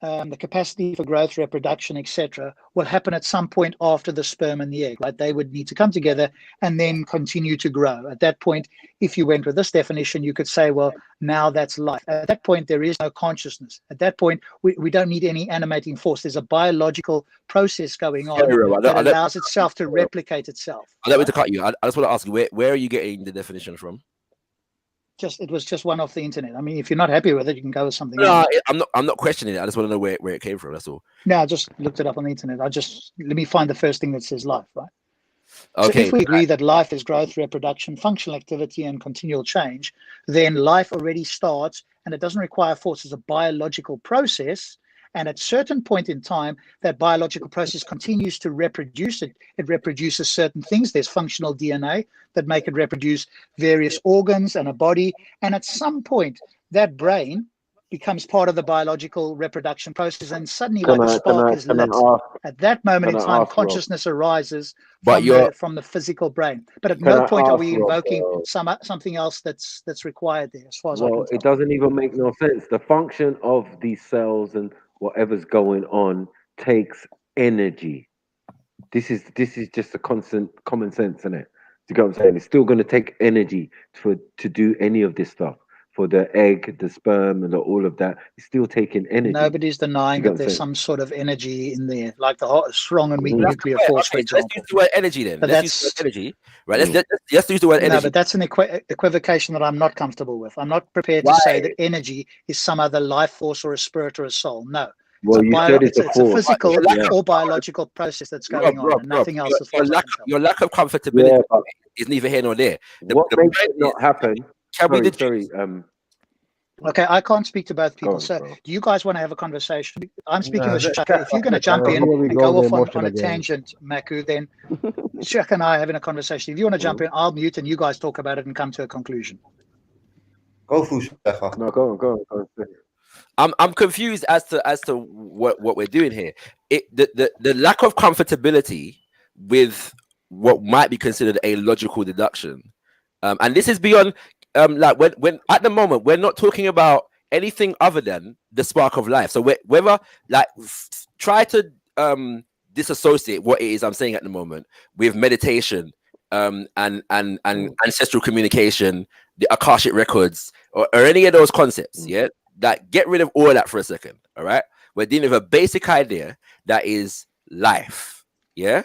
the capacity for growth, reproduction, etc., will happen at some point after the sperm and the egg, right? They would need to come together and then continue to grow. At that point, if you went with this definition, you could say, well, now that's life. At that point, there is no consciousness. At that point, we don't need any animating force. There's a biological process going on that allows itself to replicate itself. I don't mean to cut you. I just want to ask you, where are you getting the definition from? It was just one off the internet. I mean, if you're not happy with it, you can go with something else. No, I'm not questioning it. I just want to know where it came from. That's all. No, I just looked it up on the internet. Let me find the first thing that says life, right? Okay. So if we agree that life is growth, reproduction, functional activity, and continual change, then life already starts, and it doesn't require force. It's a biological process. And at a certain point in time, that biological process continues to reproduce it. It reproduces certain things. There's functional DNA that make it reproduce various organs and a body. And at some point, that brain becomes part of the biological reproduction process. And suddenly, like a spark is lit. At that moment in time, consciousness arises from the physical brain. But at no point are we invoking something else that's required there, as far as I can tell. It doesn't even make no sense. The function of these cells and whatever's going on takes energy. This is just a constant common sense, isn't it? Do you get what I'm saying? It's still going to take energy to do any of this stuff. For the egg, the sperm, and all of that, it's still taking energy. Nobody's denying that there's some sort of energy in there, like the strong and weak nuclear force, for example. Let's use the word energy then. Let's use the word energy, right? Let's use the word energy. No, but that's an equivocation that I'm not comfortable with. I'm not prepared to say that energy is some other life force or a spirit or a soul. No. Well, it's a physical or biological process that's going on, and nothing else. Your lack of comfortability is neither here nor there. What makes it not happen? Okay, I can't speak to both people. So, do you guys want to have a conversation? I'm speaking with Shaka. If you're going to jump in and go off on a tangent, Maku, then Shaka and I are having a conversation. If you want to jump in, I'll mute and you guys talk about it and come to a conclusion. Go for Shaka. No, go on. I'm confused as to what we're doing here. The lack of comfortability with what might be considered a logical deduction, and this is beyond. Like when at the moment we're not talking about anything other than the spark of life. So whether like try to disassociate what it is I'm saying at the moment with meditation, and ancestral communication, the Akashic records, or any of those concepts. Yeah, that get rid of all of that for a second. All right, we're dealing with a basic idea that is life. Yeah.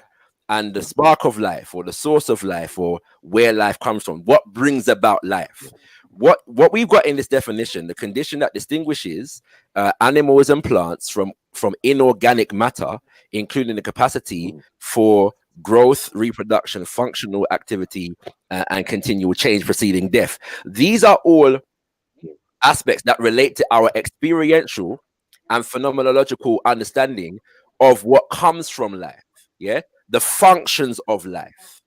And the spark of life, or the source of life, or where life comes from, what brings about life. What we've got in this definition, the condition that distinguishes animals and plants from inorganic matter, including the capacity for growth, reproduction, functional activity, and continual change preceding death. These are all aspects that relate to our experiential and phenomenological understanding of what comes from life. Yeah. The functions of life.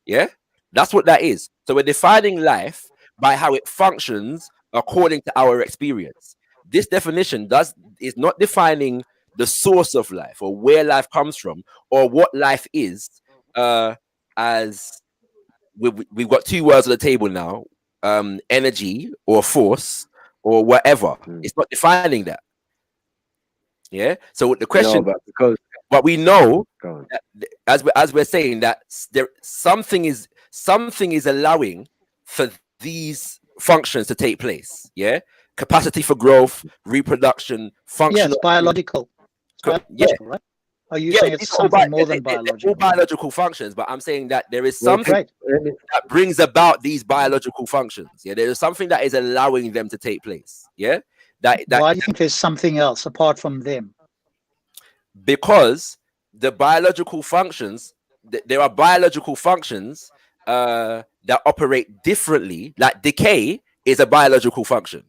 Yeah, that's what that is. So we're defining life by how it functions according to our experience. This definition is not defining the source of life or where life comes from or what life is. As we've got two words on the table now, energy or force or whatever. It's not defining that. Yeah. So the question, but we know that, as we're saying that there something is allowing for these functions to take place. Yeah, capacity for growth, reproduction, function. Yes, biological. Right? Are you saying it's something more than biological? All biological functions, but I'm saying that there is something that brings about these biological functions. Yeah, there is something that is allowing them to take place. Yeah, why do you think there's something else apart from them? Because the biological functions, there are biological functions that operate differently. Like decay is a biological function.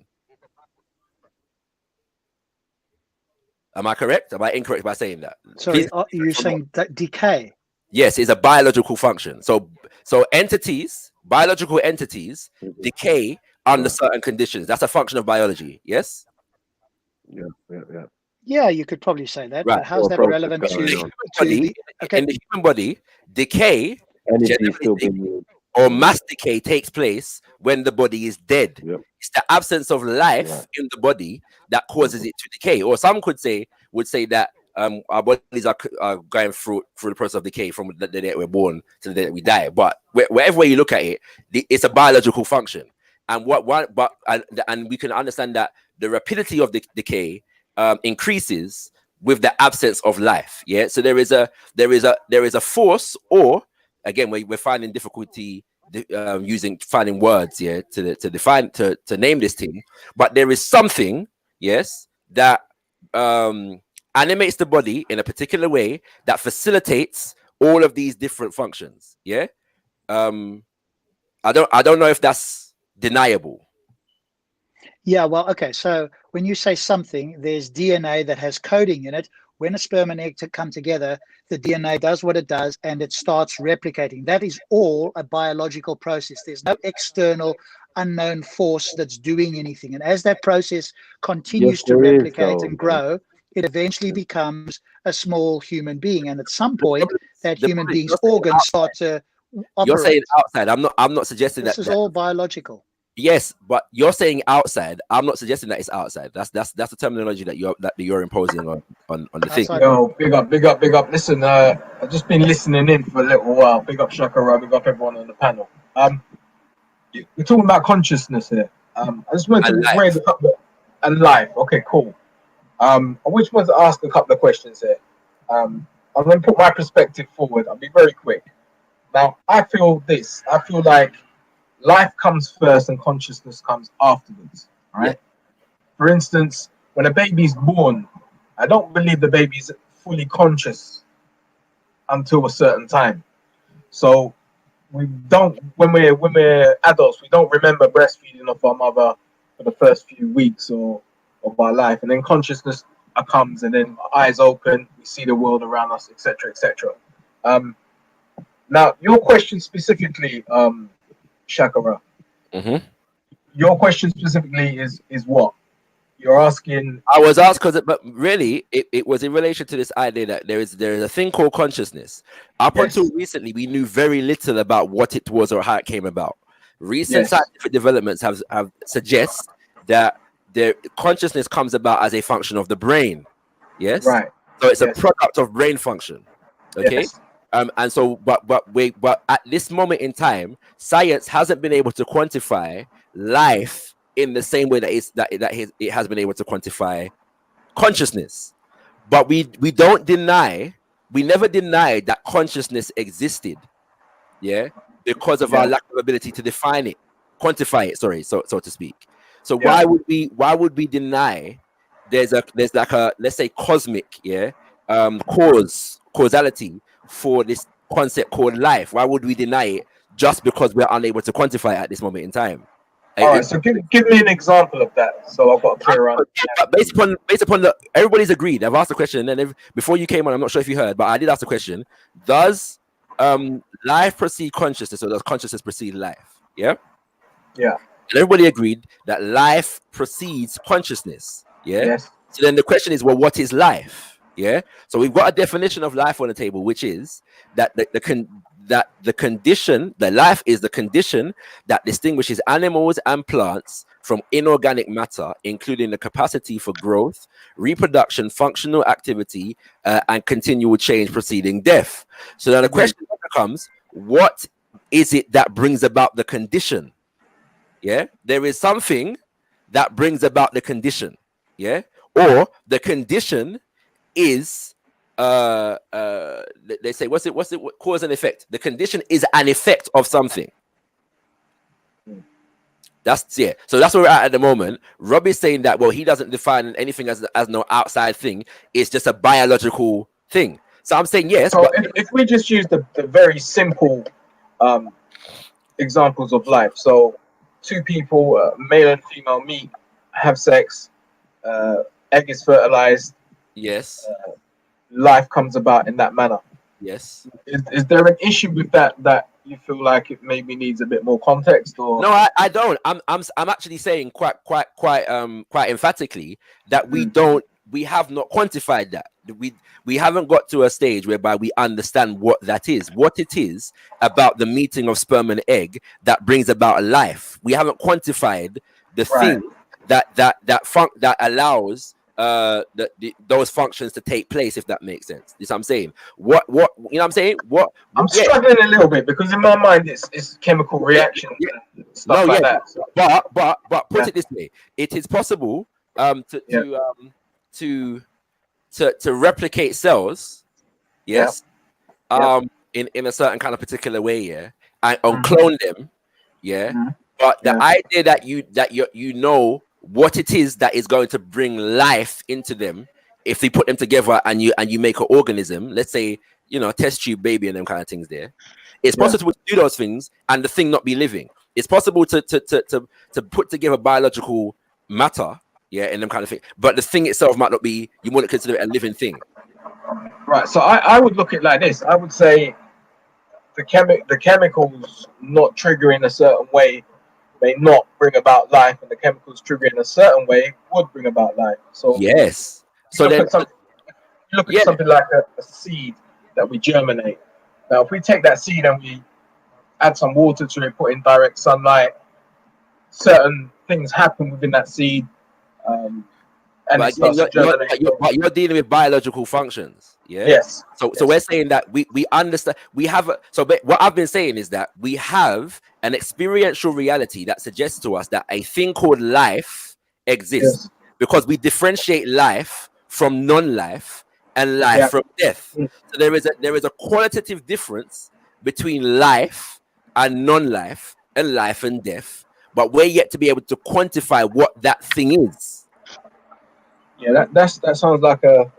Am I correct? Am I incorrect by saying that? So are you saying that decay? Yes, it's a biological function. So entities, biological entities, decay under certain conditions. That's a function of biology. Yes. Yeah. Yeah, you could probably say that. Right. But how's that relevant to the In the human body, decay Energy is generally still being used. or mass decay takes place when the body is dead. It's the absence of life in the body that causes it to decay. Or some would say that our bodies are going through the process of decay from the day that we're born to the day that we die. But wherever way you look at it, it's a biological function. And and we can understand that the rapidity of the decay increases with the absence of life. Yeah. So there is a force, or again, we're finding difficulty finding words, to define, to name this thing. But there is something, yes, that animates the body in a particular way that facilitates all of these different functions. Yeah. I don't know if that's deniable. Yeah, well, okay. So when you say something, there's DNA that has coding in it. When a sperm and egg come together, the DNA does what it does and it starts replicating. That is all a biological process. There's no external unknown force that's doing anything. And as that process continues to replicate and grow, it eventually becomes a small human being. And at some point, that human being's organs start to operate. You're saying outside. I'm not suggesting this is all biological. Yes, but you're saying outside. I'm not suggesting that it's outside. That's the terminology that you're imposing on the thing. Yo, big up. Listen, I've just been listening in for a little while. Big up Shakara, big up everyone on the panel. We're talking about consciousness here. I just wanted to raise a couple and life. Okay, cool. I just wanted to ask a couple of questions here. I'm going to put my perspective forward. I'll be very quick. Now, I feel like life comes first and consciousness comes afterwards, right? Yeah. For instance, when a baby's born, I don't believe the baby's fully conscious until a certain time. So we don't, when we're adults, we don't remember breastfeeding of our mother for the first few weeks of our life, and then consciousness comes, and then our eyes open, we see the world around us, etc., etc. Now, your question specifically, Shakara. Your question specifically is what? You're asking. I was asked but really, it was in relation to this idea that there is a thing called consciousness. Up until recently, we knew very little about what it was or how it came about. Recent scientific developments have suggest that the consciousness comes about as a function of the brain. Yes. Right. So it's a product of brain function. Okay. Yes. And so, but at this moment in time, science hasn't been able to quantify life in the same way that it has been able to quantify consciousness. But we never denied that consciousness existed, because of our lack of ability to quantify it. So to speak. So why would we deny there's like a, let's say, cosmic causality for this concept called life? Why would we deny it just because we're unable to quantify it at this moment in time? All right, so give me an example of that, so I've got a clear answer. Based upon everybody's agreed. I've asked the question, and then before you came on, I'm not sure if you heard, but I did ask the question: does life precede consciousness, or does consciousness precede life? Yeah. Yeah. And everybody agreed that life precedes consciousness. Yeah. Yes. So then the question is, well, what is life? Yeah. So we've got a definition of life on the table, which is that the condition, that life is the condition that distinguishes animals and plants from inorganic matter, including the capacity for growth, reproduction, functional activity, and continual change preceding death. So now the question becomes, what is it that brings about the condition? Yeah, there is something that brings about the condition. Yeah, or the condition is they say what's it cause and effect. The condition is an effect of something. So that's where we're at the moment. Robbie's saying that, well, he doesn't define anything as no outside thing. It's just a biological thing. So I'm saying yes. So but if we just use the very simple examples of life, so two people, male and female, meet, have sex, egg is fertilized. Yes. Life comes about in that manner. Yes. Is there an issue with that you feel like it maybe needs a bit more context? Or no, I don't. I'm actually saying quite emphatically that we don't we have not quantified that. We haven't got to a stage whereby we understand what that is, what it is about the meeting of sperm and egg that brings about life. We haven't quantified the thing that allows those functions to take place, if that makes sense. This I'm saying. What you know what I'm saying? I'm struggling a little bit because in my mind it's chemical reaction and stuff like that. So. But put it this way: it is possible to replicate cells, yes, in a certain kind of particular way, and clone them, But the idea that you know what it is that is going to bring life into them, if they put them together and you make an organism, let's say, test tube baby and them kind of things there, it's possible to do those things and the thing not be living. It's possible to put together biological matter, and them kind of thing, but the thing itself might not be, you wouldn't consider it a living thing. Right. So I would look at it like this. I would say the chemicals not triggering a certain way may not bring about life, and the chemicals triggering a certain way would bring about life. So yes. So then look at something like a seed that we germinate. Now, if we take that seed and we add some water to it, put in direct sunlight, certain things happen within that seed. And but you're dealing with biological functions, Yes. So we're saying that we understand, we have what I've been saying is that we have an experiential reality that suggests to us that a thing called life exists, because we differentiate life from non-life and life from death. So there is a qualitative difference between life and non-life and life and death, but we're yet to be able to quantify what that thing is. Yeah, that sounds like a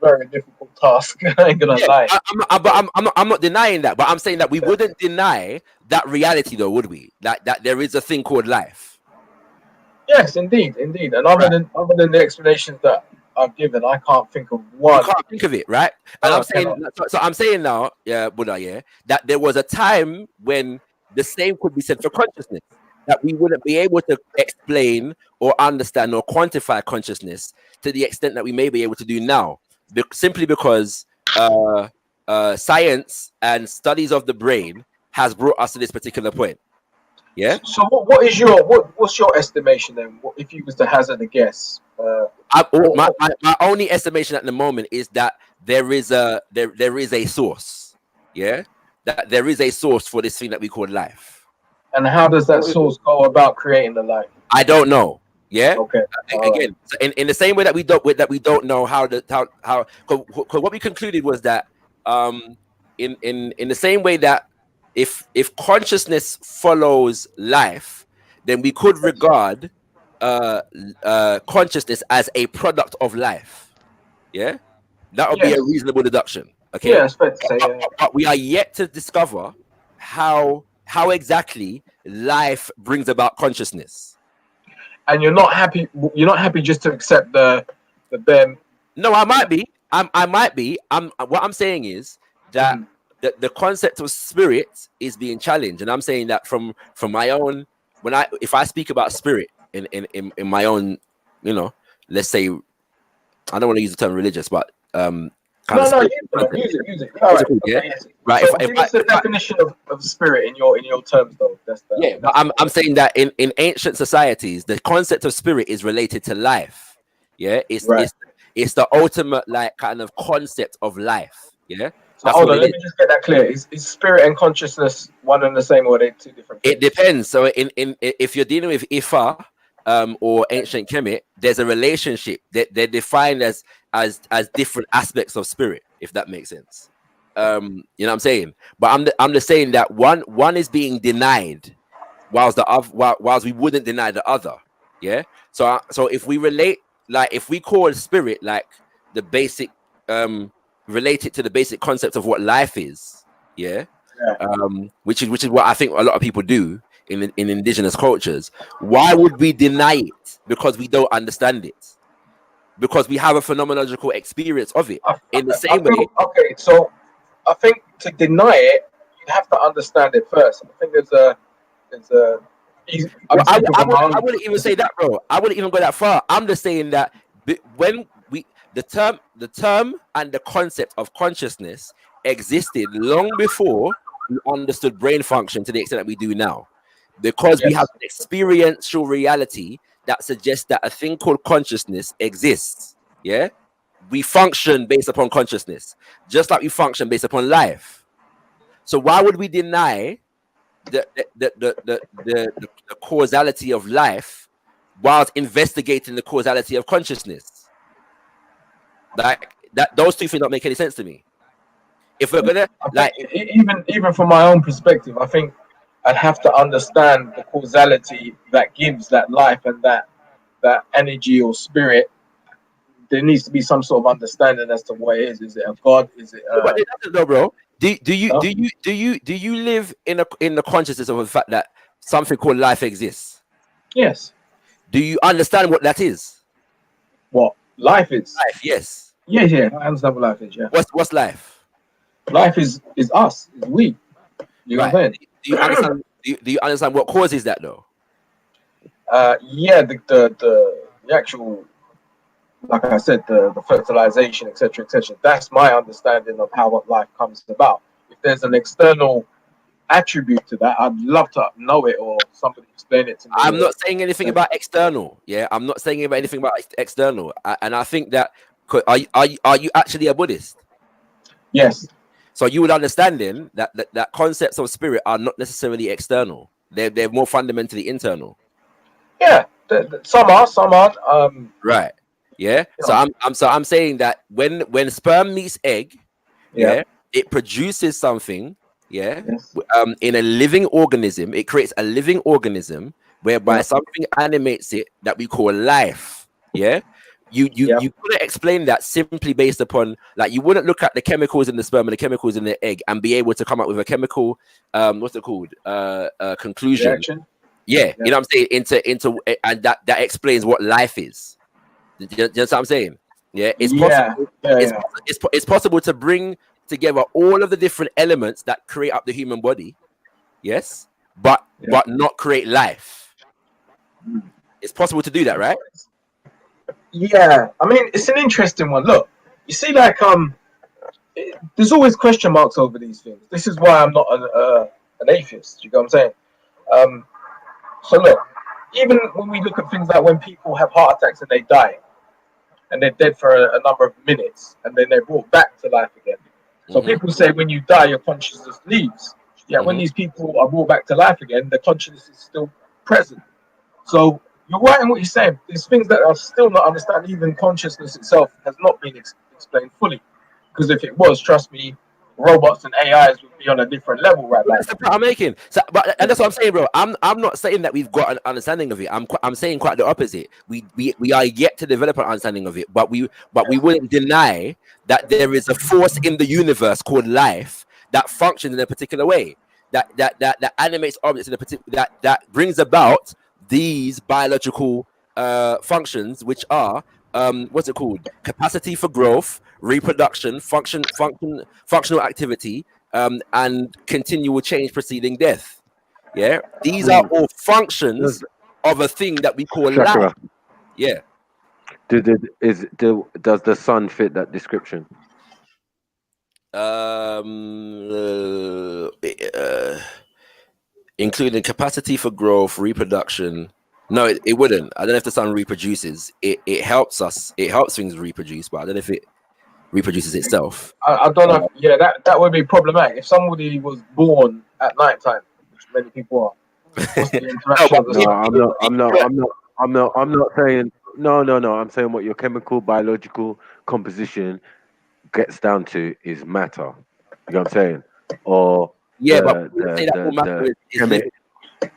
very difficult task. I ain't gonna lie. I'm not denying that, but I'm saying that we wouldn't deny that reality, though, would we? That there is a thing called life. Yes, indeed. And other than the explanations that I've given, I can't think of one. You can't think of it, right? And I'm saying now, Buddha, that there was a time when the same could be said for consciousness, that we wouldn't be able to explain or understand or quantify consciousness to the extent that we may be able to do now, simply because science and studies of the brain has brought us to this particular point. Yeah. So what's your estimation then? If you was to hazard a guess? My only estimation at the moment is that there is a source. Yeah. That there is a source for this thing that we call life. And how does that source go about creating the life? I don't know. Yeah. Okay. Again, so in the same way that we don't know how what we concluded was that in the same way that if consciousness follows life, then we could regard consciousness as a product of life. Yeah, that would be a reasonable deduction. Okay. Yeah, it's fair to say, but we are yet to discover how exactly life brings about consciousness. And you're not happy just to accept the bare. No, I might be. I might be. What I'm saying is that the concept of spirit is being challenged, and I'm saying that from my own, if I speak about spirit in my own, let's say, I don't want to use the term religious, but use it. All right. Right. So what's the definition of spirit in your terms, though? But I'm saying that in ancient societies, the concept of spirit is related to life. Yeah, it's the ultimate kind of concept of life. Yeah. So hold on, let me just get that clear. Is spirit and consciousness one and the same, or are they two different things? It depends. So if you're dealing with Ifa or ancient Kemet, there's a relationship that they're defined as different aspects of spirit, if that makes sense. You know what I'm saying? But I'm just saying that one is being denied, whilst we wouldn't deny the other. Yeah. So if we relate, if we call spirit the basic related to the basic concept of what life is, which is what I think a lot of people do in indigenous cultures. Why would we deny it? Because we don't understand it. Because we have a phenomenological experience of it in the same way. Okay, so I think to deny it, you have to understand it first. I think there's a. I wouldn't even say that, bro. I wouldn't even go that far. I'm just saying that when the term and the concept of consciousness existed long before we understood brain function to the extent that we do now, because we have an experiential reality that suggests that a thing called consciousness exists. Yeah, we function based upon consciousness, just like we function based upon life. So why would we deny the causality of life whilst investigating the causality of consciousness? Like that, those two things don't make any sense to me. If we're gonna even from my own perspective, I think I'd have to understand the causality that gives that life and that energy or spirit. There needs to be some sort of understanding as to what it is. Is it a god? Is it? But it doesn't though, bro. Do you live in the consciousness of the fact that something called life exists? Yes. Do you understand what that is? What life is? Life, yes. Yeah. I understand what life is. Yeah. What's life? Life is us. Is we. You know what I'm saying? Do you understand? Do you understand what causes that though? Yeah. The actual, like I said, the fertilization, etc., etc. That's my understanding of how life comes about. If there's an external attribute to that, I'd love to know it or somebody explain it to me. I'm not saying anything about external. Yeah, I'm not saying anything about external. And I think that are you actually a Buddhist? Yes. So you would understand then that concepts of spirit are not necessarily external. They're more fundamentally internal. Yeah, some aren't. Right. Yeah. So I'm saying that when sperm meets egg, it produces something. Yeah. Yes. In a living organism, it creates a living organism whereby something animates it that we call life. Yeah. You couldn't explain that simply based upon, like, you wouldn't look at the chemicals in the sperm and the chemicals in the egg and be able to come up with a chemical what's it called conclusion. Reaction? Yeah, you know what I'm saying, into and that explains what life is. You know what I'm saying? Yeah, it's possible. It's possible to bring together all of the different elements that create up the human body. Yes, but not create life. It's possible to do that, right? Yeah, I mean, it's an interesting one. Look, you see, like, there's always question marks over these things. This is why I'm not an atheist. You know what I'm saying? So look, even when we look at things like when people have heart attacks and they die, and they're dead for a number of minutes, and then they're brought back to life again. So people say when you die, your consciousness leaves. Yeah, when these people are brought back to life again, the consciousness is still present. So you're right in what you're saying. There's things that are still not understood. Even consciousness itself has not been explained fully. Because if it was, trust me, robots and AIs would be on a different level right now. That's the point I'm making. So, and that's what I'm saying, bro. I'm not saying that we've got an understanding of it. I'm saying quite the opposite. We are yet to develop an understanding of it, but we wouldn't deny that there is a force in the universe called life that functions in a particular way, that animates objects in a particular that brings about these biological functions, which are what's it called? Capacity for growth, reproduction, functional activity, and continual change preceding death. Yeah, these are all functions of a thing that we call life. Yeah. Does the sun fit that description? Including capacity for growth, reproduction. No, it wouldn't. I don't know if the sun reproduces. It helps us. It helps things reproduce, but I don't know if it reproduces itself. I don't know. Yeah, that would be problematic. If somebody was born at nighttime, which many people are, what's the interaction? I'm not saying no. I'm saying what your chemical biological composition gets down to is matter. You know what I'm saying? Or the chemic.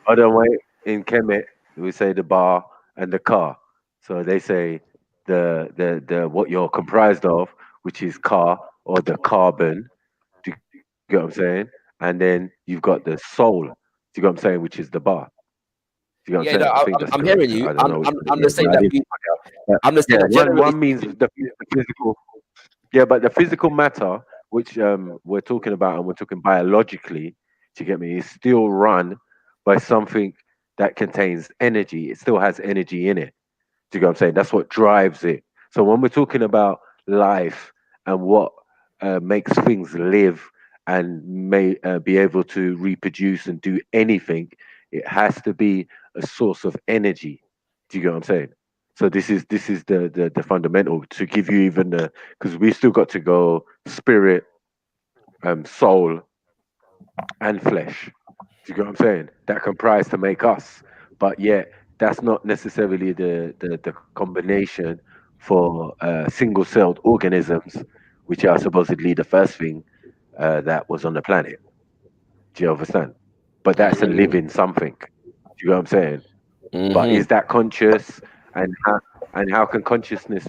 Other way in chemic, we say the bar and the car. So they say the what you're comprised of, which is car or the carbon. Do you get what I'm saying? And then you've got the soul. Do you get what I'm saying? Which is the bar. Do you get what I'm saying? I'm hearing you. I'm just saying that. I'm just saying that one means the physical. Yeah, but the physical matter, which we're talking about, and we're talking biologically, do you get me? Is still run by something that contains energy. It still has energy in it. Do you get what I'm saying? That's what drives it. So when we're talking about life and what makes things live and may be able to reproduce and do anything, it has to be a source of energy. Do you get what I'm saying? So this is the fundamental to give you even the, because we still got to go spirit, soul, and flesh. Do you get what I'm saying? That comprise to make us, but yet that's not necessarily the combination for single-celled organisms, which are supposedly the first thing that was on the planet. Do you understand? But that's a living something. Do you know what I'm saying? But is that conscious, and how can consciousness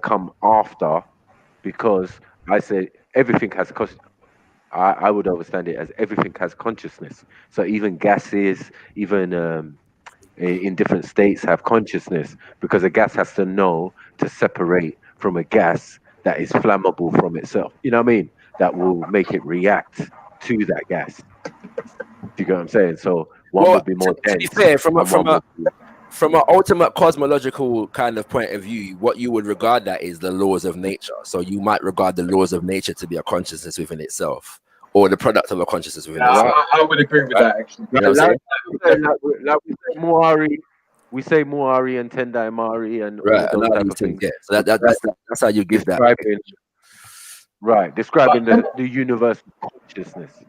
come after? Because I say everything has I would understand it as everything has consciousness. So even gases, even in different states have consciousness, because a gas has to know to separate from a gas that is flammable from itself. You know what I mean? That will make it react to that gas. Do you get what I'm saying? So one would be more dense. To be fair, from an ultimate cosmological kind of point of view, what you would regard that is the laws of nature. So you might regard the laws of nature to be a consciousness within itself, or the product of a consciousness within itself. I would agree with that, actually. You know what I'm saying? Like we say Muari, and Tendai Mari, and Right, all and those all type these of things, things. yeah. So that's how you give that. Describing the universal consciousness.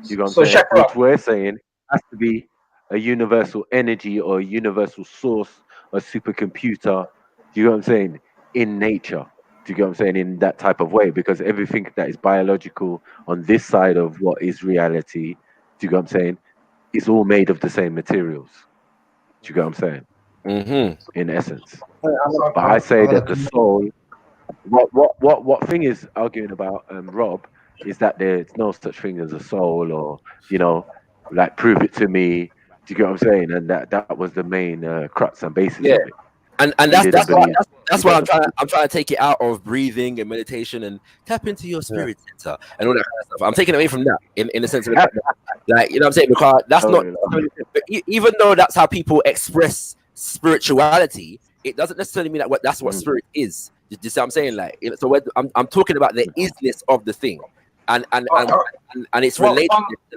You know what So I'm saying? Shakira. Which we're saying has to be a universal energy or a universal source, a supercomputer. Do you know what I'm saying? In nature. Do you get what I'm saying? In that type of way, because everything that is biological on this side of what is reality, do you get what I'm saying? It's all made of the same materials. Do you get what I'm saying? In essence. But I say that the soul, what thing is arguing about, Rob, is that there's no such thing as a soul, or, you know, like prove it to me. Do you get what I'm saying? And that was the main crux and basis of it. And that's why I'm trying to take it out of breathing and meditation and tap into your spirit center and all that kind of stuff. I'm taking away from that in the sense of like, you know what I'm saying, because that's not even though that's how people express spirituality, it doesn't necessarily mean that that's what spirit is. You see what I'm saying? Like, so I'm talking about the isness of the thing, and it's related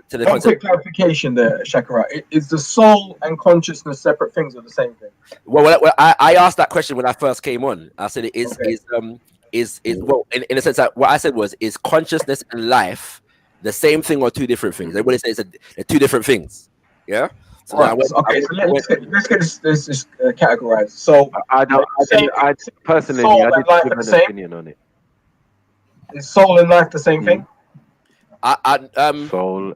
to the One concept. quick clarification there, Shakira. Is the soul and consciousness separate things or the same thing? Well, I asked that question when I first came on. I said it is well, in a sense that what I said was, is consciousness and life the same thing or two different things? Everybody says they're two different things. Yeah. So let's get this categorized. So I personally, soul I and didn't life give are the an same? opinion on it. Is soul and life the same thing? Soul.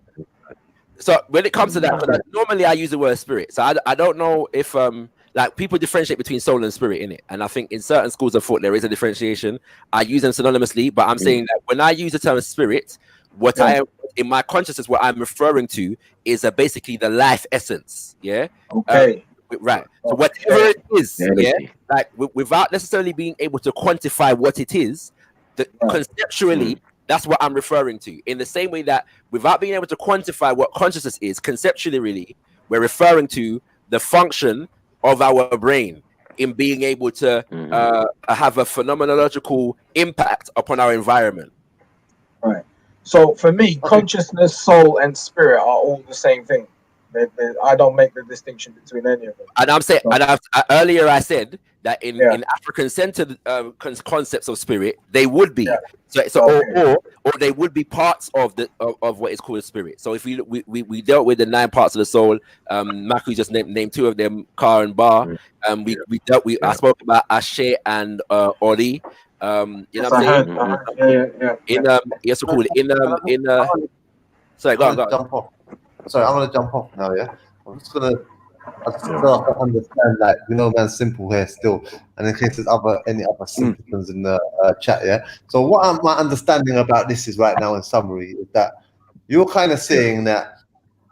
So when it comes to that, 'cause normally I use the word spirit. So I don't know if like people differentiate between soul and spirit in it, and I think in certain schools of thought there is a differentiation. I use them synonymously, but I'm saying that when I use the term spirit, what I am in my consciousness, what I'm referring to is basically the life essence. Yeah. Okay. Right. So whatever it is, like without necessarily being able to quantify what it is, conceptually, that's what I'm referring to. In the same way that without being able to quantify what consciousness is, conceptually, really, we're referring to the function of our brain in being able to have a phenomenological impact upon our environment. Right. So for me, consciousness, soul, and spirit are all the same thing. I don't make the distinction between any of them. And I'm saying, earlier I said that in African-centered concepts of spirit, they would be or they would be parts of of what is called a spirit. So if we dealt with the 9 parts of the soul, Maku just named 2 of them, Ka and Ba. I spoke about Ashe and Ori. You know what I'm saying? Sorry, go on. Sorry, I'm gonna jump off now. Yeah, I'm just gonna understand, like, man's simple here still, and in case there's any other simpletons in the chat. Yeah. So what my understanding about this is right now, in summary, is that you're kind of saying that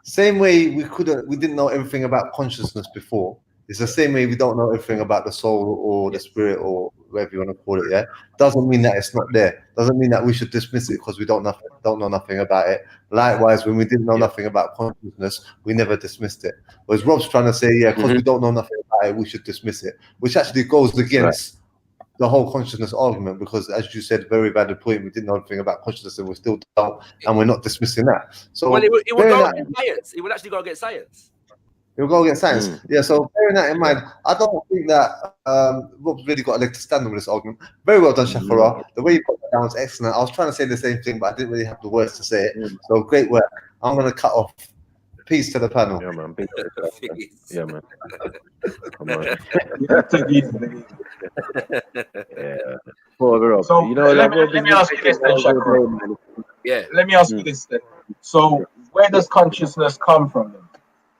same way we didn't know everything about consciousness before. It's the same way we don't know everything about the soul or the spirit or whatever you want to call it. Yeah, doesn't mean that it's not there. Doesn't mean that we should dismiss it because we don't know nothing about it. Likewise, when we didn't know nothing about consciousness, we never dismissed it. Whereas Rob's trying to say, because we don't know nothing about it, we should dismiss it, which actually goes against the whole consciousness argument, because as you said, very valid point, we didn't know anything about consciousness and we're still doubt, and we're not dismissing that. So well, it would go against science. It would actually go against science. It will go against science. Yeah, so bearing that in mind, I don't think that Rob's really got a leg to stand on with this argument. Very well done, Shafara. The way you put that down was excellent. I was trying to say the same thing, but I didn't really have the words to say it. So great work. I'm going to cut off. Peace to the panel. Yeah, man. Yeah, man. Come on. Yeah. So you know, let me ask you this then, Shafara. Yeah. Let me ask you this then. So where does consciousness come from then?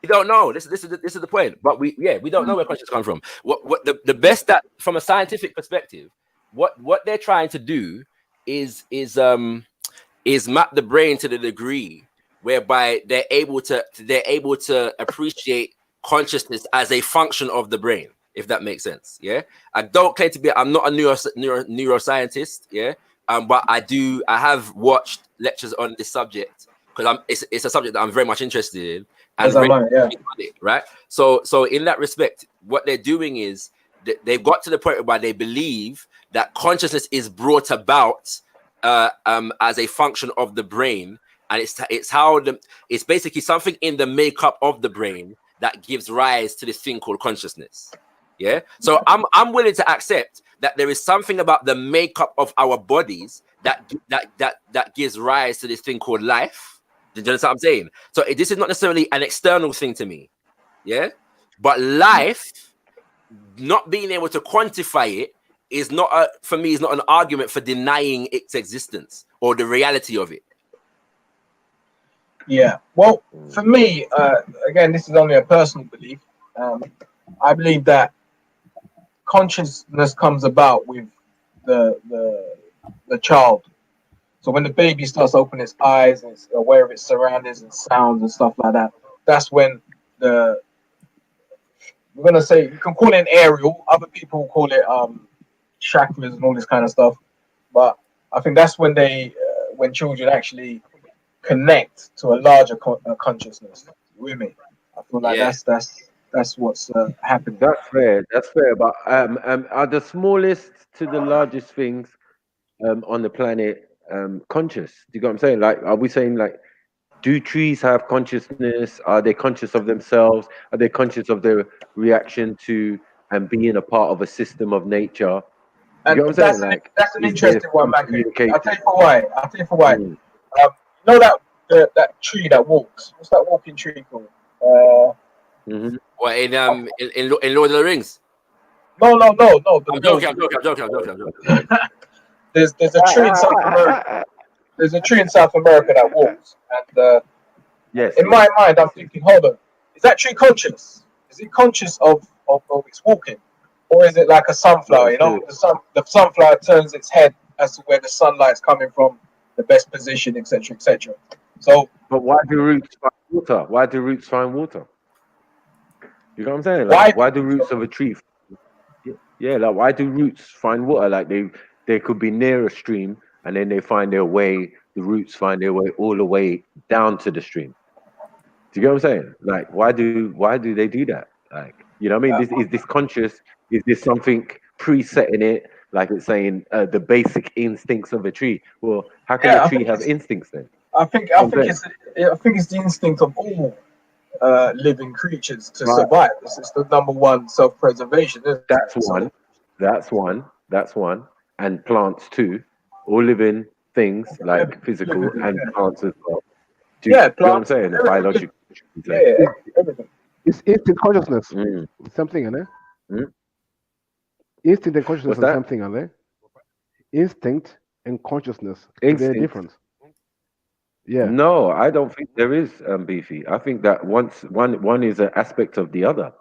You don't know. This is the point. But we don't know where consciousness comes from. What the best that from a scientific perspective, what they're trying to do is map the brain to the degree whereby they're able to appreciate consciousness as a function of the brain, if that makes sense. Yeah. I don't claim to be. I'm not a neuroscientist. Yeah. But I have watched lectures on this subject because it's a subject that I'm very much interested in. And right. So in that respect, what they're doing is they've got to the point where they believe that consciousness is brought about as a function of the brain, and it's basically something in the makeup of the brain that gives rise to this thing called consciousness. Yeah. So I'm willing to accept that there is something about the makeup of our bodies that gives rise to this thing called life. Do you understand what I'm saying? So this is not necessarily an external thing to me, yeah? But life, not being able to quantify it, is not for me, is not an argument for denying its existence or the reality of it. Yeah, well, for me, again, this is only a personal belief. I believe that consciousness comes about with the child. So when the baby starts opening its eyes and it's aware of its surroundings and sounds and stuff like that, that's when we're gonna say, you can call it an aerial. Other people call it chakras and all this kind of stuff. But I think that's when when children actually connect to a larger consciousness. You with me? I feel like that's what's happening. That's fair. But are the smallest to the largest things on the planet conscious? Do you get what I'm saying? Like, are we saying, like, do trees have consciousness? Are they conscious of themselves? Are they conscious of their reaction to and being a part of a system of nature? You know what I'm saying? That's an interesting one, man. I'll tell you for why. You know that tree that walks? What's that walking tree called? What in Lord of the Rings? No. I'm joking. There's a tree in South America. There's a tree in South America that walks, and in my mind, I'm thinking, hold on, is that tree conscious? Is it conscious of its walking, or is it like a sunflower? You know, the sunflower turns its head as to where the sunlight's coming from, the best position, etc., etc. So, but why do roots find water? Why do roots find water? You know what I'm saying? Like, why do roots of a tree? Yeah, like, why do roots find water? Like, they could be near a stream, and then they find their way. The roots find their way all the way down to the stream. Do you get what I'm saying? Like, why do they do that? Like, you know what I mean? Is this conscious? Is this something preset in it? Like it's saying the basic instincts of a tree. Well, how can a tree have instincts then? I think it's the instinct of all living creatures to survive. This is the number one self-preservation. That's one. And plants too. All living things, like physical and plants as well. Do you know what I'm saying? Biological. Everything. It's instinct consciousness. Something, isn't it? Instinct and consciousness are something, are they? Instinct and consciousness. They're different. Yeah. No, I don't think there is, Beefy. I think that one is an aspect of the other.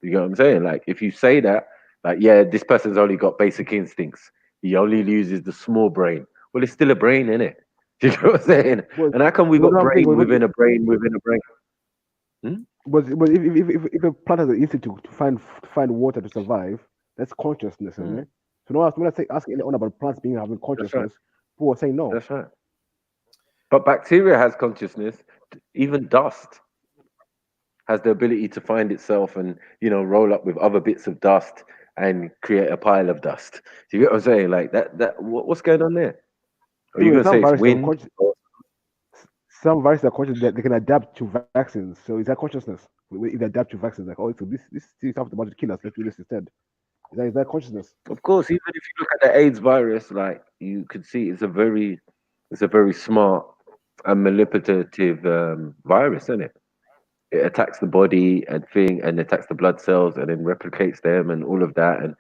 You know what I'm saying? Like, if you say that, like, yeah, this person's only got basic instincts. He only uses the small brain. Well, it's still a brain, isn't it? Do you know what I'm saying? And how come we got brain within a brain within a brain? But if a plant has an instinct to find water to survive, that's consciousness, isn't it? So when I say asking anyone about plants having consciousness, people are saying no. That's right. But bacteria has consciousness. Even dust has the ability to find itself and, you know, roll up with other bits of dust and create a pile of dust. Do you get what I'm saying? Like what's going on there? Are you Anyway, gonna say it's wind? Some viruses are conscious that they can adapt to vaccines. So is that consciousness? If they adapt to vaccines, like, oh, so this is about to kill us, let's do this instead. Is that consciousness? Of course, even if you look at the AIDS virus, like you could see, it's a very smart and manipulative virus, isn't it? It attacks the body and attacks the blood cells and then replicates them and all of that, and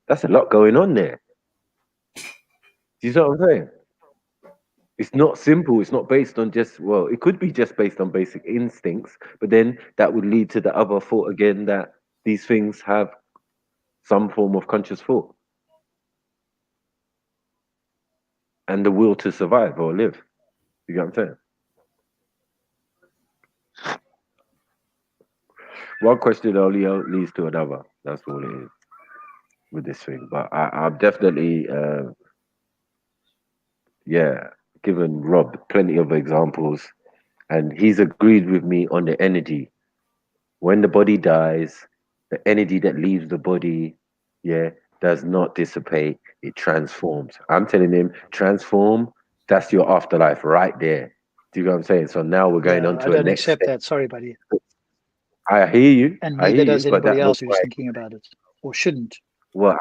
that's a lot going on there. Do you know what I'm saying? It's not simple. It's not based on it could be just based on basic instincts, but then that would lead to the other thought again that these things have some form of conscious thought and the will to survive or live. You get what I'm saying? One question only leads to another. That's all it is with this thing. But I've definitely, given Rob plenty of examples, and he's agreed with me on the energy. When the body dies, the energy that leaves the body, does not dissipate. It transforms. I'm telling him, transform. That's your afterlife right there. Do you know what I'm saying? So now we're going on to I don't next accept step. that. Sorry, buddy. I hear you. And neither does anybody else who's thinking about it or shouldn't. Well,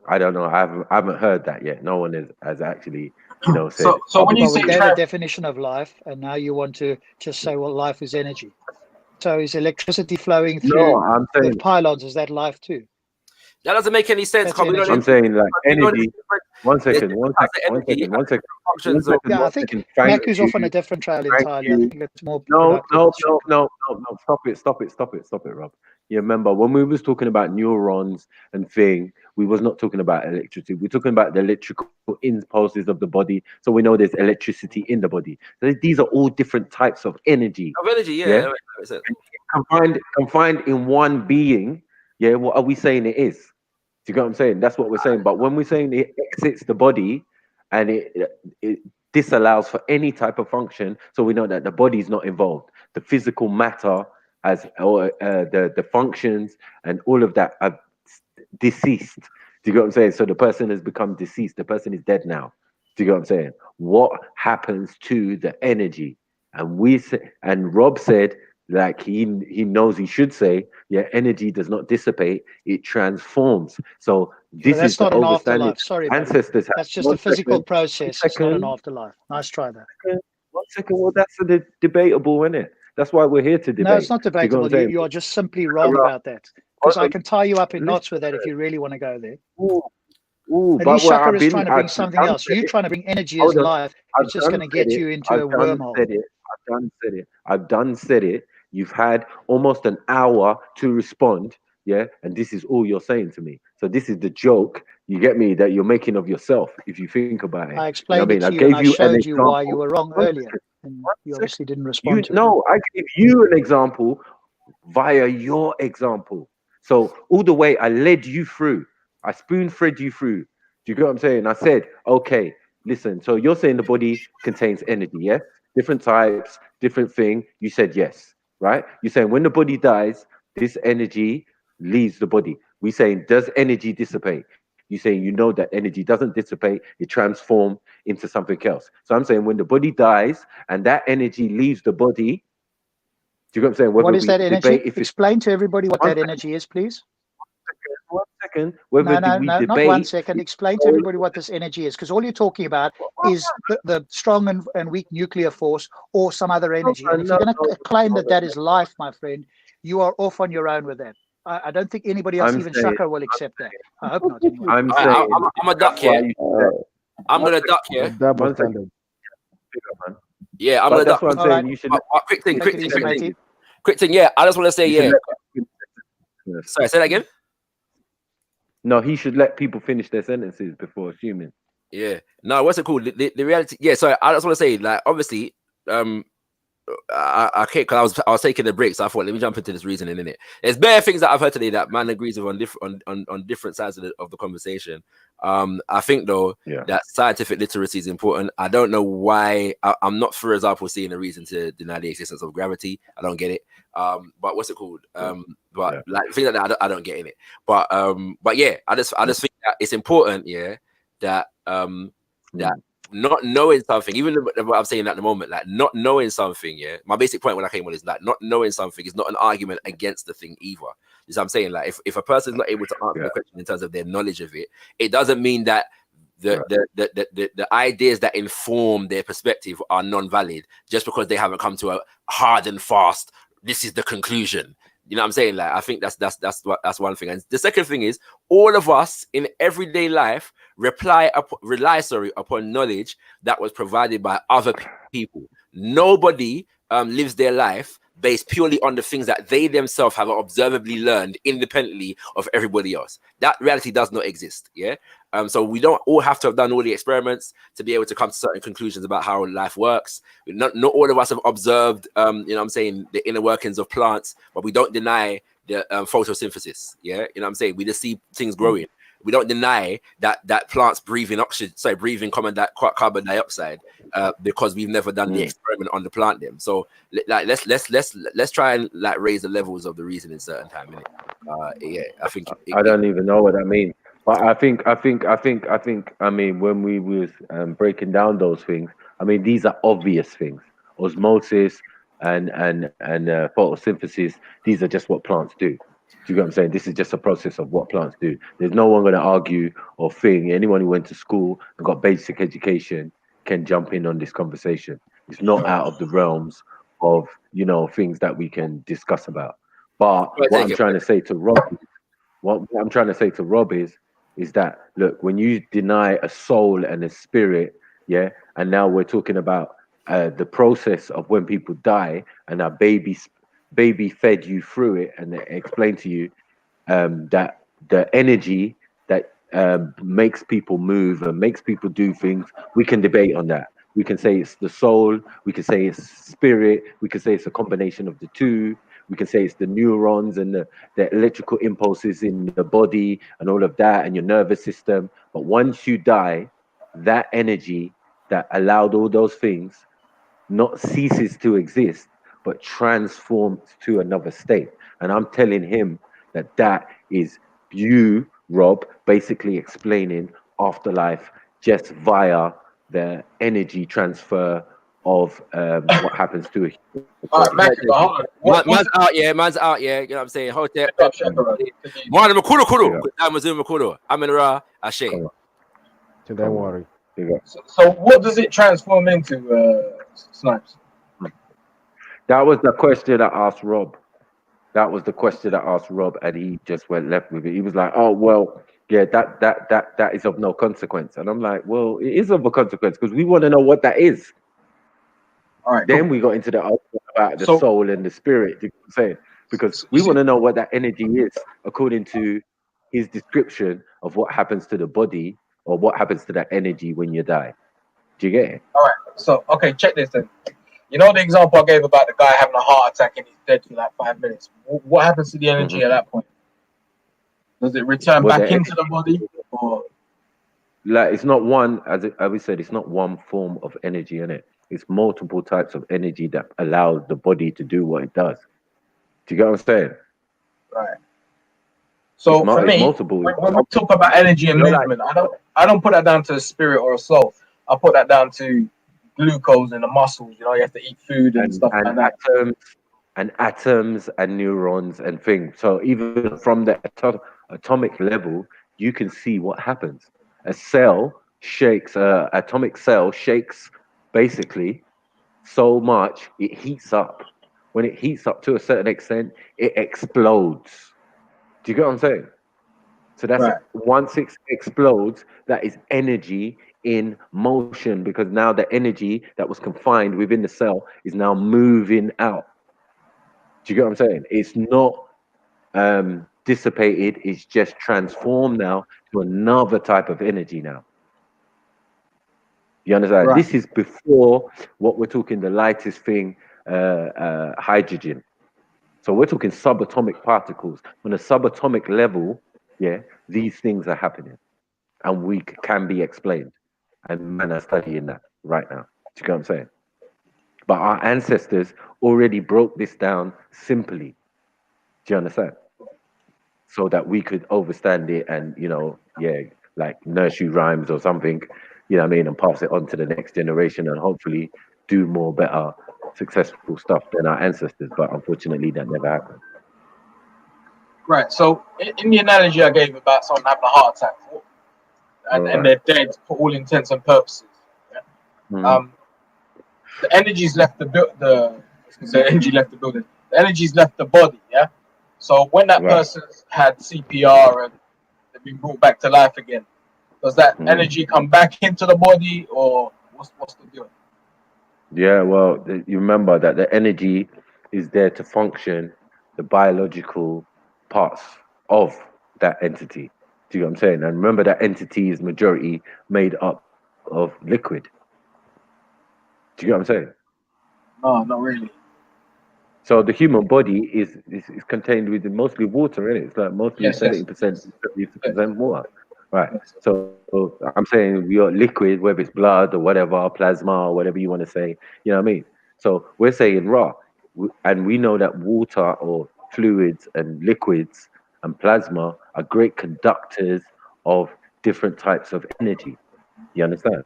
I don't know. I haven't heard that yet. No one has actually, said. So when you say we gave a definition of life, and now you want to just say, well, life is energy. So is electricity flowing through the pylons? Is that life too? That doesn't make any sense. I'm saying like energy. One second. Yeah, I think Maku's off on a different trail entirely. I think it's more. No. Stop it, Rob. You remember when we was talking about neurons and thing, we was not talking about electricity. We're talking about the electrical impulses of the body. So we know there's electricity in the body. So these are all different types of energy. Yeah. Confined in one being. Yeah, what are we saying it is? Do you get what I'm saying? That's what we're saying. But when we're saying it exits the body and it disallows for any type of function, so we know that the body is not involved. The physical matter the functions and all of that are deceased. Do you get what I'm saying? So the person has become deceased. The person is dead now. Do you get what I'm saying? What happens to the energy? And Rob said, like he knows he should say, energy does not dissipate, it transforms. So this is not the an understanding afterlife. Sorry, ancestors. that's just a physical process. It's not an afterlife. Nice try there. 1 second. Well, that's debatable, isn't it? That's why we're here to debate. No, it's not debatable. You are just simply wrong about that. Because I can tie you up in knots with that if you really want to go there. And Shaka is trying to bring something else. You're trying to bring energy as life. It's just going to get you into a wormhole. I've done said it. You've had almost an hour to respond. Yeah. And this is all you're saying to me. So this is the joke, you get me, that you're making of yourself, if you think about it. I explained it to you, and I showed you why you were wrong earlier. And you obviously didn't respond to it. No, I gave you an example via your example. So all the way I led you through. I spoon-fed you through. Do you get what I'm saying? I said, okay, listen. So you're saying the body contains energy, yeah? Different types, different thing. You said yes, right? You're saying when the body dies, this energy leaves the body. We're saying, does energy dissipate? You're saying you know that energy doesn't dissipate, it transforms into something else. So I'm saying when the body dies and that energy leaves the body, do you get what I'm saying? What is that energy? Explain to everybody what that energy is, please. 1 second. No, not 1 second. Explain to everybody what this energy is, because all you're talking about is the strong and weak nuclear force or some other energy. And if you're going to claim that is life, my friend, you are off on your own with that. I don't think anybody else, even Shaka, will accept that. I hope not. Anyway. I'm a duck here. I'm going to duck here. Yeah, I'm going to duck. That's what I'm saying. You should. Quick thing. Yeah, I just want to say, Sorry, say that again. No, he should let people finish their sentences before assuming. Yeah. No, what's it called? The reality. Yeah. Sorry, I just want to say, like, obviously, because I was taking a break, so I thought let me jump into this reasoning in it. There's bare things that I've heard today that man agrees with on different sides of the conversation. I think though that scientific literacy is important. I don't know why I'm not, for example, seeing a reason to deny the existence of gravity. I don't get it. But what's it called? But like things like that, I don't get in it. But yeah, I just think that it's important, that that not knowing something, even what I'm saying at the moment, like not knowing something, my basic point when I came on is like not knowing something is not an argument against the thing either. You know what I'm saying? Like if a person's not able to answer the question in terms of their knowledge of it, it doesn't mean that the ideas that inform their perspective are non-valid just because they haven't come to a hard and fast, this is the conclusion. You know what I'm saying? Like I think that's one thing. And the second thing is all of us in everyday life rely upon knowledge that was provided by other people. Nobody lives their life based purely on the things that they themselves have observably learned independently of everybody else. That reality does not exist. So we don't all have to have done all the experiments to be able to come to certain conclusions about how life works. Not all of us have observed, you know what I'm saying, the inner workings of plants, but we don't deny the photosynthesis. You know what I'm saying? We just see things growing. We don't deny that plants breathing carbon dioxide because we've never done the experiment on the plant them. So like let's try and like raise the levels of the reason in certain time. I think I don't even know what that means. But I think. I mean, when we was breaking down those things, I mean, these are obvious things. Osmosis and photosynthesis. These are just what plants do. Do you get what I'm saying? This is just a process of what plants do. There's no one going to argue or think. Anyone who went to school and got basic education can jump in on this conversation. It's not out of the realms of things that we can discuss about. But what I'm trying to say to Rob, is that look, when you deny a soul and a spirit, and now we're talking about the process of when people die and our baby fed you through it and they explained to you that the energy that makes people move and makes people do things, we can debate on that. We can say it's the soul, we can say it's spirit, we can say it's a combination of the two. We can say it's the neurons and the electrical impulses in the body and all of that and your nervous system. But once you die, that energy that allowed all those things not ceases to exist, but transforms to another state. And I'm telling him that is you, Rob, basically explaining afterlife just via the energy transfer of what happens to a human. Man's out, yeah. You know what I'm saying? Hotep. Amira Ashe. Don't worry. So what does it transform into, Snipes? That was the question I asked Rob. And he just went left with it. He was like, "Oh well, yeah, that is of no consequence." And I'm like, "Well, it is of a consequence because we want to know what that is." All right. Then we got into the argument about the soul and the spirit. You know what I'm saying? Because we want to know what that energy is according to his description of what happens to the body or what happens to that energy when you die. Do you get it? All right. So okay, check this then. You know the example I gave about the guy having a heart attack and he's dead for like 5 minutes. What happens to the energy at that point? Does it return back into the body, or like it's not one, as we said, it's not one form of energy in it. It's multiple types of energy that allow the body to do what it does. Do you get what I'm saying? Right. So for me, when we talk about energy and movement, I don't put that down to a spirit or a soul. I put that down to glucose in the muscles. You have to eat food and stuff like that. Atoms and neurons and things. So even from the atomic level, you can see what happens. A cell shakes, atomic cell shakes basically so much it heats up. When it heats up to a certain extent, it explodes. Do you get what I'm saying? So that's once it explodes, that is energy in motion, because now the energy that was confined within the cell is now moving out. Do you get what I'm saying? It's not dissipated, it's just transformed now to another type of energy now. You understand? This is before what we're talking, the lightest thing hydrogen. So we're talking subatomic particles. On a subatomic level, yeah, these things are happening, and we can be explained. And men are studying that right now. Do you get what I'm saying? But our ancestors already broke this down simply. Do you understand? So that we could understand it and, you know, yeah, like nursery rhymes or something, you know what I mean, and pass it on to the next generation and hopefully do more better, successful stuff than our ancestors. But unfortunately, that never happened. Right. So in the analogy I gave about someone having a heart attack and they're dead for all intents and purposes, yeah? The energy's left the energy left the building. The energy's left the body, yeah. So when that person had CPR and they've been brought back to life again, does that energy come back into the body, or what's the deal? Yeah, well, you remember that the energy is there to function the biological parts of that entity. Do you know what I'm saying? And remember that entity is majority made up of liquid. Do you get what I'm saying? No, not really. So the human body is contained with mostly water in it. It's like mostly 70%, 70% water. Right. So I'm saying your liquid, whether it's blood or whatever, plasma or whatever you want to say, you know what I mean? So we're saying raw. And we know that water or fluids and liquids and plasma are great conductors of different types of energy. You understand?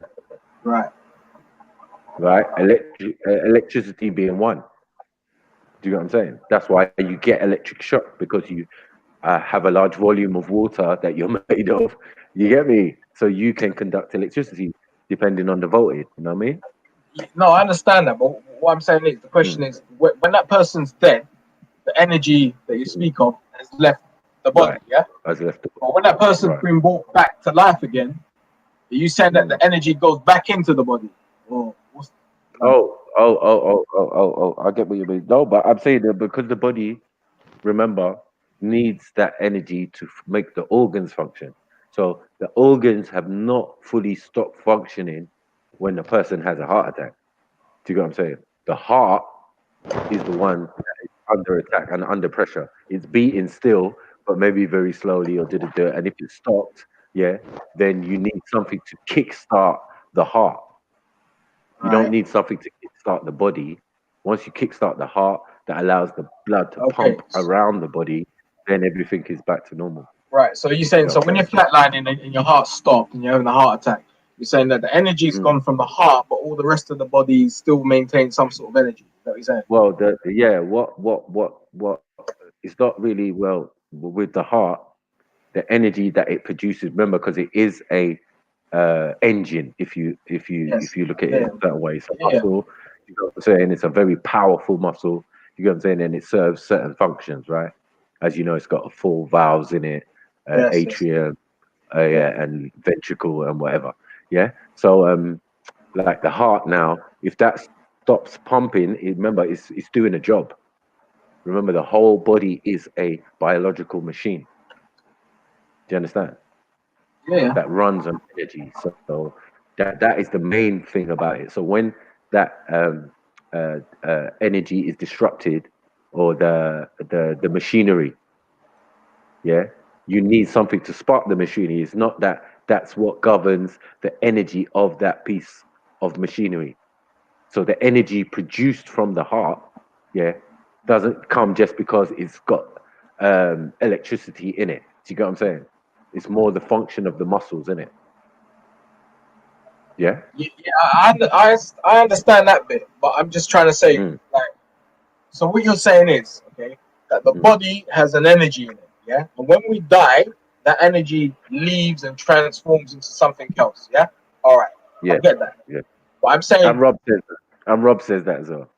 Right. Right? Electricity being one. Do you know what I'm saying? That's why you get electric shock, because you have a large volume of water that you're made of. You get me? So you can conduct electricity depending on the voltage. You know what I mean? No, I understand that, but what I'm saying is the question is when that person's dead, the energy that you speak of has left the body, yeah? Has left the body. But when that person's been brought back to life again, are you saying that the energy goes back into the body? Or what's I get what you mean. No, but I'm saying that because the body, remember, needs that energy to make the organs function. So the organs have not fully stopped functioning when the person has a heart attack. Do you get what I'm saying? The heart is the one that is under attack and under pressure. It's beating still, but maybe very slowly or did it do it. And if it stopped, yeah, then you need something to kickstart the heart. You don't need something to kickstart the body. Once you kickstart the heart, that allows the blood to pump around the body, then everything is back to normal. Right. So you're saying, so when you're flatlining and your heart stopped and you're having a heart attack, you're saying that the energy's gone from the heart, but all the rest of the body still maintains some sort of energy. Is that what you're saying? Well, what it's not really with the heart, the energy that it produces. Remember, because it is a engine. If you look at it in a certain way, so muscle. You know what I'm saying? It's a very powerful muscle. You know what I'm saying? And it serves certain functions, right? As you know, it's got 4 valves in it, atrium, and ventricle and whatever. Yeah. So like the heart now, if that stops pumping, remember it's doing a job. Remember, the whole body is a biological machine. Do you understand? Yeah. That runs on energy. So that is the main thing about it. So when that energy is disrupted, or the machinery, yeah, you need something to spark the machinery. It's not that's what governs the energy of that piece of machinery. So the energy produced from the heart, yeah, doesn't come just because it's got electricity in it. Do you get what I'm saying? It's more the function of the muscles in it. Yeah. Yeah, I understand that bit, but I'm just trying to say, like, so what you're saying is, okay, that the body has an energy in it, yeah, and when we die, that energy leaves and transforms into something else, yeah. All right, yeah, I get that. Yeah. But I'm saying, and Rob says that as well.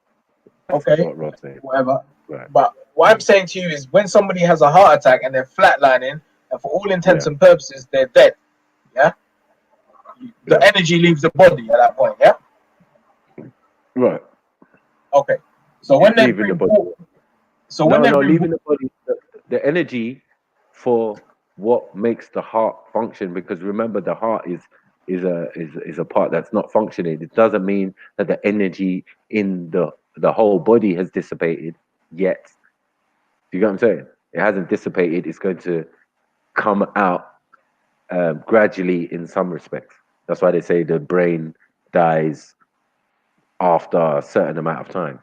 Okay, what Rob says. Whatever. Right. But what I'm saying to you is, when somebody has a heart attack and they're flatlining, and for all intents and purposes, they're dead, yeah. The energy leaves the body at that point, yeah. Right. Okay. So when they're leaving the body. Leaving the body, the energy for what makes the heart function, because remember, the heart is a part that's not functioning. It doesn't mean that the energy in the the whole body has dissipated yet. Do you get what I'm saying? It hasn't dissipated. It's going to come out gradually in some respects. That's why they say the brain dies after a certain amount of time.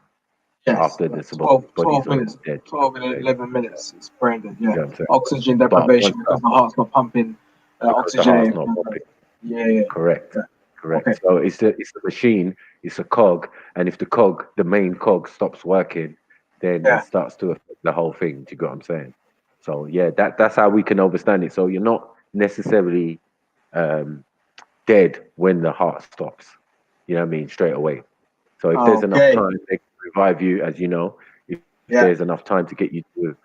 Yes, after the 12 minutes, dead. 12 and 11 minutes. It's brain dead. Yeah. You know what I'm saying? Oxygen deprivation because the heart's not pumping oxygen. The heart's not pumping. Yeah. Correct. Correct. Okay. So it's a machine, it's a cog, and if the main cog stops working, then it starts to affect the whole thing. Do you get what I'm saying? So yeah, that's how we can understand it. So you're not necessarily dead when the heart stops. You know what I mean? Straight away. So if there's enough time, they can revive you, as you know. If there's enough time to get you to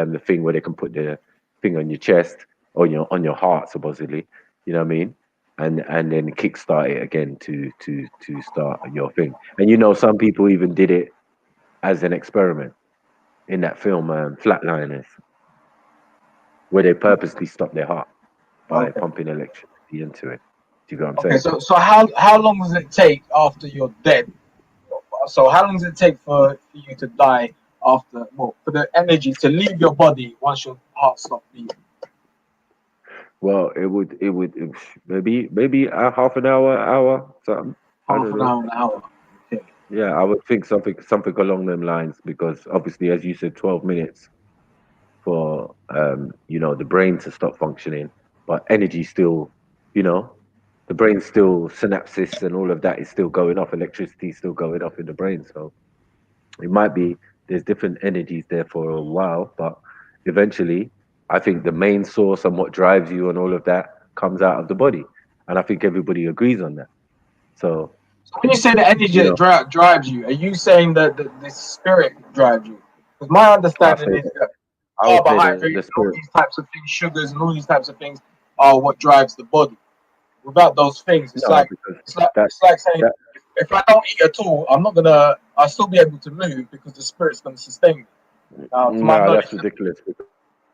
the thing where they can put the thing on your chest or on your heart, supposedly. You know what I mean? And then kickstart it again to start your thing. And you know, some people even did it as an experiment in that film, Flatliners, where they purposely stopped their heart by pumping electricity into it. Do you get what I'm saying? So how long does it take after you're dead? So how long does it take for you to die after? Well, for the energy to leave your body once your heart stops beating? Well, it would maybe a half an hour, something. Half an hour. Okay. Yeah, I would think something along them lines, because obviously, as you said, 12 minutes for the brain to stop functioning, but energy still, the brain still, synapses and all of that is still going off, electricity is still going off in the brain. So it might be there's different energies there for a while, but eventually I think the main source and what drives you and all of that comes out of the body. And I think everybody agrees on that. So when you say the energy that drives you, are you saying that the spirit drives you? Because my understanding is that carbohydrates, all these types of things, sugars and all these types of things are what drives the body. Without those things, it's like saying if I don't eat at all, I'll still be able to move because the spirit's going to sustain me. No, that's ridiculous.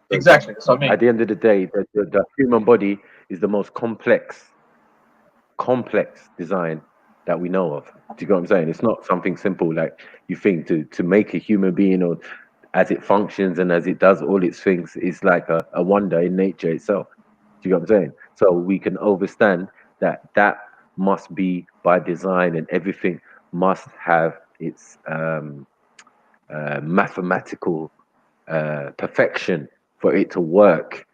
Exactly. So I mean, at the end of the day, the human body is the most complex design that we know of. Do you get what I'm saying? It's not something simple like you think to make a human being, or as it functions and as it does all its things, is like a wonder in nature itself. Do you get what I'm saying? So we can understand that must be by design, and everything must have its mathematical perfection for it to work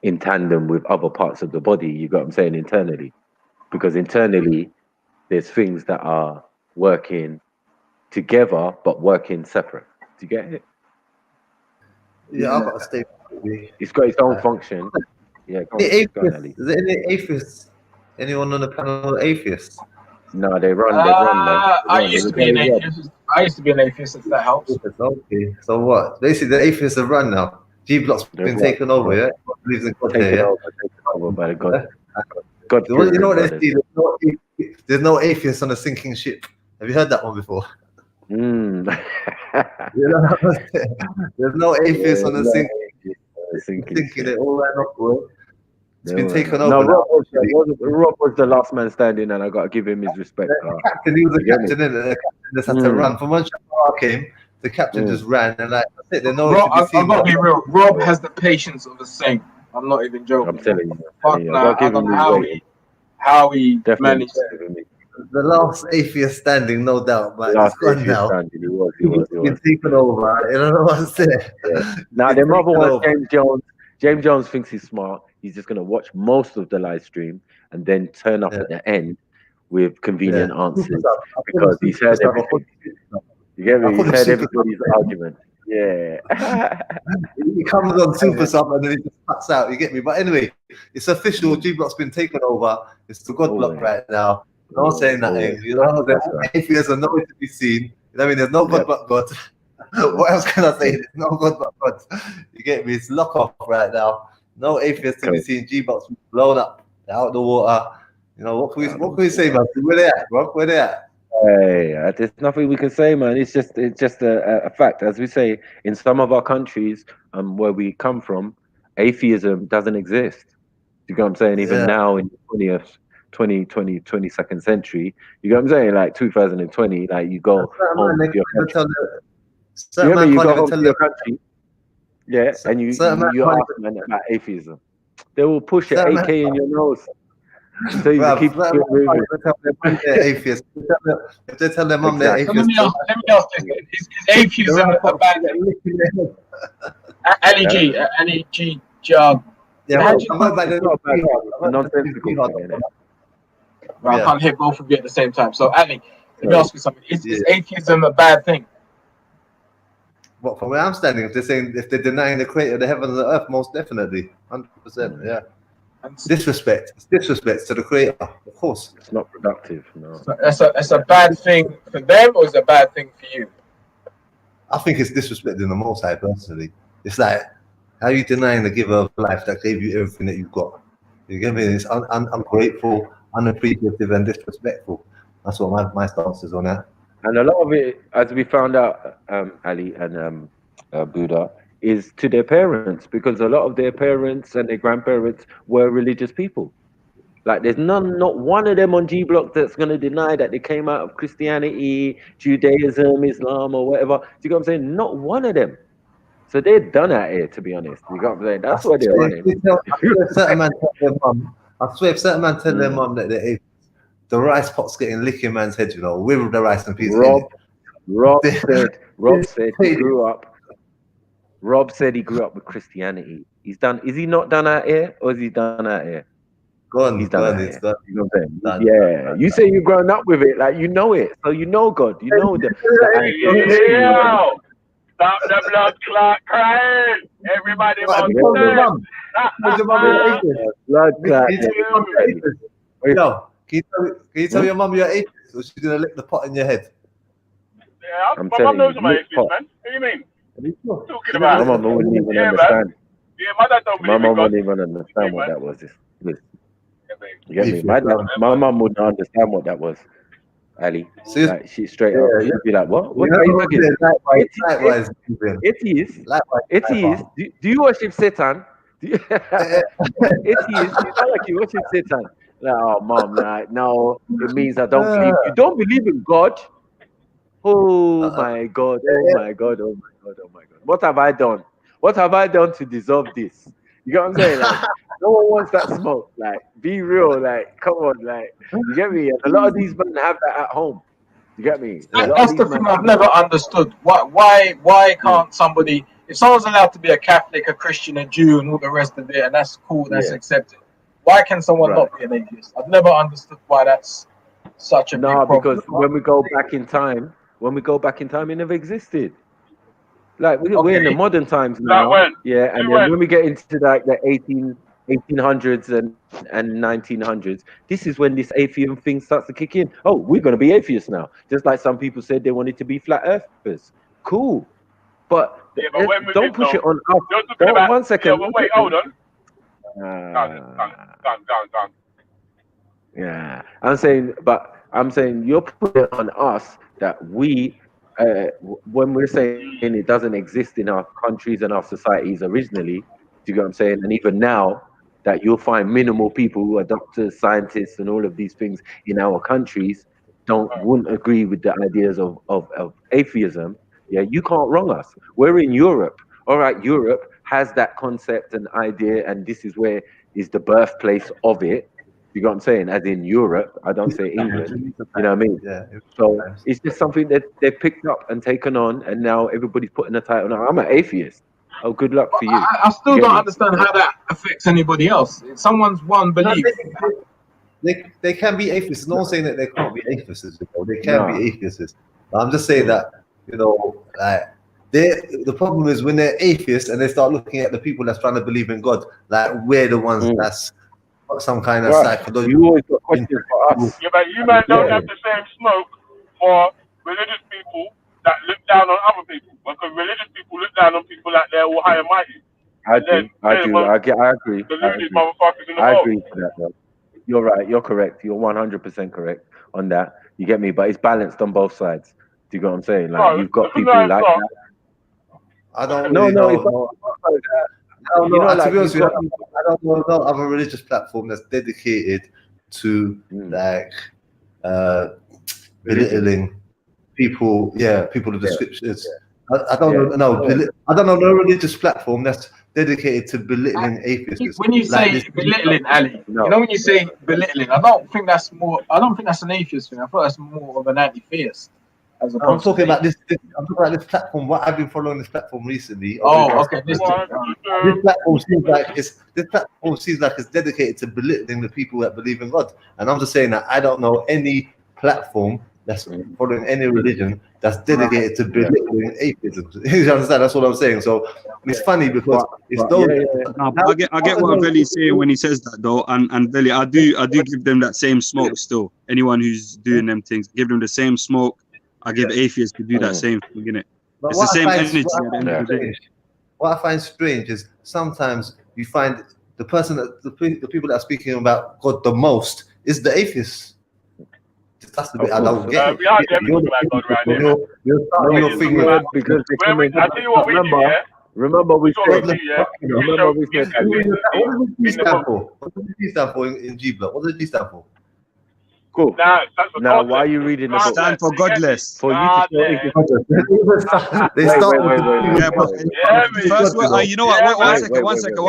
in tandem with other parts of the body. You got what I'm saying? Internally, because internally there's things that are working together but working separate. Do you get it? Yeah, I've got to stay. It's got its own function. Yeah, is there any atheists? Anyone on the panel atheists? No, they run. I used to be an atheist. If that helps. Okay. So what? Basically, the atheists have run now. G-Block's been taken over, yeah? Believes in God there, yeah? Taken over by the God. You know what they see? There's no atheists on a sinking ship. Have you heard that one before? There's no atheists on a sinking. They all ran off, bro. It's been taken over. Rob was the last man standing, and I got to give him his respect. The captain, he was the captain, and the captain just had to run. From once Shakar came, the captain just ran, and like that's it. I've got to be real. Rob has the patience of a saint. I'm not even joking. I'm telling you. I don't know how he managed it. The last atheist standing, no doubt, but it's gone now. He was. Been taken over. You know what I'm saying? Now the other one, James Jones thinks he's smart. He's just going to watch most of the live stream and then turn up at the end with convenient answers because he's heard everything. You get me? He's heard everybody's argument. Yeah. He comes on Super Sub and then he just cuts out. You get me? But anyway, it's official. G-Block's been taken over. It's the God Block right now. No one's saying nothing. You know, the atheists are nowhere to be seen. You know what I mean? There's no God but God. What else can I say? There's no God but God. You get me? It's lock off right now. No atheists to be seen. G-Block's blown up. They're out of the water. You know, what can we say, man? Where they at, bro? Where they at? Hey, there's nothing we can say, man. It's just a fact. As we say, in some of our countries, where we come from, atheism doesn't exist. You know what I'm saying? Even now in the 20th 22nd century. You know what I'm saying? Like 2020, like you go home to your country. You know, you go home to your country. Yeah, and you ask them about atheism. They will push an AK in your nose. So you keep atheist. If they tell their mum they're atheist. Let me ask this: is atheism a bad thing? Ali G. Jog. Yeah, I can't hear both of you at the same time. So Ali, let me ask you something: is atheism a bad thing? What, from where I'm standing, if they're denying the creator of the heavens and the earth, most definitely, 100%, yeah. Disrespect. It's disrespect to the creator, of course. It's not productive, no. So that's a bad thing for them, or is it a bad thing for you? I think it's disrespecting the Most High personally. It's like, how are you denying the giver of life that gave you everything that you've got? You get me? It's ungrateful, unappreciative, and disrespectful. That's what my stance is on that. And a lot of it, as we found out, Ali and Buddha, is to their parents, because a lot of their parents and their grandparents were religious people. Like there's not one of them on G Block that's going to deny that they came out of Christianity, Judaism, Islam, or whatever. Do you know what I'm saying? Not one of them. So they're done out here, to be honest. You know what I'm saying? That's why they're running. I swear, if certain man tell their mum that they're atheist, the rice pot's getting licked in man's head, you know, with the rice and peas. Rob said he grew up. Rob said he grew up with Christianity. He's done. Is he not done out here, or is he done out here? He's done out here. You know what I'm saying? Yeah. You say you've grown up with it, like you know it, so you know God. You know the stop the blood clot crying. Everybody Blood clot. Yo, can you tell your mum you're atheist, or she's gonna lick the pot in your head? Yeah, my mum knows I'm atheist, man. What do you mean? Talking about? My mum wouldn't even understand. Yeah, my dad don't believe my mum wouldn't even understand what that was. You get me? My mum wouldn't understand what that was. Ali, like she straight up, she'd be like, "What? What are you talking about? Atheist? Do you worship Satan? Atheist? You sound like you worship Satan." Like, oh, mom, like, no, it means I don't believe. You don't believe in God? Oh my God! Oh my God! Oh my God! Oh my God! What have I done? What have I done to deserve this? You get what I'm saying? Like, no one wants that smoke. Like, be real. Like, come on. Like, you get me? And a lot of these men have that at home. You get me? That's the thing I've never understood. Why can't somebody, if someone's allowed to be a Catholic, a Christian, a Jew, and all the rest of it, and that's cool, that's accepted, why can someone not be an atheist? I've never understood why that's such a big problem. Because when we go back in time, it never existed. Like we're in the modern times now, and then when we get into like the 1800s and 1900s, this is when this atheism thing starts to kick in. Oh, we're going to be atheists now, just like some people said they wanted to be flat earthers. Cool, but don't push it on us. One second. Wait, hold on. Done. Yeah, I'm saying you're putting it on us that we. When we're saying it doesn't exist in our countries and our societies originally, do you get what I'm saying? And even now, that you'll find minimal people who are doctors, scientists, and all of these things in our countries wouldn't agree with the ideas of atheism. Yeah, you can't wrong us. We're in Europe. All right, Europe has that concept and idea, and this is where is the birthplace of it. You know what I'm saying? As in Europe, I don't say England. You know what I mean? Yeah. So it's just something that they've picked up and taken on, and now everybody's putting a title on. I'm an atheist. Oh, good luck for you. I still don't understand how that affects anybody else. It's someone's one belief. They can be atheists. No one's saying that they can't be atheists. They can be atheists. But I'm just saying that, the problem is when they're atheists and they start looking at the people that's trying to believe in God, like we're the ones that's got some kind of psychology. You always got questions for us. Yeah, but you man don't have the same smoke for religious people that look down on other people, because religious people look down on people like they're all high and mighty. I agree. I agree to that, though. You're right. You're correct. You're 100% correct on that. You get me? But it's balanced on both sides. Do you get what I'm saying? Like you've got people like that. I don't really know. To be honest with you, I don't know no other religious platform that's dedicated to like belittling people. Yeah, people of the scriptures. I don't know. I don't know no religious platform that's dedicated to belittling atheists. When you say belittling, Ali, you know when you say belittling, I don't think that's an atheist thing. I thought that's more of an anti-theist. I'm talking about this. I'm talking about this platform. What I've been following this platform recently. Okay. This platform seems like it's dedicated to belittling the people that believe in God. And I'm just saying that I don't know any platform that's following any religion that's dedicated to belittling atheism. You understand? That's what I'm saying. So it's funny because it's those. No, but I get what Veli's saying when he says that though, and Veli, I do give them that same smoke still. Anyone who's doing them things, give them the same smoke. I give atheists to do that same thing, innit? It's the same energy at the end of the day. What I find strange is sometimes you find the person that the people that are speaking about God the most is the atheists. That's the bit I don't get. We are definitely about God right now. You're starting your thing with because I tell you what we did, yeah? Remember we said. What does the G stand for? What does the G stand for in G block? What does the G stand for? Cool. Now, why are you reading the book? Stand for godless. For you to they start first word, you know what? One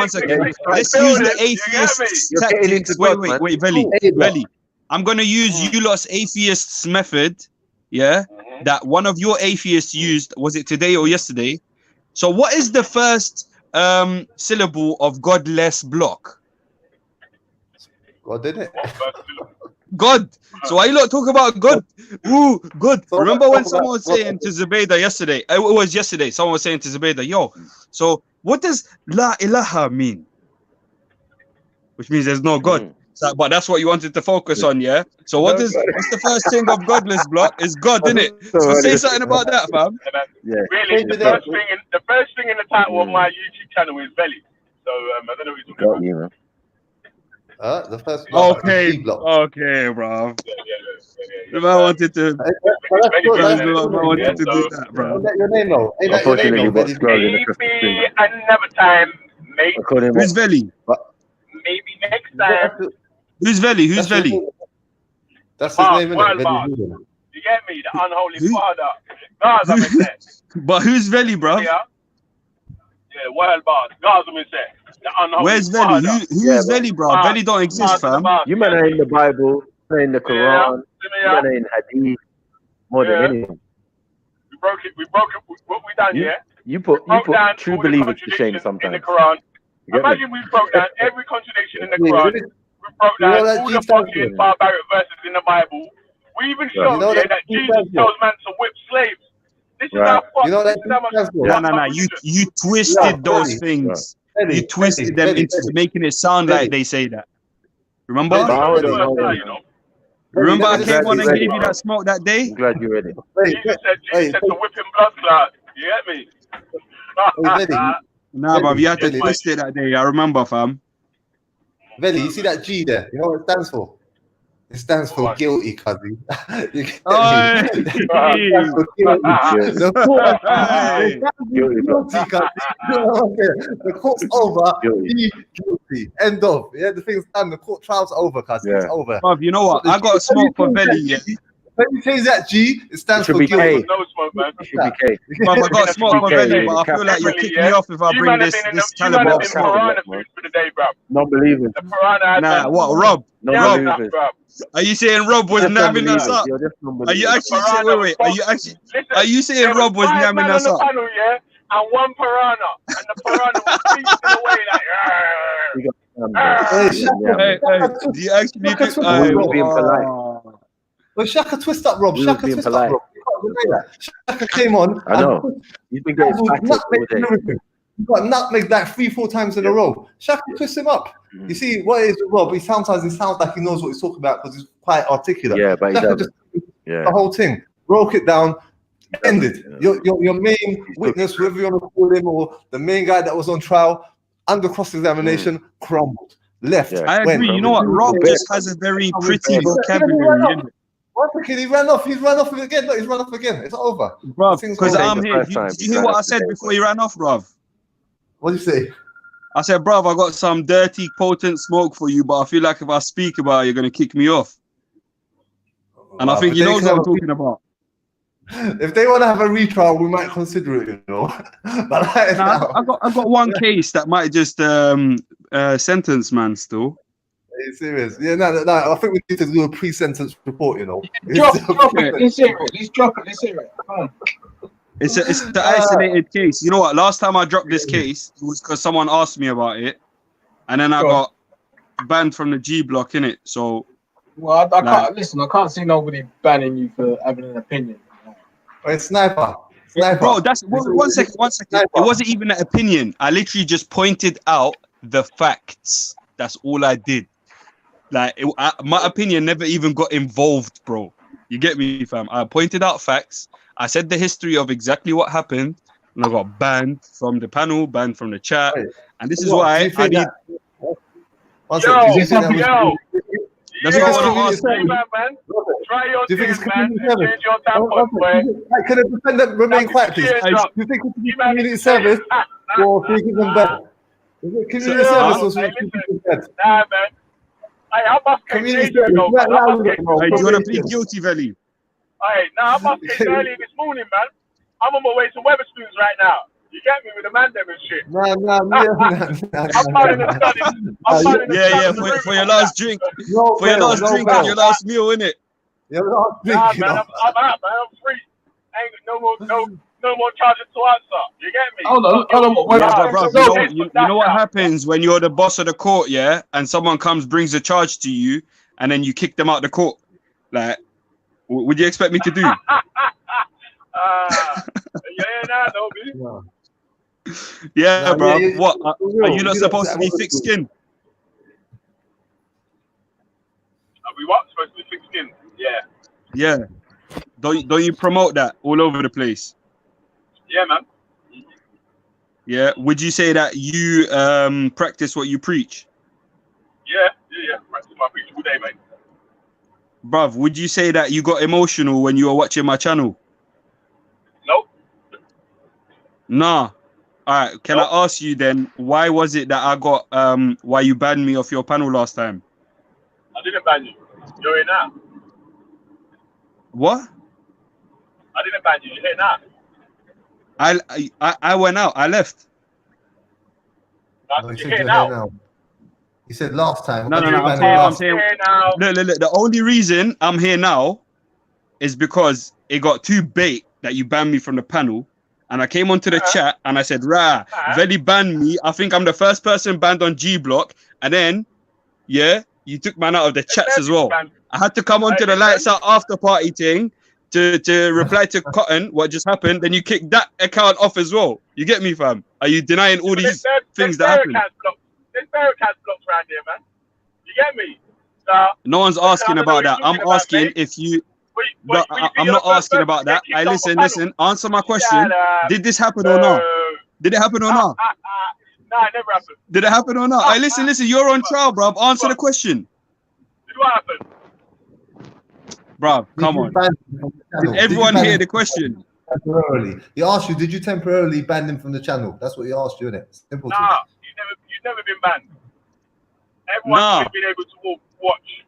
second. Let's use the atheist tactics. Wait, Veli. I'm gonna use you lot's atheists method. Yeah, that one of your atheists used. Was it today or yesterday? So, what is the first syllable of godless block? God, did it? God. So why you lot talk about God? Ooh, good. Remember when someone was saying to Zubaydah yesterday? It was yesterday. Someone was saying to Zubaydah, yo, so what does La ilaha mean? Which means there's no God. So, but that's what you wanted to focus on, yeah? So what's the first thing of godless block? Is God, isn't it? So say something about that, fam. Really, the first thing in the title of my YouTube channel is Veli. So I don't know what you're talking about. The first block. Okay, bro. If I wanted to, do that, bro. Your name, though. Unfortunately, what's maybe another time, mate. Who's Veli? Maybe next time. Who's Veli? Who's Veli? That's his name, isn't it? You get me? The unholy father. Gaza is there. But who's Veli, bro? Yeah, world boss. Gaza is there. Where's Veli? Who's Veli, bro? Veli don't exist, fam. You men are in the Bible, in the Quran, you men are in Hadith, more than anything. We broke it. What we done, You put true believers to shame sometimes. In the Quran. Imagine we broke down every contradiction in the Quran. We broke down all the fucking barbaric verses in the Bible. We even showed that Jesus tells man to whip slaves. This is how No. You twisted those things. You twisted them into making it sound like they say that. Remember? Remember I came on and gave you that smoke that day? I'm glad you're ready. Jesus said to whip him blood clot. You get me? Nah, bro, you had to twist it that day. I remember, fam. Veli, you see that G there? You know what it stands for? It stands for guilty, cousin. The court's over. Guilty. End of. Yeah, the thing's done. The court trial's over, cousin. It's over. Bruv, you know what? I got a smoke for Veli. Yeah. When you change that G, it stands for guilty. No smoke, man. It should be K. Bruv, I got a smoke for Veli, but I feel like you kick me off if I bring this caliber of smoke. Non-believers. Nah, what, Rob? Rob? Are you saying Rob was namming us up? Are you actually saying, wait, are you saying Rob was namming us up? And one piranha, and the piranha was feasting away like, do you actually think being polite? Well, Shaka twist up, Rob. Shaka twist up, Rob. Shaka came on. I know. You've been getting you got nutmeg like 3-4 times in a row. Shaka twist him up. You see what it is with Rob? He sounds like he knows what he's talking about because he's quite articulate. Yeah, but Shaka just the whole thing, broke it down, ended. Your main witness, whoever you want to call him, or the main guy that was on trial, under cross-examination, crumbled, left. I agree. You know what? Rob just has a very pretty vocabulary. He ran off. He's run off again. Look, he's run off again. It's over. Bruv, because I'm here. Did you hear what I said before he ran off, bruv? What did you say? I said, bruv, I got some dirty, potent smoke for you, but I feel like if I speak about it, you're gonna kick me off. And I think he knows what I'm talking about. If they want to have a retrial, we might consider it, you know. But I got one case that might just sentence man still. Are you serious? Yeah, no. I think we need to do a pre-sentence report, you know. Drop it. Let's hear it. Let's drop it. Let's hear it. Come on. It's the isolated case. You know what? Last time I dropped this case, it was because someone asked me about it, and then I got banned from the G block, innit? So, well, I can't listen. I can't see nobody banning you for having an opinion. It's sniper. Bro, that's one second. It wasn't even an opinion. I literally just pointed out the facts. That's all I did. Like my opinion never even got involved, bro. You get me, fam? I pointed out facts. I said the history of exactly what happened, and I got banned from the panel, banned from the chat, and this is why I need. That's what I want to ask. Man. Try your thing, man, and change your tampon, boy. Can the defendant remain quiet, please? Do you think it's community service or should we give them back? Is it community service or should we give them back? Nah, man. I must get Community changed, though. service. Do you want to plead guilty, Veli? I must get early this morning, man. I'm on my way to Weatherspoons right now. You get me with the man them and shit. I'm finding a study. Yeah. For your last drink, and your last meal, innit? Your last drink. Nah, man, I'm out, man. I'm free. Ain't no more charges to answer. You get me? Hold on. Yeah, bro, you know what happens when you're the boss of the court, yeah, and someone brings a charge to you, and then you kick them out the court. Like, would you expect me to do? Yeah, bro. What? Are you not supposed to be thick skinned? Are we what? Supposed to be thick skinned? Yeah. Yeah. Don't you promote that all over the place? Yeah, man. Yeah. Would you say that you practice what you preach? Yeah. Practice my preach all day, mate. Bruv, would you say that you got emotional when you were watching my channel? Nope. Nah. All right. Can I ask you then, why was it that I got why you banned me off your panel last time? I didn't ban you. You're in now. What? I didn't ban you. You're here now. I went out. I left. You're here now. He said last time. No. I'm saying. Look. The only reason I'm here now is because it got too bait that you banned me from the panel, and I came onto the chat and I said, Veli banned me. I think I'm the first person banned on G Block, and then, yeah, you took man out of the chats as well. I had to come onto the Lights Out after party thing to reply to Cotton what just happened. Then you kicked that account off as well. You get me, fam? Are you denying all these things that happened? There's barricades blocks around here, man. You get me? No one's asking about that. I'm asking if you. I'm not asking about that. Hey, listen. Answer my question. Did this happen or not? Did it happen or not? Nah, it never happened. Did it happen or not? Hey, listen. You're on trial, bruv. Answer the question. Did what happen? Bruv, come on. Did everyone hear the question? Temporarily. He asked you, did you temporarily ban him from the channel? That's what he asked you, isn't it? Simple. Nah, you've never been banned. Everyone's been able to watch.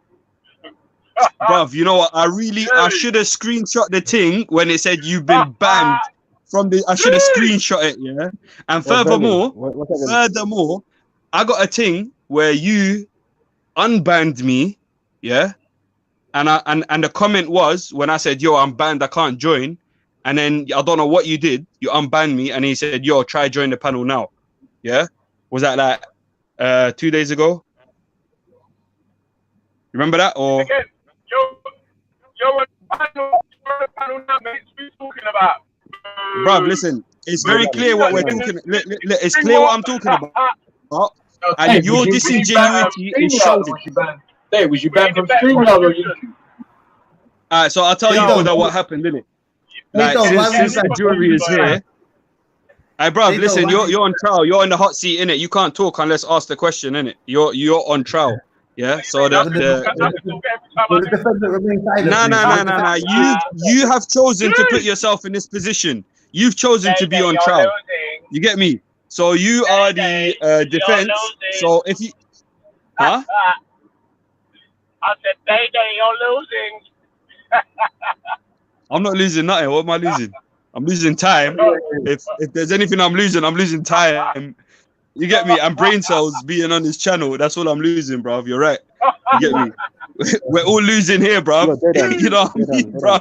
Bruv, you know what? I should have screenshot the thing when it said you've been banned from the. I should have screenshot it, yeah. And furthermore, I got a thing where you unbanned me, yeah. And the comment was when I said, "Yo, I'm banned. I can't join." And then I don't know what you did. You unbanned me, and he said, "Yo, try join the panel now." Yeah, was that like 2 days ago? Remember that or? Again, you're on the panel now, mate. What are you talking about? Bruv, listen. It's very clear what we're talking. It's clear what I'm talking about. And your disingenuity is showing. Hey, was you banned from StreamYard or YouTube? Alright, so I'll tell you what happened, innit? Like, since the jury is here. Hey, bruv, listen, you're on trial. You're in the hot seat, innit? You can't talk unless asked the question, innit? You're on trial. Yeah, so nah. You have chosen to put yourself in this position. You've chosen to be on trial. You get me? So you are the defense. So if you, huh? I said, Day, you're losing. I'm not losing nothing. What am I losing? I'm losing time. If there's anything I'm losing time. You get me? And brain cells being on this channel. That's all I'm losing, bro. You're right. You get me? We're all losing here, bro. You know what I mean, bro?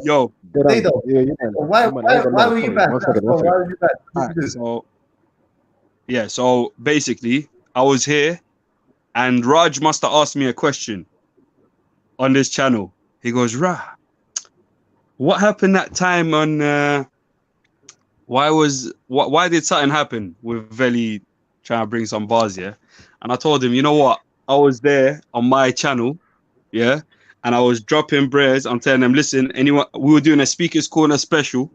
Yo, why were you back? So basically, I was here, and Raj must have asked me a question on this channel. He goes, Ra, what happened that time on why did something happen with Veli trying to bring some bars, yeah? And I told him, you know what? I was there on my channel, yeah, and I was dropping prayers. I'm telling them, listen, anyone, we were doing a Speakers Corner special,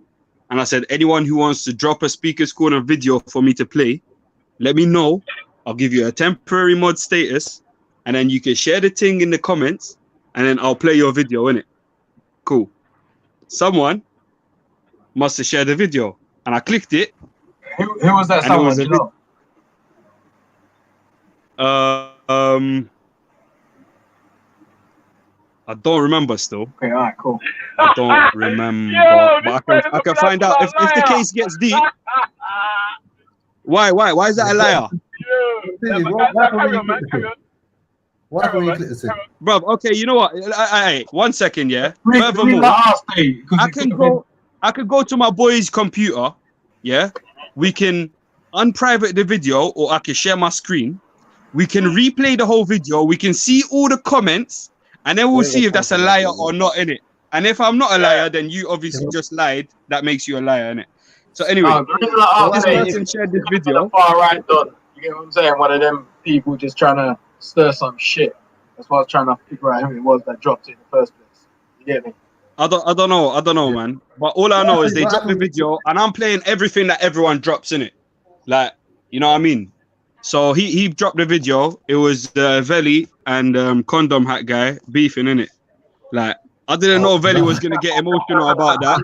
and I said, anyone who wants to drop a Speakers Corner video for me to play, let me know. I'll give you a temporary mod status, and then you can share the thing in the comments, and then I'll play your video, innit? Cool. Someone must have shared the video, and I clicked it. Who was that someone? You know? I don't remember still. Okay, all right, cool. I don't remember, but I can find out if the case gets deep. Why is that a liar? Bro, okay, you know what? Hey, 1 second, yeah. Furthermore, I could go to my boy's computer, yeah. We can unprivate the video, or I can share my screen. We can replay the whole video. We can see all the comments, and then we'll see if that's a liar or not, innit? And if I'm not a liar, then you obviously just lied. That makes you a liar, innit? So anyway, this person shared this video. Far right, Don. You get what I'm saying? One of them people just trying to stir some shit. That's why I was trying to figure out who it was that dropped it in the first place. You get me? I don't know, man. But all I know is they dropped the video, and I'm playing everything that everyone drops in it. Like, you know what I mean? So he dropped the video. It was Veli and Condom Hat guy beefing in it. Like, I didn't know Veli was gonna get emotional about that.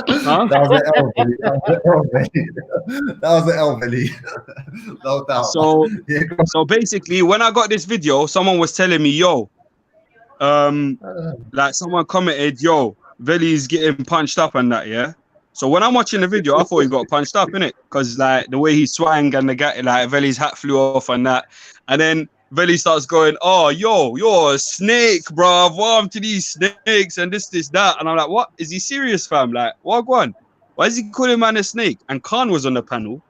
Huh? That was the L Veli. No doubt. So basically, when I got this video, someone was telling me, yo, like someone commented, yo, Veli's getting punched up and that, yeah. So when I'm watching the video, I thought he got punched up, innit? Because like the way he swang and the guy, like Veli's hat flew off and that. And then Veli starts going, oh, yo, you're a snake, bruv. What to these snakes and this, that. And I'm like, what? Is he serious, fam? Like, what going? Why is he calling man a snake? And Khan was on the panel.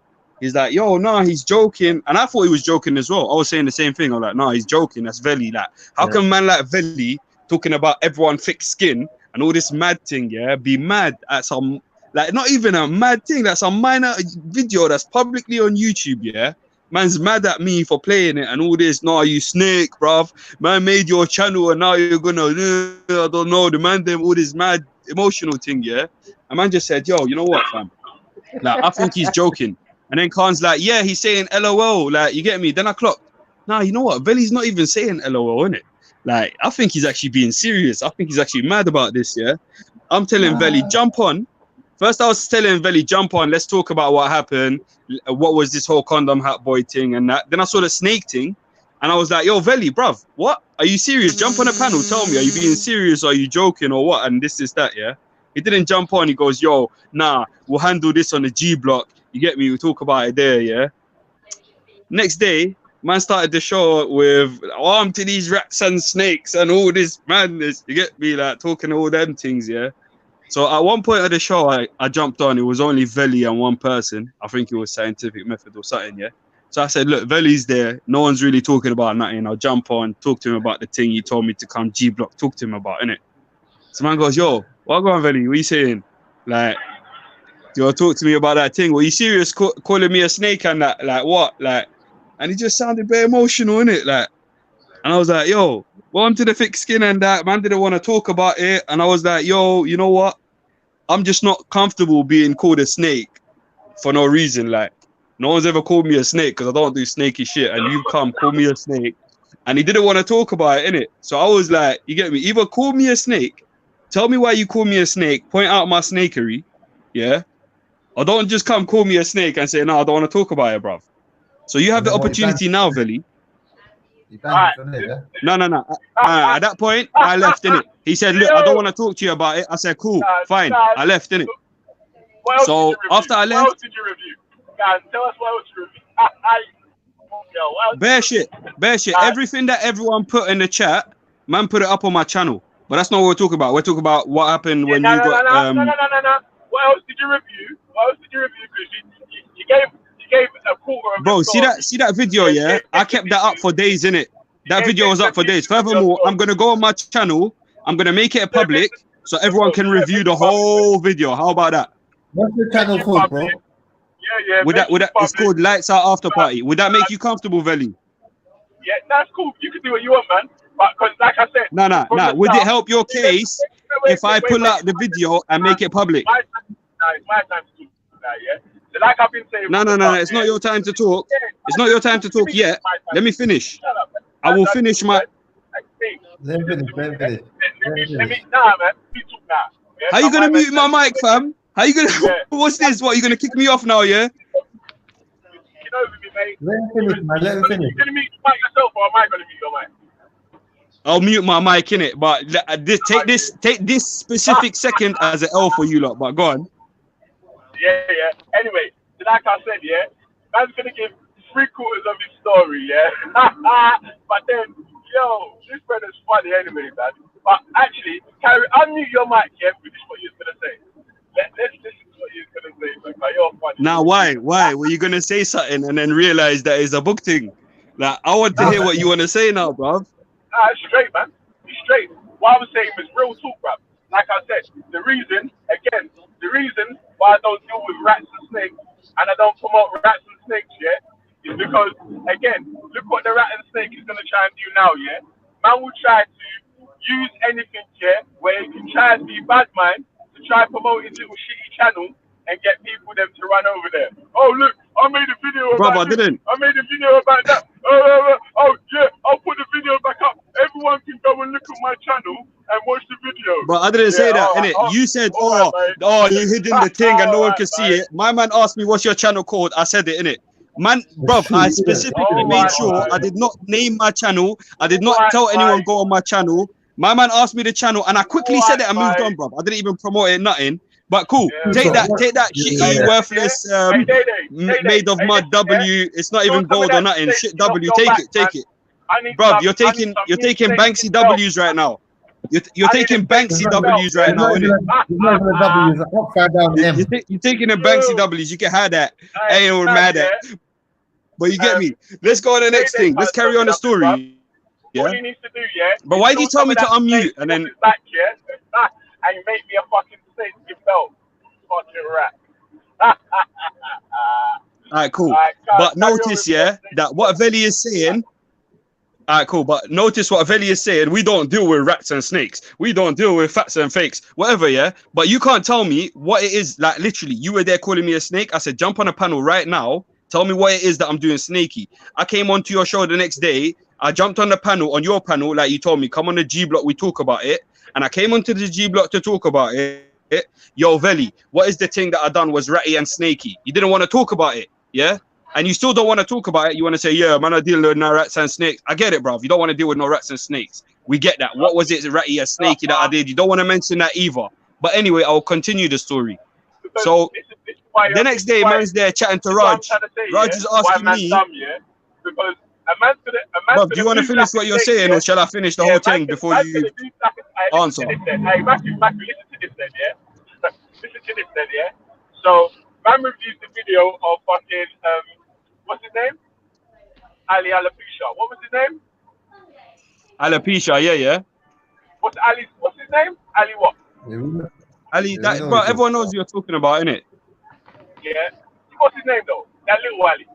He's like, yo, no, he's joking. And I thought he was joking as well. I was saying the same thing. I'm like, no, he's joking. That's Veli. Like, how can man like Veli talking about everyone thick skin and all this mad thing, yeah, be mad at some, like, not even a mad thing, that's a minor video that's publicly on YouTube, yeah? Man's mad at me for playing it and all this. No, you snake, bruv. Man made your channel and now you're gonna, I don't know, the man them all this mad emotional thing, yeah? And man just said, yo, you know what, fam? Like, I think he's joking. And then Khan's like, yeah, he's saying LOL, like, you get me? Then I clocked, nah, you know what? Veli's not even saying LOL, innit? Like, I think he's actually being serious. I think he's actually mad about this, yeah? I'm telling Veli, jump on. First, I was telling Veli, jump on, let's talk about what happened. What was this whole Condom Hat boy thing and that. Then I saw the snake thing, and I was like, yo, Veli, bruv, what? Are you serious? Jump on the panel, tell me, are you being serious or are you joking or what? And this, that, yeah? He didn't jump on, he goes, yo, nah, we'll handle this on the G block. You get me? We'll talk about it there, yeah? Next day, man started the show with arm to these rats and snakes and all this madness. You get me? Like, talking all them things, yeah? So at one point of the show, I jumped on. It was only Veli and one person. I think it was Scientific Method or something, yeah? So I said, look, Veli's there. No one's really talking about nothing. I'll jump on, talk to him about the thing he told me to come G-Block, talk to him about, innit? So man goes, yo, what go on, Veli? What are you saying? Like, you want to talk to me about that thing? Were you serious calling me a snake and that? Like, what? Like, and he just sounded very emotional, innit? Like, and I was like, yo, welcome to the thick skin and that. Man didn't want to talk about it. And I was like, yo, you know what? I'm just not comfortable being called a snake for no reason. Like, no one's ever called me a snake because I don't do snaky shit. And you come call me a snake. And he didn't want to talk about it, innit? So I was like, you get me? Either call me a snake, tell me why you call me a snake, point out my snakery, yeah, or don't just come call me a snake and say, no, I don't want to talk about it, bruv. So you have the opportunity now, Veli. No. At that point, I left, innit? He said, look, I don't want to talk to you about it. I said, cool, fine. I left, innit? So after I left, what else did you review? Guys, tell us what else you reviewed. bare shit. Everything that everyone put in the chat, man, put it up on my channel. But that's not what we're talking about. We're talking about what happened when you got. No. What else did you review? Because you gave a quarter of. Bro, see that video, yeah? I kept that up for days, innit? That video was up for days. Furthermore, I'm gonna go on my channel. I'm gonna make it a public so everyone can review the whole video. How about that? What's the channel called, bro? Yeah. Would that it's called Lights Out After Party. Would that make you comfortable, Veli? Yeah, that's cool. You can do what you want, man. But because, like I said, No. Would it help your case if I pull out the video and make it public? It's my time to talk now, yeah? So like I've been saying... No. It's not your time to talk. It's not your time to talk yet. Let me finish. I will finish my... Let me finish. Nah, man. You talk now. Yeah? How you going to mute my mic, fam? How you going to... What's this? What, you going to kick me off now, yeah? Get over me, mate. Let me finish, man. Let me finish. You going to mute your mic yourself, or am I going to mute your mic? I'll mute my mic, innit? But take this specific second as an L for you lot. But go on. Yeah. Anyway, so like I said, yeah, man's going to give 3/4 of his story, yeah? But then, yo, this brother's funny anyway, man. But actually, Carrie, unmute your mic, yeah, finish what you're going to say. Let's listen to what you're going to say, man. You're funny. Now, why? Were you going to say something and then realize that it's a book thing? Like, I want to hear what you want to say now, bruv. It's straight, man. It's straight. What I was saying was real talk, bruv. Like I said, the reason why I don't deal with rats and snakes and I don't promote rats and snakes, yeah, is because, again, look what the rat and snake is going to try and do now, yeah? Man will try to use anything, yeah, where he can try and be bad man to try and promote his little shitty channel and get people them to run over there. Oh, look, I made a video about this. I made a video about that. Oh, yeah, I'll put the video back up. Everyone can go and look at my channel and watch the video. But I didn't say that, innit? You said, you hidden the thing and no one can see it. My man asked me, what's your channel called? I said it, innit? Man, bruv, I specifically made sure I did not name my channel. I did not tell anyone go on my channel. My man asked me the channel and I quickly said it and moved on, bruv. I didn't even promote it, nothing. But cool, take that shitty, worthless, made of mud W. It's not even gold or nothing. Shit W, take it. Bruv, you're taking Banksy W's right now. You're taking Banksy W's right now, innit? You're taking the Banksy W's. You can have that. I ain't all mad at. But you get me. Let's go on the next thing. Let's carry on the story. Yeah. All he needs to do, yeah. But why did you tell me to unmute and then? Back, yeah. And you make me a fucking snake with belt. Fucking rat. Alright, cool. But notice, yeah, that what Veli is saying. Alright, cool. But notice what Veli is saying. We don't deal with rats and snakes. We don't deal with facts and fakes. Whatever, yeah. But you can't tell me what it is. Like literally, you were there calling me a snake. I said, jump on a panel right now. Tell me what it is that I'm doing snaky. I came onto your show the next day. I jumped on the panel, on your panel, like you told me, come on the G block, we talk about it. And I came onto the G block to talk about it. Yo, Veli, what is the thing that I done was ratty and snaky? You didn't want to talk about it, yeah? And you still don't want to talk about it. You want to say, yeah, man, I deal with no rats and snakes. I get it, bro. You don't want to deal with no rats and snakes. We get that. What was it, ratty and snaky that I did? You don't want to mention that either. But anyway, I'll continue the story. So the next day, man's there chatting to Raj. Raj is asking me. Because a man's gonna do you want to finish what you're saying, or shall I finish the whole thing before you answer? Hey, Matthew, listen to this then, yeah? Listen to this then, yeah? So, man reviews the video of fucking, what's his name? Ali Alopecia. What was his name? Alopecia, yeah. What's his name? Ali what? Ali, that, bro, everyone knows who you're talking about, innit? Yeah. What's his name, though? That little Ali.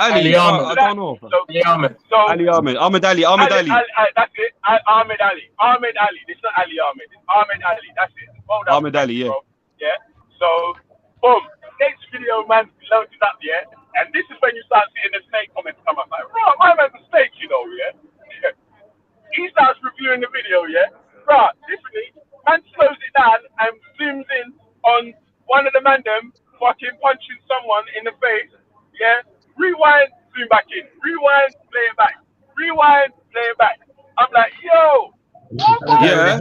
Ali Ahmed. I don't know. Ali Ahmed. Ali Ahmed. Ahmed Ali. That's it. Ahmed Ali. Ahmed Ali. It's not Ali Ahmed. It's Ahmed Ali. That's it. Well done, Ahmed Ali, yeah. Bro. Yeah. So, boom. Next video, man, loaded up, yeah? And this is when you start seeing the snake comments come up. Like, bro, my man's a snake, you know, yeah? He starts reviewing the video, yeah? Bro, literally, man slows it down and zooms in on one of the man them fucking punching someone in the face. Yeah, rewind, zoom back in. Rewind, play it back. Rewind, play it back. I'm like, yo, what Yeah.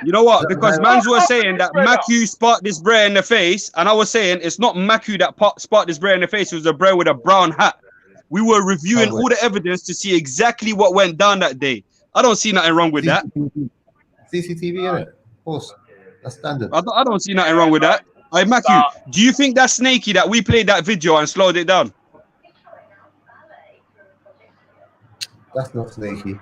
You know what? Because mans were saying that Maku sparked this brer in the face, and I was saying it's not Maku that sparked this brer in the face. It was a brer with a brown hat. We were reviewing all the evidence to see exactly what went down that day. I don't see nothing wrong with that. CCTV, innit? Of course. That's standard. I don't see nothing wrong with that. Hey, Maku, do you think that's snaky that we played that video and slowed it down? That's not snaky.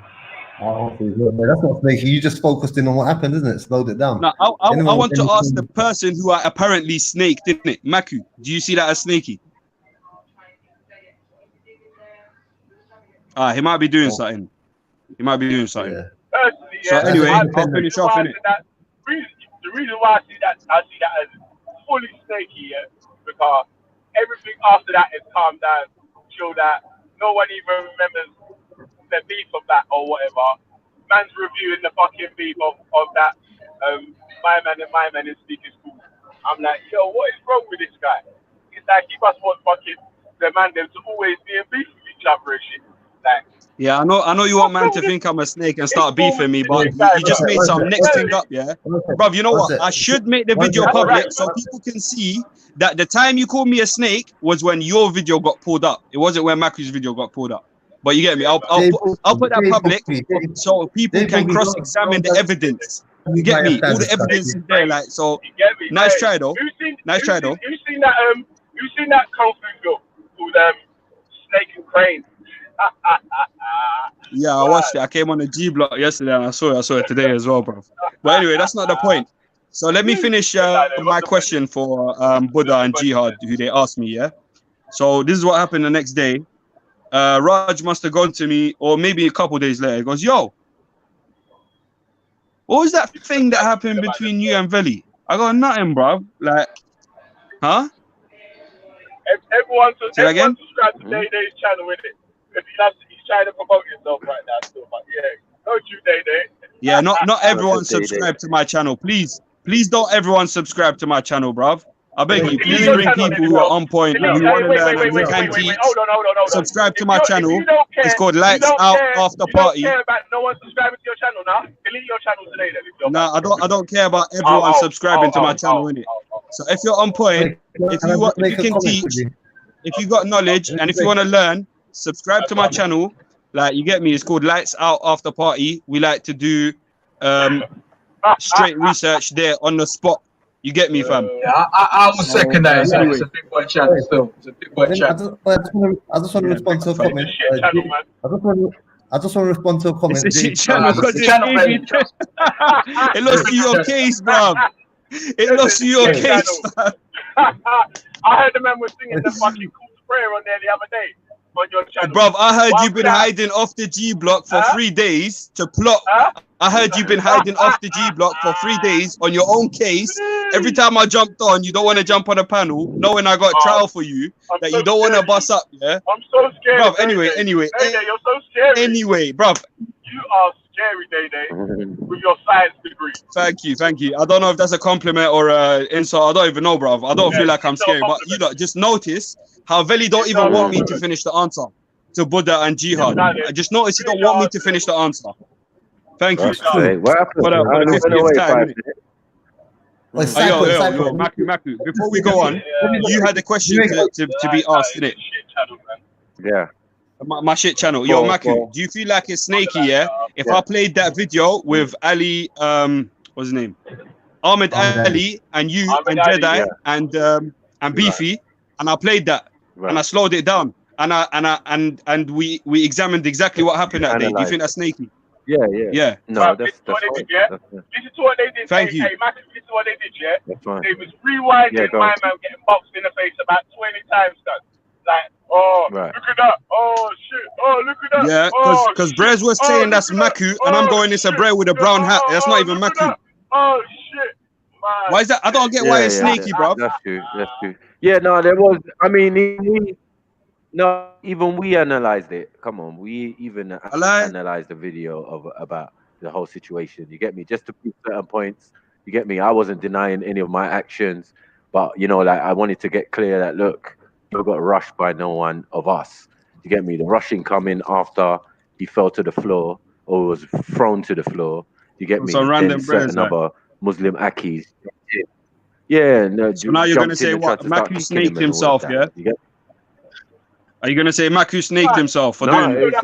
That's not snaky. You just focused in on what happened, isn't it? Slowed it down. No, I want to ask the person who are apparently snaked, didn't it? Maku, do you see that as snaky? He might be doing something. He might be doing something. Personally, so anyway, I'll finish off in it. The reason why I see that as fully snaky, yeah, because everything after that is calmed down, chilled out. No one even remembers the beef of that or whatever. Man's reviewing the fucking beef of that. My man is speaking school. I'm like, yo, what is wrong with this guy? It's like he must want fucking the man them to always be in beef with each other and shit. Like, yeah, I know you want man to think I'm a snake and start beefing me, but you just made some next thing up, yeah? Bruv, you know what? I should make the video public so people can see that the time you called me a snake was when your video got pulled up. It wasn't when Maku's video got pulled up. But you get me? I'll put that public so people can cross-examine the evidence. You get me? All the evidence is there, like, so nice try though. Nice try though. You've seen that Kung Fu film called Snake and Crane? Yeah, I watched it. I came on the G block yesterday and I saw it today as well, bro. But anyway, that's not the point. So let me finish my question for Buddha and Jihad, who they asked me, yeah? So this is what happened the next day. Raj must have gone to me, or maybe a couple days later, he goes, yo, what was that thing that happened between you and Veli? I got nothing, bro. Like, huh? Everyone subscribe to Day Day's channel with it. If he's trying to promote himself right now, still, but yeah, don't you, Day Day? Yeah, not everyone subscribe to my channel, please. Please don't everyone subscribe to my channel, bruv. I beg you, please bring people who are on point, who want to learn and who can teach. Subscribe to my channel. It's called Lights Out After Party. You don't care about no one subscribing to your channel now? Delete your channel today then. No, I don't care about everyone subscribing to my channel, innit? So if you're on point, if you can teach, if you got knowledge, and if you want to learn, subscribe to my channel. Like, you get me? It's called Lights Out After Party. We like to do straight research there on the spot. You get me, fam? Yeah, I was second that. It's a big boy channel still. It's a big boy channel. I just want to respond to a comment. I just want to respond to a comment. It's a shit channel because it lost you your case, bro. It lost you your case. I heard the man was singing the fucking cool prayer on there the other day. On your channel. Bruv, I heard you've been hiding off the G block for 3 days to plot. I heard you've been hiding off the G block for 3 days on your own case. Every time I jumped on, you don't want to jump on a panel, knowing I got trial for you, that you don't want to bust up, yeah? I'm so scared. Bruv, anyway. Day, you're so scary. Anyway, bruv. You are scary, Day, with your science degree. Thank you. I don't know if that's a compliment or an insult. I don't even know, bruv. I don't feel like I'm scary, but you lot just notice how Veli don't even want me to finish the answer to Buddha and Jihad. I just noticed he don't want me to finish the answer. Thank you. What happened? Maku, before we go on, you had a question to be asked, didn't it? Yeah. My shit channel. Yo, Maku, do you feel like it's snaky, yeah? If I played that video with Ali, what's his name? Ahmed Ali, and you, and Jedi, and Beefy, and I played that, and I slowed it down, and we examined exactly what happened that day. Do you think that's snaky? Yeah. No, that's what they did, yeah? This is what they did. Thank you. Hey, Mac, this is what they did, yeah? That's fine. They was rewinding my man getting boxed in the face about 20 times, son. Like, look at that. Oh, shit. Oh, look at that. Yeah, because Brez was saying that's Maku, and I'm going, it's a Brez with a brown hat. That's not even Maku. Oh, shit. Man. Why is that? I don't get why it's snaky, bro. That's true. Yeah, no, there was, I mean, even we analyzed it. Come on, we even analyzed the video about the whole situation. You get me? Just to prove certain points. You get me? I wasn't denying any of my actions. But you know, like I wanted to get clear that look, you got rushed by no one of us. You get me? The rushing coming after he fell to the floor or was thrown to the floor. You get me? Some random certain other Muslim Akis. Yeah, no. So now you're gonna say what? Maku snaked himself, yeah? Are you gonna say Maku snaked himself for doing it?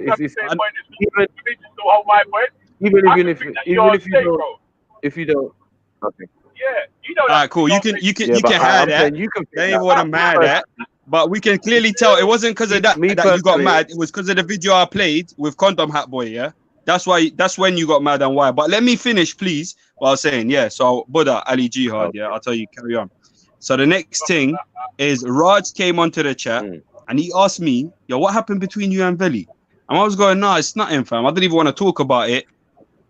If you don't, okay. Yeah, you know. Alright, cool. You can have that. They ain't what I'm mad at. But we can clearly tell it wasn't because of that you got mad. It was because of the video I played with Condom Hat Boy, yeah? That's when you got mad and why. But let me finish, please, what I was saying. Yeah, so Buddha, Ali Jihad, yeah, I'll tell you, carry on. So the next thing is Raj came onto the chat and he asked me, yo, what happened between you and Veli? And I was going, nah, it's nothing, fam. I didn't even want to talk about it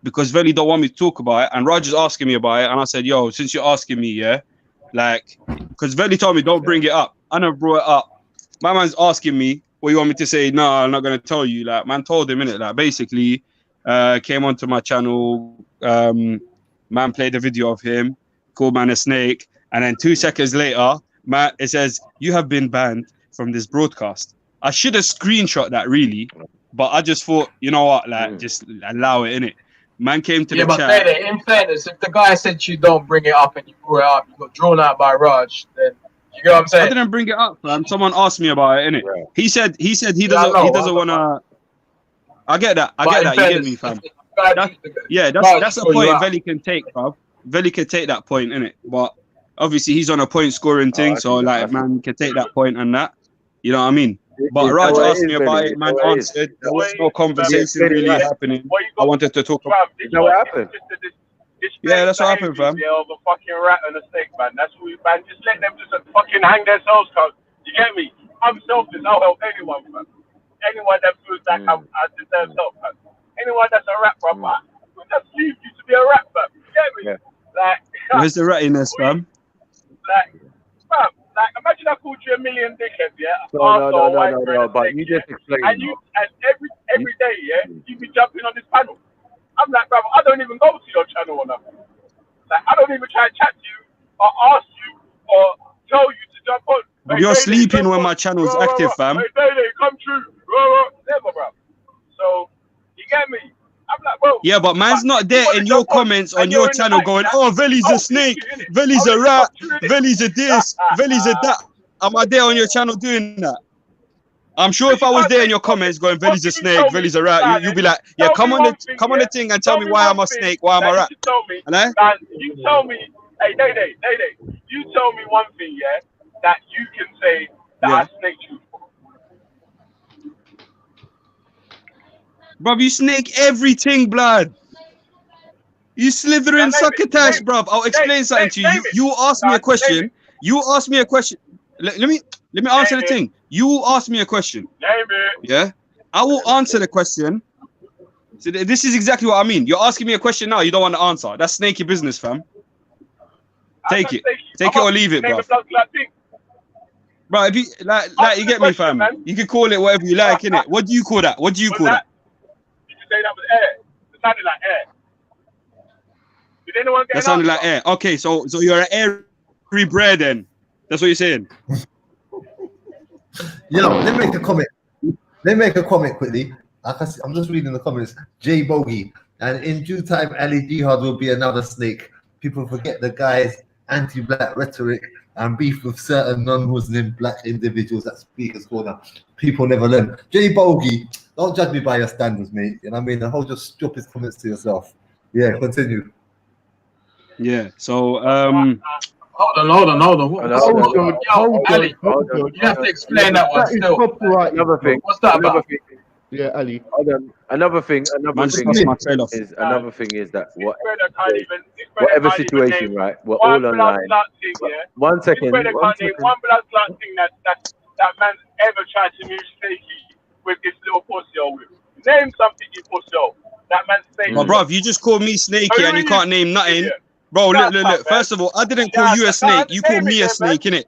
because Veli don't want me to talk about it. And Raj is asking me about it. And I said, yo, since you're asking me, yeah, like, because Veli told me don't bring it up. I never brought it up. My man's asking me, what you want me to say? No, I'm not going to tell you. Like, man told him, innit? Like, basically, came onto my channel. Man played a video of him, called man a snake. And then 2 seconds later, man, it says, you have been banned from this broadcast. I should have screenshot that, really. But I just thought, you know what? Like, just allow it, innit? Man came to the chat. Yeah, but in fairness, if the guy said you don't bring it up and you brought it up, you got drawn out by Raj, then you get what I'm saying? I didn't bring it up, fam. Someone asked me about it, innit? Yeah. He said he doesn't want to. I get that. You get me, fam. That's a point Veli can take, bro. Veli can take that point, innit? But obviously he's on a point scoring thing, so like man can take that point and that. You know what I mean? But Raj asked me about it, man answered. There was no conversation really happening. I wanted to talk about it. You know what happened? Yeah, that's what happened, fam. Yeah, of a fucking rat and a snake, man. That's what we, man. Just let them just fucking hang themselves, cuz. You get me? I'm selfish. I'll help anyone, man. Anyone that feels like I deserve help, man. Anyone that's a rat, bro, man. We just leave you to be a rat, man. You get me? Like, where's the rattiness, fam? Like, imagine I called you a million dickheads, yeah? No, but you just explained. And every day, yeah, you be jumping on this panel. I'm like, brother, I don't even go to your channel or nothing. Like, I don't even try and chat to you or ask you or tell you to jump on. But you're sleeping when my channel's active, fam. Hey, come true. Never, bro. So, you get me? I'm like, bro. Yeah, but man's not there in your comments on your channel going, oh, Veli's a snake, Veli's a rat, Veli's a this, Veli's a that. Am I there on your channel doing that? I'm sure if I was there in your comments going, Veli's a snake, Veli's a rat, you'd be like, yeah, come on the thing and tell me why I'm a snake, why I'm a rat. You tell me, hey, Day, you tell me one thing, yeah, that you can say that I snaked you. Bruv, you snake everything, blood. You slithering succotash, bruv. I'll explain something to you. You asked me a question. You asked me a question. Let me answer the thing. You asked me a question. Yeah? I will answer the question. So this is exactly what I mean. You're asking me a question now. You don't want to answer. That's snaky business, fam. Take it. Take it or leave it, bruv. Bro, if you like you get me, fam. You can call it whatever you like, innit? What do you call that? What do you call that? Say that was air. It sounded like air. Did anyone get that sounded like air. Okay, so you're an airy bread then. That's what you're saying. You know, let me make a comment. Let me make a comment quickly. I'm just reading the comments. J Bogey. And in due time, Ali Jihad will be another snake. People forget the guy's anti-black rhetoric and beef with certain non-Muslim black individuals at Speaker's Corner. People never learn. J Bogey, don't judge me by your standards, mate. You know what I mean? The whole just drop his comments to yourself. Yeah, continue. Yeah, so Hold on. Ali, you have to explain that one still. Another thing. What's that about? Yeah, Ali. Another thing is that whatever situation, right? We're all online. One second. One blood clot thing that man ever tried to move snaky with this little pussy with. Name something you pussy. That man's saying. Oh, bro, you just called me snaky and you can't name nothing. Bro, look. First of all, I didn't call you a snake. You called me a snake, innit?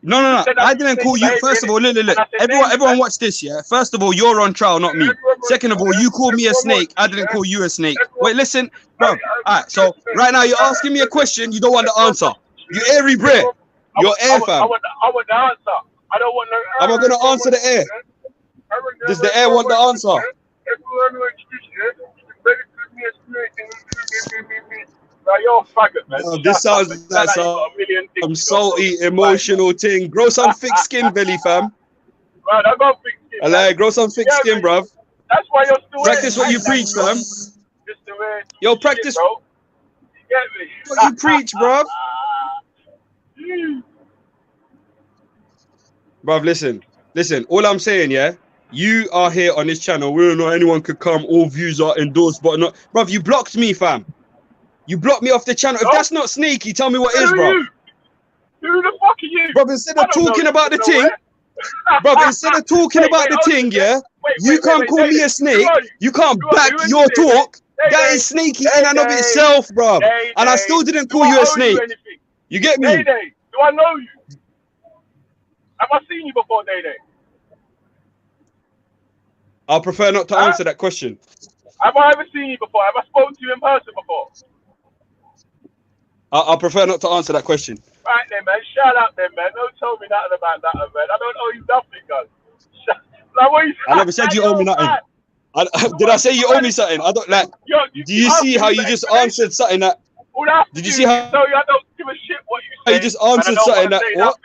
No. I didn't call you. First of all, look. Everyone watch this, yeah? First of all, you're on trial, not me. Second of all, you called me a snake. I didn't call you a snake. Wait, listen, bro. All right, so right now you're asking me a question you don't want to answer. You airy bread. You're air, fam. I want the answer. I don't want no. Am I gonna answer the air? Does the air want the answer? You're a faggot, man. This sounds like some salty, emotional thing. Grow some thick skin, belly, fam. Right, I got thick skin. I like grow some thick skin, bruv. That's why you're still practice what you preach, fam. Yo, practice what you preach, bruv. Bruv, listen. All I'm saying, yeah, you are here on this channel. We don't know anyone could come. All views are endorsed, but not. Bruv, you blocked me, fam. You blocked me off the channel. If that's not sneaky, tell me what is, bruv. Who the fuck are you? Bruv, instead of talking about the thing, bruv, instead of talking about the thing, yeah, you can't call me a snake. You can't back your talk. That is sneaky in and of itself, bruv. And I still didn't call you a snake. You get me? Day, do I know you? Have I seen you before, Day? I'll prefer not to answer that question. Have I ever seen you before? Have I spoken to you in person before? I'll prefer not to answer that question. Right then, man. Shout out then, man. Don't tell me nothing about that, man. I don't owe you nothing, guys. Like, what you I never said you owe me nothing. Did I say you owe me something? I don't like. Do you see how you just answered something that? Did you see how? Tell you I don't give a shit what you say. You just answered something that. What?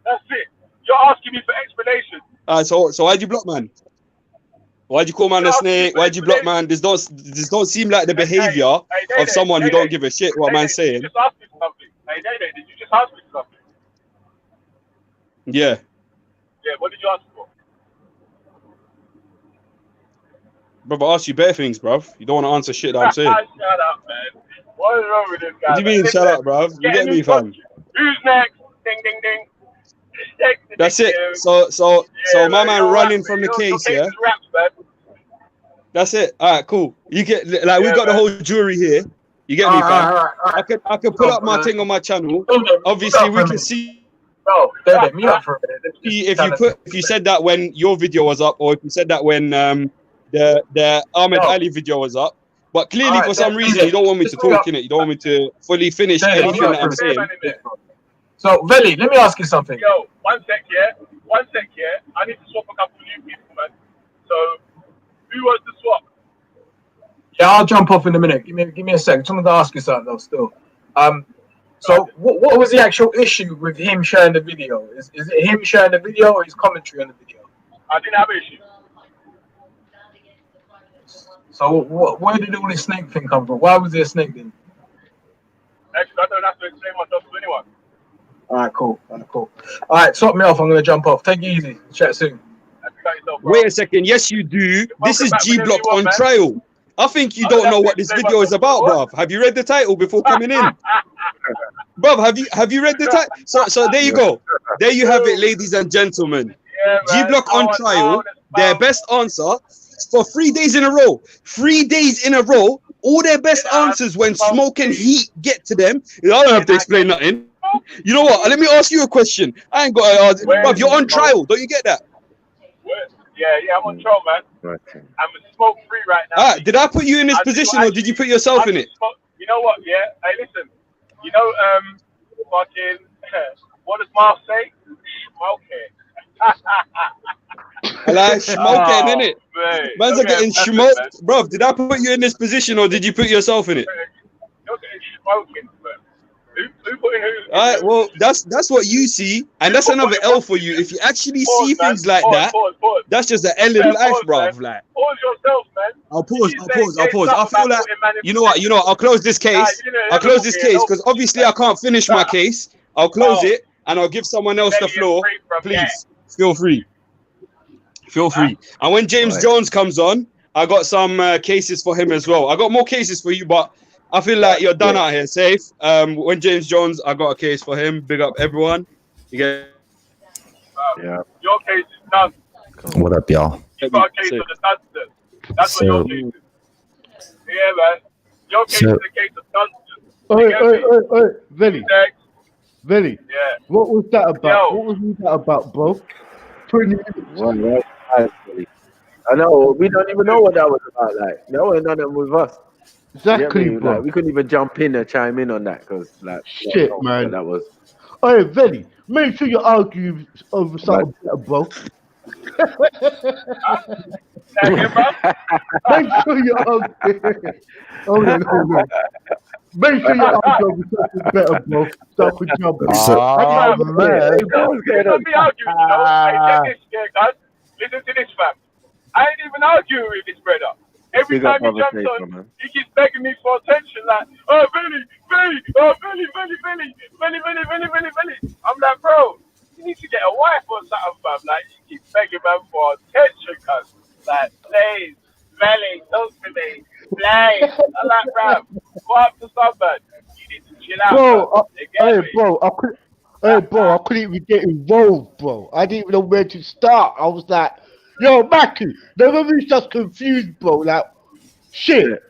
That's it. You're asking me for explanation. So why'd you block, man? Why'd you call man a snake? Why'd you block, man? This don't seem like the behavior of someone who don't give a shit what man's saying. Just ask me something. Hey, did you just ask me something? Yeah. Yeah. What did you ask for? Bro, I asked you bare things, bruv. You don't want to answer shit that I'm saying. Shut up, man. What is wrong with this guy? What do you mean, shut up, bruv? You get me, fam? Who's next? Ding, ding, ding. That's it. So my man running from the case, yeah. That's it. All right, cool. You get like we got the whole jury here. You get me, fam? I could pull up my thing on my channel. Obviously, we can see. No, me up for a minute. If you said that when your video was up, or if you said that when the Ahmed Ali video was up, but clearly for some reason you don't want me to talk in it. You don't want me to fully finish anything that I'm saying. So, Veli, let me ask you something. Yo, one sec, yeah. I need to swap a couple of new people, man. So, who wants to swap? Yeah, I'll jump off in a minute. Give me a sec. I'm trying to ask you something though. Still, so what was the actual issue with him sharing the video? Is it him sharing the video or his commentary on the video? I didn't have an issue. So where did all this snake thing come from? Why was there a snake then? Actually, I don't have to explain myself to anyone. All right, cool. All right, swap me off. I'm gonna jump off. Take it easy. Chat soon. Wait a second. Yes, you do. This is G Block on trial. I think you don't know what this video is about, bruv. Have you read the title before coming in? Bruv, have you read the title? So there you go. There you have it, ladies and gentlemen. G Block on trial. Their best answer for 3 days in a row. 3 days in a row. All their best answers when smoke and heat get to them. I don't have to explain nothing. You know what? Let me ask you a question. I ain't got to bruv, you're on trial. Don't you get that? Yeah, I'm on trial, man. I'm smoke free right now. Alright, did I put you in this position or did you put yourself in it? You know what? Yeah. Hey, listen. You know, fucking. What does Marv say? Smoking. I like smoking, innit? Man's are getting smoked, bruv. Did I put you in this position or did you put yourself in it? You're getting smoking, man. Who put in who? All right, well, that's what you see, and that's another L for you. If you actually see things like that, that's just an L in life, bruv. Like, pause yourself, man. I'll pause. I feel like, you know what? I'll close this case. I'll close this case because obviously I can't finish my case. I'll close it and I'll give someone else the floor. Please, feel free. And when James Jones comes on, I got some cases for him as well. I got more cases for you, but I feel like you're done out here, safe. When James Jones, I got a case for him. Big up everyone. You get. Your case is done. What up, y'all? You got a case of the Dunstan. That's what your case is. Yeah, man. Your case is the case of Dunstan. Veli. Veli. Yeah. What was that about? What was that about, bro? I know. We don't even know what that was about. Like, that was nothing with us. Exactly, me? bro. Like, we couldn't even jump in and chime in on that because, like, Shit, man. That was. Hey, Veli, make sure you argue over something better, bro. Make sure you argue. Hold on. Make sure you argue over something better, bro. Stop with jumping. man. Let me argue, you know. I get this, yeah, guys. Listen to this, fam. I ain't even arguing with this brother. Every time he jumps on, he keeps begging me for attention, like, oh, Billy, oh, Billy. I'm like, bro, you need to get a wife or something, fam. Like, you keep begging man for attention, cuz. Like, please, Billy, talk to me. Please. I'm like, bro, go up to somebody. You need to chill out, bro, I couldn't even get involved, bro. I didn't even know where to start. I was like, yo, Mackie, the just confused, bro. Like, shit.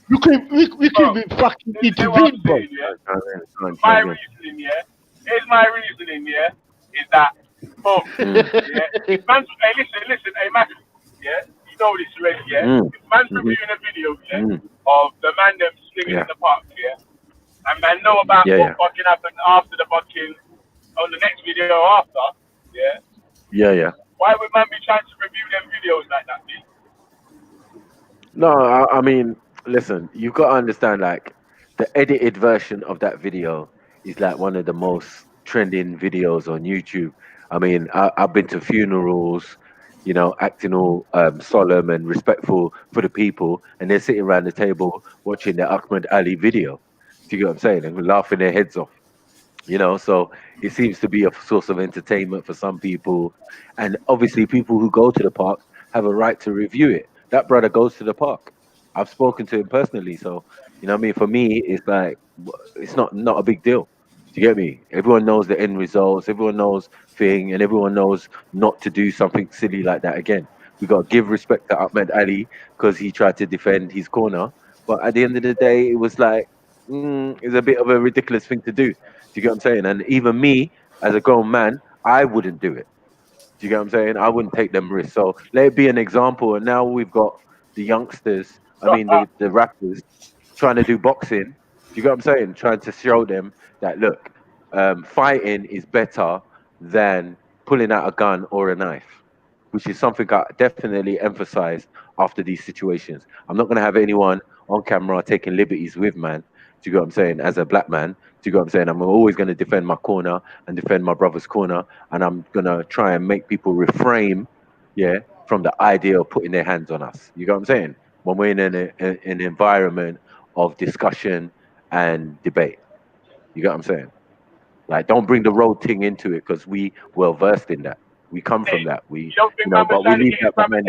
We couldn't even fucking intervene, bro. My reasoning, yeah? Here's my reasoning, yeah? Is that, boom, yeah? If man's, hey, listen, hey, Mackie, yeah? You know this already, yeah? If man's reviewing a video, yeah? Of the man them slinging in the park, yeah? And man know about what fucking happened after the fucking, on the next video after, yeah? Yeah. Why would man be trying to review them videos like that, B? No, I mean, listen, you've got to understand, like, the edited version of that video is like one of the most trending videos on YouTube. I mean, I've been to funerals, you know, acting all solemn and respectful for the people, and they're sitting around the table watching the Ahmed Ali video. Do you get what I'm saying? And laughing their heads off. You know, so it seems to be a source of entertainment for some people. And obviously people who go to the park have a right to review it. That brother goes to the park. I've spoken to him personally. So, you know what I mean? For me, it's like, it's not a big deal. Do you get me? Everyone knows the end results. Everyone knows thing. And everyone knows not to do something silly like that again. We got to give respect to Ahmed Ali because he tried to defend his corner. But at the end of the day, it was like, it's a bit of a ridiculous thing to do. Do you get what I'm saying? And even me, as a grown man, I wouldn't do it. Do you get what I'm saying? I wouldn't take them risks. So let it be an example. And now we've got the youngsters, the rappers, trying to do boxing. Do you get what I'm saying? Trying to show them that, look, fighting is better than pulling out a gun or a knife, which is something I definitely emphasize after these situations. I'm not going to have anyone on camera taking liberties with man. Do you get what I'm saying? As a black man, do you get what I'm saying? I'm always going to defend my corner and defend my brother's corner. And I'm going to try and make people refrain, from the idea of putting their hands on us. You get what I'm saying? When we're in an environment of discussion and debate. You get what I'm saying? Like, don't bring the road thing into it because we well versed in that. We come from that. But we leave that behind.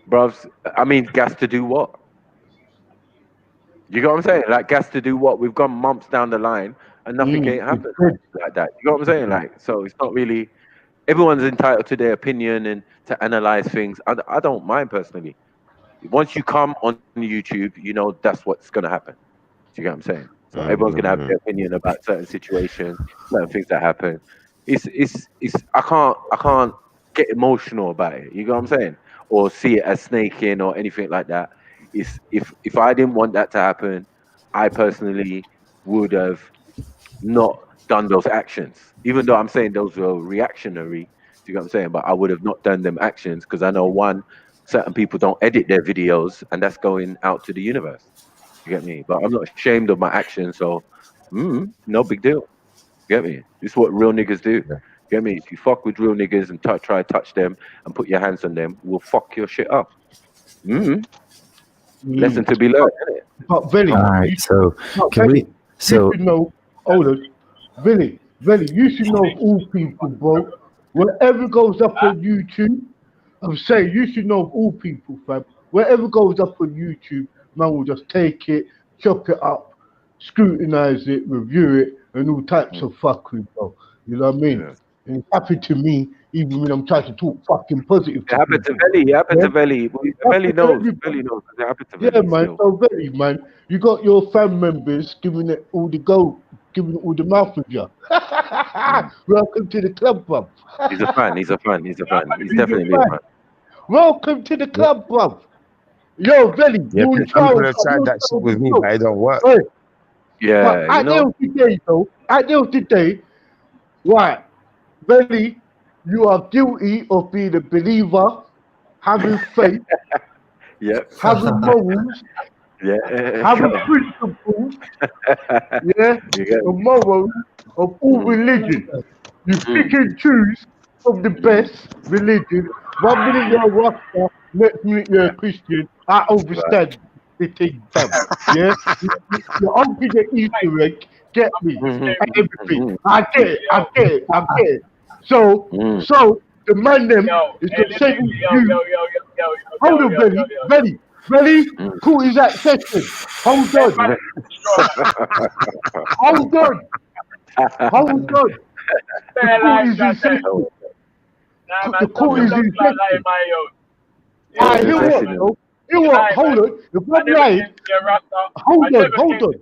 Bros, I mean, gas to do what? You get what I'm saying? Like, gas to do what? We've gone months down the line and nothing ain't happened like that. You know what I'm saying? Like, so it's not really, everyone's entitled to their opinion and to analyze things. I don't mind personally. Once you come on YouTube, you know that's what's going to happen. Do you get what I'm saying? So everyone's going to have their opinion about certain situations, certain things that happen. I can't get emotional about it. You get what I'm saying? Or see it as snaking or anything like that. If I didn't want that to happen, I personally would have not done those actions. Even though I'm saying those were reactionary, do you get what I'm saying? But I would have not done them actions because I know certain people don't edit their videos and that's going out to the universe. You get me? But I'm not ashamed of my actions, so no big deal. You get me? This is what real niggas do. You get me? If you fuck with real niggas and try to touch them and put your hands on them, we'll fuck your shit up. Lesson to be learned, isn't it? But Veli, you should know, Veli, you should know of all people, bro. Whatever goes up on YouTube, I'm saying you should know of all people, fam. Whatever goes up on YouTube, man will just take it, chop it up, scrutinize it, review it, and all types of fuckery, bro. You know what I mean? Yeah. And it happened to me, even when I'm trying to talk fucking positive. It happened to Veli. It happened to Veli. Veli knows. Veli knows. It happened to Veli. Yeah, man. So Veli, man, you got your fan members giving it all the go, giving it all the mouth with you. Welcome to the club, bruv. He's a fan. He's definitely a fan. Welcome to the club, bruv. Yo, Belly, Yeah, you I'm child. gonna try that shit with me, but it don't work. Hey, Yeah, but you at the know. end of the day, though, at the end of the day, right, Belly, you are guilty of being a believer, having faith, Yeah. having morals, Yeah. having principles, yeah, You get the morals of all religions. You pick and choose from the best religion. 1 minute you're a Rasta, next minute you're a Christian. I understand the thing, fam. Yeah, you're onto the Easter egg. Get me and everything. I get it. So the man them is gonna say to you. Hold on, Belly, cool is that session. Hold on. Hold on. The court is in session. Alright, you what, bro? You what? Hold on. If I'm lying, hold on.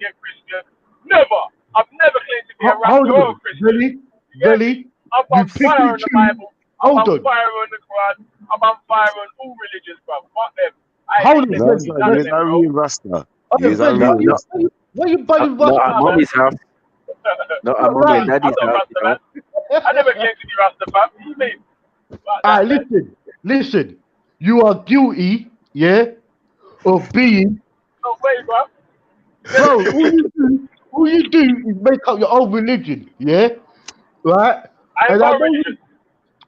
Never. I've never claimed to be a Rasta or a Christian. Belly, I'm you on pick fire and on the choose. Bible. I'm Hold on on. fire on the Quran. I'm on fire on all religions, bro. Fuck them. Hold on, No, sorry, Belly. you're not real Rasta. You're not Belly, real Rasta. why you bugging Not Rasta? at mommy's house. Not at mommy and daddy's I'm not house, Rasta, you know. man. I never claimed to be Rasta, fam. What do you mean? Alright, listen. You are guilty, yeah, of being. No way, bro. Bro, all you do is make up your own religion, yeah, right? I ain't got a religion.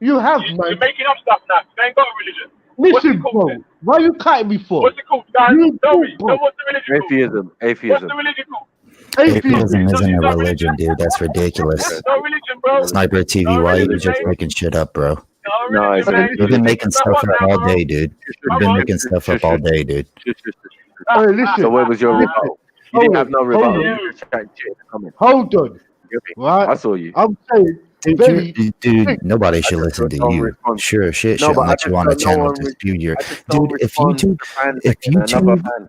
You have, You're man. making up stuff now. I ain't got a religion. Listen, bro. Why you cutting me for? What's it called, guys? Tell me. Tell what's the religion called? Atheism. What's the religion called? Atheism isn't a religion, dude. That's ridiculous. No religion, bro. Sniper TV, why are you just making shit up, bro? No, You've been making stuff up all day, dude. You've been making stuff up all day, dude. Hey, listen. So where was your rebuttal? You didn't have no rebuttal. You just chatting shit in the comments. Hold on. Right? I saw you. I'm saying, Dude, nobody should listen to you. Sure, shit No, shouldn't but I let just you on the don't know channel one to re- spew your. I just don't Dude, respond to fans again, another fan.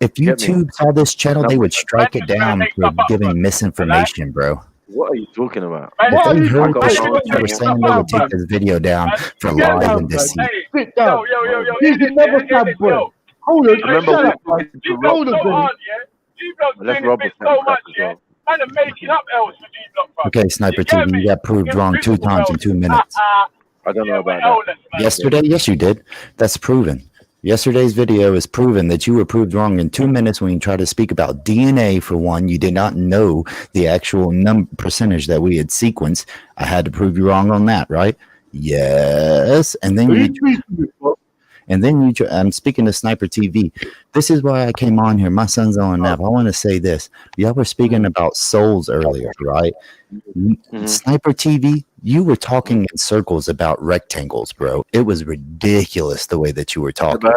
if Get me? YouTube saw this channel, they would strike it down for giving misinformation, bro. What are you talking about? If they heard got the shit my own you were opinion. saying, they would take this video down for lies and deceit. sit down. He's another tab, bro. Hold on. Remember, Shut we up, man. Hold on, Belly. Let's rob us so much, yeah. Man, I'm making up else for G-Block, bro. Okay, Sniper TV, you got proved wrong 2 times in 2 minutes. I don't know about that. Yesterday, yes, you did. That's proven. Yesterday's video is proven that you were proved wrong in 2 minutes when you tried to speak about DNA. For one, you did not know the actual percentage that we had sequenced. I had to prove you wrong on that, right? Yes. And then I'm speaking to Sniper TV. This is why I came on here. My son's on nap. I want to say this. Y'all were speaking about souls earlier, right? Sniper TV, you were talking in circles about rectangles, bro. It was ridiculous the way that you were talking.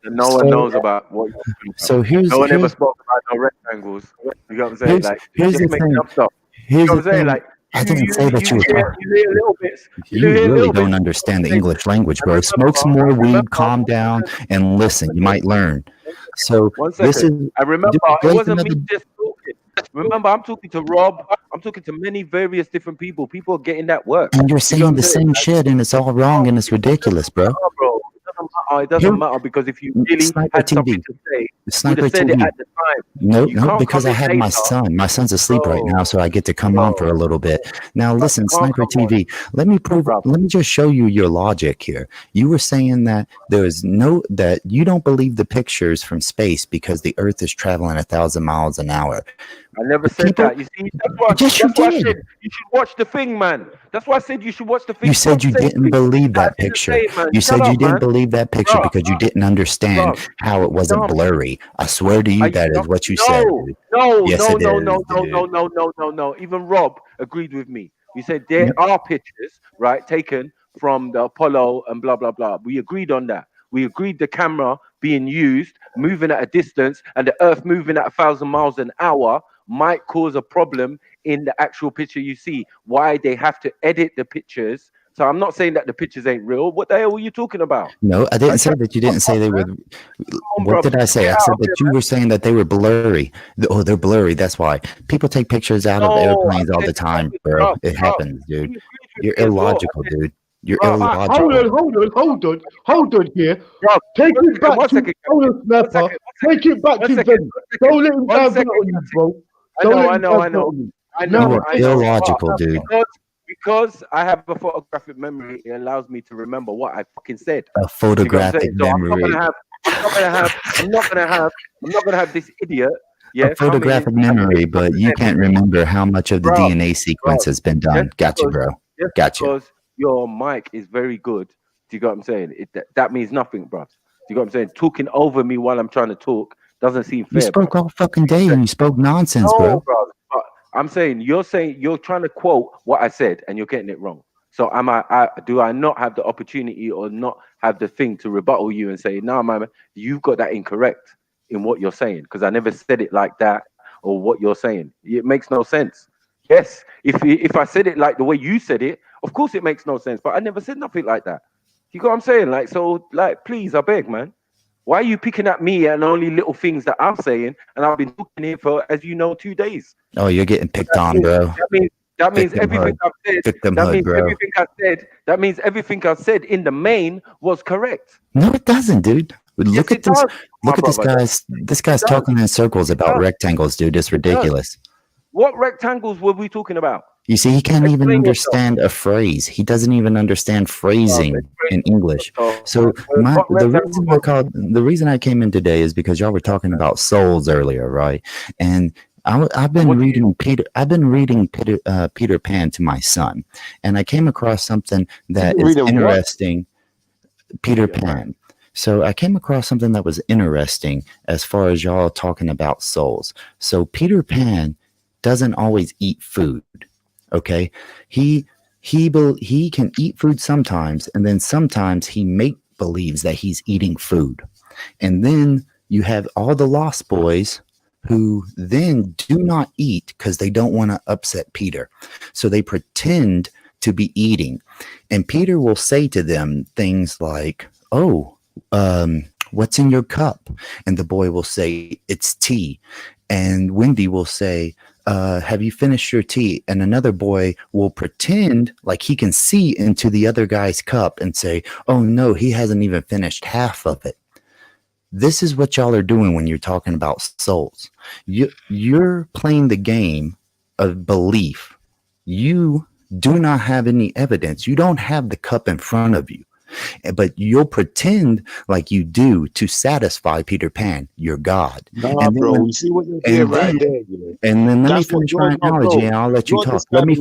No one knows about what you're talking about. So no one ever spoke about no rectangles. You know what I'm saying? Like, here's just the making thing. up stuff. Here's You know what the I'm saying? thing. Like, I didn't say that you were talking. you hear little bits. You really don't understand the English language, bro. Smoke some more weed, calm down, and listen. You might learn. So One this is. second. I remember it Blake wasn't me another- just talking. Remember, I'm talking to Rob. I'm talking to many various different people. People are getting that work. And you're You know what saying I'm the saying? same shit, and it's all wrong, and it's ridiculous, bro. No, bro. It doesn't matter because if you really Sniper had something TV. to say, you would Sniper have said it TV. at the time. No, You no, can't because I come in had my later. son. My son's asleep right now, so I get to come on for a little bit. Now, listen, can't Sniper come on. TV. Let me just show you your logic here. You were saying that that you don't believe the pictures from space because the Earth is traveling 1,000 miles an hour. I never said that. You see, that's why I said you should watch the thing, man. That's why I said you should watch the thing. You said you didn't believe that picture. You said you didn't believe that picture because you didn't understand how it wasn't blurry. I swear to you, that is what you said. dude. Yes, it is, dude. No. Even Rob agreed with me. He said there are pictures, right, taken from the Apollo and blah blah blah. We agreed on that. We agreed the camera being used, moving at a distance, and the Earth moving at 1,000 miles an hour might cause a problem in the actual picture you see. Why they have to edit the pictures. So I'm not saying that the pictures ain't real. What the hell were you talking about? No, I didn't say that you didn't say they were. What did I say? I said that you were saying that they were blurry. Oh, they're blurry. That's why people take pictures out of airplanes all the time, bro. It happens, dude. You're illogical, dude. You're Hold on here. Take it back to Snapper. Take it back to Ben. Don't let him have that on you, bro. I know. You are illogical, dude. Because I have a photographic memory, it allows me to remember what I fucking said. A photographic memory. I'm not gonna have this idiot. Yeah, a photographic memory, but you can't remember how much of the DNA sequence has been done. Gotcha, bro. Gotcha. Because your mic is very good. Do you get what I'm saying? That means nothing, bro. Do you get what I'm saying? Talking over me while I'm trying to talk doesn't seem fair. You spoke all fucking day and you spoke nonsense, bro. I'm saying you're trying to quote what I said and you're getting it wrong. So do I not have the opportunity or not have the thing to rebuttal you and say, no, man, you've got that incorrect in what you're saying, because I never said it like that, or what you're saying. It makes no sense. Yes, if I said it like the way you said it, of course it makes no sense, but I never said nothing like that. You got what I'm saying? Like, so, like, please, I beg, man. Why are you picking at me and only little things that I'm saying? And I've been talking here for, as you know, 2 days. Oh, you're getting picked on, bro. That means everything I've said. That means everything I've said in the main was correct. No, it doesn't, dude. Look at this. Look at this guy's. This guy's talking in circles about rectangles, dude. It's ridiculous. What rectangles were we talking about? You see, he can't even understand a phrase. He doesn't even understand phrasing in English. So the reason I came in today is because y'all were talking about souls earlier, right? And I've been reading Peter Pan to my son, and I came across something that is interesting. Peter Pan. So I came across something that was interesting as far as y'all talking about souls. So Peter Pan doesn't always eat food. Okay, he can eat food sometimes, and then sometimes he believes that he's eating food. And then you have all the Lost Boys who then do not eat because they don't want to upset Peter. So they pretend to be eating. And Peter will say to them things like, oh, what's in your cup? And the boy will say, it's tea. And Wendy will say, have you finished your tea? And another boy will pretend like he can see into the other guy's cup and say, oh no, he hasn't even finished half of it. This is what y'all are doing when you're talking about souls. You're playing the game of belief. You do not have any evidence. You don't have the cup in front of you, but you'll pretend like you do to satisfy Peter Pan, your God. Nah, and bro, you see what you're doing right there. And then let me finish my analogy, and I'll let you talk. Let me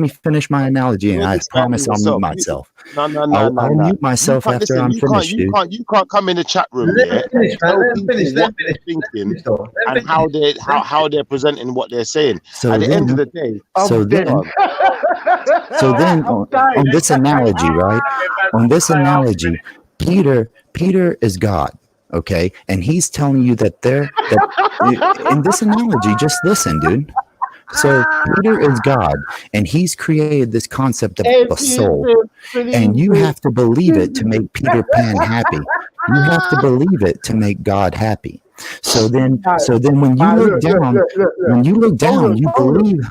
finish my analogy, and I promise I'll mute myself. No. I'll mute myself after I'm finished, dude. You can't come in the chat room and tell people what they're thinking and how they're presenting what they're saying. So at the end of the day, so then on this analogy, right? On this analogy, Peter is God, okay? And he's telling you that in this analogy, just listen, dude. So Peter is God, and he's created this concept of a soul, and you have to believe it to make Peter Pan happy. You have to believe it to make God happy. So then when you look down, you believe.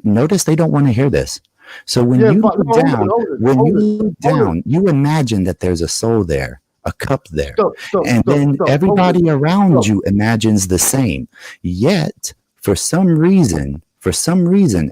Notice they don't want to hear this. So when you look down, you imagine that there's a soul there, a cup there, and then everybody around you imagines the same. Yet, for some reason,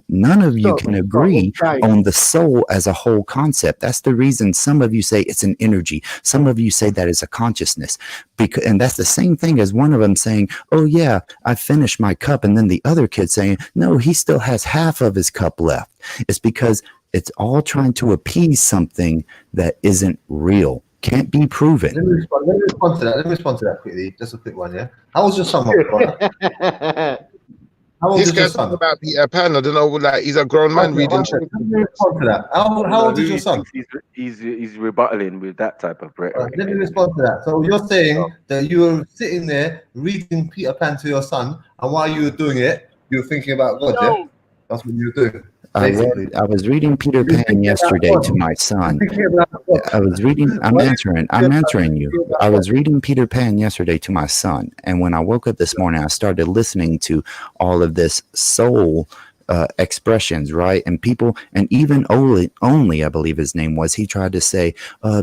none of you can agree on the soul as a whole concept. That's the reason some of you say it's an energy. Some of you say that it's a consciousness. And that's the same thing as one of them saying, oh yeah, I finished my cup. And then the other kid saying, no, he still has half of his cup left. It's because it's all trying to appease something that isn't real. Can't be proven. Let me respond to that quickly. Just a quick one, yeah? How was your summer, brother? This guy's talking about Peter Pan. I don't know, like he's a grown man reading. How old is your son? He's rebuttaling with that type of rhetoric. Let me respond to that. So you're saying that you were sitting there reading Peter Pan to your son, and while you were doing it, you were thinking about God. Yeah, that's what you were doing. I was reading Peter Pan yesterday to my son. I'm answering you. I was reading Peter Pan yesterday to my son. And when I woke up this morning, I started listening to all of this soul expressions, right? And people, and even only I believe his name was, he tried to say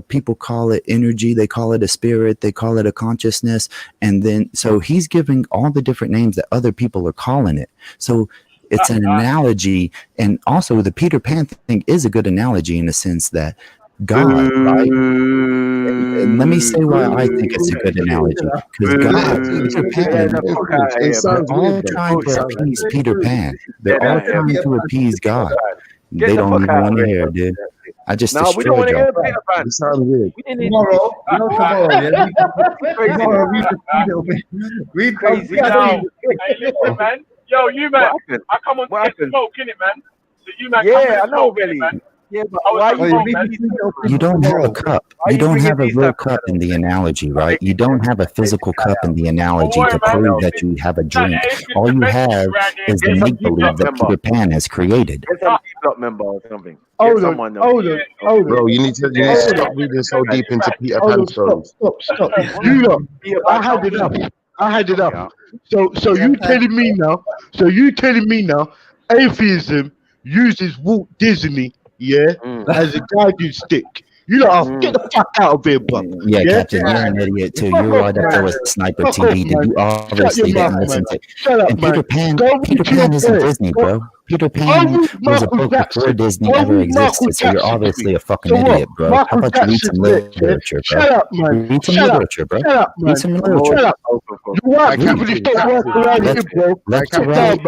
people call it energy, they call it a spirit, they call it a consciousness, and then so he's giving all the different names that other people are calling it. So it's an analogy, and also the Peter Pan thing is a good analogy in the sense that God, right? And let me say why I think it's a good analogy. Because God, Peter Pan, they're all trying to appease Peter Pan. They're all trying to appease God. They don't even want to hear it, dude. I just destroyed y'all. It sounds weird. Read crazy. Hey, listen, man. Yo, you man. I come on to get smoke, innit, man? So you man. Yeah, I know, Billy. Yeah, but why you don't have a cup. You don't have a real cup in the analogy, right? You don't have a physical cup in the analogy to prove that you have a drink. All you have is the make-believe that Peter Pan has created. Get some club member or something. Hold on. Bro, you need to stop reading so deep into Peter Pan stories. Stop. You know, I had it up. So you telling me now? So you telling me now? Atheism uses Walt Disney, as a guiding stick. You know, get the fuck out of here, bro. Yeah, Captain, you're an idiot too. You're right up there with Sniper TV. Did you obviously didn't listen to? And Peter Pan isn't Disney, bro. Peter Pan was a book before Disney ever existed, so you're obviously a fucking idiot, bro. How about you read some literature, bro? Shut up, man. Read some literature, bro. Read some literature. Shut up. You want people to stop working around here, bro. Left to right.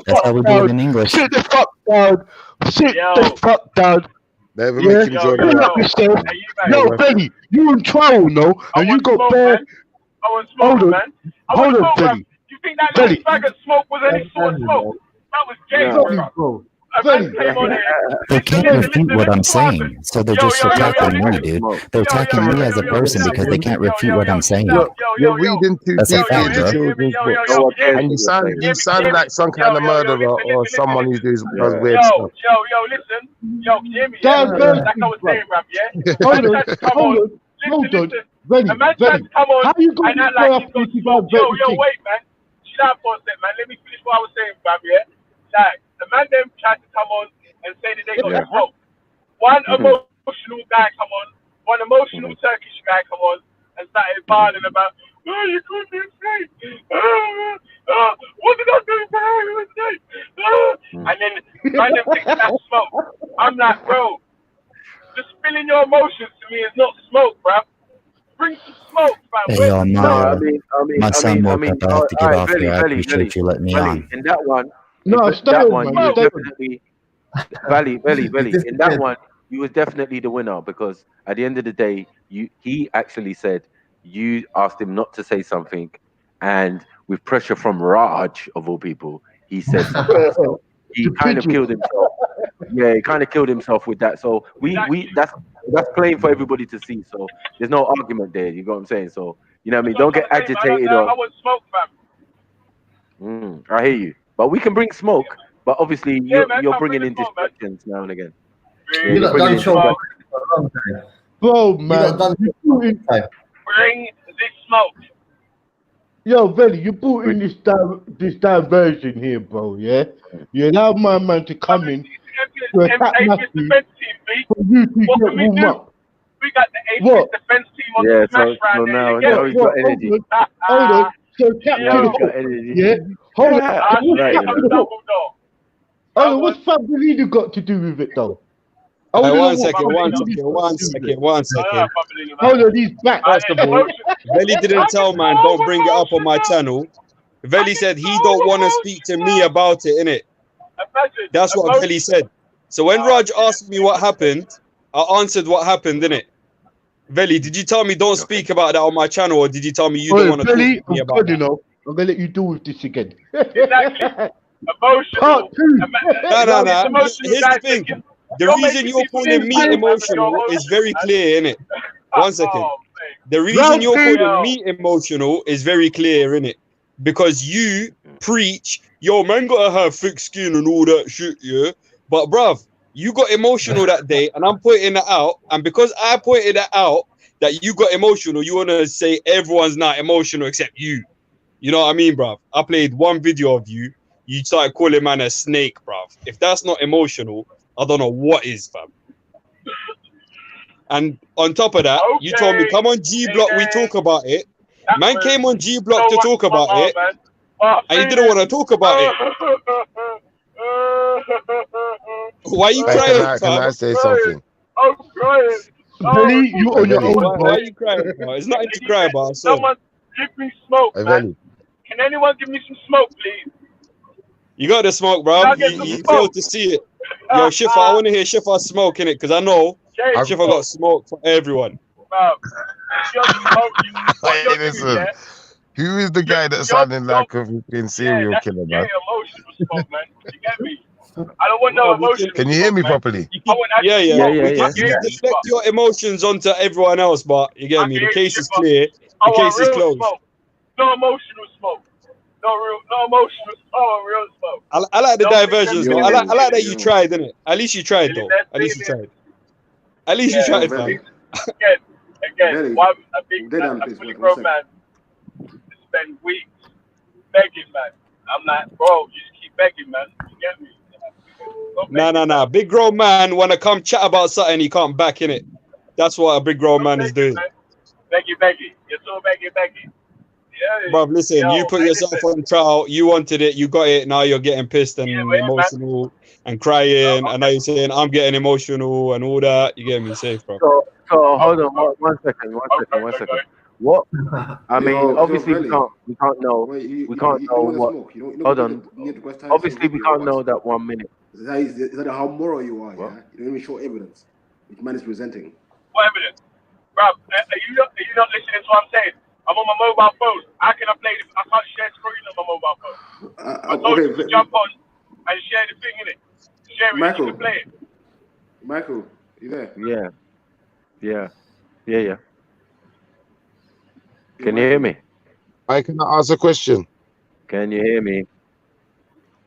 That's how we do it in English. Sit the fuck down. Sit the fuck down. Never make him join Yo, Benny, you in trouble, no? And you got bad. Hold on, Benny. You think that little bag of smoke was any sort of smoke? That was gay, bro. They can't refute what I'm saying, so they're just attacking me, dude. They're attacking me as a person because they can't refute what I'm saying. You're reading too deep into children's books, and you sound like some kind of murderer or someone who does weird stuff. Yo, listen. Yo, can you hear me? Like I was saying, Ram, yeah? Hold on. Benny, how you going to go up to Yo, wait, man. Chill out for a sec, man. Let me finish what I was saying, Ram, yeah? Like, the man them tried to come on and say that they got smoke. One emotional guy come on, one emotional Turkish guy come on and started barling about, oh, you couldn't be safe. What did I do for you mistake? And then man them thinking that's smoke. I'm like, bro, just spilling your emotions to me is not smoke, bruv. Bring some smoke, fam. Hey, yo, my son woke up. I have to get off here. I appreciate you letting me on. In that one, no, that one, you was definitely Valley. In that one, you was definitely the winner because at the end of the day, he actually said you asked him not to say something, and with pressure from Raj of all people, he said something. So he kind of killed himself. Yeah, he kind of killed himself with that. So that's plain for everybody to see. So there's no argument there. You know what I'm saying? So you know what I mean. Don't get agitated. I want smoke, fam. I hear you. But we can bring smoke, but obviously you're bringing in distractions now and again. You're not done show, bro, man. Bring this smoke. Yo, Benny, you put in this diversion here, bro, yeah? You allow my man to come in to attack Matthew for you to get warm up. We got the atheist defense team on the smash round now he's got energy. Hold on. So Captain, yeah? Hold on. Oh, what's Fabulino got to do with it, though? One second. Hold on, he's back. First of all, Veli didn't tell man, don't bring it up on my channel. Veli said he don't want to speak to me about it, innit? That's what Veli said. So when Raj asked me what happened, I answered what happened, innit? Veli, did you tell me don't speak about that on my channel, or did you tell me you don't want to talk to me about it? I'm gonna let you deal with this again. Exactly. Emotional. No. Here's the thing. The reason you're calling me emotional is very clear, innit? 1 second. The reason you're calling me emotional is very clear, innit? Because you preach, yo, man gotta have thick skin and all that shit, yeah? But bruv, you got emotional that day, and I'm pointing that out, and because I pointed that out, that you got emotional, you wanna say everyone's not emotional except you. You know what I mean, bruv? I played one video of you you started calling man a snake, bruv. If that's not emotional, I don't know what is, fam. And on top of that, you told me, come on G Block, we talk about it. Man came on G Block to talk about it, and you didn't want to talk about it. Why are you crying, Can I say something? I'm crying. Billy, you on your own, Why bro. are you crying, bro? It's nothing to cry about. Someone give me smoke, man. Can anyone give me some smoke, please? You got the smoke, bro. You failed to see it. Yo, Shifa, I want to hear Shifa smoking it, because I know Shifa got smoke for everyone. Hey, listen. Who is the guy that sounded like a fucking serial killer, man? Emotional smoke, man. You get me? I don't want no emotion. Can you hear me properly? Yeah. You can deflect your emotions onto everyone else, but you get me? The case is clear. The case is closed. No emotional smoke. No emotional smoke. Oh, real smoke. I like the diversions, though. I like that you tried, didn't it? At least you tried, though. At least you tried. At least you tried, fam. Again, why a fully grown man spend weeks begging, man. I'm like, bro, you just keep begging, man. You get me? Nah. Big grown man wanna come chat about something he can't back in it. That's what a big grown man is doing. Beggy. You're so beggy. Yeah. Bro, listen, you put yourself on trial. You wanted it, you got it. Now you're getting pissed and emotional and crying, and now you're saying I'm getting emotional and all that. You get me? Safe, bro. So hold on, one second. What? I mean, obviously we can't know. We can't know what. Hold on. Obviously we can't know that 1 minute. Is that how moral you are? Yeah? You don't even show evidence, which man is presenting. What evidence, bro? Are you not listening to what I'm saying? I'm on my mobile phone. How can I play this? I can't share screen on my mobile phone. I told you to jump on and share the thing in it. Share it. Michael, you can play it. Michael, you there? Yeah. Can you hear me? I can ask a question. Can you hear me?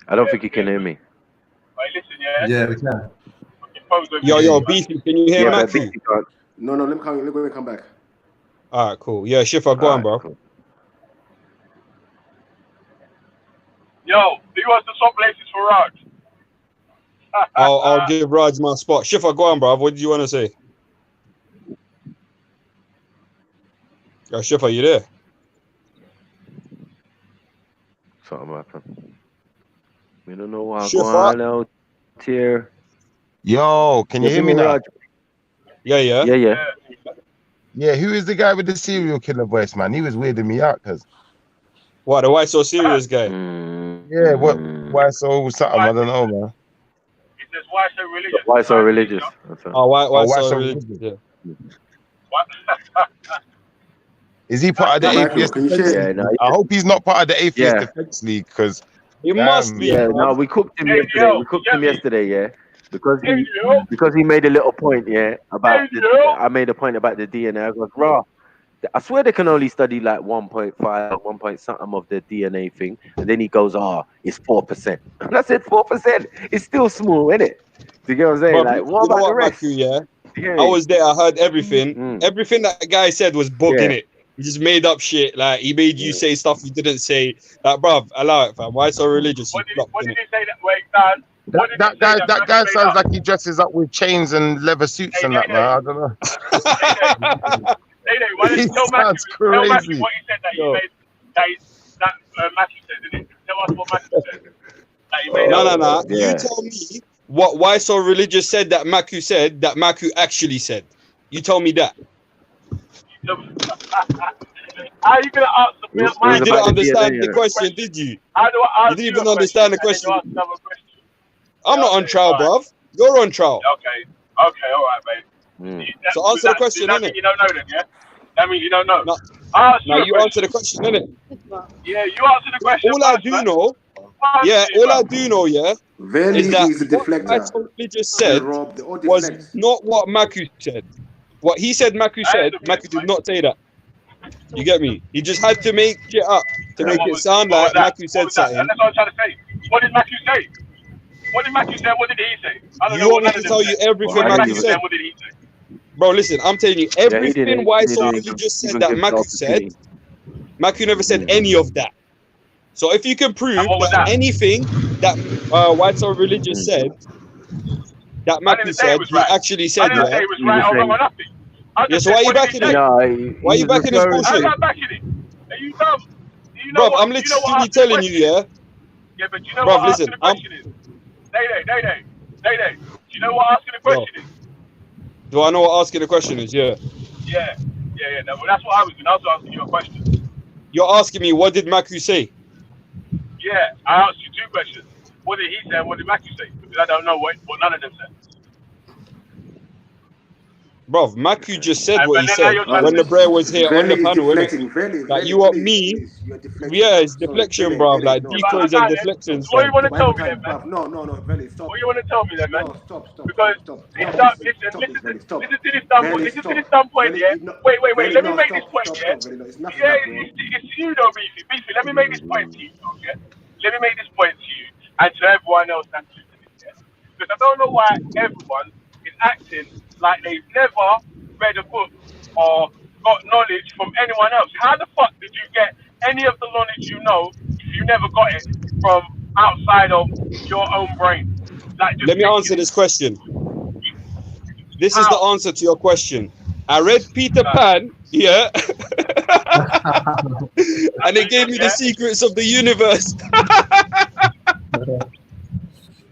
I don't think you can hear me. Yeah, we can. Yo, Beefy, can you hear Matthew? No, let me come back. All right, cool. Yeah, Shifa, go on, bro. Cool. Yo, who wants to swap places for Raj? I'll give Raj my spot. Shifa, go on, bro. What did you want to say? Yo, Shifa, you there? Something happened. We don't know what's going on out here. Yo, can you hear me now? Yeah. Yeah, who is the guy with the serial killer voice, man? He was weirding me out, cause what, the Why So Serious guy? Yeah, why so something? I don't know, man. He says, why so religious? Why so religious? Oh, why so religious? Yeah. Is he part of the atheist defense league? I hope he's not part of the atheist defense league, because he must be. Yeah, no, we cooked him yesterday. Yeah, because he made a little point. Yeah, about I made a point about the DNA. I was raw. I swear they can only study like 1.5, 1 point something of the DNA thing, and then he goes, it's 4%. And I said 4%. It's still small, isn't it? Do you get what I'm saying? But like, what about the rest? Matthew, I was there. I heard everything. Everything that the guy said was bugging it. He just made up shit. Like, he made you say stuff you didn't say. Like, bruv, allow it, fam. Why so religious? What did he say that way, Dan? That guy sounds like he dresses up with chains and leather suits and that, man. I don't know. He sounds crazy. Tell Matthew what he said that you made. That Matthew said, didn't it? Tell us what Matthew said. No. Yeah. You tell me what Why So Religious said that Maku said that Maku actually said. You tell me that. How are you gonna answer me? You didn't understand the question, did you? How do I answer you didn't even understand the question. I'm not on trial, bruv. You're on trial. Okay, all right, mate. So answer the question, innit? You don't know then, yeah? That means you don't know. No, you answer the question, innit? Yeah, you answer the question. All I do know, Really is that he's a deflector. what I just said was not what Maku said. What he said, Maku said, Maku did not say that. You get me? He just had to make shit up to make it sound like Maku said something. That's what I'm trying to say. What did Maku say? What did Maku say? What did he say? You want me to tell you everything Maku said? What did he say? Bro, listen, I'm telling you everything Why So Religious said that Maku said. Maku never said any of that. So if you can prove And what was that that? anything that White Soul Religious said, that Matthew said, he actually said, I didn't say it was right or wrong or nothing. I Yeah, just so why are said, you what did he backing it? say? Why are you backing his I'm bullshit? not backing it. Are you dumb? Do you know Bruv, what, I'm do you know what literally asking the telling you, question yeah. is? Yeah, but do you know Bruv, what asking listen, the question is? Day. Do you know what asking the question is? Do I know what asking the question is? Yeah. Yeah. No, well, that's what I was doing. I was asking you a question. You're asking me, what did Matthew say? Yeah, I asked you 2 questions. What did he say and what did Matthew say? Because I don't know what none of them said. Bruv, Matthew just said And what he then now said you're trying when to... the bro was here on the panel, deflecting. innit? Like, you want me... Yeah, it's deflection, bruv. Like, decoys and deflections. What do you want to The tell Bible me then, time, man? No, Veli, stop. What do you want to tell me then, man? No, stop. Because listen to this dumb point, yeah? Wait, let me make this point, yeah? It's you though, Beefy. Let me make this point to you, yeah? Let me make this point to you and to everyone else that's listening, yeah? Because I don't know why everyone is acting like they've never read a book or got knowledge from anyone else. How the fuck did you get any of the knowledge you know if you never got it from outside of your own brain? Like, Let me answer this question. This is the answer to your question. I read Peter Pan, yeah, and it gave me the secrets of the universe.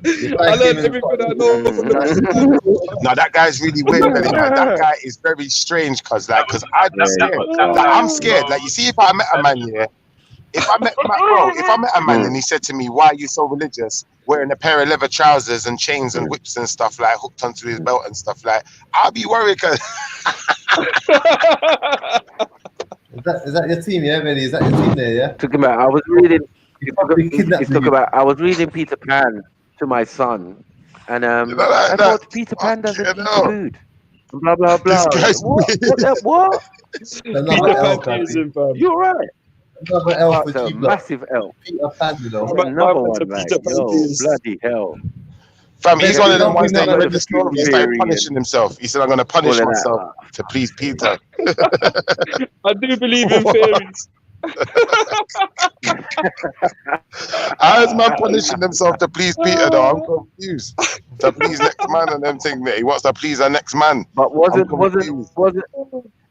I learned everything I know. No, that guy's really weird, man. That guy is very strange, cause I'm scared. Like, you see, if I met a man, yeah, if I met a man and he said to me, "Why are you so religious?" Wearing a pair of leather trousers and chains and whips and stuff, like hooked onto his belt and stuff, like, I'll be worried. Cause is that your team, yeah, Veli? Is that your team there, yeah? Talking about, I was reading. I was reading Peter Pan to my son, and I thought Peter Pan doesn't eat food. Blah blah blah. What? Peter Pan is in, fam. You're right. Another elf with a you, massive elf. Peter Pan, you know. Another one, like, yo, bloody hell. Fam, he's one of them ones that read the story. He started punishing himself. He said, "I'm going to punish myself to please Peter." I do believe in fairies. How is man punishing himself to please Peter, though? I'm confused. To please next man and them thing that he wants to please the next man. But wasn't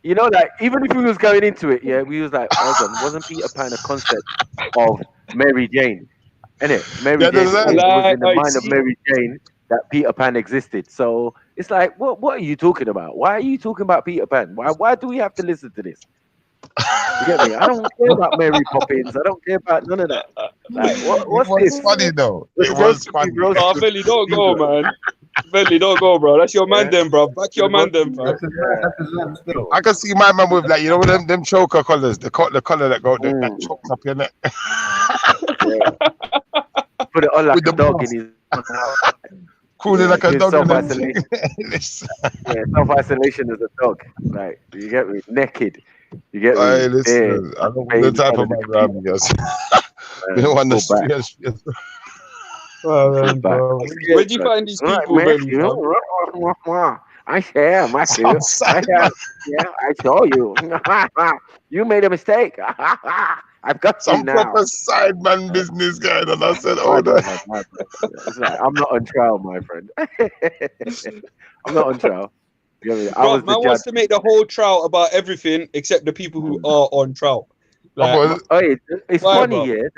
you know, like, even if we was going into it, yeah, we was like, wasn't Peter Pan a concept of Mary Jane? Innit? Mary Jane, it was in the mind of Mary Jane that Peter Pan existed. So it's like, what are you talking about? Why are you talking about Peter Pan? Why do we have to listen to this? You get me? I don't care about Mary Poppins. I don't care about none of that. Like, what's this? Funny though. It was funny. Oh, Veli, don't go, man. Veli, don't go, bro. That's your man, then, bro. Back your man, then, bro. I can see my man with, like, you know, them choker colors, the color that go that chokes up your neck. Put it on like a dog in his. Cool it like a dog. Self-isolation. Self-isolation as a dog. Like, you get me? Naked. You get me? Hey, listen, I don't want the type of man around me. We don't want to see. Where do you find these people, Veli? I share, Matthew. I saw you. You made a mistake. I've got some you now. proper sideman business going on. I said, "Oh, no." I'm not on trial, my friend. I'm not on trial. Bro, man wants to make the whole trial about everything except the people who are on trial. Like, it's funny, yeah,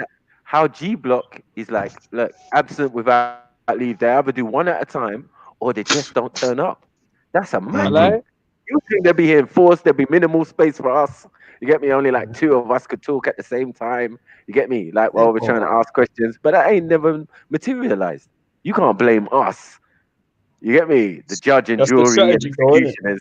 how G Block is like, look, absent without leave. They either do one at a time or they just don't turn up. That's a mad thing. You think they'd be here in force, there'd be minimal space for us. You get me? Only like 2 of us could talk at the same time. You get me? Like, while we're trying to ask questions, but that ain't never materialized. You can't blame us. You get me? The judge and jury and executioners.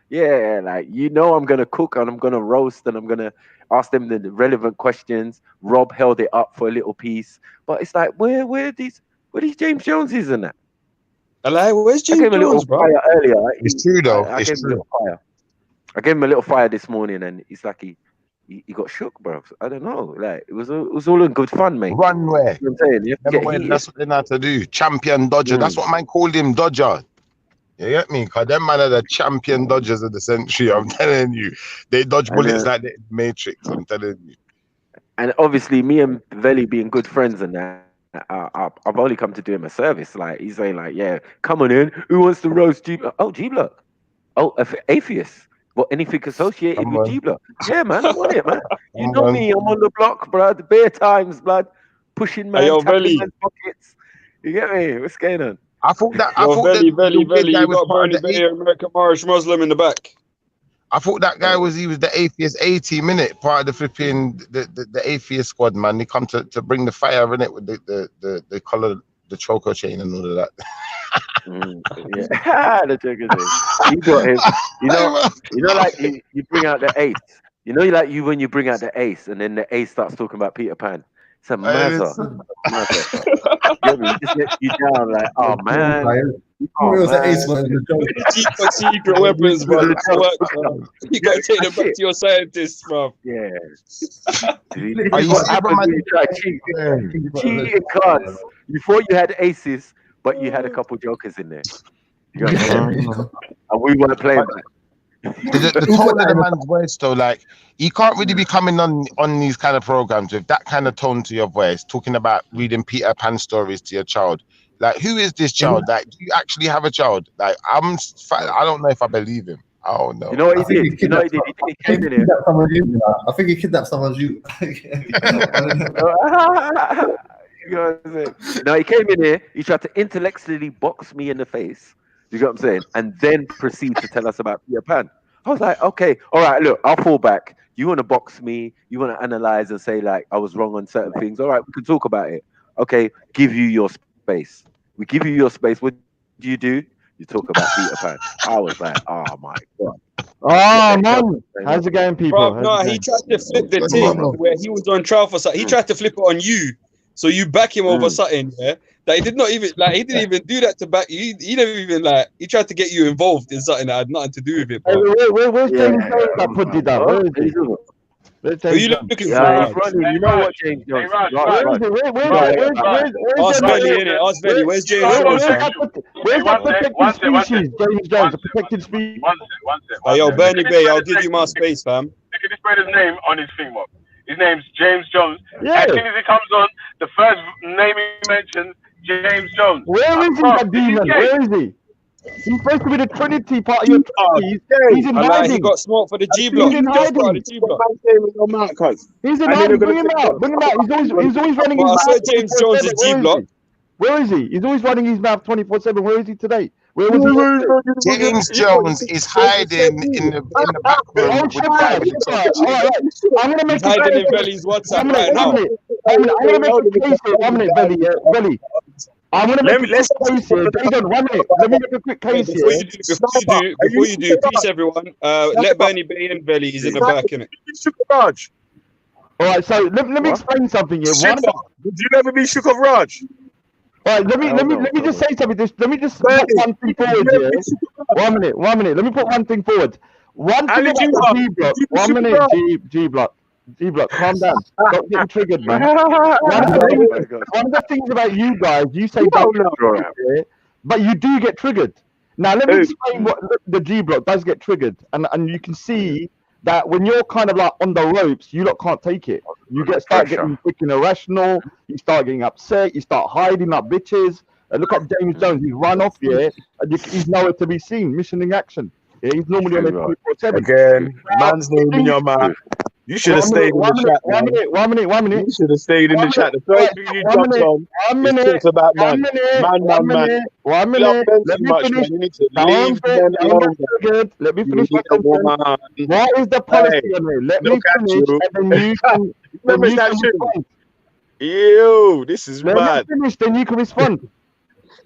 Yeah, like, you know, I'm gonna cook and I'm gonna roast and I'm gonna ask them the relevant questions. Rob held it up for a little piece, but it's like, where these James Joneses and that? Like, where's James Jones, bro? Earlier, it's true though. I gave him a little fire. I gave him a little fire this morning, and it's like he got shook, bro. I don't know. Like, it was all in good fun, mate. Runway. You know what I'm saying? That's what they know how to do. Champion Dodger. That's what man called him, Dodger. You get me? Because them man are the champion dodgers of the century. I'm telling you. They dodge bullets like the Matrix. I'm telling you. And obviously, me and Veli being good friends and that, I've only come to do him a service. Like, he's saying, like, yeah, come on in. Who wants to roast G Block? Oh, G Block. Oh, atheist. What, anything associated with G Block? Yeah, man, I'm on it, man. You know me, I'm on the block, blood. Bare times, blood. Pushing man, tapping man's pockets. You get me? What's going on? I thought that. Belly. You got Bernie Bay, American Marsh Muslim in the back. I thought that guy was the atheist 80-minute part of the flipping the atheist squad, man. They come to bring the fire in it with the color, the choker chain and all of that. Yeah, the choker chain. You got him. You know, like you bring out the ace. You know, like when you bring out the ace, and then the ace starts talking about Peter Pan. It's a mazza. You just let you down, like, oh man. Secret weapons, bro. You gotta take them back to your scientists, bro. Yeah. What happened when you try cheating? Cheating cards. Before you had aces, but you had a couple jokers in there. You got and we weren't playing that. The tone of the man's voice, though, like, you can't really be coming on these kind of programs with that kind of tone to your voice, talking about reading Peter Pan stories to your child. Like, who is this child? Like, do you actually have a child? Like, I don't know if I believe him. I don't know. You know what he did? You know what he did? He came in here. I think he kidnapped someone's you. No, he came in here. He tried to intellectually box me in the face. You know what I'm saying? And then proceed to tell us about Peter Pan. I was like, okay, all right, look, I'll fall back. You want to box me? You want to analyze and say, like, I was wrong on certain things? All right, we can talk about it. Okay, give you your space. We give you your space. What do? You talk about Peter Pan. I was like, oh my God. Oh, man. How's it going, people? Bro, no, he tried to flip the thing where he was on trial for something. He tried to flip it on you. So you back him over something, yeah? That he did not even he didn't even do that to back you. He never even he tried to get you involved in something that had nothing to do with it. Bro. Where's James Jones that put it down? Where is he? Are you looking for? You know what James Jones? Ask Veli, innit? Ask Veli. Where's James Jones? Where's that protected species? James Jones, a protected species. Oh, yo, Bernie Bay, I'll give you my space, fam. Look at this brother's name on his thing, Mob. His name's James Jones. Yeah. As soon as he comes on, the first name he mentions, James Jones. Where is he, that demon? Where is he? He's supposed to be the Trinity part of your Trinity. He's in hiding. He got smart for the G Block. He's in hiding. He's in hiding. Bring him out. Bring him out. He's always running his mouth. James Jones is G Block. Where is he? He's always running his mouth 24/7. Where is he today? Where was he? James Jones is hiding in the back room. I'm gonna make hiding in Veli's WhatsApp right now. I'm gonna make a case here. 1 minute, Veli. I'm gonna make a case here. 1 minute. Let me make a quick case here. Before you do, peace everyone. Let Bernie Bay in Veli. He's in the back, innit? All right, so let me explain something here. Did you never be shook of Raj? All right, let me just say something. Let me just put one thing forward here. 1 minute. Let me put one thing forward. One thing about the G Block. 1 minute, G Block, calm down. Stop getting triggered, man. One of the things about you guys, you say but you do get triggered. Now let me explain what the G Block does get triggered, and you can see that when you're kind of like on the ropes, you lot can't take it. You start getting freaking irrational. You start getting upset. You start hiding like bitches. Look at James Jones. He's run off, and he's nowhere to be seen. Mission in action. Yeah, he's normally on it 24/7. Again, man's name in your mouth. You should have stayed in the chat. 1 minute. You should have stayed in the chat. The first thing you jumped on is about man. Man. 1 minute. Let me finish. Let me finish my content. What is the policy on it? Let me finish, and then you can respond. Ew, this is bad. Let me finish, then you can respond.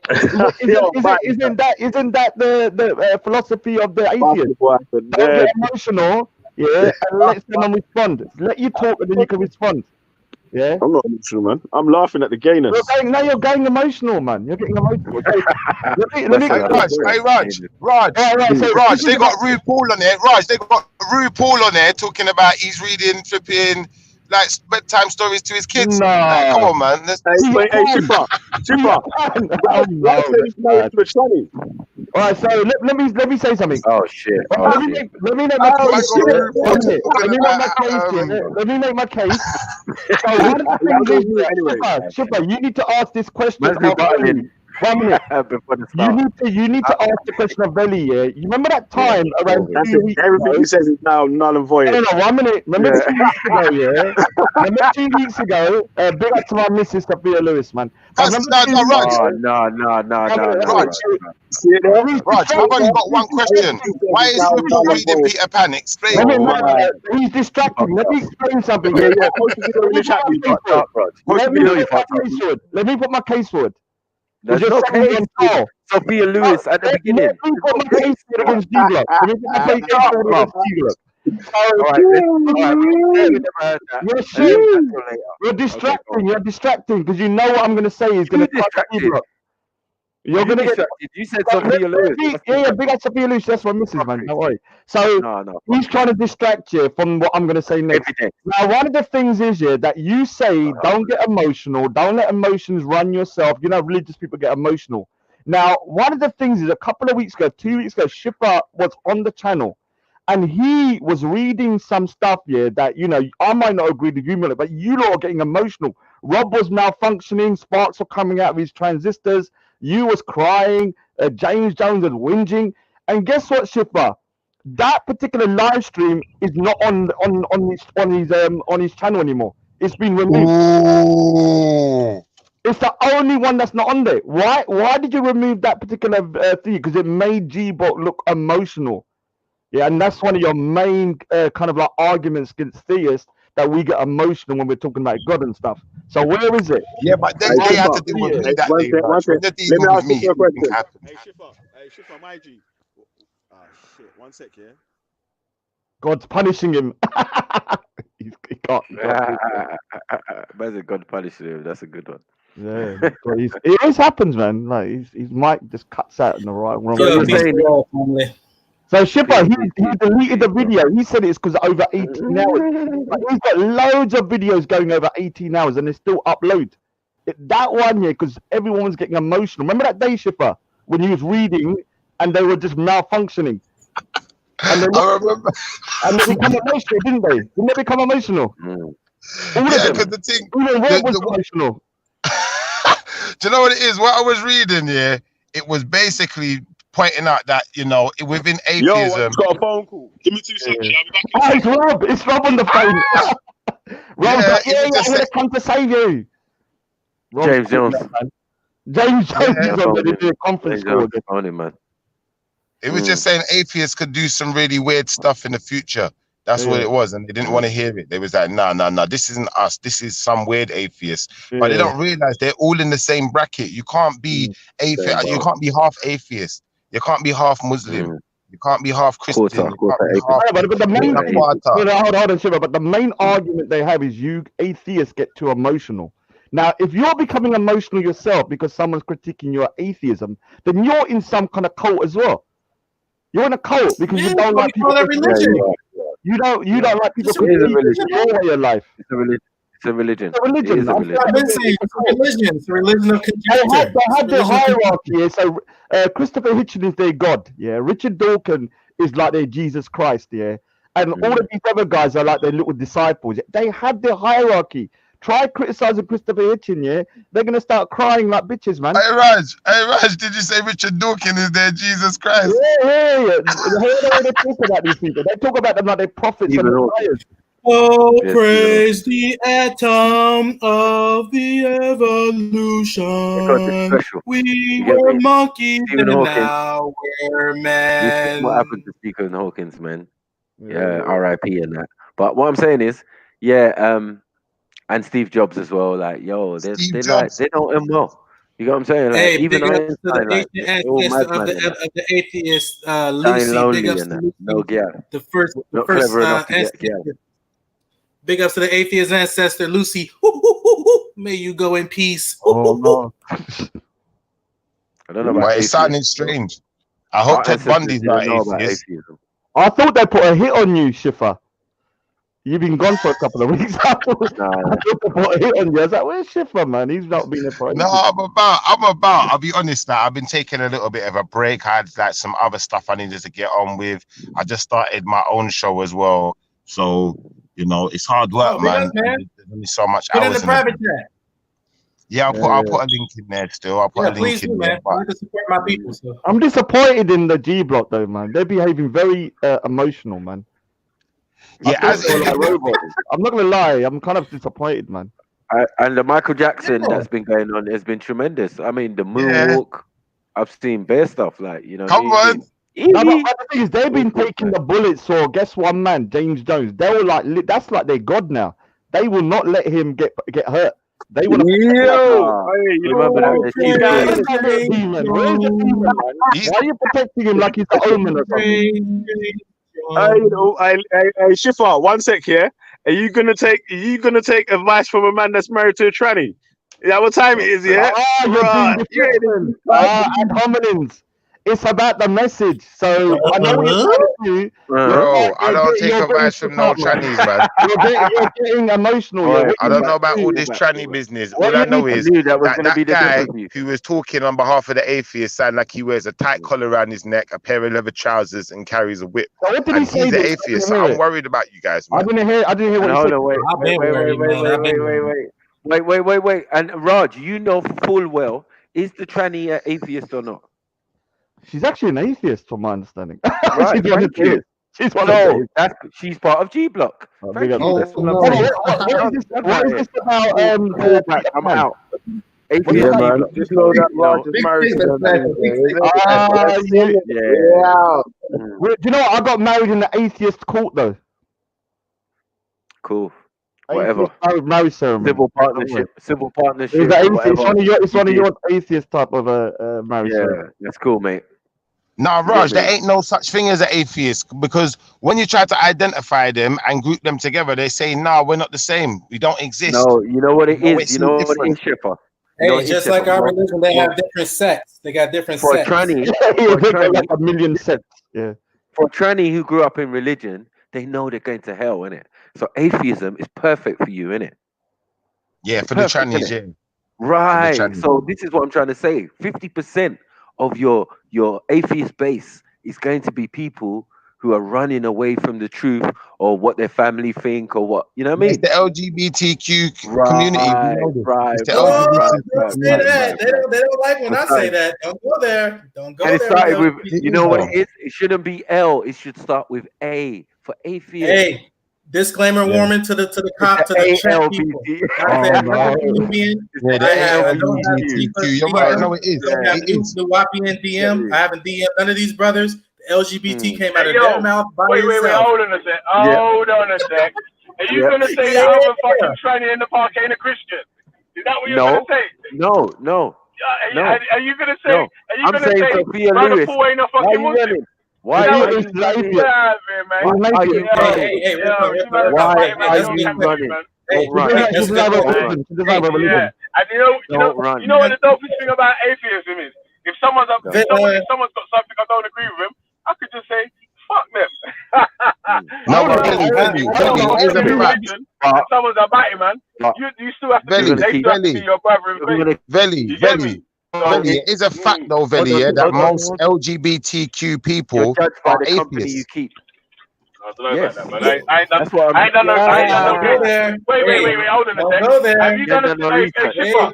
Isn't that the philosophy of the atheist? Don't get emotional. Yeah, and let someone respond. Let you talk and then you can respond. Yeah, I'm not emotional, man. I'm laughing at the gayness. You're getting emotional, man. You're getting emotional. Raj, they got RuPaul on there. Raj, they got RuPaul on there talking about he's reading flipping like bedtime stories to his kids. No. Like, come on, man. Let's, Shipper. All right, so let me say something. Oh shit. Let me make my case. Let me make my case. So one of the things is, Shipper, you need to ask this question. 1 minute. You need to ask the question of Veli. Yeah, you remember that time around 2 weeks everything ago? he says is now null and void. No, 1 minute. Remember 2 weeks ago, yeah? Remember 2 weeks ago, big up to my missus, Sophia Lewis, man. Raj. No. Raj, how about you got one question? Why is Whipple reading Peter Pan? Explain. He's distracting. Let me explain something. Let me put my case forward. There's no case. Sophia Lewis at the beginning. Let me put my case forward against G-Block. You're distracting because you know what I'm going to say is going to distract you. You're going to get. You said Sophia Lewis. Yeah, big up Sophia Lewis. That's my missus, man. Don't worry. So he's trying to distract you from what I'm going to say next. Now, one of the things is that you say don't get emotional. Don't let emotions run yourself. You know, religious people get emotional. Now, one of the things is a couple of weeks ago, 2 weeks ago, Shipper was on the channel. And he was reading some stuff that, you know, I might not agree with you, Miller, but you lot are getting emotional. Rob was malfunctioning. Sparks were coming out of his transistors. You was crying. James Jones was whinging. And guess what, Shipper? That particular live stream is not on his channel anymore. It's been removed. Ooh. It's the only one that's not on there. Why did you remove that particular thing? Because it made G-Bot look emotional. Yeah, and that's one of your main kind of like arguments against theists, that we get emotional when we're talking about God and stuff. So where is it? Yeah, but they had to deal with me that day. Let me ask you a question. Hey, Shipper, my G. Oh, shit. 1 sec, yeah? God's punishing him. he can't. Imagine God punishing him. That's a good one. Yeah, it always happens, man. Like his mic just cuts out in the wrong way. So Shipper, he deleted the video. He said it's because over 18 hours. Like, he's got loads of videos going over 18 hours and they still upload. That one, because everyone was getting emotional. Remember that day, Shipper, when he was reading and they were just malfunctioning? And I remember. And they become emotional, didn't they? Didn't they become emotional? Because the thing. Was emotional. Do you know what it is? What I was reading, it was basically pointing out that, you know, within atheism. Yo, I've got a phone call. Give me 2 seconds. I'll be back. Oh, it's Rob. It's Rob on the phone. Rob's like, I'm going to come to save you. James Jones. James Jones is on the conference call. Man. It was just saying atheists could do some really weird stuff in the future. That's what it was, and they didn't want to hear it. They was like, no, this isn't us. This is some weird atheist. But they don't realize they're all in the same bracket. You can't be atheist. You can't be half atheist. You can't be half Muslim. You can't be half Christian. But the main but the main argument they have is you atheists get too emotional. Now, if you're becoming emotional yourself because someone's critiquing your atheism, then you're in some kind of cult as well. You're in a cult because you don't like people. You don't like people critiquing your way of life. It's a religion. It's a religion. I've been saying it's a religion. It's a religion of conjecture. They had their hierarchy. So Christopher Hitchens is their God. Yeah, Richard Dawkins is like their Jesus Christ. Yeah, and all of these other guys are like their little disciples. They had their hierarchy. Try criticizing Christopher Hitchens, yeah? They're gonna start crying like bitches, man. Hey Raj, did you say Richard Dawkins is their Jesus Christ? Yeah. They talk about these people. They talk about them like they're prophets and messiahs. Oh, praise the atom of the evolution. We were monkeys and now we're men. What happened to Stephen Hawkins, man? Yeah, R.I.P. and that. But what I'm saying is, and Steve Jobs as well. Like, yo, they know him well. You know what I'm saying? Like, hey, even big up to the atheist of the atheist, Lucy. Big ups to Lucy. The first big ups to the atheist ancestor, Lucy. May you go in peace. Oh no. I don't know about it's sounding strange. I hope Ted Bundy's not atheist. I thought they put a hit on you, Schiffer. You've been gone for a couple of weeks. I was like, where's Schiffer, man? He's not been a pro. No, I'm about. I'll be honest now. I've been taking a little bit of a break. I had like some other stuff I needed to get on with. I just started my own show as well. So, you know, it's hard work, man. There's only so much Get in hours the private chat. Yeah, I'll put a link in there still. I'll put a link in there. I like to support my people. So. I'm disappointed in the G Block though, man. They're behaving very emotional, man. Yeah, I'm not gonna lie. I'm kind of disappointed, man. And the Michael Jackson that's been going on has been tremendous. I mean, the moonwalk. I've seen bare stuff like, you know. Come on. No, but the thing is, they've been taking the bullets. So guess what, man? James Jones. They were like, that's like their god now. They will not let him get hurt. They want to. Remember that? Demon. Where's the demon, man? Why are you protecting him like he's the omen or something? Hey, Schiffer, 1 sec here. Are you gonna take advice from a man that's married to a tranny? Is that what time it is? Yeah. Ad hominems. It's about the message. So I know what you're trying to do. Bro, I don't take advice from no trannies, man. You're getting emotional. I don't know about all this tranny business. All I know is that guy who was talking on behalf of the atheists sound like he wears a tight collar around his neck, a pair of leather trousers, and carries a whip. So what did he say? He's an atheist, so I'm worried about you guys, man. I didn't hear what he said. Wait. And Raj, you know full well, is the tranny an atheist or not? She's actually an atheist, from my understanding. Right, She's one of the kids. She's one of the she's part of G Block. What is this about? I'm out. Yeah, man. Just know that Raj is married Do you know what? I got married in the atheist court, though. Cool. Whatever. Marriage ceremony. Civil partnership. It's one of your atheist type of marriage. Yeah, that's cool, mate. Nah, Raj, there ain't no such thing as an atheist, because when you try to identify them and group them together, they say, nah, we're not the same. We don't exist. No, you know what it is. You know what it is, Schiffer. Hey, just like our religion, they have different sects. They got different sects. For a tranny, a million sects. Yeah. For a tranny who grew up in religion, they know they're going to hell, innit? So atheism is perfect for you, innit? Yeah, for the trannies, yeah. Right. So this is what I'm trying to say. 50% of your atheist base is going to be people who are running away from the truth or what their family think or what, you know what I mean? It's the LGBTQ community. Right. They don't like when I say that. Don't go there. Don't go there. And it started with, you know what it is? It shouldn't be L. It should start with A for atheist. Hey, disclaimer warning to the chat people. You're right. No, it is. It is. The Wapian DM. I haven't DM none of these brothers. The LGBT came out of their mouth by Wait, hold on a sec. Hold on a sec. Are you gonna say that I'm a fucking tranny in the park ain't a Christian? Is that what you're gonna say? No. Are you gonna say? I'm saying Sophia Lewis. Why ain't a fucking Muslim? Why are you running? Don't run. You know what the dopest thing about atheism is? If someone's got something I don't agree with him, I could just say, fuck them. No, but someone's a batty man. You still have to be your brother in faith. Veli, it is a fact though, Veli, that most LGBTQ people are atheists. I don't know about that, man. I ain't done no. Wait, hold on a second. Have you done Schiffer?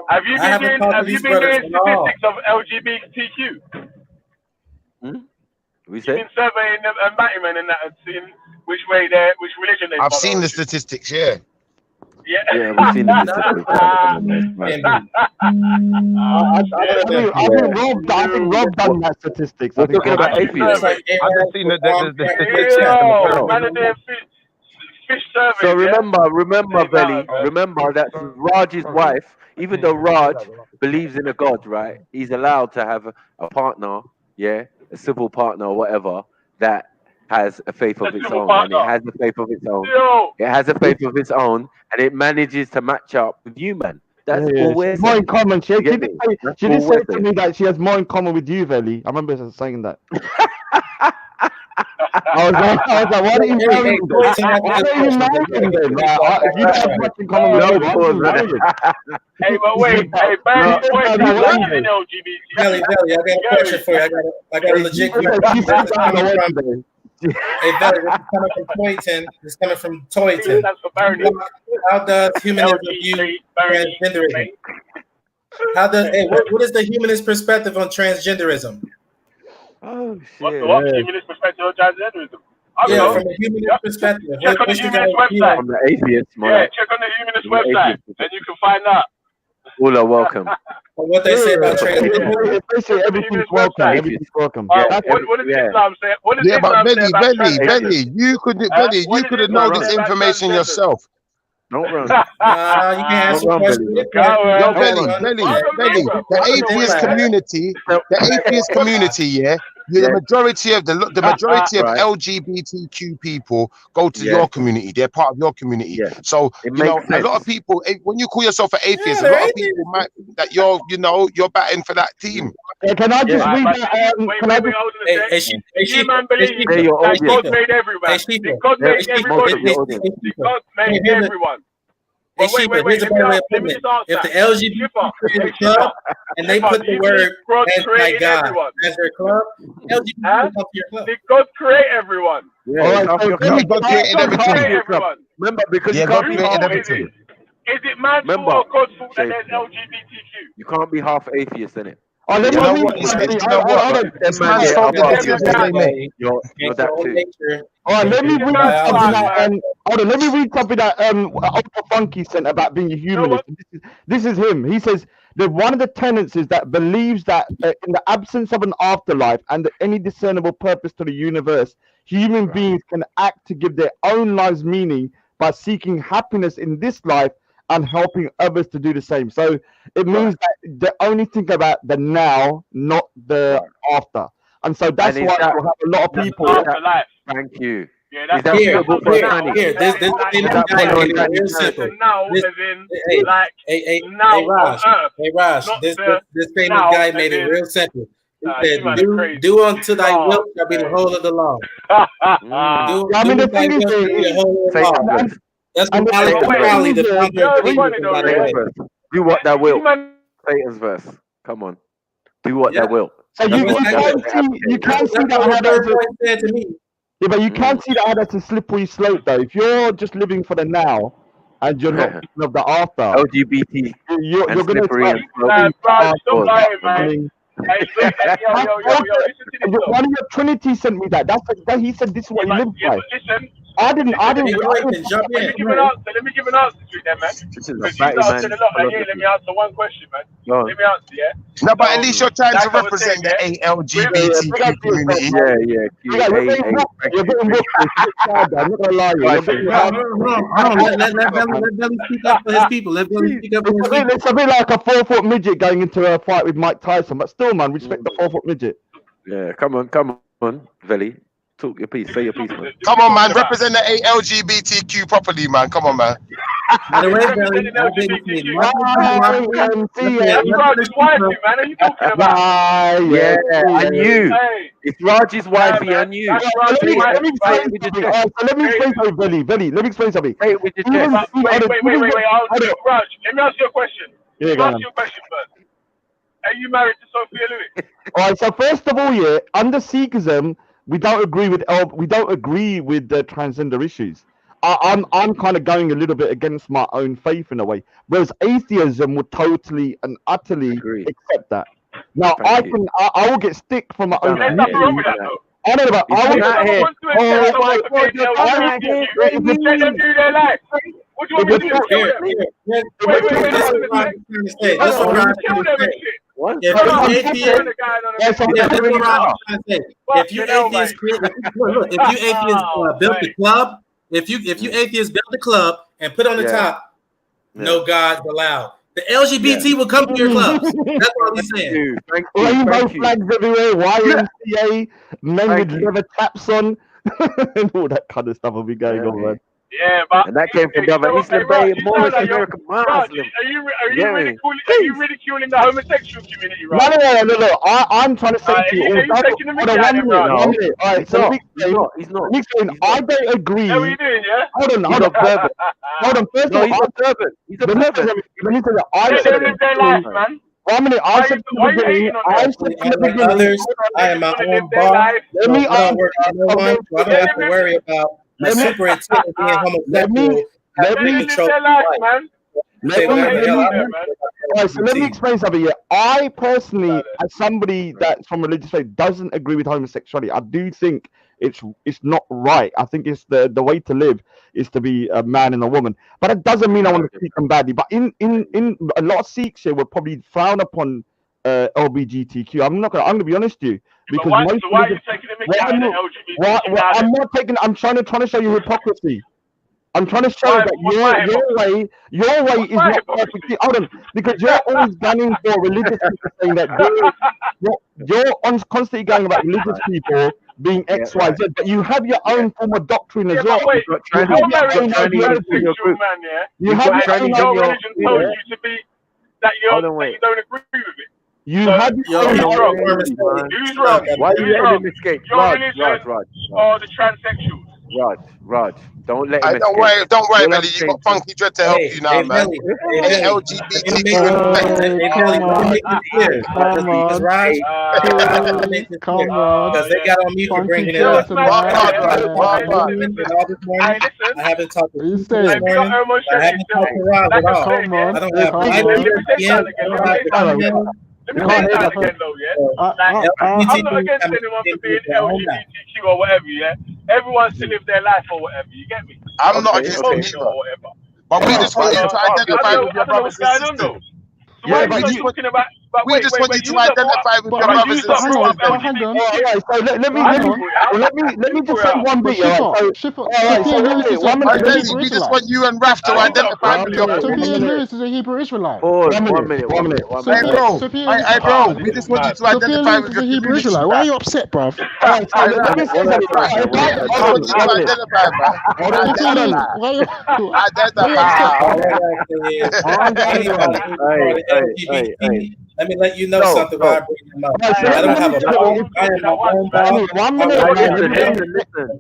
Have you been doing statistics of LGBTQ? We You've been surveying and Batman and that, and seeing which religion they follow. I've seen the statistics, yeah. Yeah, we've seen the statistics. I think Rob done that statistics. We're talking about atheists. I've seen the statistics. So remember, Veli, remember that Raj's wife, even though Raj believes in a God, right? He's allowed to have a partner, a civil partner or whatever, that has a faith of its own, and it has a faith of its own. It has a faith of its own, and it manages to match up with you, man. That's all we're more in common. She did say to me that she has more in common with you, Veli. I remember her saying that. I was like, why don't you marry him? Why don't you marry him then? Like, if you have much in common with him, why don't you marry him? Hey, but wait, hey, Barry, wait, in LGBT. Belly, I got a question for you. I got a legit question. Hey, Belly, this is coming from Toyton. This is coming from Toyton. How does humanism view transgenderism? What is the humanist perspective on transgenderism? Oh, shit. What's the humanist perspective on transgenderism? Yeah, from a humanist perspective. Check on the humanist website. From the atheist, man. Yeah, check on the humanist website, and you can find out. All are welcome. What they say about transgenderism. They say everything's welcome. Everything's welcome. What does Islam say? What does Islam say about transgenderism? Belly, you could have known this information yourself. Don't run. You can answer questions. Yo, Belly, the atheist community, yeah. The majority of LGBTQ people go to your community. They're part of your community. So you know, a lot of people, when you call yourself an atheist, a lot of people might that you're batting for that team. Can I just read that? Human believe that God made everyone. God made everybody. God made everyone. Hey, Sheba, here's a better way of putting it. If the LGBT created a club and they put the word anti-God as their club, LGBT will come to your club. Did God create everyone? Yeah, God created everyone. Remember, because you can't be half atheist. Is it man's fault or God's fault that there's LGBTQ? You can't be half atheist, innit? Oh, let me read something that Ultra Funky sent about being a humanist. This is him. He says that one of the tenets is that believes that in the absence of an afterlife and any discernible purpose to the universe, human beings can act to give their own lives meaning by seeking happiness in this life and helping others to do the same. So it means that they only think about the now, not the after. And so that's why you have a lot of people. Thank you. Yeah, that's here. There's now, as in like now on Earth. Hey Raj, this famous guy made it real simple. He said, do unto thy will shall be the whole of the law. I mean, the thing is, that's what do what thou wilt. Satan's verse. Come on. Do what thou wilt. So you can't see that to me. Yeah, but you can't see that that's a slippery slope though. If you're just living for the now and you're not thinking of the after, LGBT, you're going to stop lying, man. One of your Trinity sent me that. That he said this is what you live by. I didn't. Let me give an answer to that, man. This is a Because batty you man. answered a lot. Let me answer one question, man. Let me answer, yeah. No, but at least you're trying to represent the LGBTQ community. Yeah. You're getting booked. I'm not gonna lie. Let Belly speak up for his people. Let Belly speak up for his people. It's a bit like a 4-foot midget going into a fight with Mike Tyson, but still, man, respect the 4-foot midget. Yeah, come on, Veli. Talk your piece. Say your piece, man. Come on, man. Represent the LGBTQ properly, man. Come on, man. By the way, Belly, I've been That's Raj's wifey, man. Are you talking about? Yeah, and you. It's Raj's wifey and you. Let me explain something, Belly. Let me explain something. Wait, Wait. Raj, let me ask you a question. Let me ask you a question first. Are you married to Sophia Lewis? All right. So first of all, under Sikhism, we don't agree with the transgender issues. I'm kind of going a little bit against my own faith in a way, whereas atheism would totally and utterly accept that. Now I will get stick from my own. There's nothing wrong with that, though. I don't know, but I let them do their life. What do you want me to do? Kill them? If you atheists built the club, if you atheists built the club and put on the top, no gods allowed. The LGBT will come to your clubs. That's what I'm saying. Rainbow flags everywhere, YMCA, men with leather chaps on, and all that kind of stuff will be going on, man. Yeah, but and that came from Brother Islam Bay, Morris American Muslim. Are you ridiculing the homosexual community, right? No. I'm trying to say to you. Are you taking the mickey out of him, right? One minute. All right, so he's not. I don't agree. What are you doing, yeah? Hold on. Hold on. First of all, he's a pervert. He's a pervert. Let me tell you. I Let said them live their life, man. 1 minute. I said from the beginning. I I am my own boss. Let me I don't have to worry about my superintendent being homosexual. Let me control so let me explain something here. I personally, as somebody that's from religious faith, doesn't agree with homosexuality. I do think it's not right. I think it's the way to live is to be a man and a woman. But it doesn't mean I want to treat them badly. But in a lot of Sikhs here would probably frown upon LGBTQ. I'm gonna be honest with you. Because why are you taking the mickey out of the LGBT? I'm not taking. I'm trying to show you hypocrisy. I'm trying to show that your way is not perfect. Hold on, because you're always gunning for religious people, saying that you're constantly going about religious people being X, Y, Z, but you have your own form of doctrine as well. Your religion told you to be that you don't agree with it. You have who's wrong? Why are you letting him escape? Raj. Or the transsexuals. Raj, don't let him Don't worry, Melly. You got Funky Dread to help you now, man. LGBTQ. Come on. Because they got on me for bringing it up. I haven't talked to you this morning. I haven't talked to Rob at all. I don't have Let me say that again, though, yeah? I'm not against anyone for being LGBTQ or whatever, yeah? Everyone's to live their life or whatever, you get me? I'm not against it either. Or whatever. But we just want you to identify with your brothers and sisters. Yeah, but you talking about. We just want you to identify with your brothers and sisters. Let me just say one bit. We just want you and Raf to identify with your brothers. Sophia Lewis is a Hebrew Israelite. 1 minute. Hey, bro, we just want you to identify with your Hebrew Israelite. Why are you upset, bruv? Let me say something. Let me let you know something while I bring them up. I don't have a phone. I am my own boss. 1 minute.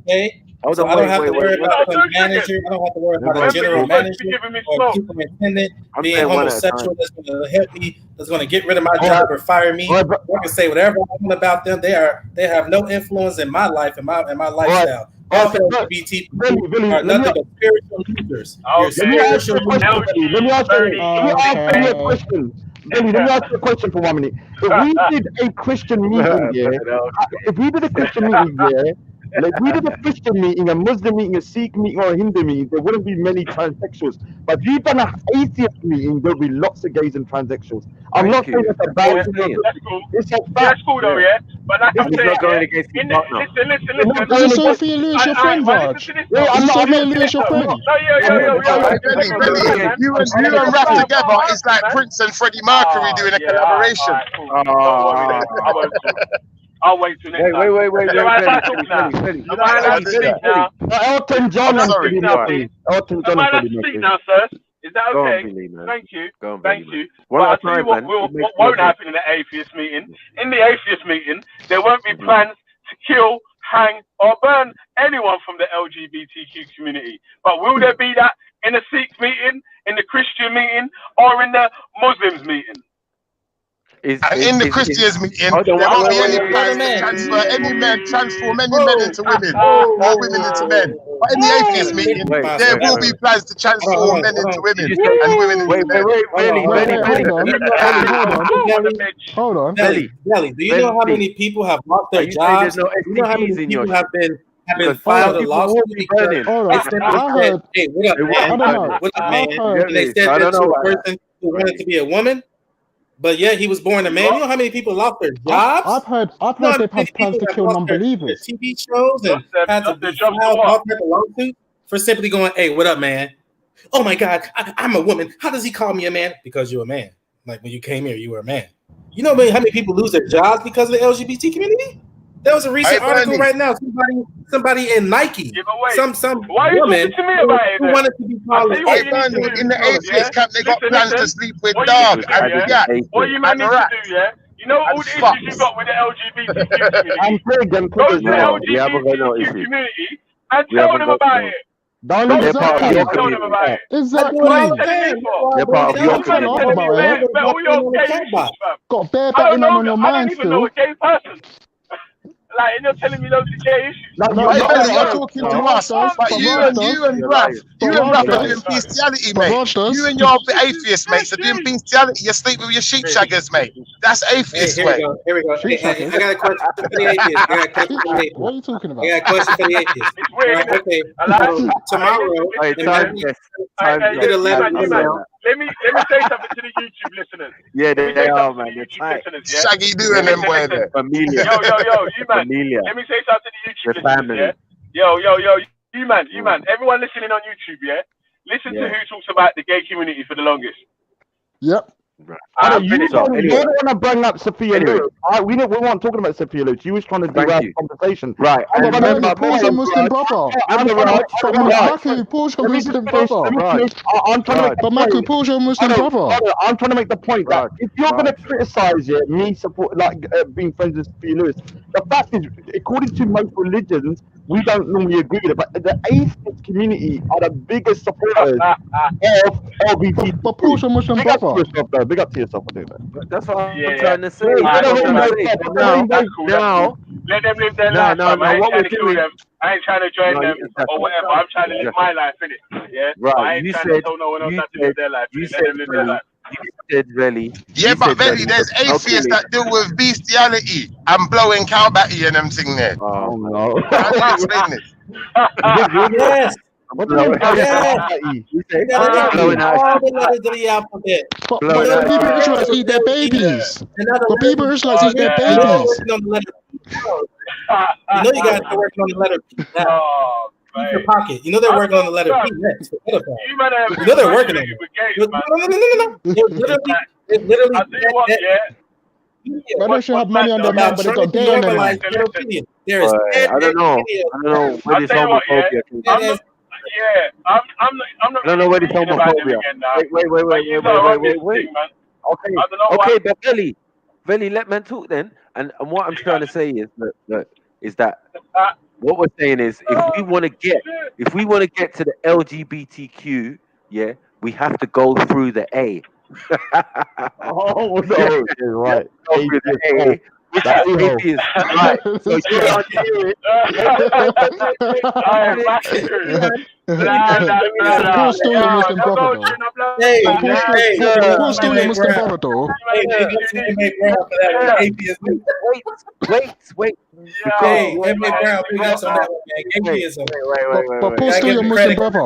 Okay? So I don't have to worry about a manager. I don't have to worry about a general manager or a superintendent being homosexual that's going to help me, that's going to get rid of my job or fire me. I can say whatever I want about them. They have no influence in my life and my lifestyle. All LGBT people are nothing but spiritual leaders. Let me ask you a question. Let me ask you a question for 1 minute. If we did a Christian meeting here, like we did a Christian meeting, a Muslim meeting, a Sikh meeting, or a Hindu meeting, there wouldn't be many transsexuals. But if you've done an atheist meeting, there'll be lots of gays and transsexuals. I'm not saying that's a bad thing. It's a fact. That's cool though, yeah. But like I'm saying, listen. Is Sophia Lewis your friend, Raj? Is Sophia Lewis your friend? You and Raf together is like Prince and Freddie Mercury doing a collaboration. I'll wait till next time. Wait. Elton John and Freddie Mercury. Elton John and Freddie Mercury. Now, sir. Is that okay? Thank you. Thank you. But I'll tell you what won't happen in the atheist meeting. In the atheist meeting, there won't be plans to kill, hang, or burn anyone from the LGBTQ community. But will there be that in the Sikh meeting, in the Christian meeting, or in the Muslims meeting? In the Christians meeting, there won't be any plans to transform any men into women or women into men. But in the atheist meeting, there will be plans to transform men into women and women into men. Hold on. Belly, do you know how many people have lost their jobs? Do you know how many people have been filed a lawsuit because they said, hey, what up, man? They said that to a person who wanted to be a woman. But yeah, he was born a man. You know how many people lost their jobs? I've heard they've had plans to kill non-believers. TV shows and had to be filed all type of lawsuits for simply going, "Hey, what up, man? Oh my God, I'm a woman. How does he call me a man? Because you're a man. Like when you came here, you were a man. You know how many people lose their jobs because of the LGBT community? There was a recent article right now. Somebody in Nike, some Why are you woman talking to me about it who then? wanted to be called. Hey, Bernie, in the atheist camp, they got plans to sleep with dog and cat. What you man need to do, yeah? You know all the issues you got with the LGBTQ community. I'm big. Go to the LGBTQ community and tell them about it. Don't tell them about it. Exactly. They're part of your community. Got bare betting on your mind still. I don't even know a gay person. Like, and you're telling me those are gay issues. You're talking to us, but you and Raf are doing bestiality, mate. You and your atheist mates are doing bestiality. You sleep with your sheep shaggers, mate. That's atheist way. Here we go. Hey, I got a question for the atheist. What are you talking about? I got a question for the atheist. Okay. Tomorrow, let me say something to the YouTube listeners. Yeah, they are, man. They're tight. Shaggy doing them boy there. Familia. Yo, you man. Let me say something to the YouTube listeners. Yeah? Yo, you man. Everyone listening on YouTube, yeah? Listen to who talks about the gay community for the longest. Yep. You don't want to bring up Sophia Lewis. We weren't talking about Sophia Lewis. You was trying to derail the conversation. Right. Pause your Muslim brother. Maku, pause your Muslim brother. But Maku, pause your Muslim brother. I'm trying to make the point that if you're going to criticize me support being friends with Sophia Lewis, the fact is, according to most religions, we don't normally agree with it, but the atheist community are the biggest supporters of LGBT. But pause your Muslim brother. Big up to yourself for doing that. That's what I'm trying to say. Now, let them live their life. I ain't trying to kill them. I ain't trying to join them or whatever. I'm trying to live my life, innit? Yeah. Right. I ain't trying to tell no one else how to live their life. You let them live their life. You said really. Yeah, but Belly, there's atheists that deal with bestiality and blowing cow batty and them thing there. Oh no. How do you explain this? Yes. What do you mean? Blowing all the letters of the alphabet. But people Israelites eat their babies. But people Israelites eat their babies. You know you guys are working on the letter P now. Keep your pocket. You know they're working on the letter P next. You know they're working on it. No. They literally. I'll tell you what, But they should have money on their mind, but they got gay on their mind. There is. I don't know where this homophobia came from. I'm not. I don't know where this homophobia. Wait. Okay, but Belly, let man talk then. And what I'm trying to say is that what we're saying is if we want to get to the LGBTQ, we have to go through the A. Oh no, right. Which is atheist, right? So you can't hear it. Paul stole your Muslim brother though. Hey, Paul stole your Muslim brother though. Wait. Hey, M.A. Brown, big ups on that one, man. Atheism. But Paul stole your Muslim brother.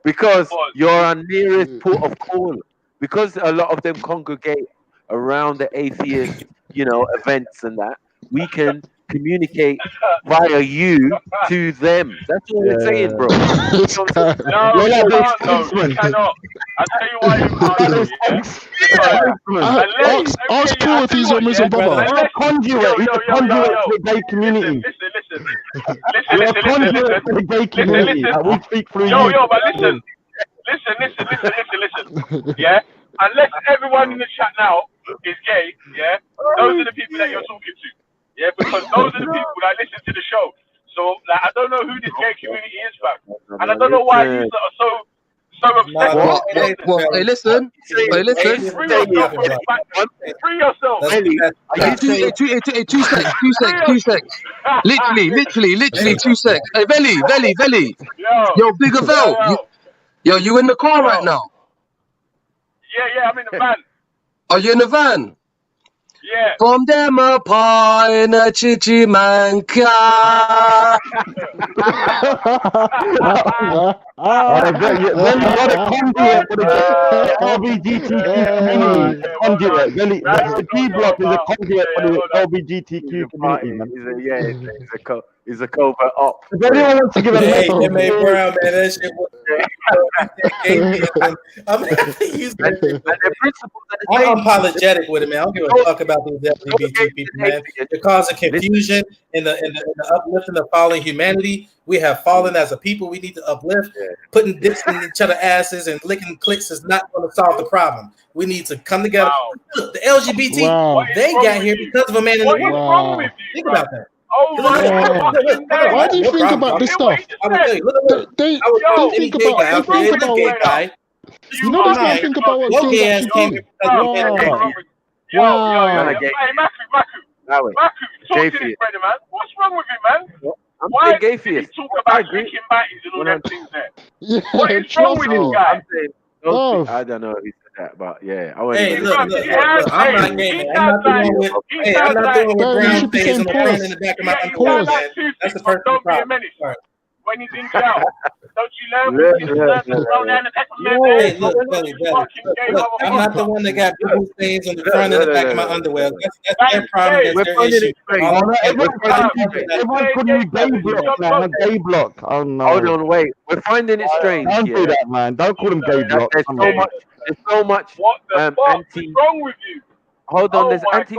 Because you're our nearest port of call. Because a lot of them congregate around the atheist, events and that, we can communicate via you to them. That's all we're saying, bro. No, you cannot. I'll tell you why you can't. Ask Paul if he's your Muslim brother. He's a conduit to the gay community. You're a conduit to the gay community. We speak through you. But listen. Yeah? Unless everyone in the chat now is gay, those are the people that you're talking to. Yeah, because those are the people that listen to the show. So, I don't know who this gay community is, fam. And I don't know why you are so upset. What? Hey, listen. Free yourself. Two seconds. Literally 2 seconds. Hey, Veli. Yo, Big Avel. Yo, you in the car right now? Yeah, I'm in the van. Are you in the van? Yeah. From them apart in a chichimanka. LGBTQ community. The P block is a conduit for the LGBTQ community. He's a covert op. If anyone wants to give a Brown, man, that shit was I'm unapologetic with it, man. I don't give a fuck about these LGBT people, man. They're causing confusion in the uplifting of fallen humanity. We have fallen as a people. We need to uplift. Putting dicks in each other's asses and licking clicks is not going to solve the problem. We need to come together. Look, the LGBT, they got here because of a man in the woman. Think about that. Why do you think about this stuff? They think about what guy. You know, that's what I think about what gay ass came. Hey, Maku, talk to this brother, man. What's wrong with you, man? Why did he talk about drinking batties and all them things there? What is wrong with this guy? I don't know if he said that, but yeah. Hey, look, I'm not gay, man. I'm not the one with brown face on the front and the back of my underwear, man. That's the first problem. When he's in jail, don't you learn? Hey, look, I'm not the one that got blue stains on the front and the back of my underwear. That's their problem. That's their issue. Everyone's putting you gay block, man. A gay block. Oh no. Hold on, wait. We're finding it strange. Don't do that, man. Don't call them gay block. There's so much. What the fuck is wrong with you? Hold on, there's anti.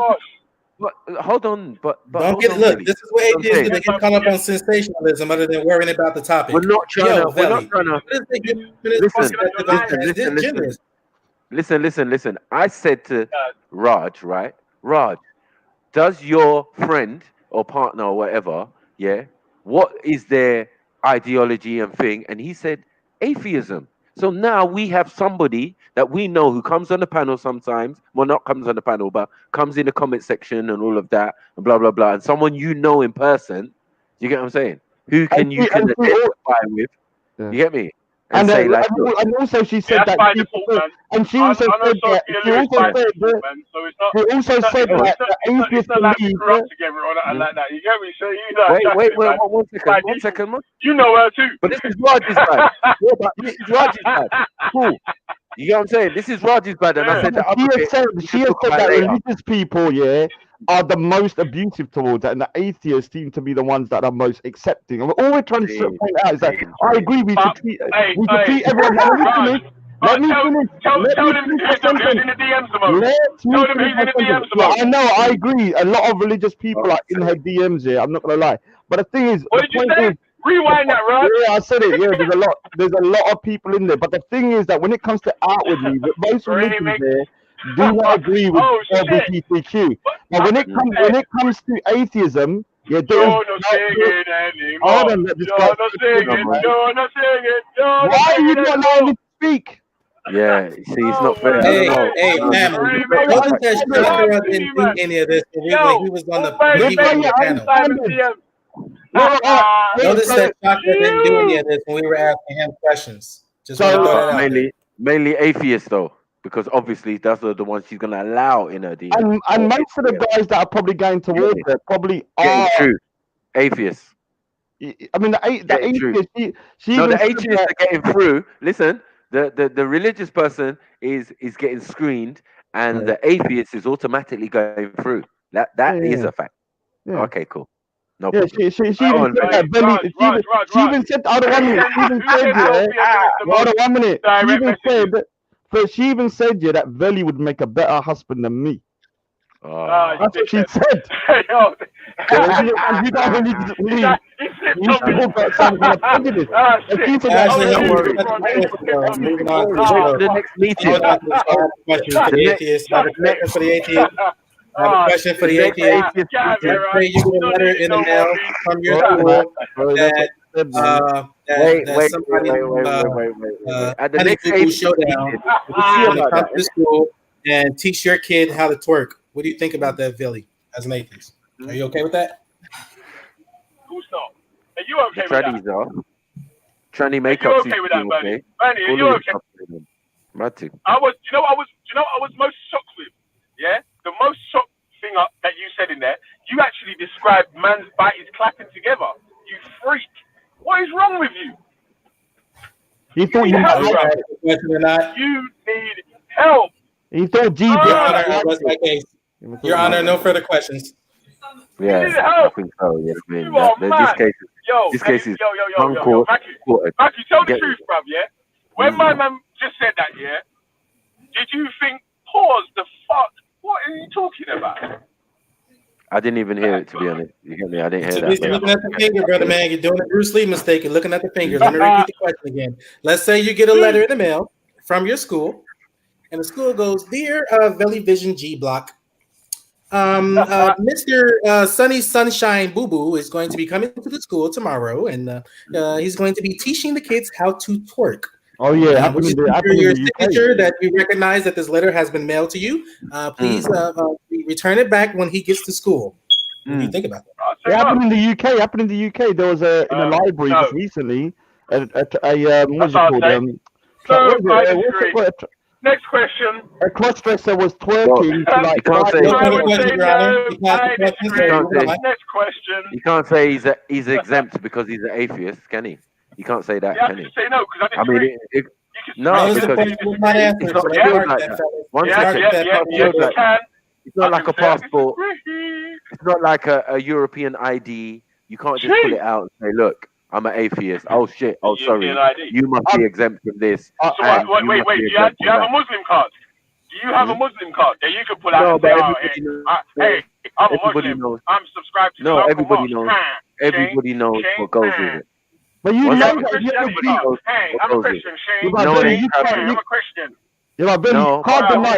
Hold on, but don't get look. This is where it is. They get caught up on sensationalism, other than worrying about the topic. We're not trying to. Listen. I said to Raj, right? Raj, does your friend or partner or whatever, what is their ideology and thing? And he said atheism. So now we have somebody that we know who comes on the panel sometimes, well, not comes on the panel, but comes in the comment section and all of that, and blah, blah, blah. And someone you know in person, you get what I'm saying? Who can you can identify with? You get me? And say like, and also she said that, and she also said that, she also said that atheists believe. Wait, 1 second. You know her too. But this is Raj's bad. This is Raj's bad. Cool. You get what I'm saying? This is Raj's bad, and I said that. She has said that religious people, are the most abusive towards it, and the atheists seem to be the ones that are most accepting. And all we're trying to point out is that I agree we should treat everyone. Let me finish. Tell them who's in the DMs tomorrow. I know, I agree. A lot of religious people are in her DMs here. I'm not gonna lie. But the thing is, what did you say? Rewind that, right? Yeah, I said it. Yeah, there's a lot of people in there. But the thing is that when it comes to outwardly, most religions there do not agree with LGBTQ. Now, when it comes to atheism, there is You're not saying it. Why are you not allowing me to speak? Yeah, see, it's not fair. Hey, man, wasn't that Shakira didn't do any of this when he was on the panel? Notice that Shakira didn't do any of this when we were asking him questions. Just mainly atheists though, because obviously that's the ones she's gonna allow in her DM. And most of the guys that are probably going towards her probably are atheists. I mean, the atheists. The atheists are getting through. Listen, the religious person is getting screened, and the atheist is automatically going through. That is a fact. Yeah. Okay, cool. No problem. She even said that. She even said, hold on 1 minute. She even said, hold on 1 minute. She even said, that Veli would make a better husband than me. That's what she said. You don't really believe. You talk about some kind of prejudice. The next meeting. Question for the atheist. You get a letter in the mail from your school that somebody at the next Google showdown come to school and teach your kid how to twerk. What do you think about that, Billy, as an atheist? Are you okay with that? Who's not? Are you okay with that? Tranny makeup. Are you okay with that, Bernie? Bernie, are you okay? I was most shocked with. Yeah, the most shocked thing that you said in there, you actually described man's bodies clapping together. You freak! What is wrong with you? You thought you need help. He thought Your Honor, no further questions. Yeah, I think so. Yeah, this case is This case is yo, uncourt. Mackie, tell the truth, bruv, yeah? When my man just said that, yeah, did you think, pause, the fuck? What are you talking about? I didn't even hear it, to be honest. You get me? I didn't hear that. You're looking at the finger, brother, man. You're doing a Bruce Lee mistake. You're looking at the finger. Let me repeat the question again. Let's say you get a letter in the mail from your school, and the school goes, "Dear Valley Vision G Block, Mr. Sunny Sunshine Boo Boo is going to be coming to the school tomorrow, and he's going to be teaching the kids how to twerk. Oh yeah, Would you your signature that you recognize that this letter has been mailed to you? Please return it back when he gets to school." What do you think about that? It happened in the UK. It happened in the UK. There was in a library just recently. What's it called? Next question. A cross-dresser was twerking to like. Next question. You can't say he's exempt because he's an atheist, can he? You can't say that, can you? Say no, because I mean, no, because it's not sealed like that. One second. It's not like a passport. It's not like a European ID. You can't just pull it out and say, "Look, I'm an atheist." Oh shit! Oh sorry, you must be exempt from this. So wait. Do you have a Muslim card? Do you have a Muslim card that you can pull out and say, "Hey, I'm a Muslim. I'm subscribed to." No, everybody knows. Everybody knows what goes with it. But you know that hey, I'm a Christian, Shane. I'm a Christian. Yeah, but you can't deny.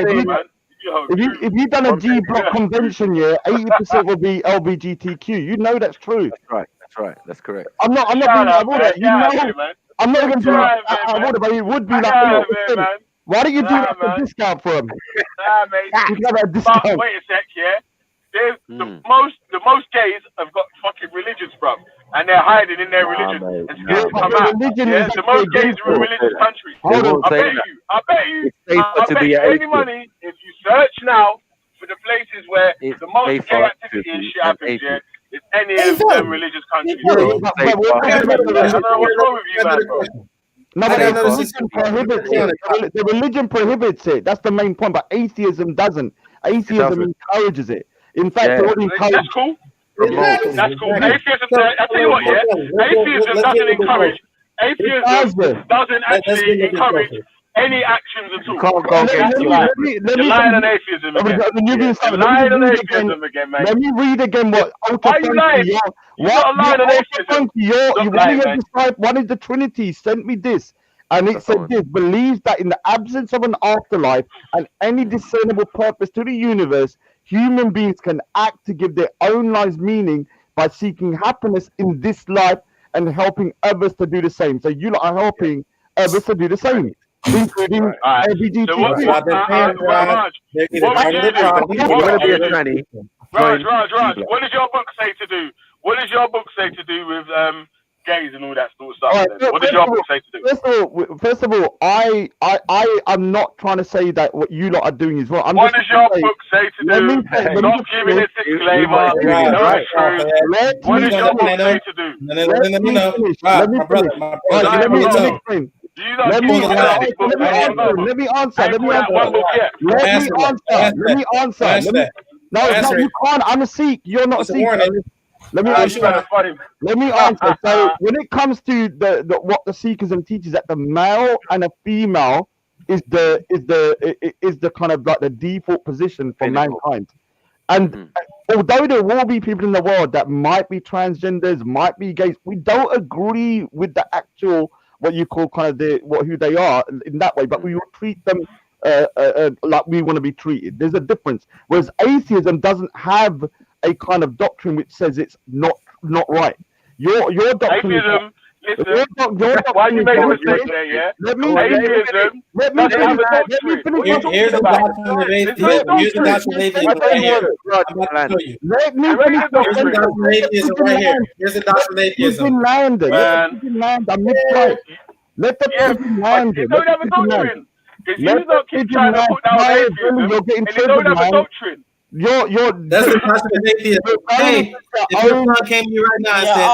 If you've done a G Block convention, 80% will be LGBTQ. You know that's true. That's right. That's correct. I'm not being avoided. You know, I'm not even doing avoided, but it would be like 80%. Why don't you do that for discount for them? Nah, mate. You have a discount. But wait a sec, yeah. There's the most gays have got fucking religions, bro, and they're hiding in their religion and scared to come out. Yeah, the most gays are in religious countries. I bet you any money if you search now for the places where the most gay activity and shit happens. Yeah, it's any of them religious countries. I don't know what's wrong with you, man, bro. No, but the religion prohibits it. That's the main point. But atheism doesn't. Atheism encourages it. In fact, that's cool. That's cool. Atheism, I tell you what, atheism doesn't encourage. Atheism doesn't actually encourage any actions at all. You're lying on atheism again. You're lying on atheism again, mate. Let me read again what. Why are you lying? You're not lying on atheism. One is the Trinity sent me this. And it said this: believes that in the absence of an afterlife and any discernible purpose to the universe, human beings can act to give their own lives meaning by seeking happiness in this life and helping others to do the same. So you are helping others to do the same, including LGBTQ. Raj, what does your book say to do? What does your book say to do with gays and all that sort of stuff? What does your book say to do? First of all, I'm not trying to say that what you lot are doing is wrong. What does your book say to do? Stop giving a disclaimer. What does your book say to do? Let me answer. No, you can't. I'm a Sikh. You're not a Sikh. Let me answer. So when it comes to the what the Sikhism teaches, that the male and a female is the kind of like the default position for mankind. And although there will be people in the world that might be transgenders, might be gays, we don't agree with the actual what you call kind of who they are in that way, but we will treat them like we want to be treated. There's a difference. Whereas atheism doesn't have a kind of doctrine which says it's not right. Your doctrine. Atheism. Listen, why you made a mistake there, yeah? Let me finish. Here's the doctrine of atheism. Here's the doctrine of atheism right here. Here's the doctrine of atheism right here. Here's the doctrine of atheism. Let the pigeon land. You don't have a doctrine. Because you don't keep trying to put down atheism, and you don't have a doctrine. That's the doctrine of atheism. Hey, if your son came to you right now and said,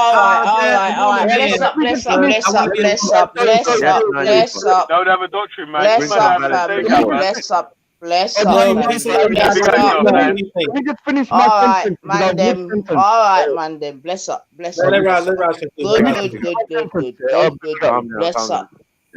all right. Bless up. Don't have a doctrine, man. Bless up. Bless Oh, up, no, man. he said Bless everybody up. know everything. Let me just finish All my right, sentence. because man. I'm Them. mid-sentence. All right, man. Them. Bless up. Bless No, up. let Bless up. Raj conclude. Good, Let Raj good, conclude. good, good, good, Calm good, down, good. Bless up.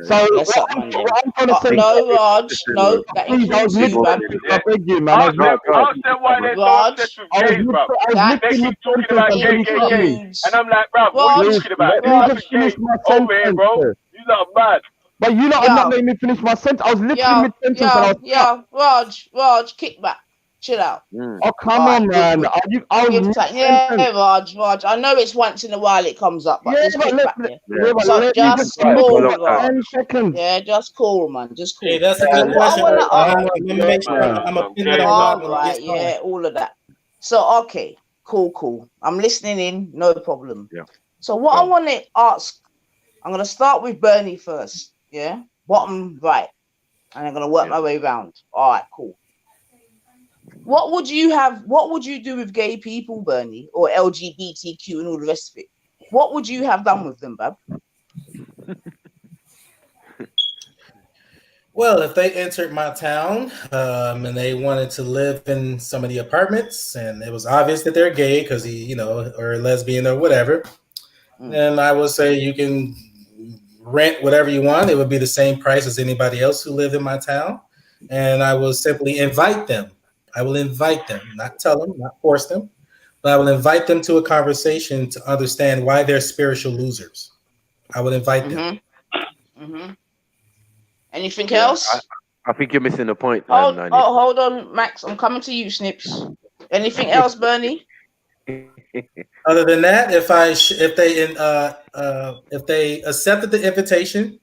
So Bless up, man. Them. what I'm trying to say, No, Raj. No, that please, I was includes you, man. mid-sentence. I beg you, man. I was Ask them why they're so Raj, obsessed with I was gays, bro. that They literally keep talking mid-sentence about and gay, then gay, cut gay. me. includes. And I'm like, bro, what are you Raj, talking about? Let There's me nothing just finish gay my over here, sentence. bro. You lot are mad. But you lot are not Yo, letting me finish my sentence. I was literally yo, mid-sentence and I yo, was yo. Raj, kick back. Chill out. oh, come All right, on, good, man. good. I was Give time. Yeah, mid-sentence. Raj. I know it's once in a while it comes up, but Yeah, just but kick back, yeah. but So let me just just finish cool, for Raj. 10 seconds. Yeah, just cool, man. Just cool. Hey, that's a So good what I question. wanna I'm ask, gonna make sure I'm gonna pin that on all Rod when he right, gets home. yeah, all of that. So okay, cool. I'm listening in, no problem. Yeah. So what I want to ask, I'm gonna start with Bernie first. Yeah, bottom right, and I'm gonna work my way around. All right, cool. What would you have? What would you do with gay people, Bernie, or LGBTQ and all the rest of it? What would you have done with them, Bab? Well, if they entered my town and they wanted to live in some of the apartments, and it was obvious that they're gay because or lesbian or whatever, then I would say you can rent whatever you want. It would be the same price as anybody else who lived in my town, and I will simply invite them. I will invite them, not tell them, not force them, but I will invite them to a conversation to understand why they're spiritual losers. I would invite them. Mm-hmm. Anything else? I think you're missing the point. Hold on, Max. I'm coming to you, Snips. Anything else, Bernie? Other than that, if they accepted the invitation,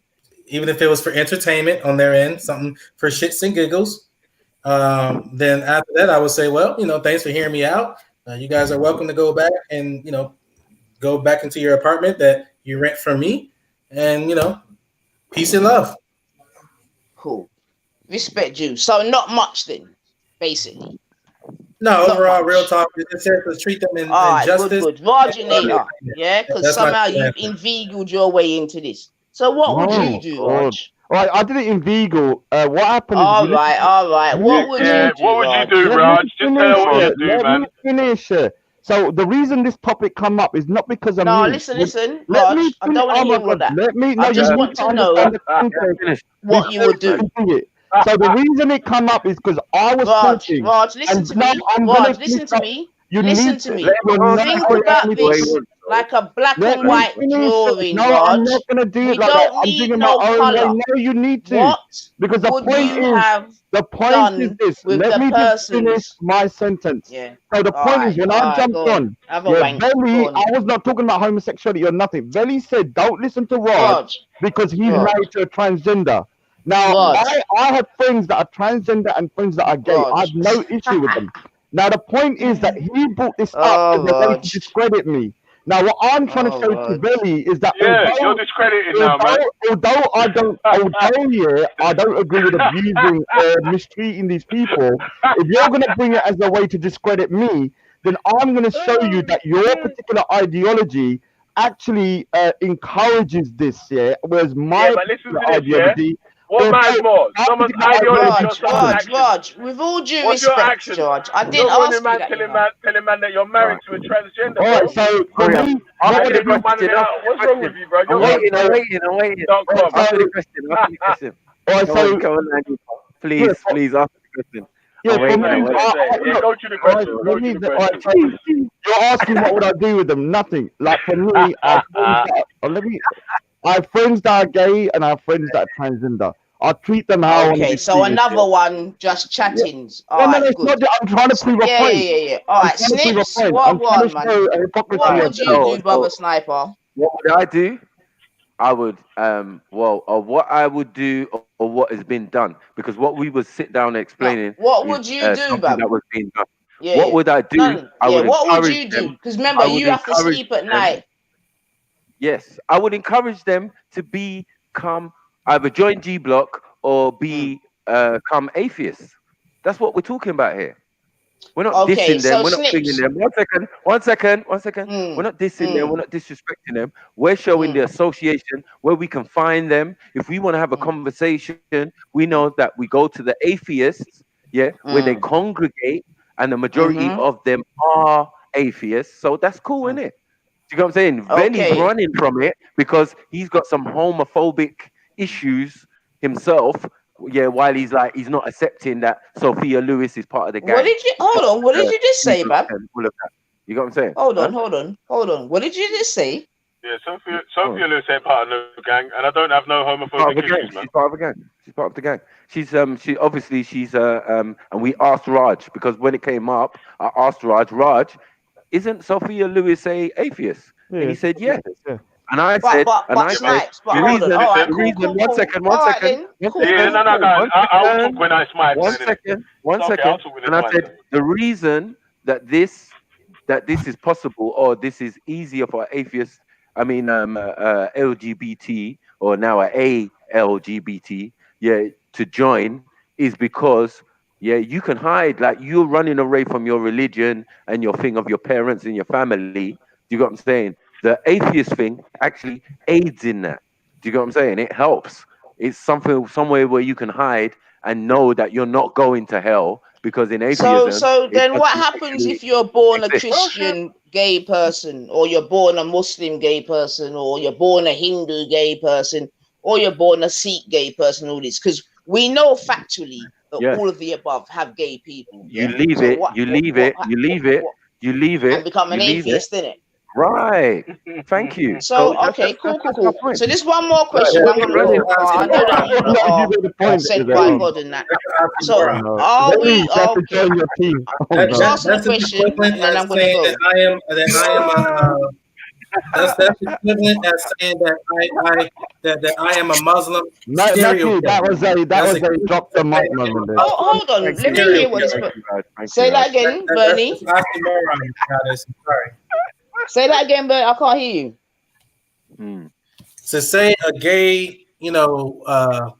even if it was for entertainment on their end, something for shits and giggles, then after that, I would say, well, thanks for hearing me out. You guys are welcome to go back and go back into your apartment that you rent from me, and peace and love. Cool. Respect you. So not much then, basically. No, overall, real talk. It's there to treat them in justice. Good. Rajinator, yeah, because somehow you've inveigled your way into this. So what would you do, Raj? Right, I did it inveigle. What happened? All right. What would you do? What would you do, Raj? Just tell us what you do, Let man. me finish. So the reason this topic come up is not because of me. Listen, Let Raj, me I don't want to hear all that. I just want to know what you would do. So the reason it come up is because I was talking. Raj, listen to me. Raj, listen to me. Listen to me. Think about this like a black and white drawing, No, Raj. I'm not going to do it We like that. don't I'm need doing no my own colour. way. No, you need to. What because the would point you have is this. with Let the me just finish persons? my sentence. Yeah. So the point is, when I jumped on, Veli, I was not talking about homosexuality or nothing. Veli said, don't listen to Raj because he's married to a transgender. Now, I have friends that are transgender and friends that are gay. I have no issue with them. Now, the point is that he brought this up as a way to discredit me. Now, what I'm trying to say to Veli is that you're discredited now, man. Although I don't agree with abusing or mistreating these people, if you're going to bring it as a way to discredit me, then I'm going to show you that your particular ideology actually encourages this, whereas my ideology. What matters more? Someone's ideology or someone's action? Raj, with all due What's your respect, action? George, I didn't You're ask you that. telling man that you're married to a transgender. All right, so for me, what's wrong with you, bro? I'm waiting. Don't come. Answer the question. All right, so come on, Andy. Please answer the question. Yeah, go to the question. You're asking what would I do with them? Nothing. Like for me, I have friends that are gay and I have friends that are transgender. I treat them how. Okay, so another one, just chattings. Yeah. No, it's not. I'm trying to prove a point. Yeah. All right, Snips, what would you do, brother Sniper? What would I do? I would, what I would do or what has been done, because what we would sit down explaining. What would you do, Bab? That was being done. Yeah, what would I do? What would you do? Because remember, you have to sleep at night. Yes, I would encourage them to become either join G Block or become atheists. That's what we're talking about here. We're not dissing them. We're not bringing them. One second. We're not dissing them. We're not disrespecting them. We're showing the association where we can find them. If we want to have a conversation, we know that we go to the atheists yeah, where they congregate, and the majority of them are atheists. So that's cool, isn't it? Do you know what I'm saying? Veli's running from it because he's got some homophobic issues himself. Yeah, while he's not accepting that Sophia Lewis is part of the gang. What did you hold on? What did you just say, Bab? You got what I'm saying? Hold on. What did you just say? Yeah, Sophia Lewis ain't part of the gang, and I don't have no homophobic issues, man. She's part of the gang. She's part of the gang. She's and we asked Raj, because when it came up, I asked Raj, isn't Sophia Lewis a atheist? And he said yes. Yeah. And I said, the reason. One second. I'll talk when I smile. One second. And I said the reason that this is possible, or this is easier for atheists, LGBT, or now a LGBT, to join, is because you can hide, like you're running away from your religion and your thing of your parents and your family. Do you get what I'm saying? The atheist thing actually aids in that. Do you get what I'm saying? It helps. It's somewhere where you can hide and know that you're not going to hell, because in atheism. So then what happens if you're born a Christian gay person, or you're born a Muslim gay person, or you're born a Hindu gay person, or you're born a Sikh gay person, all this? Because we know factually that all of the above have gay people. You leave it, you leave it, and become an atheist, innit? Right. Thank you. So okay, cool. So this one more question. I'm gonna go. I know that you are sent by God in that. So are we okay? Just ask the question, and then I'm gonna go. That's equivalent as saying that I am a Muslim. That was a drop the mic moment. Oh, hold on. Let me hear what it's. Say that again, Bernie. Sorry. Say that again, Bernie. I can't hear you. To say a gay,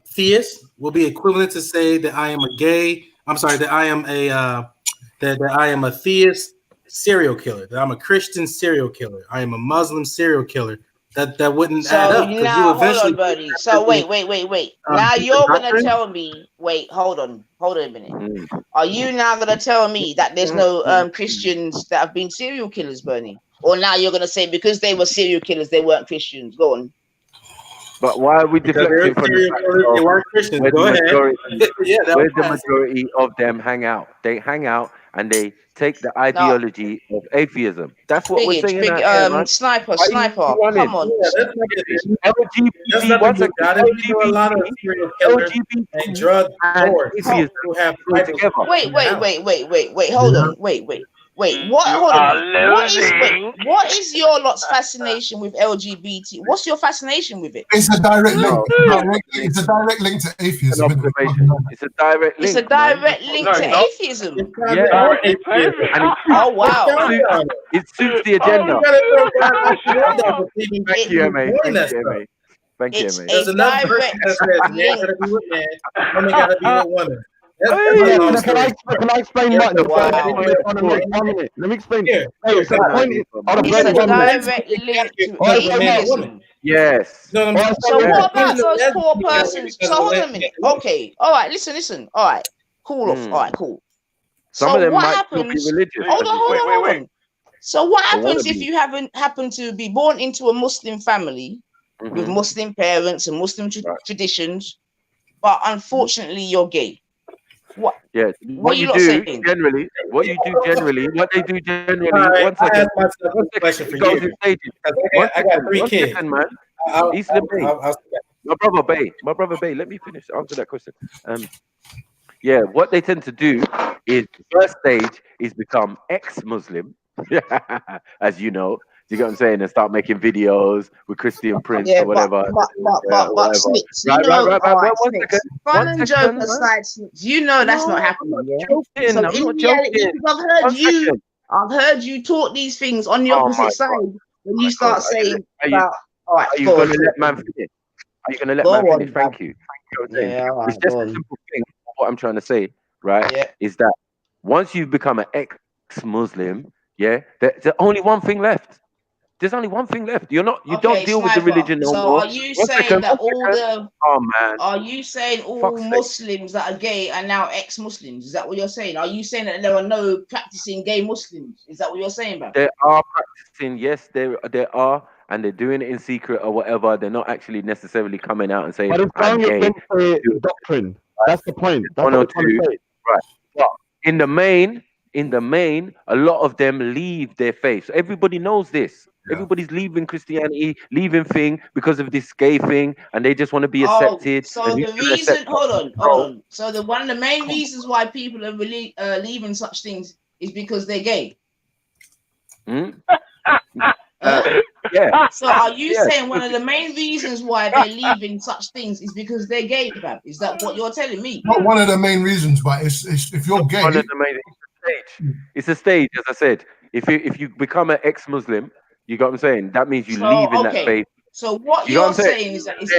theist will be equivalent to say that I am a gay. I'm sorry, that I am a theist serial killer. That I'm a Christian serial killer. I am a Muslim serial killer. That wouldn't add up. Now, hold on, Bernie. So wait. Now you're gonna tell me. Wait, hold on a minute. Are you now gonna tell me that there's no Christians that have been serial killers, Bernie? Or now you're gonna say because they were serial killers, they weren't Christians? Go on. But why are we deflecting from the fact they weren't Christians? Go ahead. Where the majority of them hang out? They hang out and they take the ideology of atheism. That's what we're saying. Sniper, come on. LGBT, once again, a lot of serial killers and drug lords who have together. Wait. Hold on. Wait, what? Hold on. What is your lot's fascination with LGBT? What's your fascination with it? It's a direct link. It's a direct link to atheism. It's a direct link. It's a direct link to atheism. Yeah. Oh wow. It suits the agenda. Thank you, mate. There's another verse that says man gotta be with man, woman gotta be with woman. Can I explain what? Let me explain. It's a direct link to atheism. Yes. So what about those poor persons? So hold on a minute. Okay. All right. Listen. All right. Cool off. All right. Cool. Some of them might still be religious. Hold on. So what happens if you happen to be born into a Muslim family with Muslim parents and Muslim traditions, but unfortunately you're gay? What? Yeah. What they do generally. One second. Question for you. I got 3 kids. Second, man. My brother Bay. Let me finish. Answer that question. What they tend to do is first stage is become ex-Muslim, as you know. You get what I'm saying? And start making videos with Christian Prince or whatever. But Snitch, fun and joke aside, you know that's not happening. Yeah? So I'm not joking. I've heard you talk these things on the opposite side when you start saying about. All right, are you going to let man finish? Are you going to let man finish? Thank you. It's just a simple thing. What I'm trying to say, right, is that once you've become an ex-Muslim, there's only one thing left. There's only one thing left. You don't deal with the Sniper. religion no So more. are you saying that all the Oh man. are you saying all Fuck's sake. Muslims that are gay are now ex-Muslims? Is that what you're saying? Are you saying that there are no practicing gay Muslims? Is that what you're saying, bro? They are practicing, yes, there are, and they're doing it in secret or whatever. They're not actually necessarily coming out and saying, But it's I'm going gay. against the doctrine. That's the point. That's One what or I'm trying two. to say. Right. But in the main, a lot of them leave their faith. So everybody knows this. Everybody's leaving Christianity, leaving thing because of this gay thing, and they just want to be accepted. So the reason, hold on. So one of the main reasons why people are really leaving such things is because they're gay. Yeah. So are you saying one of the main reasons why they're leaving such things is because they're gay, fam? Is that what you're telling me? Not one of the main reasons, but it's if you're gay. One of the main, it's a stage, as I said. If you become an ex-Muslim, you got what I'm saying? That means you leave in that faith. So what You know you're what I'm saying? saying is that if The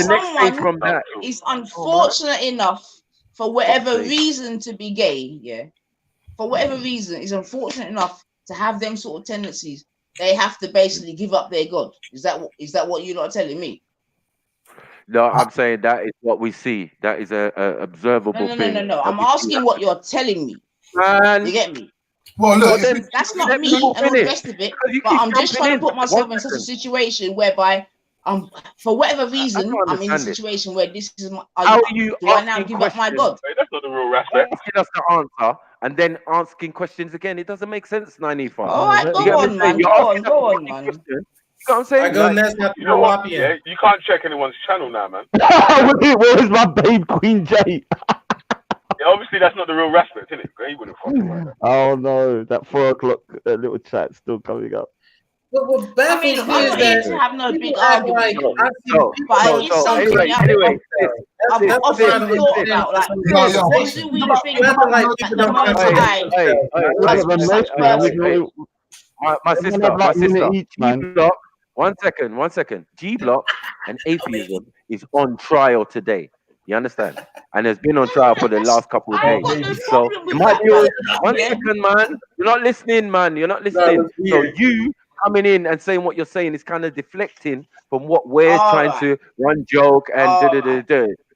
next stage from someone that is unfortunate enough for whatever reason to be gay, for whatever reason is unfortunate enough to have them sort of tendencies, they have to basically give up their God. Is that what you're not telling me? No, I'm saying that is what we see. That is a observable thing. No. I'm asking what you're telling me. Man. You get me? Well, look, that's not me and all the rest of it. But I'm just trying to put myself in such a situation whereby for whatever reason, I'm in a situation where this is my. Do I now give up my God? That's not the real respect. Asking us to answer and then asking questions again. It doesn't make sense, 95. All right, go on, man. Go on, man. You know what I'm saying? I go next. You know what? Yeah, you can't check anyone's channel now, man. Where's my babe, Queen J? Yeah, obviously that's not the real respect, is it? He wouldn't fucking like that. Oh no, that 4 o'clock little chat still coming up. What I mean, I'm not here to have no big argument. But it's something anyway, I've often thought about, like, what do we think about the my sister, G-Block, one second. G-Block and atheism is on trial today. You understand? And it's been on trial for the last couple of days. So it might be 1 second, man. You're not listening, man. You're not listening. So you coming in and saying what you're saying is kind of deflecting from what we're trying to run joke and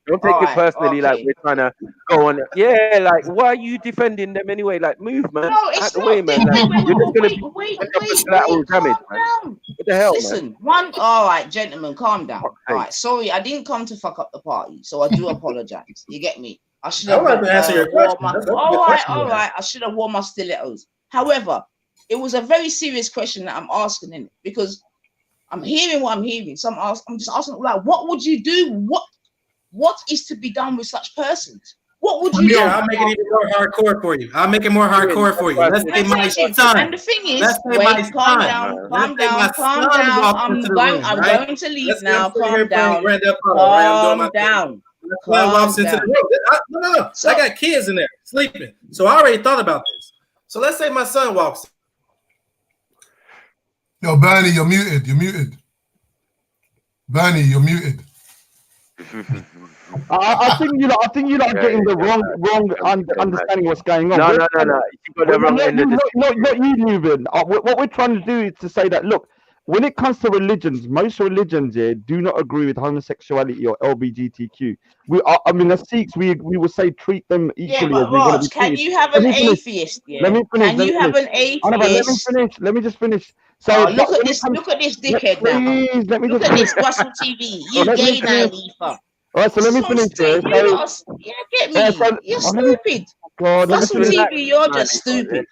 Don't take it personally, like we're trying to go on. Yeah, like why are you defending them anyway? Like move, man. No, it's out the way, man. Like, you're just gonna wait, collateral damage, man. What the hell, Listen, man? All right, gentlemen, calm down. All right, sorry, I didn't come to fuck up the party, so I do apologize. You get me? I should have answer your question. All right. I should have worn my stilettos. However, it was a very serious question that I'm asking in it because I'm hearing what I'm hearing. I'm just asking, like, what would you do? What is to be done with such persons? What would you do? I'll make it even more hardcore for you. I'll make it more hardcore for you. Let's say my son. And the thing is, calm down. I'm going to leave now. Calm down. No. I got kids in there sleeping. So I already thought about this. So let's say my son walks. Yo, Bernie, you're muted. Bernie, you're muted. I think you lot are getting the wrong understanding what's going on. No. You got the wrong end of this. Not you, Nuben. What we're trying to do is to say that, look, when it comes to religions, most religions here do not agree with homosexuality or LGBTQ. As Sikhs, we will say treat them equally. Yeah, but Raj, can you have an atheist? Let me finish. Can you have an atheist? Let me just finish. So look at this dickhead now. Look at this Russell TV. You gay now, Leafer. All right, so let me finish this. Get me. You're stupid. Russell TV, you're just stupid.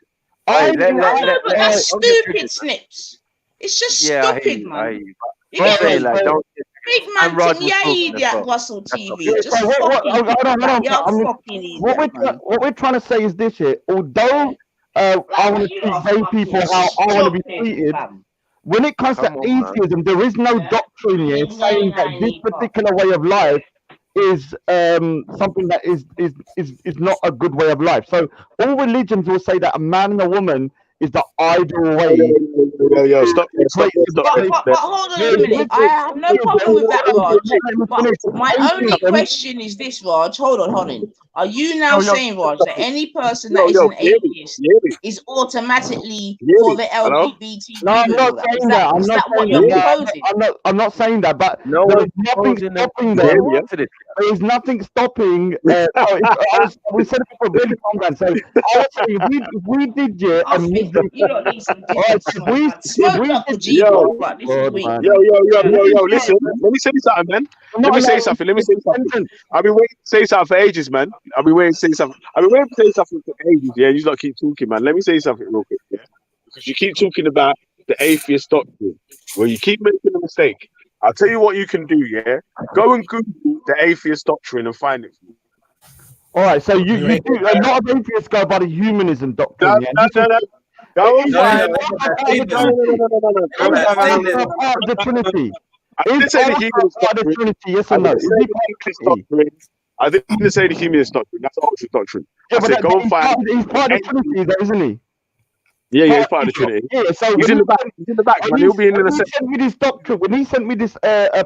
That's stupid, Snips. It's just stupid, man. You get me? Big man, that Russell TV. What we're trying to say is this here. Although I want to treat gay people how I want to be treated, when it comes to atheism, there is no doctrine here saying that this particular way of life is something that is not a good way of life. So all religions will say that a man and a woman is the ideal way. Yo, stop. But hold on a minute. I have no problem with that, Raj. But my only question is this, Raj. Hold on. Are you now saying, Raj, that any person that is an atheist is automatically for the LGBT? No, I'm not saying that. I'm not saying that. I'm not saying that. But no there is nothing stopping them. There is nothing stopping. We said it before, really calm down. So I was saying, if we did, yeah, a Muslim. Yo, listen. Let me say something, man. Let me say something. I've been waiting to say something for ages, man. I've been waiting to say something for ages. Yeah, you lot keep talking, man. Let me say something real quick, yeah? Because you keep talking about the atheist doctrine. Well, you keep making a mistake. I'll tell you what you can do, yeah? Go and Google the atheist doctrine and find it. All right, so you a lot of atheists go by the humanism doctrine. No. The Trinity. I didn't say the humanist doctrine. Trinity, yes or no? I didn't say the humanist doctrine. That's ultra doctrine. Yeah, but go and find. He's part of the Trinity, though, isn't he? Yeah, he's part of the Trinity. Yeah, so he's in the back. He's in the back, man. He'll be in the second. When he sent me this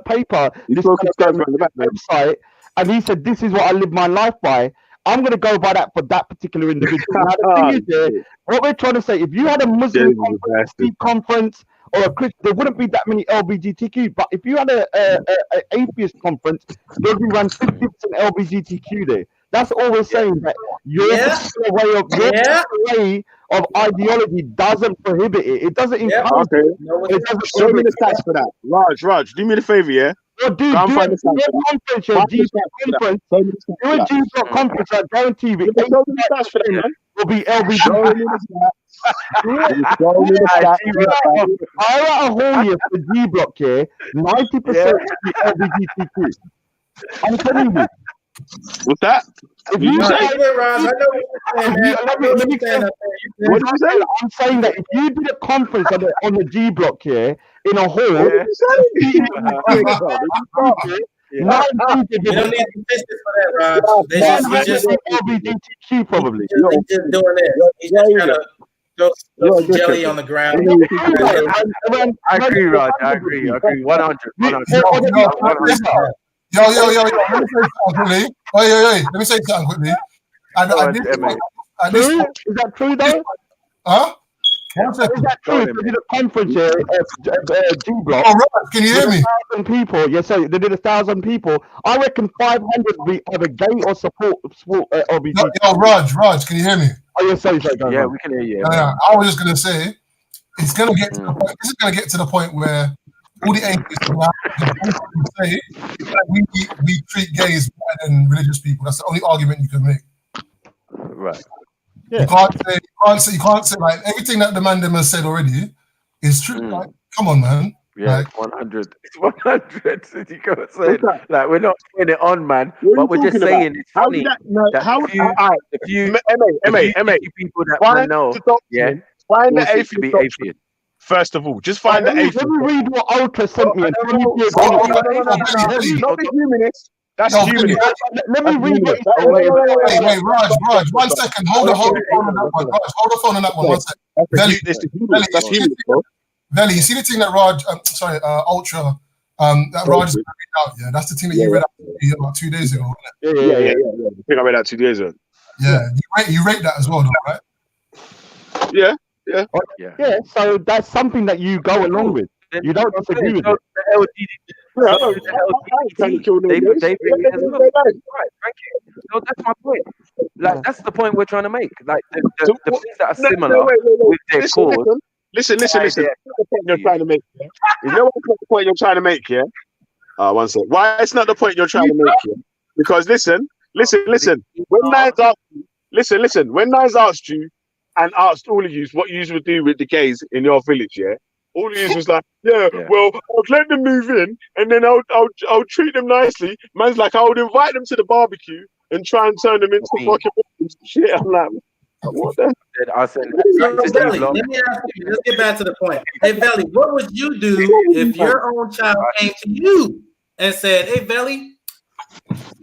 paper, this website, and he said, "This is what I live my life by." I'm going to go by that for that particular individual. Now, the thing is, what we're trying to say, if you had a Muslim conference or a Christian, there wouldn't be that many LGBTQ. But if you had an atheist conference, there'd be around 50% LGBTQ there. That's all we're saying. That your way of ideology doesn't prohibit it. It doesn't encourage it. It doesn't show me the stats for that. Raj, do me the favor, yeah? Well, dude, do a conference, I guarantee you, will be LGBTQ. I at a whole year for G Block here, 90% will be LGBTQ. I'm telling you. What's that? If you say, I'm saying that if you did a conference on the G Block here in a hall, you don't need the business for that, Raj. They just LGBTQ probably. He's just doing it. He's just trying to throw some jelly on the ground. I agree, Raj. I agree. 100. Yo. Let me say something quickly. Wait. Let me say something quickly. Is that true though? Huh? Is that true? They did a conference here at G Block. Oh, Raj, can you hear me? 1,000 people. Yes, sir. They did 1,000 people. I reckon 500 will be either gay or support LGBT. Yo, Raj, can you hear me? Oh, yes, sorry. Yeah, we can hear you. Yeah. I was just gonna say, it's gonna get to the point. This is gonna get to the point where all the atheists now say that we treat gays better than religious people. That's the only argument you can make. Right. Yeah. You can't say like everything that the man them has said already is true. Like, come on, man. Yeah, like, 100. It's 100. You can't say like we're not putting it on, man. But we're just saying it's funny. If you people that I know, find the atheist. First of all, just find the atheist. Let me read what Ultra sent me. Not the humanist. That's humanist. Let me read it. Wait, Raj, 1 second. Hold the phone on that one. Raj, hold the phone on that one. 1 second. Veli, you see the thing that Ultra, that Raj is read out, yeah? That's the thing that you read out about 2 days ago, wasn't it? Yeah. I think I read out 2 days ago. Yeah, you rate that as well, though, right? Yeah. Yeah, so that's something that you go along with. You don't disagree with it. No, that's my point. Like that's the point we're trying to make. Like the things that are similar with their cause. Listen. That's the point you're trying to make. Yeah? You know what the point you're trying to make here? One second. Why it's not the point you're trying to make here? Because listen. When Nines asked you and asked all of you what you would do with the gays in your village, yeah? All of you was like, well, I'll let them move in and then I'll treat them nicely. Man's like, I would invite them to the barbecue and try and turn them into fucking shit. I'm like, what the? I said, Veli, let me ask you, let's get back to the point. Hey, Veli, what would you do if your own child came to you and said, hey, Veli,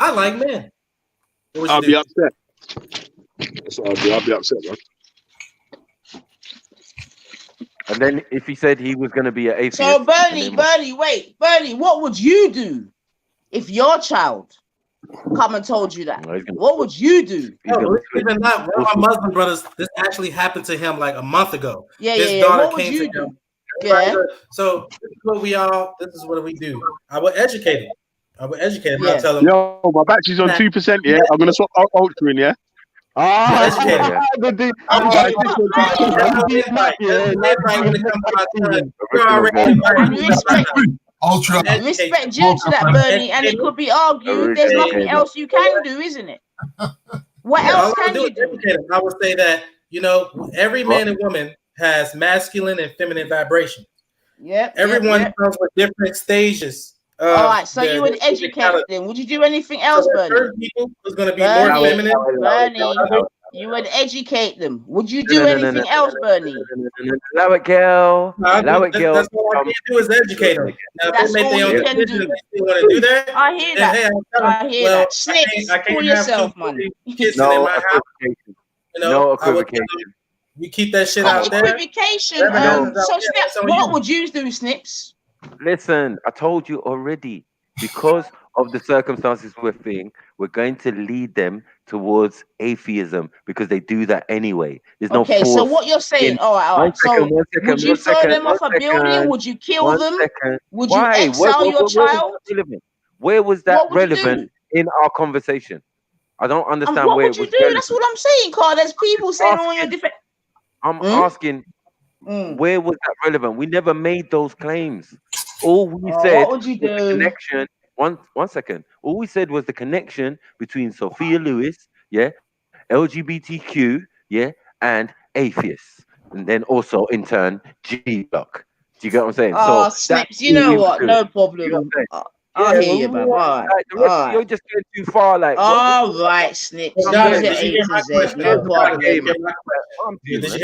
I like men? I'll be upset. I'll be upset, man. And then if he said he was going to be an atheist. So Bernie, what would you do if your child come and told you that, what would you do? No, even not one of my Muslim brothers. This actually happened to him like a month ago. His Yeah. daughter What would came you to do? him. Yeah. So this is what we do. I will educate him. I'll tell him. Yo, my battery's on 2%. Yeah, I'm gonna swap Ultra in. Yeah. Ultra. Respect due to that, Bernie, and it could be argued there's nothing else you can do, isn't it? What else can you do? I would say that, you know, every man and woman has masculine and feminine vibration. Yep. Everyone comes with different stages. All right, so you would educate them. Would you do anything else, Bernie? Certain people is going to be more feminine. Bernie, you would educate them. Would you do anything else, Bernie? Allow it, girl. Allow it, girl. That's all I can do is educate them. Now, That's all you can do. They want to do that. I hear that. I hear that. Snips, pull yourself, man. No equivocation. No equivocation. You keep that shit out there. Equivocation. So, Snips, what would you do, Snips? Listen, I told you already. Because of the circumstances we're going to lead them towards atheism because they do that anyway. There's no okay, so what you're saying, all right. So would you throw them off a building? Would you kill them? Would you exile your child? Where was that relevant in our conversation? I don't understand what where would it was you do? relevant. That's what I'm saying, Carl. There's people saying all your different. I'm asking, where was that relevant? We never made those claims. All we said what would you do? was the connection. One second. All we said was the connection between Sophia Lewis, LGBTQ, and atheists, and then also in turn G-Block. Do you get what I'm saying? Oh, Snips, you know what? No problem. I hear you, man. All right. You're just going too far. Like, all right, Snips. No problem. Did you hear my response?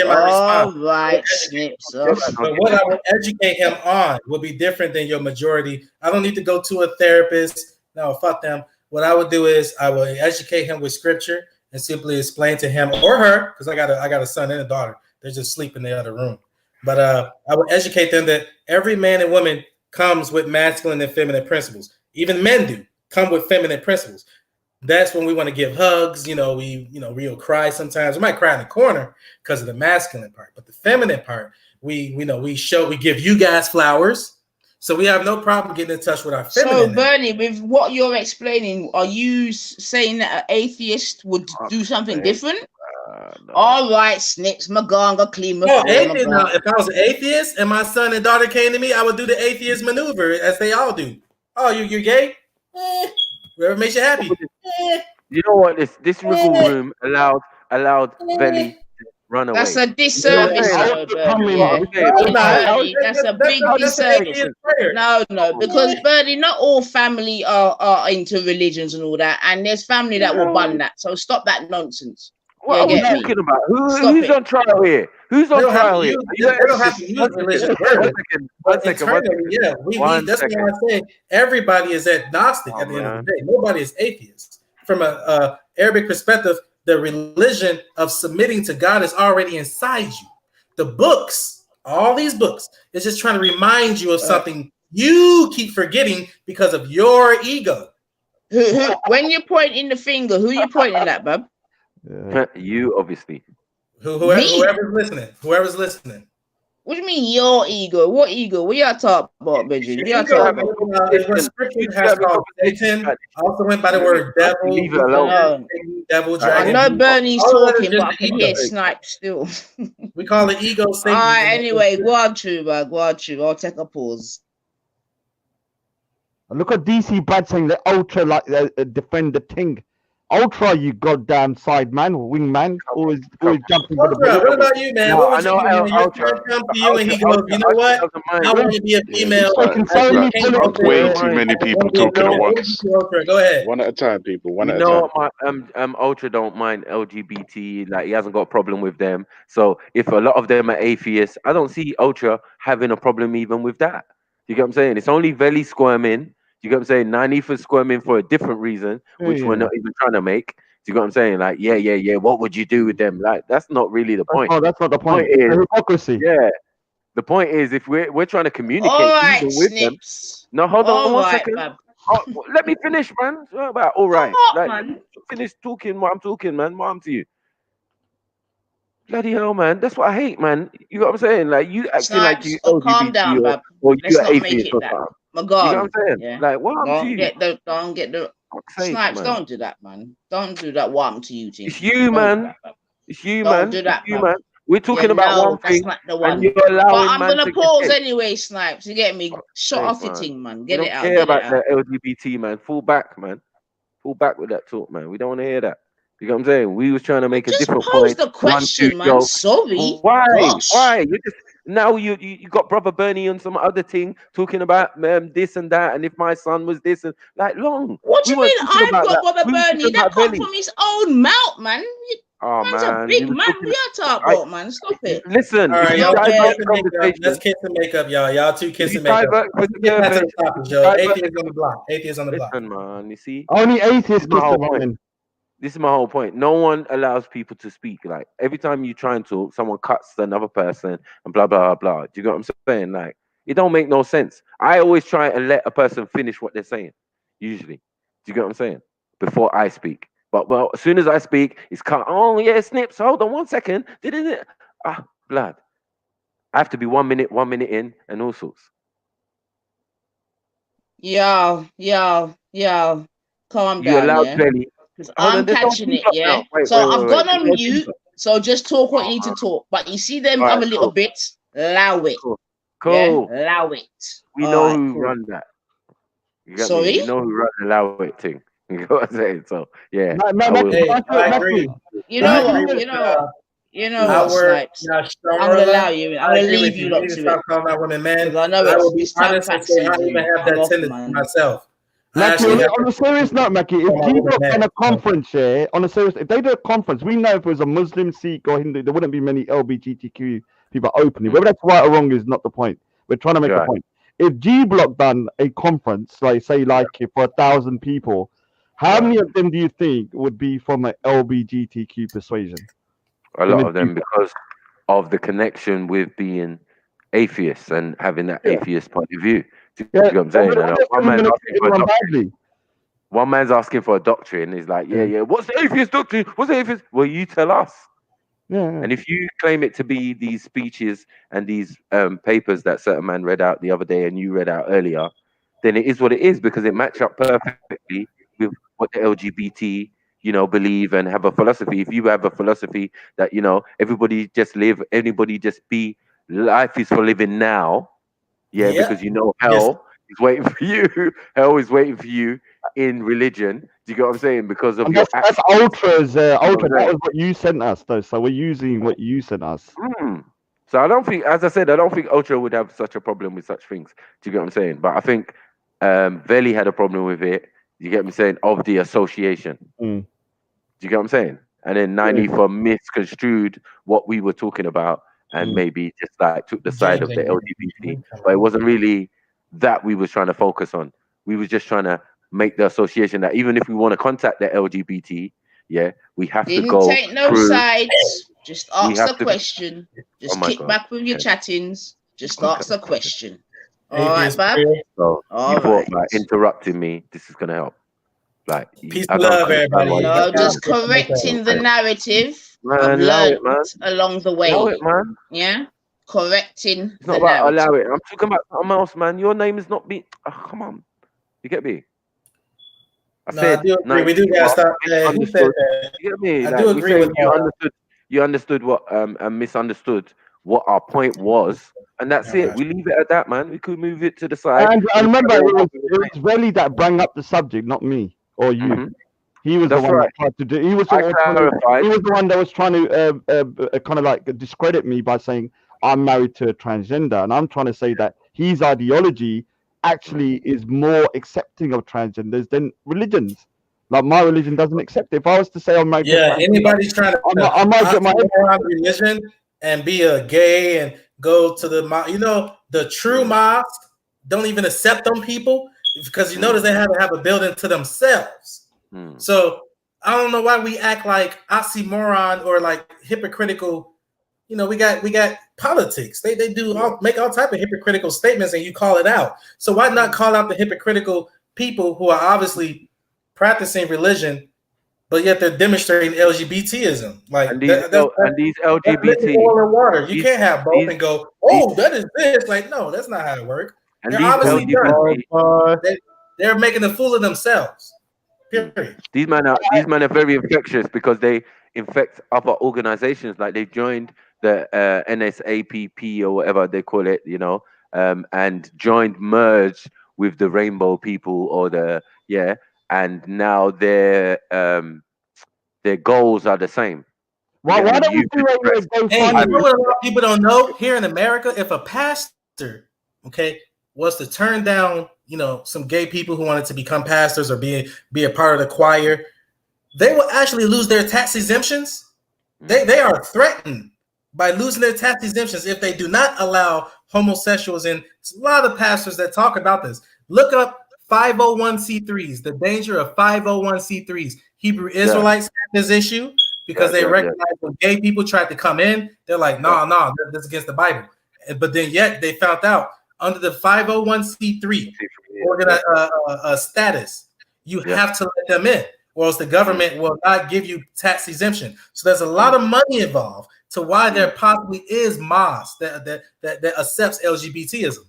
All right, Snips. But what I would educate him on would be different than your majority. I don't need to go to a therapist. No, fuck them. What I would do is I would educate him with scripture and simply explain to him or her, because I got a son and a daughter. They're just sleeping in the other room. But I would educate them that every man and woman comes with masculine and feminine principles. Even men do come with feminine principles. That's when we want to give hugs. We'll cry sometimes. We might cry in the corner because of the masculine part, but the feminine part, we give you guys flowers. So we have no problem getting in touch with our feminine. So Bernie, with what you're explaining, are you saying that an atheist would do something different? No. All right, Snips, Maganga, clean my atheist. Now, if I was an atheist and my son and daughter came to me, I would do the atheist maneuver as they all do. Oh, you're gay? Whatever makes you happy. You know what? This wiggle room allowed Veli to run away. That's a disservice. That's a big disservice. No, because Bernie, not all family are into religions and all that, and there's family that will ban that. So stop that nonsense. What are we talking about? Who's on trial here? Who's on trial here? They don't have to use religion. One second. That's why I say everybody is agnostic at the end of the day. Nobody is atheist. From a Arabic perspective, the religion of submitting to God is already inside you. The books, all these books, is just trying to remind you of something you keep forgetting because of your ego. When you're pointing the finger, who you pointing at, bub? You, obviously. Whoever's listening. What do you mean your ego? What ego? What y'all talking about, Benji? What y'all talking about? What scripture has called Satan also went by the word devil. Leave it alone. Devil, dragon. I know Bernie's talking, but I can hear Snipe still. We call it ego Satan. All right, anyway, go on, I'll take a pause. Look at DC Brad saying the Ultra defend the thing. Ultra, you goddamn side man, wingman, always jumping for the ball. What about you, man? What would you do when your friend comes to you and he goes, you know what? I want to be a female. Way too many people talking at once. Go ahead. One at a time, people. One at a time. Ultra don't mind LGBT. Like, he hasn't got a problem with them. So if a lot of them are atheists, I don't see Ultra having a problem even with that. You get what I'm saying? It's only Veli squirming. You get what I'm saying? Nanifa squirming for a different reason, which we're not even trying to make. You get what I'm saying? Like, yeah. What would you do with them? Like, that's not really the point. Oh, that's not the point. Is, hypocrisy. Yeah. The point is, if we're trying to communicate right, with them. No, hold on one second. Let me finish, man. All right. Come on, man. Finish talking what I'm talking, man. What I'm to you. Bloody hell, man. That's what I hate, man. You know what I'm saying? Like, you acting like you calm down, LGBT or you're not make atheist it or that. something. My You God. know what I'm saying? Yeah. Like, what I'm to you? Don't get the sake, Snipes, man. don't do that, man. Don't do that. What happened to you, team? It's you, man. It's you, Don't man. do that, It's you, bruv. man. We're talking about one that's thing, not the one. and you're But allowing I'm man gonna to pause get anyway, Snipes. You get me? Shut off your thing, man. Get we it don't out. care Get it about out. the LGBT, man. Fall back, man. Fall back with that talk, man. We don't want to hear that. You know what I'm saying? We was trying to make a different point. Pose the question, man. Sorry. Why? Gosh. Why? You just now you got Brother Bernie on some other thing talking about this and that, and if my son was this and like long. What do you mean? I've got that. Brother We were Bernie. talking That about come Belly. from his own mouth, man. Oh Man's a man, big man. We are talking about, man. Stop it. Listen, All right, if y'all you divert kiss the and make up. conversation, Let's kiss and make up, y'all. Y'all two kiss you and make up. divert Let's the get back to the surface, topic, Joe. Atheists on the block. Atheists on the block. listen, man. You see, Only atheists This is my kiss the whole point. woman. This is my whole point. No one allows people to speak. Like every time you try and talk, someone cuts another person and blah blah blah. Do you get what I'm saying? Like it don't make no sense. I always try and let a person finish what they're saying. Usually, do you get what I'm saying? Before I speak. But as soon as I speak, it's cut. Oh yeah, Snips. Hold on 1 second. Didn't it? Blood. I have to be 1 minute in, and all sorts. Yo. Calm You down, allowed yeah. Belly. I'm catching it, yeah. So I've gone on mute. So just talk what you need to talk. But you see them other little bits. Allow it. Cool. Yeah? Allow it. We know who run that. You get Sorry? me? We know who run the allow it thing. You know what I'm saying? So yeah. I agree. You know what? You know what, Snipes? I'm gonna allow you. I'm gonna leave you lot to it. Stop calling out women, man. I know I will be it's time honest and say I don't even have that tendency myself. Mackie, on a serious note, Mackie, if people in a conference, on a serious, if they do a conference, we know if it was a Muslim, Sikh, or Hindu, there wouldn't be many LGBTQ people openly. Whether that's right or wrong is not the point. We're trying to make a point. If G Block done a conference, like say, for 1,000 people, how many of them do you think would be from an LGBTQ persuasion? A lot of them because of the connection with being atheists and having that atheist point of view. Do you know what I'm saying? One man's asking for a doctrine. He's like, yeah. What's the atheist doctrine? What's the atheist? Well, you tell us. And if you claim it to be these speeches and these papers that certain man read out the other day and you read out earlier, then it is what it is because it matches up perfectly with what the LGBT, believe and have a philosophy. If you have a philosophy that, everybody just live, anybody just be, life is for living now. Because hell is waiting for you. Hell is waiting for you in religion. Do you get what I'm saying? Because of that's Ultra's. Ultra, that was what you sent us, though. So we're using what you sent us. So I don't think, as I said, I don't think Ultra would have such a problem with such things. Do you get what I'm saying? But I think Veli had a problem with it. You get what I'm saying? Of the association. Do you get what I'm saying? And then 90 for misconstrued what we were talking about. And maybe just took the side of the LGBT, but it wasn't really that we was trying to focus on. We was just trying to make the association that even if we want to contact the LGBT, we have to go. Didn't take no sides. Just ask the question. Just kick God. back with your chattings. Just ask the question. All right, Bab. So you thought by interrupting me, this is gonna help. Peace and love, everybody. No, just correcting the narrative. I've learned along the way. Allow it, man. Yeah, correcting. It's not about allow it. I'm talking about something else, man. Your name is not being. Oh, come on, you get me? I said, I do agree. We do gotta stop. Who said that? You get me? I do agree with you. You understood what and misunderstood what our point was, and that's it. We leave it at that, man. We could move it to the side. And I remember it was Veli that brought up the subject, not me or you. He was the one that tried to do. He was the one that was trying to kind of discredit me by saying I'm married to a transgender, and I'm trying to say that his ideology actually is more accepting of transgenders than religions. Like my religion doesn't accept it. If I was to say I'm married, anybody's trying to I might get my head religion and be a gay and go to the the true mosque don't even accept them people because you notice they have to have a building to themselves. So I don't know why we act like oxymoron or like hypocritical. We got politics. They make all type of hypocritical statements and you call it out. So why not call out the hypocritical people who are obviously practicing religion, but yet they're demonstrating LGBTism. Like and these LGBT oil and water. You can't have both and go, oh, that is this. Like, no, that's not how it works. And they're these obviously LGBT, they're making a fool of themselves. Period. These men are very infectious because they infect other organizations. Like they joined the NSAPP or whatever they call it, you know, and merged with the rainbow people or and now their goals are the same. Why don't we do a Hey, you know what a lot of people don't know? Here in America, if a pastor, was to turn down, you know, some gay people who wanted to become pastors or be a part of the choir, they will actually lose their tax exemptions. They are threatened by losing their tax exemptions if they do not allow homosexuals in. There's a lot of pastors that talk about this. Look up 501c3s, the danger of 501c3s. Hebrew Israelites have this issue because they recognize when gay people tried to come in, they're like, no, that's against the Bible. But then yet they found out under the 501c3 status, you have to let them in, or else the government will not give you tax exemption. So there's a lot of money involved to why there possibly is mosques that accepts LGBTism,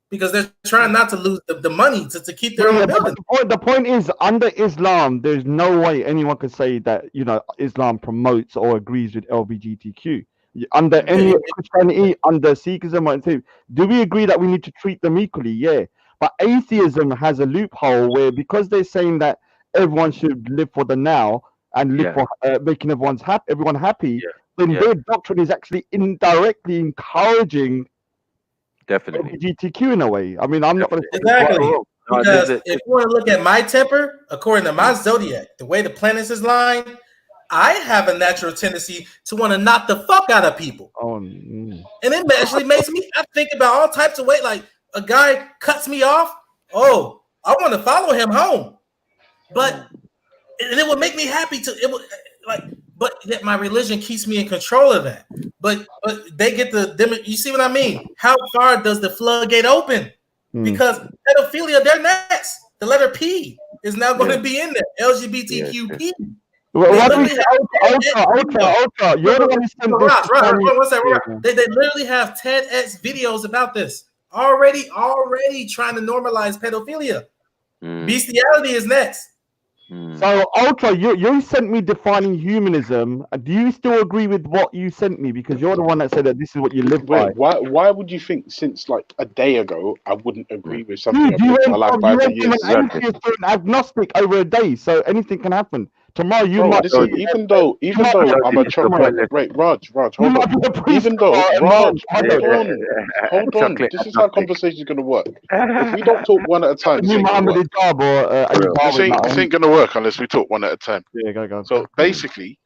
because they're trying not to lose the money to keep their own building. The point is, under Islam, there's no way anyone could say that, you know, Islam promotes or agrees with LGBTQ. Under any Christianity, under Sikhism, do we agree that we need to treat them equally? Yeah. But atheism has a loophole where, because they're saying that everyone should live for the now and live for making everyone happy, then their doctrine is actually indirectly encouraging LGBTQ in a way. I mean, I'm not going to exactly. Because if you want to look at my temper, according to my zodiac, the way the planets is lined, I have a natural tendency to want to knock the fuck out of people. And it actually makes me, I think about all types of ways. Like a guy cuts me off. Oh, I want to follow him home. But it would make me happy but yet my religion keeps me in control of that. But they get you see what I mean? How far does the floodgate open? Because pedophilia, they're next. The letter P is now going to be in there. LGBTQP. You're the one who sent this. They literally have TEDx videos about this. Already trying to normalize pedophilia. Bestiality is next. So, Ultra, you sent me defining humanism. Do you still agree with what you sent me? Because you're the one that said that this is what you live by. Why would you think since like a day ago I wouldn't agree with something I've lived my life by for years? An atheist to an agnostic over a day, so anything can happen. Tomorrow you might. Listen, even though I'm a chocolate. Wait, Raj, hold on. Even though Raj, hold on. This is how conversation is gonna work. If we don't talk one at a time, this ain't gonna work unless we talk one at a time. Yeah, go. So basically,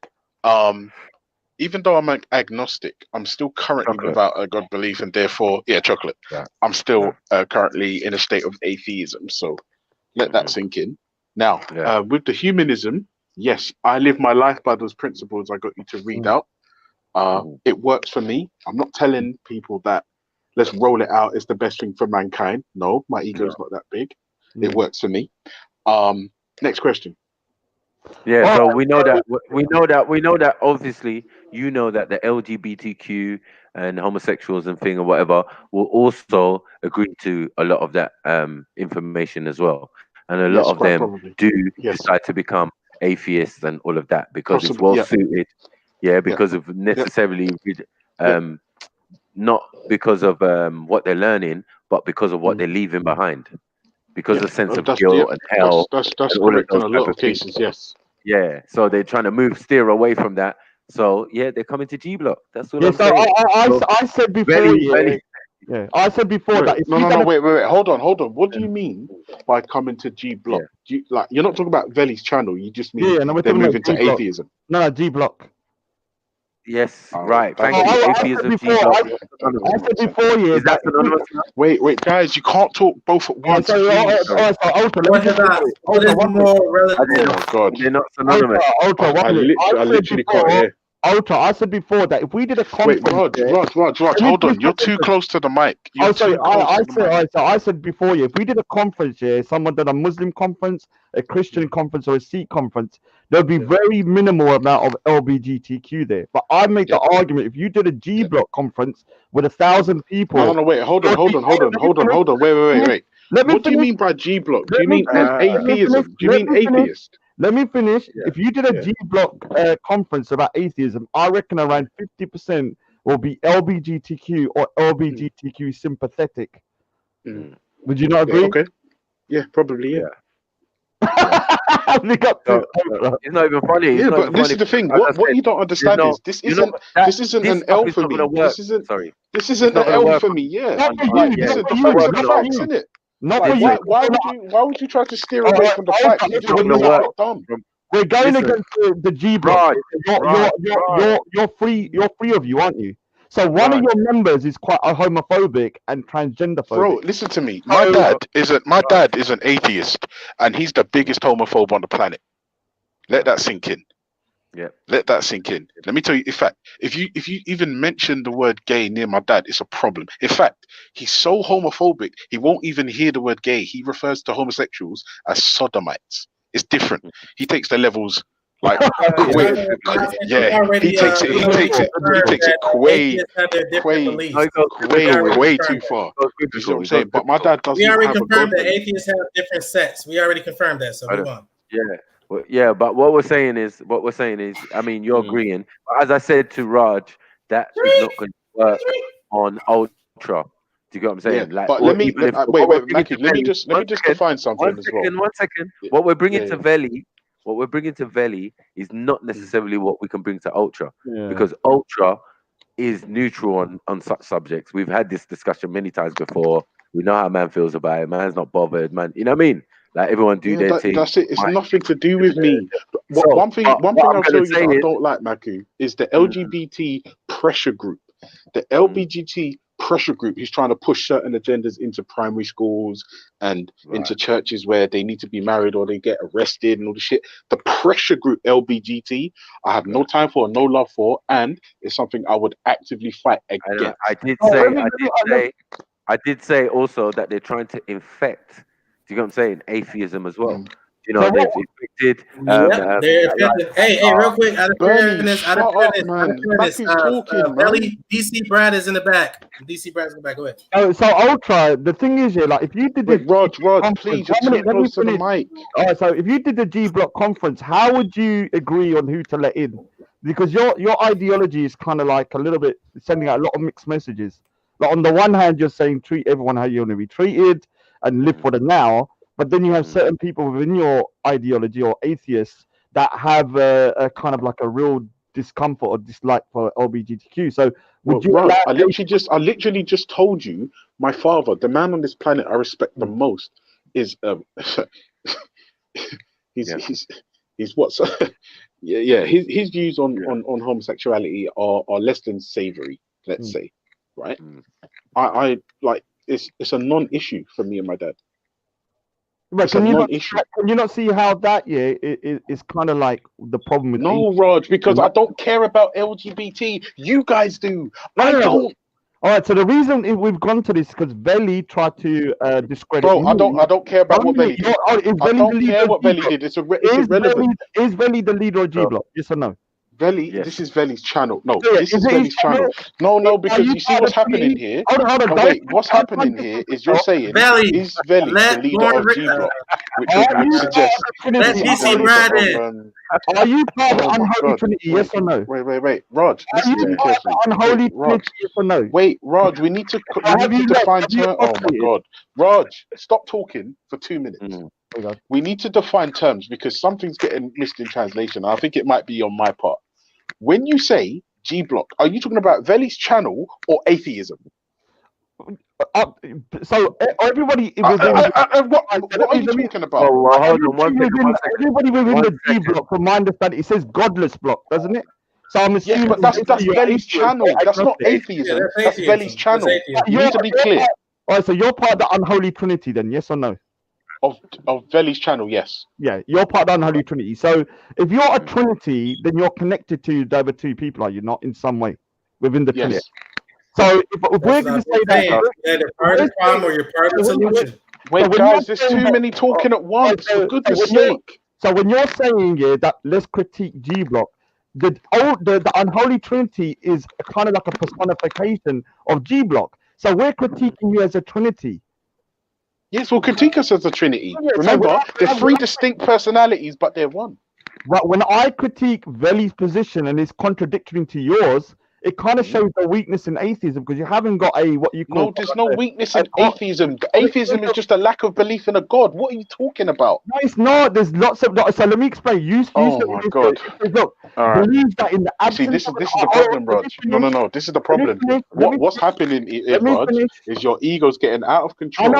even though I'm agnostic, I'm still currently without a God belief, and therefore, chocolate. I'm still currently in a state of atheism. So let that sink in. Now, with the humanism. Yes, I live my life by those principles I got you to read out. It works for me. I'm not telling people that let's roll it out. It's the best thing for mankind. No, my ego is not that big. It works for me. Next question. Yeah, so we know that obviously you know that the LGBTQ and homosexuals and thing or whatever will also agree to a lot of that information as well. And a lot of them do decide to become atheists and all of that because it's well suited, because of necessarily not because of what they're learning, but because of what they're leaving behind, because of the sense of guilt and hell. That's correct in a lot of cases. Yes. Yeah. So they're trying to steer away from that. So they're coming to G Block. That's all. I said before. I said before that. If no, wait. Hold on. What do you mean by coming to G Block? You're not talking about Veli's channel. You just mean they're moving to atheism. No, G Block. Yes, right. Thank you. Atheism, G Block. I said before, Is that synonymous? Wait, guys, you can't talk both at once. Oh God, they're not synonymous. I literally can't hear. Ultra, I said before that if we did a conference, Raj, hold on. You're too close to the mic. I said before, if we did a conference here, someone did a Muslim conference, a Christian conference, or a Sikh conference, there'll be very minimal amount of LGBTQ there. But I make the argument, if you did a G Block conference with 1,000 people, no, wait, hold on, wait. What do you mean by G Block? Do you mean atheism? Do you mean atheist? Let me finish. If you did a G Block conference about atheism, I reckon around 50% will be LGBTQ or LGBTQ sympathetic. Would you not agree? Okay. Yeah, probably. Yeah. It's not even funny. But this is the thing. What you don't understand is this isn't an L for me. This isn't an L for me. Yeah. This is the facts, isn't it? Why would you try to steer away from the facts? We're going against the G Block. You're free of you, aren't you? So one of your members is quite homophobic and transgender phobic. Bro, listen to me. My dad is an atheist, and he's the biggest homophobe on the planet. Let that sink in. Yeah. Let that sink in. Let me tell you, in fact, if you even mention the word gay near my dad, it's a problem. In fact, he's so homophobic, he won't even hear the word gay. He refers to homosexuals as sodomites. It's different. He takes the levels like he takes it way too far. You see what I'm saying? But my dad doesn't. We already confirmed that atheists have different sets. We already confirmed that. So move on. Yeah. Well, yeah, but what we're saying is, I mean, you're agreeing. But as I said to Raj, that is not going to work on Ultra. Do you get what I'm saying? Yeah, like, but let me Mackie, let me just define something as well. One second. What we're bringing to Veli is not necessarily what we can bring to Ultra, because Ultra is neutral on such subjects. We've had this discussion many times before. We know how man feels about it. Man's not bothered, man. You know what I mean? Like everyone do their thing. That's it. It's nothing to do with me. One thing I'll tell you that I don't like, Maku, is the LGBT pressure group. The LGBT pressure group is trying to push certain agendas into primary schools and into churches where they need to be married or they get arrested and all the shit. The pressure group LBGT, I have no time for, no love for, and it's something I would actively fight against. I did say also that they're trying to infect. Do you know what I'm saying? Atheism as well. You know, they've infected. Hey, real quick, out of fairness, Belly, DC Brad is in the back. DC Brad's in the back. Go ahead. So Ultra, the thing is here, like if you did Rod, please, just get close to the mic. All right, so if you did the G Block conference, how would you agree on who to let in? Because your ideology is kind of like a little bit sending out a lot of mixed messages. Like on the one hand, you're saying treat everyone how you want to be treated and live for the now, but then you have certain people within your ideology or atheists that have a kind of like a real discomfort or dislike for LGBTQ. So would you? Right. I literally just told you, my father, the man on this planet I respect the most, is he's what's his views on homosexuality are less than savory, let's say, right? I like it's a non-issue for me and my dad. Right, can you not see how that is kind of like the problem with Raj, because I don't care about LGBT. You guys do. I don't. All right, so the reason we've gone to this is because Veli tried to discredit. Bro, I don't care about what Veli did. I don't care what Veli did. It's irrelevant. Is Veli the leader of G Block? Yes or no? Veli, this is Veli's channel. No, this is Veli's channel. No, because you see what's happening here. Hold on. Wait, what's happening here is you're saying is Veli the leader of G Block, which would suggest. Let DC Brad in. Are you part of the unholy trinity? Yes or no? Wait, Raj. Listen to me carefully. Unholy trinity? Yes or no? Wait, Raj. We need to define terms. Oh my God, Raj, stop talking for 2 minutes. We need to define terms because something's getting missed in translation. I think it might be on my part. When you say G Block, are you talking about Veli's channel or atheism? So everybody what are you talking about? Everybody within the G Block, from my understanding, it says godless block, doesn't it? So I'm assuming but that's Veli's channel. That's not atheism. That's Veli's channel. You need to be clear. All right, so you're part of the unholy trinity then, yes or no? of Veli's channel, yes. Yeah, you're part of the unholy trinity. So if you're a trinity, then you're connected to the other two people, are you not, in some way within the trinity? So if we're going to say that, you're part of the problem or you're part of the solution. Wait, guys, there's too many talking at once. For goodness sake. So when you're saying that let's critique G Block, the unholy trinity is kind of like a personification of G Block. So we're critiquing you as a trinity. Yes, well, critique us as a trinity. Remember, they're three distinct personalities, but they're one. But when I critique Veli's position and it's contradictory to yours, it kind of shows a weakness in atheism because you haven't got what you call. No, there's no weakness in atheism. Atheism is just a lack of belief in a God. What are you talking about? No, it's not. There's lots of. So let me explain. Oh my God! Look, believe that in the absence. See, this is the problem, Raj. No. This is the problem. What's happening, Raj, is your ego's getting out of control.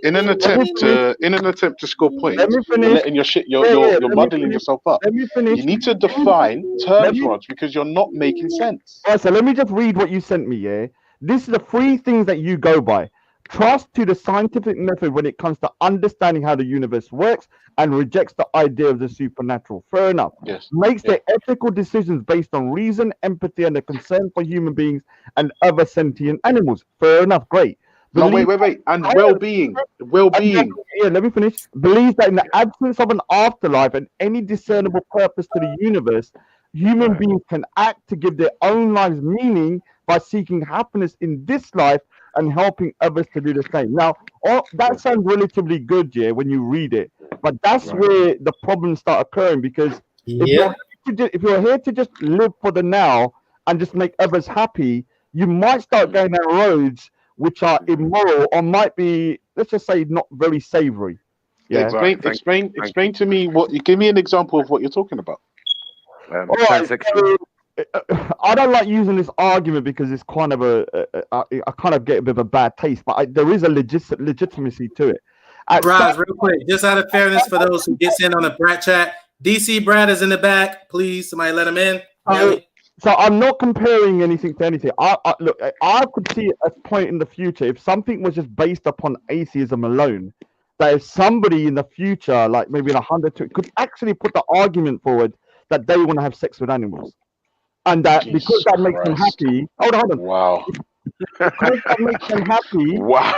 In an attempt to score points, you're letting your shit. You're muddling yourself up. You need to define terms, Raj, because you're not making sense. All right, so let me just read what you sent me. Yeah, this is the three things that you go by. Trust to the scientific method when it comes to understanding how the universe works, and rejects the idea of the supernatural. Fair enough. Yes. Makes their ethical decisions based on reason, empathy, and a concern for human beings and other sentient animals. Fair enough. Great. No, wait. And well-being. Yeah, let me finish. Believes that in the absence of an afterlife and any discernible purpose to the universe, human beings can act to give their own lives meaning by seeking happiness in this life and helping others to do the same. Now, that sounds relatively good, yeah, when you read it, but that's where the problems start occurring because if you're here to just live for the now and just make others happy, you might start going down roads which are immoral or might be, let's just say, not very savory. Yeah. Explain to me give me an example of what you're talking about. I don't like using this argument because it's kind of I kind of get a bit of a bad taste, but there is a legitimacy to it. Raj, real quick, just out of fairness for those who gets in on the Brat chat, DC Brad is in the back. Please, somebody let him in. So I'm not comparing anything to anything. Look, I could see a point in the future if something was just based upon atheism alone, that if somebody in the future, like maybe in 100, could actually put the argument forward that they want to have sex with animals. And that because that makes them happy. Hold on. Wow. Because that makes them happy. Wow.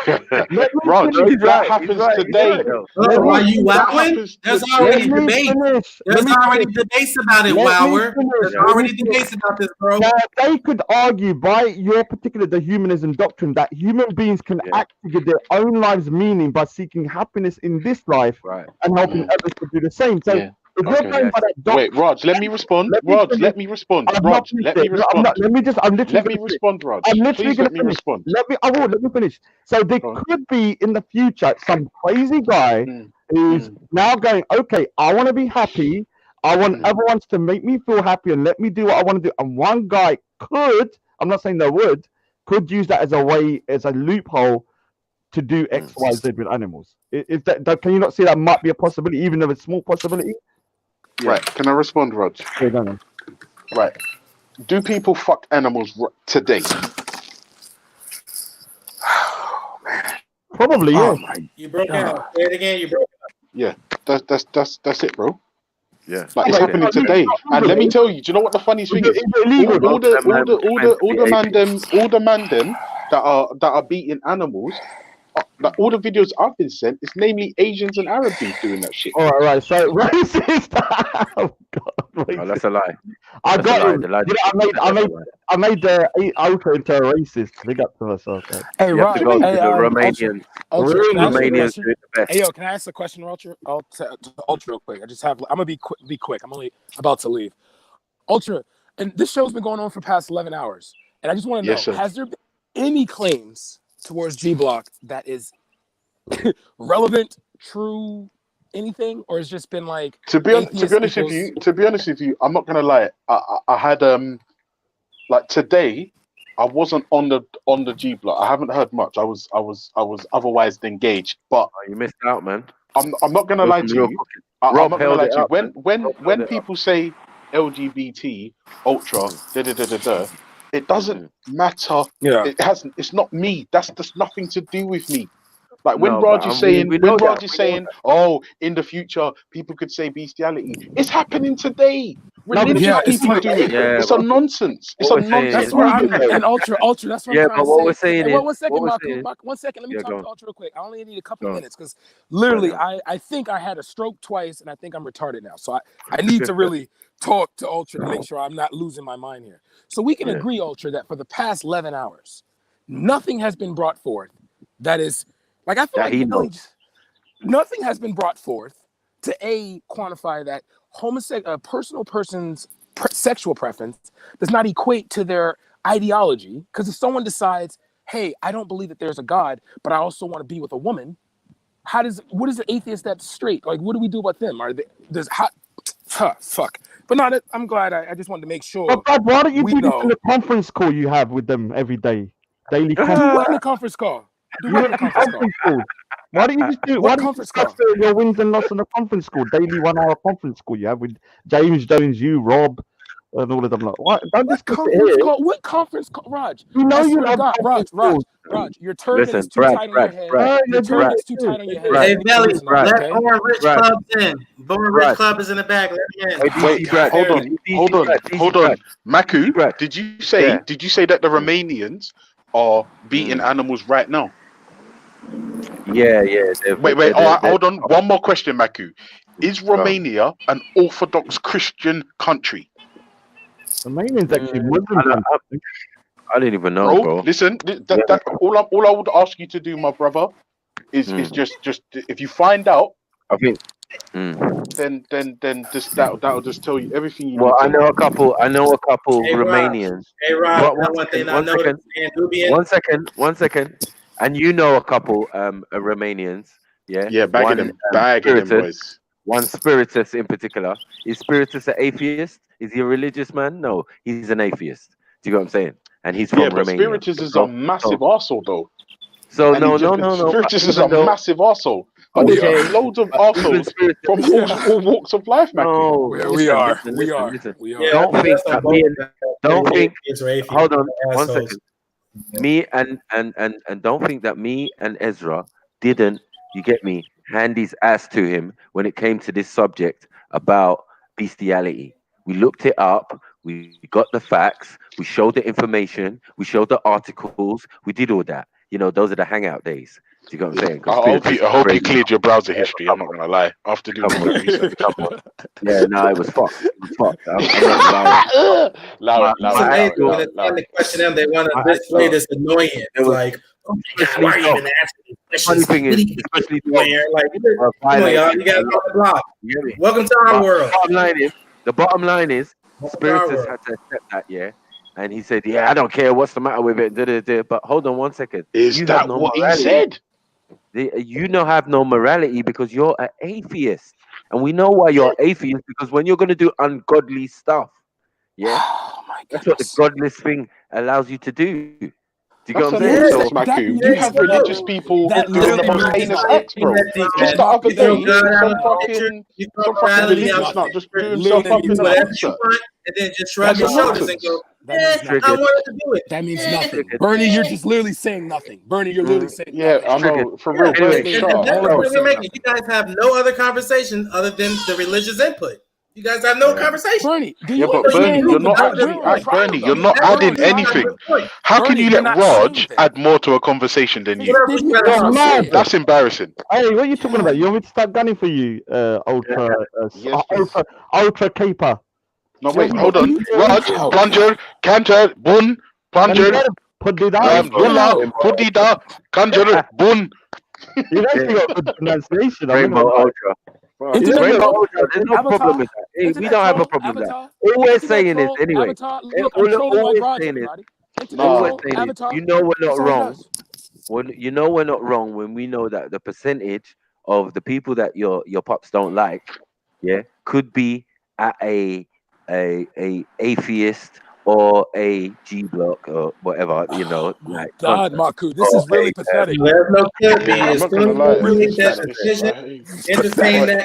Raj, that happens today. Are you wowing? There's already debate. There's already debates about it, Wower. There's already debates about this, bro. Now, they could argue by your particular, the humanism doctrine, that human beings can act to give their own lives meaning by seeking happiness in this life and helping others to do the same. So wait, Raj, let me respond. Raj, let me respond. Raj, let me respond. Let me just. I'm literally. Let me respond, Raj. I'm literally going to respond. Let me finish. So there could be in the future some crazy guy who's now going, okay, I want to be happy. I want everyone to make me feel happy and let me do what I want to do. And one guy could, I'm not saying they would, could use that as a way, as a loophole to do X, Y, Z with animals. Is that can you not see that might be a possibility, even if it's a small possibility? Right, can I respond, Raj? Right. Do people fuck animals today? Probably, yeah. You broke out. Say it again, you broke out. Yeah, that's it, bro. Yeah. Like it's happening today. And let me tell you, do you know what the funniest thing is? All the man them that are beating animals. Like all the videos I've been sent, it's namely Asians and Arab dudes doing that shit. All right, so racist. Oh God, racist. Oh, that's a lie. I made the Ultra into a racist. Big up to myself. Hey, Raj, Romanians. Romanians do the best. Hey, yo, can I ask a question, Ultra? Ultra, real quick. I'm gonna be quick. I'm only about to leave. Ultra, and this show's been going on for past 11 hours, and I just want to know: has there been any claims towards G Block that is relevant, true, anything, or it's just been like to be honest with you, I'm not gonna lie. I had like today, I wasn't on the G Block. I haven't heard much. I was otherwise engaged. But you missed out, man. I'm not gonna lie to you. I'm not gonna lie to you. When people say LGBT, ultra, it doesn't matter. Yeah. It hasn't. It's not me. That's nothing to do with me. Like when No, Raj but is saying, we when know Raj that. is saying, oh, in the future people could say bestiality. It's happening today. Religious Yeah, it's people like do it. Yeah, It's a but nonsense. It's what a we're saying that's is, nonsense where I'm argument. and Ultra. That's what I'm yeah, trying but to what say. we're saying And is, one second, what we're Marku. saying. 1 second. Let me Yeah, talk go to on. Ultra real quick. I only need a couple Go of on. minutes because literally, Go on. I think I had a stroke twice, and I think I'm retarded now. So I need to really talk to Ultra to make sure I'm not losing my mind here. So we can Yeah. agree, Ultra, that for the past 11 hours, nothing has been brought forth that is like I feel That like he Billy. knows. Nothing has been brought forth to quantify that personal person's sexual preference does not equate to their ideology. Because if someone decides, hey, I don't believe that there's a God, but I also want to be with a woman, what is an atheist that's straight? Like, what do we do about them? Fuck. But no, I'm glad. I just wanted to make sure. But Brad, why don't you we do this know. in the conference call you have with them every day? Daily Do conference. what in the conference call? Do what in the conference call? Why don't you just do? What Why don't you conference discuss call? your wins and losses on the conference call? Daily 1 hour conference call you have with James Jones, you, Rob, and all of them. Like, why? Don't What discuss it conference here. call? What conference call? Raj, You know I you swear to have God, conference calls. Raj, your turban Listen, is too Brad, tight on your head. Your you're doing turban it is too too. tight on your head. Brad, Hey, You need to Belly, loosen up, let okay? Born Rich Brad, Club's in. Born Rich Brad. Club is in the back. Let me in. Hey, Wait, DC Brad, hold on, DC hold on, Brad, DC hold on. Brad, Maku, DC Brad. did you say Yeah. that the Romanians are beating animals right now? Yeah. Wait. All right, hold on. One more question, Maku. Is Go on. Romania an Orthodox Christian country? Romanian's actually Muslim. I didn't even know, bro. Listen. All I would ask you to do, my brother, is just if you find out, I think. then just that'll just tell you everything you Well, need I to know. know a couple. Hey, Raj. Romanians. Hey, Raj. What, One thing I noticed, man, Nubian. One second. And you know a couple Romanians, yeah? Yeah, bagging them boys. One Spiritus in particular. Is Spiritus an atheist? Is he a religious man? No, he's an atheist. Do you know what I'm saying? And he's from Yeah, but Romania. Spiritus is a massive arsehole, though. So And no. Spiritus is a massive arsehole. But there's loads of arseholes from all walks of life, man. No, we are. Yeah, Don't think that me and don't think. Israel. Hold on, one Assholes. second. Me and don't think that me and Ezra didn't, you get me, hand his ass to him when it came to this subject about bestiality. We looked it up, we got the facts, we showed the information, we showed the articles, we did all that. You know, those are the hangout days. Do you know what I'm saying? I hope you cleared your browser history. I'm not gonna lie. After doing all that research. Yeah, no, it was fucked. It was fucked. I'm not Allow They want to question them. They want to display this annoyance. It's like, oh my God, why are you even asking these questions? Funny thing is, especially Come on, y'all. You guys on the block. Welcome to our world. The bottom line is, Spiritus had to accept that, yeah. And he said, "Yeah, I don't care. What's the matter with it?" But hold on 1 second. Is that what he said? You don't have no morality because you're an atheist, and we know why you're atheist, because when you're going to do ungodly stuff, yeah, that's what the godless thing allows you to do. Do you get what I'm saying? So, Maku, you have religious people doing the most heinous acts, bro. Just the other day, some fucking religious nut just blew himself up in a concert. And then just shrug your shoulders and go, I wanted to do it. That means nothing. Bernie, you're just literally saying nothing. Bernie, you're literally saying nothing. I know, for real. That's the point we're making. You guys have no other conversation other than the religious input. You guys have no conversation. Bernie, but Bernie, you're not actually you're not adding anything. How can you let Raj add more to a conversation than you? That's embarrassing. Hey, what are you talking about? You want me to start gunning for you, ultra caper? No, wait, hold on. Raj, plunger, canter, bun, plunger, pudida, canter, bun. You actually got good pronunciation. Rainbow Ultra. Rainbow Ultra, there's no problem with that. Hey, we don't have a problem with that. All we're saying is, anyway, all we're saying is, you know we're not wrong. You know we're not wrong when we know that the percentage of the people that your pops don't like, yeah, could be at a atheist or a G block or whatever, you know. Like God, Maku, this is really pathetic. There's no could be. I'm not gonna lie.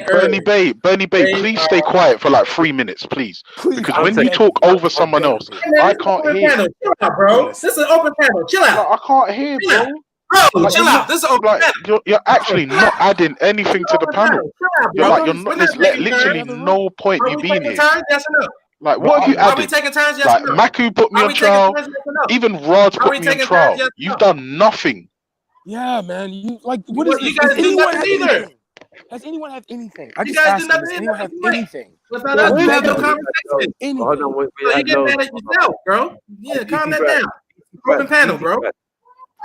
Bernie Bay, please stay quiet for like 3 minutes, please. Because when you talk over someone else, I can't hear. Chill out, bro. This is an open panel. Chill out. I can't hear, bro. Bro, chill out. This is like you're actually not adding anything to the panel. You're not. There's literally no point you being here. Yes or no? Like, what have you Are we added? taking turns? Yes Like, or no? Maku put me on trial. Even Raj put me on trial. You've done nothing. Yeah, man. You like what Well, is you this? guys do nothing either. Has anyone have anything? I You just guys asked do you, nothing does either. anyone have anything? What's not us? We have no conversation. Hold on, we So you had get no. mad at yourself, bro. Yeah, calm that down. Open panel, bro.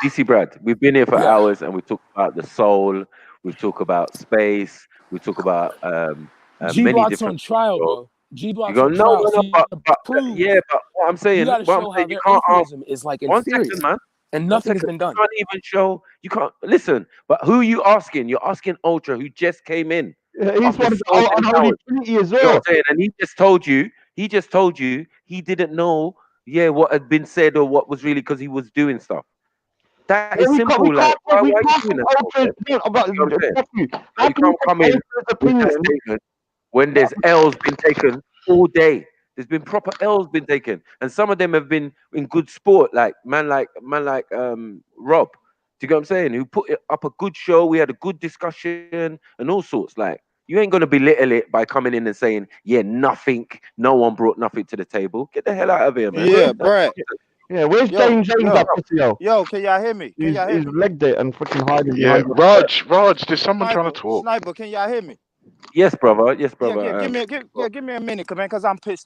DC Brad, we've been here for hours and we talk about the soul, we talk about space, we talk about G many Block's different on trial, people. bro. G Block's You go, on no, trial. no, So but yeah, but what I'm saying, you gotta show how you their can't atheism is like one inferior, second, man. and 1 nothing has second. been done. You can't even show. You can't listen. But who are you asking? You're asking Ultra, who just came in. He's one of the unholy Trinity as You know well. what I'm saying? And he just told you he didn't know, what had been said or what was really because he was doing stuff. That is simple. Like, why are you doing that? You can't come in with that statement when there's L's been taken all day. There's been proper L's been taken, and some of them have been in good sport, like man like Rob. Do you get what I'm saying? Who put up a good show? We had a good discussion and all sorts. Like, you ain't gonna belittle it by coming in and saying, "Yeah, nothing. No one brought nothing to the table." Get the hell out of here, man. Yeah, Brett. Yeah, where's James at PCO? Yo, can y'all hear me? Can y'all hear He's me? legged it and fucking hiding Yeah, behind Raj, there's someone trying to talk. Sniper, can y'all hear me? Yes, brother. Yes, Yeah, brother. give me a minute, man, because I'm pissed